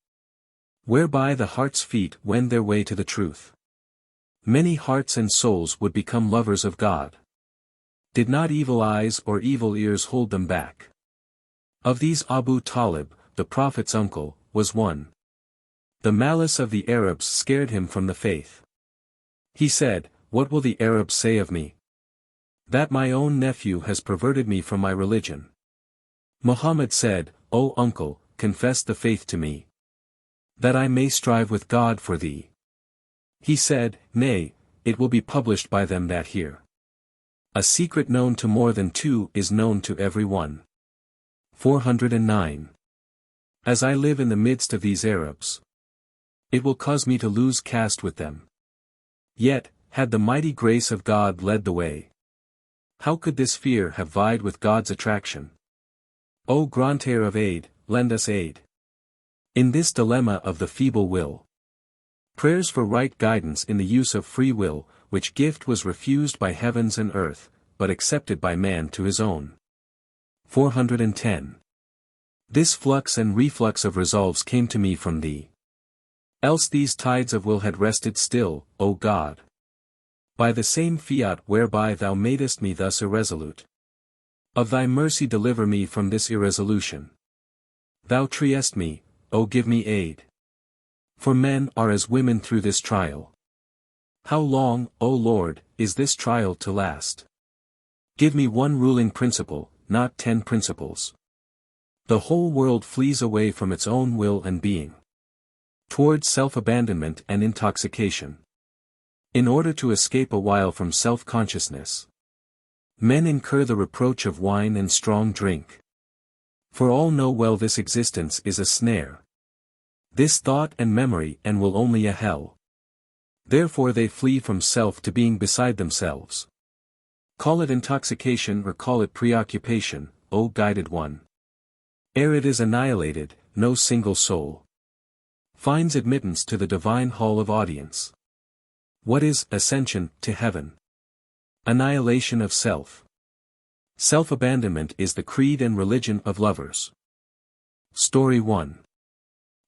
whereby the heart's feet wend their way to the truth. Many hearts and souls would become lovers of God, did not evil eyes or evil ears hold them back. Of these Abu Talib, the Prophet's uncle, was one. The malice of the Arabs scared him from the faith. He said, "What will the Arabs say of me? That my own nephew has perverted me from my religion." Muhammad said, "O uncle, confess the faith to me, that I may strive with God for thee." He said, "Nay, it will be published by them that hear. A secret known to more than two is known to every one." 409. As I live in the midst of these Arabs, it will cause me to lose caste with them. Yet, had the mighty grace of God led the way, how could this fear have vied with God's attraction? O Grantaire of aid, lend us aid in this dilemma of the feeble will. Prayers for right guidance in the use of free will, which gift was refused by heavens and earth, but accepted by man to his own. 410. This flux and reflux of resolves came to me from thee. Else these tides of will had rested still, O God, by the same fiat whereby thou madest me thus irresolute. Of thy mercy deliver me from this irresolution. Thou triest me, O give me aid. For men are as women through this trial. How long, O Lord, is this trial to last? Give me one ruling principle, not 10 principles. The whole world flees away from its own will and being, towards self-abandonment and intoxication. In order to escape a while from self-consciousness, men incur the reproach of wine and strong drink. For all know well this existence is a snare, this thought and memory and will only a hell. Therefore they flee from self to being beside themselves. Call it intoxication or call it preoccupation, O guided one. Ere it is annihilated, no single soul finds admittance to the divine hall of audience. What is ascension to heaven? Annihilation of self. Self-abandonment is the creed and religion of lovers. Story 1.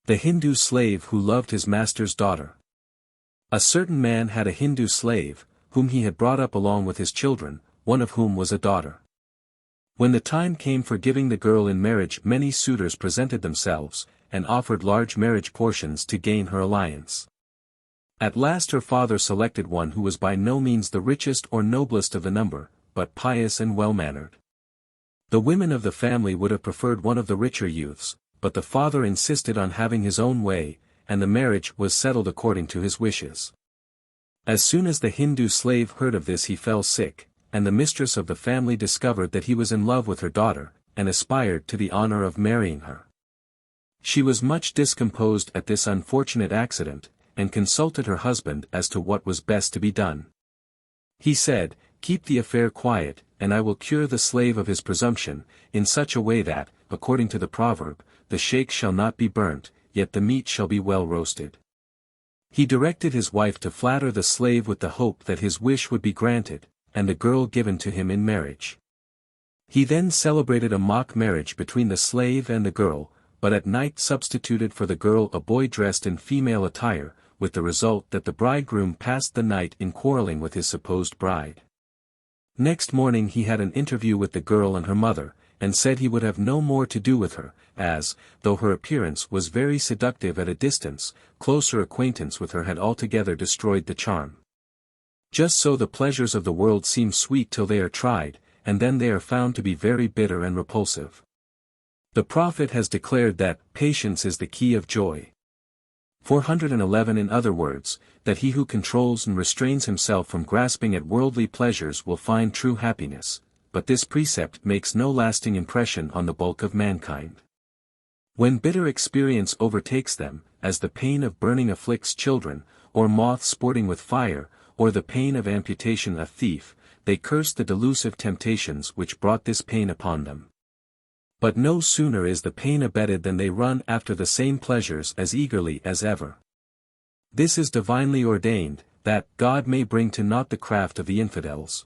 The Hindu slave who loved his master's daughter. A certain man had a Hindu slave, whom he had brought up along with his children, one of whom was a daughter. When the time came for giving the girl in marriage, many suitors presented themselves, and offered large marriage portions to gain her alliance. At last her father selected one who was by no means the richest or noblest of the number, but pious and well-mannered. The women of the family would have preferred one of the richer youths, but the father insisted on having his own way, and the marriage was settled according to his wishes. As soon as the Hindu slave heard of this, he fell sick, and the mistress of the family discovered that he was in love with her daughter, and aspired to the honor of marrying her. She was much discomposed at this unfortunate accident, and consulted her husband as to what was best to be done. He said, "Keep the affair quiet, and I will cure the slave of his presumption, in such a way that, according to the proverb, the shake shall not be burnt, yet the meat shall be well roasted." He directed his wife to flatter the slave with the hope that his wish would be granted, and the girl given to him in marriage. He then celebrated a mock marriage between the slave and the girl, but at night substituted for the girl a boy dressed in female attire, with the result that the bridegroom passed the night in quarreling with his supposed bride. Next morning he had an interview with the girl and her mother, and said he would have no more to do with her, as, though her appearance was very seductive at a distance, closer acquaintance with her had altogether destroyed the charm. Just so the pleasures of the world seem sweet till they are tried, and then they are found to be very bitter and repulsive. The Prophet has declared that patience is the key of joy. 411. In other words, that he who controls and restrains himself from grasping at worldly pleasures will find true happiness, but this precept makes no lasting impression on the bulk of mankind. When bitter experience overtakes them, as the pain of burning afflicts children, or moth sporting with fire, or the pain of amputation a thief, they curse the delusive temptations which brought this pain upon them. But no sooner is the pain abated than they run after the same pleasures as eagerly as ever. This is divinely ordained, that God may bring to naught the craft of the infidels.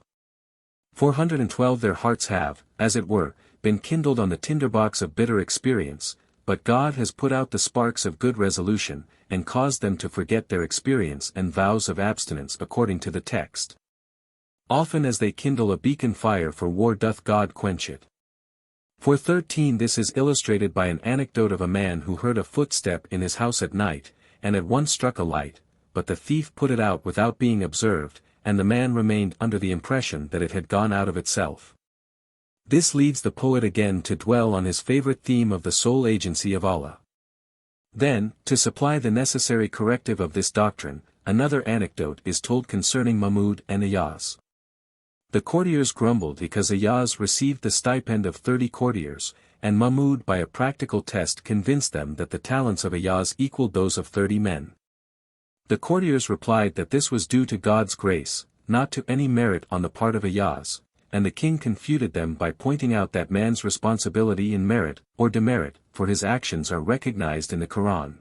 412. Their hearts have, as it were, been kindled on the tinderbox of bitter experience, but God has put out the sparks of good resolution, and caused them to forget their experience and vows of abstinence according to the text. Often as they kindle a beacon fire for war doth God quench it. 413. This is illustrated by an anecdote of a man who heard a footstep in his house at night, and at once struck a light, but the thief put it out without being observed, and the man remained under the impression that it had gone out of itself. This leads the poet again to dwell on his favorite theme of the sole agency of Allah. Then, to supply the necessary corrective of this doctrine, another anecdote is told concerning Mahmud and Ayaz. The courtiers grumbled because Ayaz received the stipend of 30 courtiers, and Mahmud by a practical test convinced them that the talents of Ayaz equaled those of 30 men. The courtiers replied that this was due to God's grace, not to any merit on the part of Ayaz, and the king confuted them by pointing out that man's responsibility in merit, or demerit, for his actions are recognized in the Quran.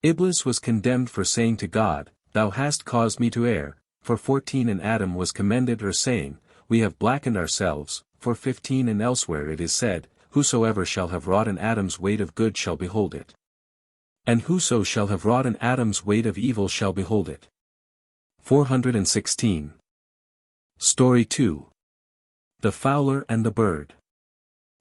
Iblis was condemned for saying to God, "Thou hast caused me to err," for 14, and Adam was commended for saying, "We have blackened ourselves," for 15, and elsewhere it is said, "Whosoever shall have wrought an atom's weight of good shall behold it. And whoso shall have wrought an atom's weight of evil shall behold it." 416. Story 2. The Fowler and the Bird.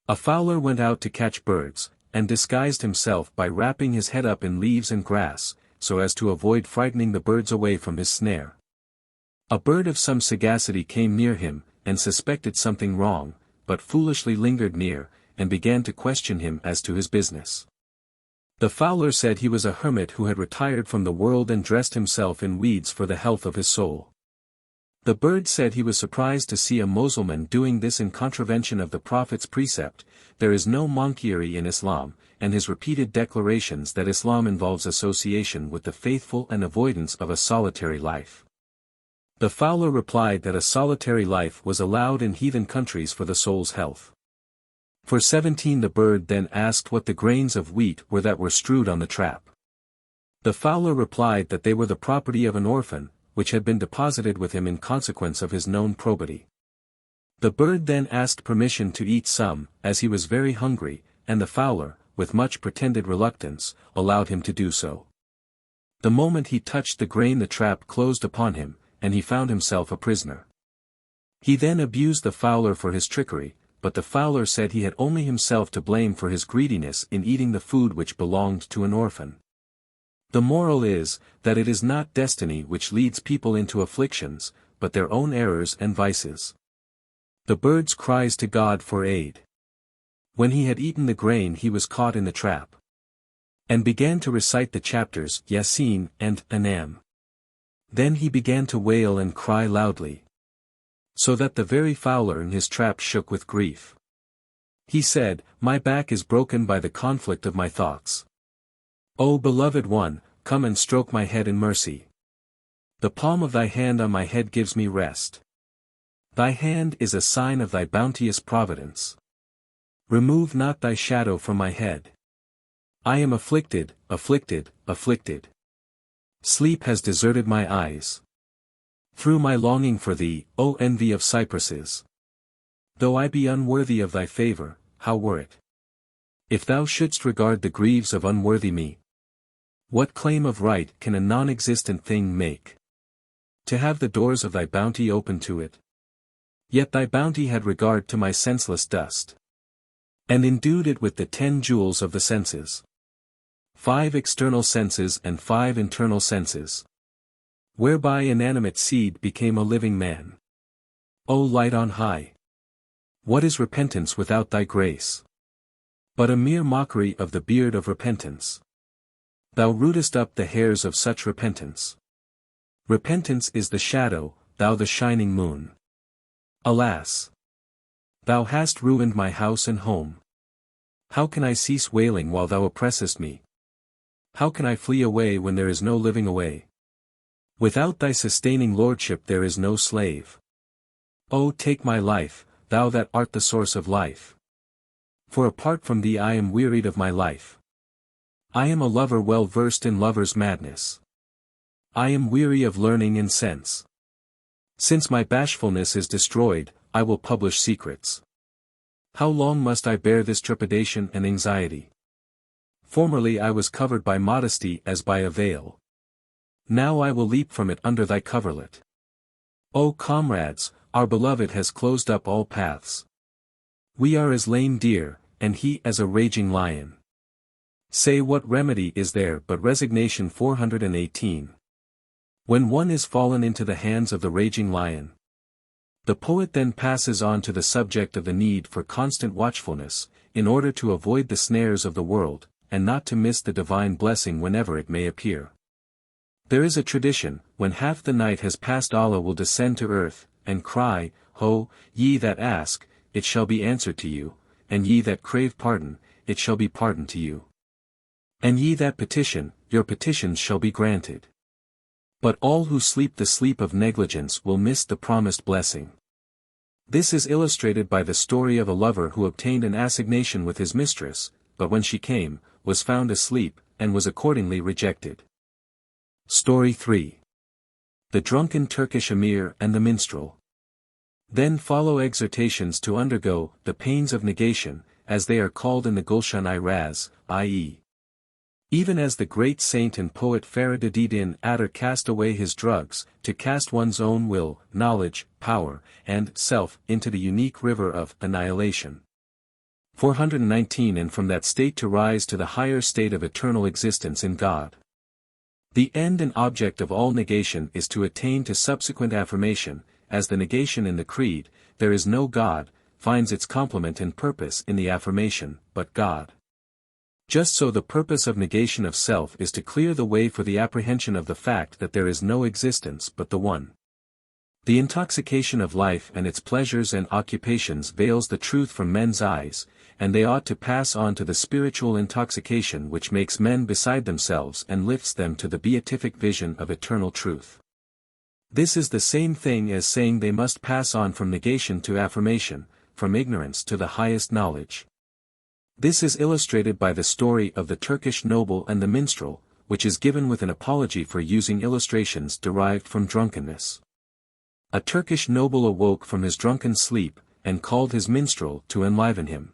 A fowler went out to catch birds, and disguised himself by wrapping his head up in leaves and grass, so as to avoid frightening the birds away from his snare. A bird of some sagacity came near him, and suspected something wrong, but foolishly lingered near, and began to question him as to his business. The fowler said he was a hermit who had retired from the world and dressed himself in weeds for the health of his soul. The bird said he was surprised to see a Mussulman doing this in contravention of the Prophet's precept, "There is no monkeyry in Islam," and his repeated declarations that Islam involves association with the faithful and avoidance of a solitary life. The fowler replied that a solitary life was allowed in heathen countries for the soul's health. For 17, the bird then asked what the grains of wheat were that were strewed on the trap. The fowler replied that they were the property of an orphan, which had been deposited with him in consequence of his known probity. The bird then asked permission to eat some, as he was very hungry, and the fowler, with much pretended reluctance, allowed him to do so. The moment he touched the grain the trap closed upon him, and he found himself a prisoner. He then abused the fowler for his trickery, but the fowler said he had only himself to blame for his greediness in eating the food which belonged to an orphan. The moral is, that it is not destiny which leads people into afflictions, but their own errors and vices. The bird's cries to God for aid. When he had eaten the grain he was caught in the trap, and began to recite the chapters Yasin and Anam. Then he began to wail and cry loudly, so that the very fowler in his trap shook with grief. He said, "My back is broken by the conflict of my thoughts. O beloved one, come and stroke my head in mercy. The palm of thy hand on my head gives me rest. Thy hand is a sign of thy bounteous providence. Remove not thy shadow from my head. I am afflicted, afflicted, afflicted. Sleep has deserted my eyes. Through my longing for thee, O envy of cypresses. Though I be unworthy of thy favor, how were it? If thou shouldst regard the griefs of unworthy me, what claim of right can a non-existent thing make? To have the doors of thy bounty open to it? Yet thy bounty had regard to my senseless dust, and endued it with the 10 jewels of the senses. 5 external senses and 5 internal senses, whereby inanimate seed became a living man. O light on high! What is repentance without thy grace? But a mere mockery of the beard of repentance. Thou rootest up the hairs of such repentance. Repentance is the shadow, thou the shining moon. Alas! Thou hast ruined my house and home. How can I cease wailing while thou oppressest me? How can I flee away when there is no living away? Without thy sustaining lordship there is no slave. O take my life, thou that art the source of life. For apart from thee I am wearied of my life. I am a lover well versed in lover's madness. I am weary of learning and sense. Since my bashfulness is destroyed, I will publish secrets. How long must I bear this trepidation and anxiety? Formerly I was covered by modesty as by a veil. Now I will leap from it under thy coverlet. O comrades, our beloved has closed up all paths. We are as lame deer, and he as a raging lion. Say what remedy is there but resignation? 418. When one is fallen into the hands of the raging lion. The poet then passes on to the subject of the need for constant watchfulness, in order to avoid the snares of the world, and not to miss the divine blessing whenever it may appear. There is a tradition, when half the night has passed Allah will descend to earth, and cry, Ho, ye that ask, it shall be answered to you, and ye that crave pardon, it shall be pardoned to you. And ye that petition, your petitions shall be granted. But all who sleep the sleep of negligence will miss the promised blessing. This is illustrated by the story of a lover who obtained an assignation with his mistress, but when she came, was found asleep, and was accordingly rejected. Story 3. The Drunken Turkish Emir and the Minstrel. Then follow exhortations to undergo the pains of negation, as they are called in the Gulshan-i-Raz, i.e. even as the great saint and poet Fariduddin Attar cast away his drugs, to cast one's own will, knowledge, power, and self into the unique river of annihilation. 419 And from that state to rise to the higher state of eternal existence in God. The end and object of all negation is to attain to subsequent affirmation, as the negation in the creed, there is no God, finds its complement and purpose in the affirmation, but God. Just so the purpose of negation of self is to clear the way for the apprehension of the fact that there is no existence but the one. The intoxication of life and its pleasures and occupations veils the truth from men's eyes, and they ought to pass on to the spiritual intoxication which makes men beside themselves and lifts them to the beatific vision of eternal truth. This is the same thing as saying they must pass on from negation to affirmation, from ignorance to the highest knowledge. This is illustrated by the story of the Turkish noble and the minstrel, which is given with an apology for using illustrations derived from drunkenness. A Turkish noble awoke from his drunken sleep, and called his minstrel to enliven him.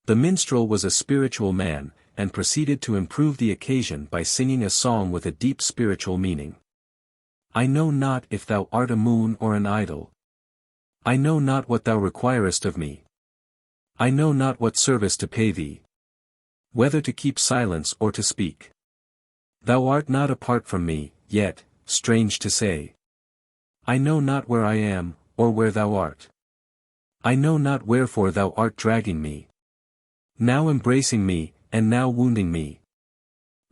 The minstrel was a spiritual man, and proceeded to improve the occasion by singing a song with a deep spiritual meaning. I know not if thou art a moon or an idol. I know not what thou requirest of me. I know not what service to pay thee. Whether to keep silence or to speak. Thou art not apart from me, yet, strange to say, I know not where I am, or where thou art. I know not wherefore thou art dragging me. Now embracing me, and now wounding me.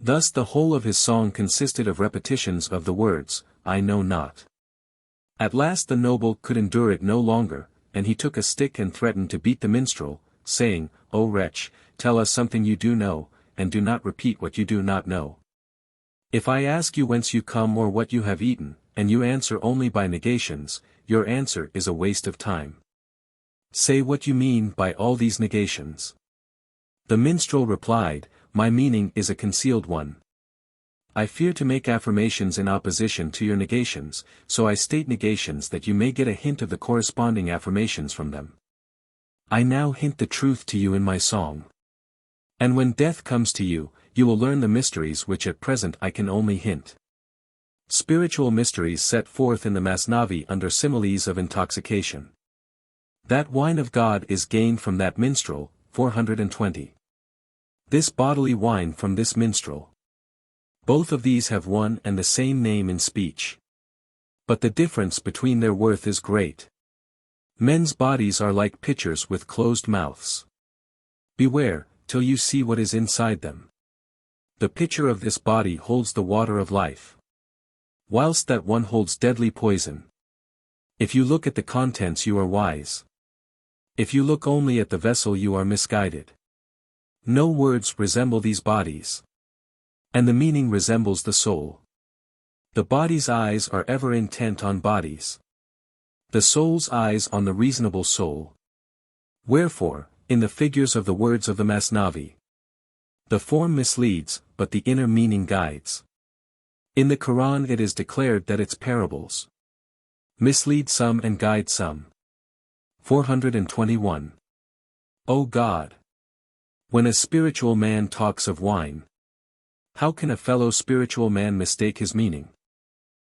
Thus the whole of his song consisted of repetitions of the words, I know not. At last the noble could endure it no longer, and he took a stick and threatened to beat the minstrel, saying, O wretch, tell us something you do know, and do not repeat what you do not know. If I ask you whence you come or what you have eaten, and you answer only by negations, your answer is a waste of time. Say what you mean by all these negations. The minstrel replied, My meaning is a concealed one. I fear to make affirmations in opposition to your negations, so I state negations that you may get a hint of the corresponding affirmations from them. I now hint the truth to you in my song. And when death comes to you, you will learn the mysteries which at present I can only hint. Spiritual mysteries set forth in the Masnavi under similes of intoxication. That wine of God is gained from that minstrel, 420. This bodily wine from this minstrel. Both of these have one and the same name in speech. But the difference between their worth is great. Men's bodies are like pitchers with closed mouths. Beware, till you see what is inside them. The pitcher of this body holds the water of life, whilst that one holds deadly poison. If you look at the contents you are wise. If you look only at the vessel you are misguided. No words resemble these bodies. And the meaning resembles the soul. The body's eyes are ever intent on bodies. The soul's eyes on the reasonable soul. Wherefore, in the figures of the words of the Masnavi, the form misleads, but the inner meaning guides. In the Quran it is declared that its parables mislead some and guide some. 421. O God! When a spiritual man talks of wine, how can a fellow spiritual man mistake his meaning?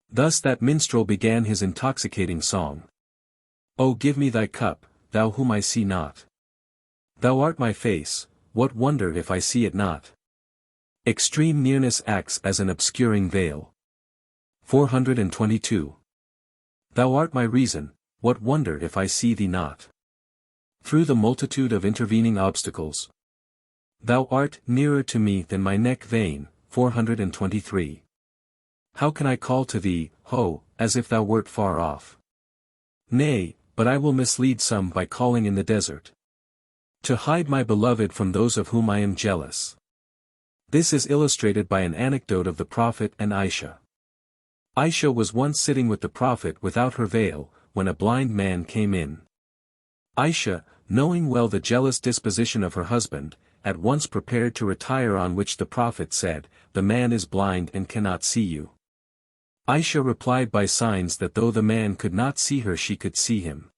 Thus that minstrel began his intoxicating song. O give me thy cup, thou whom I see not. Thou art my face, what wonder if I see it not? Extreme nearness acts as an obscuring veil. 422. Thou art my reason, what wonder if I see thee not? Through the multitude of intervening obstacles, thou art nearer to me than my neck vein. 423. How can I call to thee, ho, as if thou wert far off? Nay, but I will mislead some by calling in the desert, to hide my beloved from those of whom I am jealous. This is illustrated by an anecdote of the Prophet and Aisha. Aisha was once sitting with the Prophet without her veil, when a blind man came in. Aisha, knowing well the jealous disposition of her husband, at once prepared to retire, on which the Prophet said, The man is blind and cannot see you. Aisha replied by signs that though the man could not see her she could see him.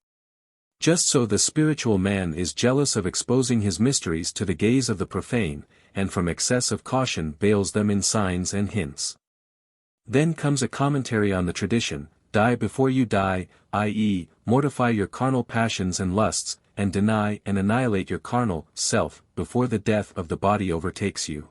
Just so the spiritual man is jealous of exposing his mysteries to the gaze of the profane, and from excess of caution veils them in signs and hints. Then comes a commentary on the tradition, die before you die, i.e., mortify your carnal passions and lusts, and deny and annihilate your carnal self before the death of the body overtakes you.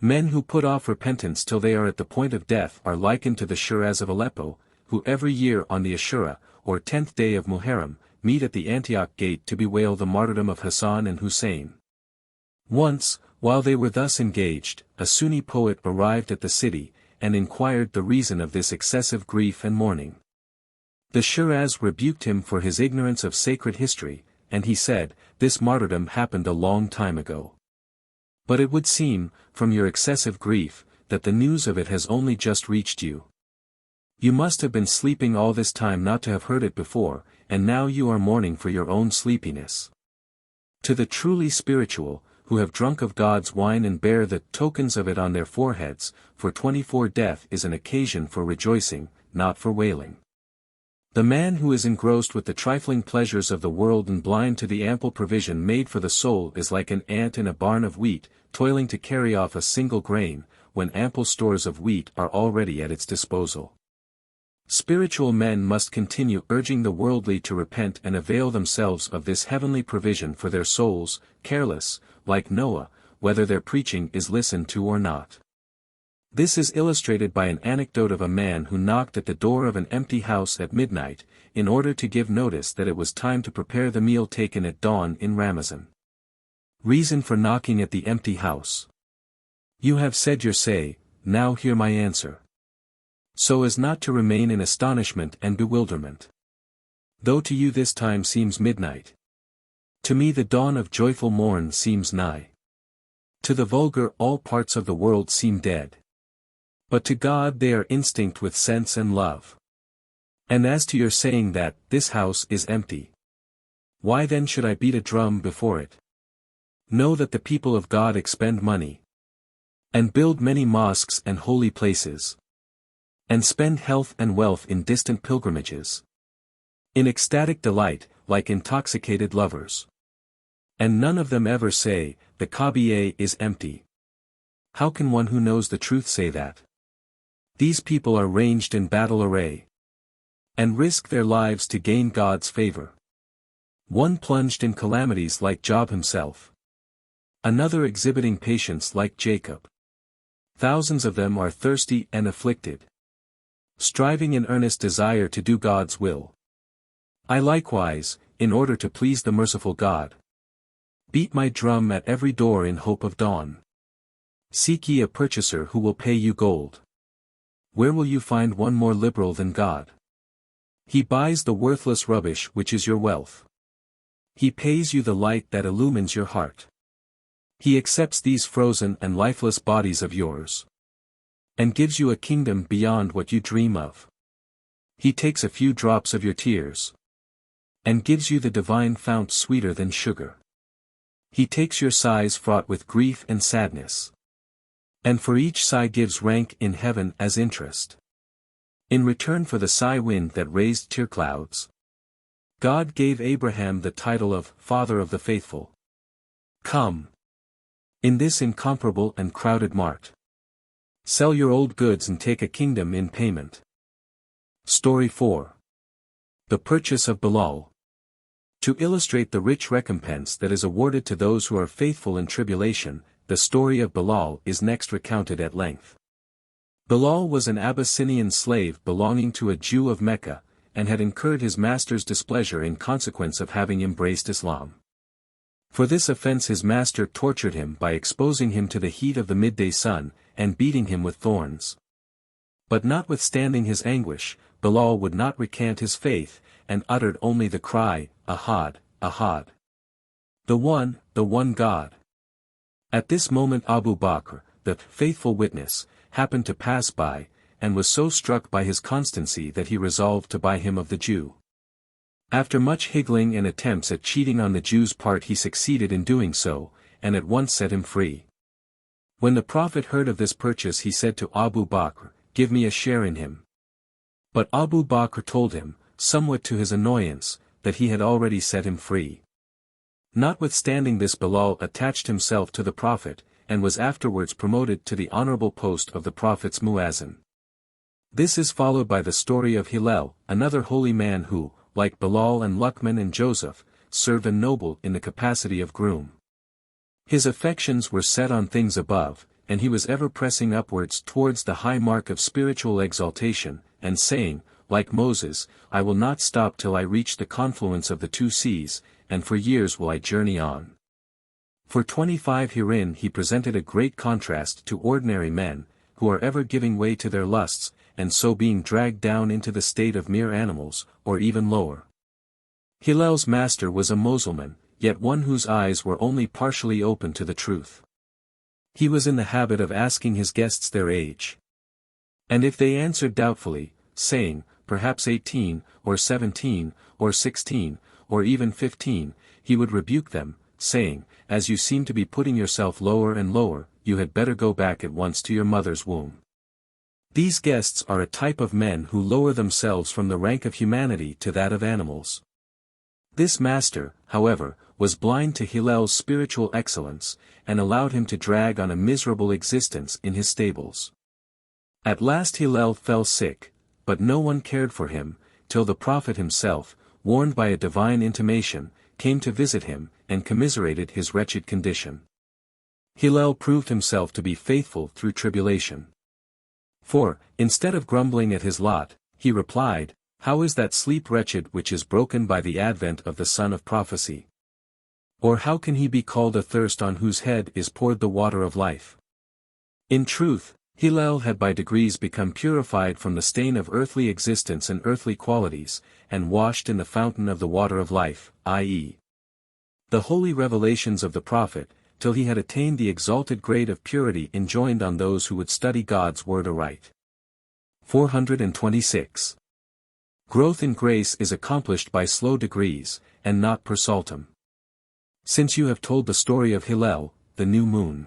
Men who put off repentance till they are at the point of death are likened to the Shiraz of Aleppo, who every year on the Ashura, or 10th day of Muharram, meet at the Antioch gate to bewail the martyrdom of Hassan and Hussein. Once, while they were thus engaged, a Sunni poet arrived at the city, and inquired the reason of this excessive grief and mourning. The Shiraz rebuked him for his ignorance of sacred history, and he said, This martyrdom happened a long time ago. But it would seem, from your excessive grief, that the news of it has only just reached you. You must have been sleeping all this time not to have heard it before, and now you are mourning for your own sleepiness. To the truly spiritual, who have drunk of God's wine and bear the tokens of it on their foreheads, for 24 death is an occasion for rejoicing, not for wailing. The man who is engrossed with the trifling pleasures of the world and blind to the ample provision made for the soul is like an ant in a barn of wheat, toiling to carry off a single grain, when ample stores of wheat are already at its disposal. Spiritual men must continue urging the worldly to repent and avail themselves of this heavenly provision for their souls, careless, like Noah, whether their preaching is listened to or not. This is illustrated by an anecdote of a man who knocked at the door of an empty house at midnight, in order to give notice that it was time to prepare the meal taken at dawn in Ramazan. Reason for knocking at the empty house. You have said your say, now hear my answer. So as not to remain in astonishment and bewilderment. Though to you this time seems midnight, to me the dawn of joyful morn seems nigh. To the vulgar all parts of the world seem dead. But to God they are instinct with sense and love. And as to your saying that this house is empty, why then should I beat a drum before it? Know that the people of God expend money, and build many mosques and holy places, and spend health and wealth in distant pilgrimages, in ecstatic delight, like intoxicated lovers. And none of them ever say, the Kaaba is empty. How can one who knows the truth say that? These people are ranged in battle array, and risk their lives to gain God's favor. One plunged in calamities like Job himself, another exhibiting patience like Jacob. Thousands of them are thirsty and afflicted, striving in earnest desire to do God's will. I likewise, in order to please the merciful God, beat my drum at every door in hope of dawn. Seek ye a purchaser who will pay you gold. Where will you find one more liberal than God? He buys the worthless rubbish which is your wealth. He pays you the light that illumines your heart. He accepts these frozen and lifeless bodies of yours, and gives you a kingdom beyond what you dream of. He takes a few drops of your tears, and gives you the divine fount sweeter than sugar. He takes your sighs fraught with grief and sadness, and for each sigh gives rank in heaven as interest. In return for the sigh wind that raised tear clouds, God gave Abraham the title of Father of the Faithful. Come. In this incomparable and crowded mart, sell your old goods and take a kingdom in payment. Story 4. The Purchase of Bilal. To illustrate the rich recompense that is awarded to those who are faithful in tribulation, the story of Bilal is next recounted at length. Bilal was an Abyssinian slave belonging to a Jew of Mecca, and had incurred his master's displeasure in consequence of having embraced Islam. For this offense his master tortured him by exposing him to the heat of the midday sun, and beating him with thorns. But notwithstanding his anguish, Bilal would not recant his faith, and uttered only the cry, Ahad, Ahad. The one God. At this moment Abu Bakr, the faithful witness, happened to pass by, and was so struck by his constancy that he resolved to buy him of the Jew. After much higgling and attempts at cheating on the Jew's part he succeeded in doing so, and at once set him free. When the Prophet heard of this purchase he said to Abu Bakr, Give me a share in him. But Abu Bakr told him, somewhat to his annoyance, that he had already set him free. Notwithstanding this Bilal attached himself to the Prophet, and was afterwards promoted to the honorable post of the Prophet's muazzin. This is followed by the story of Hillel, another holy man who, like Bilal and Luqman and Joseph, served a noble in the capacity of groom. His affections were set on things above, and he was ever pressing upwards towards the high mark of spiritual exaltation, and saying, like Moses, I will not stop till I reach the confluence of the two seas, and for years will I journey on. For 25 herein he presented a great contrast to ordinary men, who are ever giving way to their lusts, and so being dragged down into the state of mere animals, or even lower. Hillel's master was a Mussulman, yet one whose eyes were only partially open to the truth. He was in the habit of asking his guests their age. And if they answered doubtfully, saying, perhaps 18, or 17, or 16, or even 15, he would rebuke them, saying, as you seem to be putting yourself lower and lower, you had better go back at once to your mother's womb. These guests are a type of men who lower themselves from the rank of humanity to that of animals. This master, however, was blind to Hillel's spiritual excellence, and allowed him to drag on a miserable existence in his stables. At last Hillel fell sick, but no one cared for him, till the Prophet himself, warned by a divine intimation, came to visit him, and commiserated his wretched condition. Hillel proved himself to be faithful through tribulation. For, instead of grumbling at his lot, he replied, "How is that sleep wretched which is broken by the advent of the son of prophecy? Or how can he be called athirst on whose head is poured the water of life?" In truth, Hillel had by degrees become purified from the stain of earthly existence and earthly qualities, and washed in the fountain of the water of life, i.e., the holy revelations of the Prophet, till he had attained the exalted grade of purity enjoined on those who would study God's word aright. 426. Growth in grace is accomplished by slow degrees, and not per saltum. Since you have told the story of Hillel, the new moon,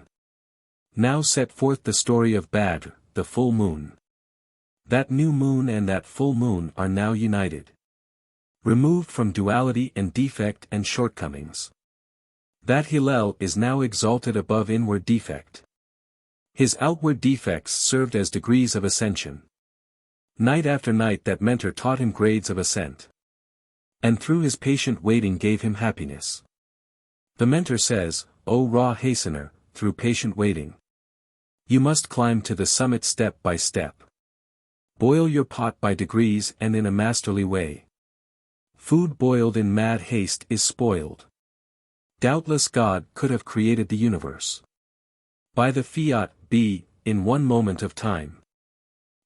now set forth the story of Badr, the full moon. That new moon and that full moon are now united, removed from duality and defect and shortcomings. That Hillel is now exalted above inward defect. His outward defects served as degrees of ascension. Night after night that mentor taught him grades of ascent, and through his patient waiting gave him happiness. The mentor says, "O raw hastener, through patient waiting, you must climb to the summit step by step. Boil your pot by degrees and in a masterly way. Food boiled in mad haste is spoiled. Doubtless God could have created the universe by the fiat, be, in one moment of time.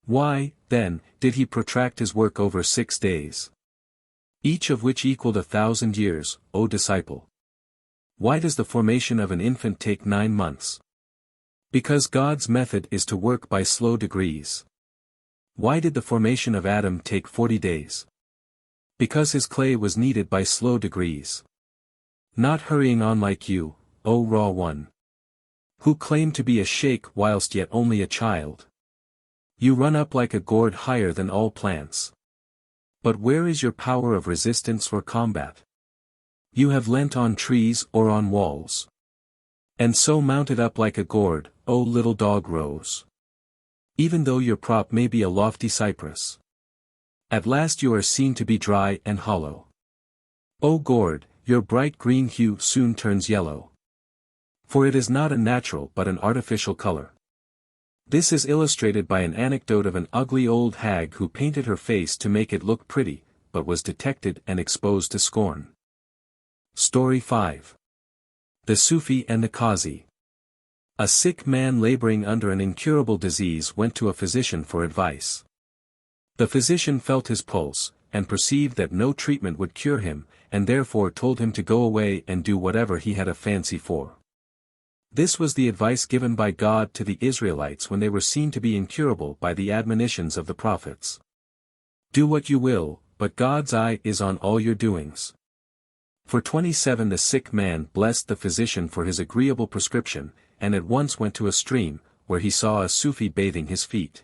Why, then, did he protract his work over 6 days? Each of which equaled 1,000 years, O disciple. Why does the formation of an infant take 9 months? Because God's method is to work by slow degrees. Why did the formation of Adam take 40 days? Because his clay was kneaded by slow degrees. Not hurrying on like you, O raw one, who claim to be a sheikh whilst yet only a child. You run up like a gourd higher than all plants. But where is your power of resistance or combat? You have leant on trees or on walls, and so mounted up like a gourd, O little dog rose. Even though your prop may be a lofty cypress, at last you are seen to be dry and hollow. O gourd, your bright green hue soon turns yellow. For it is not a natural but an artificial color. This is illustrated by an anecdote of an ugly old hag who painted her face to make it look pretty, but was detected and exposed to scorn. Story 5. The Sufi and the Qazi. A sick man laboring under an incurable disease went to a physician for advice. The physician felt his pulse, and perceived that no treatment would cure him, and therefore told him to go away and do whatever he had a fancy for. This was the advice given by God to the Israelites when they were seen to be incurable by the admonitions of the prophets. Do what you will, but God's eye is on all your doings. For 27 the sick man blessed the physician for his agreeable prescription, and at once went to a stream, where he saw a Sufi bathing his feet.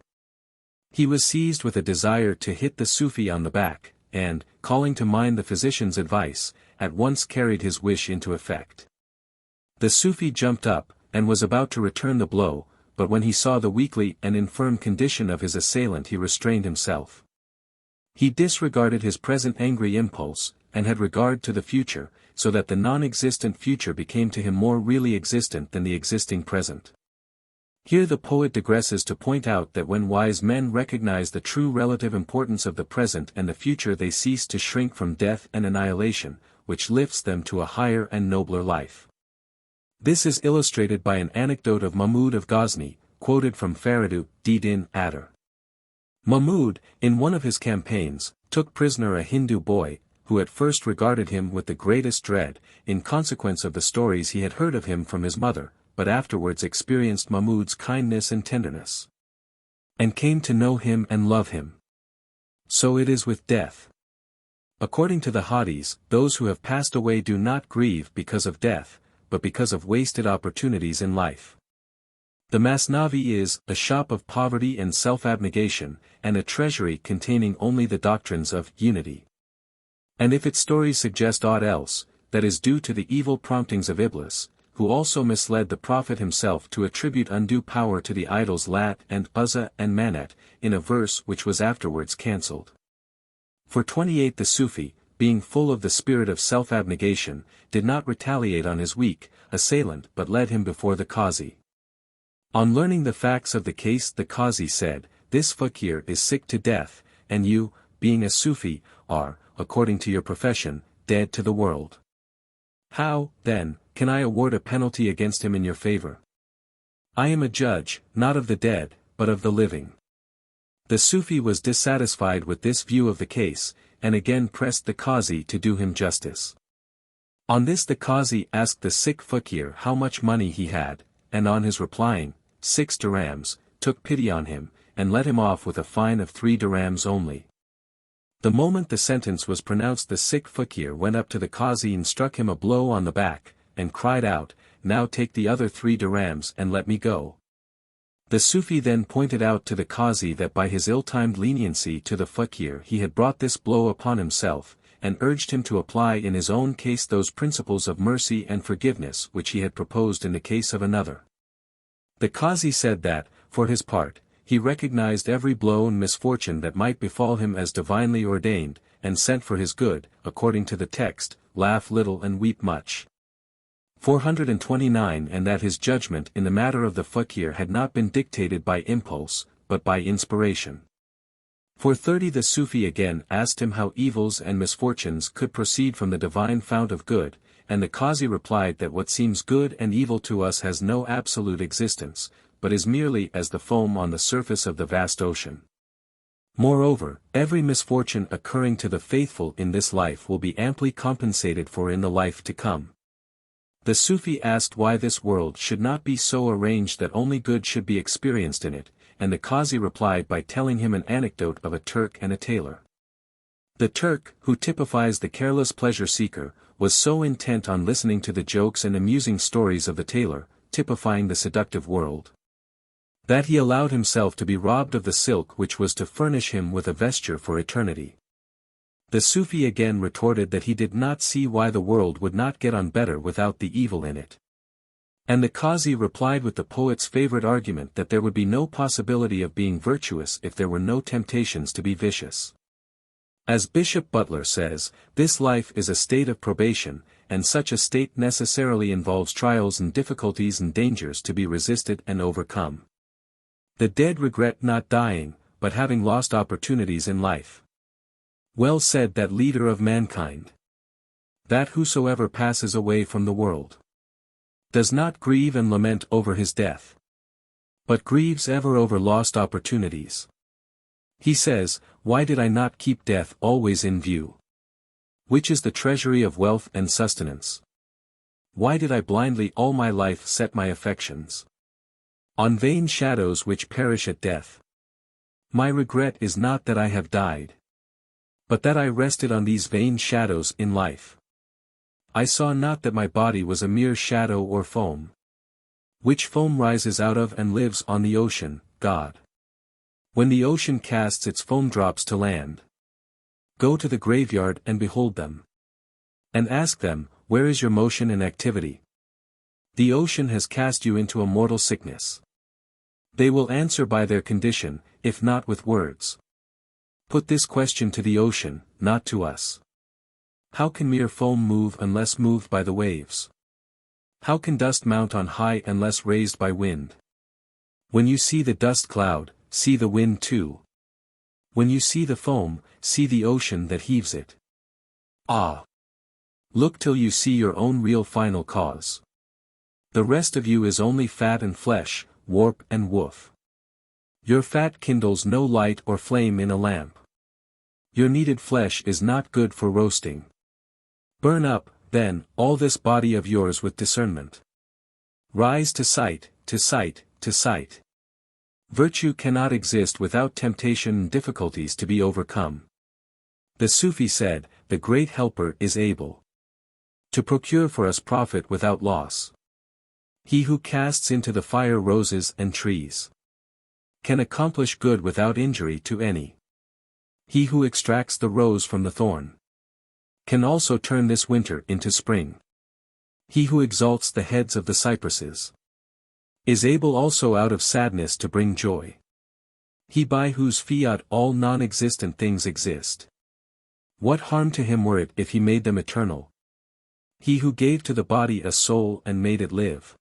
He was seized with a desire to hit the Sufi on the back, and, calling to mind the physician's advice, at once carried his wish into effect. The Sufi jumped up, and was about to return the blow, but when he saw the weakly and infirm condition of his assailant he restrained himself. He disregarded his present angry impulse, and had regard to the future, so that the non-existent future became to him more really existent than the existing present. Here the poet digresses to point out that when wise men recognize the true relative importance of the present and the future they cease to shrink from death and annihilation, which lifts them to a higher and nobler life. This is illustrated by an anecdote of Mahmud of Ghazni, quoted from Faradu, Din Adar. Mahmud, in one of his campaigns, took prisoner a Hindu boy, who at first regarded him with the greatest dread, in consequence of the stories he had heard of him from his mother, but afterwards experienced Mahmud's kindness and tenderness, and came to know him and love him. So it is with death. According to the Hadiths, those who have passed away do not grieve because of death, but because of wasted opportunities in life. The Masnavi is a shop of poverty and self-abnegation, and a treasury containing only the doctrines of unity. And if its stories suggest aught else, that is due to the evil promptings of Iblis, who who also misled the Prophet himself to attribute undue power to the idols Lat and Uzza and Manat, in a verse which was afterwards cancelled. For 28 the Sufi, being full of the spirit of self-abnegation, did not retaliate on his weak assailant but led him before the Qazi. On learning the facts of the case the Qazi said, "This fakir is sick to death, and you, being a Sufi, are, according to your profession, dead to the world. How, then, can I award a penalty against him in your favor? I am a judge, not of the dead, but of the living." The Sufi was dissatisfied with this view of the case, and again pressed the Qazi to do him justice. On this the Qazi asked the sick fakir how much money he had, and on his replying, 6 dirhams, took pity on him, and let him off with a fine of 3 dirhams only. The moment the sentence was pronounced the sick fakir went up to the Qazi and struck him a blow on the back, and cried out, "Now take the other 3 dirhams and let me go." The Sufi then pointed out to the Qazi that by his ill-timed leniency to the fakir he had brought this blow upon himself, and urged him to apply in his own case those principles of mercy and forgiveness which he had proposed in the case of another. The Qazi said that, for his part, he recognized every blow and misfortune that might befall him as divinely ordained, and sent for his good, according to the text, "Laugh little and weep much." 429 And that his judgment in the matter of the fakir had not been dictated by impulse, but by inspiration. 430 The Sufi again asked him how evils and misfortunes could proceed from the divine fount of good, and the Qazi replied that what seems good and evil to us has no absolute existence, but is merely as the foam on the surface of the vast ocean. Moreover, every misfortune occurring to the faithful in this life will be amply compensated for in the life to come. The Sufi asked why this world should not be so arranged that only good should be experienced in it, and the Qazi replied by telling him an anecdote of a Turk and a tailor. The Turk, who typifies the careless pleasure-seeker, was so intent on listening to the jokes and amusing stories of the tailor, typifying the seductive world, that he allowed himself to be robbed of the silk which was to furnish him with a vesture for eternity. The Sufi again retorted that he did not see why the world would not get on better without the evil in it. And the Qazi replied with the poet's favorite argument that there would be no possibility of being virtuous if there were no temptations to be vicious. As Bishop Butler says, this life is a state of probation, and such a state necessarily involves trials and difficulties and dangers to be resisted and overcome. The dead regret not dying, but having lost opportunities in life. Well said that leader of mankind. That whosoever passes away from the world does not grieve and lament over his death, but grieves ever over lost opportunities. He says, "Why did I not keep death always in view? Which is the treasury of wealth and sustenance? Why did I blindly all my life set my affections on vain shadows which perish at death? My regret is not that I have died, but that I rested on these vain shadows in life. I saw not that my body was a mere shadow or foam, which foam rises out of and lives on the ocean, God. When the ocean casts its foam drops to land, go to the graveyard and behold them, and ask them, where is your motion and activity? The ocean has cast you into a mortal sickness. They will answer by their condition, if not with words. Put this question to the ocean, not to us. How can mere foam move unless moved by the waves? How can dust mount on high unless raised by wind? When you see the dust cloud, see the wind too. When you see the foam, see the ocean that heaves it. Ah! Look till you see your own real final cause. The rest of you is only fat and flesh, warp and woof. Your fat kindles no light or flame in a lamp. Your kneaded flesh is not good for roasting. Burn up, then, all this body of yours with discernment. Rise to sight, to sight, to sight. Virtue cannot exist without temptation and difficulties to be overcome. The Sufi said, the great helper is able to procure for us profit without loss. He who casts into the fire roses and trees can accomplish good without injury to any. He who extracts the rose from the thorn can also turn this winter into spring. He who exalts the heads of the cypresses is able also out of sadness to bring joy. He by whose fiat all non-existent things exist. What harm to him were it if he made them eternal? He who gave to the body a soul and made it live.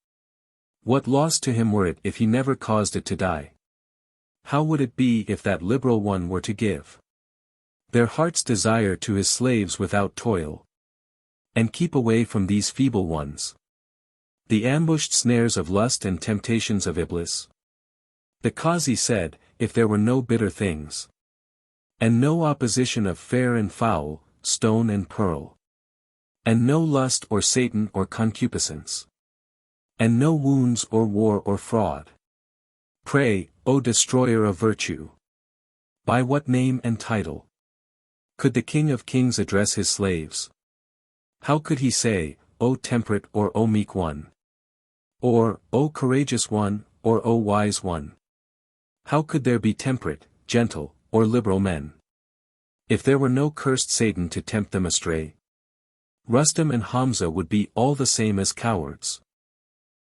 What loss to him were it if he never caused it to die? How would it be if that liberal one were to give their heart's desire to his slaves without toil, and keep away from these feeble ones the ambushed snares of lust and temptations of Iblis? The Qazi said, if there were no bitter things, and no opposition of fair and foul, stone and pearl, and no lust or Satan or concupiscence, and no wounds or war or fraud, pray, O destroyer of virtue, by what name and title could the King of Kings address his slaves? How could he say, O temperate or O meek one? Or, O courageous one, or O wise one? How could there be temperate, gentle, or liberal men, if there were no cursed Satan to tempt them astray? Rustam and Hamza would be all the same as cowards.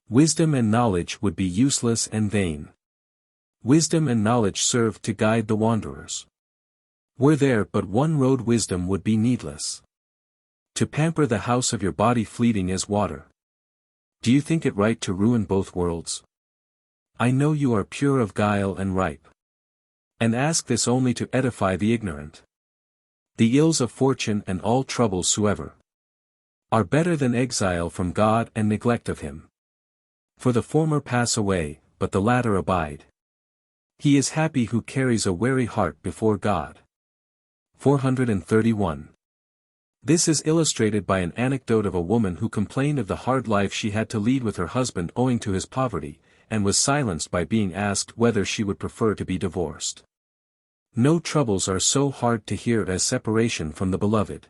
Wisdom and knowledge would be useless and vain. Wisdom and knowledge served to guide the wanderers. Were there but one road, wisdom would be needless. To pamper the house of your body fleeting as water. Do you think it right to ruin both worlds? I know you are pure of guile and ripe. And ask this only to edify the ignorant. The ills of fortune and all troubles soever are better than exile from God and neglect of him. For the former pass away, but the latter abide. He is happy who carries a wary heart before God. 431. This is illustrated by an anecdote of a woman who complained of the hard life she had to lead with her husband owing to his poverty, and was silenced by being asked whether she would prefer to be divorced. No troubles are so hard to hear as separation from the beloved.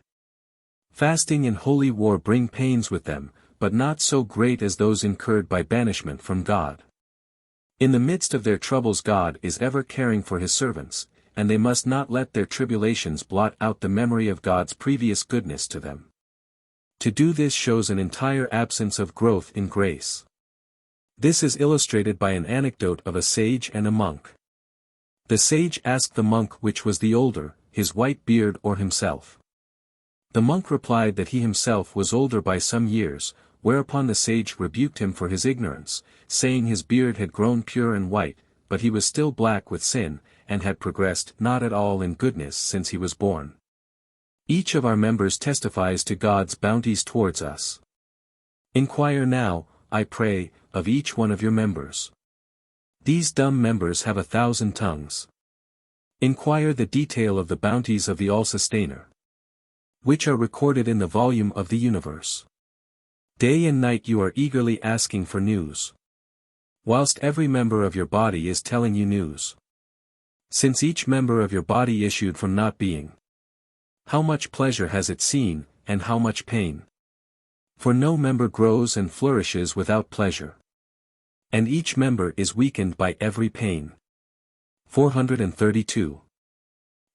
Fasting and holy war bring pains with them, but not so great as those incurred by banishment from God. In the midst of their troubles God is ever caring for his servants, and they must not let their tribulations blot out the memory of God's previous goodness to them. To do this shows an entire absence of growth in grace. This is illustrated by an anecdote of a sage and a monk. The sage asked the monk which was the older, his white beard or himself. The monk replied that he himself was older by some years, whereupon the sage rebuked him for his ignorance, saying his beard had grown pure and white, but he was still black with sin, and had progressed not at all in goodness since he was born. Each of our members testifies to God's bounties towards us. Inquire now, I pray, of each one of your members. These dumb members have 1,000 tongues. Inquire the detail of the bounties of the All-Sustainer, which are recorded in the volume of the universe. Day and night you are eagerly asking for news, whilst every member of your body is telling you news. Since each member of your body issued from not being, how much pleasure has it seen, and how much pain? For no member grows and flourishes without pleasure, and each member is weakened by every pain. 432.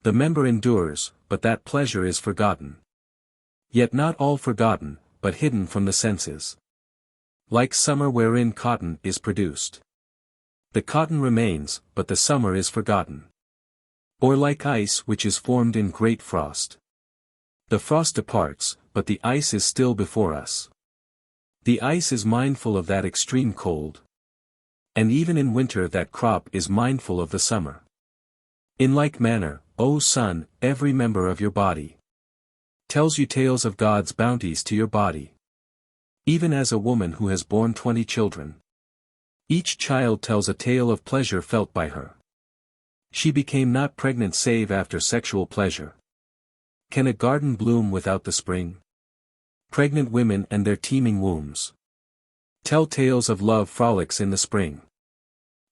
The member endures, but that pleasure is forgotten. Yet not all forgotten, but hidden from the senses. Like summer wherein cotton is produced. The cotton remains, but the summer is forgotten. Or like ice which is formed in great frost. The frost departs, but the ice is still before us. The ice is mindful of that extreme cold. And even in winter that crop is mindful of the summer. In like manner, O sun, every member of your body tells you tales of God's bounties to your body. Even as a woman who has borne 20 children. Each child tells a tale of pleasure felt by her. She became not pregnant save after sexual pleasure. Can a garden bloom without the spring? Pregnant women and their teeming wombs tell tales of love frolics in the spring.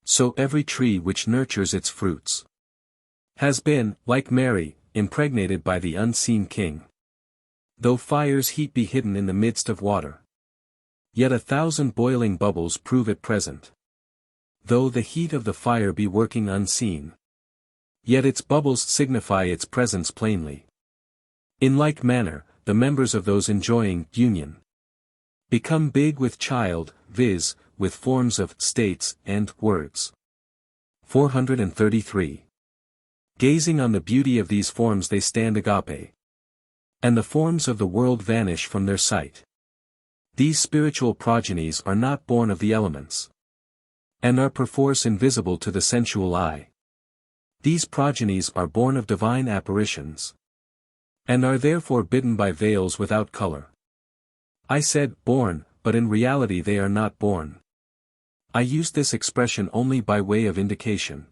So every tree which nurtures its fruits has been, like Mary, impregnated by the unseen king. Though fire's heat be hidden in the midst of water, yet 1,000 boiling bubbles prove it present. Though the heat of the fire be working unseen, yet its bubbles signify its presence plainly. In like manner, the members of those enjoying union Become big with child, viz., with forms of states and words. 433. Gazing on the beauty of these forms they stand agape. And the forms of the world vanish from their sight. These spiritual progenies are not born of the elements. And are perforce invisible to the sensual eye. These progenies are born of divine apparitions. And are therefore bidden by veils without color. I said born, but in reality they are not born. I use this expression only by way of indication.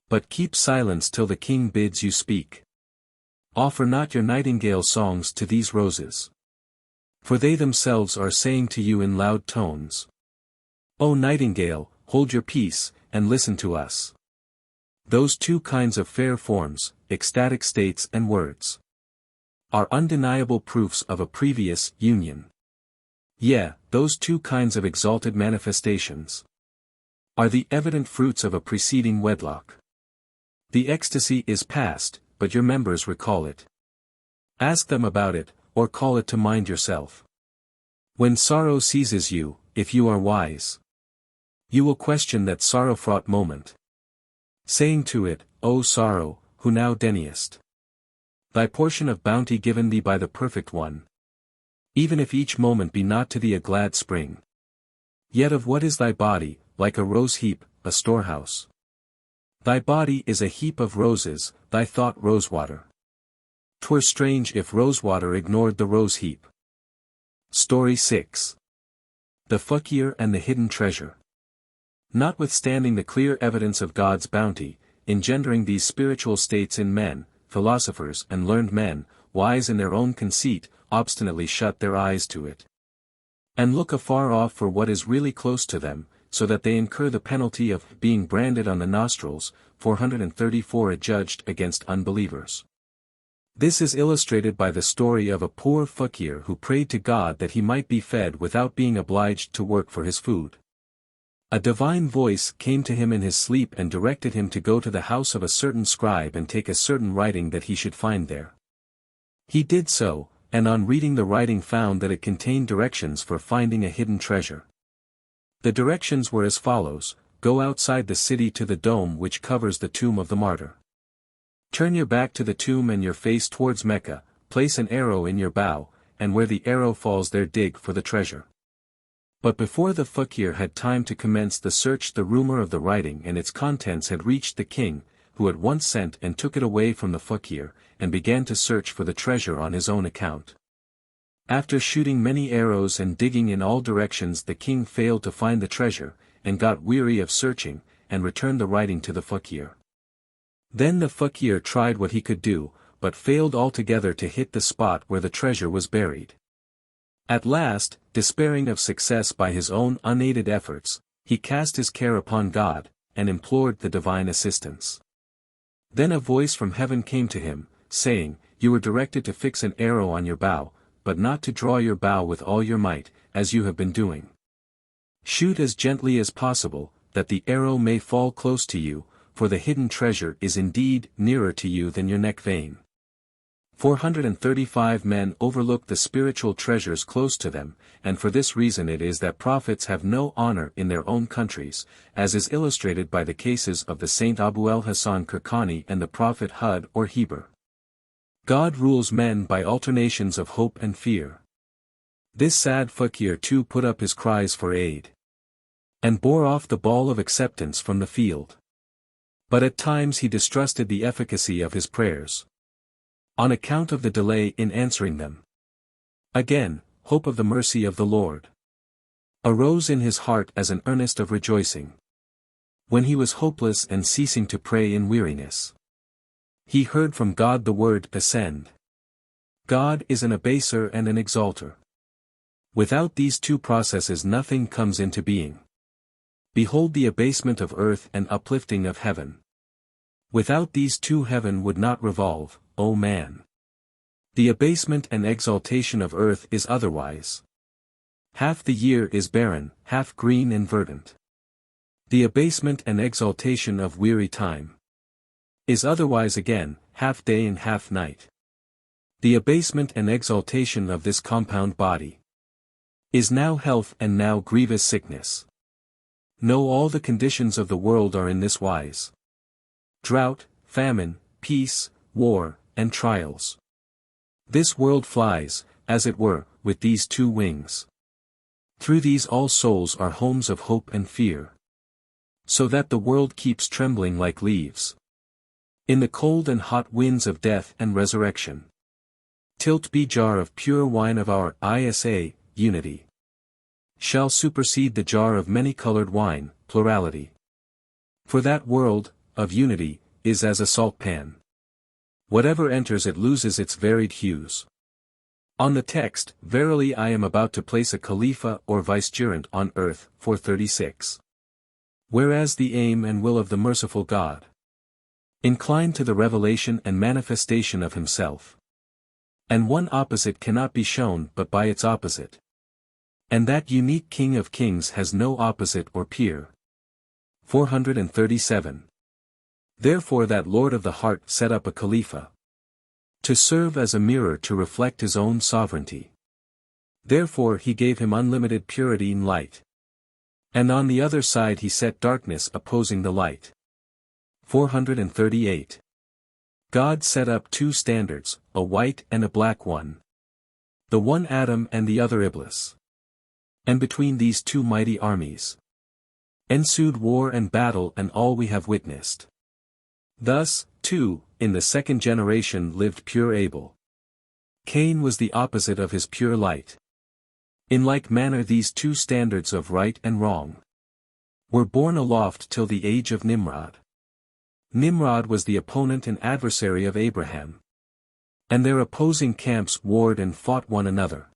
But keep silence till the king bids you speak. Offer not your nightingale songs to these roses. For they themselves are saying to you in loud tones. O nightingale, hold your peace, and listen to us. Those two kinds of fair forms, ecstatic states and words, are undeniable proofs of a previous union. Yea, those two kinds of exalted manifestations are the evident fruits of a preceding wedlock. The ecstasy is past, but your members recall it. Ask them about it, or call it to mind yourself. When sorrow seizes you, if you are wise, you will question that sorrow-fraught moment, saying to it, O sorrow, who now deniest thy portion of bounty given thee by the Perfect One? Even if each moment be not to thee a glad spring. Yet of what is thy body, like a rose heap, a storehouse? Thy body is a heap of roses, thy thought rosewater. 'Twere strange if rosewater ignored the rose heap. Story 6. The Fakir and the Hidden Treasure. Notwithstanding the clear evidence of God's bounty, engendering these spiritual states in men, philosophers and learned men, wise in their own conceit, obstinately shut their eyes to it. And look afar off for what is really close to them, so that they incur the penalty of being branded on the nostrils. 434 adjudged against unbelievers. This is illustrated by the story of a poor fakir who prayed to God that he might be fed without being obliged to work for his food. A divine voice came to him in his sleep and directed him to go to the house of a certain scribe and take a certain writing that he should find there. He did so, and on reading the writing found that it contained directions for finding a hidden treasure. The directions were as follows: go outside the city to the dome which covers the tomb of the martyr. Turn your back to the tomb and your face towards Mecca, place an arrow in your bow, and where the arrow falls there dig for the treasure. But before the fakir had time to commence the search, the rumor of the writing and its contents had reached the king, who at once sent and took it away from the fakir, and began to search for the treasure on his own account. After shooting many arrows and digging in all directions, the king failed to find the treasure, and got weary of searching, and returned the writing to the fakir. Then the fakir tried what he could do, but failed altogether to hit the spot where the treasure was buried. At last, despairing of success by his own unaided efforts, he cast his care upon God, and implored the divine assistance. Then a voice from heaven came to him, saying, You were directed to fix an arrow on your bow, but not to draw your bow with all your might, as you have been doing. Shoot as gently as possible, that the arrow may fall close to you, for the hidden treasure is indeed nearer to you than your neck vein. 435 men overlook the spiritual treasures close to them, and for this reason it is that prophets have no honor in their own countries, as is illustrated by the cases of the Saint Abu el-Hasan Kirkani and the prophet Hud or Heber. God rules men by alternations of hope and fear. This sad fakir too put up his cries for aid, and bore off the ball of acceptance from the field. But at times he distrusted the efficacy of his prayers, on account of the delay in answering them. Again, hope of the mercy of the Lord arose in his heart as an earnest of rejoicing. When he was hopeless and ceasing to pray in weariness, he heard from God the word ascend. God is an abaser and an exalter. Without these two processes nothing comes into being. Behold the abasement of earth and uplifting of heaven. Without these two heaven would not revolve, O man. The abasement and exaltation of earth is otherwise. Half the year is barren, half green and verdant. The abasement and exaltation of weary time is otherwise again, half day and half night. The abasement and exaltation of this compound body Is now health and now grievous sickness. Know all the conditions of the world are in this wise. Drought, famine, peace, war, and trials. This world flies, as it were, with these two wings. Through these all souls are homes of hope and fear. So that the world keeps trembling like leaves. In the cold and hot winds of death and resurrection. Tilt be jar of pure wine of our Isa, unity. Shall supersede the jar of many-colored wine, plurality. For that world, of unity, is as a salt pan. Whatever enters it loses its varied hues. On the text, verily I am about to place a Khalifa or vicegerent on earth, 436. Whereas the aim and will of the merciful God. Incline to the revelation and manifestation of himself. And one opposite cannot be shown but by its opposite. And that unique King of Kings has no opposite or peer. 437. Therefore that Lord of the heart set up a Khalifa. To serve as a mirror to reflect his own sovereignty. Therefore he gave him unlimited purity and light. And on the other side he set darkness opposing the light. 438. God set up two standards, a white and a black one. The one Adam and the other Iblis. And between these two mighty armies ensued war and battle and all we have witnessed. Thus, too, in the second generation lived pure Abel. Cain was the opposite of his pure light. In like manner these two standards of right and wrong were borne aloft till the age of Nimrod. Nimrod was the opponent and adversary of Abraham. And their opposing camps warred and fought one another.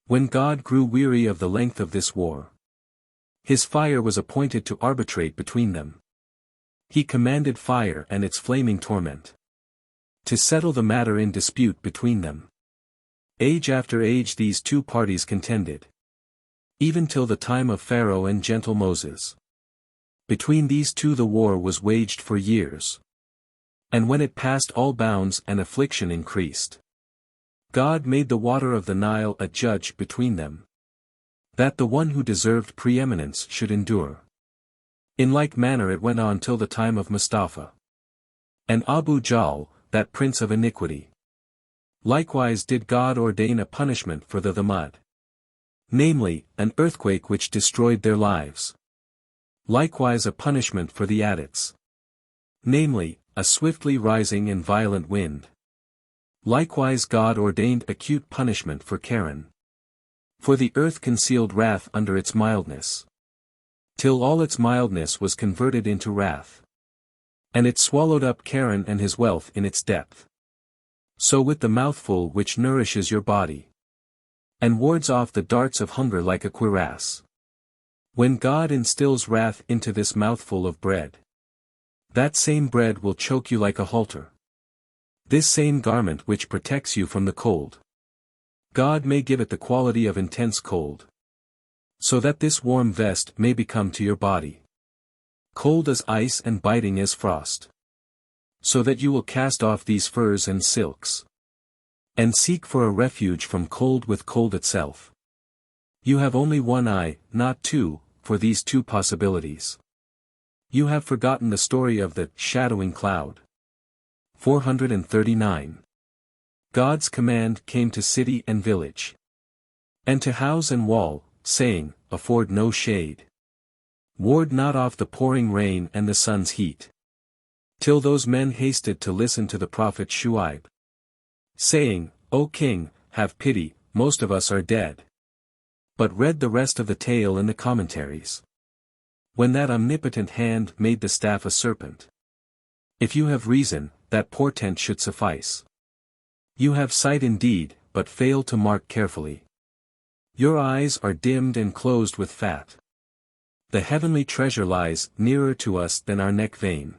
When God grew weary of the length of this war, his fire was appointed to arbitrate between them. He commanded fire and its flaming torment to settle the matter in dispute between them. Age after age these two parties contended. Even till the time of Pharaoh and gentle Moses. Between these two the war was waged for years. And when it passed all bounds and affliction increased, God made the water of the Nile a judge between them. That the one who deserved preeminence should endure. In like manner it went on till the time of Mustafa. And Abu Jahl, that prince of iniquity. Likewise did God ordain a punishment for the Thamud. Namely, an earthquake which destroyed their lives. Likewise a punishment for the Adites. Namely, a swiftly rising and violent wind. Likewise God ordained acute punishment for Charon. For the earth concealed wrath under its mildness. Till all its mildness was converted into wrath. And it swallowed up Charon and his wealth in its depth. So with the mouthful which nourishes your body. And wards off the darts of hunger like a cuirass. When God instills wrath into this mouthful of bread, that same bread will choke you like a halter. This same garment which protects you from the cold, God may give it the quality of intense cold. So that this warm vest may become to your body cold as ice and biting as frost. So that you will cast off these furs and silks. And seek for a refuge from cold with cold itself. You have only one eye, not two, for these two possibilities. You have forgotten the story of the shadowing cloud. 439. God's command came to city and village. And to house and wall, saying, afford no shade. Ward not off the pouring rain and the sun's heat. Till those men hasted to listen to the prophet Shuaib. Saying, O king, have pity, most of us are dead. But read the rest of the tale in the commentaries. When that omnipotent hand made the staff a serpent. If you have reason, that portent should suffice. You have sight indeed, but fail to mark carefully. Your eyes are dimmed and closed with fat. The heavenly treasure lies nearer to us than our neck vein.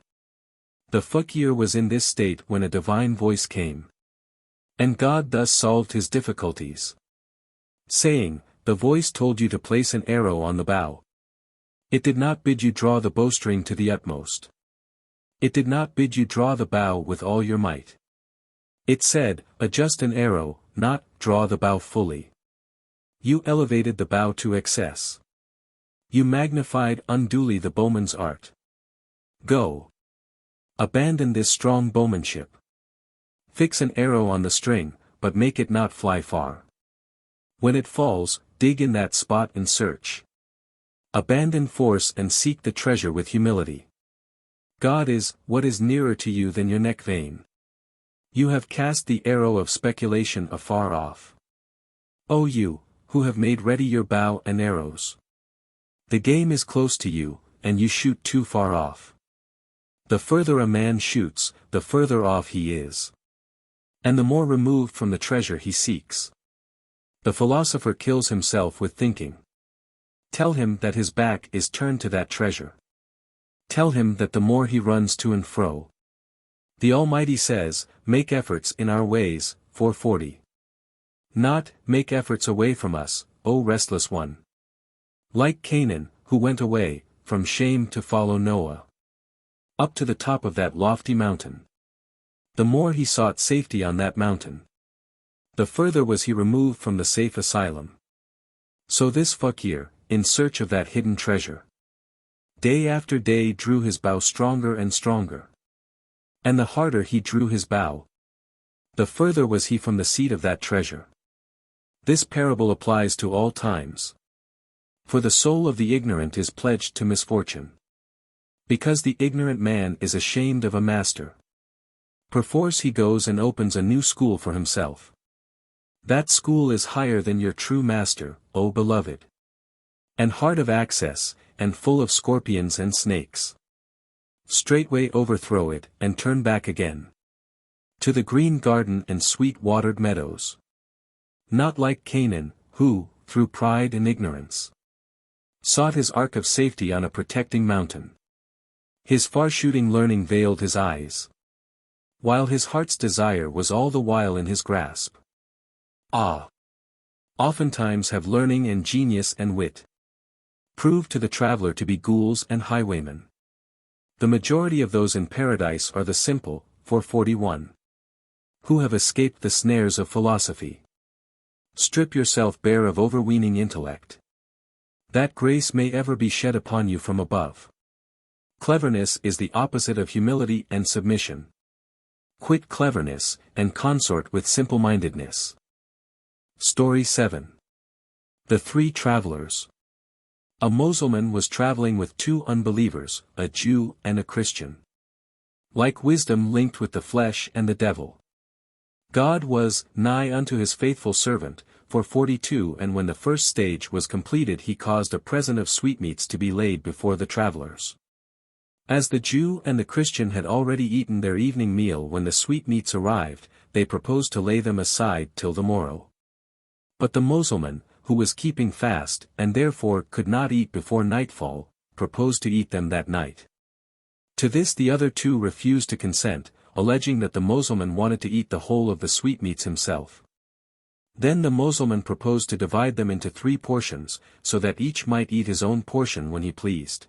The fakir was in this state when a divine voice came. And God thus solved his difficulties. Saying, the voice told you to place an arrow on the bow. It did not bid you draw the bowstring to the utmost. It did not bid you draw the bow with all your might. It said, adjust an arrow, not draw the bow fully. You elevated the bow to excess. You magnified unduly the bowman's art. Go. Abandon this strong bowmanship. Fix an arrow on the string, but make it not fly far. When it falls, dig in that spot and search. Abandon force and seek the treasure with humility. God is what is nearer to you than your neck vein. You have cast the arrow of speculation afar off. O you, who have made ready your bow and arrows. The game is close to you, and you shoot too far off. The further a man shoots, the further off he is. And the more removed from the treasure he seeks. The philosopher kills himself with thinking. Tell him that his back is turned to that treasure. Tell him that the more he runs to and fro. The Almighty says, make efforts in our ways, 440. Not, make efforts away from us, O restless one. Like Canaan, who went away, from shame to follow Noah. Up to the top of that lofty mountain. The more he sought safety on that mountain, the further was he removed from the safe asylum. So this fakir, in search of that hidden treasure, day after day drew his bow stronger and stronger. And the harder he drew his bow, the further was he from the seat of that treasure. This parable applies to all times. For the soul of the ignorant is pledged to misfortune. Because the ignorant man is ashamed of a master. Perforce he goes and opens a new school for himself. That school is higher than your true master, O beloved. And hard of access, and full of scorpions and snakes. Straightway overthrow it, and turn back again. To the green garden and sweet-watered meadows. Not like Canaan, who, through pride and ignorance, sought his ark of safety on a protecting mountain. His far-shooting learning veiled his eyes, while his heart's desire was all the while in his grasp. Ah! Oftentimes have learning and genius and wit proved to the traveler to be ghouls and highwaymen. The majority of those in paradise are the simple, 441, who have escaped the snares of philosophy. Strip yourself bare of overweening intellect, that grace may ever be shed upon you from above. Cleverness is the opposite of humility and submission. Quit cleverness, and consort with simple-mindedness. Story 7. The Three Travelers. A Mussulman was traveling with two unbelievers, a Jew and a Christian. Like wisdom linked with the flesh and the devil. God was nigh unto his faithful servant, for 42, and when the first stage was completed he caused a present of sweetmeats to be laid before the travelers. As the Jew and the Christian had already eaten their evening meal when the sweetmeats arrived, they proposed to lay them aside till the morrow. But the Mussulman, who was keeping fast, and therefore could not eat before nightfall, proposed to eat them that night. To this the other two refused to consent, alleging that the Mussulman wanted to eat the whole of the sweetmeats himself. Then the Mussulman proposed to divide them into 3 portions, so that each might eat his own portion when he pleased.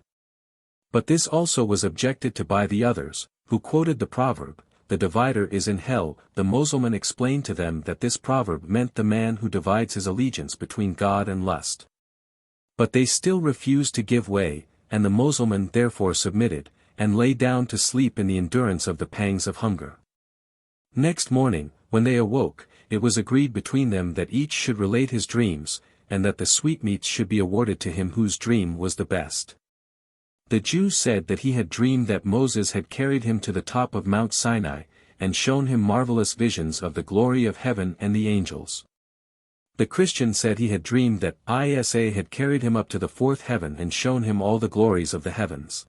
But this also was objected to by the others, who quoted the proverb, "The divider is in hell." The Mussulman explained to them that this proverb meant the man who divides his allegiance between God and lust. But they still refused to give way, and the Mussulman therefore submitted, and lay down to sleep in the endurance of the pangs of hunger. Next morning, when they awoke, it was agreed between them that each should relate his dreams, and that the sweetmeats should be awarded to him whose dream was the best. The Jew said that he had dreamed that Moses had carried him to the top of Mount Sinai, and shown him marvelous visions of the glory of heaven and the angels. The Christian said he had dreamed that Isa had carried him up to the 4th heaven and shown him all the glories of the heavens.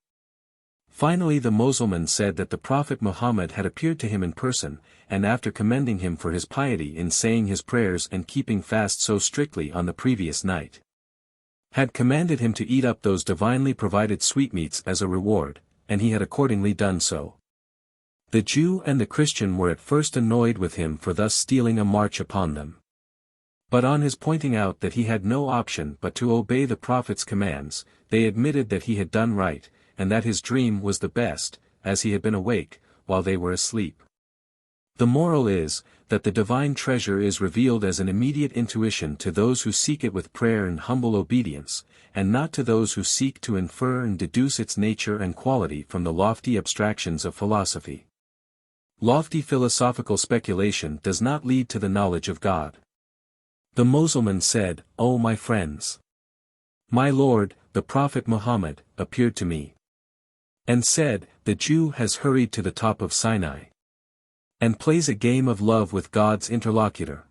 Finally the Mussulman said that the Prophet Muhammad had appeared to him in person, and after commending him for his piety in saying his prayers and keeping fast so strictly on the previous night, had commanded him to eat up those divinely provided sweetmeats as a reward, and he had accordingly done so. The Jew and the Christian were at first annoyed with him for thus stealing a march upon them. But on his pointing out that he had no option but to obey the Prophet's commands, they admitted that he had done right, and that his dream was the best, as he had been awake, while they were asleep. The moral is, that the divine treasure is revealed as an immediate intuition to those who seek it with prayer and humble obedience, and not to those who seek to infer and deduce its nature and quality from the lofty abstractions of philosophy. Lofty philosophical speculation does not lead to the knowledge of God. The Mussulman said, "O my friends! My Lord, the Prophet Muhammad, appeared to me. And said, the Jew has hurried to the top of Sinai. And plays a game of love with God's interlocutor.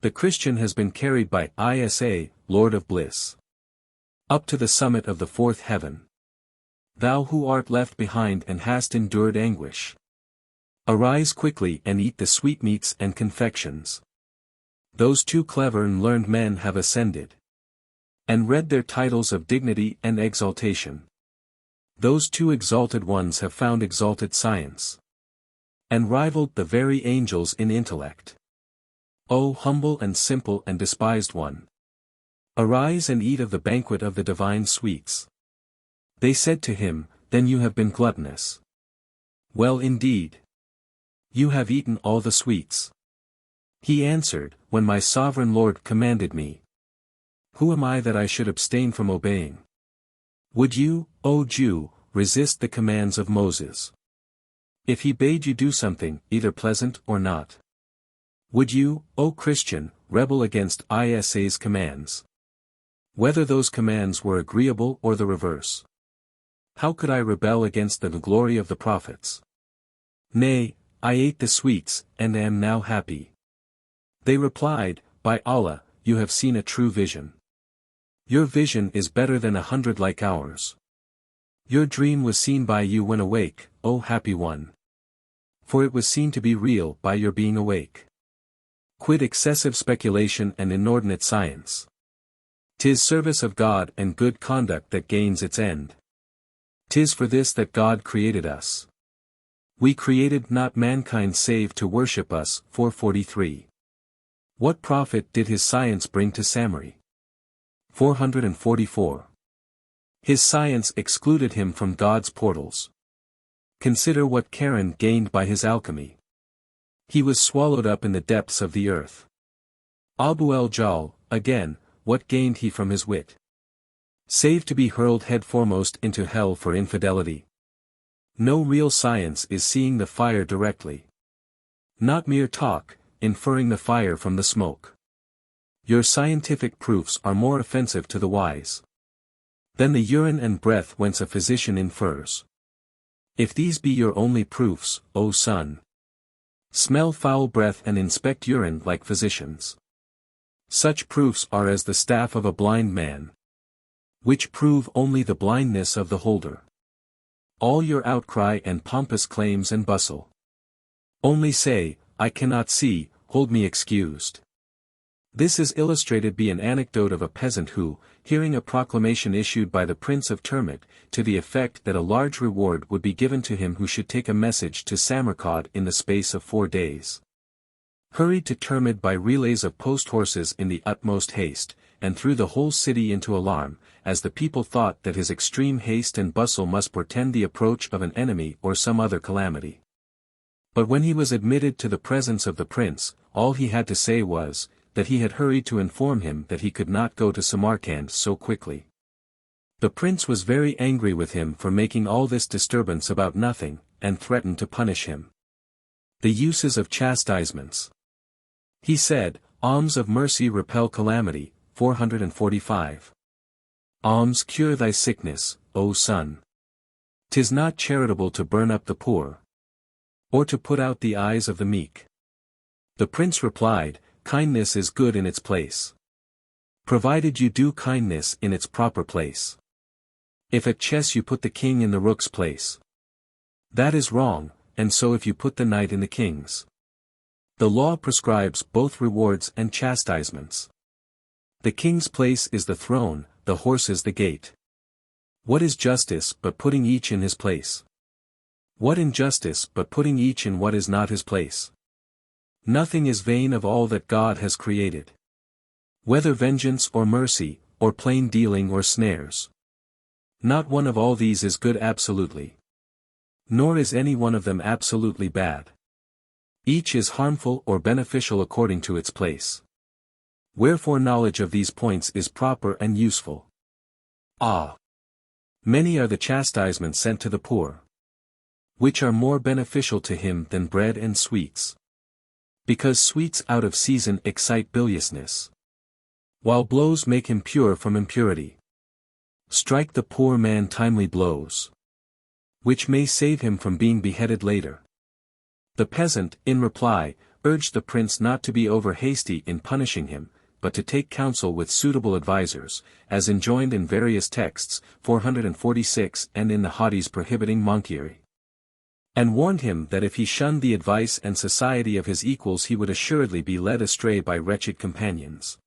The Christian has been carried by Isa, Lord of Bliss, up to the summit of the fourth heaven. Thou who art left behind and hast endured anguish, arise quickly and eat the sweetmeats and confections. Those two clever and learned men have ascended, and read their titles of dignity and exaltation. Those two exalted ones have found exalted science, and rivaled the very angels in intellect. O humble and simple and despised one! Arise and eat of the banquet of the divine sweets. They said to him, then you have been gluttonous. Well indeed. You have eaten all the sweets. He answered, when my sovereign Lord commanded me. Who am I that I should abstain from obeying? Would you, O Jew, resist the commands of Moses? If he bade you do something, either pleasant or not? Would you, O Christian, rebel against Isa's commands? Whether those commands were agreeable or the reverse? How could I rebel against the glory of the prophets? Nay, I ate the sweets, and am now happy. They replied, by Allah, you have seen a true vision. Your vision is better than 100 like ours. Your dream was seen by you when awake, O happy one. For it was seen to be real by your being awake. Quit excessive speculation and inordinate science. 'Tis service of God and good conduct that gains its end. 'Tis for this that God created us. We created not mankind save to worship us. 443. What profit did his science bring to Samari? 444. His science excluded him from God's portals. Consider what Charon gained by his alchemy. He was swallowed up in the depths of the earth. Abu el-Jal, again, what gained he from his wit? Save to be hurled headforemost into hell for infidelity. No real science is seeing the fire directly. Not mere talk, inferring the fire from the smoke. Your scientific proofs are more offensive to the wise than the urine and breath whence a physician infers. If these be your only proofs, O son, smell foul breath and inspect urine like physicians. Such proofs are as the staff of a blind man, which prove only the blindness of the holder. All your outcry and pompous claims and bustle. Only say, I cannot see, hold me excused. This is illustrated by an anecdote of a peasant who, hearing a proclamation issued by the Prince of Termit, to the effect that a large reward would be given to him who should take a message to Samarkand in the space of 4 days, hurried to Termit by relays of post-horses in the utmost haste, and threw the whole city into alarm, as the people thought that his extreme haste and bustle must portend the approach of an enemy or some other calamity. But when he was admitted to the presence of the prince, all he had to say was, that he had hurried to inform him that he could not go to Samarkand so quickly. The prince was very angry with him for making all this disturbance about nothing, and threatened to punish him. The uses of chastisements. He said, alms of mercy repel calamity, 445. Alms cure thy sickness, O son. 'Tis not charitable to burn up the poor, or to put out the eyes of the meek. The prince replied, kindness is good in its place, provided you do kindness in its proper place. If at chess you put the king in the rook's place, that is wrong, and so if you put the knight in the king's. The law prescribes both rewards and chastisements. The king's place is the throne, the horse is the gate. What is justice but putting each in his place? What injustice but putting each in what is not his place? Nothing is vain of all that God has created. Whether vengeance or mercy, or plain dealing or snares. Not one of all these is good absolutely. Nor is any one of them absolutely bad. Each is harmful or beneficial according to its place. Wherefore knowledge of these points is proper and useful. Many are the chastisements sent to the poor, which are more beneficial to him than bread and sweets. Because sweets out of season excite biliousness, while blows make him pure from impurity. Strike the poor man timely blows, which may save him from being beheaded later. The peasant, in reply, urged the prince not to be over hasty in punishing him, but to take counsel with suitable advisers, as enjoined in various texts, 446 and in the hadiths prohibiting monkery. And warned him that if he shunned the advice and society of his equals he would assuredly be led astray by wretched companions.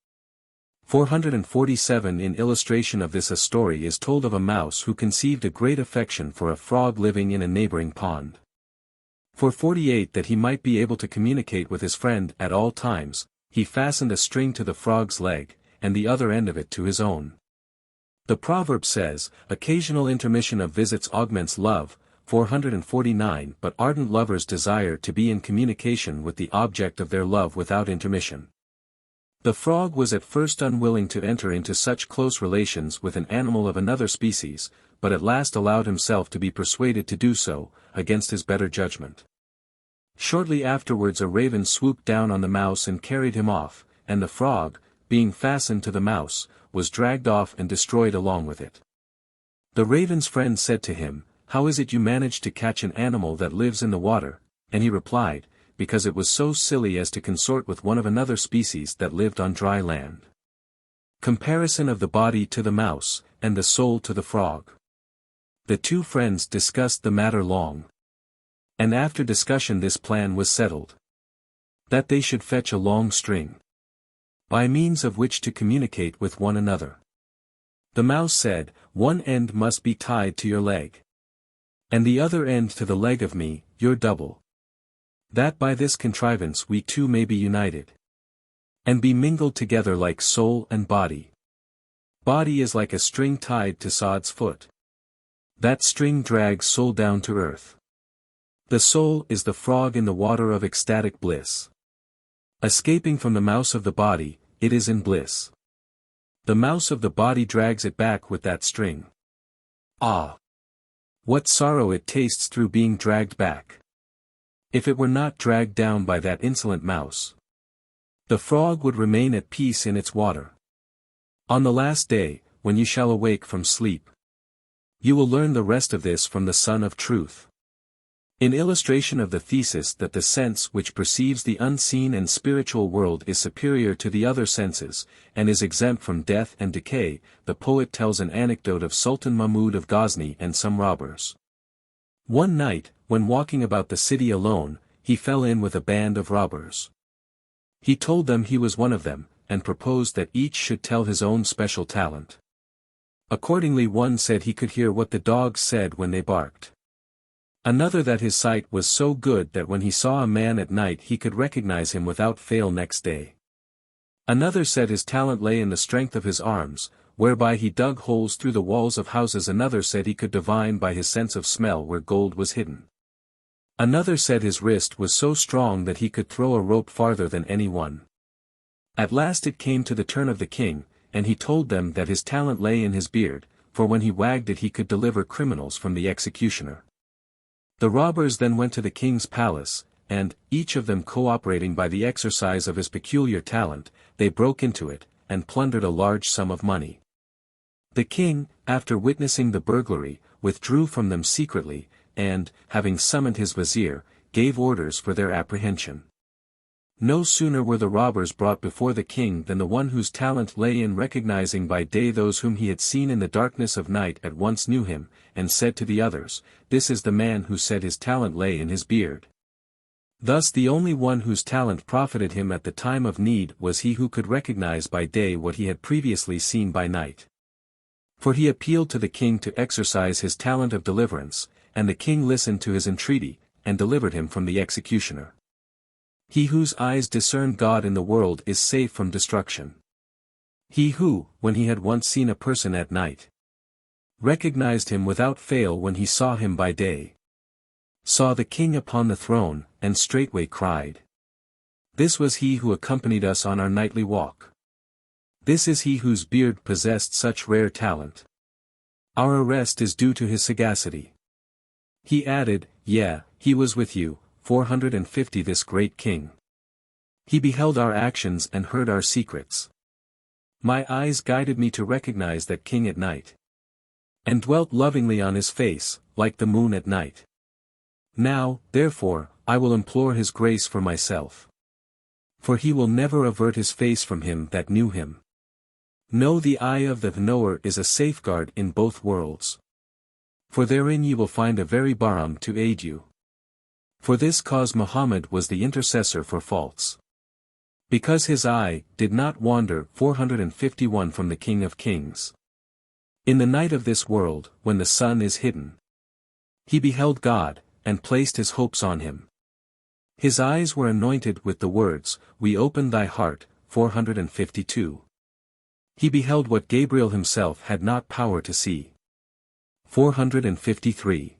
447 In illustration of this a story is told of a mouse who conceived a great affection for a frog living in a neighboring pond. 448 That he might be able to communicate with his friend at all times, he fastened a string to the frog's leg, and the other end of it to his own. The proverb says, occasional intermission of visits augments love, 449 But ardent lovers desire to be in communication with the object of their love without intermission. The frog was at first unwilling to enter into such close relations with an animal of another species, but at last allowed himself to be persuaded to do so, against his better judgment. Shortly afterwards a raven swooped down on the mouse and carried him off, and the frog, being fastened to the mouse, was dragged off and destroyed along with it. The raven's friend said to him, "How is it you managed to catch an animal that lives in the water?" And he replied, "Because it was so silly as to consort with one of another species that lived on dry land." Comparison of the body to the mouse, and the soul to the frog. The two friends discussed the matter long. And after discussion this plan was settled. That they should fetch a long string, by means of which to communicate with one another. The mouse said, "One end must be tied to your leg, and the other end to the leg of me, your double, that by this contrivance we two may be united, and be mingled together like soul and body. Body is like a string tied to sod's foot. That string drags soul down to earth. The soul is the frog in the water of ecstatic bliss. Escaping from the mouse of the body, it is in bliss. The mouse of the body drags it back with that string. What sorrow it tastes through being dragged back! If it were not dragged down by that insolent mouse, the frog would remain at peace in its water. On the last day, when you shall awake from sleep, you will learn the rest of this from the Sun of Truth. In illustration of the thesis that the sense which perceives the unseen and spiritual world is superior to the other senses, and is exempt from death and decay, the poet tells an anecdote of Sultan Mahmud of Ghazni and some robbers. One night, when walking about the city alone, he fell in with a band of robbers. He told them he was one of them, and proposed that each should tell his own special talent. Accordingly one said he could hear what the dogs said when they barked. Another that his sight was so good that when he saw a man at night he could recognize him without fail next day. Another said his talent lay in the strength of his arms, whereby he dug holes through the walls of houses. Another said he could divine by his sense of smell where gold was hidden. Another said his wrist was so strong that he could throw a rope farther than any one. At last it came to the turn of the king, and he told them that his talent lay in his beard, for when he wagged it he could deliver criminals from the executioner. The robbers then went to the king's palace, and, each of them cooperating by the exercise of his peculiar talent, they broke into it, and plundered a large sum of money. The king, after witnessing the burglary, withdrew from them secretly, and, having summoned his Vazir, gave orders for their apprehension. No sooner were the robbers brought before the king than the one whose talent lay in recognizing by day those whom he had seen in the darkness of night at once knew him, and said to the others, "This is the man who said his talent lay in his beard." Thus the only one whose talent profited him at the time of need was he who could recognize by day what he had previously seen by night. For he appealed to the king to exercise his talent of deliverance, and the king listened to his entreaty, and delivered him from the executioner. He whose eyes discern God in the world is safe from destruction. He who, when he had once seen a person at night, recognized him without fail when he saw him by day. saw the king upon the throne, and straightway cried. This was he who accompanied us on our nightly walk. This is he whose beard possessed such rare talent. Our arrest is due to his sagacity. He added, yeah, he was with you, 450 this great king. He beheld our actions and heard our secrets. My eyes guided me to recognize that king at night. And dwelt lovingly on his face, like the moon at night. Now, therefore, I will implore his grace for myself. For he will never avert his face from him that knew him. Know the eye of the knower is a safeguard in both worlds. For therein ye will find a very balm to aid you. For this cause Muhammad was the intercessor for faults. Because his eye did not wander 451 from the King of Kings. In the night of this world, when the sun is hidden, he beheld God, and placed his hopes on him. His eyes were anointed with the words, We open thy heart, 452. He beheld what Gabriel himself had not power to see. 453.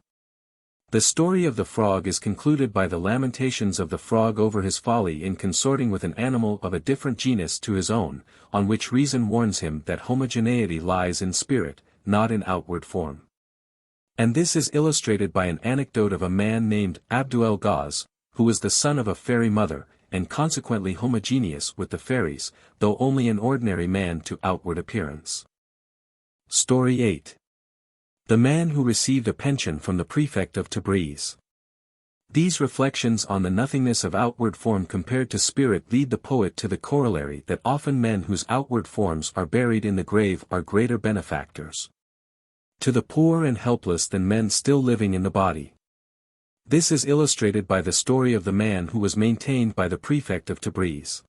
The story of the frog is concluded by the lamentations of the frog over his folly in consorting with an animal of a different genus to his own, on which reason warns him that homogeneity lies in spirit, not in outward form. And this is illustrated by an anecdote of a man named Abdul Ghaz, who was the son of a fairy mother, and consequently homogeneous with the fairies, though only an ordinary man to outward appearance. Story 8. The man who received a pension from the prefect of Tabriz. These reflections on the nothingness of outward form compared to spirit lead the poet to the corollary that often men whose outward forms are buried in the grave are greater benefactors to the poor and helpless than men still living in the body. This is illustrated by the story of the man who was maintained by the prefect of Tabriz.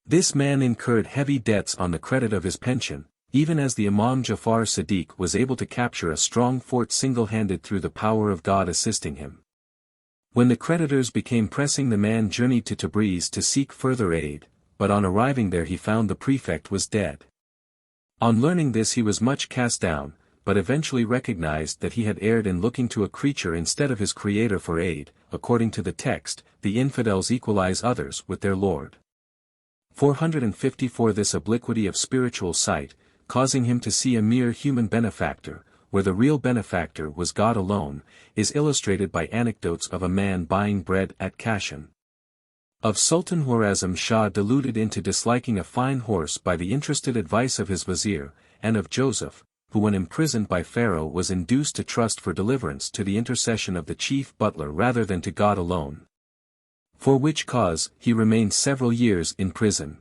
This man incurred heavy debts on the credit of his pension, even as the Imam Jafar Sadiq was able to capture a strong fort single-handed through the power of God assisting him. When the creditors became pressing, the man journeyed to Tabriz to seek further aid, but on arriving there he found the prefect was dead. On learning this he was much cast down, but eventually recognized that he had erred in looking to a creature instead of his creator for aid. According to the text, the infidels equalize others with their Lord. 454 This obliquity of spiritual sight, causing him to see a mere human benefactor, where the real benefactor was God alone, is illustrated by anecdotes of a man buying bread at Kashan. Of Sultan Khwarazm Shah deluded into disliking a fine horse by the interested advice of his Vazir, and of Joseph, who when imprisoned by Pharaoh was induced to trust for deliverance to the intercession of the chief butler rather than to God alone. For which cause, he remained several years in prison.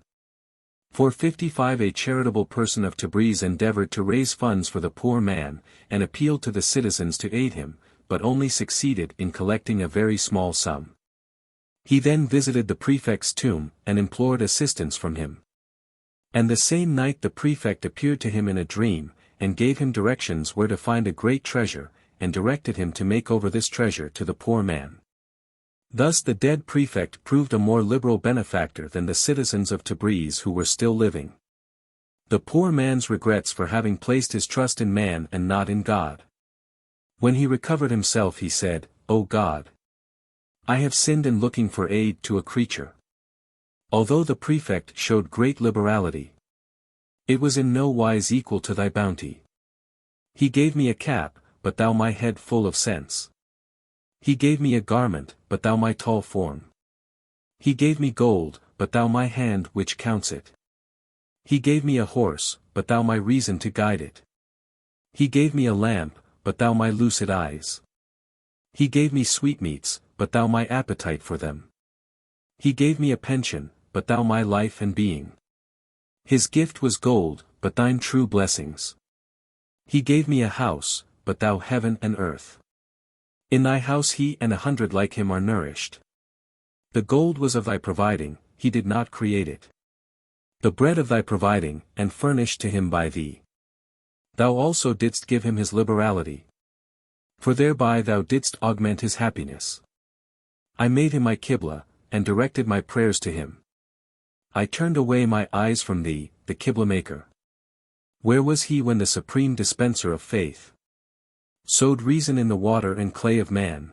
455 A charitable person of Tabriz endeavored to raise funds for the poor man, and appealed to the citizens to aid him, but only succeeded in collecting a very small sum. He then visited the prefect's tomb, and implored assistance from him. And the same night the prefect appeared to him in a dream, and gave him directions where to find a great treasure, and directed him to make over this treasure to the poor man. Thus the dead prefect proved a more liberal benefactor than the citizens of Tabriz who were still living. The poor man's regrets for having placed his trust in man and not in God. When he recovered himself he said, O God! I have sinned in looking for aid to a creature. Although the prefect showed great liberality, it was in no wise equal to thy bounty. He gave me a cap, but thou my head full of sense. He gave me a garment, but thou my tall form. He gave me gold, but thou my hand which counts it. He gave me a horse, but thou my reason to guide it. He gave me a lamp, but thou my lucid eyes. He gave me sweetmeats, but thou my appetite for them. He gave me a pension, but thou my life and being. His gift was gold, but thine true blessings. He gave me a house, but thou heaven and earth. In thy house he and 100 like him are nourished. The gold was of thy providing, he did not create it. The bread of thy providing, and furnished to him by thee. Thou also didst give him his liberality. For thereby thou didst augment his happiness. I made him my Qibla, and directed my prayers to him. I turned away my eyes from thee, the Qibla maker. Where was he when the supreme dispenser of faith sowed reason in the water and clay of man?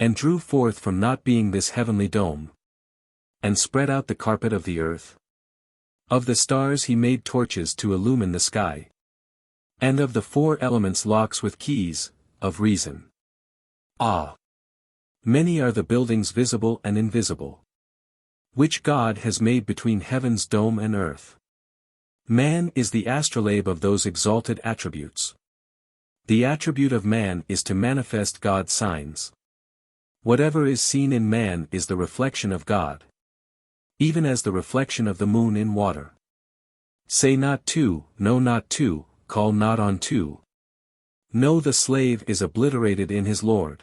And drew forth from not being this heavenly dome. And spread out the carpet of the earth. Of the stars he made torches to illumine the sky. And of the four elements locks with keys, of reason. Ah! Many are the buildings visible and invisible, which God has made between heaven's dome and earth. Man is the astrolabe of those exalted attributes. The attribute of man is to manifest God's signs. Whatever is seen in man is the reflection of God. Even as the reflection of the moon in water. Say not to, no not to, call not on to. No, the slave is obliterated in his Lord.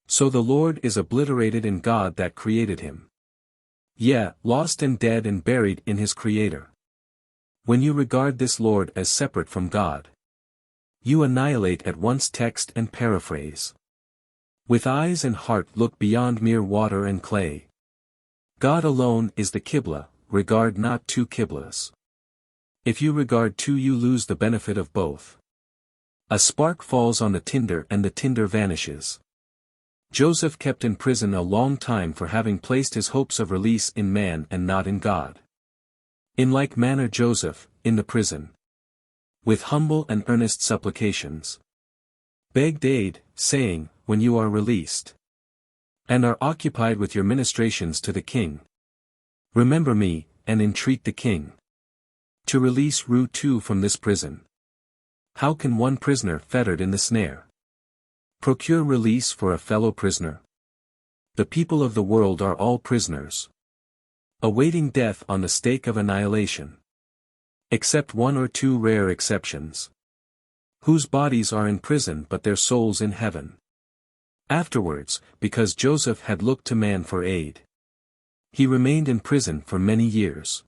So the Lord is obliterated in God that created him. Yea, lost and dead and buried in his Creator. When you regard this Lord as separate from God, you annihilate at once text and paraphrase. With eyes and heart look beyond mere water and clay. God alone is the Qibla, regard not two Qiblas. If you regard two you lose the benefit of both. A spark falls on the tinder and the tinder vanishes. Joseph kept in prison a long time for having placed his hopes of release in man and not in God. In like manner Joseph, in the prison, with humble and earnest supplications, begged aid, saying, when you are released, and are occupied with your ministrations to the king, remember me, and entreat the king to release Ru too from this prison. How can one prisoner fettered in the snare procure release for a fellow prisoner? The people of the world are all prisoners, awaiting death on the stake of annihilation. Except one or two rare exceptions, whose bodies are in prison but their souls in heaven. Afterwards, because Joseph had looked to man for aid, he remained in prison for many years.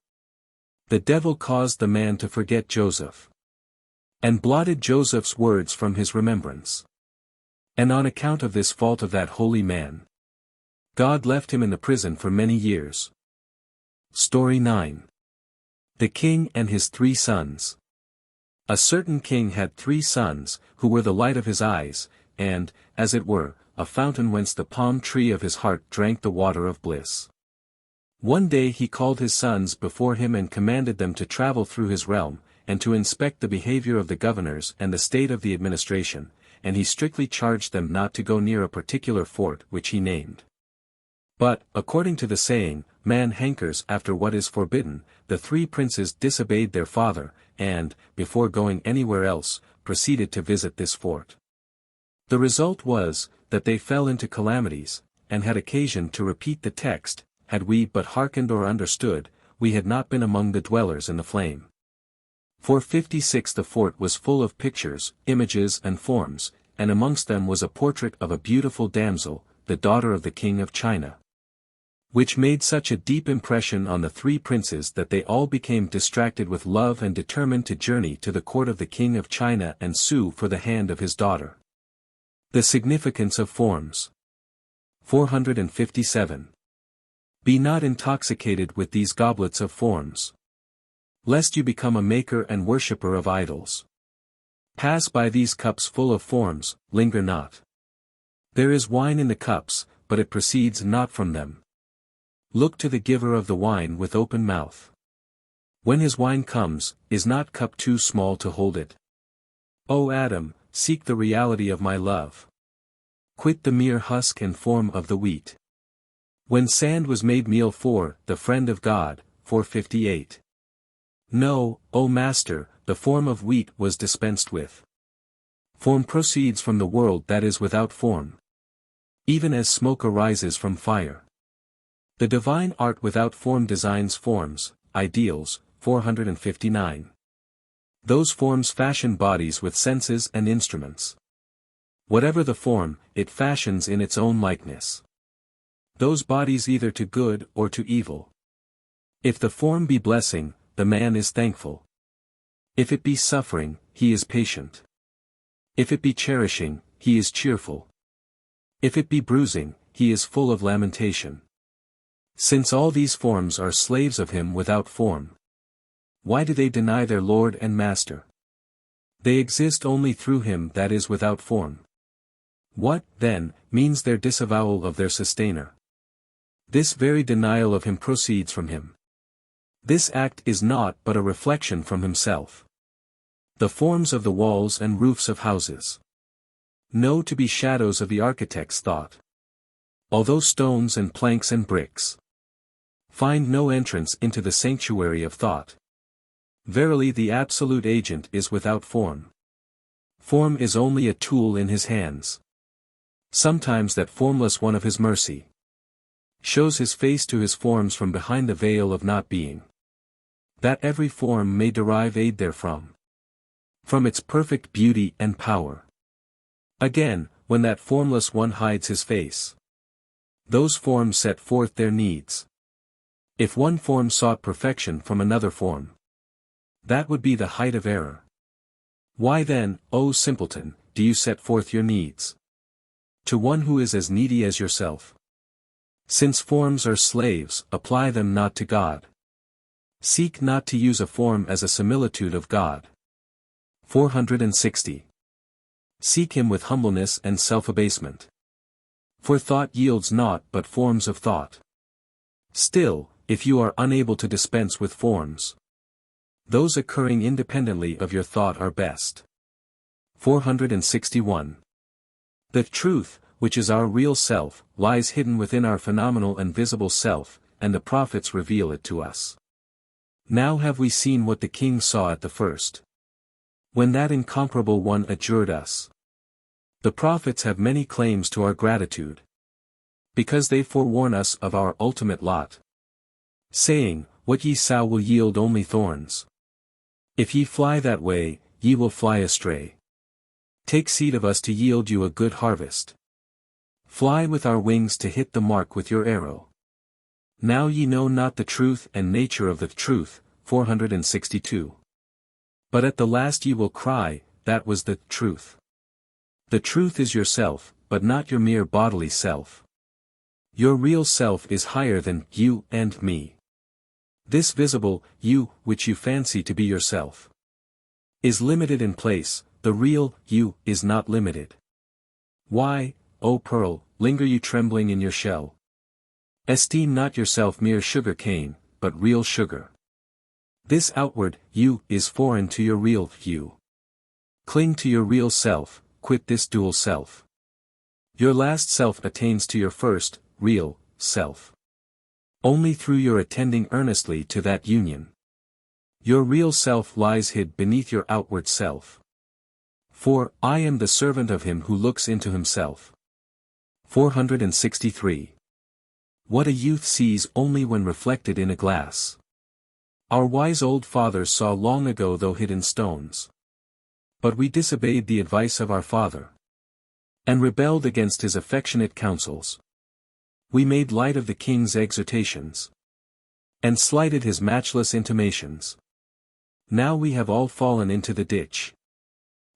The devil caused the man to forget Joseph, and blotted Joseph's words from his remembrance. And on account of this fault of that holy man, God left him in the prison for many years. Story 9. The King and his 3 sons. A certain king had 3 sons, who were the light of his eyes, and, as it were, a fountain whence the palm tree of his heart drank the water of bliss. One day he called his sons before him and commanded them to travel through his realm, and to inspect the behavior of the governors and the state of the administration, and he strictly charged them not to go near a particular fort which he named. But, according to the saying, man hankers after what is forbidden, the 3 princes disobeyed their father, and, before going anywhere else, proceeded to visit this fort. The result was, that they fell into calamities, and had occasion to repeat the text, had we but hearkened or understood, we had not been among the dwellers in the flame. For 56 the fort was full of pictures, images and forms, and amongst them was a portrait of a beautiful damsel, the daughter of the king of China, which made such a deep impression on the 3 princes that they all became distracted with love and determined to journey to the court of the king of China and sue for the hand of his daughter. The significance of forms. 457. Be not intoxicated with these goblets of forms, lest you become a maker and worshipper of idols. Pass by these cups full of forms, linger not. There is wine in the cups, but it proceeds not from them. Look to the giver of the wine with open mouth. When his wine comes, is not cup too small to hold it? O Adam, seek the reality of my love. Quit the mere husk and form of the wheat. When sand was made meal for the friend of God, 458. No, O Master, the form of wheat was dispensed with. Form proceeds from the world that is without form, even as smoke arises from fire. The divine art without form designs forms, ideals, 459. Those forms fashion bodies with senses and instruments. Whatever the form, it fashions in its own likeness. Those bodies either to good or to evil. If the form be blessing, the man is thankful. If it be suffering, he is patient. If it be cherishing, he is cheerful. If it be bruising, he is full of lamentation. Since all these forms are slaves of him without form, why do they deny their Lord and Master? They exist only through him that is without form. What, then, means their disavowal of their sustainer? This very denial of him proceeds from him. This act is naught but a reflection from himself. The forms of the walls and roofs of houses know to be shadows of the architect's thought. Although stones and planks and bricks find no entrance into the sanctuary of thought. Verily the absolute agent is without form. Form is only a tool in his hands. Sometimes that formless one of his mercy shows his face to his forms from behind the veil of not being, that every form may derive aid therefrom, from its perfect beauty and power. Again, when that formless one hides his face, those forms set forth their needs. If one form sought perfection from another form, that would be the height of error. Why then, O simpleton, do you set forth your needs to one who is as needy as yourself? Since forms are slaves, apply them not to God. Seek not to use a form as a similitude of God. 460. Seek him with humbleness and self-abasement. For thought yields naught but forms of thought. Still, if you are unable to dispense with forms, those occurring independently of your thought are best. 461. The truth, which is our real self, lies hidden within our phenomenal and visible self, and the prophets reveal it to us. Now have we seen what the king saw at the first, when that incomparable one adjured us. The prophets have many claims to our gratitude, because they forewarn us of our ultimate lot, saying, what ye sow will yield only thorns. If ye fly that way, ye will fly astray. Take seed of us to yield you a good harvest. Fly with our wings to hit the mark with your arrow. Now ye know not the truth and nature of the truth. 462. But at the last ye will cry, that was the truth. The truth is yourself, but not your mere bodily self. Your real self is higher than you and me. This visible you, which you fancy to be yourself, is limited in place. The real you is not limited. Why, O pearl, linger you trembling in your shell? Esteem not yourself mere sugar cane, but real sugar. This outward you is foreign to your real you. Cling to your real self, quit this dual self. Your last self attains to your first, real, self only through your attending earnestly to that union. Your real self lies hid beneath your outward self. For, I am the servant of him who looks into himself. 463. What a youth sees only when reflected in a glass. Our wise old fathers saw long ago though hid in stones. But we disobeyed the advice of our father, and rebelled against his affectionate counsels. We made light of the king's exhortations, and slighted his matchless intimations. Now we have all fallen into the ditch,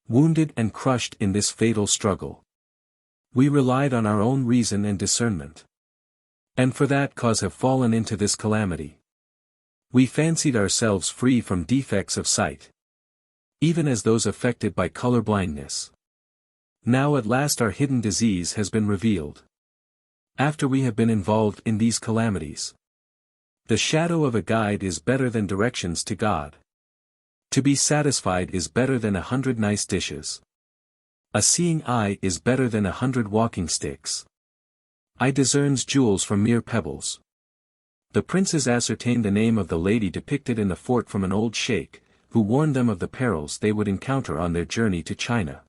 wounded and crushed in this fatal struggle. We relied on our own reason and discernment, and for that cause have fallen into this calamity. We fancied ourselves free from defects of sight, even as those affected by color blindness. Now at last our hidden disease has been revealed, after we have been involved in these calamities. The shadow of a guide is better than directions to God. To be satisfied is better than 100 nice dishes. A seeing eye is better than 100 walking sticks. Eye discerns jewels from mere pebbles. The princes ascertained the name of the lady depicted in the fort from an old sheikh, who warned them of the perils they would encounter on their journey to China,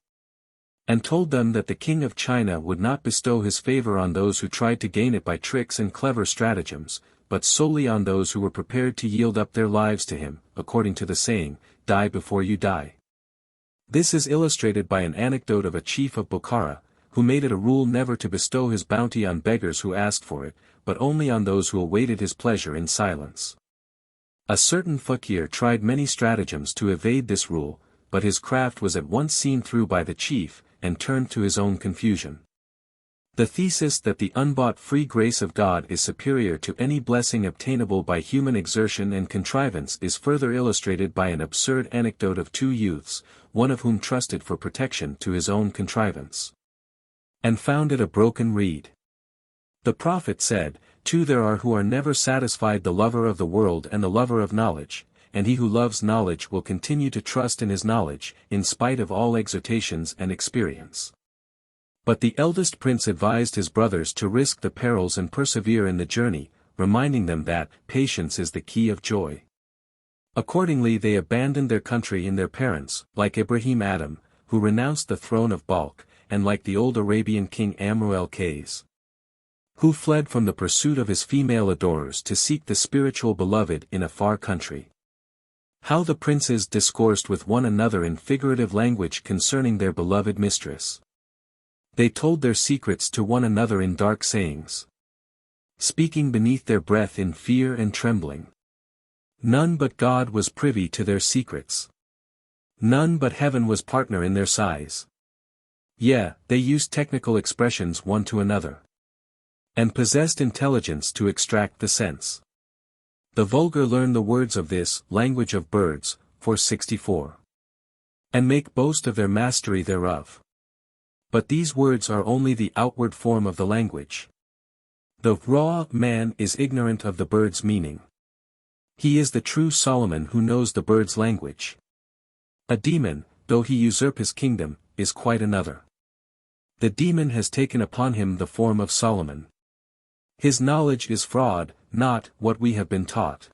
and told them that the king of China would not bestow his favor on those who tried to gain it by tricks and clever stratagems, but solely on those who were prepared to yield up their lives to him, according to the saying, die before you die. This is illustrated by an anecdote of a chief of Bokhara, who made it a rule never to bestow his bounty on beggars who asked for it, but only on those who awaited his pleasure in silence. A certain fakir tried many stratagems to evade this rule, but his craft was at once seen through by the chief, and turned to his own confusion. The thesis that the unbought free grace of God is superior to any blessing obtainable by human exertion and contrivance is further illustrated by an absurd anecdote of two youths, one of whom trusted for protection to his own contrivance, and found it a broken reed. The prophet said, "Two there are who are never satisfied, the lover of the world and the lover of knowledge, and he who loves knowledge will continue to trust in his knowledge, in spite of all exhortations and experience." But the eldest prince advised his brothers to risk the perils and persevere in the journey, reminding them that patience is the key of joy. Accordingly they abandoned their country and their parents, like Ibrahim Adam, who renounced the throne of Balkh, and like the old Arabian king Amr el-Qais, who fled from the pursuit of his female adorers to seek the spiritual beloved in a far country. How the princes discoursed with one another in figurative language concerning their beloved mistress. They told their secrets to one another in dark sayings, speaking beneath their breath in fear and trembling. None but God was privy to their secrets. None but heaven was partner in their sighs. Yeah, they used technical expressions one to another, and possessed intelligence to extract the sense. The vulgar learn the words of this language of birds, 464. And make boast of their mastery thereof. But these words are only the outward form of the language. The raw man is ignorant of the bird's meaning. He is the true Solomon who knows the bird's language. A demon, though he usurp his kingdom, is quite another. The demon has taken upon him the form of Solomon. His knowledge is fraud, not what we have been taught.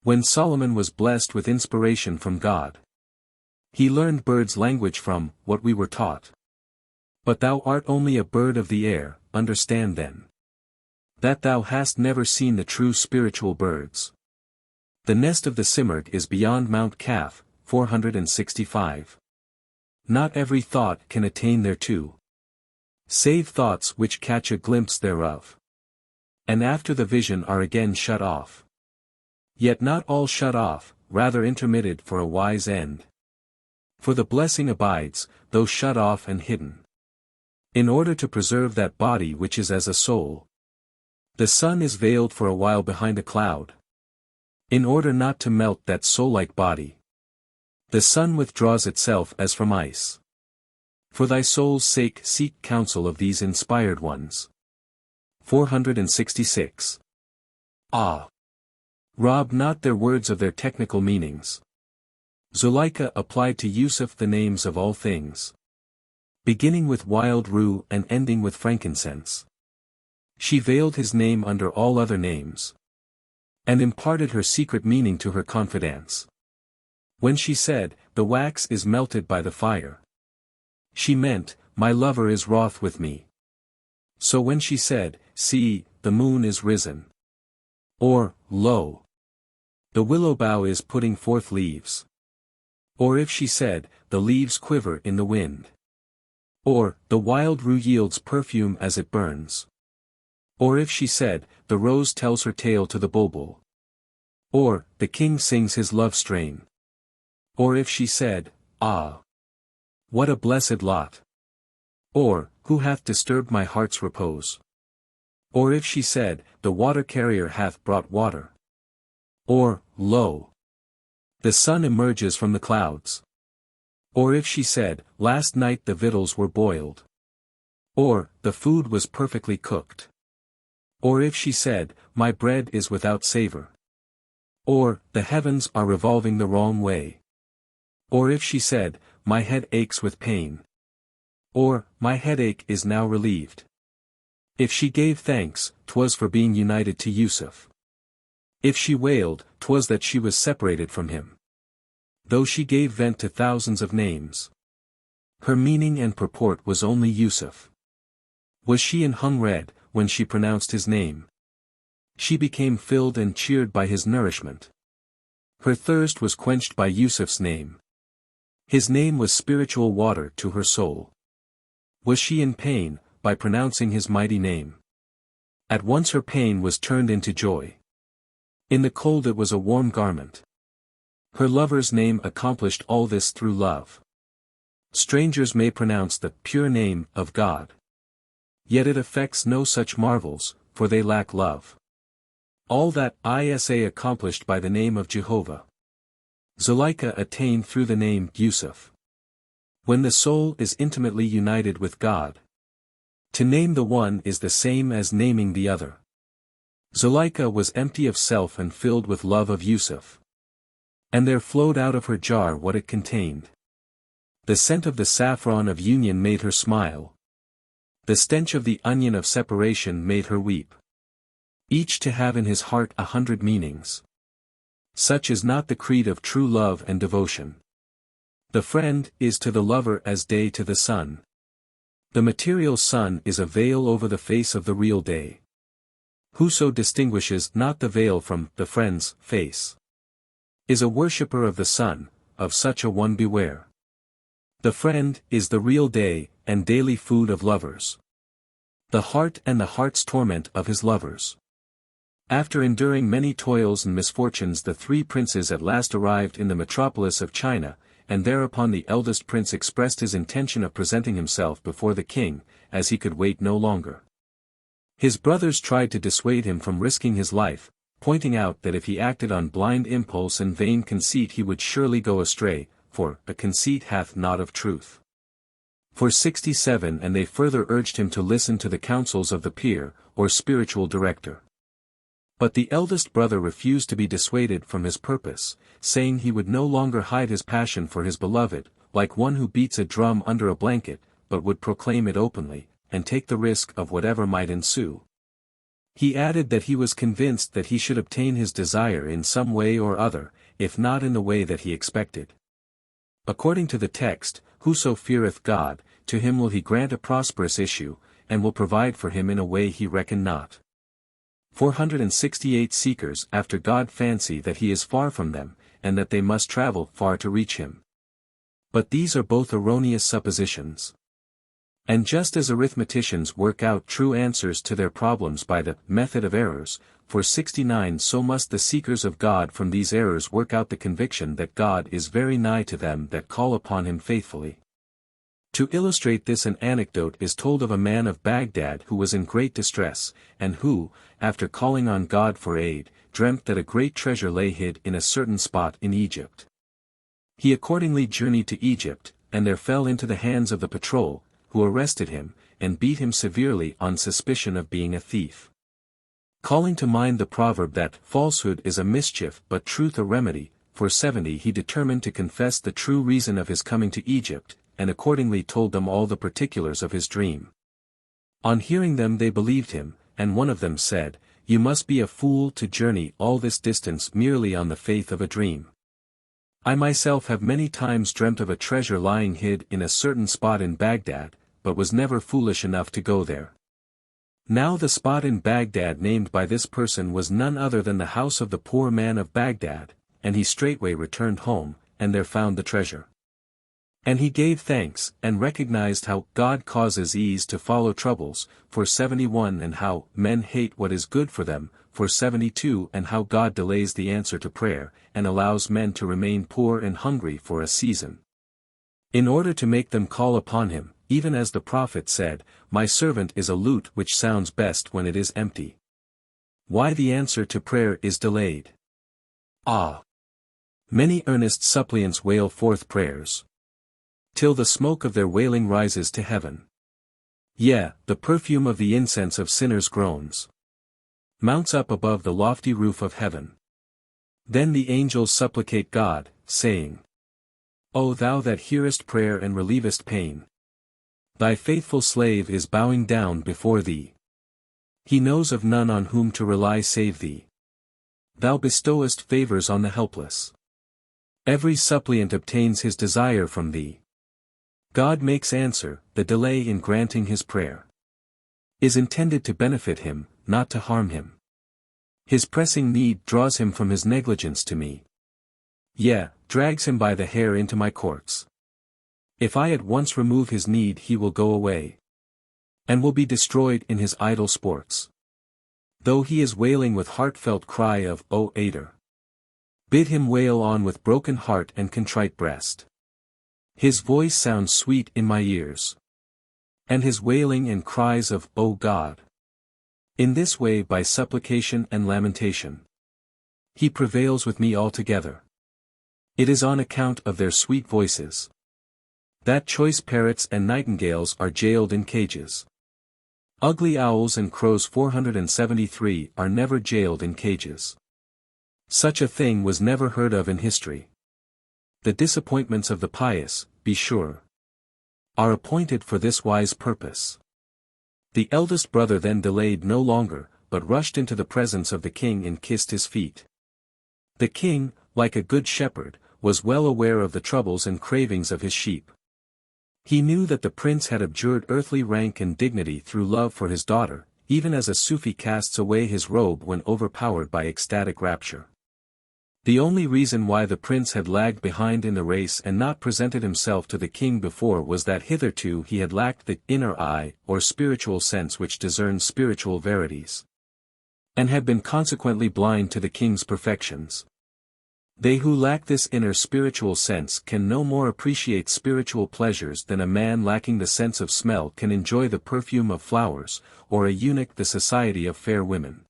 When Solomon was blessed with inspiration from God, he learned birds' language from what we were taught. But thou art only a bird of the air, understand then, that thou hast never seen the true spiritual birds. The nest of the Simurgh is beyond Mount Kaf, 465. Not every thought can attain thereto, save thoughts which catch a glimpse thereof, and after the vision are again shut off. Yet not all shut off, rather intermitted for a wise end. For the blessing abides, though shut off and hidden, in order to preserve that body which is as a soul. The sun is veiled for a while behind a cloud, in order not to melt that soul-like body. The sun withdraws itself as from ice. For thy soul's sake seek counsel of these inspired ones. 466. Rob not their words of their technical meanings. Zuleika applied to Yusuf the names of all things, beginning with wild rue and ending with frankincense. She veiled his name under all other names, and imparted her secret meaning to her confidants. When she said, "The wax is melted by the fire," she meant, "My lover is wroth with me." So when she said, "See, the moon is risen," or, "Lo, the willow bough is putting forth leaves," or if she said, "The leaves quiver in the wind," or, "The wild rue yields perfume as it burns," or if she said, "The rose tells her tale to the bulbul," or, "The king sings his love strain," or if she said, "Ah, what a blessed lot," or, "Who hath disturbed my heart's repose?" or if she said, "The water carrier hath brought water," or, "Lo, the sun emerges from the clouds," or if she said, "Last night the victuals were boiled," or, "The food was perfectly cooked," or if she said, "My bread is without savor," or, "The heavens are revolving the wrong way," or if she said, "My head aches with pain," or, "My headache is now relieved." If she gave thanks, 'twas for being united to Yusuf. If she wailed, 'twas that she was separated from him. Though she gave vent to thousands of names, her meaning and purport was only Yusuf. Was she in hungred, when she pronounced his name? She became filled and cheered by his nourishment. Her thirst was quenched by Yusuf's name. His name was spiritual water to her soul. Was she in pain, by pronouncing his mighty name? At once her pain was turned into joy. In the cold it was a warm garment. Her lover's name accomplished all this through love. Strangers may pronounce the pure name of God, yet it effects no such marvels, for they lack love. All that Isa accomplished by the name of Jehovah, Zuleika attained through the name Yusuf. When the soul is intimately united with God, To name the one is the same as naming the other. Zuleika was empty of self and filled with love of Yusuf. And there flowed out of her jar what it contained. The scent of the saffron of union made her smile. The stench of the onion of separation made her weep. Each to have in his heart 100 meanings. Such is not the creed of true love and devotion. The friend is to the lover as day to the sun. The material sun is a veil over the face of the real day. Whoso distinguishes not the veil from the friend's face is a worshipper of the sun, of such a one beware. The friend is the real day, and daily food of lovers. The heart and the heart's torment of his lovers. After enduring many toils and misfortunes, the three princes at last arrived in the metropolis of China, and thereupon the eldest prince expressed his intention of presenting himself before the king, as he could wait no longer. His brothers tried to dissuade him from risking his life, pointing out that if he acted on blind impulse and vain conceit he would surely go astray, for a conceit hath naught of truth. For 67 and they further urged him to listen to the counsels of the peer, or spiritual director. But the eldest brother refused to be dissuaded from his purpose, saying he would no longer hide his passion for his beloved, like one who beats a drum under a blanket, but would proclaim it openly, and take the risk of whatever might ensue. He added that he was convinced that he should obtain his desire in some way or other, if not in the way that he expected. According to the text, whoso feareth God, to him will he grant a prosperous issue, and will provide for him in a way he reckoned not. 468 seekers after God fancy that he is far from them, and that they must travel far to reach him. But these are both erroneous suppositions. And just as arithmeticians work out true answers to their problems by the method of errors, for 69 so must the seekers of God from these errors work out the conviction that God is very nigh to them that call upon him faithfully. To illustrate this, an anecdote is told of a man of Baghdad who was in great distress, and who, after calling on God for aid, dreamt that a great treasure lay hid in a certain spot in Egypt. He accordingly journeyed to Egypt, and there fell into the hands of the patrol, who arrested him, and beat him severely on suspicion of being a thief. Calling to mind the proverb that falsehood is a mischief but truth a remedy, for 70 he determined to confess the true reason of his coming to Egypt, and accordingly told them all the particulars of his dream. On hearing them they believed him, and one of them said, "You must be a fool to journey all this distance merely on the faith of a dream. I myself have many times dreamt of a treasure lying hid in a certain spot in Baghdad, but was never foolish enough to go there." Now the spot in Baghdad named by this person was none other than the house of the poor man of Baghdad, and he straightway returned home, and there found the treasure. And he gave thanks, and recognized how God causes ease to follow troubles, for 71, and how men hate what is good for them, for 72, and how God delays the answer to prayer, and allows men to remain poor and hungry for a season, in order to make them call upon him, even as the prophet said, "My servant is a lute which sounds best when it is empty." Why the answer to prayer is delayed? Ah! Many earnest suppliants wail forth prayers, till the smoke of their wailing rises to heaven. Yea, the perfume of the incense of sinners groans, mounts up above the lofty roof of heaven. Then the angels supplicate God, saying, "O thou that hearest prayer and relievest pain, thy faithful slave is bowing down before thee. He knows of none on whom to rely save thee. Thou bestowest favors on the helpless. Every suppliant obtains his desire from thee. God makes answer, the delay in granting his prayer is intended to benefit him, not to harm him. His pressing need draws him from his negligence to me. Yea, drags him by the hair into my courts. If I at once remove his need he will go away, and will be destroyed in his idle sports. Though he is wailing with heartfelt cry of, O aider, bid him wail on with broken heart and contrite breast. His voice sounds sweet in my ears, and his wailing and cries of, O God. In this way by supplication and lamentation, he prevails with me altogether. It is on account of their sweet voices that choice parrots and nightingales are jailed in cages. Ugly owls and crows 473 are never jailed in cages. Such a thing was never heard of in history. The disappointments of the pious, be sure, are appointed for this wise purpose. The eldest brother then delayed no longer, but rushed into the presence of the king and kissed his feet. The king, like a good shepherd, was well aware of the troubles and cravings of his sheep. He knew that the prince had abjured earthly rank and dignity through love for his daughter, even as a Sufi casts away his robe when overpowered by ecstatic rapture. The only reason why the prince had lagged behind in the race and not presented himself to the king before was that hitherto he had lacked the inner eye or spiritual sense which discerns spiritual verities, and had been consequently blind to the king's perfections. They who lack this inner spiritual sense can no more appreciate spiritual pleasures than a man lacking the sense of smell can enjoy the perfume of flowers, or a eunuch the society of fair women.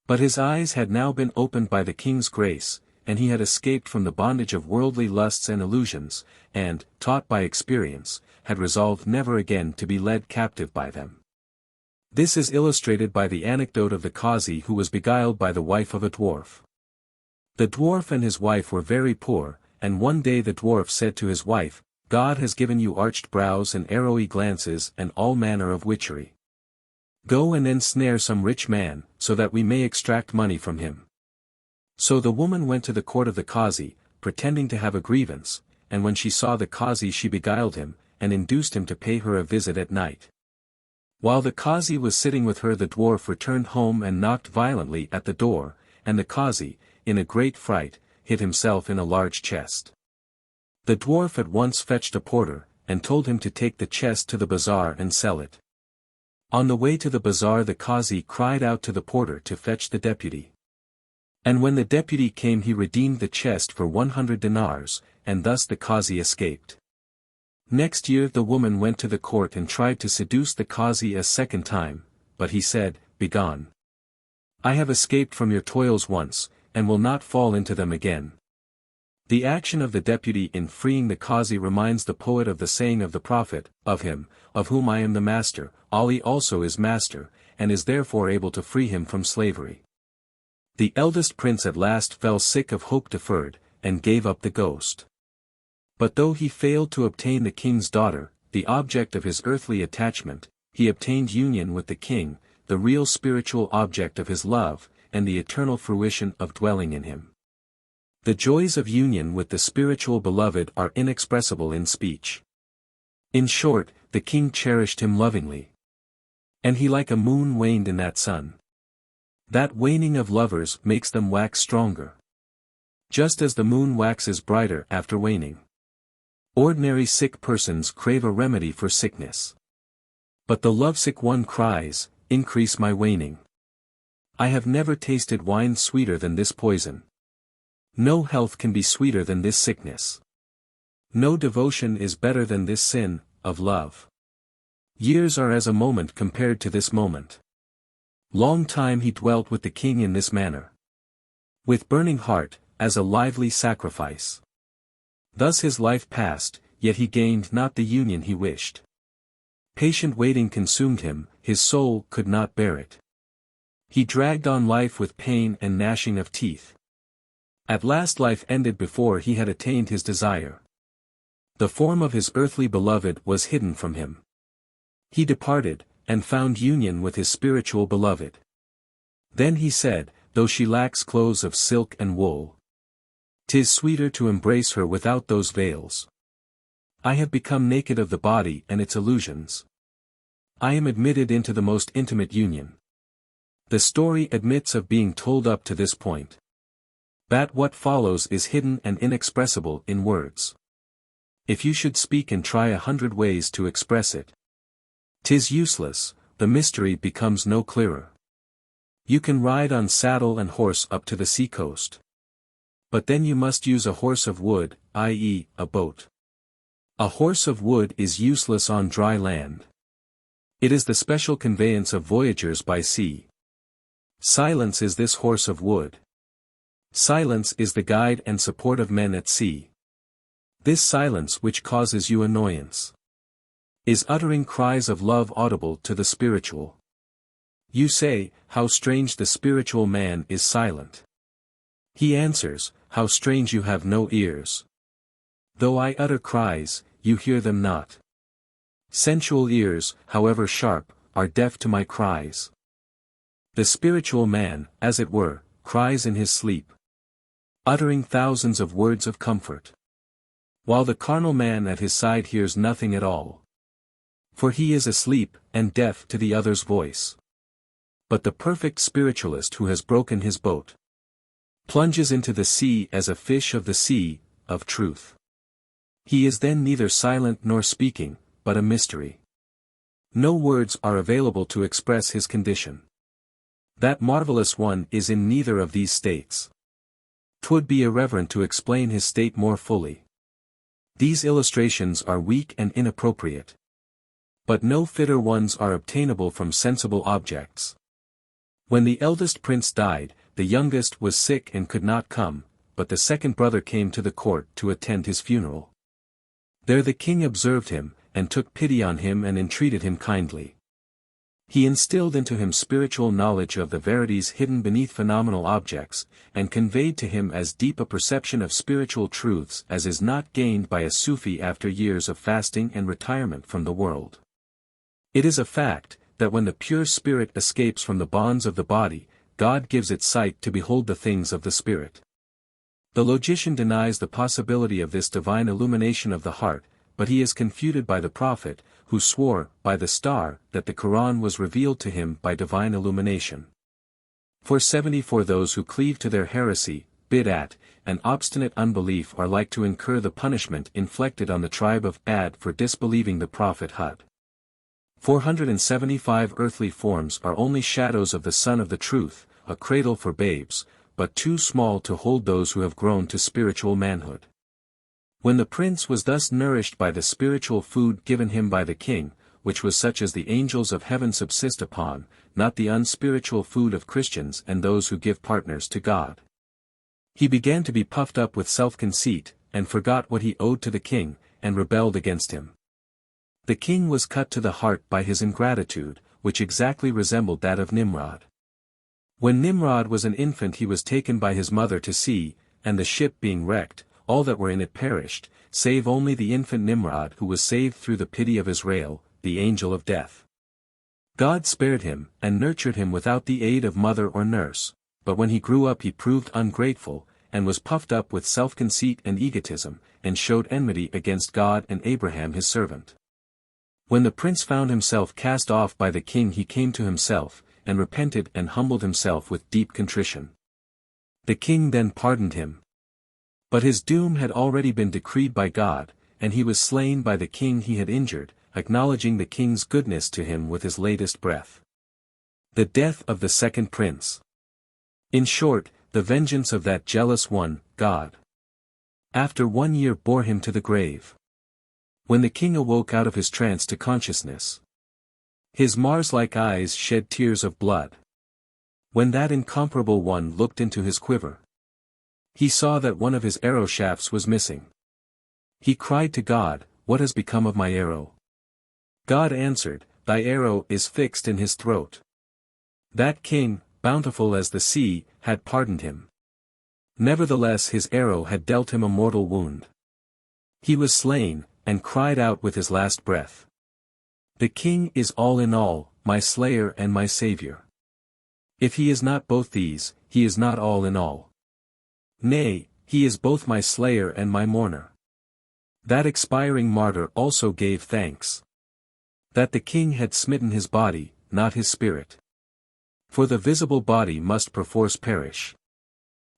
But his eyes had now been opened by the king's grace, and he had escaped from the bondage of worldly lusts and illusions, and, taught by experience, had resolved never again to be led captive by them. This is illustrated by the anecdote of the Qazi who was beguiled by the wife of a dwarf. The dwarf and his wife were very poor, and one day the dwarf said to his wife, "God has given you arched brows and arrowy glances and all manner of witchery. Go and ensnare some rich man, so that we may extract money from him." So the woman went to the court of the Qazi, pretending to have a grievance, and when she saw the Qazi she beguiled him, and induced him to pay her a visit at night. While the Qazi was sitting with her the dwarf returned home and knocked violently at the door, and the Qazi, in a great fright, hid himself in a large chest. The dwarf at once fetched a porter, and told him to take the chest to the bazaar and sell it. On the way to the bazaar the Qazi cried out to the porter to fetch the deputy. And when the deputy came he redeemed the chest for 100 dinars, and thus the Qazi escaped. Next year the woman went to the court and tried to seduce the Qazi a second time, but he said, "Begone. I have escaped from your toils once, and will not fall into them again." The action of the deputy in freeing the Qazi reminds the poet of the saying of the Prophet, "Of him, of whom I am the master, Ali also is master, and is therefore able to free him from slavery." The eldest prince at last fell sick of hope deferred, and gave up the ghost. But though he failed to obtain the king's daughter, the object of his earthly attachment, he obtained union with the king, the real spiritual object of his love, and the eternal fruition of dwelling in him. The joys of union with the spiritual beloved are inexpressible in speech. In short, the king cherished him lovingly. And he like a moon waned in that sun. That waning of lovers makes them wax stronger. Just as the moon waxes brighter after waning. Ordinary sick persons crave a remedy for sickness. But the lovesick one cries, "Increase my waning. I have never tasted wine sweeter than this poison. No health can be sweeter than this sickness. No devotion is better than this sin, of love. Years are as a moment compared to this moment." Long time he dwelt with the king in this manner. With burning heart, as a lively sacrifice. Thus his life passed, yet he gained not the union he wished. Patient waiting consumed him, his soul could not bear it. He dragged on life with pain and gnashing of teeth. At last life ended before he had attained his desire. The form of his earthly beloved was hidden from him. He departed, and found union with his spiritual beloved. Then he said, "Though she lacks clothes of silk and wool, 'tis sweeter to embrace her without those veils. I have become naked of the body and its illusions. I am admitted into the most intimate union." The story admits of being told up to this point. But what follows is hidden and inexpressible in words. If you should speak and try 100 ways to express it, 'tis useless, the mystery becomes no clearer. You can ride on saddle and horse up to the sea-coast. But then you must use a horse of wood, i.e., a boat. A horse of wood is useless on dry land. It is the special conveyance of voyagers by sea. Silence is this horse of wood. Silence is the guide and support of men at sea. This silence which causes you annoyance. Is uttering cries of love audible to the spiritual? You say, how strange the spiritual man is silent. He answers, how strange you have no ears. Though I utter cries, you hear them not. Sensual ears, however sharp, are deaf to my cries. The spiritual man, as it were, cries in his sleep, uttering thousands of words of comfort, while the carnal man at his side hears nothing at all. For he is asleep, and deaf to the other's voice. But the perfect spiritualist who has broken his boat plunges into the sea as a fish of the sea, of truth. He is then neither silent nor speaking, but a mystery. No words are available to express his condition. That marvelous one is in neither of these states. 'Twould be irreverent to explain his state more fully. These illustrations are weak and inappropriate. But no fitter ones are obtainable from sensible objects. When the eldest prince died, the youngest was sick and could not come, but the second brother came to the court to attend his funeral. There the king observed him, and took pity on him and entreated him kindly. He instilled into him spiritual knowledge of the verities hidden beneath phenomenal objects, and conveyed to him as deep a perception of spiritual truths as is not gained by a Sufi after years of fasting and retirement from the world. It is a fact, that when the pure spirit escapes from the bonds of the body, God gives it sight to behold the things of the spirit. The logician denies the possibility of this divine illumination of the heart, but he is confuted by the prophet, who swore, by the star, that the Quran was revealed to him by divine illumination. For 74 those who cleave to their heresy, bid'at, and obstinate unbelief are like to incur the punishment inflicted on the tribe of Ad for disbelieving the prophet Hud. 475 earthly forms are only shadows of the Son of the Truth, a cradle for babes, but too small to hold those who have grown to spiritual manhood. When the prince was thus nourished by the spiritual food given him by the king, which was such as the angels of heaven subsist upon, not the unspiritual food of Christians and those who give partners to God, he began to be puffed up with self-conceit, and forgot what he owed to the king, and rebelled against him. The king was cut to the heart by his ingratitude, which exactly resembled that of Nimrod. When Nimrod was an infant he was taken by his mother to sea, and the ship being wrecked, all that were in it perished, save only the infant Nimrod who was saved through the pity of Israel, the angel of death. God spared him, and nurtured him without the aid of mother or nurse, but when he grew up he proved ungrateful, and was puffed up with self-conceit and egotism, and showed enmity against God and Abraham his servant. When the prince found himself cast off by the king he came to himself, and repented and humbled himself with deep contrition. The king then pardoned him. But his doom had already been decreed by God, and he was slain by the king he had injured, acknowledging the king's goodness to him with his latest breath. The death of the second prince. In short, the vengeance of that jealous one, God. After 1 year bore him to the grave. When the king awoke out of his trance to consciousness, his Mars-like eyes shed tears of blood. When that incomparable one looked into his quiver, he saw that one of his arrow shafts was missing. He cried to God, "What has become of my arrow?" God answered, "Thy arrow is fixed in his throat." That king, bountiful as the sea, had pardoned him. Nevertheless his arrow had dealt him a mortal wound. He was slain, and cried out with his last breath, "The king is all in all, my slayer and my savior. If he is not both these, he is not all in all. Nay, he is both my slayer and my mourner." That expiring martyr also gave thanks that the king had smitten his body, not his spirit. For the visible body must perforce perish,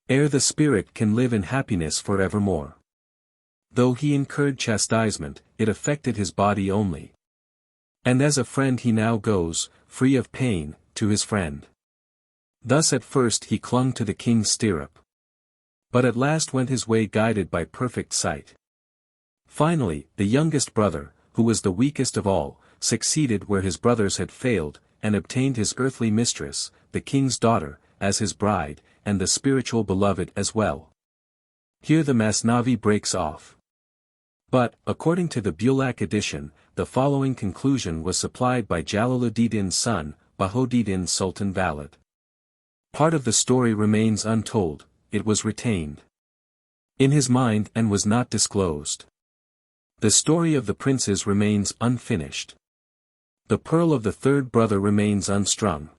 ere the spirit can live in happiness forevermore. Though he incurred chastisement, it affected his body only. And as a friend he now goes, free of pain, to his friend. Thus at first he clung to the king's stirrup, but at last went his way guided by perfect sight. Finally, the youngest brother, who was the weakest of all, succeeded where his brothers had failed, and obtained his earthly mistress, the king's daughter, as his bride, and the spiritual beloved as well. Here the Masnavi breaks off. But, according to the Bulak edition, the following conclusion was supplied by Jalaluddin's son, Bahauddin Sultan Valid. Part of the story remains untold, it was retained in his mind and was not disclosed. The story of the princes remains unfinished. The pearl of the third brother remains unstrung.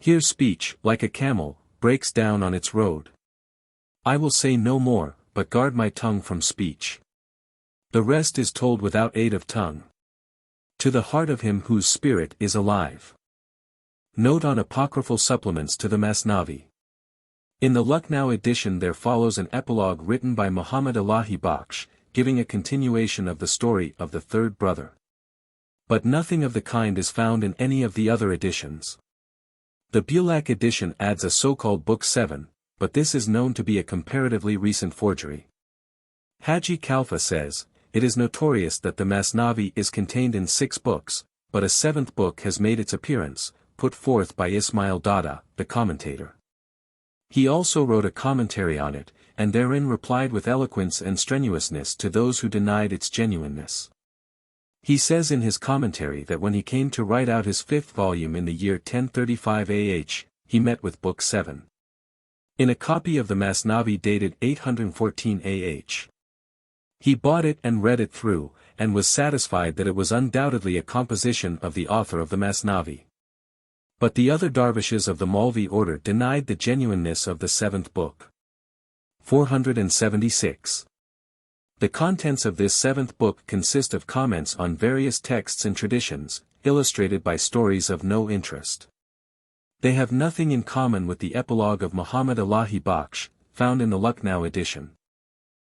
Here speech, like a camel, breaks down on its road. I will say no more, but guard my tongue from speech. The rest is told without aid of tongue. To the heart of him whose spirit is alive. Note on apocryphal supplements to the Masnavi. In the Lucknow edition there follows an epilogue written by Muhammad Allahi Bakhsh, giving a continuation of the story of the third brother. But nothing of the kind is found in any of the other editions. The Bulaq edition adds a so-called Book 7, but this is known to be a comparatively recent forgery. Haji Kalfa says, it is notorious that the Masnavi is contained in 6 books, but a 7th book has made its appearance, put forth by Ismail Dada, the commentator. He also wrote a commentary on it, and therein replied with eloquence and strenuousness to those who denied its genuineness. He says in his commentary that when he came to write out his 5th volume in the year 1035 AH, he met with Book 7. In a copy of the Masnavi dated 814 AH. He bought it and read it through, and was satisfied that it was undoubtedly a composition of the author of the Masnavi. But the other Darvishes of the Maulvi order denied the genuineness of the 7th book. 476. The contents of this 7th book consist of comments on various texts and traditions, illustrated by stories of no interest. They have nothing in common with the epilogue of Muhammad Allahi Bakhsh, found in the Lucknow edition.